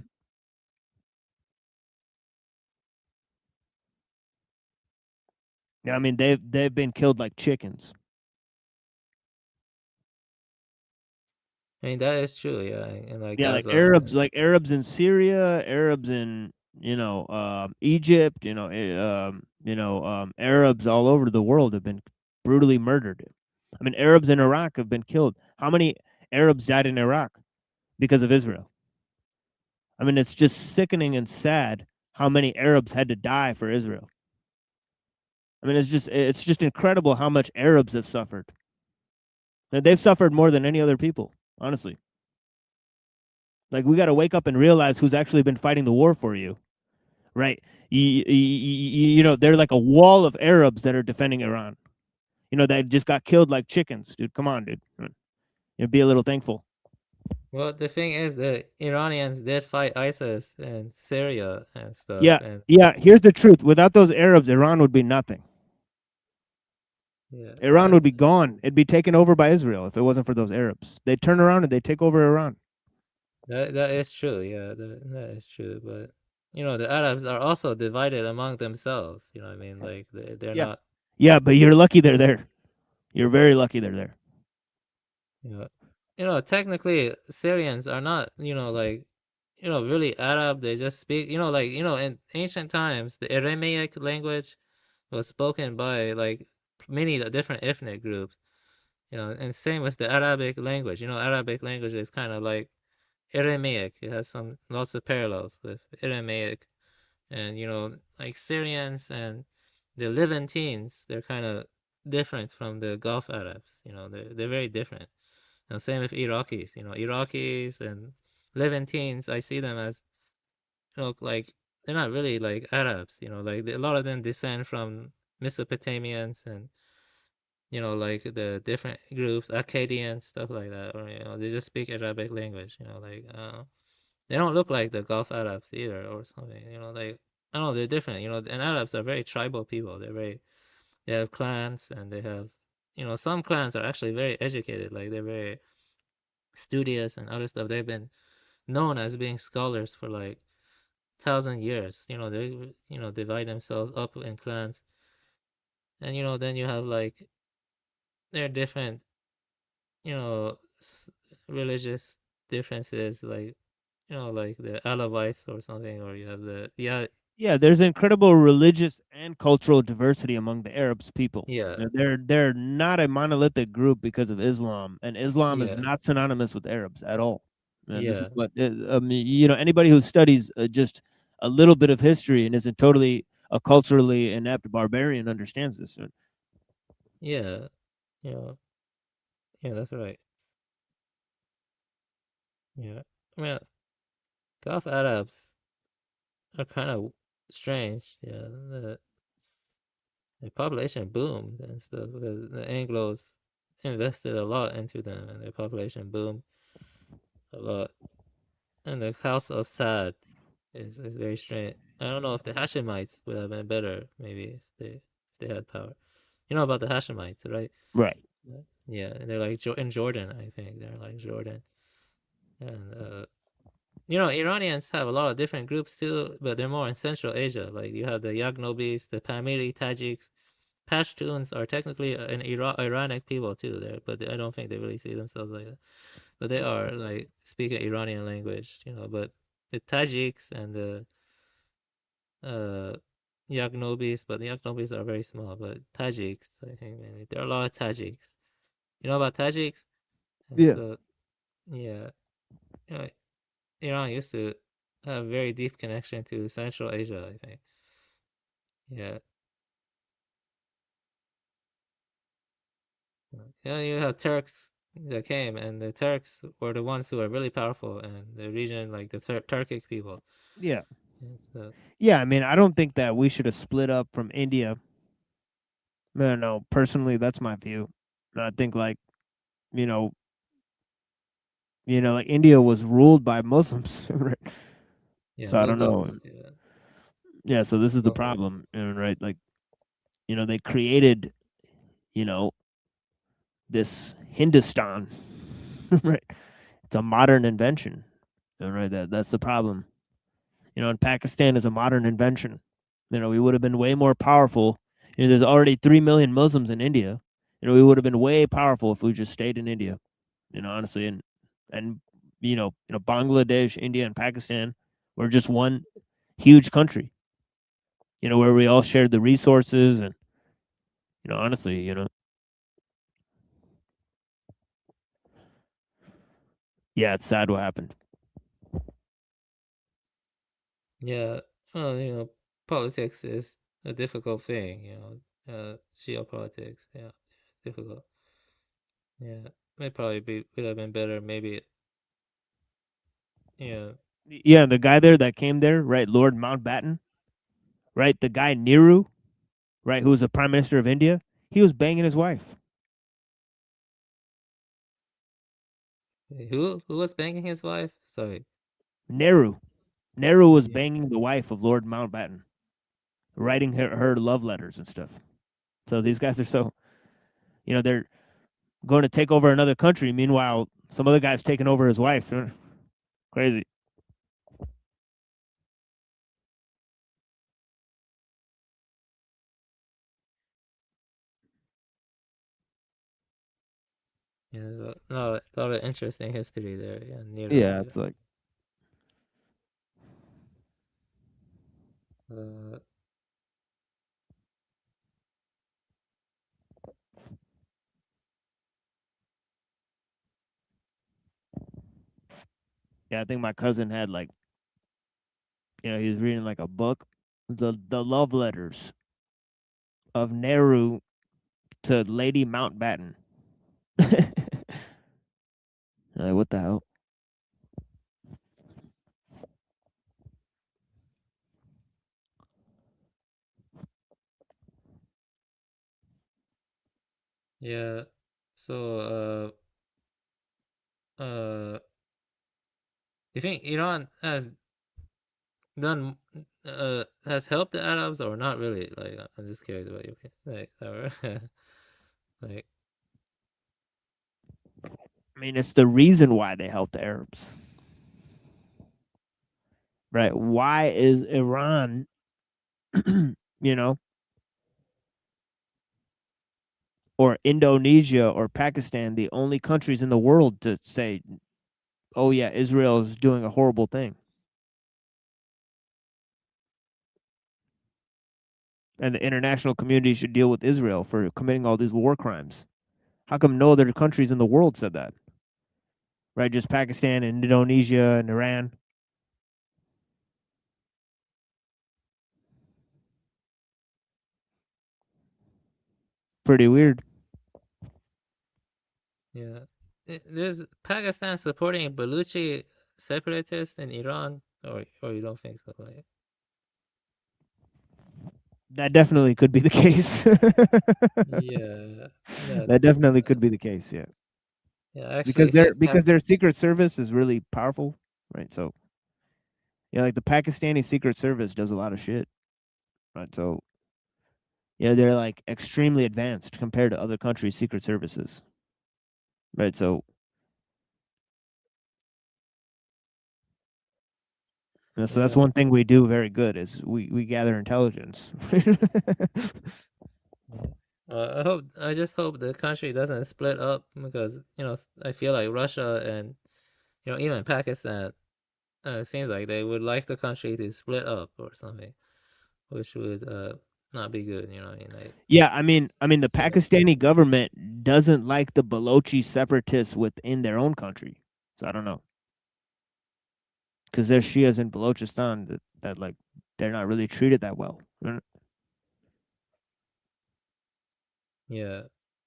Yeah, I mean they've been killed like chickens. I mean, that is true, yeah, and like Yeah, Gaza. Like Arabs in Syria, Arabs in Egypt, Arabs all over the world have been brutally murdered. I mean, Arabs in Iraq have been killed. How many Arabs died in Iraq because of Israel? I mean, it's just sickening and sad how many Arabs had to die for Israel. I mean, it's just incredible how much Arabs have suffered. They've suffered more than any other people, honestly. Like we got to wake up and realize who's actually been fighting the war for you, right? They're like a wall of Arabs that are defending Iran. That just got killed like chickens, dude. Come on, dude. Be a little thankful. Well, the thing is, the Iranians did fight ISIS in Syria and stuff. Yeah, And yeah. Here's the truth: without those Arabs, Iran would be nothing. yeah, Iran would be gone. It'd be taken over by Israel if it wasn't for those Arabs. They'd turn around and they'd take over Iran. that is true. Yeah, that is true. But the Arabs are also divided among themselves. You know what I mean? Like they're Yeah. not. Yeah, but you're lucky they're there. You're very lucky they're there. Technically, Syrians are not, like, really Arab. They just speak, in ancient times, the Aramaic language was spoken by like many different ethnic groups, and same with the Arabic language. Arabic language is kind of like Aramaic. It has lots of parallels with Aramaic, and like Syrians and the Levantines, they're kind of different from the Gulf Arabs. They're very different. Same with Iraqis. Iraqis and Levantines, I see them as, like they're not really like Arabs. Like a lot of them descend from Mesopotamians and like the different groups, Akkadians, stuff like that, or they just speak Arabic language. Like they don't look like the Gulf Arabs either, or something. Like I don't know, they're different. And Arabs are very tribal people. They have clans and they have, some clans are actually very educated. Like they're very studious and other stuff. They've been known as being scholars for like 1,000 years. They divide themselves up in clans, and then you have like there are different religious differences. Like you know, like the Alawites or something, or you have the Yeah, there's incredible religious and cultural diversity among the Arabs people. yeah, They're not a monolithic group because of Islam, and Islam is yeah, not synonymous with Arabs at all. And this is yeah, what I mean. You know, anybody who studies just a little bit of history and isn't totally a culturally inept barbarian understands this. yeah, yeah, yeah. That's right. Yeah, I mean, Gulf Arabs are kind of strange. Yeah, the population boomed and stuff because the Anglos invested a lot into them, and their population boomed a lot. And the House of Saad is very strange. I don't know if the Hashemites would have been better, maybe if they had power. You know about the Hashemites, right? Right. Yeah, they're like in Jordan, I think. They're like Jordan. And you know, Iranians have a lot of different groups too, but they're more in Central Asia. Like you have the Yagnobis, the Pamiri, Tajiks. Pashtuns are technically an Iranic people too there, but I don't think they really see themselves like that. But they are like speaking Iranian language, you know. But the Tajiks and the uh Yagnobis, but the Yagnobis are very small. But Tajiks, I think, man, there are a lot of Tajiks. You know about Tajiks? And Yeah. so, yeah, you know, Iran used to have very deep connection to Central Asia, I think. Yeah. Yeah, you have Turks that came, and the Turks were the ones who are really powerful in the region, like the Turkic people. Yeah. And so, Yeah, I mean, I don't think that we should have split up from India. No, no, personally, that's my view. I think like, you know, like India was ruled by Muslims, right? yeah, So I don't know. Mughals. Yeah, Yeah, so this is the problem, right? Like, they created, you know, this Hindustan, right? It's a modern invention, right? That's the problem. And Pakistan is a modern invention. We would have been way more powerful. There's already 3 million Muslims in India. We would have been way powerful if we just stayed in India. Honestly, and Bangladesh, India, and Pakistan were just one huge country. Where we all shared the resources, and honestly, yeah, it's sad what happened. yeah. Well, you know, politics is a difficult thing. You know, geopolitics. Yeah, difficult. Yeah, may probably be would have been better. Maybe. Yeah. Yeah, the guy there that came there, right, Lord Mountbatten, right, the guy Nehru, right, who was the prime minister of India, he was banging his wife. Who was banging his wife? Sorry. Nehru was Yeah. banging the wife of Lord Mountbatten, writing her love letters and stuff. So these guys are so, they're going to take over another country. Meanwhile, some other guy's taking over his wife. Crazy. Yeah, there's a lot of interesting history there. Yeah, Nero. Yeah, Yeah. it's like, Uh, yeah, I think my cousin had like, he was reading like a book, the love letters of Nehru to Lady Mountbatten. Like, what the hell? yeah. So, you think Iran done has helped the Arabs or not really? Like, I'm just curious about your opinion. Like, like, I mean, it's the reason why they helped the Arabs, right? Why is Iran, you know, or Indonesia or Pakistan the only countries in the world to say oh yeah, Israel is doing a horrible thing. And the international community should deal with Israel for committing all these war crimes. How come no other countries in the world said that? Right, just Pakistan and Indonesia and Iran. Pretty weird. Yeah. There's Pakistan supporting Baluchi separatists in Iran, or you don't think so? Like, That definitely could be the case. yeah, That definitely could be the case, yeah. yeah. Actually, Because their secret service is really powerful, right? So yeah, like the Pakistani secret service does a lot of shit, right? So yeah, they're like extremely advanced compared to other countries' secret services, right? So yeah, so that's yeah. one thing we do very good is we gather intelligence. I just hope the country doesn't split up because, I feel like Russia and, even Pakistan, it seems like they would like the country to split up or something, which would not be good, you know what I mean? Like, Yeah, I mean the Pakistani government doesn't like the Balochi separatists within their own country. So I don't know. Because there's Shias in Balochistan that like they're not really treated that well. yeah.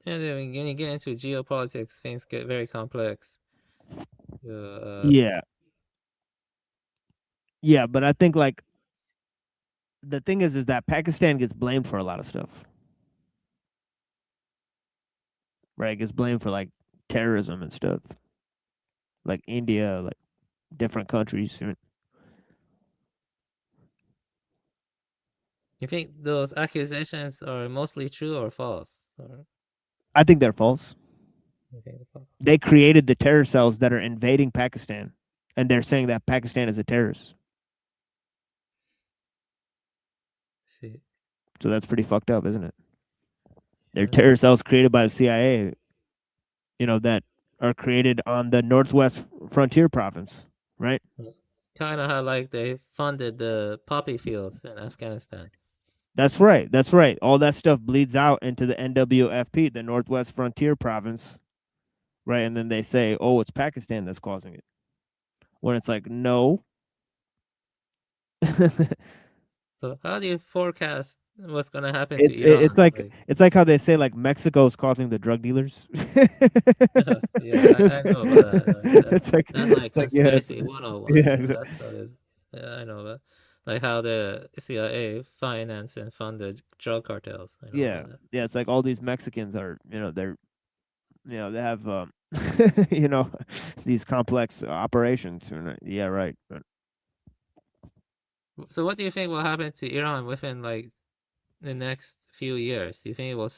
And then when you get into geopolitics, things get very complex. Yeah. Yeah, but I think like the thing is that Pakistan gets blamed for a lot of stuff. Right? It gets blamed for like terrorism and stuff. Like India, like different countries. You think those accusations are mostly true or false? I think they're false. Okay, They created the terror cells that are invading Pakistan, and they're saying that Pakistan is a terrorist. see. So that's pretty fucked up, isn't it? They're Yeah. terror cells created by the CIA, that are created on the Northwest Frontier Province, right? It's kind of how like they funded the poppy fields in Afghanistan. That's right. That's right. All that stuff bleeds out into the NWFP, the Northwest Frontier Province, right? And then they say, "Oh, it's Pakistan that's causing it," when it's like, no. So how do you forecast what's gonna happen to It's Iran? like Like, it's like how they say like Mexico's causing the drug dealers. yeah, I know about that. It's like That's like yeah, it's, conspiracy 101. yeah, That stuff is, yeah, I know about. Like how the CIA finance and fund the drug cartels. I know yeah, about that. yeah. It's like all these Mexicans are, they have you know these complex operations. Yeah, right. So what do you think will happen to Iran within like the next few years? Do you think it will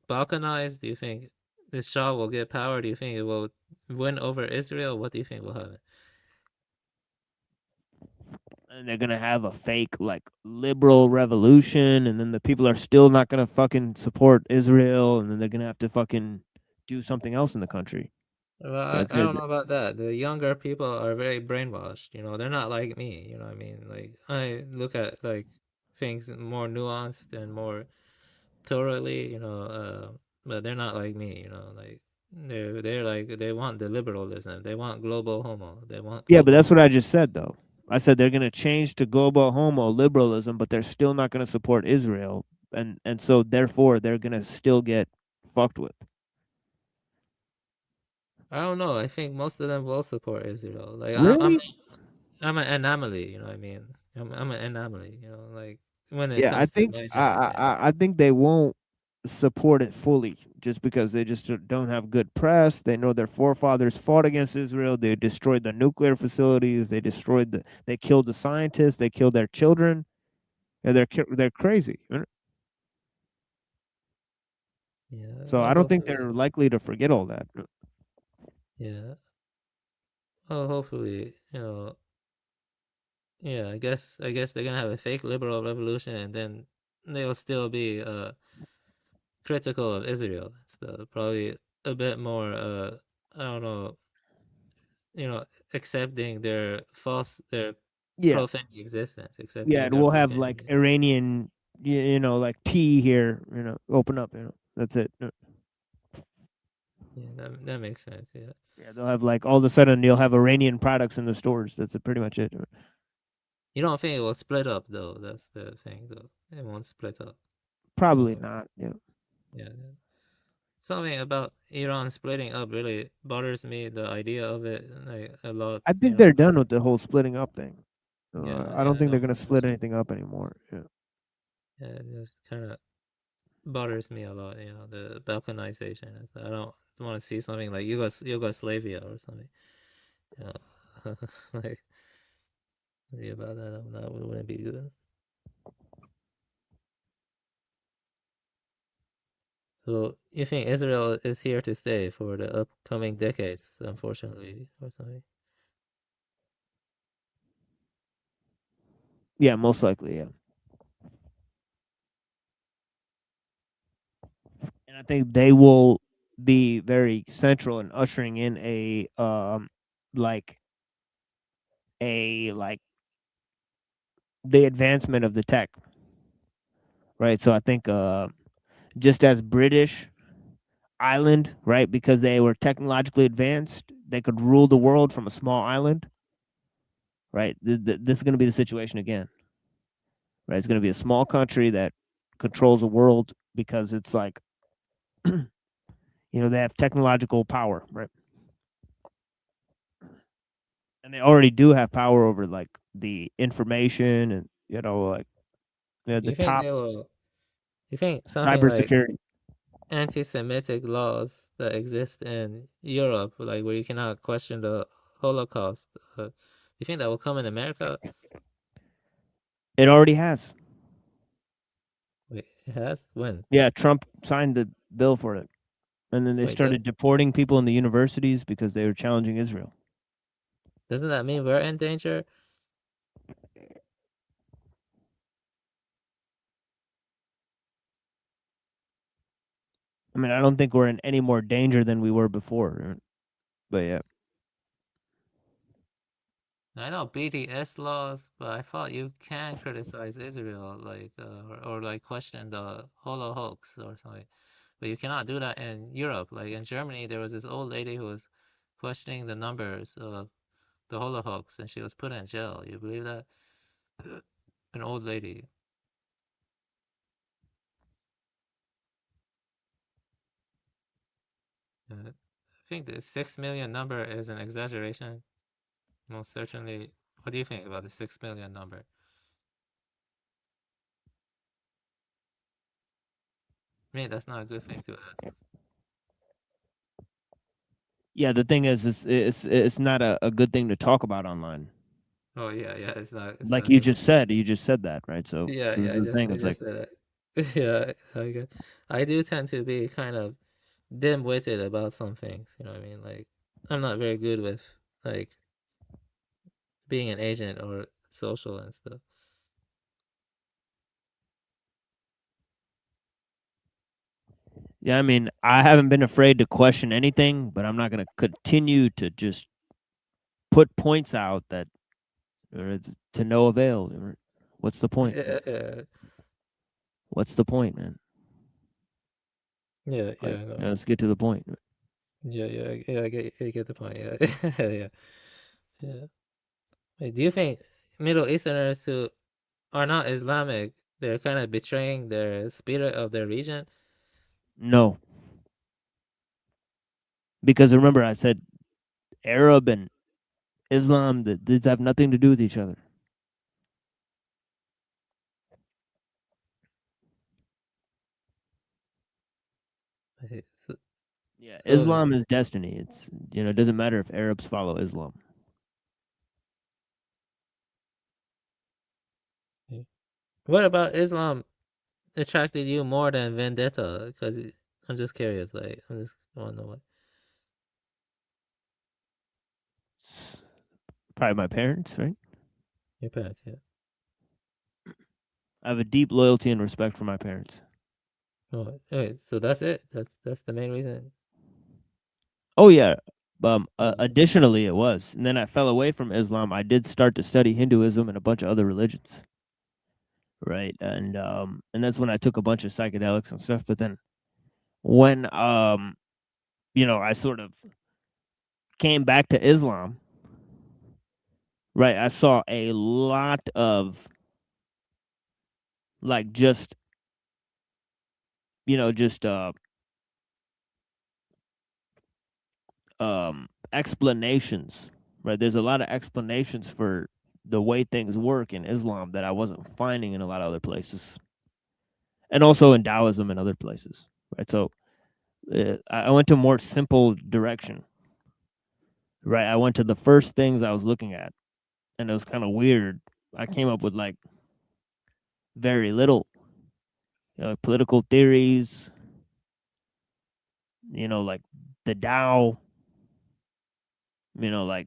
balkanize? Do you think the Shah will get power? Do you think it will win over Israel? What do you think will happen? And they're gonna have a fake like liberal revolution, and then the people are still not gonna fucking support Israel, and then they're gonna have to fucking do something else in the country. Well, It's I gonna don't be, know about that. The younger people are very brainwashed. They're not like me. You know what I mean? Like I look at like things more nuanced and more thoroughly. But they're not like me. Like they're like they want the liberalism. They want global homo. They want yeah, but global. that's what I just said though. I said they're gonna change to global homo liberalism, but they're still not gonna support Israel, and so therefore they're gonna still get fucked with. I don't know. I think most of them will support Israel. Like Really? I'm an anomaly. You know what I mean? I'm an anomaly. Like when it Yeah, I comes to think my I I generation. I I think they won't support it fully just because they just don't have good press. They know their forefathers fought against Israel. They destroyed the nuclear facilities. They killed the scientists. They killed their children. And they're crazy. Yeah. So Well, I don't think hopefully. they're likely to forget all that. Yeah. Well, hopefully. Yeah. I guess they're gonna have a fake liberal revolution, and then they'll still be critical of Israel. So probably a bit more. I don't know. accepting their Yeah. profane existence, Yeah, accepting and their we'll have like profanity. Iranian, like tea here, open up, that's it. Yeah, that makes sense. Yeah. Yeah, they'll have like all of a sudden you'll have Iranian products in the stores. That's pretty much it. You don't think it will split up though? That's the thing though. It won't split up. Probably not. Yeah. Yeah. Something about Iran splitting up really bothers me. The idea of it, like a lot. I think they're done with the whole splitting up thing. Yeah, I don't yeah, think they're no, gonna split anything up anymore. Yeah. yeah, it just kind of bothers me a lot. The balkanization. I don't want to see something like Yugoslavia or something. Like worry about that wouldn't be good. So you think Israel is here to stay for the upcoming decades, unfortunately, or something? Yeah, most likely. Yeah. And I think they will be very central in ushering in like like the advancement of the tech, right? So I think just as British island, right, because they were technologically advanced, they could rule the world from a small island, right? This is going to be the situation again, right? It's going to be a small country that controls the world because it's like, they have technological power, right? And they already do have power over like the information and like the You think top they will? You think something like cybersecurity. anti-Semitic laws that exist in Europe, like where you cannot question the Holocaust, you think that will come in America? It already has. Wait, it has? When? Yeah, Trump signed the bill for it, and then they Wait, that started deporting people in the universities because they were challenging Israel. doesn't that mean we're in danger? I mean, I don't think we're in any more danger than we were before, but yeah. I know BDS laws, but I thought you can criticize Israel, like or like question the Holocaust or something. But you cannot do that in Europe. Like in Germany, there was this old lady who was questioning the numbers of the Holocaust, and she was put in jail. You believe that? An old lady. I think the 6 million number is an exaggeration. Most certainly. What do you think about the 6 million number? I mean, that's not a good thing to ask. Yeah, the thing is, it's not a good thing to talk about online. Oh yeah, yeah, it's Like not you good. just said, that, right? So, Yeah, so yeah, the thing I is like, just said that. Yeah, I do tend to be kind of dim-witted about some things. You know what I mean? Like, I'm not very good with like being an agent or social and stuff. yeah, I mean, I haven't been afraid to question anything, but I'm not going to continue to just put points out that it's to no avail. What's the point? Yeah, What's the point, man? yeah, Like, yeah, I know. let's get to the point. Yeah, yeah, I get the point. Yeah, yeah, yeah. Wait, do you think Middle Easterners who are not Islamic, they're kind of betraying their spirit of their region? No, because remember I said Arab and Islam, that these have nothing to do with each other. Okay, Yeah, so Islam is destiny. It's it doesn't matter if Arabs follow Islam. what about Islam attracted you more than Vendetta? Because I'm just curious. Like, I just want to know what Probably my parents, right? your parents. Yeah. I have a deep loyalty and respect for my parents. Oh, okay. So that's it. That's the main reason. Oh yeah, Additionally, it was, and then I fell away from Islam. I did start to study Hinduism and a bunch of other religions, right? And that's when I took a bunch of psychedelics and stuff. But then when I sort of came back to Islam, right? I saw a lot of like just explanations, right? There's a lot of explanations for the way things work in Islam that I wasn't finding in a lot of other places, and also in Taoism and other places, right? So I went to a more simple direction, right? I went to the first things I was looking at, and it was kind of weird. I came up with like very little, political theories, like the Tao, like,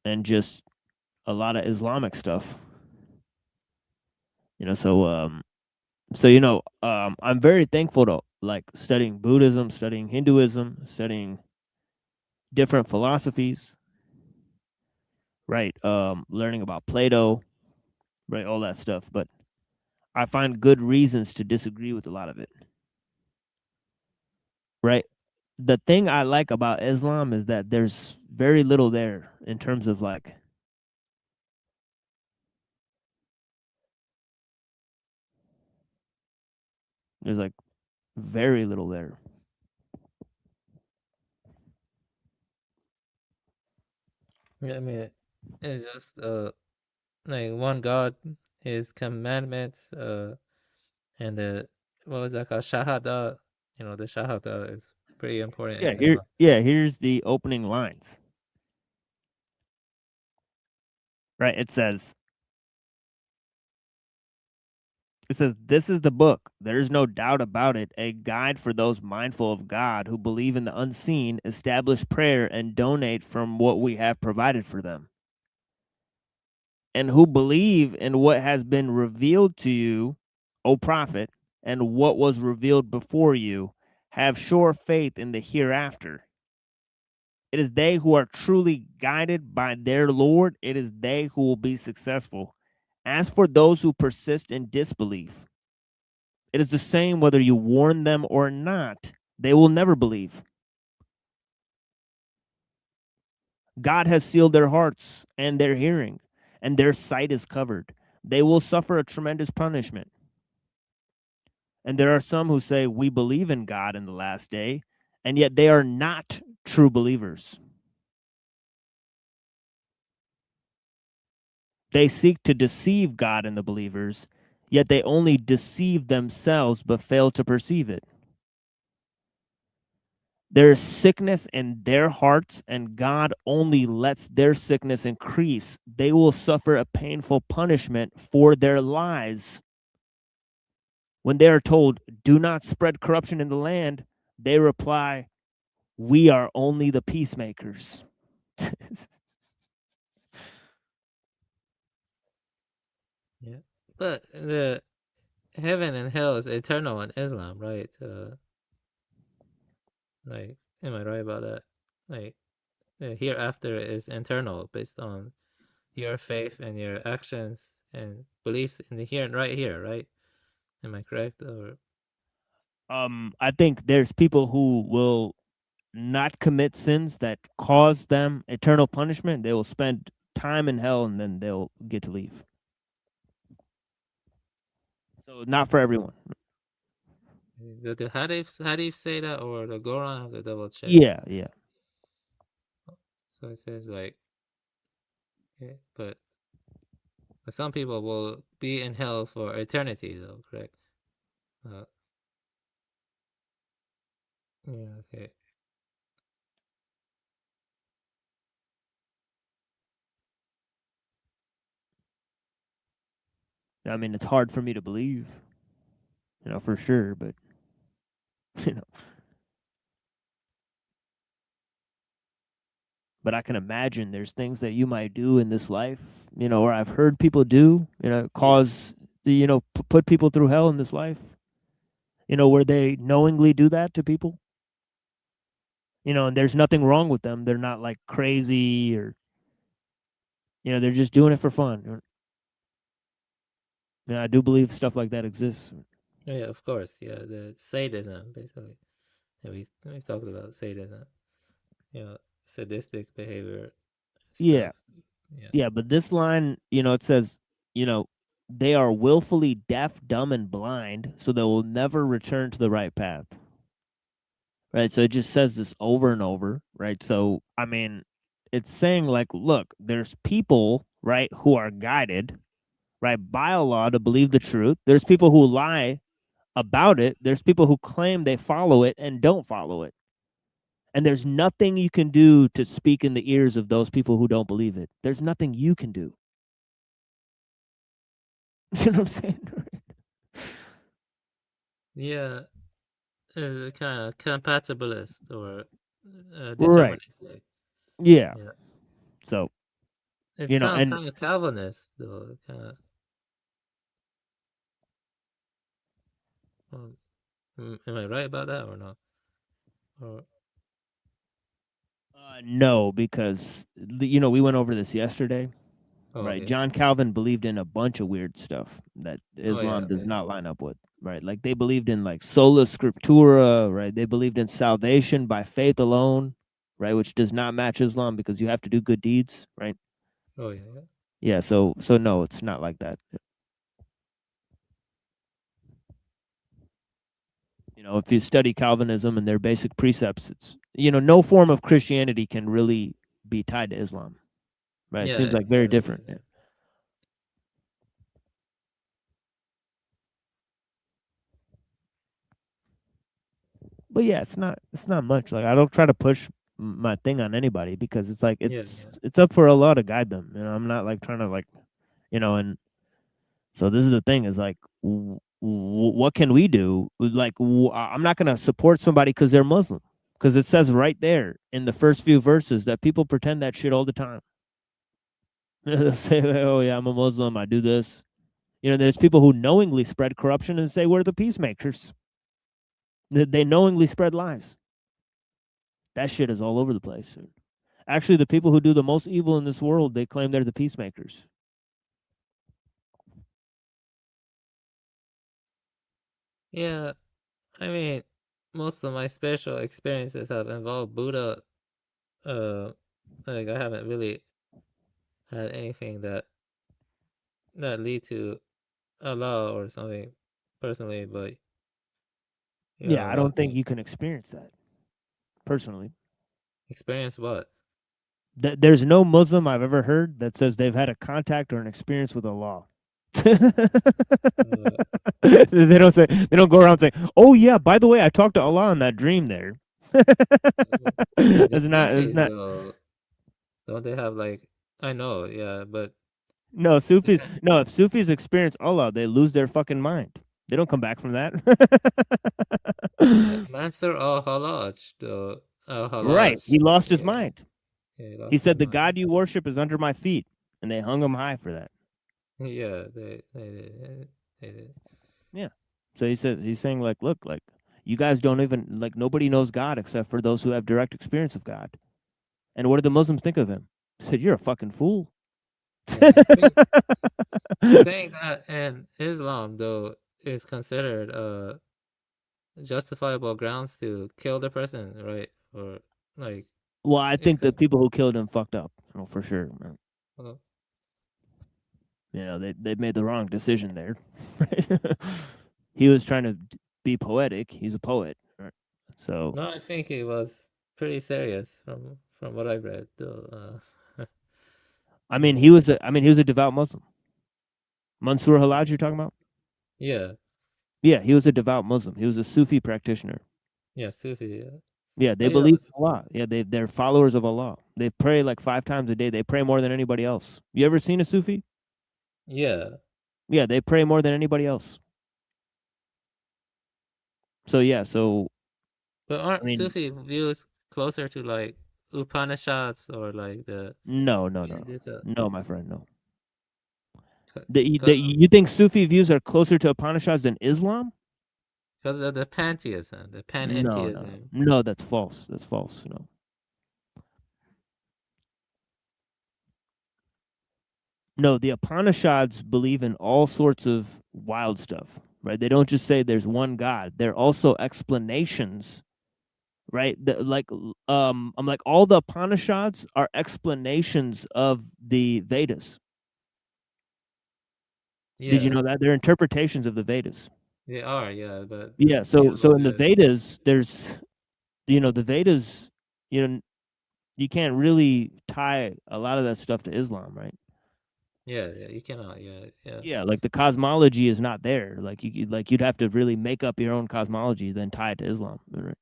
and just a lot of Islamic stuff, so I'm very thankful to like studying Buddhism, studying Hinduism, studying different philosophies, right? Learning about Plato, right? All that stuff. But I find good reasons to disagree with a lot of it, right? The thing I like about Islam is that there's very little there in terms of like there's like very little there. Yeah, I mean, it's just like one God, His commandments, and the what was that called? Shahada. The Shahada is pretty important in Islam. Here's the opening lines. Right, it says, "This is the book. There is no doubt about it. A guide for those mindful of God who believe in the unseen, establish prayer, and donate from what we have provided for them, and who believe in what has been revealed to you, O prophet, and what was revealed before you, have sure faith in the hereafter. It is they who are truly guided by their Lord. It is they who will be successful. As for those who persist in disbelief, it is the same whether you warn them or not. They will never believe. God has sealed their hearts and their hearing, and their sight is covered. They will suffer a tremendous punishment. And there are some who say, we believe in God in the last day, and yet they are not true believers. They seek to deceive God and the believers, yet they only deceive themselves but fail to perceive it. There is sickness in their hearts, and God only lets their sickness increase. They will suffer a painful punishment for their lies. When they are told, do not spread corruption in the land, they reply, we are only the peacemakers." Yeah, but the heaven and hell is eternal in Islam, right? Like, am I right about that? Like, the hereafter is eternal based on your faith and your actions and beliefs in the here and right here, right? Am I correct? Or I think there's people who will not commit sins that cause them eternal punishment. They will spend time in hell and then they'll get to leave. So not for everyone. the hadith say that, or the Quran? I have to double check. Yeah. So it says like, but some people will be in hell for eternity, though, correct? Yeah. Okay. I mean, it's hard for me to believe, for sure, but but I can imagine there's things that you might do in this life, or I've heard people do, cause put people through hell in this life, where they knowingly do that to people. And there's nothing wrong with them. They're not like crazy or they're just doing it for fun. I do believe stuff like that exists. Yeah, of course. Yeah, the sadism basically. Yeah, we talked about sadism. Sadistic behavior Yeah. stuff. Yeah. Yeah, but this line, it says, they are willfully deaf, dumb, and blind, so they will never return to the right path. Right. So it just says this over and over. Right. So, I mean, it's saying, like, look, there's people, right, who are guided, right, by Allah to believe the truth. There's people who lie about it. There's people who claim they follow it and don't follow it. And there's nothing you can do to speak in the ears of those people who don't believe it. There's nothing you can do. You know what I'm saying? Yeah, kind of compatibilist or Right. deterministic. Yeah. Yeah. So, It sounds and kind of Calvinist, though. Kind of. Am I right about that or not? Or no, because we went over this yesterday. Oh, Right. okay. John Calvin believed in a bunch of weird stuff that Oh, yeah, Islam does okay. not line up with. Right. Like they believed in like sola scriptura, right? They believed in salvation by faith alone, right? Which does not match Islam because you have to do good deeds, right? Oh, yeah. Yeah, so no, it's not like that. If you study Calvinism and their basic precepts, it's no form of Christianity can really be tied to Islam. Right? It Yeah, seems like very exactly. different. Yeah. But yeah, it's not much. Like I don't try to push my thing on anybody because it's like Yeah, it's up for Allah to guide them. I'm not like trying to like, and so this is the thing is like what can we do? Like I'm not going to support somebody cuz they're Muslim because it says right there in the first few verses that people pretend that shit all the time. They'll say, "Oh yeah, I'm a Muslim. I do this." There's people who knowingly spread corruption and say we're the peacemakers. They knowingly spread lies. That shit is all over the place. Actually, the people who do the most evil in this world, they claim they're the peacemakers. Yeah, I mean, most of my spiritual experiences have involved Buddha. Like I haven't really had anything that lead to Allah or something personally, but Yeah, I don't think like you can experience that personally. experience what? There's no Muslim I've ever heard that says they've had a contact or an experience with Allah. They don't go around saying, "Oh yeah, by the way, I talked to Allah in that dream there." The It's Sufis not. though, don't they have like I know, yeah, but No, Sufis. No, if Sufis experience Allah, they lose their fucking mind. They don't come back from that. Mansur al-Hallaj, though Right. He al-Hallaj, lost his yeah, mind. he He lost his said, "The mind. God you worship is under my feet," and they hung him high for that. Yeah, they did. Yeah. So he's saying like, look, like you guys don't even like nobody knows God except for those who have direct experience of God. And what do the Muslims think of him? He said, "You're a fucking fool." Yeah, I mean, saying that in Islam though is considered justifiable grounds to kill the person, right? Or like Well, I it's think the people who killed him fucked up, for sure. well, They made the wrong decision there. He was trying to be poetic. He's a poet, right? So no, I think he was pretty serious from what I've read though. I mean, he was a devout Muslim. Mansur Halaj, you're talking about? Yeah, Yeah, he was a devout Muslim. He was a Sufi practitioner. yeah, Sufi. Yeah. Yeah, they But believe in Allah. Yeah, they're followers of Allah. They pray like 5 times a day. They pray more than anybody else. You ever seen a Sufi? yeah, Yeah, they pray more than anybody else. So yeah, but I aren't mean, Sufi views closer to like Upanishads or like the no, Vedanta? no, my friend, no. Because You think Sufi views are closer to Upanishads than Islam? because of the pantheism, the No, panentheism. no, that's false. That's false. No, the Upanishads believe in all sorts of wild stuff, right? They don't just say there's one God. They're also explanations, right? I'm like all the Upanishads are explanations of the Vedas. Did you Yeah, know that? They're interpretations of the Vedas. they are. Yeah, but Yeah, you so know in the Vedas, there's the Vedas, you can't really tie a lot of that stuff to Islam, right? yeah, you cannot. Yeah. Yeah, like the cosmology is not there. Like you'd have to really make up your own cosmology, then tie it to Islam. Right?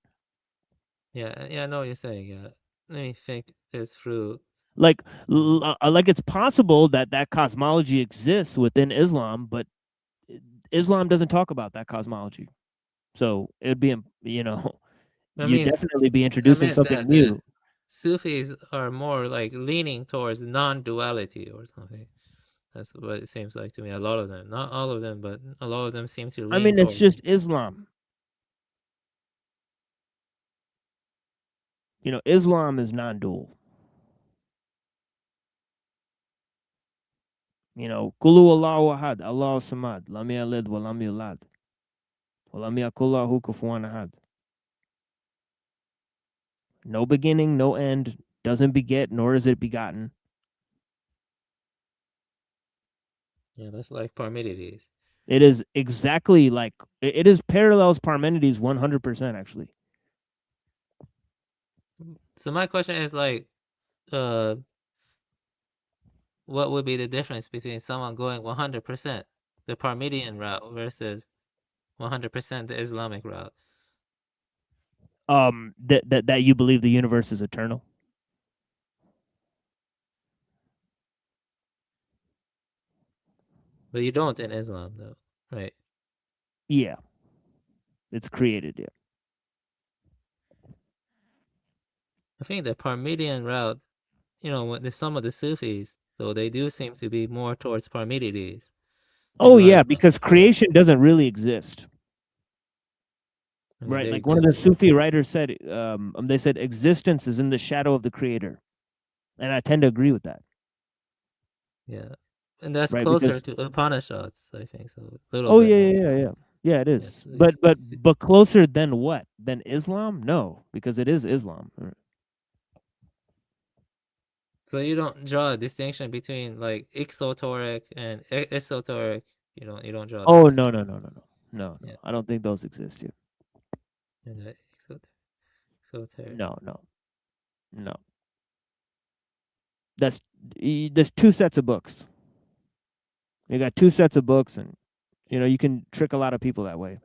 Yeah, I know what you're saying. Yeah, let me think this through. Like it's possible that cosmology exists within Islam, but Islam doesn't talk about that cosmology. So it'd be I you'd mean, definitely be I introducing meant something that the new. Sufis are more like leaning towards non-duality or something. That's what it seems like to me. A lot of them, not all of them, but a lot of them seem to I lean mean, it's towards. just Islam. Islam is non-dual. Kulu Allahu Ahad, Allahu Samad, Lam Yalid wa Lam Yulad, wa Lam Yakul Lahu Kufuwan Ahad. No beginning, no end, doesn't beget, nor is it begotten. Yeah, that's like Parmenides. It is exactly like it is parallels Parmenides 100% actually. So my question is like, uh, what would be the difference between someone going 100% the Parmenidean route versus 100% the Islamic route? That you believe the universe is eternal. But you don't in Islam, though, right? Yeah. It's created, yeah. I think the Parmenidean route, with some of the Sufis, though they do seem to be more towards Parmenides. Oh yeah, because creation doesn't really exist. I mean, Right, they like one of the do. Sufi writers said, they said existence is in the shadow of the creator, and I tend to agree with that. Yeah, and that's Right, closer because to Upanishads, I think so. A little oh bit more. yeah, it is. Yes. But closer than what? Than Islam? No, because it is Islam. So you don't draw a distinction between like exoteric and esoteric. You don't draw that Oh distinction. no. Yeah. I don't think those exist here. And the exoteric. No. There's two sets of books. You got two sets of books, and you can trick a lot of people that way.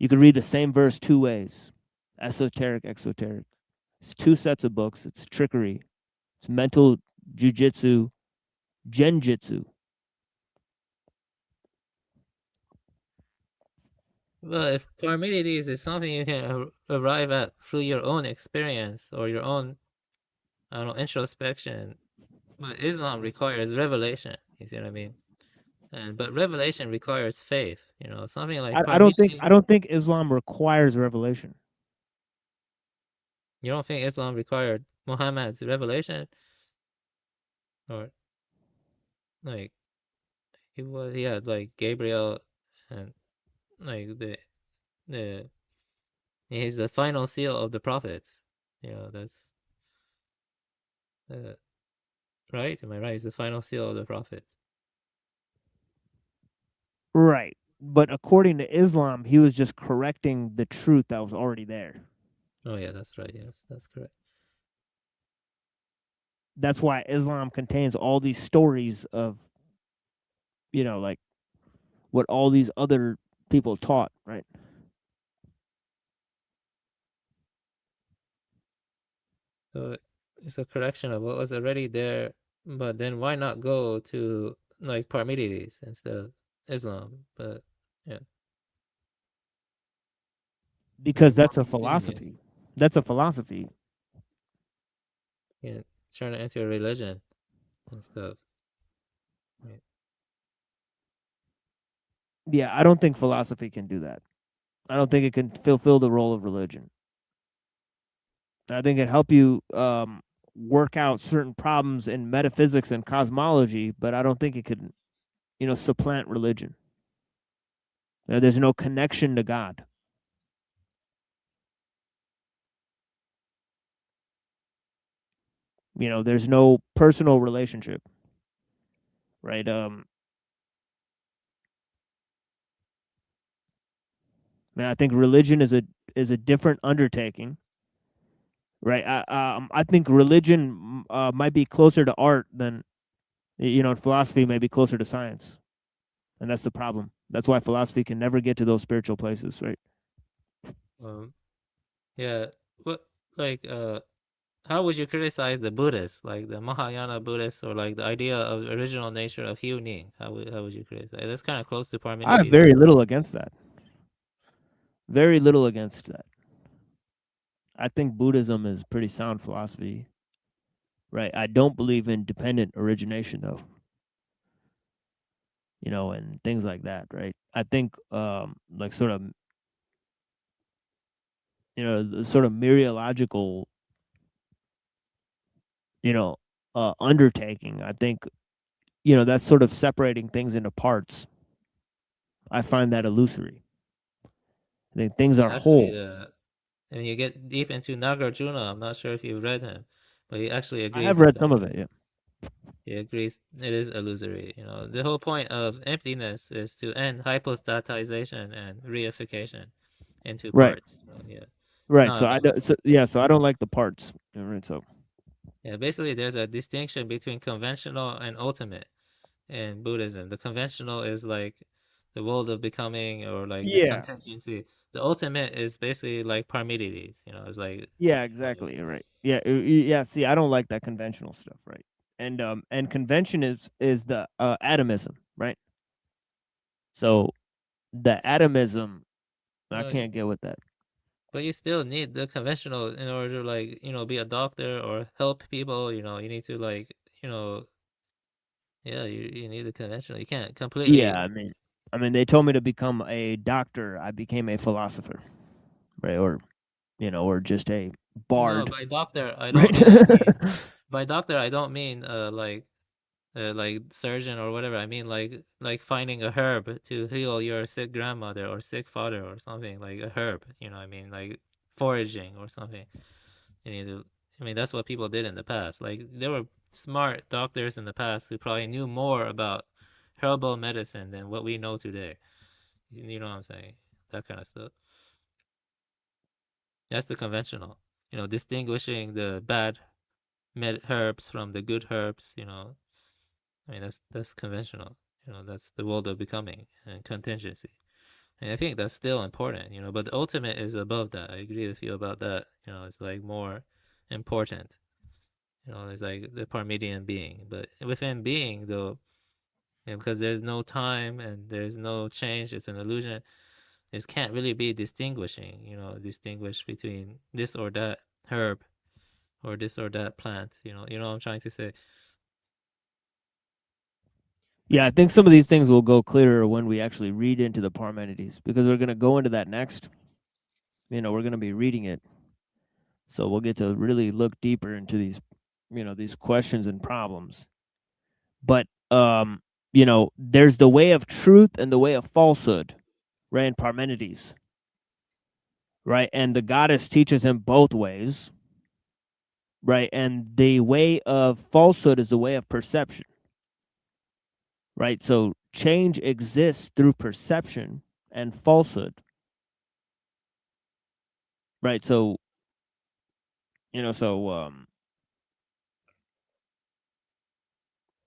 You could read the same verse two ways. Esoteric, exoteric. It's two sets of books. It's trickery. It's mental jujitsu, genjitsu. Well, if Parmenides is something you can arrive at through your own experience or your own, I don't know, introspection, but Islam requires revelation. You see what I mean? But revelation requires faith. Something like I don't think Parmenides. Islam requires revelation. You don't think Islam required Muhammad's revelation, or like he had like Gabriel, and like the he's the final seal of the prophets. That's uh, right. Am I right? He's the final seal of the prophets. Right. But according to Islam, he was just correcting the truth that was already there. Oh yeah, that's right. Yes, that's correct. That's why Islam contains all these stories of, like what all these other people taught, right? So it's a correction of what was already there, but then why not go to like Parmenides instead of Islam? But yeah, Because more that's a miscellaneous. philosophy. That's a philosophy. Yeah, turn it into a religion and stuff. Right. Yeah, I don't think philosophy can do that. I don't think it can fulfill the role of religion. I think it help you work out certain problems in metaphysics and cosmology, but I don't think it could, supplant religion. There's no connection to God. There's no personal relationship, right? I think religion is a different undertaking, right? I think religion might be closer to art than philosophy may be closer to science, and that's the problem. That's why philosophy can never get to those spiritual places, right? Um, yeah, what like how would you criticize the Buddhists, like the Mahayana Buddhists, or like the idea of original nature of healing? How would you criticize? That's kind of close to I have Parmenides. very little against that. Very little against that. I think Buddhism is pretty sound philosophy, right? I don't believe in dependent origination, though. And things like that, right? I think, like sort of, the sort of mereological, undertaking. I think, that's sort of separating things into parts. I find that illusory. I think things are Actually, whole. when you get deep into Nagarjuna, I'm not sure if you've read him, but he actually I agrees have with read that. some of it, yeah. He agrees it is illusory. The whole point of emptiness is to end hypostatization and reification into Right. parts. Yeah, it's Right. not So I about. do, so yeah. So I don't like the parts. Right. So Yeah, basically, there's a distinction between conventional and ultimate in Buddhism. The conventional is like the world of becoming or like the yeah. contingency. The ultimate is basically like Parmenides. It's like Yeah. Exactly. You're right. Yeah. Yeah. See, I don't like that conventional stuff. Right. And convention is the atomism. Right. So the atomism, I uh, can't get with that. but you still need the conventional in order to like, be a doctor or help people, you need to like, yeah, you need the conventional. You can't Yeah. completely. I mean, they told me to become a doctor. I became a philosopher. Right. Or just a No, bard. by doctor, I don't Right. really mean by doctor, I don't mean like surgeon or whatever. I mean like finding a herb to heal your sick grandmother or sick father or something, like a herb, I mean like foraging or something. You need to, I mean, that's what people did in the past. Like there were smart doctors in the past who probably knew more about herbal medicine than what we know today. You know what I'm saying? That kind of stuff. That's the conventional. Distinguishing the bad herbs from the good herbs, I mean, that's conventional. That's the world of becoming and contingency. And I think that's still important, but the ultimate is above that. I agree with you about that. It's like more important. It's like the Parmenidean being. But within being, though, because there's no time and there's no change, it's an illusion. It can't really be distinguishing, distinguish between this or that herb or this or that plant. You know what I'm trying to say. Yeah, I think some of these things will go clearer when we actually read into the Parmenides, because we're going to go into that next. We're going to be reading it. So we'll get to really look deeper into these questions and problems. But there's the way of truth and the way of falsehood, right, in Parmenides. Right? And the goddess teaches him both ways, right? And the way of falsehood is the way of perception. Right? So change exists through perception and falsehood. Right? So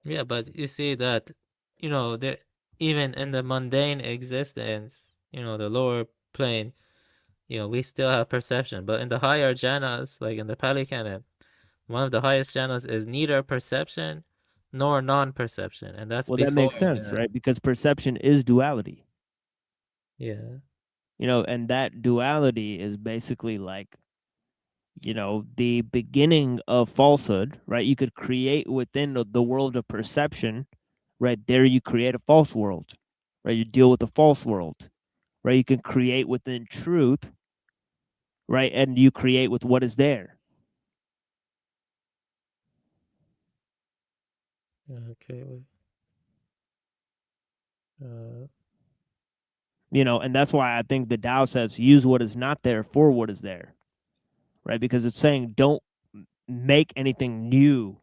Yeah, but you see that, there even in the mundane existence, the lower plane, we still have perception. But in the higher jhanas, like in the Pali Canon, one of the highest jhanas is neither perception nor non-perception, and that's well, that before makes sense, the right? Because perception is duality. yeah. And that duality is basically like, the beginning of falsehood, right? You could create within the world of perception, right? There you create a false world. right? You deal with the false world, right? You can create within truth, right? And you create with what is there. Okay. You know, and that's why I think the Tao says use what is not there for what is there, right? Because it's saying don't make anything new,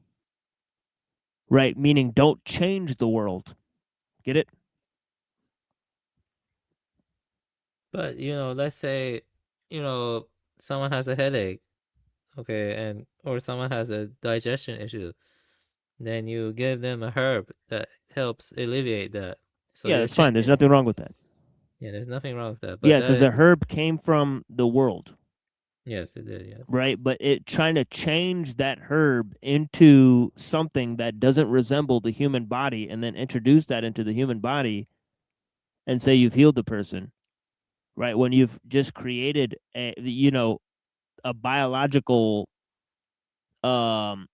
right? Meaning don't change the world. Get it? But let's say, someone has a headache, okay, and or someone has a digestion issue, then you give them a herb that helps alleviate that. So Yeah, you're that's fine. There's changing. nothing wrong with that. Yeah, there's nothing wrong with that. But Yeah, that because is, the herb came from the world, yes, it did, yeah. right? But it trying to change that herb into something that doesn't resemble the human body and then introduce that into the human body and say you've healed the person, right? When you've just created a biological um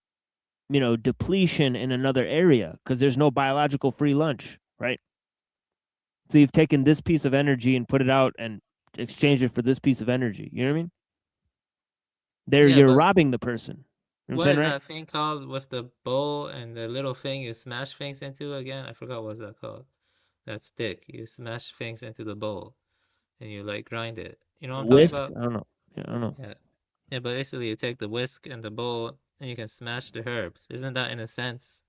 depletion in another area because there's no biological free lunch, right? So you've taken this piece of energy and put it out and exchanged it for this piece of energy. You know what I mean? There, Yeah, you're but robbing the person. You know what I'm what saying, is right? that thing called with the bowl and the little thing you smash things into again? I forgot what's that called. That stick. You smash things into the bowl and you like grind it. You know what The I'm talking whisk. about? I don't know. Yeah, I don't know. Yeah. Yeah, but basically you take the whisk and the bowl and you can smash the herbs. Isn't that in a sense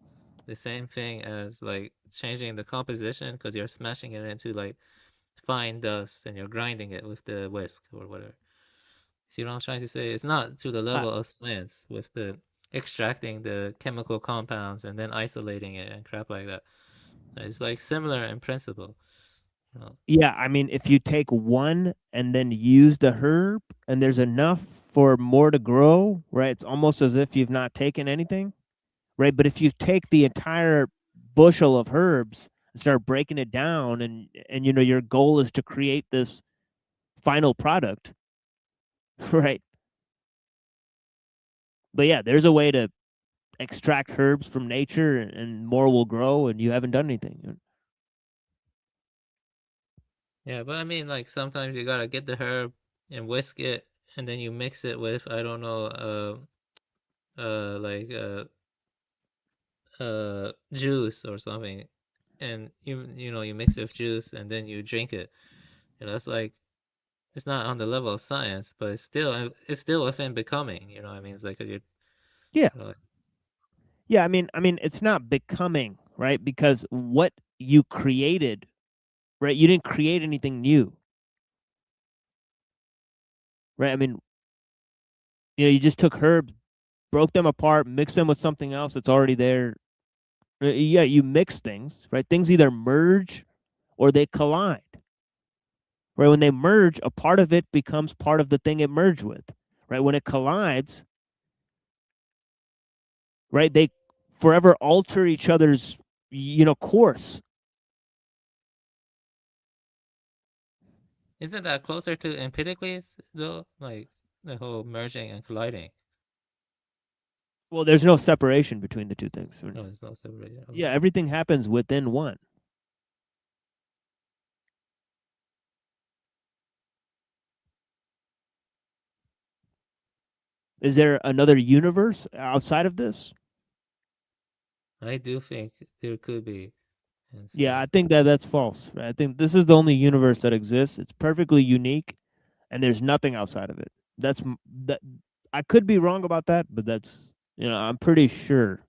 the same thing as like changing the composition because you're smashing it into like fine dust and you're grinding it with the whisk or whatever. See what I'm trying to say? It's not to the Uh, level of science with the extracting the chemical compounds and then isolating it and crap like that. It's like similar in principle. You know? yeah, I mean, if you take one and then use the herb, and there's enough for more to grow, right? It's almost as if you've not taken anything, right? But if you take the entire bushel of herbs and start breaking it down, and your goal is to create this final product, right? But yeah, there's a way to extract herbs from nature, and more will grow, and you haven't done anything. Yeah, but I mean, like sometimes you gotta get the herb and whisk it, and then you mix it with I don't know, like juice or something, and you mix it with juice and then you drink it. It's like it's not on the level of science, but it's still within becoming. You know what I mean? It's like 'cause Yeah, you know, yeah. I mean, it's not becoming, right? Because what you created, right? You didn't create anything new, right? I mean, you just took herbs, broke them apart, mixed them with something else that's already there. Yeah, you mix things, right? Things either merge or they collide. Right? When they merge, a part of it becomes part of the thing it merged with. Right? When it collides, right, they forever alter each other's course. isn't that closer to Empedocles though? Like the whole merging and colliding. Well, there's no separation between the two things. No, it's not separated. Okay. Yeah, everything happens within one. Is there another universe outside of this? I do think there could be. And Yeah, so, I think that's false. Right? I think this is the only universe that exists. It's perfectly unique, and there's nothing outside of it. That. I could be wrong about that, but I'm pretty sure.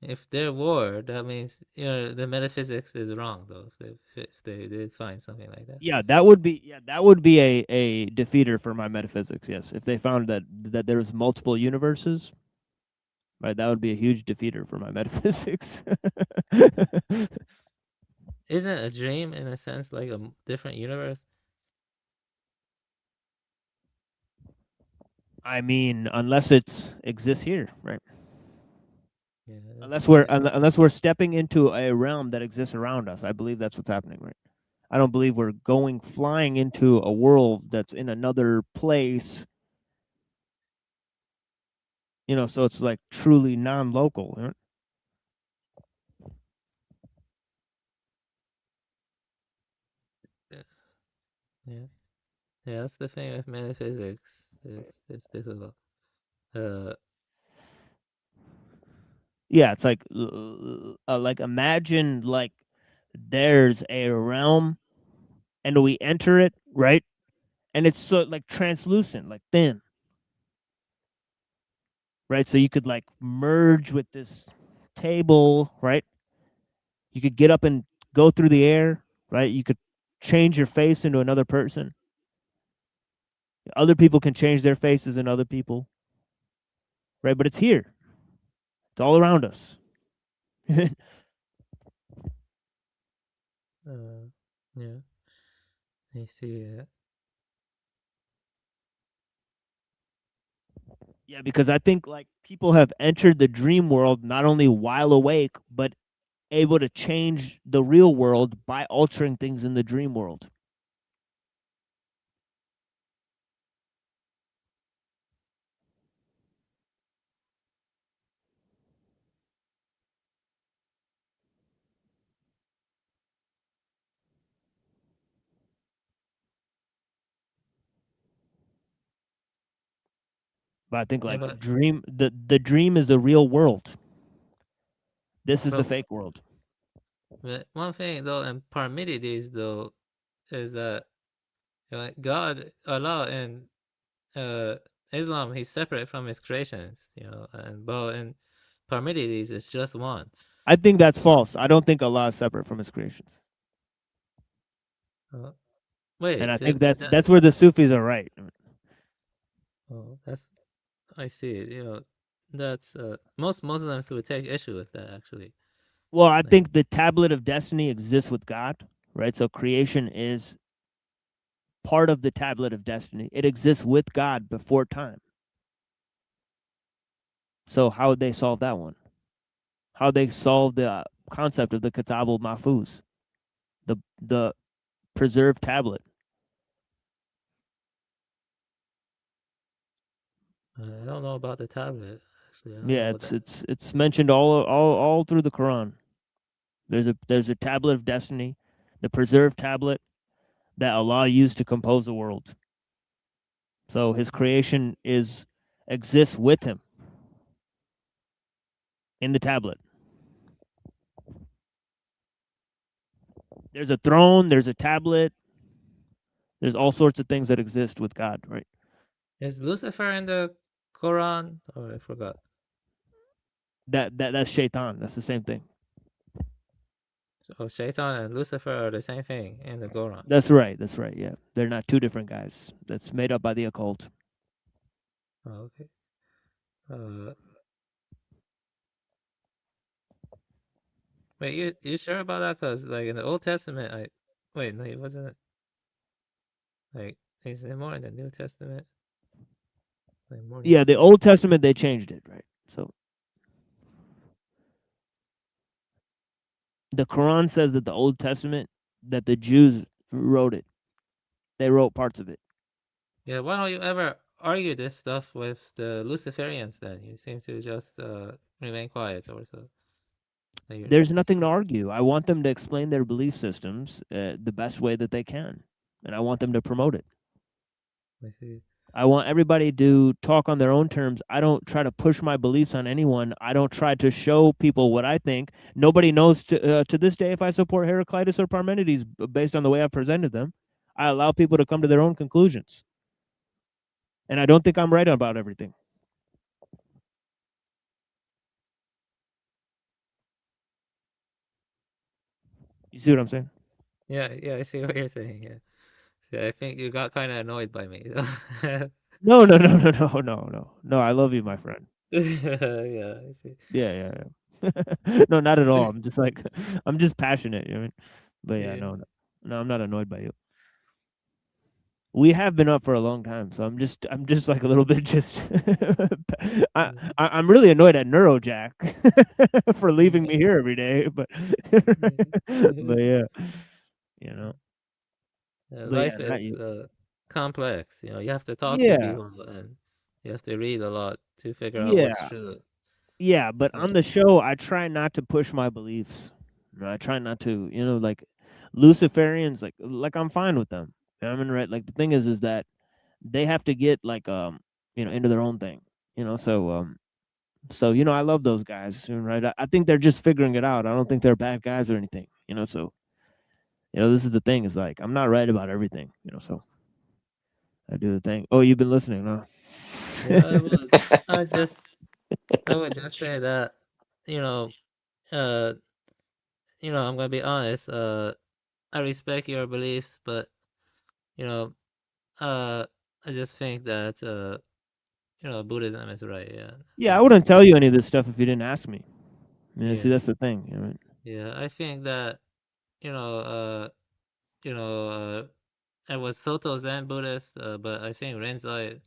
if there were, that means the metaphysics is wrong though. If they did find something like that. Yeah, that would be a defeater for my metaphysics. Yes, if they found that there's multiple universes, right, that would be a huge defeater for my metaphysics. Isn't a dream in a sense like a different universe? I mean, unless it exists here, right? Yeah, Unless we're stepping into a realm that exists around us, I believe that's what's happening, right? I don't believe we're flying into a world that's in another place. So it's like truly non-local. Yeah. Yeah, that's the thing with metaphysics. It's difficult. Yeah, it's like imagine like there's a realm and we enter it, right? And it's so like translucent, like thin, right? So you could like merge with this table, right? You could get up and go through the air, right? You could change your face into another person. Other people can change their faces in other people, right? But it's here. It's all around us. Yeah. I see it. Yeah, because I think like people have entered the dream world not only while awake, but able to change the real world by altering things in the dream world. But I think Yeah, like but the dream is the real world. This is the but fake world. but one thing though in Parmenides though is that God, Allah, and uh, Islam, he's separate from his creations, and but in Parmenides, it's just one. I think that's false. I don't think Allah is separate from his creations. Wait, And I think that's where the Sufis are right. oh, I see it. That's most Muslims would take issue with that actually. Well, I think the tablet of destiny exists with God, right? So creation is part of the tablet of destiny. It exists with God before time. So how would they solve that one? How would they solve the concept of the Kitabul Mahfuz, the preserved tablet? I don't know about the tablet actually. I don't Yeah, know what that. it's mentioned all through the Quran. There's a tablet of destiny, the preserved tablet that Allah used to compose the world. So his creation exists with him in the tablet. There's a throne, there's a tablet, there's all sorts of things that exist with God, right? Is Lucifer in the Quran? Oh, I forgot. That's Shaitan. That's the same thing. So Shaitan and Lucifer are the same thing in the Quran. That's right. That's right. Yeah, they're not two different guys. That's made up by the occult. Oh, okay. Wait, you sure about that? Cause like in the Old Testament, wait, no, it wasn't. Like, is it more in the New Testament? Like more New Yeah, the Testament. Old Testament they changed it, right? So the Quran says that the Old Testament that the Jews wrote it. They wrote parts of it. Yeah, why don't you ever argue this stuff with the Luciferians then? You seem to just remain quiet or so. There's nothing to argue. I want them to explain their belief systems the best way that they can, and I want them to promote it. I see. I want everybody to talk on their own terms. I don't try to push my beliefs on anyone. I don't try to show people what I think. Nobody knows to this day if I support Heraclitus or Parmenides based on the way I've presented them. I allow people to come to their own conclusions. And I don't think I'm right about everything. You see what I'm saying? Yeah, I see what you're saying. Yeah. See, I think you got kind of annoyed by me. No. No, I love you, my friend. Yeah, I see. Yeah. No, not at all. I'm just like, I'm just passionate. You know what I mean? But yeah, Yeah. no, I'm not annoyed by you. We have been up for a long time, so I'm just like a little bit just. I'm really annoyed at Neurojack for leaving me here every day, but yeah, you know. But yeah, Life not is you. complex. You have to talk to Yeah, people and you have to read a lot to figure out what's yeah, true. yeah. But It's on not. the show, I try not to push my beliefs. I try not to, like Luciferians, like I'm fine with them. I mean, right? Like the thing is that they have to get like into their own thing, so I love those guys, right? I think they're just figuring it out. I don't think they're bad guys or anything, so this is the thing, is like I'm not right about everything, so I do the thing. Oh, you've been listening, huh? Yeah, I would just say that, you know, uh, I'm gonna be honest. I respect your beliefs, but you know, uh, I just think that Buddhism is right. Yeah. Yeah, I So wouldn't tell you any of this stuff if you didn't ask me. See, yeah, that's the thing. yeah. I think that you know, uh, you know, I was Soto Zen Buddhist, but I think Rinzai,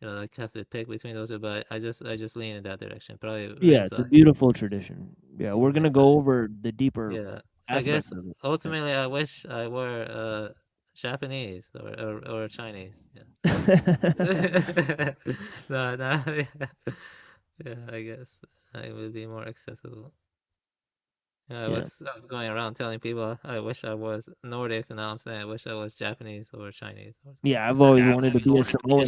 like have to pick between those two. But I just lean in that direction. Probably Yeah, it's a Rinzai. beautiful tradition. Yeah, we're gonna go Rinzai. over the deeper Yeah, I aspects guess of it. Yeah. ultimately I wish I were Japanese or Chinese. Yeah. No, no. Yeah, I guess I would be more accessible. Yeah, Yeah. I was going around telling people I wish I was Nordic, and now I'm saying I wish I was Japanese or Chinese or Yeah, I've something. always wanted to be a Samoan.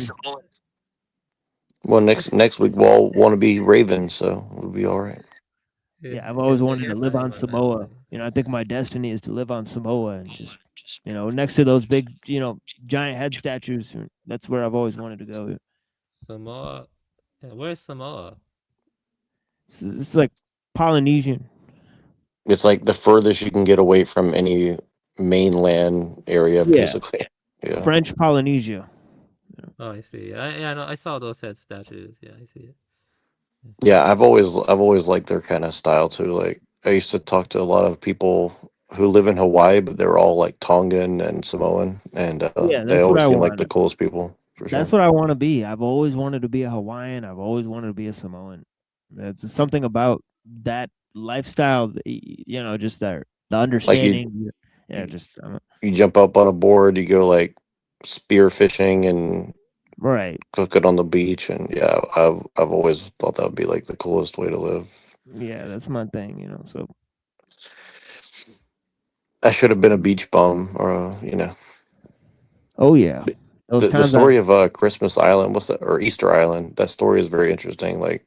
Well, next week we'll all want to be Ravens, so we'll be all right. Yeah, I've I always I wanted to guess live on anyone, Samoa. I think my destiny is to live on Samoa and just, next to those big, giant head statues. That's where I've always wanted to go. Samoa. Yeah, where's Samoa? It's like Polynesian. It's like the furthest you can get away from any mainland area, Yeah, basically. Yeah. French Polynesia. Oh, I see. I know. I saw those head statues. Yeah, I see it. Yeah, I've always liked their kind of style too. Like I used to talk to a lot of people who live in Hawaii, but they're all like Tongan and Samoan, and Yeah, they that's what always I seem like want. the coolest people for That's sure. what I want to be. I've always wanted to be a Hawaiian. I've always wanted to be a Samoan. It's something about that lifestyle, just the Like understanding. Yeah, just you jump up on a board, you go like spear fishing and right. cook it on the beach, and yeah, I've always thought that would be like the coolest way to live. Yeah, that's my thing. So I should have been a beach bum, or oh yeah, those the times I story of Christmas Island, what's that, or Easter Island? That story is very interesting. Like,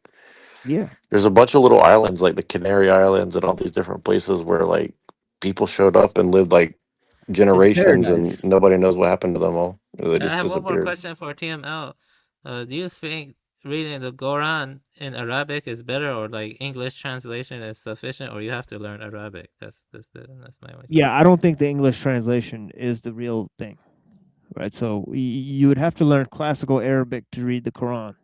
yeah, there's a bunch of little islands, like the Canary Islands, and all these different places where like people showed up and lived like it's generations, and paradise. nobody knows what happened to them all. They I just have one more disappeared. question for TML. Do you think reading the Quran in Arabic is better, or like English translation is sufficient, or you have to learn Arabic? That's my only Yeah, question. I don't think the English translation is the real thing, right? So you would have to learn classical Arabic to read the Quran,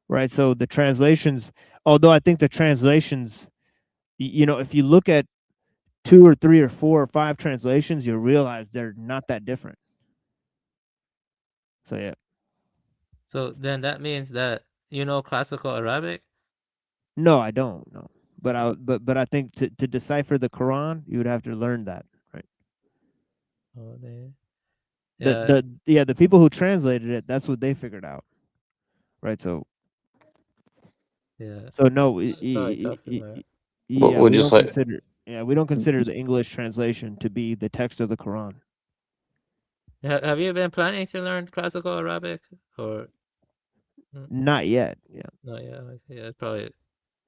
right? So the translations, although I think the translations, if you look at two or three or four or five translations, you'll realize they're not that different. So yeah. So then that means that you know classical Arabic? No, I don't. No, but I think to decipher the Quran, you would have to learn that, right? Oh, yeah. The people who translated it, that's what they figured out, right? So Yeah. no, Probably tough to learn. But yeah, we'll just like we don't consider the English translation to be the text of the Quran. Have you been planning to learn classical Arabic, or Not yet. Yeah. not yet? Yeah, it's probably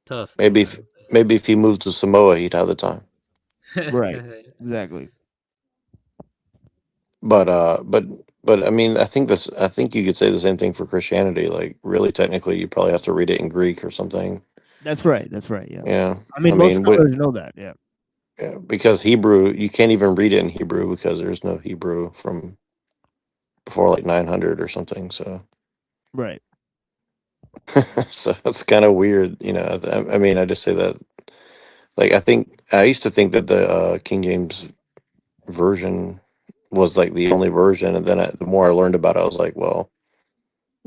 tough to maybe if learn. maybe if he moved to Samoa, he'd have the time. Right. Exactly. But I mean, I think you could say the same thing for Christianity. Like, really, technically, you probably have to read it in Greek or something. That's right. That's right. Yeah. Yeah, I I mean, most mean, scholars know that. Yeah. yeah, because Hebrew, you can't even read it in Hebrew because there's no Hebrew from before like 900 or something. So, Right. so it's kind of weird, I mean, I just say that. Like, I used to think that the King James version was like the only version, and then the more I learned about it, I was like, well,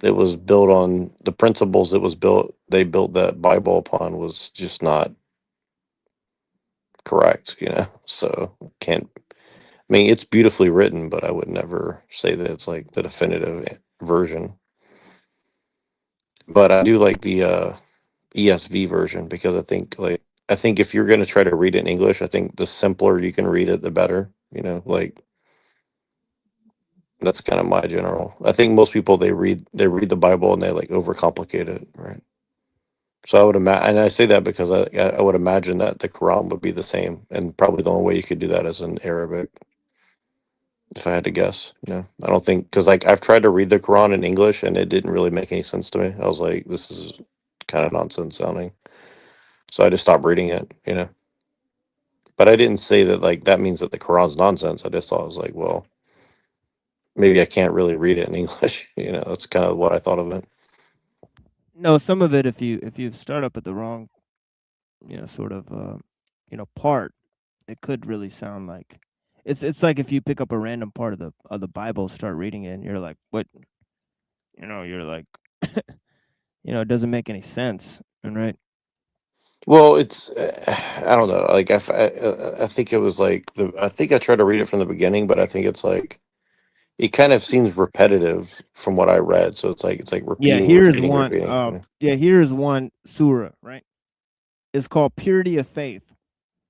it was built on the principles they built that Bible upon was just not correct, so can't. I mean, it's beautifully written, but I would never say that it's like the definitive version. But I do like the ESV version because I think if you're going to try to read it in English, I think the simpler you can read it, the better. Like That's kind of my general. I think most people they read the Bible and they like overcomplicate it, right? So I would imagine, and I say that because I would imagine that the Quran would be the same, and probably the only way you could do that is in Arabic, if I had to guess. I don't think because like I've tried to read the Quran in English and it didn't really make any sense to me. I was like, this is kind of nonsense sounding, so I just stopped reading it. But I didn't say that like that means that the Quran's nonsense. I just thought I was like, well, maybe I can't really read it in English. That's kind of what I thought of it. No, some of it, if you start up at the wrong, sort of, part, it could really sound like it's like if you pick up a random part of the Bible, start reading it, and you're like, what? You're like, it doesn't make any sense, and right? Well, it's I don't know. Like I think it was like I think I tried to read it from the beginning, but I think it's like it kind of seems repetitive from what I read. So it's like Yeah, repeating, here's repeating, one. repeating. Yeah, here's one surah. Right, it's called Purity of Faith.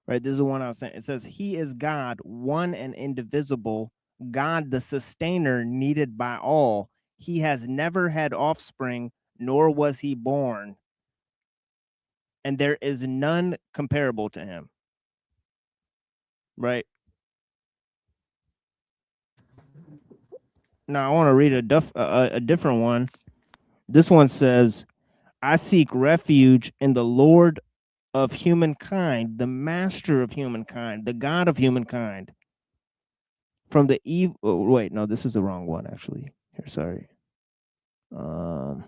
Right, this is the one I was saying. It says, "He is God, one and indivisible, God, the sustainer, needed by all. He has never had offspring, nor was he born, and there is none comparable to him." Right. Now I want to read a different one. This one says, "I seek refuge in the Lord of humankind, the master of humankind, the God of humankind, from the evil." Oh, wait, no, this is the wrong one, actually. Here, sorry. Oh,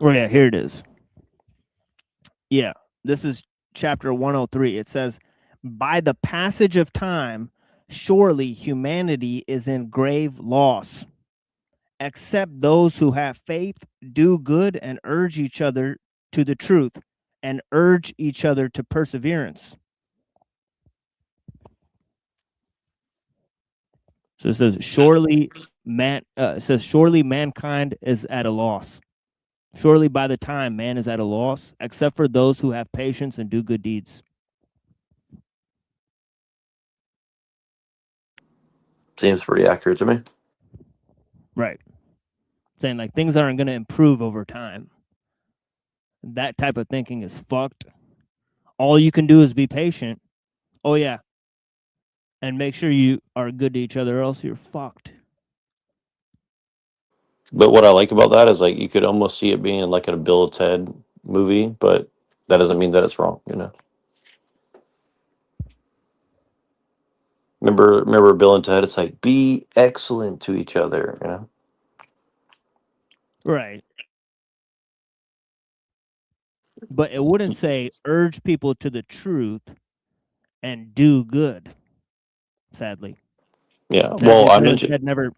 yeah, here it is. Yeah, this is chapter 103. It says, "By the passage of time, surely humanity is in grave loss. Except those who have faith, do good, and urge each other to the truth, and urge each other to perseverance." So it says, "Surely it says, surely mankind is at a loss. Surely by the time man is at a loss, except for those who have patience and do good deeds." Seems pretty accurate to me. Right. Saying like things aren't going to improve over time. That type of thinking is fucked. All you can do is be patient. Oh yeah. And make sure you are good to each other, or else you're fucked. But what I like about that is like you could almost see it being like a Bill and Ted movie, but that doesn't mean that it's wrong. Remember Bill and Ted? It's like be excellent to each other. Right. But it wouldn't say urge people to the truth and do good. Sadly. Yeah. Sadly, Well, I Bill and mentioned, Ted never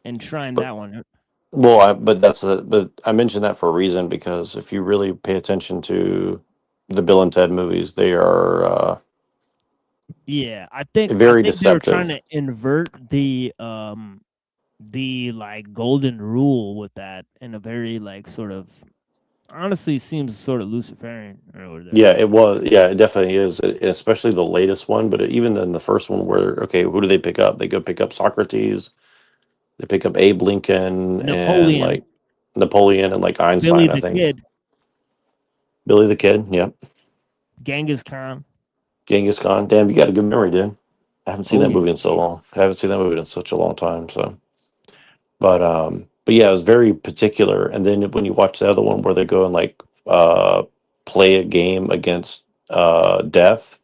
enshrined but that one. but I mentioned that for a reason because if you really pay attention to the Bill and Ted movies, they are Yeah, I very think they were trying deceptive. to invert the like golden rule with that in a very like sort of, honestly seems sort of Luciferian over there. Yeah, it was. Yeah, it definitely is, especially the latest one. But even in the first one, where okay, who do they pick up? They go pick up Socrates. They pick up Abe Lincoln and Napoleon, like Napoleon and like Billy Einstein. I the think Kid, Billy the Kid. Yep, Genghis Khan. Genghis Khan. Damn, you got a good memory, dude. I haven't seen Oh that yeah. movie in so long. I haven't seen that movie in such a long time. So, but yeah, it was very particular. And then when you watch the other one where they go and like play a game against death,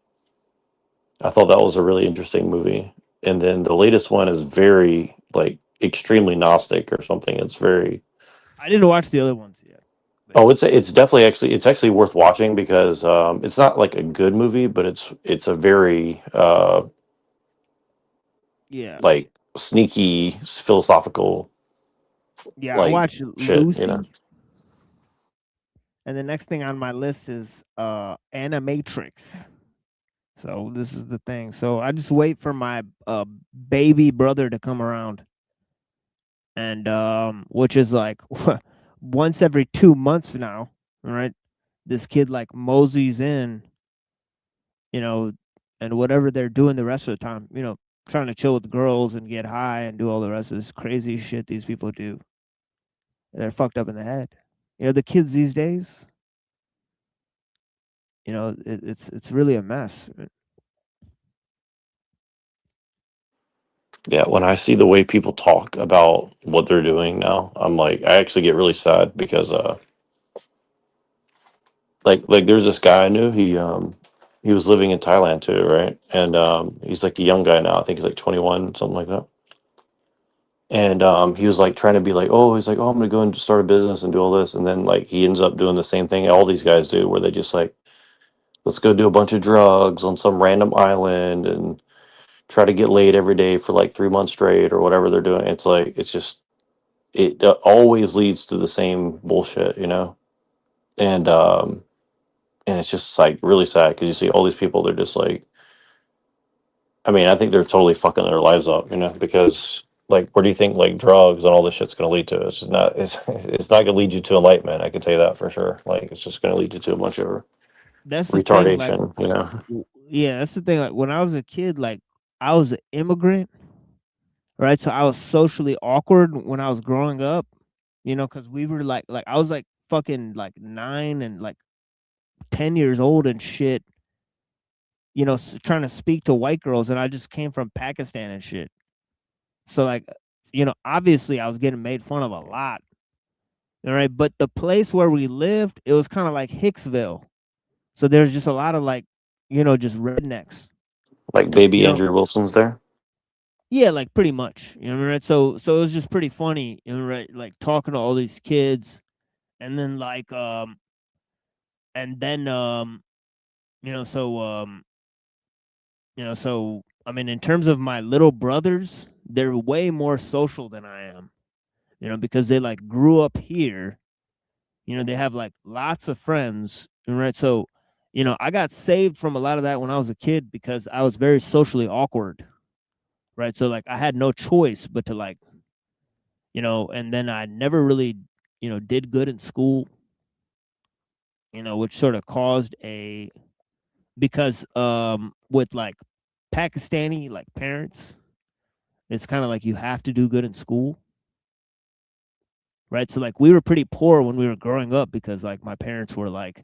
I thought that was a really interesting movie. And then the latest one is very like extremely Gnostic or something. It's very I didn't watch the other ones yet. oh, it's definitely it's actually worth watching because it's not like a good movie, but it's a very Yeah. like sneaky philosophical Yeah, I like watched shit. Lucy, and the next thing on my list is Animatrix. So this is the thing. So I just wait for my baby brother to come around, and which is like once every 2 months now. All right, this kid like moseys in, you know, and whatever they're doing the rest of the time, trying to chill with girls and get high and do all the rest of this crazy shit these people do. They're fucked up in the head. The kids these days, it's really a mess. Yeah, when I see the way people talk about what they're doing now, I'm like, I actually get really sad because like there's this guy I knew, he was living in Thailand too, right? And he's like a young guy now. I think he's like 21, something like that. And he was like trying to be like, oh, he's like, oh, I'm gonna go and start a business and do all this, and then like he ends up doing the same thing all these guys do, where they just like, let's go do a bunch of drugs on some random island and try to get laid every day for like 3 months straight or whatever they're doing. It's like it's just it always leads to the same bullshit, and and it's just like really sad because you see all these people, they're just like, I mean, I think they're totally fucking their lives up, because like, where do you think like drugs and all this shit's going to lead to? It's just not. It's not going to lead you to enlightenment. I can tell you that for sure. Like, it's just going to lead you to a bunch of That's the thing, like, retardation. yeah, that's the thing. Like when I was a kid, like I was an immigrant, right? So I was socially awkward when I was growing up, because we were like I was like fucking like 9 and like 10 years old and shit, trying to speak to white girls, and I just came from Pakistan and shit. So like, obviously I was getting made fun of a lot. All right, but the place where we lived, it was kind of like Hicksville. So there's just a lot of like, just rednecks. Like baby Andrew Wilson's there. Yeah, like pretty much. Right? So it was just pretty funny, right? Like talking to all these kids, and then like and then you know, so so I mean, in terms of my little brothers, they're way more social than I am. Because they like grew up here. They have like lots of friends, right? So, I got saved from a lot of that when I was a kid because I was very socially awkward, right? So like I had no choice but to like, and then I never really, did good in school, which sort of caused a because with like Pakistani like parents, it's kind of like you have to do good in school. Right. So like we were pretty poor when we were growing up because like my parents were like,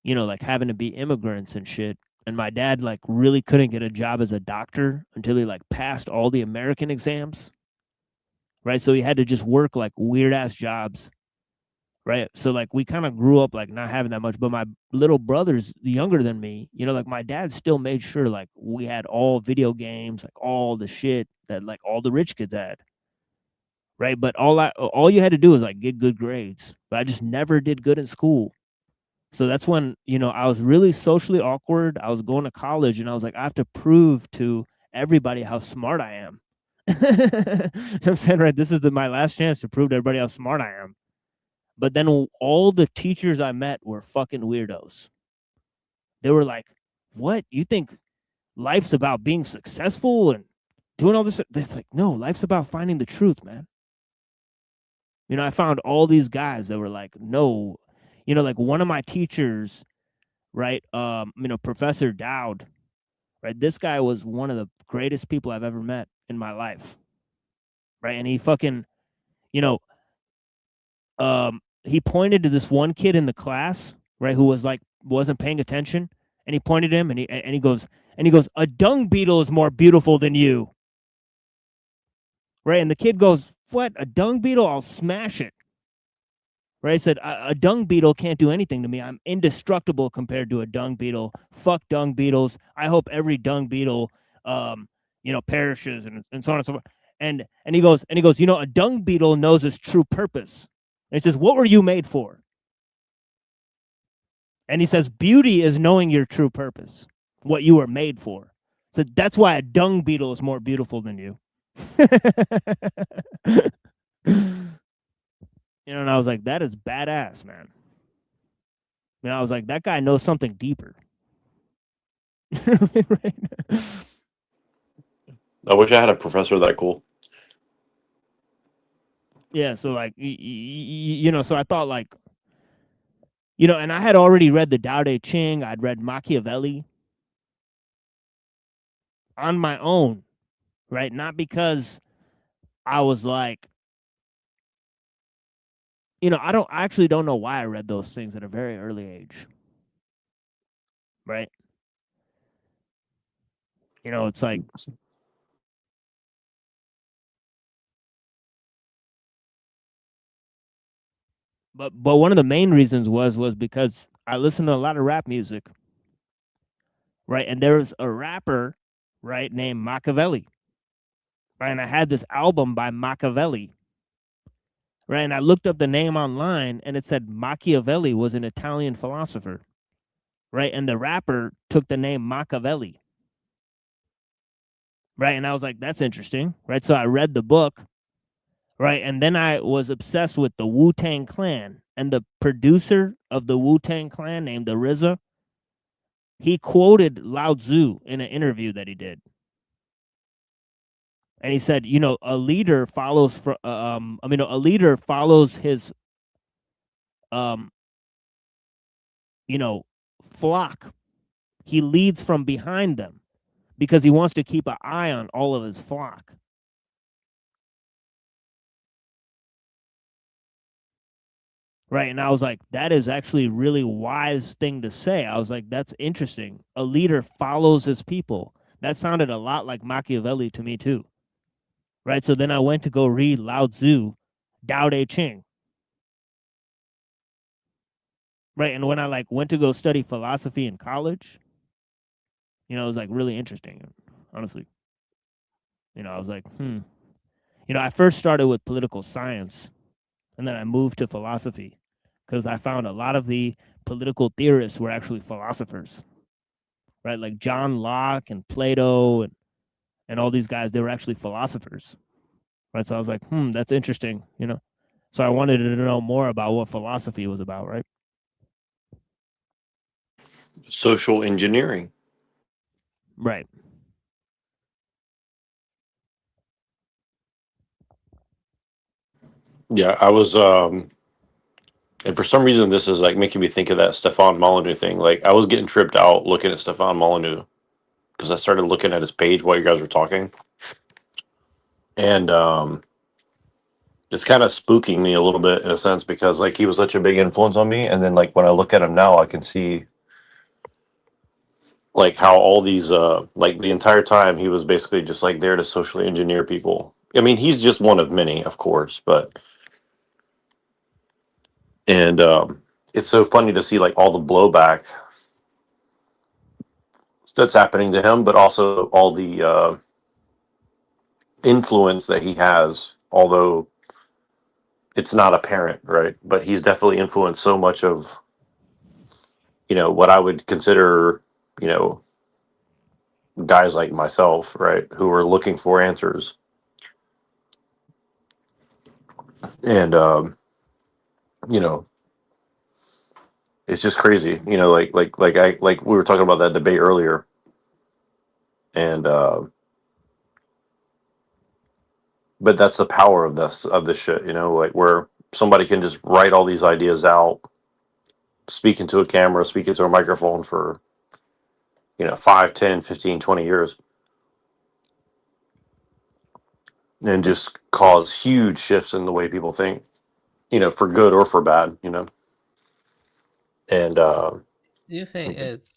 like having to be immigrants and shit. And my dad like really couldn't get a job as a doctor until he like passed all the American exams. Right. So he had to just work like weird ass jobs. Right. So like we kind of grew up like not having that much. But my little brother's younger than me, like my dad still made sure like we had all video games, like all the shit that like all the rich kids had. Right. But all you had to do was like get good grades. But I just never did good in school. So that's when, I was really socially awkward. I was going to college and I was like, I have to prove to everybody how smart I am. I'm saying, right, this is my last chance to prove to everybody how smart I am. But then all the teachers I met were fucking weirdos. They were like, what? You think life's about being successful and doing all this? It's like, no, life's about finding the truth, man. I found all these guys that were like, no, like one of my teachers, right? Professor Dowd, right? This guy was one of the greatest people I've ever met in my life. Right. And he fucking, you know, he pointed to this one kid in the class, right, who was like wasn't paying attention, and he pointed at him and he goes, a dung beetle is more beautiful than you. Right. And the kid goes, what? A dung beetle? I'll smash it. Right. I said, a dung beetle can't do anything to me. I'm indestructible compared to a dung beetle. Fuck dung beetles. I hope every dung beetle, perishes and so on and so forth. And he goes, a dung beetle knows its true purpose. And he says, what were you made for? And he says, beauty is knowing your true purpose, what you were made for. So that's why a dung beetle is more beautiful than you. And I was like, that is badass, man. And I was like, that guy knows something deeper. Right? I wish I had a professor that cool. Yeah, so like, so I thought like, and I had already read the Tao Te Ching. I'd read Machiavelli. on my own, right? Not because I was like, I actually don't know why I read those things at a very early age. Right? It's like but one of the main reasons was because I listened to a lot of rap music. Right? And there was a rapper, right, named Machiavelli. Right? And I had this album by Machiavelli. Right? And I looked up the name online and it said Machiavelli was an Italian philosopher. Right? And the rapper took the name Machiavelli. Right? And I was like, that's interesting. Right? So I read the book. Right? And then I was obsessed with the Wu-Tang Clan. And the producer of the Wu-Tang Clan, named the RZA, he quoted Lao Tzu in an interview that he did. And he said, a leader follows a leader follows his um flock. He leads from behind them because he wants to keep an eye on all of his flock. Right? And I was like, that is actually a really wise thing to say. I was like, that's interesting. A leader follows his people. That sounded a lot like Machiavelli to me too. Right? So then I went to go read Lao Tzu, Tao Te Ching. Right? And when I went to go study philosophy in college, it was really interesting, honestly. I was like, I first started with political science, and then I moved to philosophy because I found a lot of the political theorists were actually philosophers, right? Like John Locke and Plato and all these guys, they were actually philosophers, right? So I was like, that's interesting, So I wanted to know more about what philosophy was about, right? Social engineering. Right. Yeah, I was and for some reason this is making me think of that Stefan Molyneux thing. Like I was getting tripped out looking at Stefan Molyneux because I started looking at his page while you guys were talking. And it's kind of spooking me a little bit in a sense because he was such a big influence on me, and then when I look at him now I can see how all these the entire time he was basically just there to socially engineer people. I mean, he's just one of many, of course, but and it's so funny to see all the blowback that's happening to him, but also all the influence that he has, although it's not apparent, right? But he's definitely influenced so much of what I would consider guys like myself, right, who are looking for answers. And you know it's just crazy, like we were talking about that debate earlier. And but that's the power of this shit, where somebody can just write all these ideas out, speak into a camera, speak into a microphone for 5, 10, 15, 20 years, and just cause huge shifts in the way people think, for good or for bad. And Do you think it's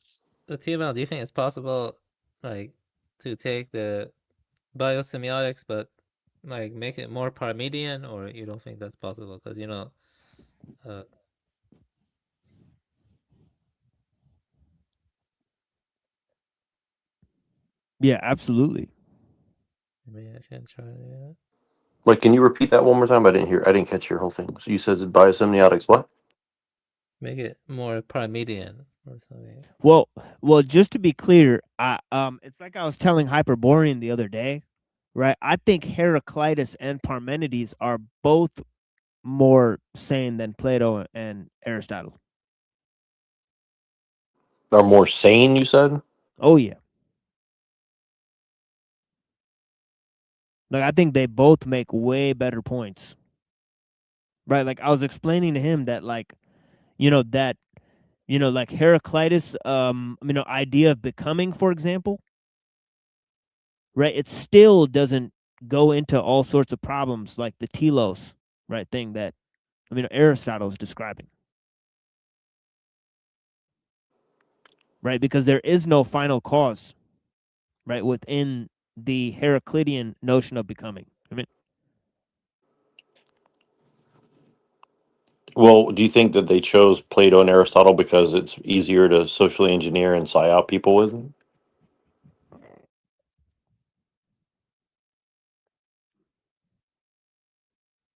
TML? Do you think it's possible, to take the biosemiotics, but make it more Parmenidean, or you don't think that's possible? Because uh, Yeah, absolutely. maybe I can try that. can you repeat that one more time? I didn't catch your whole thing. So you said biosemiotics, what? Make it more Parmenidean or something. Well, just to be clear, it's like I was telling Hyperborean the other day, right? I think Heraclitus and Parmenides are both more sane than Plato and Aristotle. Are more sane, you said? Oh yeah. I think they both make way better points. Right? I was explaining to him that Heraclitus idea of becoming, for example, right? It still doesn't go into all sorts of problems like the telos, right, thing that Aristotle is describing. Right, because there is no final cause, right, within the Heraclitean notion of becoming. Well, do you think that they chose Plato and Aristotle because it's easier to socially engineer and psyop people with?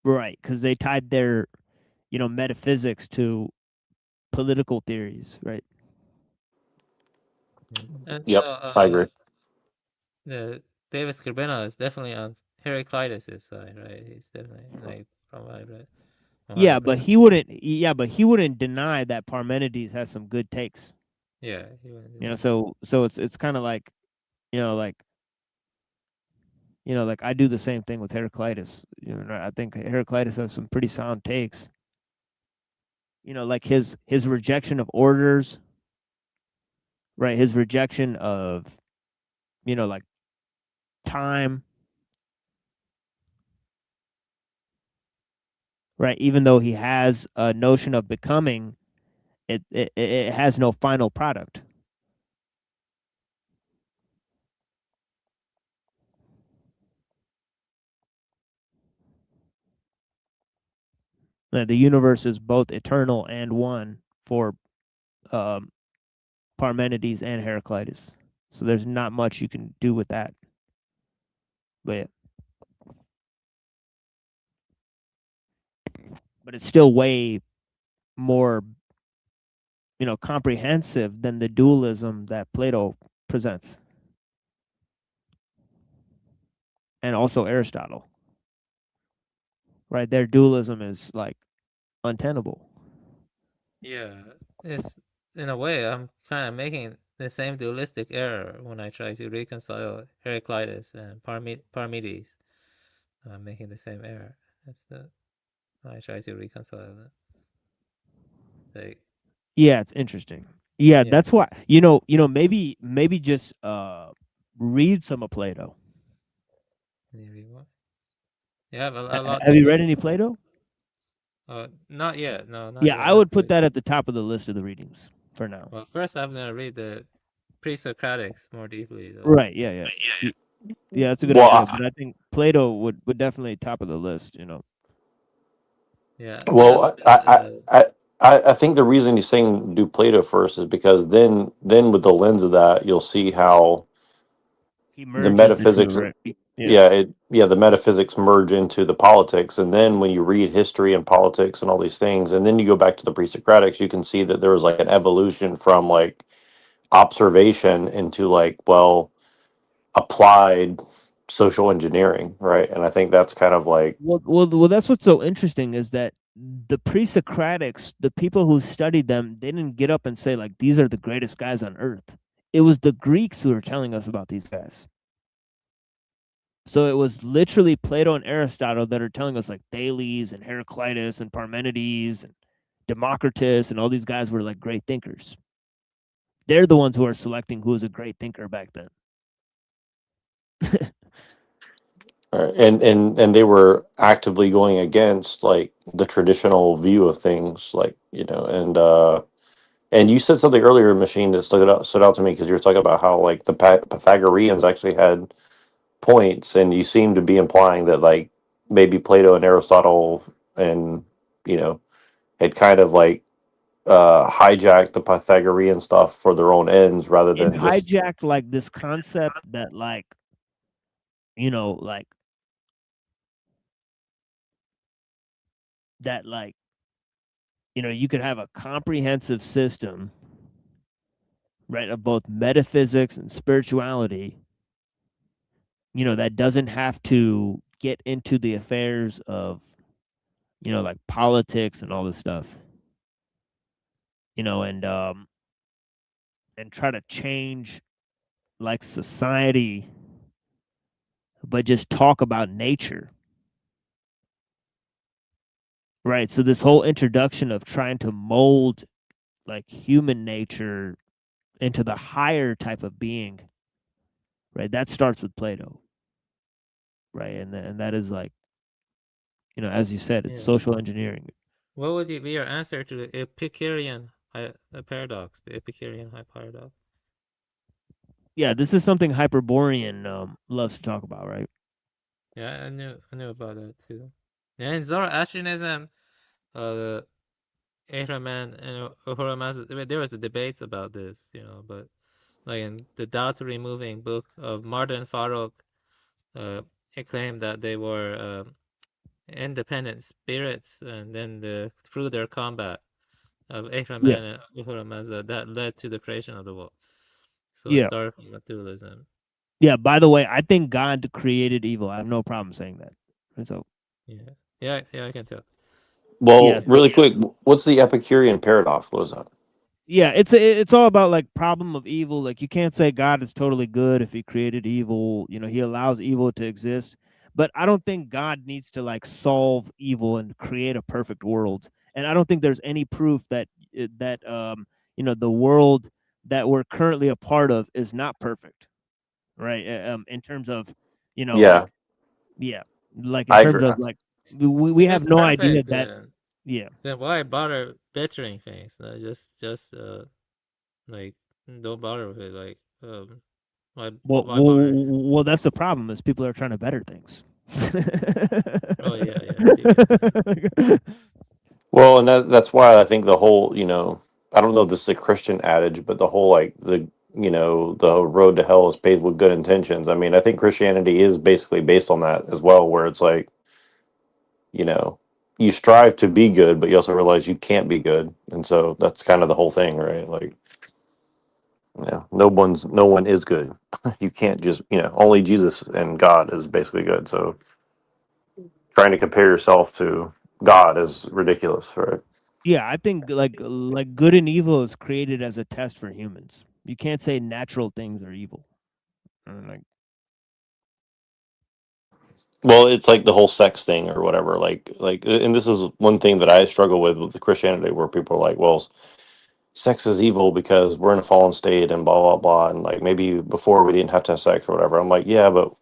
Right, because they tied their, metaphysics to political theories, right? And Yep, I agree. the David Scribner is definitely on Heraclitus' side, right? He's definitely like from what I read. Yeah, but he wouldn't. Yeah, but he wouldn't deny that Parmenides has some good takes. Yeah, he wouldn't You know, deny. so it's kind of like, like, like I do the same thing with Heraclitus. I think Heraclitus has some pretty sound takes. Like his rejection of orders, right? His rejection of, like time, right? Even though he has a notion of becoming, it has no final product. The universe is both eternal and one for um, Parmenides and Heraclitus. So there's not much you can do with that. But it's still way more, comprehensive than the dualism that Plato presents. And also Aristotle. Right? Their dualism is like untenable. Yeah, it's in a way I'm kind of making the same dualistic error when I try to reconcile Heraclitus and Parmenides. I'm making the same error. That's when I try to reconcile that. Like, Yeah, it's interesting. Yeah, yeah, that's why maybe just read some of Plato. maybe what? You have a lot Have to you read read. any Plato? Not yet. No, not Yeah, yet. I I have would to put read. that at the top of the list of the readings for now. Well, first I'm gonna read the pre-Socratics more deeply, though. Right, yeah. Yeah, that's a good Well, idea, but I think Plato would definitely top of the list, Yeah, I have. well, I think the reason he's saying do Plato first is because then with the lens of that, you'll see how He the merges the two, metaphysics, right? Yeah. the metaphysics merge into the politics, and then when you read history and politics and all these things, and then you go back to the pre-Socratics, you can see that there was like an evolution from like observation into like, well, applied social engineering, right? And I think that's kind of like, Well, that's what's so interesting is that the pre-Socratics, the people who studied them, they didn't get up and say like these are the greatest guys on earth. It was the Greeks who were telling us about these guys. So it was literally Plato and Aristotle that are telling us like Thales and Heraclitus and Parmenides and Democritus and all these guys were like great thinkers. They're the ones who are selecting who was a great thinker back then. and they were actively going against like the traditional view of things, like and you said something earlier, Machine, that stood out to me because you were talking about how like the Pythagoreans actually had points, and you seem to be implying that like maybe Plato and Aristotle and had kind of like hijacked the Pythagorean stuff for their own ends rather It than just hijacked like this concept that like, like that like, you could have a comprehensive system, right, of both metaphysics and spirituality, that doesn't have to get into the affairs of, like politics and all this stuff, and try to change like society, but just talk about nature. Right. So this whole introduction of trying to mold like human nature into the higher type of being, right? That starts with Plato, right? And that is like, as you said, it's Yeah. social engineering. What would be your answer to the Epicurean paradox? The Epicurean paradox. Yeah, this is something Hyperborean loves to talk about, right? Yeah, I knew about that too. Yeah, in Zoroastrianism, Ahriman and Ahura Mazda, there was the debates about this, but like in the doubt removing book of Mardan Farooq, it claimed that they were independent spirits, and then through their combat of Yeah. Ahriman and Ahura Mazda, that led to the creation of the world. So it Yeah. started from materialism. Yeah, by the way, I think God created evil. I have no problem saying that. And so, Yeah, I can tell. Well, yeah, so really quick, what's the Epicurean paradox? What is that? yeah, it's all about like problem of evil. Like you can't say God is totally good if he created evil. He allows evil to exist. But I don't think God needs to like solve evil and create a perfect world. And I don't think there's any proof that the world that we're currently a part of is not perfect, right? In terms of, Yeah, yeah, like in I terms agree. of like we If have it's no idea perfect, that, yeah. then why bother bettering things? Just like don't bother with it. Like why bother? Well, that's the problem is people are trying to better things. Oh yeah, people. Well, and that's why I think the whole, I don't know if this is a Christian adage, but the whole like the road to hell is paved with good intentions. I mean, I think Christianity is basically based on that as well, where it's like, you know, you strive to be good, but you also realize you can't be good, and so that's kind of the whole thing, right? Like, no one is good. You can't just, only Jesus and God is basically good. So trying to compare yourself to God is ridiculous, right? Yeah, I think like good and evil is created as a test for humans. You can't say natural things are evil. Like Well, it's like the whole sex thing or whatever. And this is one thing that I struggle with the Christianity, where people are like, "Well, sex is evil because we're in a fallen state and blah blah blah," and like maybe before we didn't have to have sex or whatever. I'm like, yeah, but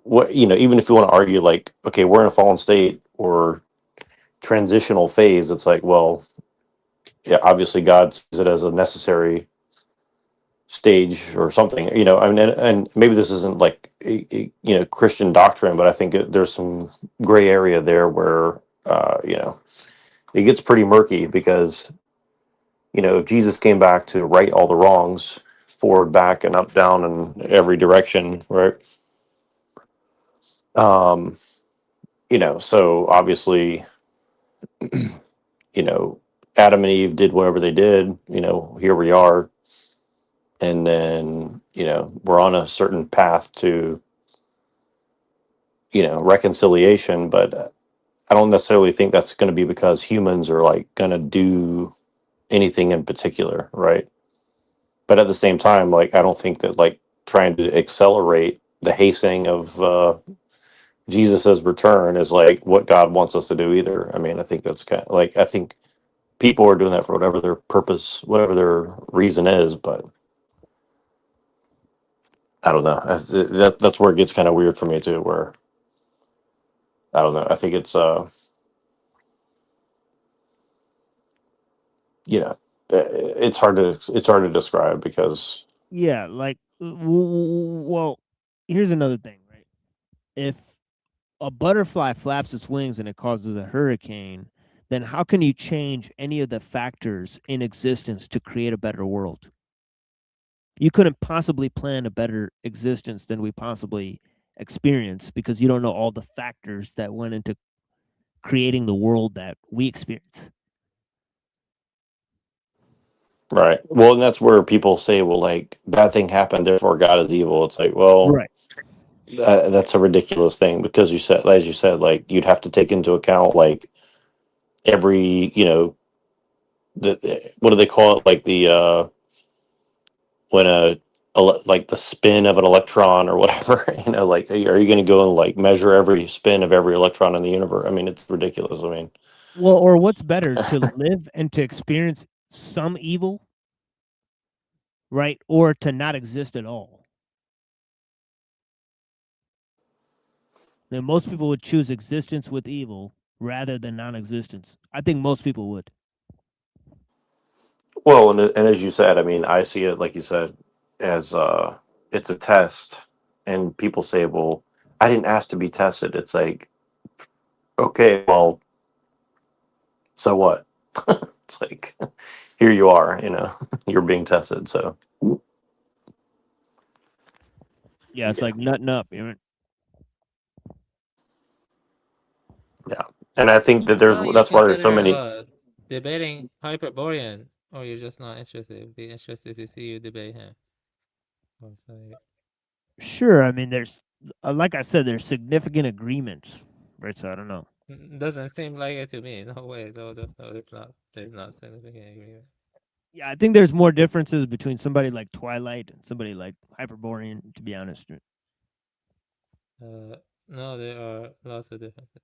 what even if you want to argue like, okay, we're in a fallen state or transitional phase, it's like, well, yeah, obviously God sees it as a necessary stage or something. I mean, and maybe this isn't like Christian doctrine, but I think there's some gray area there where it gets pretty murky because if Jesus came back to right all the wrongs, forward, back, and up, down, and every direction, right? um so obviously, you know Adam and Eve did whatever they did. Here we are, and then we're on a certain path to reconciliation, but I don't necessarily think that's going to be because humans are like going to do anything in particular, right? But at the same time, like, I don't think that like trying to accelerate the hastening of Jesus's return is like what God wants us to do either. I mean, I think that's kind of like, I think people are doing that for whatever their purpose, whatever their reason is, but I don't know. That's where it gets kind of weird for me too, where I don't know. I think it's hard to describe because yeah, like well, here's another thing, right? If a butterfly flaps its wings and it causes a hurricane, then how can you change any of the factors in existence to create a better world? You couldn't possibly plan a better existence than we possibly experience because you don't know all the factors that went into creating the world that we experience. right. Well, and that's where people say, well, like, bad thing happened, therefore God is evil. It's like, well, Right. that's a ridiculous thing because as you said, like, you'd have to take into account like every, what do they call it? Like when like the spin of an electron or whatever, like, are you going to go and like measure every spin of every electron in the universe? I mean, it's ridiculous. I mean, Well, or what's better to live and to experience some evil, right? Or to not exist at all. then most people would choose existence with evil rather than non-existence. I think most people would. Well, and as you said, I mean, I see it like you said as it's a test, and people say, "Well, I didn't ask to be tested." It's like, okay, well, so what? It's like, here you are, you're being tested. So Yeah, it's like nutting up. yeah, and I think that So you that's why there's so consider many. debating Hyperborean, or you're just not interested? Be interested to see you debate him. Or say, Sure, I mean, there's like I said, there's significant agreements, right? So I don't know. Doesn't seem like it to me. No way. No, it's not. There's not significant agreement. Yeah, I think there's more differences between somebody like Twilight and somebody like Hyperborean, to be honest. No, there are lots of differences.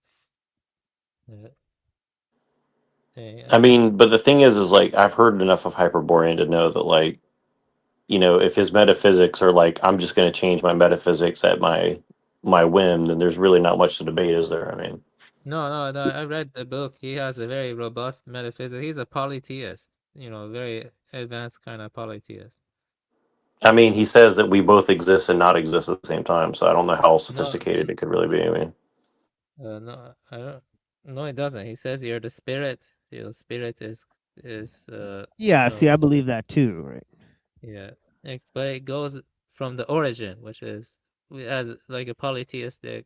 I mean, but the thing is like I've heard enough of Hyperborean to know that like if his metaphysics are like I'm just going to change my metaphysics at my whim, then there's really not much to debate, is there? I mean, No. I read the book. He has a very robust metaphysics. He's a polytheist. Very advanced kind of polytheist. he says that we both exist and not exist at the same time. So I don't know how No, sophisticated it could really be. I mean, no, I don't. No, it doesn't. He says you're the spirit. Spirit is Yeah, no. see, I believe that too, right? Yeah, but it goes from the origin, which is as like a polytheistic.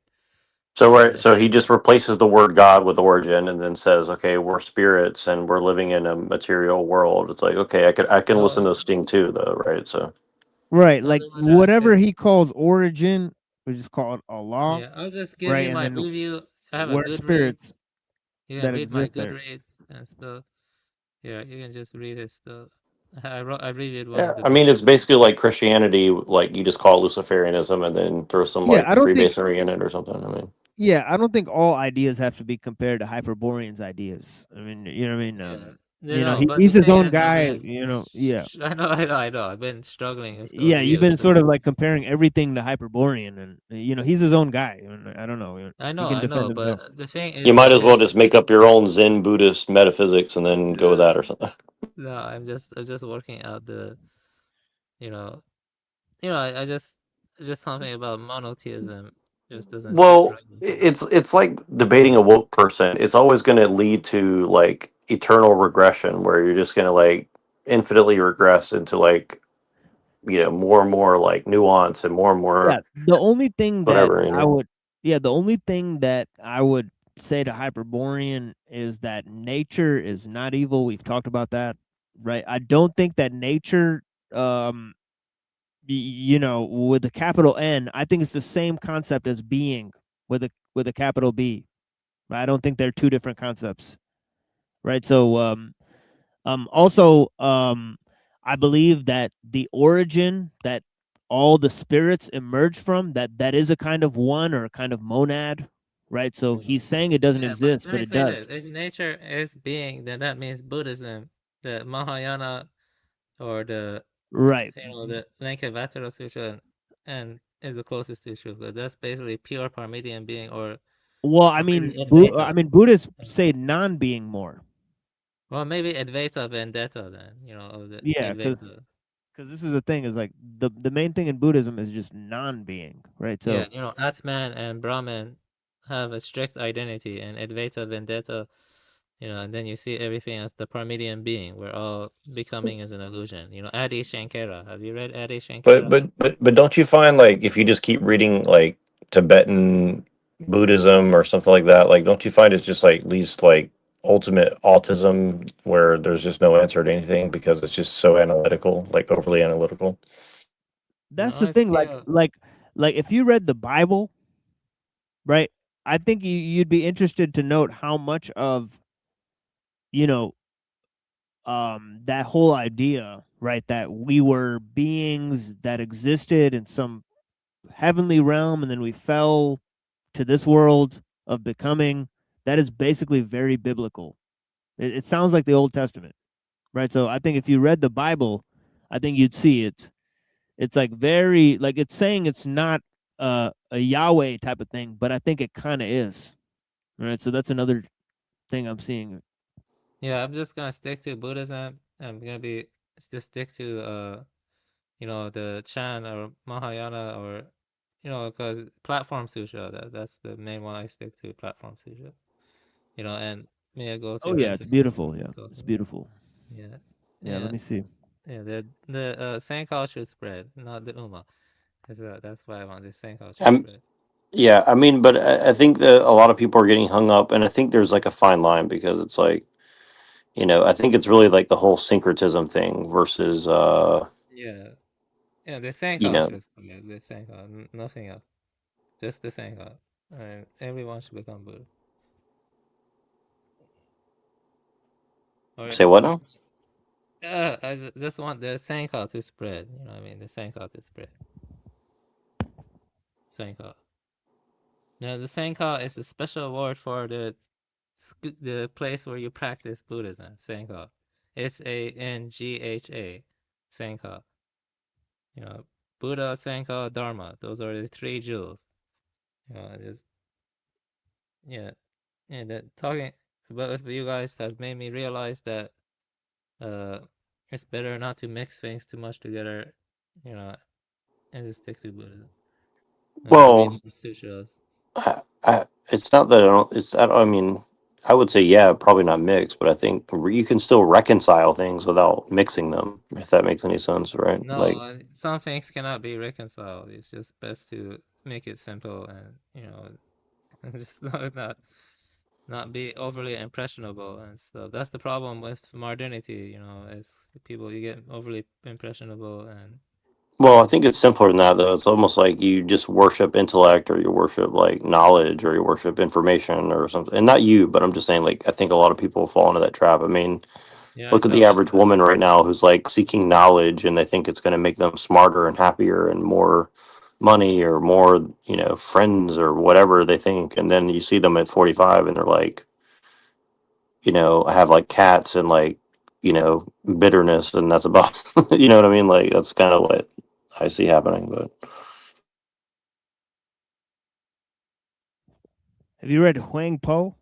so right, so he just replaces the word God with origin, and then says, "Okay, we're spirits and we're living in a material world." It's like, okay, I can listen No, to Sting too, though, right? So Right, no, like whatever he calls origin, we just call it Allah, yeah, I'll just give right? you And my then review. I have a we're good read. spirits You can that read my exist good there. reads and stuff. Yeah, you can just read his stuff. I reviewed one yeah, of the I mean, books. it's basically like Christianity, like you just call it Luciferianism, and then throw some Yeah, like I don't think. Freemasonry in it or something. I mean, Yeah, I don't think all ideas have to be compared to Hyperborean's ideas. I mean, you know what I mean? Yeah, but He's the his thing own is, I've guy. been, Yeah, I know. I've been struggling with those yeah. You've views. been sort of like comparing everything to Hyperborean, and he's his own guy. I don't know. He can I defend know, himself. but the thing you might as is, well just make up your own Zen Buddhist metaphysics and then go with that or something. no, I'm just working out the, you know, just something about monotheism just doesn't Well, strike me. it's like debating a woke person. It's always going to lead to like eternal regression, where you're just going to like infinitely regress into like more and more like nuance and more Yeah, the only thing that whatever. the only thing that I would say to Hyperborean is that nature is not evil. We've talked about that, right? I don't think that nature, um, with a capital N, I think it's the same concept as being with a capital B. I don't think they're two different concepts, right? So, also, I believe that the origin that all the spirits emerge from, that is a kind of one or a kind of monad, right? So he's saying it doesn't Yeah, but exist, let but me it say does. this: if nature is being, then that means Buddhism, the Mahayana, or Right. the Lankavatara Sutra, and is the closest to truth. But that's basically pure Parmenidean being, or Well, I maybe mean, Advaita. Buddhists say non-being more. Well, maybe Advaita Vendetta then, of the Yeah, Advaita. because this is the thing is like the main thing in Buddhism is just non-being, right? Yeah, So Atman and Brahman have a strict identity, and Advaita Vendetta, and then you see everything as the Parmenidean being, where all becoming is an illusion. Adi Shankara. Have you read Adi But Shankara? but don't you find like if you just keep reading like Tibetan Buddhism or something like that, like don't you find it's just like leads to like ultimate autism where there's just no answer to anything because it's just so analytical, like overly analytical? that's No, the I thing. Like feel. if you read the Bible, right? I think you'd be interested to note how much of you know that whole idea, right, that we were beings that existed in some heavenly realm and then we fell to this world of becoming, that is basically very biblical. It sounds like the Old Testament, right? So I think if you read the Bible, I think you'd see it's like very like it's saying it's not a Yahweh type of thing, but I think it kind of is. All right, so that's another thing I'm seeing. Yeah, I'm just gonna stick to Buddhism. I'm gonna just stick to the Chan or Mahayana or because Platform Sutra. That's the main one I stick to. Platform Sutra. And may I go to Oh yeah, it's principles beautiful. and Yeah, stuff. it's beautiful. Yeah, Yeah, let yeah, me see. yeah. The same culture spread, not the Ummah. That's why I want the same culture I'm spread. Yeah, I mean, but I think that a lot of people are getting hung up, and I think there's like a fine line because it's like, I think it's really like the whole syncretism thing versus, Yeah, yeah. The same you know, culture spread. The same culture, nothing else. Just the same culture. And everyone should become Buddha. Or say what now? I just want the Senka to spread. You know what I mean? The Senka to spread. Senka. Now, the Senka is a special word for the place where you practice Buddhism. Senka. Sangha. Senka. Buddha, Senka, Dharma. Those are the three jewels. Just yeah, yeah. That talking about with you guys has made me realize that uh, it's better not to mix things too much together. You know, and just stick to Buddhism. Read Well, more sutras. it's not that I don't, I mean, I would say, yeah, probably not mix, but I think you can still reconcile things without mixing them, if that makes any sense, right? No, Like, some things cannot be reconciled. It's just best to make it simple and just not be overly impressionable and stuff. That's the problem with modernity. Is people you get overly impressionable and well, I think it's simpler than that, though. It's almost like you just worship intellect, or you worship like knowledge, or you worship information, or something. And not you, but I'm just saying, like, I think a lot of people fall into that trap. I mean, yeah, I look at the fell average into it. woman right now who's like seeking knowledge, and they think it's going to make them smarter and happier and more money or more, friends or whatever they think. And then you see them at 45 and they're like, I have like cats and like, bitterness, and that's about, you know what I mean? Like, that's kind of what I see happening. But Have you read Huang Po?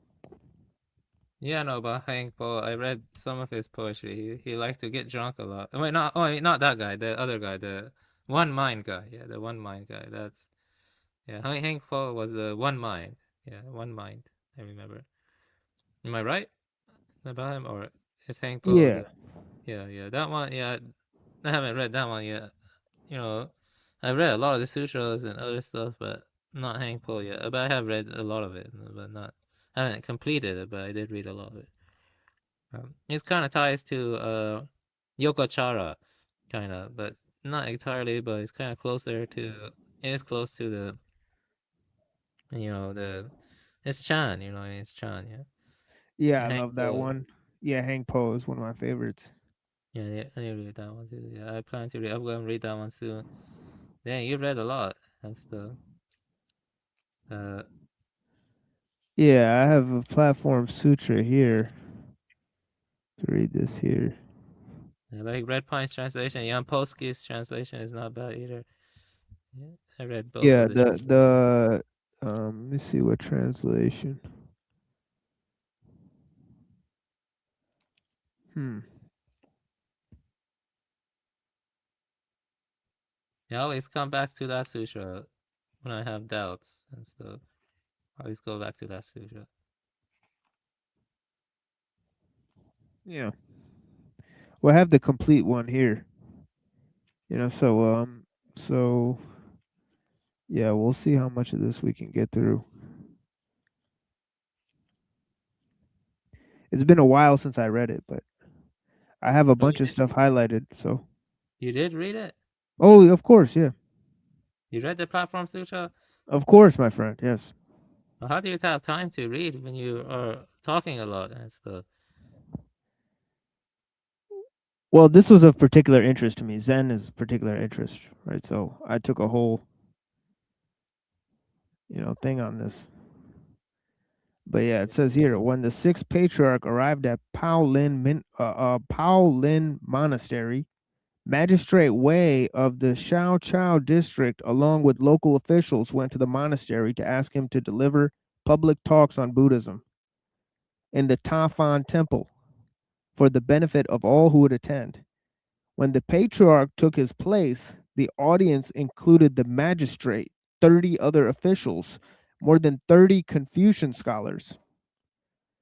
Yeah, no, but Hank Po, I read some of his poetry. He liked to get drunk a lot. Wait, not that guy, the other guy, the one mind guy. Yeah, the one mind guy. Yeah, Hank Po was the one mind. Yeah, one mind. I remember. Am I right about him, or is Hank Po Yeah. the? Yeah, that one. Yeah, I haven't read that one yet. You know, I've read a lot of the sutras and other stuff, but not Hank Po yet. But I have read a lot of it, but not. I haven't completed it, but I did read a lot of it. It's kind of ties to Yokochara, kind of, but not entirely. But it's kind of closer to. It is close to the. It's Chan, it's Chan, yeah. Yeah, And I Hank love that Po, one. Yeah, Hank Po is one of my favorites. yeah, yeah, I need to read that one too. Yeah, I plan to read. I'm gonna read that one soon. Dang, you read a lot. That's the. Uh, Yeah, I have a platform sutra here. Read this here. I like Red Pine's translation. Jan Polsky's translation is not bad either. Yeah, I read both Yeah, of the translations. let me see what translation. Hmm. I always come back to that sutra when I have doubts, and so I always go back to that sutra. Yeah. Well, I have the complete one here. So yeah, we'll see how much of this we can get through. It's been a while since I read it, but I have a Oh, bunch of stuff highlighted, so. you did read it? Oh, of course, yeah. You read the Platform Sutra? Of course, my friend. Yes. Well, how do you have time to read when you are talking a lot and stuff? Well, this was of particular interest to me. Zen is particular interest, right? So I took a whole, thing on this. But yeah, it says here when the sixth patriarch arrived at Paolin Monastery, Magistrate Wei of the Xiao Chao district, along with local officials, went to the monastery to ask him to deliver public talks on Buddhism in the Tafan temple for the benefit of all who would attend. When the patriarch took his place, the audience included the magistrate, 30 other officials, more than 30 Confucian scholars,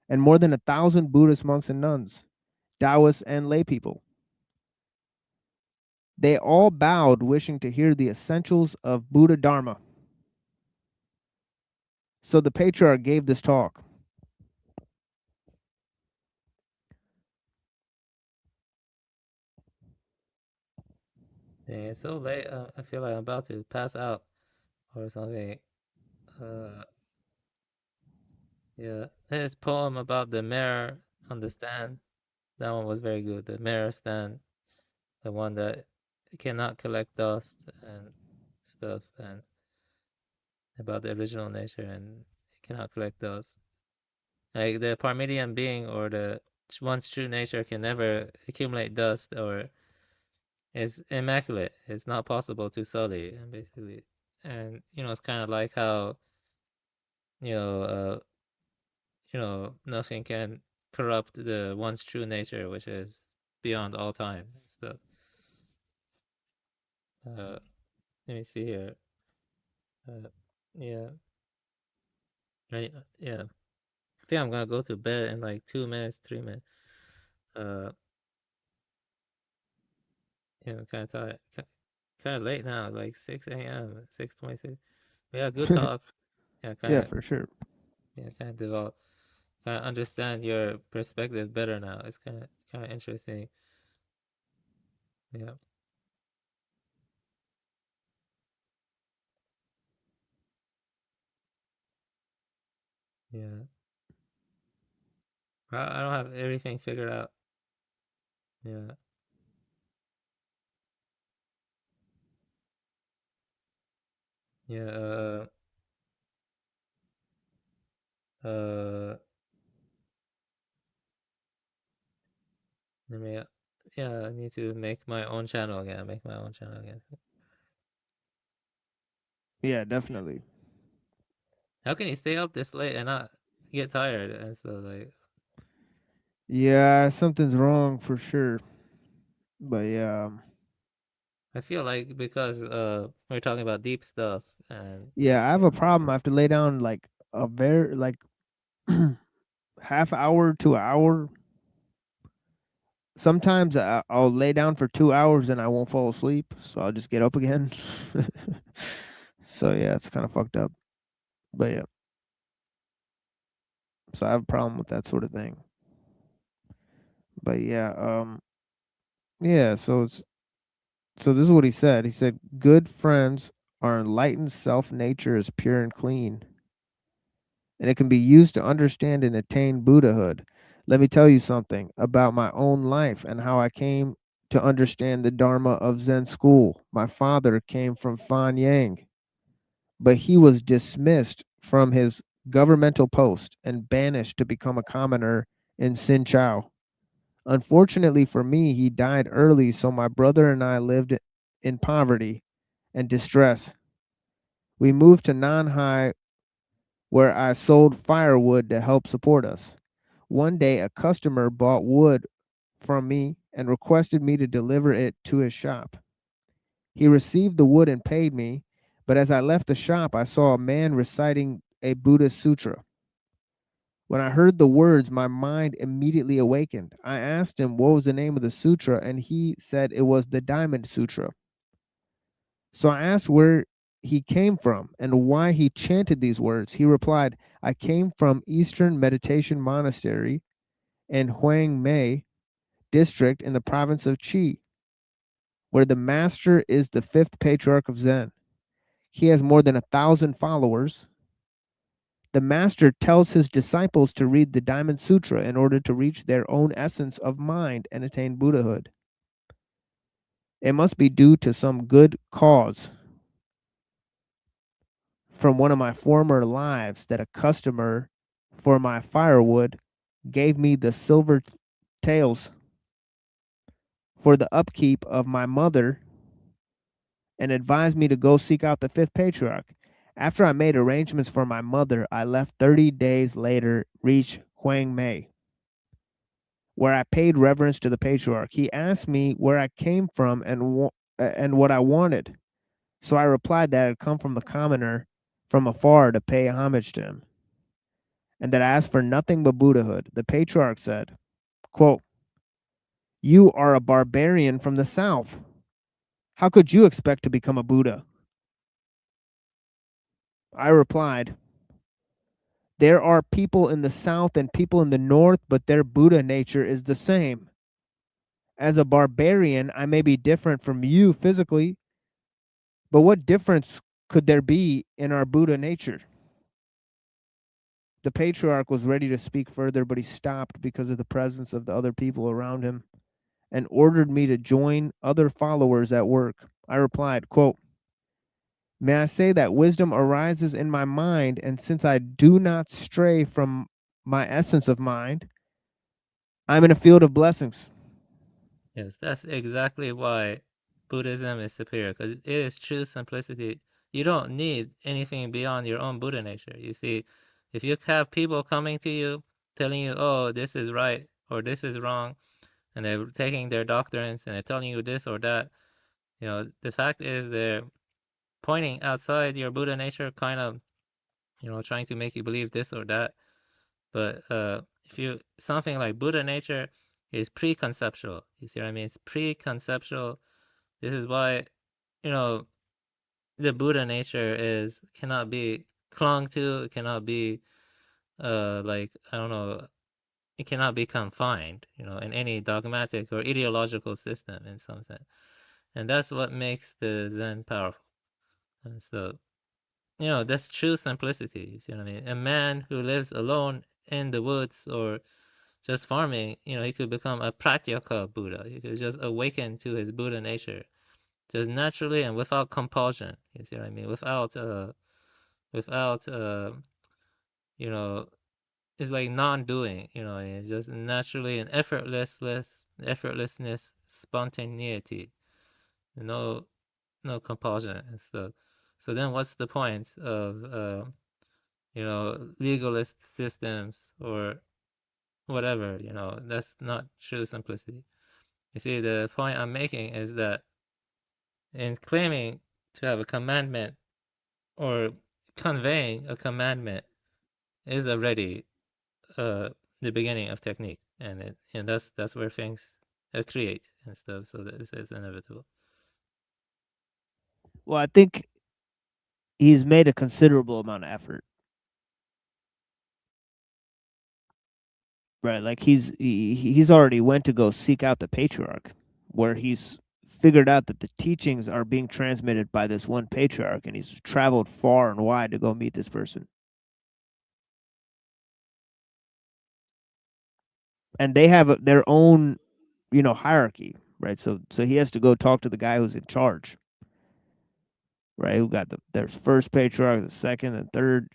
and more than 1,000 Buddhist monks and nuns, Taoists and laypeople. They all bowed, wishing to hear the essentials of Buddha Dharma. So the patriarch gave this talk. Dang, it's so late. I feel like I'm about to pass out or something. Yeah, his poem about the mirror on the stand, that one was very good. The mirror stand, the one that cannot collect dust and stuff, and about the original nature and it cannot collect dust. Like the Parmenidean being or the one's true nature can never accumulate dust or is immaculate. It's not possible to sully, and basically, and it's kind of like how you know, uh, nothing can corrupt the one's true nature, which is beyond all time and stuff. Let me see here. Yeah, right. Yeah, I think I'm gonna go to bed in like 2 minutes, 3 minutes. Kind of tired, kind of late now, like 6 a.m., 6:26. Yeah, good talk. Yeah, Yeah, for sure. Kind of develop, kind of understand your perspective better now. It's kind of interesting. Yeah. Yeah. I don't have everything figured out. Yeah. Yeah. Let me. Yeah, I need to make my own channel again. Make my own channel again. Yeah, definitely. How can you stay up this late and not get tired? And so like, Yeah, something's wrong for sure. But yeah. I feel like because we're talking about deep stuff and Yeah, I have a problem. I have to lay down like a very like half hour to an hour. Sometimes I'll lay down for 2 hours and I won't fall asleep, so I'll just get up again. So yeah, it's kind of fucked up. But yeah, so I have a problem with that sort of thing. But yeah, yeah. So this is what he said. He said, "Good friends are enlightened. Self nature is pure and clean, and it can be used to understand and attain Buddhahood. Let me tell you something about my own life and how I came to understand the Dharma of Zen school. My father came from Fan Yang, but he was dismissed from his governmental post and banished to become a commoner in Sinchao. Unfortunately for me, he died early, so my brother and I lived in poverty and distress. We moved to Nanhai, where I sold firewood to help support us. One day, a customer bought wood from me and requested me to deliver it to his shop. He received the wood and paid me, but as I left the shop, I saw a man reciting a Buddhist sutra. When I heard the words, my mind immediately awakened. I asked him what was the name of the sutra, and he said it was the Diamond Sutra. So I asked where he came from and why he chanted these words. He replied, I came from Eastern Meditation Monastery in Huang Mei district in the province of Qi, where the master is the fifth patriarch of Zen. He has more than 1,000 followers. The master tells his disciples to read the Diamond Sutra in order to reach their own essence of mind and attain Buddhahood. It must be due to some good cause from one of my former lives that a customer for my firewood gave me the silver tails for the upkeep of my mother and advised me to go seek out the fifth patriarch. After I made arrangements for my mother, I left 30 days later, reached Huang Mei, where I paid reverence to the patriarch. He asked me where I came from and what I wanted. So I replied that I had come from the commoner from afar to pay homage to him, and that I asked for nothing but Buddhahood. The patriarch said, quote, "You are a barbarian from the south. How could you expect to become a Buddha?" I replied, "There are people in the south and people in the north, but their Buddha nature is the same. As a barbarian, I may be different from you physically, but what difference could there be in our Buddha nature?" The patriarch was ready to speak further, but he stopped because of the presence of the other people around him and ordered me to join other followers at work. I replied, quote, "May I say that wisdom arises in my mind, and since I do not stray from my essence of mind, I'm in a field of blessings." Yes, that's exactly why Buddhism is superior, because it is true simplicity. You don't need anything beyond your own Buddha nature. You see, if you have people coming to you telling you, oh, this is right or this is wrong, and they're taking their doctrines and they're telling you this or that, the fact is they're pointing outside your Buddha nature, kind of, trying to make you believe this or that. But if something like Buddha nature is pre-conceptual. You see what I mean? It's pre-conceptual. This is why, you know, the Buddha nature cannot be clung to. It cannot be like, I don't know. It cannot be confined, in any dogmatic or ideological system in some sense. And that's what makes the Zen powerful. And so, that's true simplicity. You see what I mean? A man who lives alone in the woods or just farming, he could become a pratyeka Buddha. He could just awaken to his Buddha nature, just naturally and without compulsion. You see what I mean? Without, you know, it's like non-doing. It's just naturally and effortlessness, spontaneity, no, no compulsion. And so then, what's the point of, legalist systems or whatever? That's not true simplicity. You see, the point I'm making is that in claiming to have a commandment or conveying a commandment is already the beginning of technique, and that's where things create and stuff. So this is inevitable. Well, I think he's made a considerable amount of effort. Right, like he's already went to go seek out the patriarch, where he's figured out that the teachings are being transmitted by this one patriarch, and he's traveled far and wide to go meet this person. And they have their own, hierarchy, right? So he has to go talk to the guy who's in charge, right? Who got there's first patriarch, the second, and third.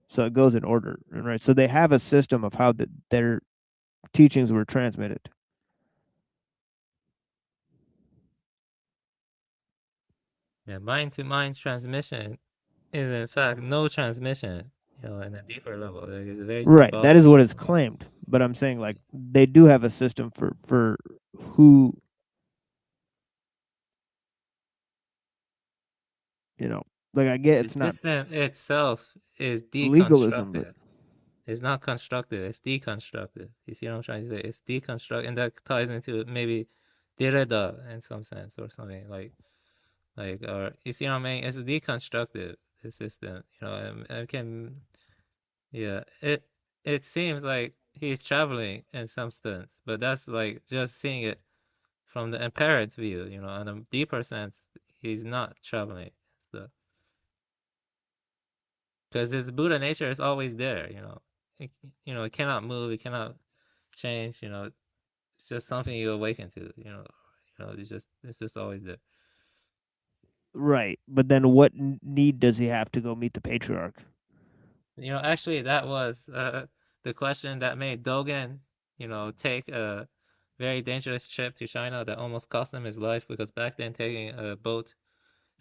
So it goes in order, right? So they have a system of how their teachings were transmitted. Yeah, mind-to-mind transmission is in fact no transmission, in a deeper level. Like, it's very Right, that is symbolic. what is claimed. But I'm saying, like, they do have a system for who, like, I get The it's not system itself is legalism, but deconstructive. It's not constructive. It's deconstructive. You see what I'm trying to say? It's deconstruct, and that ties into maybe Derrida in some sense or something or you see what I mean? It's deconstructive. The system, it can, yeah. It seems like he's traveling in some sense, but that's like just seeing it from the apparent view. In a deeper sense, he's not traveling. So because his Buddha nature is always there. It cannot move. It cannot change. It's just something you awaken to. It's just always there. right. But then what need does he have to go meet the patriarch? Actually, that was the question that made Dogen, take a very dangerous trip to China that almost cost him his life, because back then taking a boat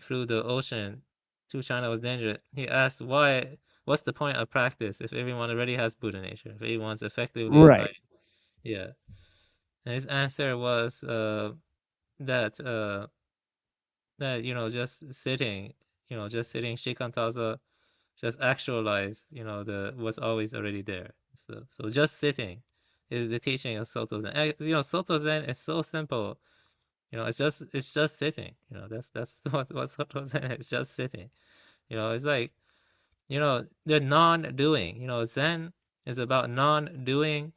through the ocean to China was dangerous. He asked, what's the point of practice if everyone already has Buddha nature, if everyone's effectively Right. like, yeah. And his answer was that just sitting, just sitting shikantaza, just actualize, the what's always already there. So just sitting is the teaching of Soto Zen. Soto Zen is so simple. It's just sitting. That's what Soto Zen is, just sitting. It's like, the non-doing. Zen is about non-doing.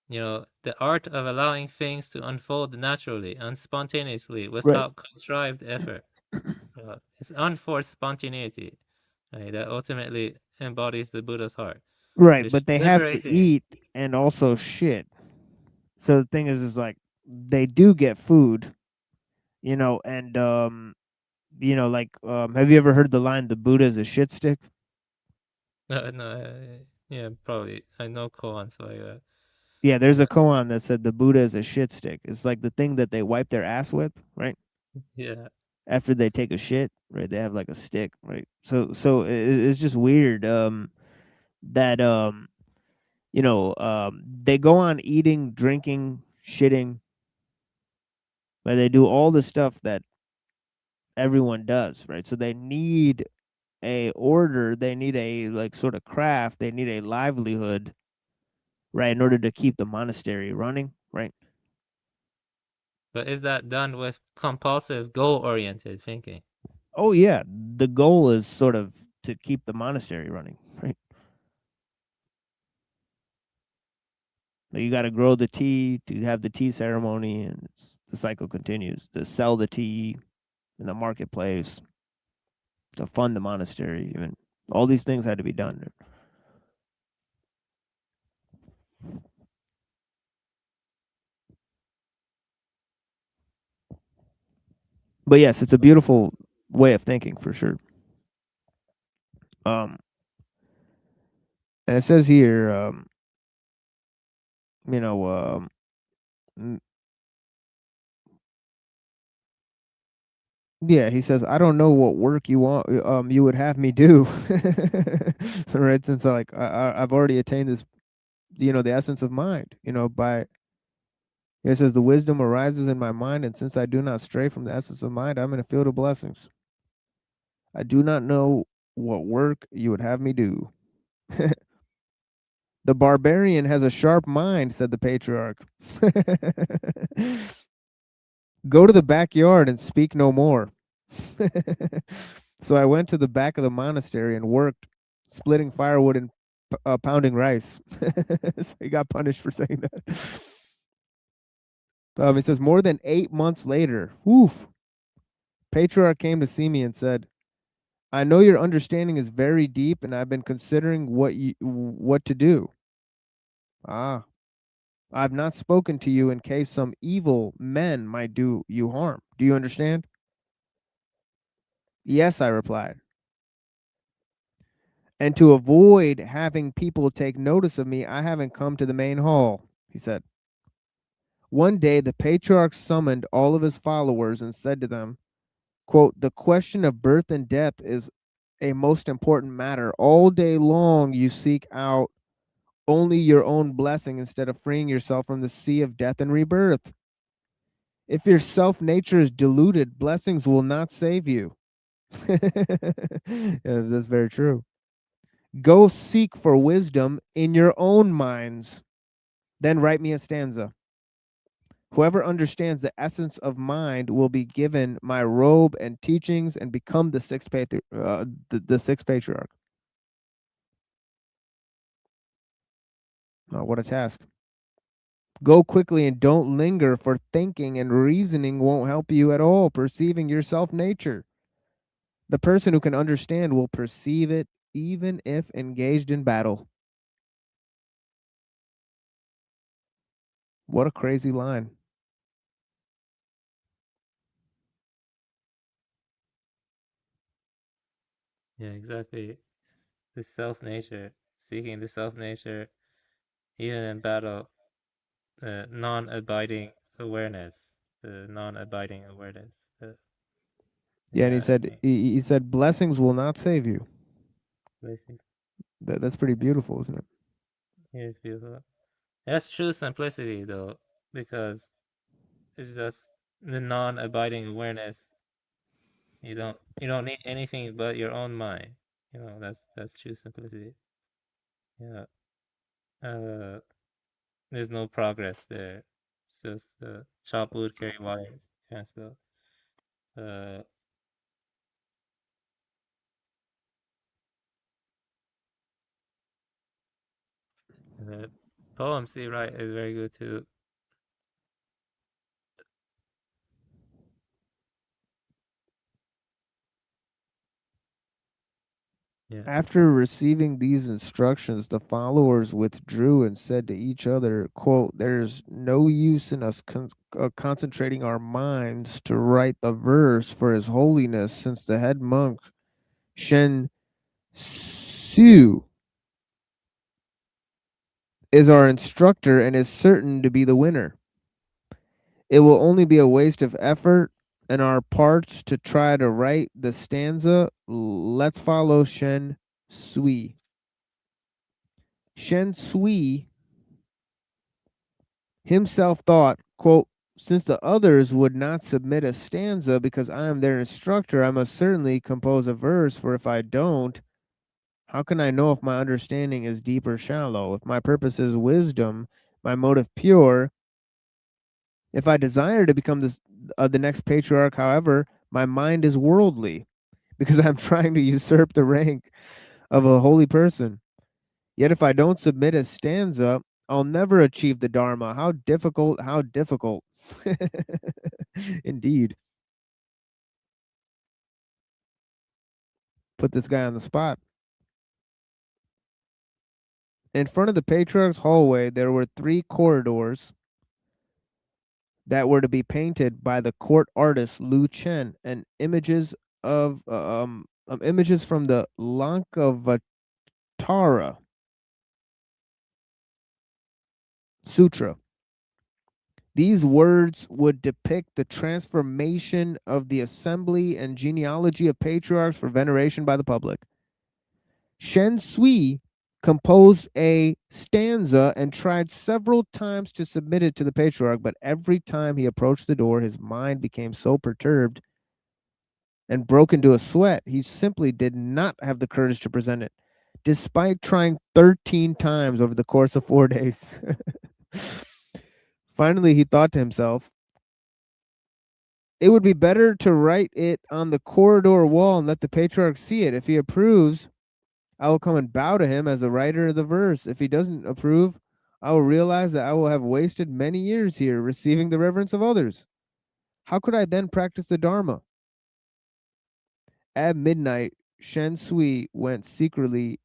The art of allowing things to unfold naturally and spontaneously Right. without contrived effort. It's unforced spontaneity, right, that ultimately embodies the Buddha's heart, Right, which is but they have to liberating. eat and also shit. So the thing is like they do get food, and like have you ever heard the line the Buddha is a shit stick? No, yeah, probably. I know koan, so Yeah, there's a yeah, koan that said the Buddha is a shit stick. It's like the thing that they wipe their ass with, right? yeah. After they take a shit, right? They have like a stick, right? So it's just weird that they go on eating, drinking, shitting, but they do all the stuff that everyone does, right? So they need a order, they need a like sort of craft, they need a livelihood, right, in order to keep the monastery running, right? But is that done with compulsive, goal-oriented thinking? Oh yeah, the goal is sort of to keep the monastery running, right? Like you got to grow the tea to have the tea ceremony, and the cycle continues to sell the tea in the marketplace, to fund the monastery. Even all these things had to be done. But yes, it's a beautiful way of thinking for sure. Um, and it says here, you know, mm, yeah, he says, I don't know what work you would have me do, right? Since I've already attained this, the essence of mind, by it says the wisdom arises in my mind, and since I do not stray from the essence of mind, I'm in a field of blessings. I do not know what work you would have me do. The barbarian has a sharp mind, said the patriarch. Go to the backyard and speak no more. So I went to the back of the monastery and worked, splitting firewood and pounding rice. So he got punished for saying that. It says more than 8 months later, woof, patriarch came to see me and said, I know your understanding is very deep, and I've been considering what to do. Ah, I've not spoken to you in case some evil men might do you harm. Do you understand? Yes, I replied. And to avoid having people take notice of me, I haven't come to the main hall, he said. One day, the patriarch summoned all of his followers and said to them, quote, the question of birth and death is a most important matter. All day long, you seek out only your own blessing instead of freeing yourself from the sea of death and rebirth. If your self nature is diluted, blessings will not save you. Yeah, that's very true. Go seek for wisdom in your own minds. Then write me a stanza. Whoever understands the essence of mind will be given my robe and teachings and become the sixth patriarch. Oh, what a task. Go quickly and don't linger, for thinking and reasoning won't help you at all perceiving your self nature. The person who can understand will perceive it even if engaged in battle. What a crazy line. Yeah, exactly. The self-nature, seeking the self-nature, even in battle, non-abiding awareness, the non-abiding awareness. Yeah, and he Yeah, I said think he said blessings will not save you. blessings. That's pretty beautiful, isn't it? Yeah, it's beautiful. That's true simplicity though, because it's just the non-abiding awareness. You don't need anything but your own mind. That's true simplicity. Yeah. Uh, there's no progress there. It's just chop wood, carry water kind of stuff. Uh, the poem, see, right, is very good too. Yeah. After receiving these instructions, the followers withdrew and said to each other, quote, "There's no use in us concentrating our minds to write the verse for His Holiness, since the head monk, Shen Su, is our instructor and is certain to be the winner. It will only be a waste of effort and our parts to try to write the stanza. Let's follow Shen Sui." Shen Sui himself thought, quote, "Since the others would not submit a stanza because I am their instructor, I must certainly compose a verse, for if I don't, how can I know if my understanding is deep or shallow? If my purpose is wisdom, my motive pure, if I desire to become the next patriarch, however, my mind is worldly, because I'm trying to usurp the rank of a holy person. Yet if I don't submit a stanza, I'll never achieve the Dharma. How difficult, how difficult." Indeed. Put this guy on the spot. In front of the patriarch's hallway, there were 3 corridors that were to be painted by the court artist Lu Chen, and images from the Lankavatara Sutra. These words would depict the transformation of the assembly and genealogy of patriarchs for veneration by the public. Shen Sui composed a stanza and tried several times to submit it to the patriarch, but every time he approached the door, his mind became so perturbed and broke into a sweat, he simply did not have the courage to present it, despite trying 13 times over the course of 4 days. Finally, he thought to himself, "It would be better to write it on the corridor wall and let the patriarch see it. If he approves, I will come and bow to him as the writer of the verse. If he doesn't approve, I will realize that I will have wasted many years here receiving the reverence of others. How could I then practice the Dharma?" At midnight, Shen Sui went secretly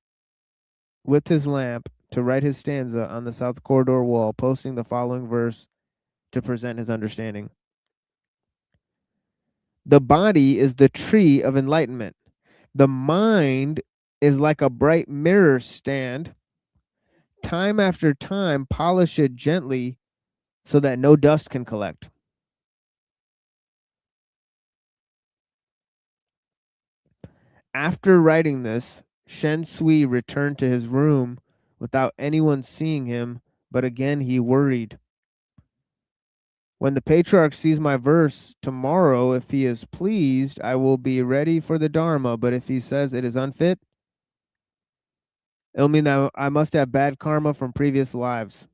with his lamp to write his stanza on the south corridor wall, posting the following verse to present his understanding. "The body is the tree of enlightenment. The mind is like a bright mirror stand. Time after time, polish it gently so that no dust can collect." After writing this, Shen Sui returned to his room without anyone seeing him, but again he worried. "When the patriarch sees my verse tomorrow, if he is pleased, I will be ready for the Dharma, but if he says it is unfit, it'll mean that I must have bad karma from previous lives.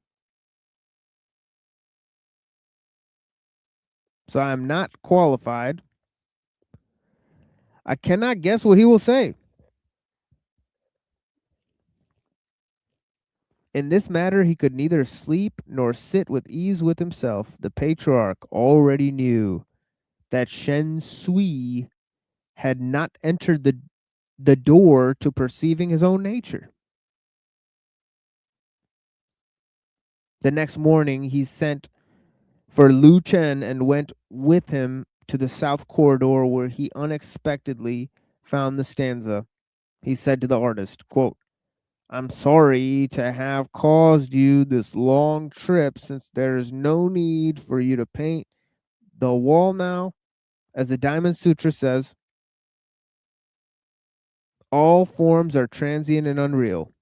So I am not qualified. I cannot guess what he will say. In this matter, he could neither sleep nor sit with ease with himself. The patriarch already knew that Shen Sui had not entered the door to perceiving his own nature. The next morning, he sent for Lu Chen and went with him to the south corridor, where he unexpectedly found the stanza. He said to the artist, quote, I'm sorry to have caused you this long trip since there is no need for you to paint the wall now. As the Diamond Sutra says, all forms are transient and unreal.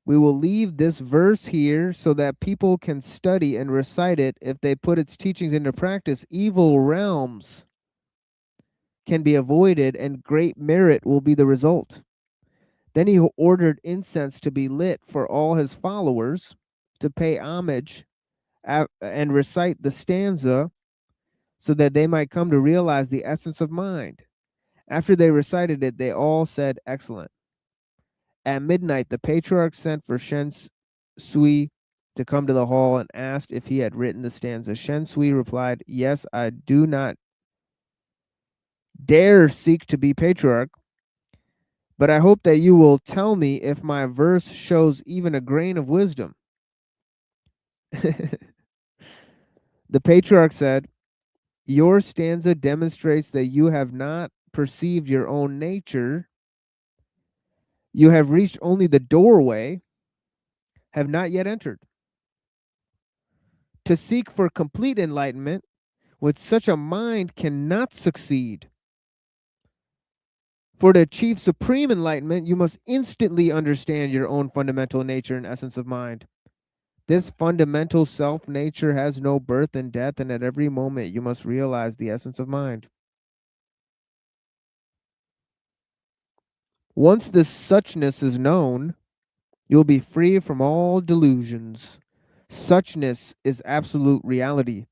We will leave this verse here so that people can study and recite it. If they put its teachings into practice, evil realms can be avoided and great merit will be the result. Then he ordered incense to be lit for all his followers to pay homage and recite the stanza so that they might come to realize the essence of mind. After they recited it, they all said, "Excellent." At midnight, the patriarch sent for Shen Sui to come to the hall and asked if he had written the stanza. Shen Sui replied, "Yes, I do not dare seek to be patriarch, but I hope that you will tell me if my verse shows even a grain of wisdom." The patriarch said, "Your stanza demonstrates that you have not perceived your own nature. You have reached only the doorway, have not yet entered. To seek for complete enlightenment with such a mind cannot succeed. For to achieve supreme enlightenment, you must instantly understand your own fundamental nature and essence of mind. This fundamental self nature has no birth and death, and at every moment you must realize the essence of mind. Once this suchness is known, you'll be free from all delusions. Suchness is absolute reality,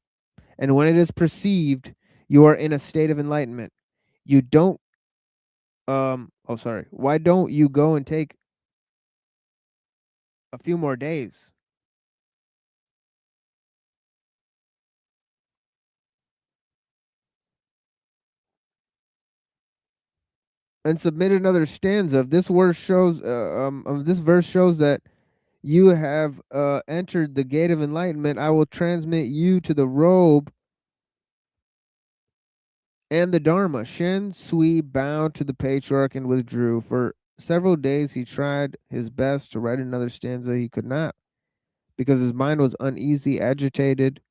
and when it is perceived, you are in a state of enlightenment. You don't why don't you go and take a few more days? And submit another stanza. If this verse shows that you have entered the gate of enlightenment, I will transmit you to the robe and the Dharma. Shen Sui bowed to the patriarch and withdrew. For several days he tried his best to write another stanza. He could not, because his mind was uneasy, agitated,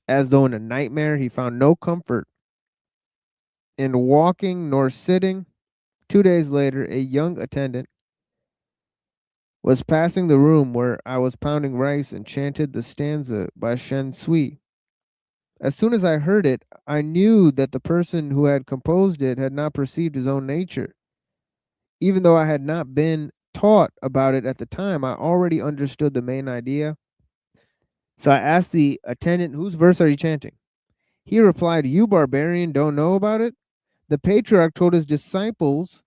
as though in a nightmare. He found no comfort in walking nor sitting. 2 days later, a young attendant was passing the room where I was pounding rice and chanted the stanza by Shen Sui. As soon as I heard it, I knew that the person who had composed it had not perceived his own nature. Even though I had not been taught about it at the time, I already understood the main idea. So I asked the attendant, "Whose verse are you chanting?" He replied, "You barbarian don't know about it? The patriarch told his disciples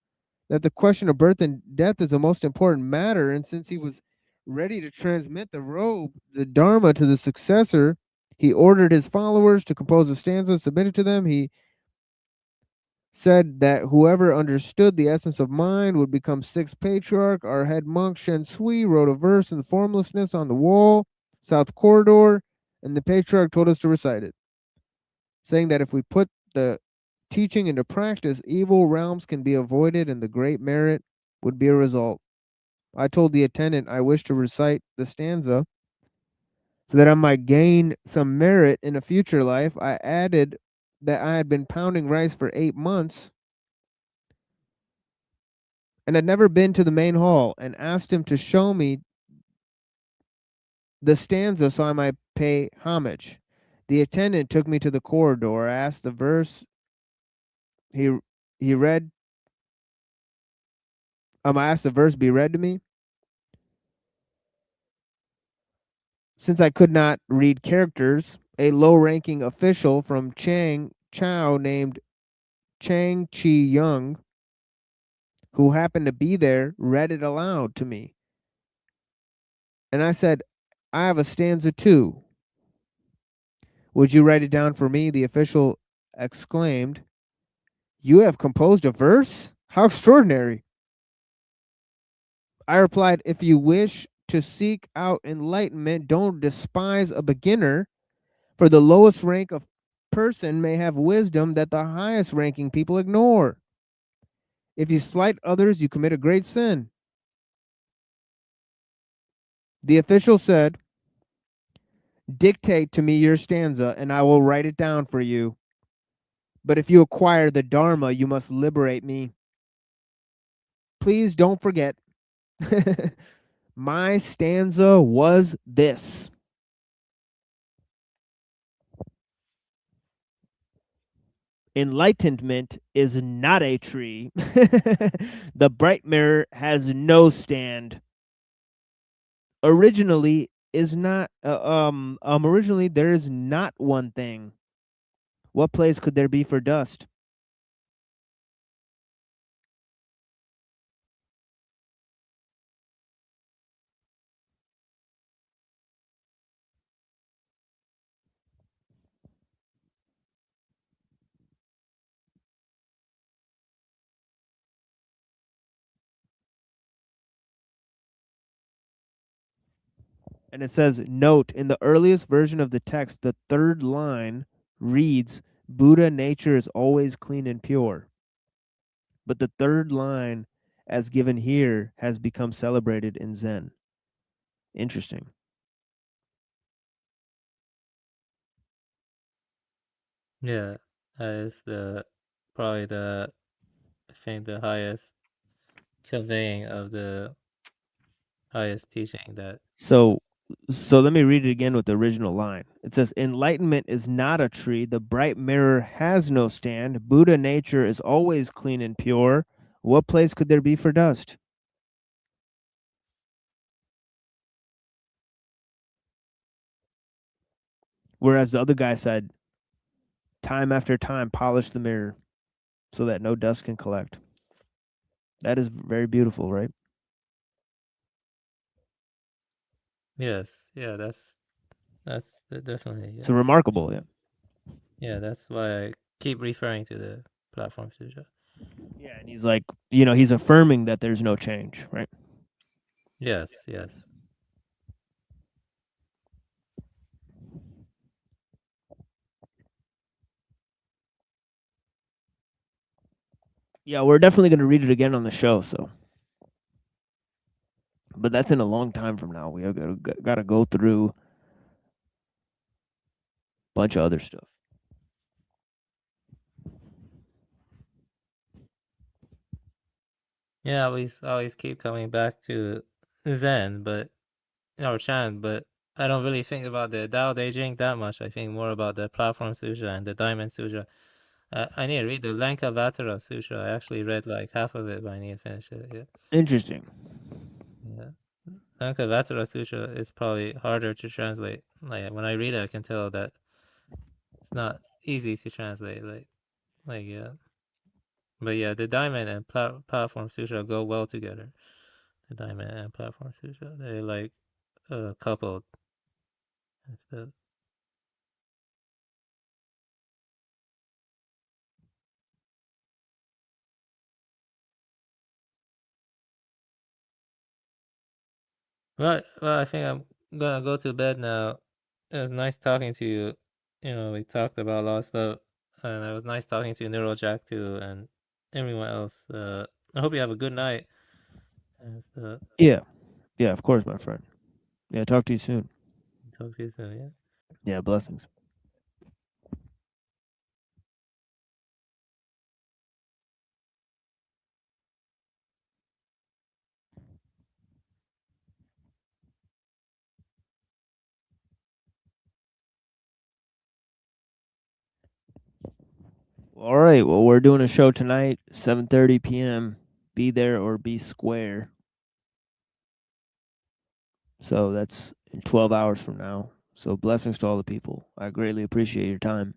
that the question of birth and death is the most important matter, and since he was ready to transmit the robe, the Dharma, to the successor, he ordered his followers to compose a stanza, submit it to them. He said that whoever understood the essence of mind would become sixth patriarch. Our head monk, Shen Sui, wrote a verse in the formlessness on the wall, south corridor, and the patriarch told us to recite it, saying that if we put the teaching into practice, evil realms can be avoided and the great merit would be a result. I told the attendant I wished to recite the stanza so that I might gain some merit in a future life. I added that I had been pounding rice for 8 months and had never been to the main hall, and asked him to show me the stanza so I might pay homage. The attendant took me to the corridor. I asked the verse. He read. I asked the verse be read to me. Since I could not read characters, a low-ranking official from Chang Chao named Chang Chi Young, who happened to be there, read it aloud to me. And I said, "I have a stanza too. Would you write it down for me?" The official exclaimed, "You have composed a verse? How extraordinary!" I replied, "If you wish to seek out enlightenment. Don't despise a beginner, for the lowest rank of person may have wisdom that the highest ranking people ignore. If you slight others, you commit a great sin. The official said, dictate to me your stanza, and I will write it down for you. But if you acquire the Dharma, you must liberate me. Please don't forget, my stanza was this. Enlightenment is not a tree. The bright mirror has no stand. Originally originally there is not one thing. What place could there be for dust? And it says, note, in the earliest version of the text, the third line reads, Buddha nature is always clean and pure. But the third line, as given here, has become celebrated in Zen. Interesting. Yeah, that is probably I think the highest conveying of the highest teaching that. So let me read it again with the original line. It says, enlightenment is not a tree. The bright mirror has no stand. Buddha nature is always clean and pure. What place could there be for dust? Whereas the other guy said, time after time, polish the mirror so that no dust can collect. That is very beautiful, right? Yes, yeah, that's definitely, yeah. So remarkable, yeah. Yeah, that's why I keep referring to the platform sutra. Yeah, and he's like, he's affirming that there's no change, right? Yes, yes. Yeah, we're definitely going to read it again on the show, so. But that's in a long time from now. We got to go through a bunch of other stuff. Yeah, we always keep coming back to Zen, but or Chan, but I don't really think about the Tao Te Ching that much. I think more about the Platform Sutra and the Diamond Sutra. I need to read the Lankavatara Sutra. I actually read like half of it, but I need to finish it. Yeah. Interesting. Yeah. Lankavatara Sutra is probably harder to translate. Like when I read it, I can tell that it's not easy to translate. Like yeah. But yeah, the Diamond and Platform Sutra go well together. The Diamond and Platform Sutra, they're like coupled and stuff. Right. Well, I think I'm gonna go to bed now. It was nice talking to you. We talked about a lot of stuff, and it was nice talking to Neurojack too, and everyone else. I hope you have a good night. And Yeah. Yeah, of course, my friend. Yeah, talk to you soon. talk to you soon. Yeah. Yeah, blessings. All right. Well, we're doing a show tonight, 7:30 p.m. Be there or be square. So that's in 12 hours from now. So blessings to all the people. I greatly appreciate your time.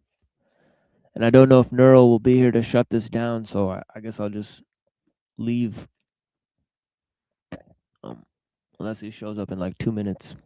And I don't know if Neural will be here to shut this down, so I guess I'll just leave. Unless he shows up in like 2 minutes.